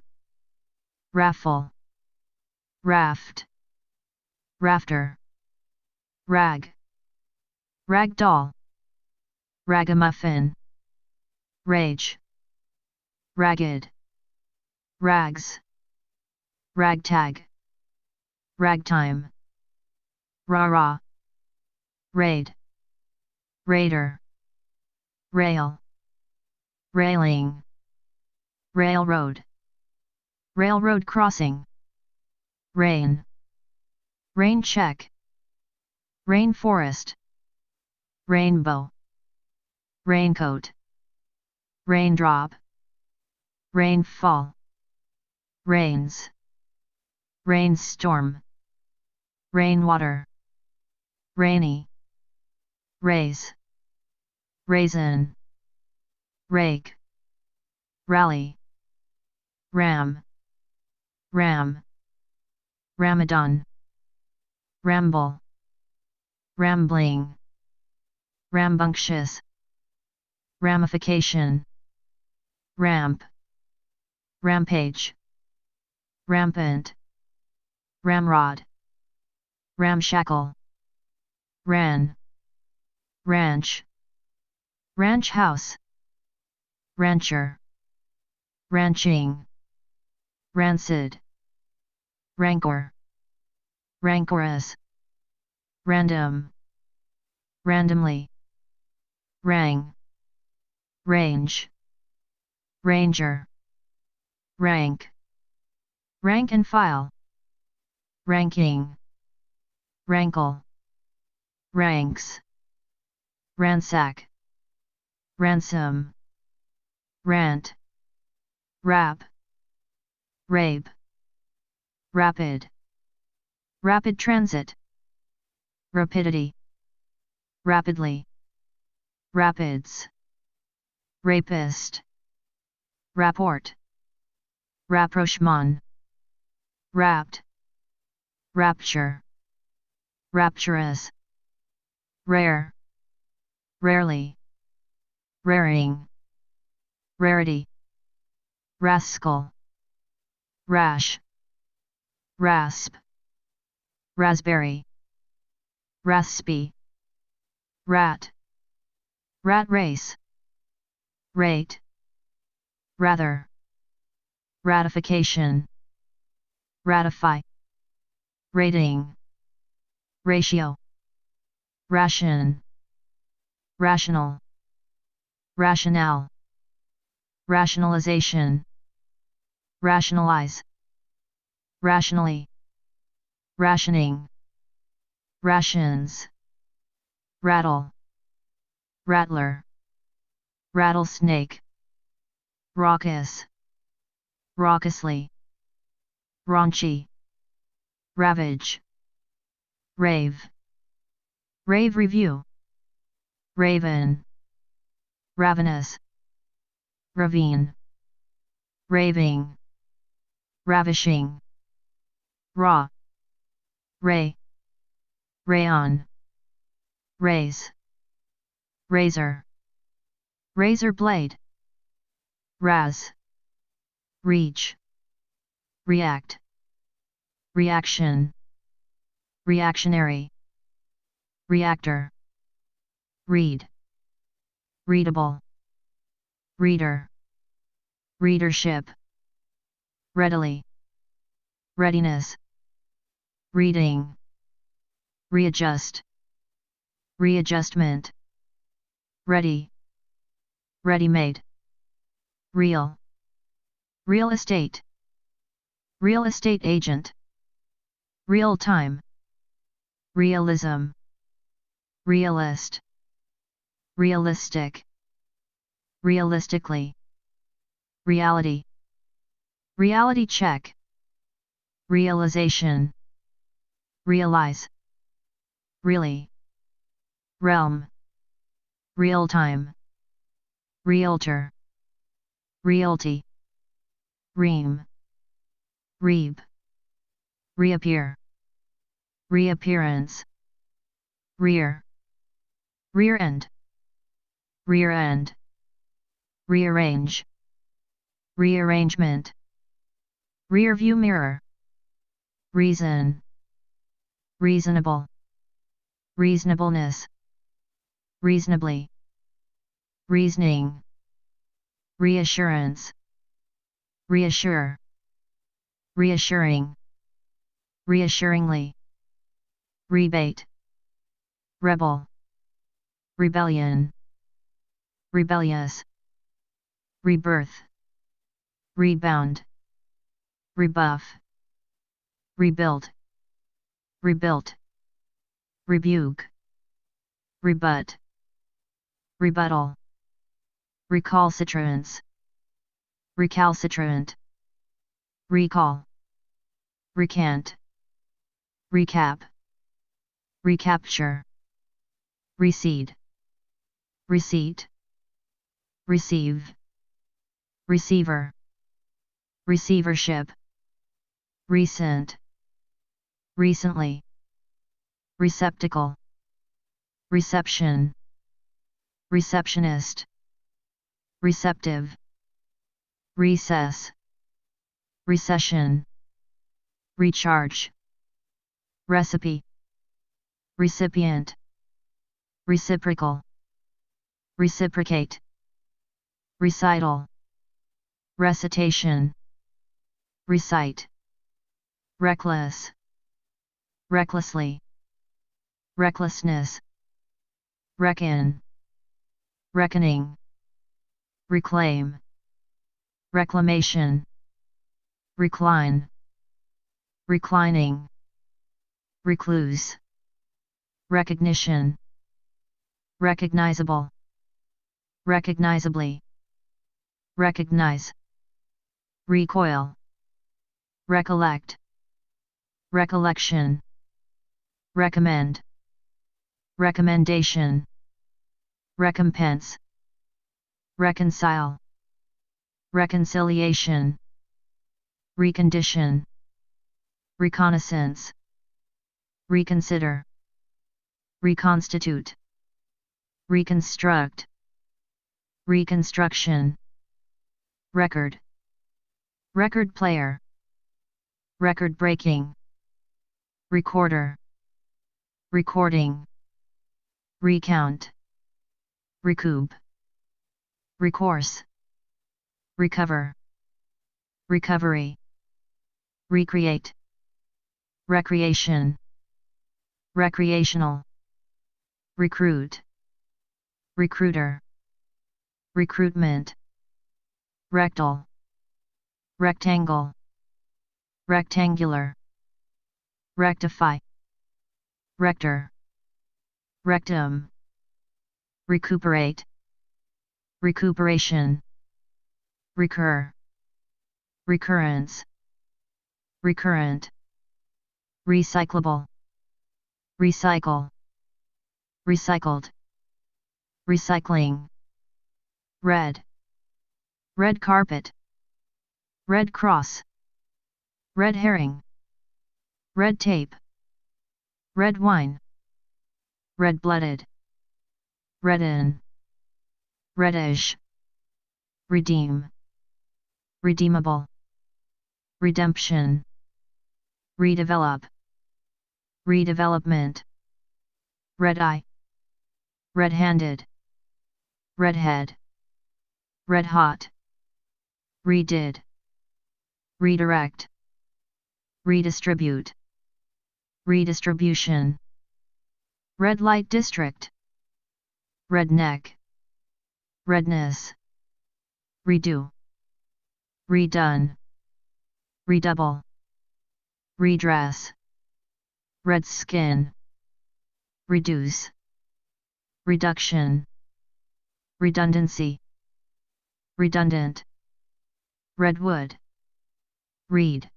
raffle, raft, rafter, rag, ragdoll, ragamuffin, rage, ragged, rags, ragtag, ragtime, rah-rah, raid, raider, rail, railing, railroad, railroad crossing, rain, Rain check. Rainforest. Rainbow. Raincoat. Raindrop. Rainfall. Rains. Rainstorm. Rainwater. Rainy. Raise. Raisin. Rake. Rally. Ram. Ram. Ramadan. Ramble. Rambling. Rambunctious. Ramification. Ramp. Rampage. Rampant. Ramrod. Ramshackle. Ran. Ranch. Ranch house. Rancher. Ranching. Rancid. Rancor. Rancorous. Random. Randomly. Rang. Range. Ranger. Rank. Rank and file. Ranking. Rankle. Ranks. Ransack. Ransom. Rant. Rap. Rape. Rapid. Rapid transit. Rapidity. Rapidly. Rapids. Rapist. Rapport. Rapprochement. Rapt. Rapture. Rapturous. Rare. Rarely. Raring. Rarity. Rascal. Rash. Rasp. Raspberry. Raspy. Rat. Rat race. Rate. Rather. Ratification. Ratify. Rating. Ratio. Ration. Rational. Rationale. Rationalization. Rationalize. Rationally. Rationing. Rations. Rattle. Rattler. Rattlesnake. Raucous. Raucously. Raunchy. Ravage. Rave. Rave review. Raven. Ravenous. Ravine. Raving. Ravishing. Raw. Ray. Rayon. Raise. Razor. Razor blade. Raz. Reach. React. Reaction. Reactionary. Reactor. Read. Readable. Reader. Readership. Readily. Readiness. Reading. Readjust. Readjustment. Ready. Ready-made. Real. Real estate. Real estate agent. Real time. Realism. Realist. Realistic. Realistically. Reality. Reality check. Realization. Realize. Really. Realm. Real time. Realtor. Realty. Ream. Reap. Reappear. Reappearance. Rear. Rear end. Rear end. Rearrange. Rearrangement. Rear view mirror. Reason. Reasonable. Reasonableness. Reasonably. Reasoning. Reassurance. Reassure. Reassuring. Reassuringly. Rebate. Rebel. Rebellion. Rebellious. Rebirth. Rebound. Rebuff. Rebuild. rebuilt, rebuke, rebut, rebuttal, recalcitrance, recalcitrant, recall, recant, recap, recapture, recede, receipt, receive, receiver, receivership, recent, recently, receptacle, reception, receptionist, receptive, recess, recession, recharge, recipe, recipient, reciprocal, reciprocate, recital, recitation, recite, reckless, recklessly, recklessness, reckon, reckoning, reclaim, reclamation, recline, reclining, recluse, recognition, recognizable, recognizably, recognize, recoil, recollect, recollection, recommend, recommendation, recompense, reconcile, reconciliation, recondition, reconnaissance, reconsider, reconstitute, reconstruct, reconstruction, record, record player, record breaking, recorder, recording, recount, recoup, recourse, recover, recovery, recreate, recreation, recreational, recruit, recruiter, recruitment, rectal, rectangle, rectangular, rectify, rector, rectum, recuperate, recuperation, recur, recurrence, recurrent, recyclable, recycle, recycled, recycling, red, red carpet, red cross, red herring, red tape, red wine, red-blooded, redden, reddish, redeem, redeemable, redemption, redevelop, redevelopment, red-eye, red-handed, redhead, red-hot, redid, redirect, redistribute, redistribution, red light district, redneck, redness, redo, redone, redouble, redress, red skin, reduce, reduction, redundancy, redundant, redwood, read,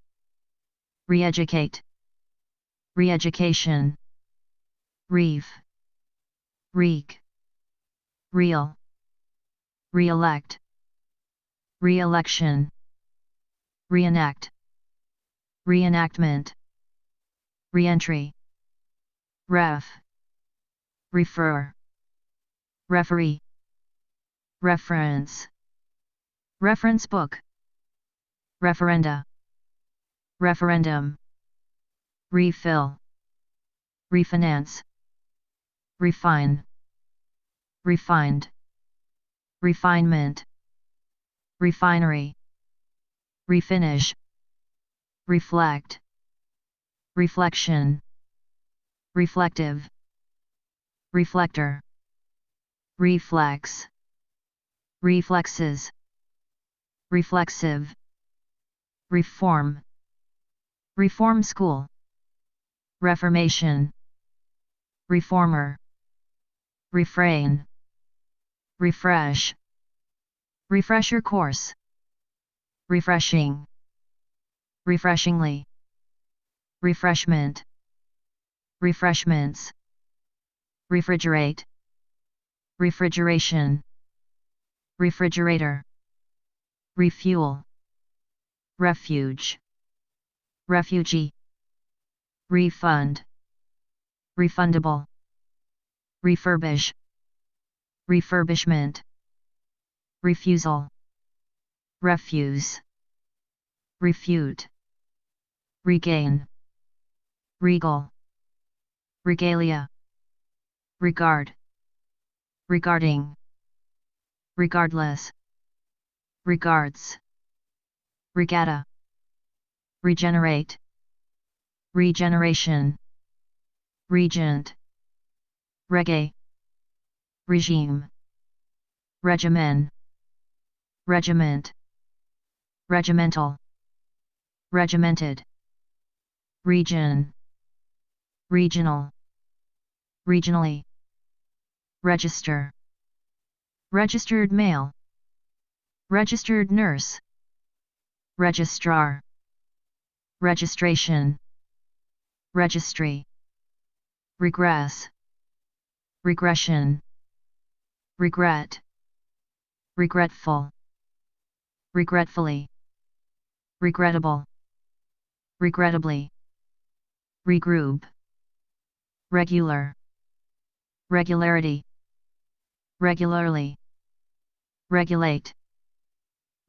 re-educate, re-education, reef, reek, real, re-elect, re-election, reenact, reenactment, re-entry, ref, refer, referee, reference, reference book, referenda, referendum, refill, refinance, refine, refined, refinement, refinery, refinish, reflect, reflection, reflective, reflector, reflex, reflexes, reflexive, reform, reform school, reformation, reformer, refrain, refresh, refresher course, refreshing, refreshingly, refreshment, refreshments, refrigerate, refrigeration, refrigerator, refuel, refuge, refugee, refund, refundable, refurbish, refurbishment, refusal, refuse, refute, regain, regal, regalia, regard, regarding, regardless, regards, regatta, regenerate, regeneration, regent, reggae, regime, regimen, regiment, regimental, regimented, region, regional, regionally, register, registered mail, registered nurse, registrar, registration, registry, regress, regression, regret, regretful, regretfully, regrettable, regrettably, regroup, regular, regularity, regularly, regulate,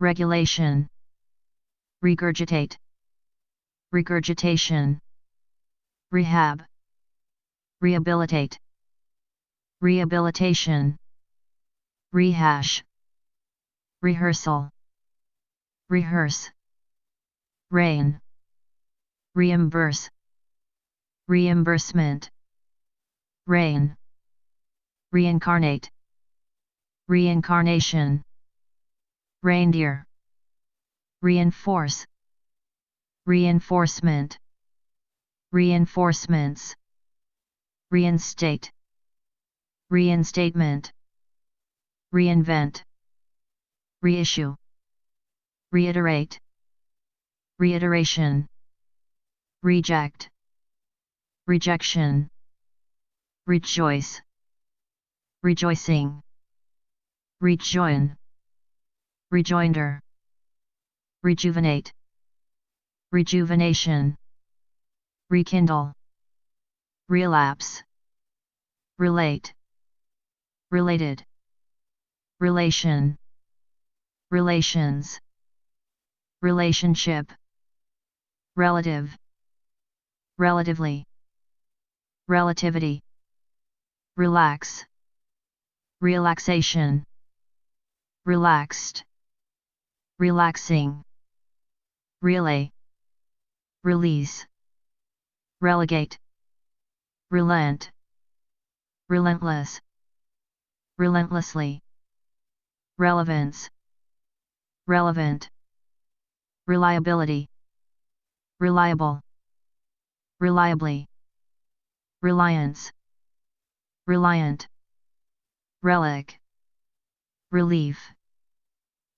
regulation, regurgitate, regurgitation, rehab, rehabilitate, rehabilitation, rehash, rehearsal, rehearse, rain, reimburse, reimbursement, rain, reincarnate, reincarnation, reindeer, reinforce, reinforcement, reinforcements, reinstate, reinstatement, reinvent, reissue, reiterate, reiteration, reject, rejection, rejoice, rejoicing, rejoin, rejoinder, rejuvenate, rejuvenation, rekindle, relapse, relate, related, relation, relations, relationship, relative, relatively, relativity, relax, relaxation, relaxed, relaxing, relay, release, relegate, relent, relentless, relentlessly, relevance, relevant, reliability, reliable, reliably, reliance, reliant, relic, relief,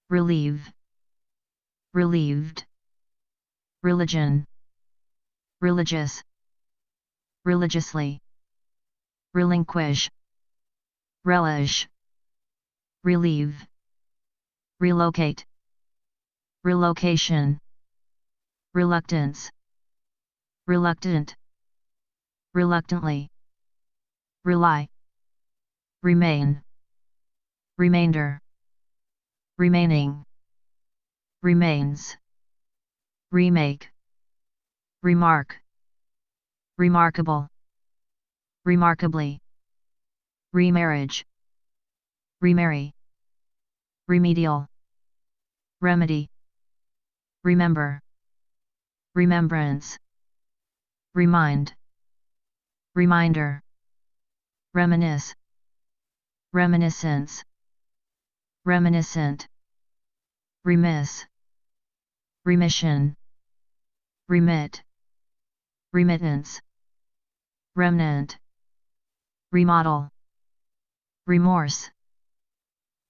relieve, relieved, religion, religious, religiously, relinquish, relish, relieve, relocate, relocation, reluctance, reluctant, reluctantly, rely, remain, remainder, remaining, remains, remake, remark, remarkable, remarkably, remarriage, remarry, remedial, remedy, remember, remembrance, remind, reminder, reminisce, reminiscence, reminiscent, remiss, remission, remit, remittance, remnant, remodel, remorse,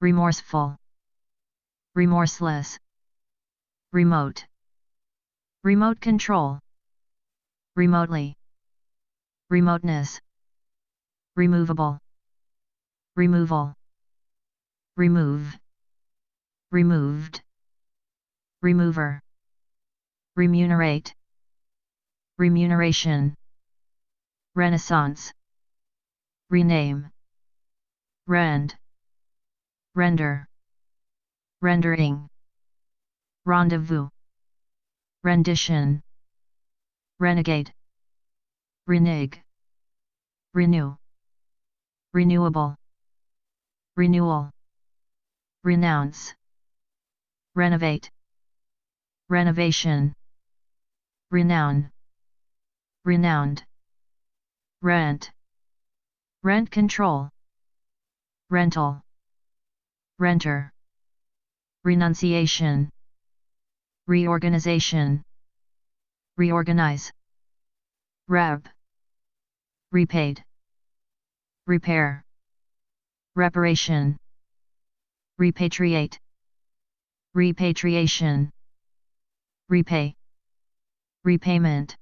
remorseful, remorseless, remote, remote control, remotely, remoteness, removable, removal, remove, removed, remover, remunerate, remuneration, renaissance, rename, rend, render, rendering, rendezvous, rendition, renegade, renege, renew, renewable, renewal, renounce, renovate, renovation, renown, renowned, rent, rent control, rental, renter, renunciation, reorganization, reorganize, rep, repaid, repair, reparation, repatriate, repatriation, repay, repayment,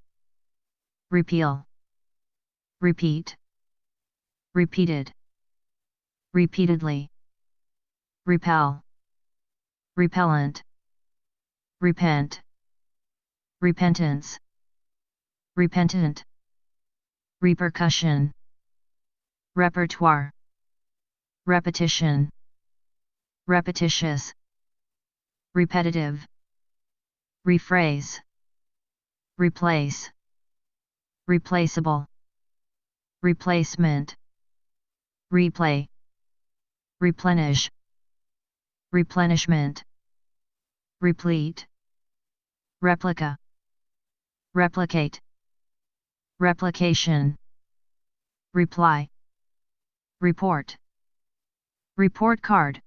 repeal, repeat, repeated, repeatedly, repel, repellent, repent, repentance, repentant, repercussion, repertoire, repetition, repetitious, repetitive, rephrase, replace, replaceable, replacement, replay, replenish, replenishment, replete, replica, replicate, replication, reply, report, report card,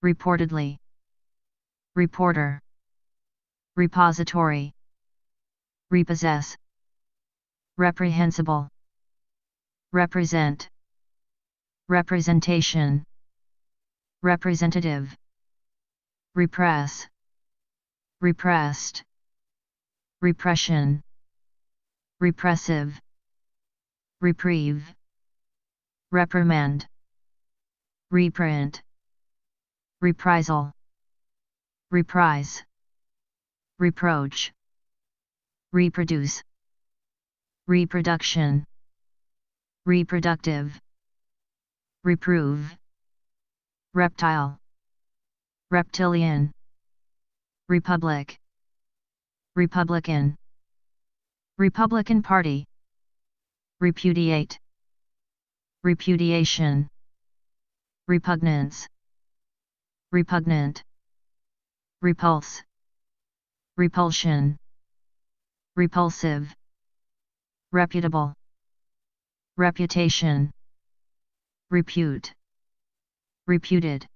reportedly, reporter, repository, repossess, reprehensible, represent, representation, representative, repress, repressed, repression, repressive, reprieve, reprimand, reprint, reprisal, reprise, reproach, reproduce, reproduction, reproductive, reprove, reptile, reptilian, republic, republican, Republican Party, repudiate, repudiation, repugnance, repugnant, repulse, repulsion, repulsive, reputable, reputation, repute, reputed,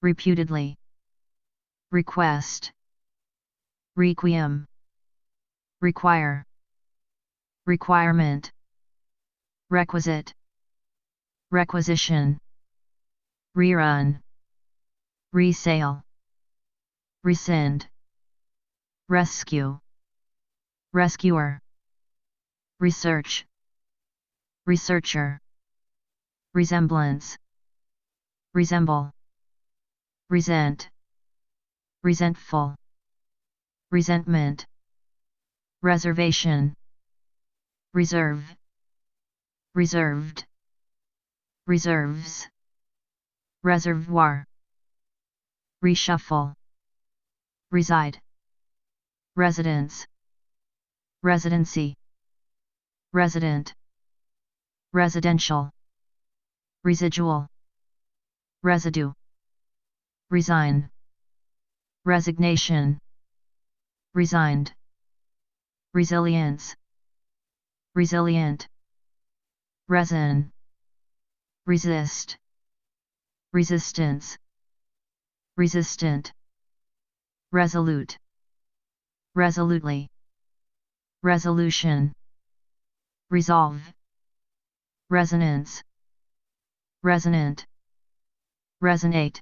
reputedly, request, requiem, require, requirement, requisite, requisition, rerun, resale, rescind, rescue, rescuer, research, researcher, resemblance, resemble, resent, resentful, resentment, reservation, reserve, reserved, reserves, reservoir, reshuffle, reside, residence, residency, resident, residential, residual, residue, resign, resignation, resigned, resilience, resilient, resin, resist, resistance, resistant, resolute, resolutely, resolution, resolve, resonance, resonant, resonate,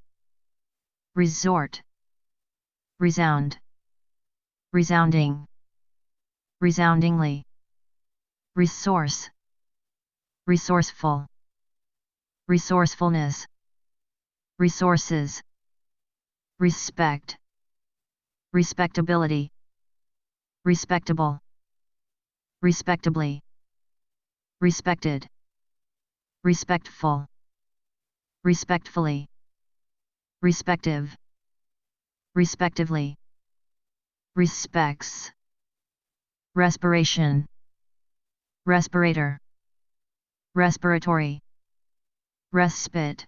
resort, resound, resounding, resoundingly, resource, resourceful, resourcefulness, resources, respect, respectability, respectable, respectably, respected, respectful, respectfully, respective, respectively, respects, respiration, respirator, respiratory, respite,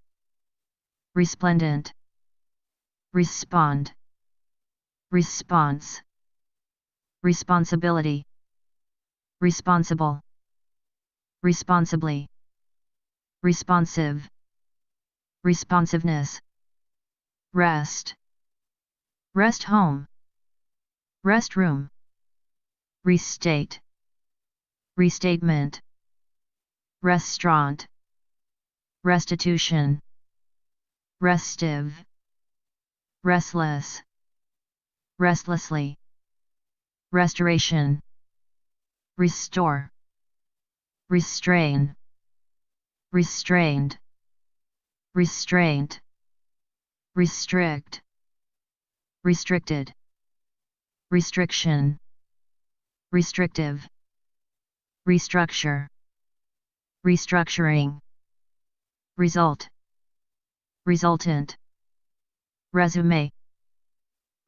resplendent, respond, response, responsibility, responsible, responsibly, responsive, responsiveness, rest, rest home, rest room, restate, restatement, restaurant, restitution, restive, restless, restlessly, restoration, restore, restrain, restrained, restraint, restrict, restricted, restriction, restrictive, restructure, restructuring, result, resultant, resume,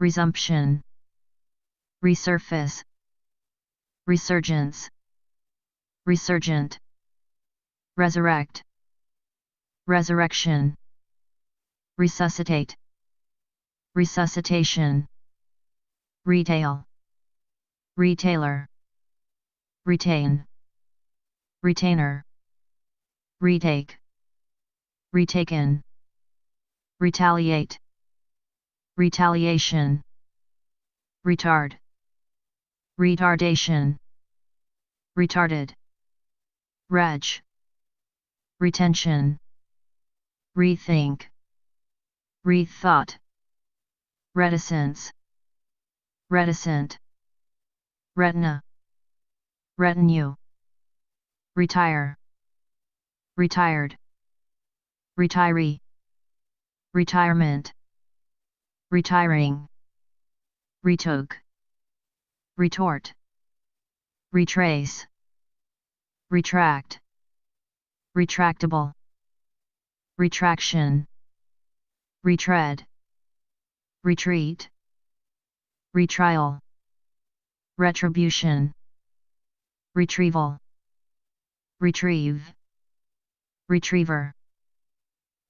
resumption, resurface, resurgence, resurgent, resurrect, resurrection, resuscitate, resuscitation, retail, retailer, retain, retainer, retake, retaken, retaliate, retaliation, retard, retardation, retarded, reg, retention, rethink, rethought, reticence, reticent, retina, retinue, retire, retired, retiree, retirement, retiring, retook, retort, retrace, retract, retractable, retraction, retread, retreat, retrial, retribution, retrieval, retrieve, retriever,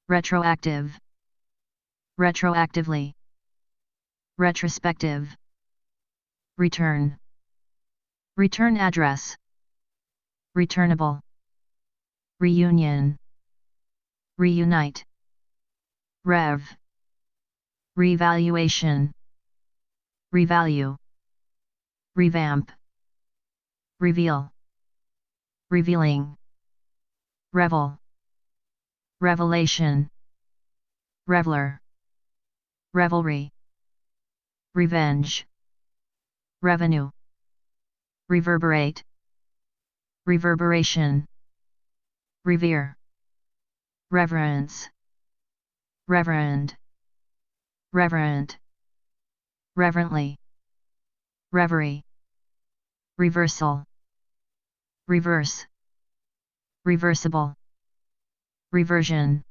retroactive, retroactively, retrospective, return, return address, returnable, reunion, reunite, rev, revaluation, revalue, revamp, reveal, revealing, revel, revelation, reveler, revelry, revenge, revenue, reverberate, reverberation, revere, reverence, reverend, reverent, reverently, reverie, reversal, reverse, reversible, reversion,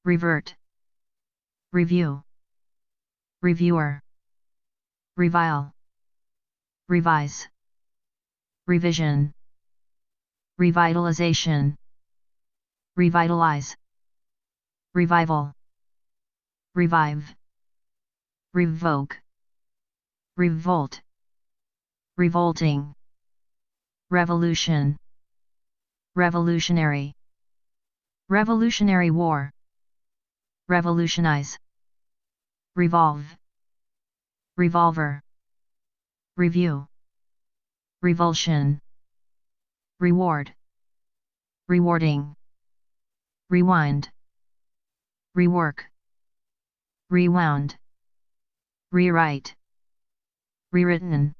revert, review, reviewer, revile, revise, revision, revitalization, revitalize, revival, revive, revoke, revolt, revolting, revolution, revolutionary, revolutionary war, revolutionize, revolve, revolver, review, revulsion, reward, rewarding, rewind, rework, rewound, rewrite, rewritten,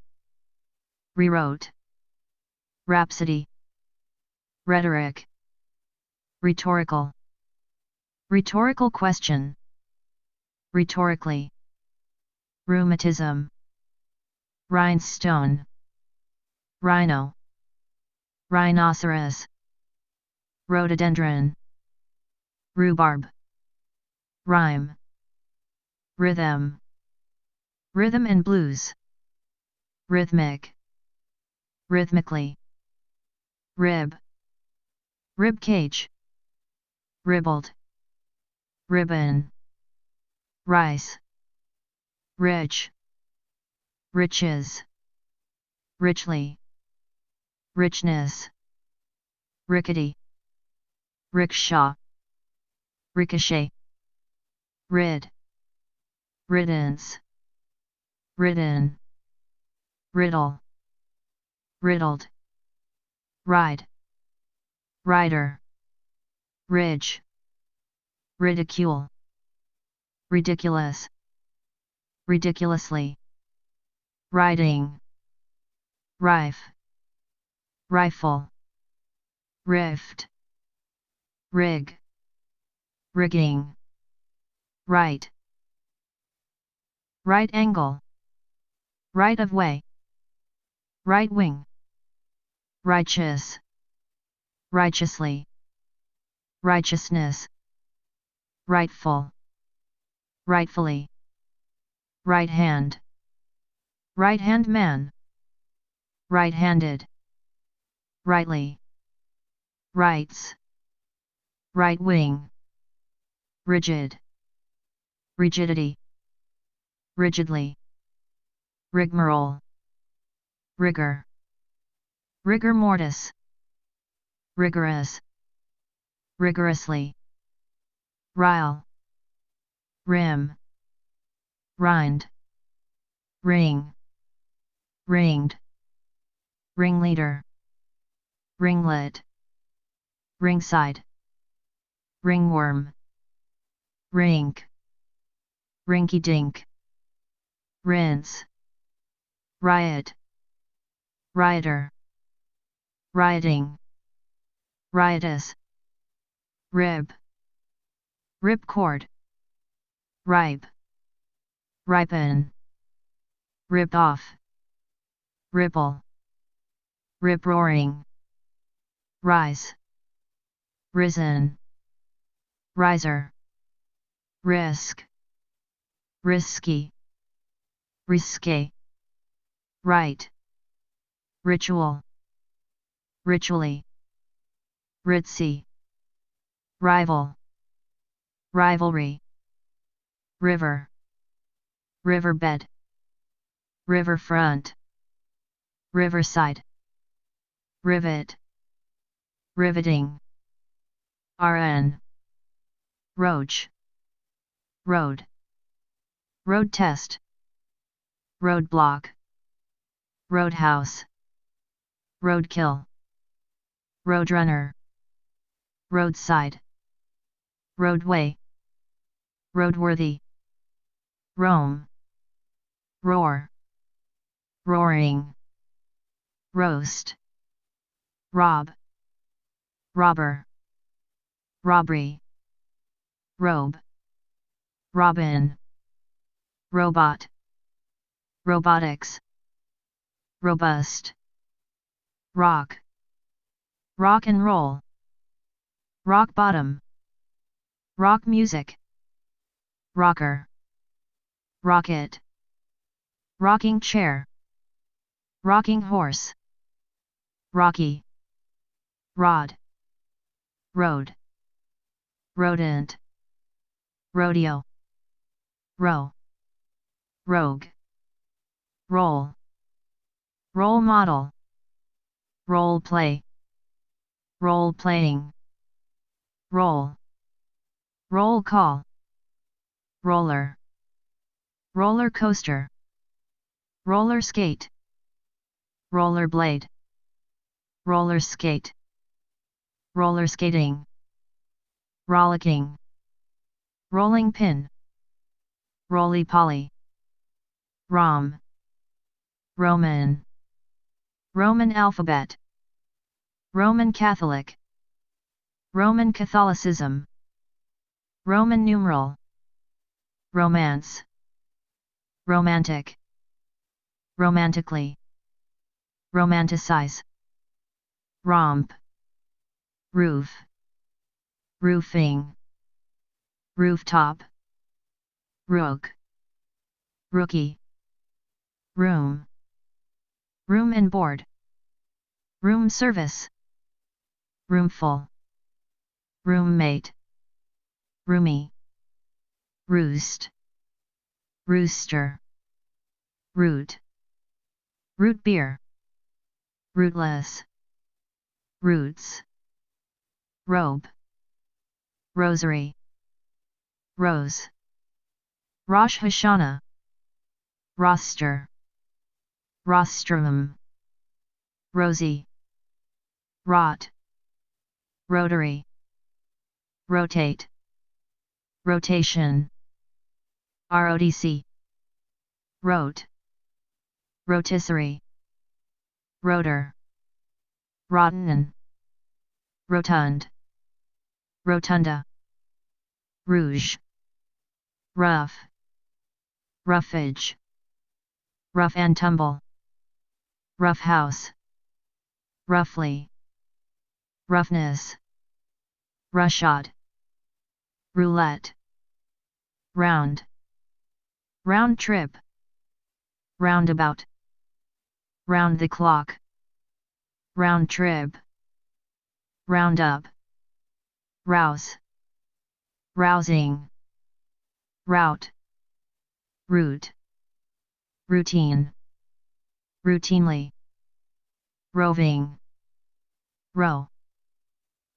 rewrote, rhapsody, rhetoric, rhetorical, rhetorical question, rhetorically, rheumatism, rhinestone, rhino, rhinoceros, rhododendron, rhubarb, rhyme, rhythm, rhythm and blues, rhythmic, rhythmically, rib, rib cage, ribbled, ribbon, rice, rich, riches, richly, richness, rickety, rickshaw, ricochet, rid, riddance, ridden, riddle, riddled, ride, rider, ridge, ridicule, ridiculous, ridiculously, riding, rife, rifle, rift, rig, rigging, right, right angle, right of way, right wing, righteous, righteously, righteousness, rightful, rightfully, right hand man, right-handed, rightly, rights, right wing, rigid, rigidity, rigidly, rigmarole, rigor, rigor mortis, rigorous, rigorously, rile, rim, rind, ring, ringed, ringleader, ringlet, ringside, ringworm, rink, rinky-dink, rinse, riot, rioter, rioting, riotous, rib, ripcord, ripe, ripen, rip off, ripple, rip-roaring, rise, risen, riser, risk, risky, risque, right, ritual, ritually, ritzy, rival, rivalry, river, riverbed, riverfront, riverside, rivet, riveting, rn, roach, road, road test, roadblock, roadhouse, roadkill, roadrunner, roadside, roadway, roadworthy, roam, roar, roaring, roast, rob, robber, robbery, robe, robin, robot, robotics, robust, rock, rock and roll, rock bottom, rock music, rocker, rocket, rocking chair, rocking horse, rocky, rod, road, rodent, rodeo, row, rogue, roll, role model, role play, role playing, roll, roll call, roller, roller coaster, roller skate, roller blade, roller skate, roller skating, rollicking, rolling pin, roly-poly, Rom, Roman, Roman alphabet, Roman Catholic, Roman Catholicism, Roman numeral, romance, romantic, romantically, romanticize, romp, roof, roofing, rooftop, rook, rookie, room, room and board, room service, roomful, roommate, roomy, roost, rooster, root, root beer, rootless, roots, robe, rosary, rose, Rosh Hashanah, roster, rostrum, rosy, rot, rotary, rotate, rotation, ROTC, rote, rotisserie, rotor, rotten, rotund, rotunda, rouge, rough, roughage, rough and tumble, rough house, roughly, roughness, roughshod, roulette, round, round trip, roundabout, round the clock, round trip, round up, rouse, rousing, route, route, routine, routinely, roving, row,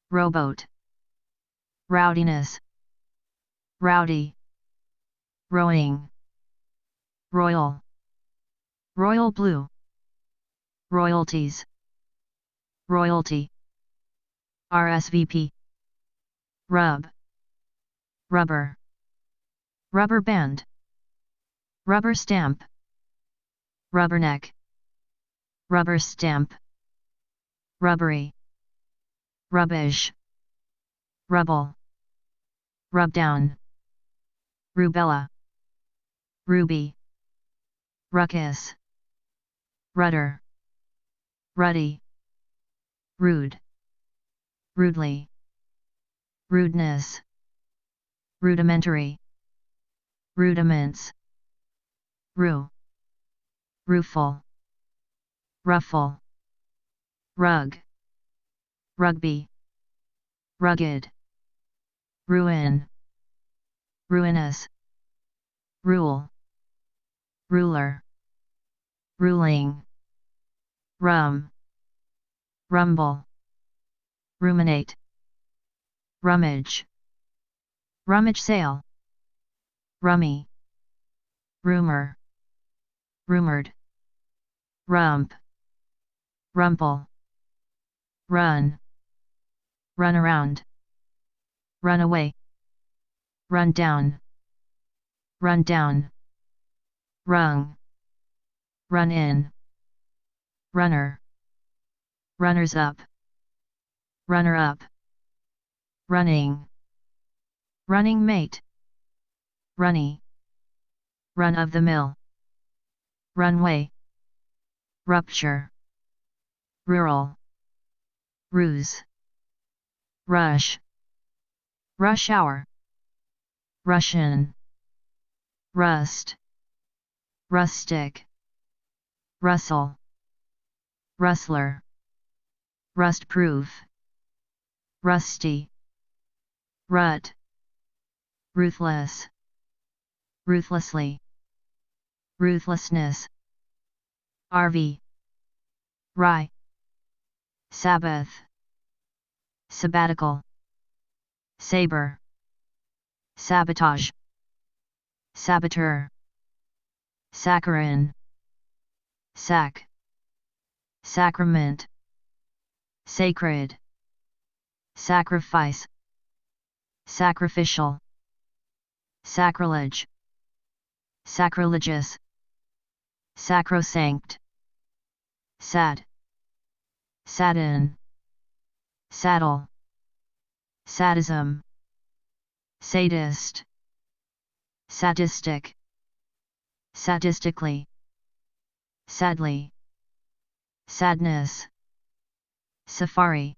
rowboat, rowdiness, rowdy, rowing, royal, royal blue, royalties, royalty, RSVP, rub, rubber, rubber band, rubber stamp, rubberneck, rubber stamp, rubbery, rubbish, rubble, rub down, rubella, ruby, ruckus, rudder, ruddy, rude, rudely, rudeness, rudimentary, rudiments, rue, rueful, ruffle, rug, rugby, rugged, ruin, ruinous, rule, ruler, ruling, rum, rumble, ruminate, rummage, rummage sale, rummy, rumor, rumored, rump, rumple, run, run around, run away, run down, rung, run in, runner, runners up, runner up, running, running mate, runny, run of the mill, runway, rupture, rural, ruse, rush, rush hour, Russian, rust, rustic, rustle, rustler, rust-proof, rusty, rut, ruthless, ruthlessly, ruthlessness, RV, rye, Sabbath, sabbatical, saber, sabotage, saboteur, saccharine, sac, sacrament, sacred, sacrifice, sacrificial, sacrilege, sacrilegious, sacrosanct, sad, sadden, saddle, sadism, sadist, sadistic, sadistically, sadly, sadness, safari,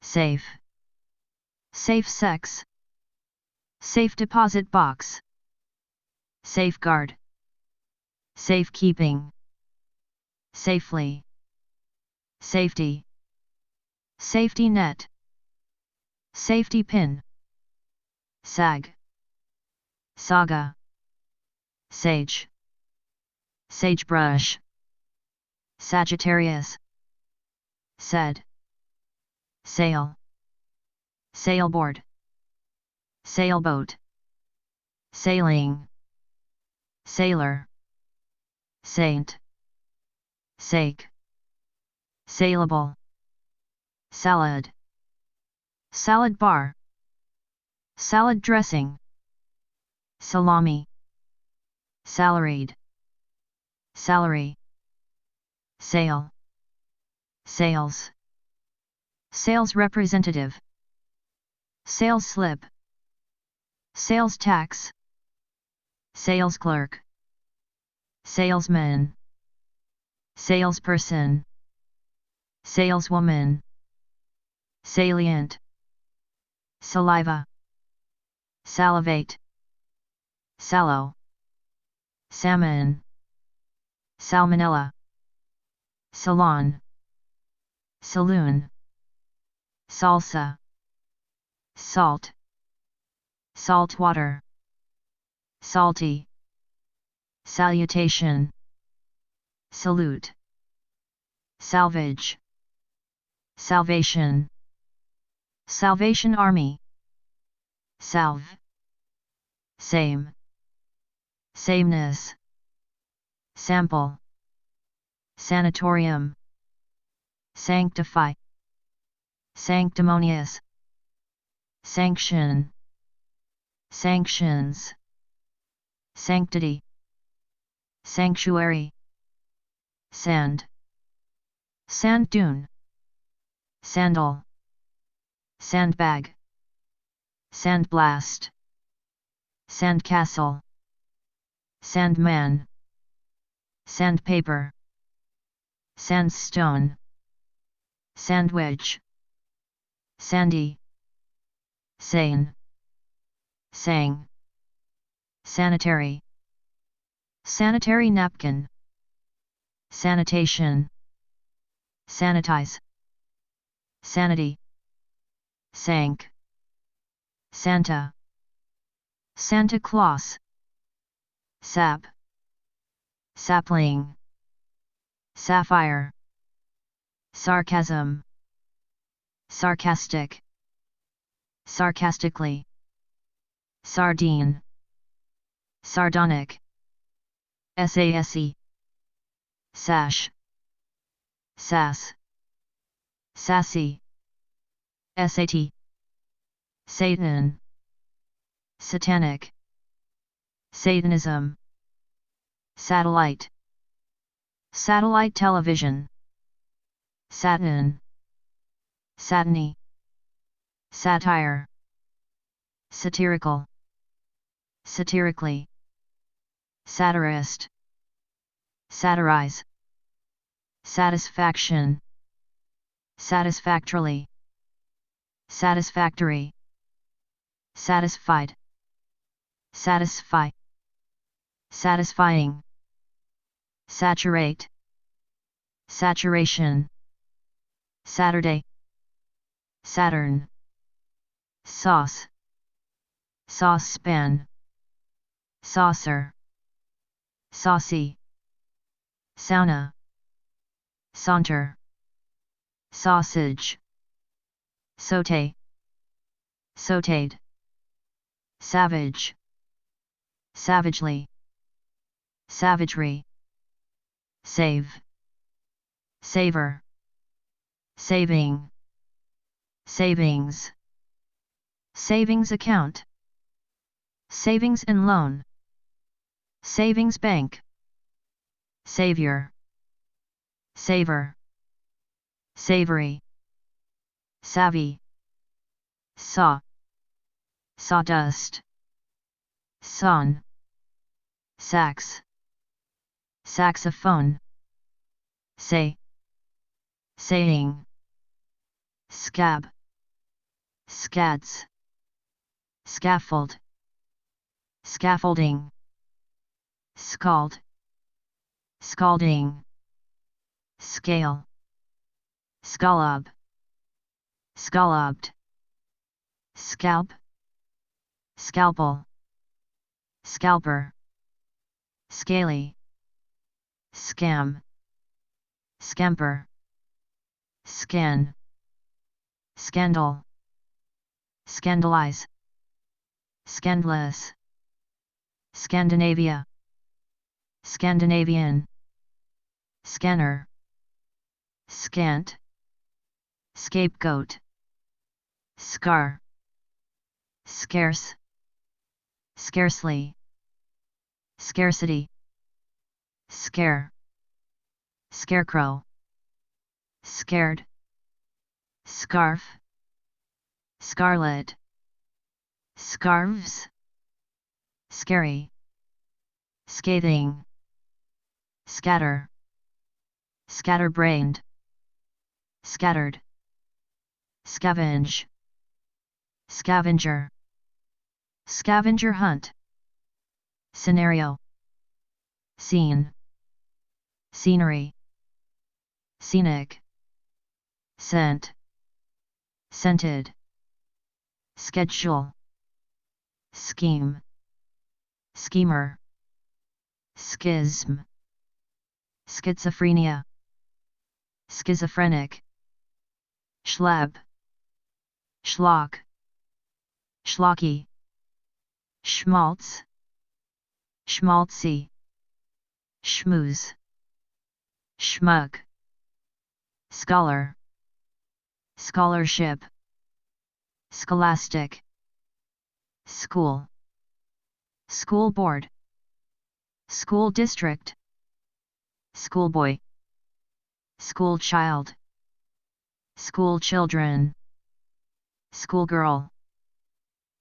safe, safe sex, safe deposit box, safeguard, safekeeping, safely, safety, safety net, safety pin, sag, saga, sage, sagebrush, Sagittarius, said, sail, sailboard, sailboat, sailing, sailor, saint, sake, saleable, salad, salad bar, salad dressing, salami, salaried, salary, sale, sales, sales representative, sales slip, sales tax, sales clerk, salesman, salesperson, saleswoman, salient, saliva, salivate, sallow, salmon, salmonella, salon, saloon, salsa, salt, salt water, salty, salutation, salute, salvage, salvation, Salvation Army, salve, same, sameness, sample, sanatorium, sanctify, sanctimonious, sanction, sanctions, sanctity, sanctuary, sand, sand dune, sandal, sandbag, sandblast, sandcastle, sandman, sandpaper, sandstone, sandwich, sandy, sane, sang, sanitary, sanitary napkin, sanitation, sanitize, sanity, sank, Santa, Santa Claus, sap, sapling, sapphire, sarcasm, sarcastic, sarcastically, sardine, sardonic, SASE, sash, sass, sassy, SAT, Satan, satanic, Satanism, satellite, satellite television, satin, satiny, satire, satirical, satirically, satirist, satirize, satisfaction, satisfactorily, satisfactory, satisfied, satisfy, satisfying, saturate, saturation, Saturday, Saturn, sauce, saucepan, saucer, saucy, sauna, saunter, sausage, saute, sauteed, savage, savagely, savagery, save, savor, saving, savings, savings account, savings and loan, savings bank, savior, savor, savory, savvy, saw, sawdust, son, sax, saxophone, say, saying, scab, scads, scaffold, scaffolding, scald, scalding, scale, scallop, scalloped, scalp, scalpel, scalper, scaly, scam, scamper, scan, scandal, scandalize, scandalous, Scandinavia, Scandinavian, scanner, scant, scapegoat, scar, scarce, scarcely, scarcity, scare, scarecrow, scared, scarf, scarlet, scarves, scary, scathing, scatter, scatterbrained, scattered, scavenge, scavenger, scavenger hunt, scenario, scene, scenery, scenic, scent, scented, schedule, scheme, schemer, schism, schizophrenia, schizophrenic, schleb, schlock, schlocky, schmaltz, schmaltzy, schmooze, schmuck, scholar, scholarship, scholastic, school, school board, school district, schoolboy, school child, school children, schoolgirl,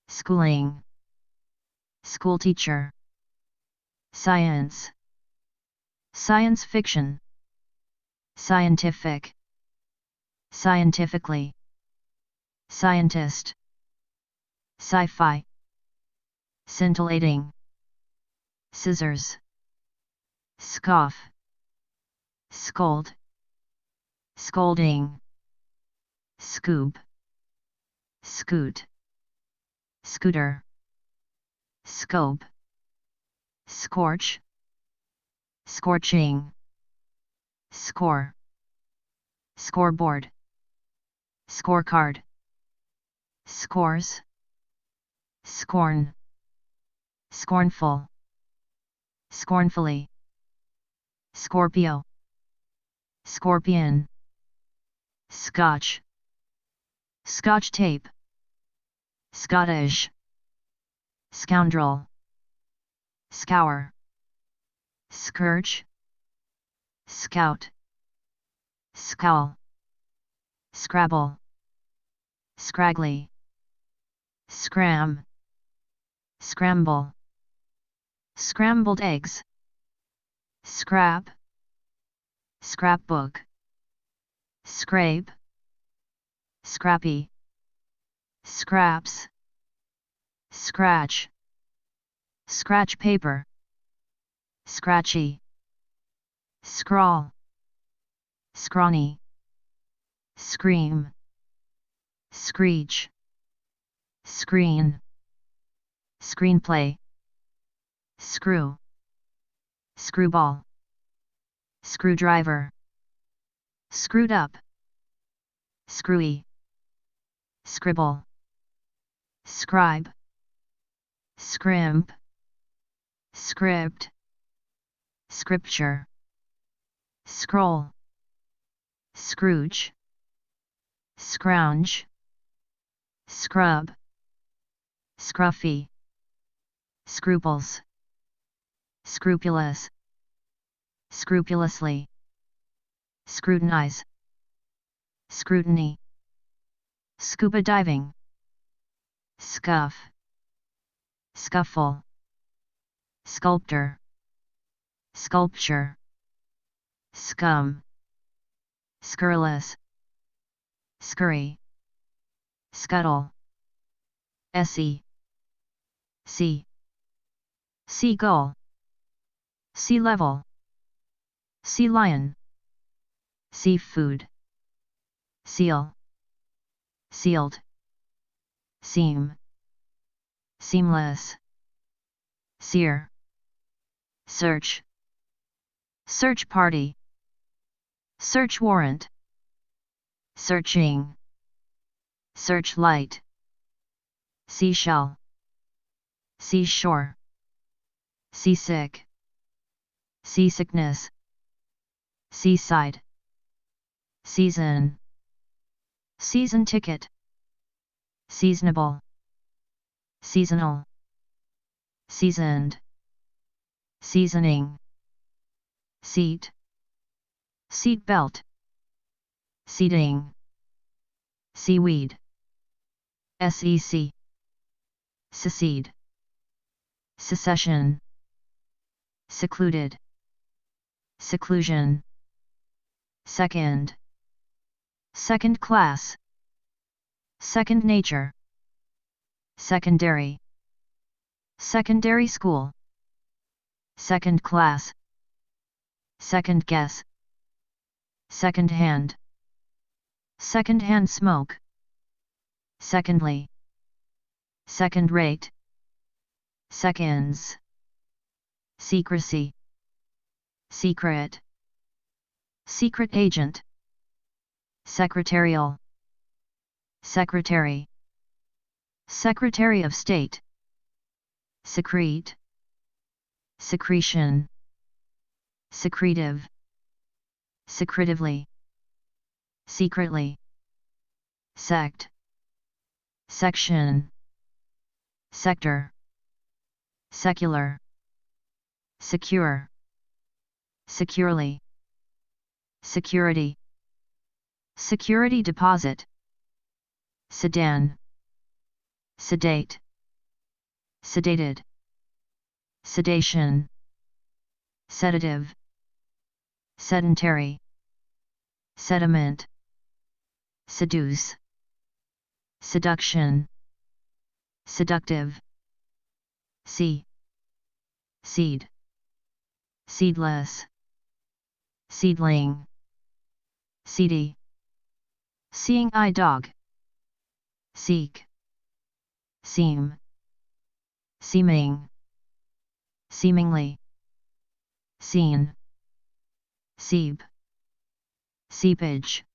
schooling, school teacher, science, science fiction, scientific, scientifically, scientist, sci-fi, scintillating, scissors, scoff, scold, scolding, scoop, scoot, scooter, scope, scorch, scorching, score, scoreboard, scorecard, scores, scorn, scornful, scornfully, Scorpio, scorpion, scotch, scotch tape, Scottish, scoundrel, scour, scourge, scout, scowl, scrabble, scraggly, scram, scramble, scrambled eggs, scrap, scrapbook, scrape, scrappy, scraps, scratch, scratch paper, scratchy, scrawl, scrawny, scream, screech, screen, screenplay, screw, screwball, screwdriver, screwed up, screwy, scribble, scribe, scrimp, script, scripture, scroll, Scrooge, scrounge, scrub, scruffy, scruples, scrupulous, scrupulously, scrutinize, scrutiny, scuba diving, scuff, scuffle, sculptor, sculpture, scum, scurrilous, scurry, scuttle, se, sea, seagull, sea level, sea lion, seafood, seal, sealed, seam, seamless, sear, search, search party, search warrant, searching, searchlight, seashell, seashore, seasick, seasickness, seaside, season, season ticket, seasonable, seasonal, seasoned, seasoning, seat, seat belt, seating, seaweed, sec, secede, secession, secluded, seclusion, second, second class, second nature, secondary, secondary school, second class, second guess, second hand smoke, secondly, second rate, seconds, secrecy, secret, secret agent, secretarial, secretary, secretary of state, secrete, secretion, secretive, secretively, secretly, sect, section, sector, secular, secure, securely, security, security deposit, sedan, sedate, sedated, sedation, sedative, sedentary, sediment, seduce, seduction, seductive, seed, seedless, seedling, seedy, seeing eye dog, seek, seem, seeming, seemingly, seen, seep, seepage,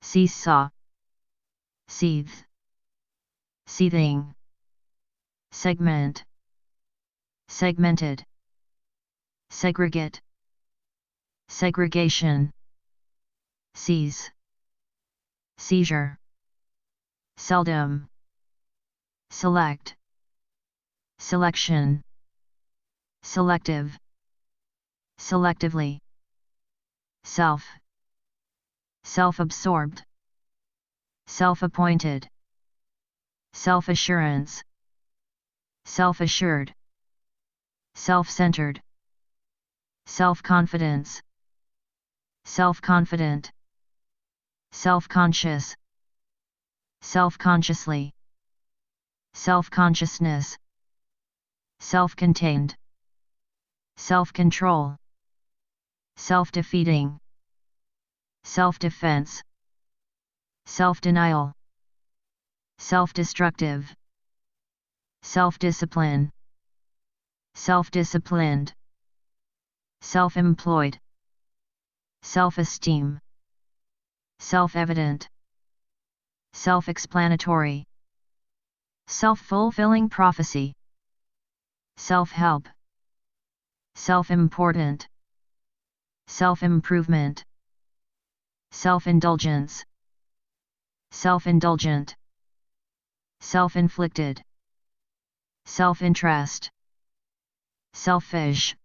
seesaw, seethe, seething, segment, segmented, segregate, segregation, seize, seizure, seldom, select, selection, selective, selectively, self, self-absorbed, self-appointed, self-assurance, self-assured, self-centered, self-confidence, self-confident, self-conscious, self-consciously, self-consciousness, self-contained, self-control, self-defeating, self-defense, self-denial, self-destructive, self-discipline, self-disciplined, self-employed, self-esteem, self-evident, self-explanatory, self-fulfilling prophecy, self-help, self-important, self-improvement, self-indulgence, self-indulgent, self-inflicted, self-interest, selfish,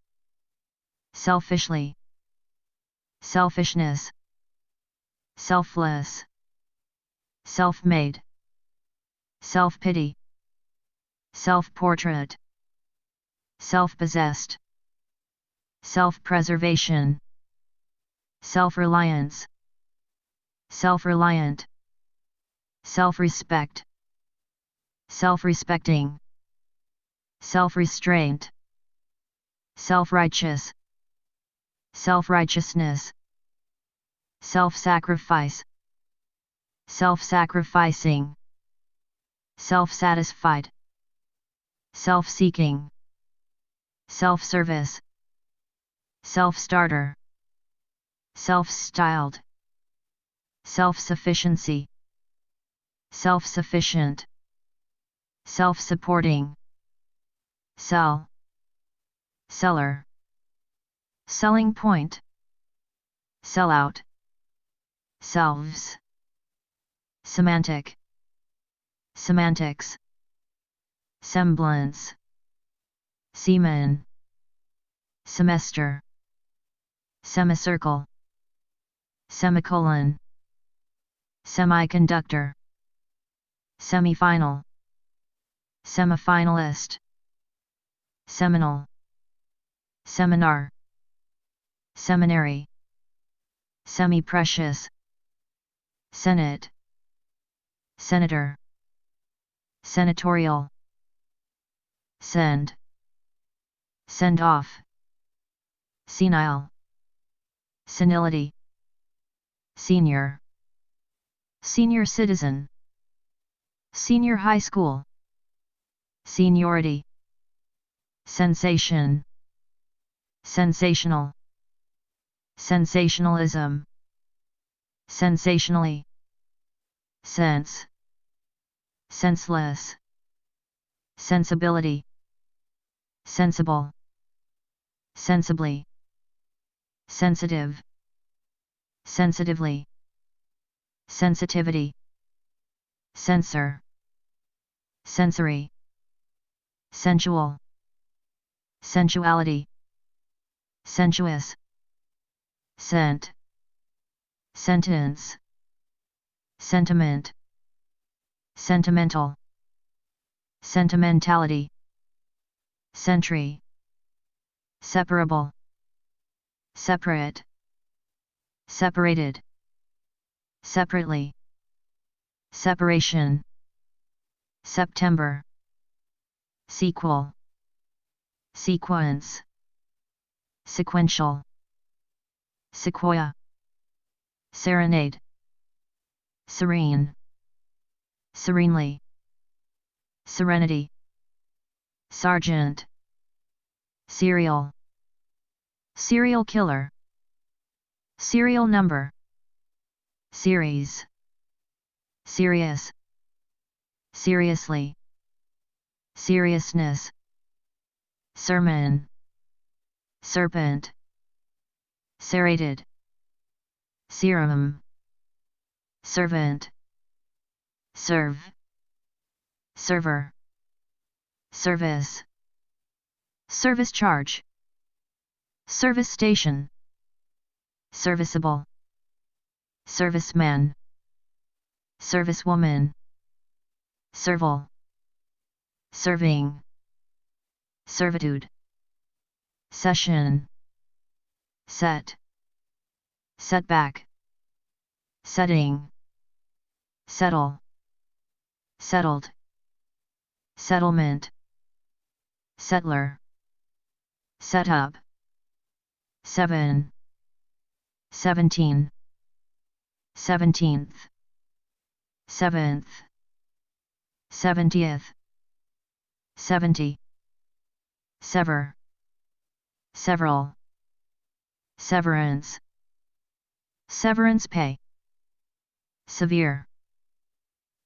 selfishly, selfishness, selfless, self-made, self-pity, self-portrait, self-possessed, self-preservation, self-reliance, self-reliant, self-respect, self-respecting, self-restraint, self-righteous, self-righteousness, self-sacrifice, self-sacrificing, self-satisfied, self-seeking, self-service, self-starter, self-styled, self-sufficiency, self-sufficient, self-supporting, sell, seller, selling point, sellout, selves, semantic, semantics, semblance, semen, semester, semicircle, semicolon, semiconductor, semifinal, semifinalist, seminal, seminar, seminary, semi-precious, senate, senator, senatorial, send, send off, senile, senility, senior, senior citizen, senior high school, seniority, sensation, sensational, sensationalism, sensationally, sense, senseless, sensibility, sensible, sensibly, sensitive, sensitively, sensitivity, censor, sensory, sensual, sensuality, sensuous, scent, sentence, sentiment, sentimental, sentimentality, sentry, separable, separate, separated, separately, separation, September, sequel, sequence, sequential, sequoia, serenade, serene, serenely, serenity, sergeant, serial, serial killer, serial number, series, serious, seriously, seriousness, sermon, serpent, serrated, serum, servant, serve, server, service, service charge, service station, serviceable, serviceman, servicewoman, serval, serving, servitude, session, set, setback, setting, settle, settled, settlement, settler, set up, 7, 17, 17th, 7th, 70th, 70, sever, several, severance, severance pay, severe,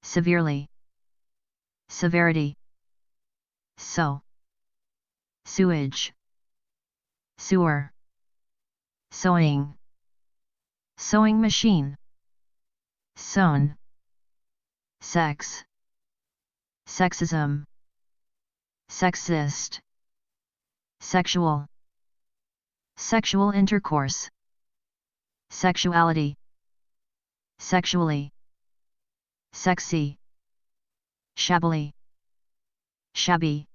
severely, severity, so, sewage, sewer, sewing, sewing machine, sewn, sex, sexism, sexist, sexual, sexual intercourse, sexuality, sexually, sexy, shabbily, shabby,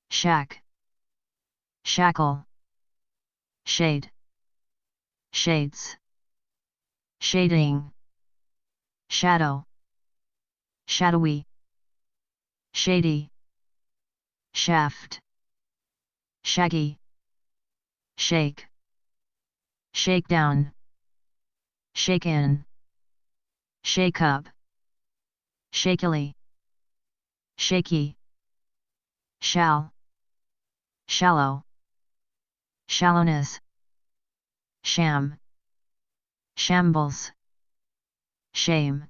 shack, shackle, shade, shades, shading, shadow, shadowy, shady, shaft, shaggy, shake, shakedown, shaken, shake up, shakily, shaky, shall, shallow, shallowness, sham, shambles, shame,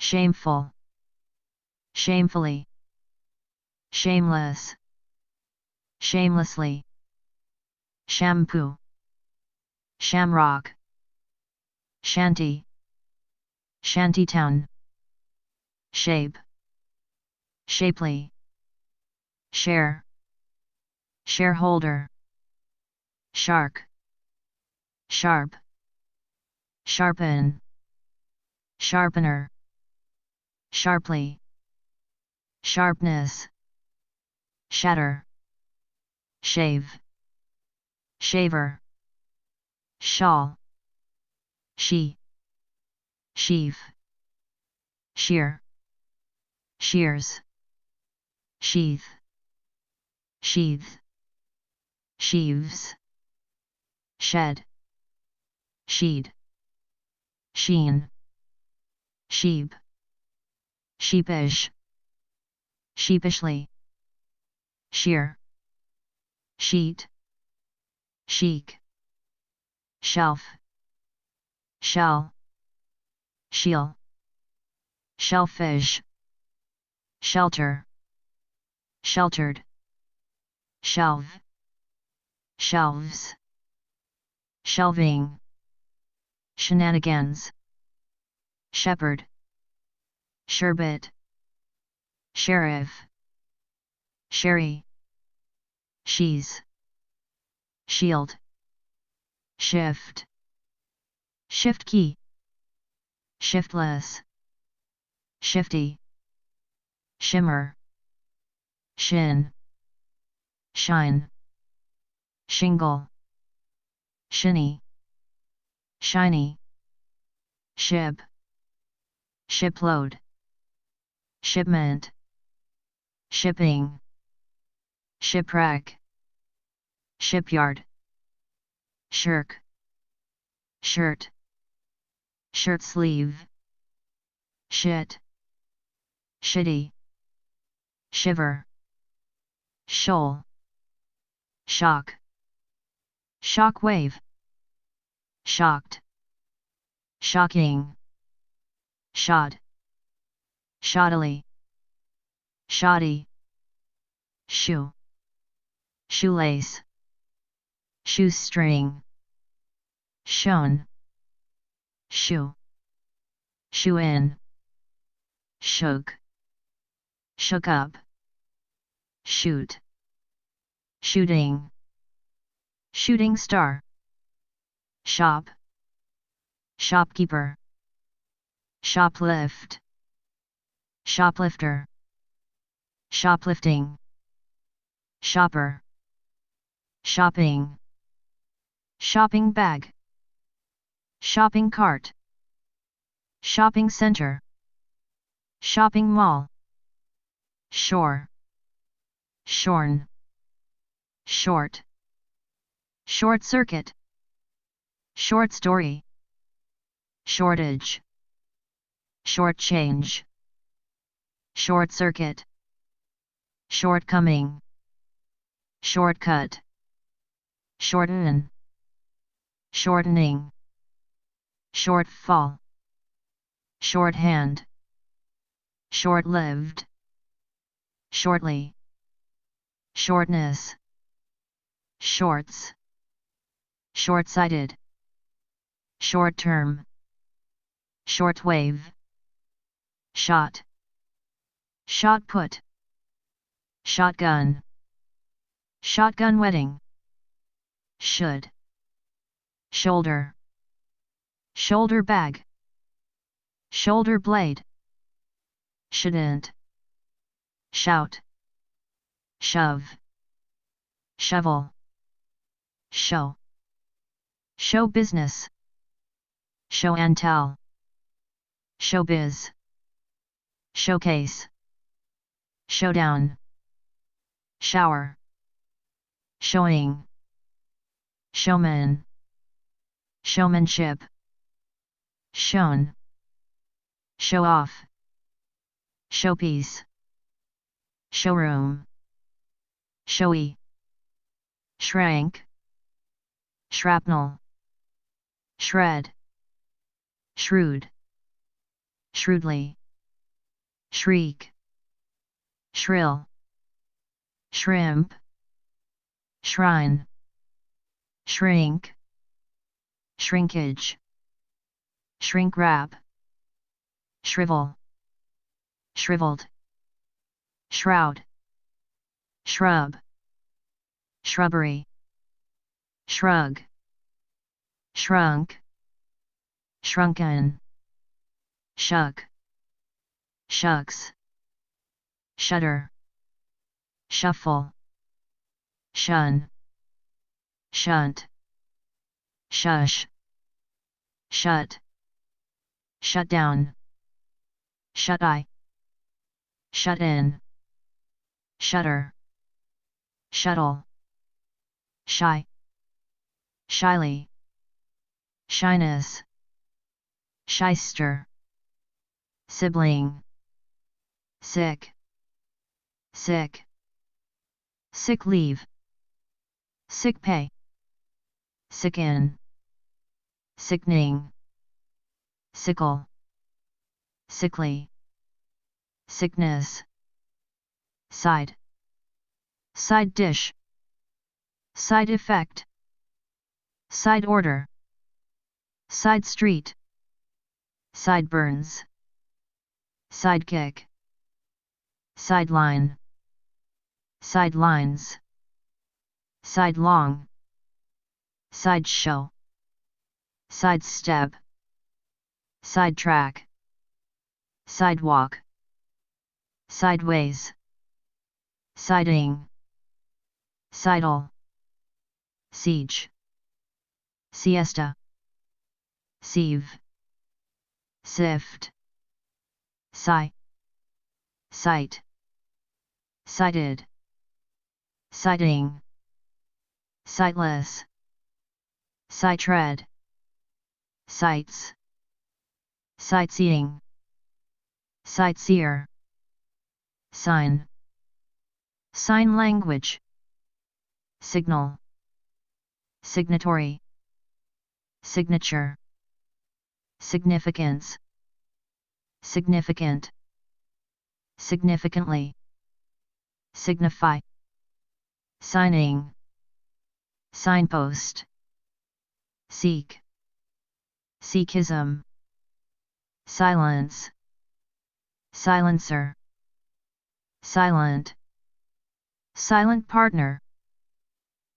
shameful, shamefully, shameless, shamelessly, shampoo, shamrock, shanty, shantytown, shape, shapely, share, shareholder, shark, sharp, sharpen, sharpener, sharply, sharpness, shatter, shave, shaver, shawl, she, sheaf, shear, shears, sheath, sheath, sheaves, shed, sheed, sheen, sheep, sheepish, sheepishly, sheer, sheet, chic, shelf, shell, sheel, shellfish, shelter, sheltered, shelve, shelves, shelving, shenanigans, shepherd, sherbet, sheriff, sherry, she's, shield, shift, shift key, shiftless, shifty, shimmer, shin, shine, shingle, shinny, shiny, ship, shipload, shipment, shipping, shipwreck, shipyard, shirk, shirt, shirt sleeve, shit, shitty, shiver, shoal, shock, shock wave, shocked, shocking, shot, shoddily, shoddy, shoe, shoelace, shoestring, shown, shoe, shoe in, shook, shook up, shoot, shooting, shooting star, shop, shopkeeper, shoplift, shoplifter, shoplifting, shopper, shopping, shopping bag, shopping cart, shopping center, shopping mall, shore, shorn, short, short circuit, short story, shortage, short change, short circuit, shortcoming, shortcut, shorten, shortening, shortfall, shorthand, short-lived, shortly, shortness, shorts, short-sighted, short-term, shortwave, shot, shot put, shotgun, shotgun wedding, should, shoulder, shoulder bag, shoulder blade, shouldn't, shout, shove, shovel, show, show business, show and tell, showbiz, showcase, showdown, shower, showing, showman, showmanship, shown, show off, showpiece, showroom, showy, shrank, shrapnel, shred, shrewd, shrewdly, shriek, shrill, shrimp, shrine, shrink, shrinkage, shrink wrap, shrivel, shriveled, shroud, shrub, shrubbery, shrug, shrunk, shrunken, shuck, shucks, shudder, shuffle, shun, shunt, shush, shut, shut down, shut eye, shut in, shutter, shuttle, shy, shyly, shyness, shyster, sibling, sick, sick, sick leave, sick pay, sicken, sickening, sickle, sickly, sickness, side, side dish, side effect, side order, side street, sideburns, sidekick, sideline, sidelines, sidelong, sideshow, sidestep, sidetrack, sidewalk, sideways, siding, sidle, siege, siesta, sieve, sift, sigh, sight, sighted, sighting, sightless, sight-tread, sights, sightseeing, sightseer, sign, sign language, signal, signatory, signature, significance, significant, significantly, signify, signing, signpost, seek, Sikhism, silence, silencer, silent, silent partner,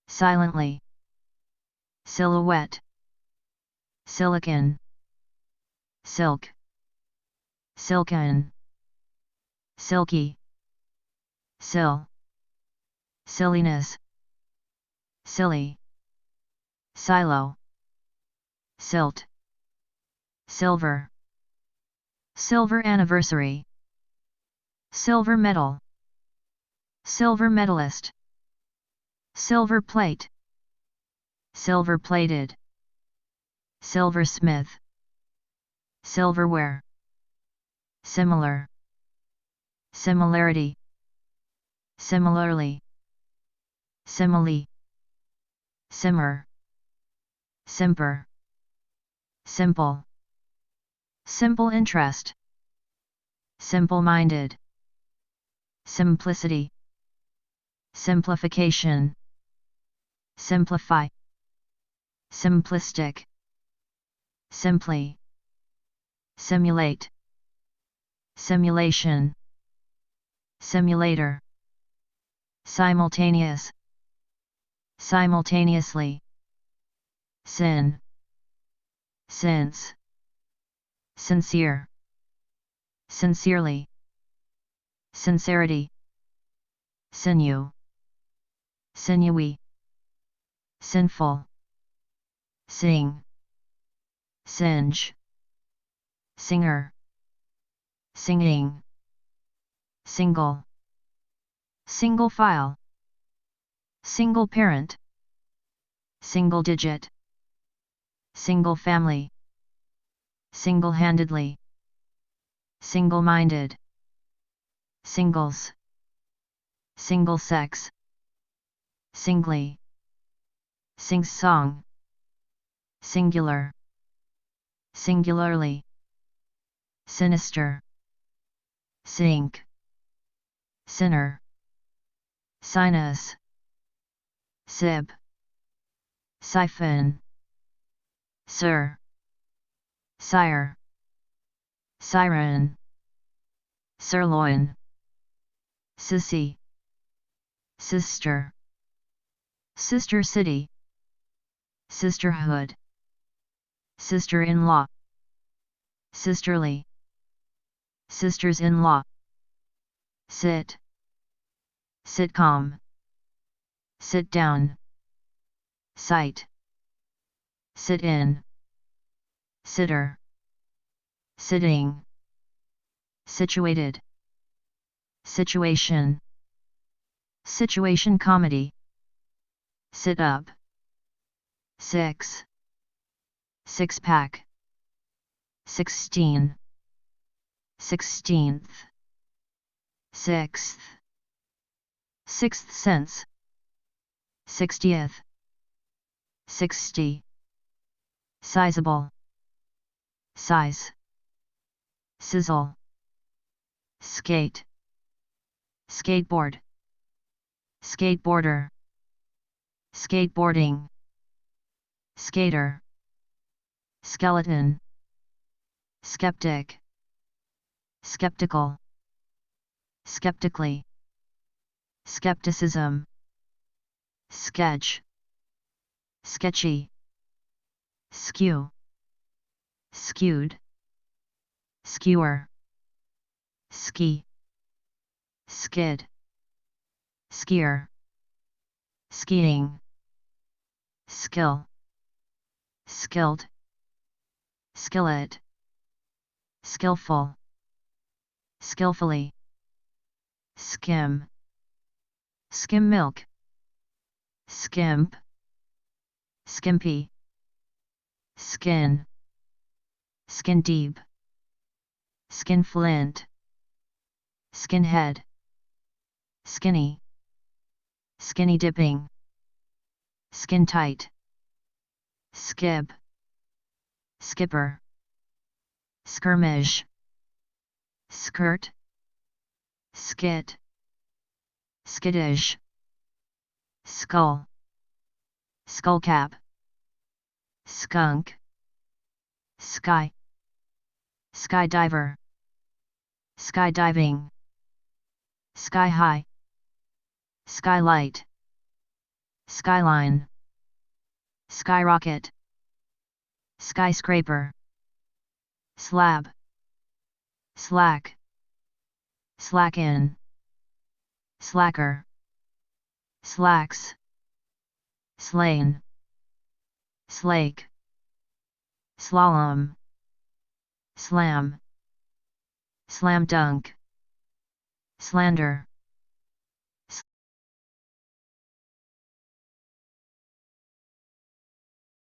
silently, silhouette, silicon, silk, silken, silky, sill, silliness, silly, silo, silt, silver, silver anniversary, silver medal, silver medalist, silver plate, silver plated, silversmith, silverware, similar, similarity, similarly, simile, simmer, simper, simple, simple interest, simple-minded, simplicity, simplification, simplify, simplistic, simply, simulate, simulation, simulator, simultaneous, simultaneously, sin, since, sincere, sincerely, sincerity, sinew, sinewy, sinful, sing, singe, singer, singing, single, single file, single parent, single digit, single family, single-handedly, single-minded, singles, single sex, singly, sing-song, singular, singularly, sinister, sink, sinner, sinus, sib, siphon, sir, sire, siren, sirloin, sissy, sister, sister city, sisterhood, sister-in-law, sisterly, sisters-in-law, sit, sitcom, sit down, sight, sit in, sitter, sitting, situated, situation, situation comedy, sit up, six, six-pack, 16, 16th, sixth, sixth sense, 60th, 60, sizable, size, sizzle, skate, skateboard, skateboarder, skateboarding, skater, skeleton, skeptic, skeptical, skeptically, skepticism, sketch, sketchy, skew, skewed, skewer, ski, skid, skier, skiing, skill, skilled, skillet, skillful, skillfully, skim, skim milk, skimp, skimpy, skin, skin deep, skinflint, skinhead, skinny, skinny dipping, skin tight, skib, skipper, skirmish, skirt, skit, skittish, skull, skullcap, skunk, sky, skydiver, skydiving, sky high, skylight, skyline, skyrocket, skyscraper, slab, slack, slacken, slacker, slacks, slain, slake, slalom, slam, slam dunk, slander,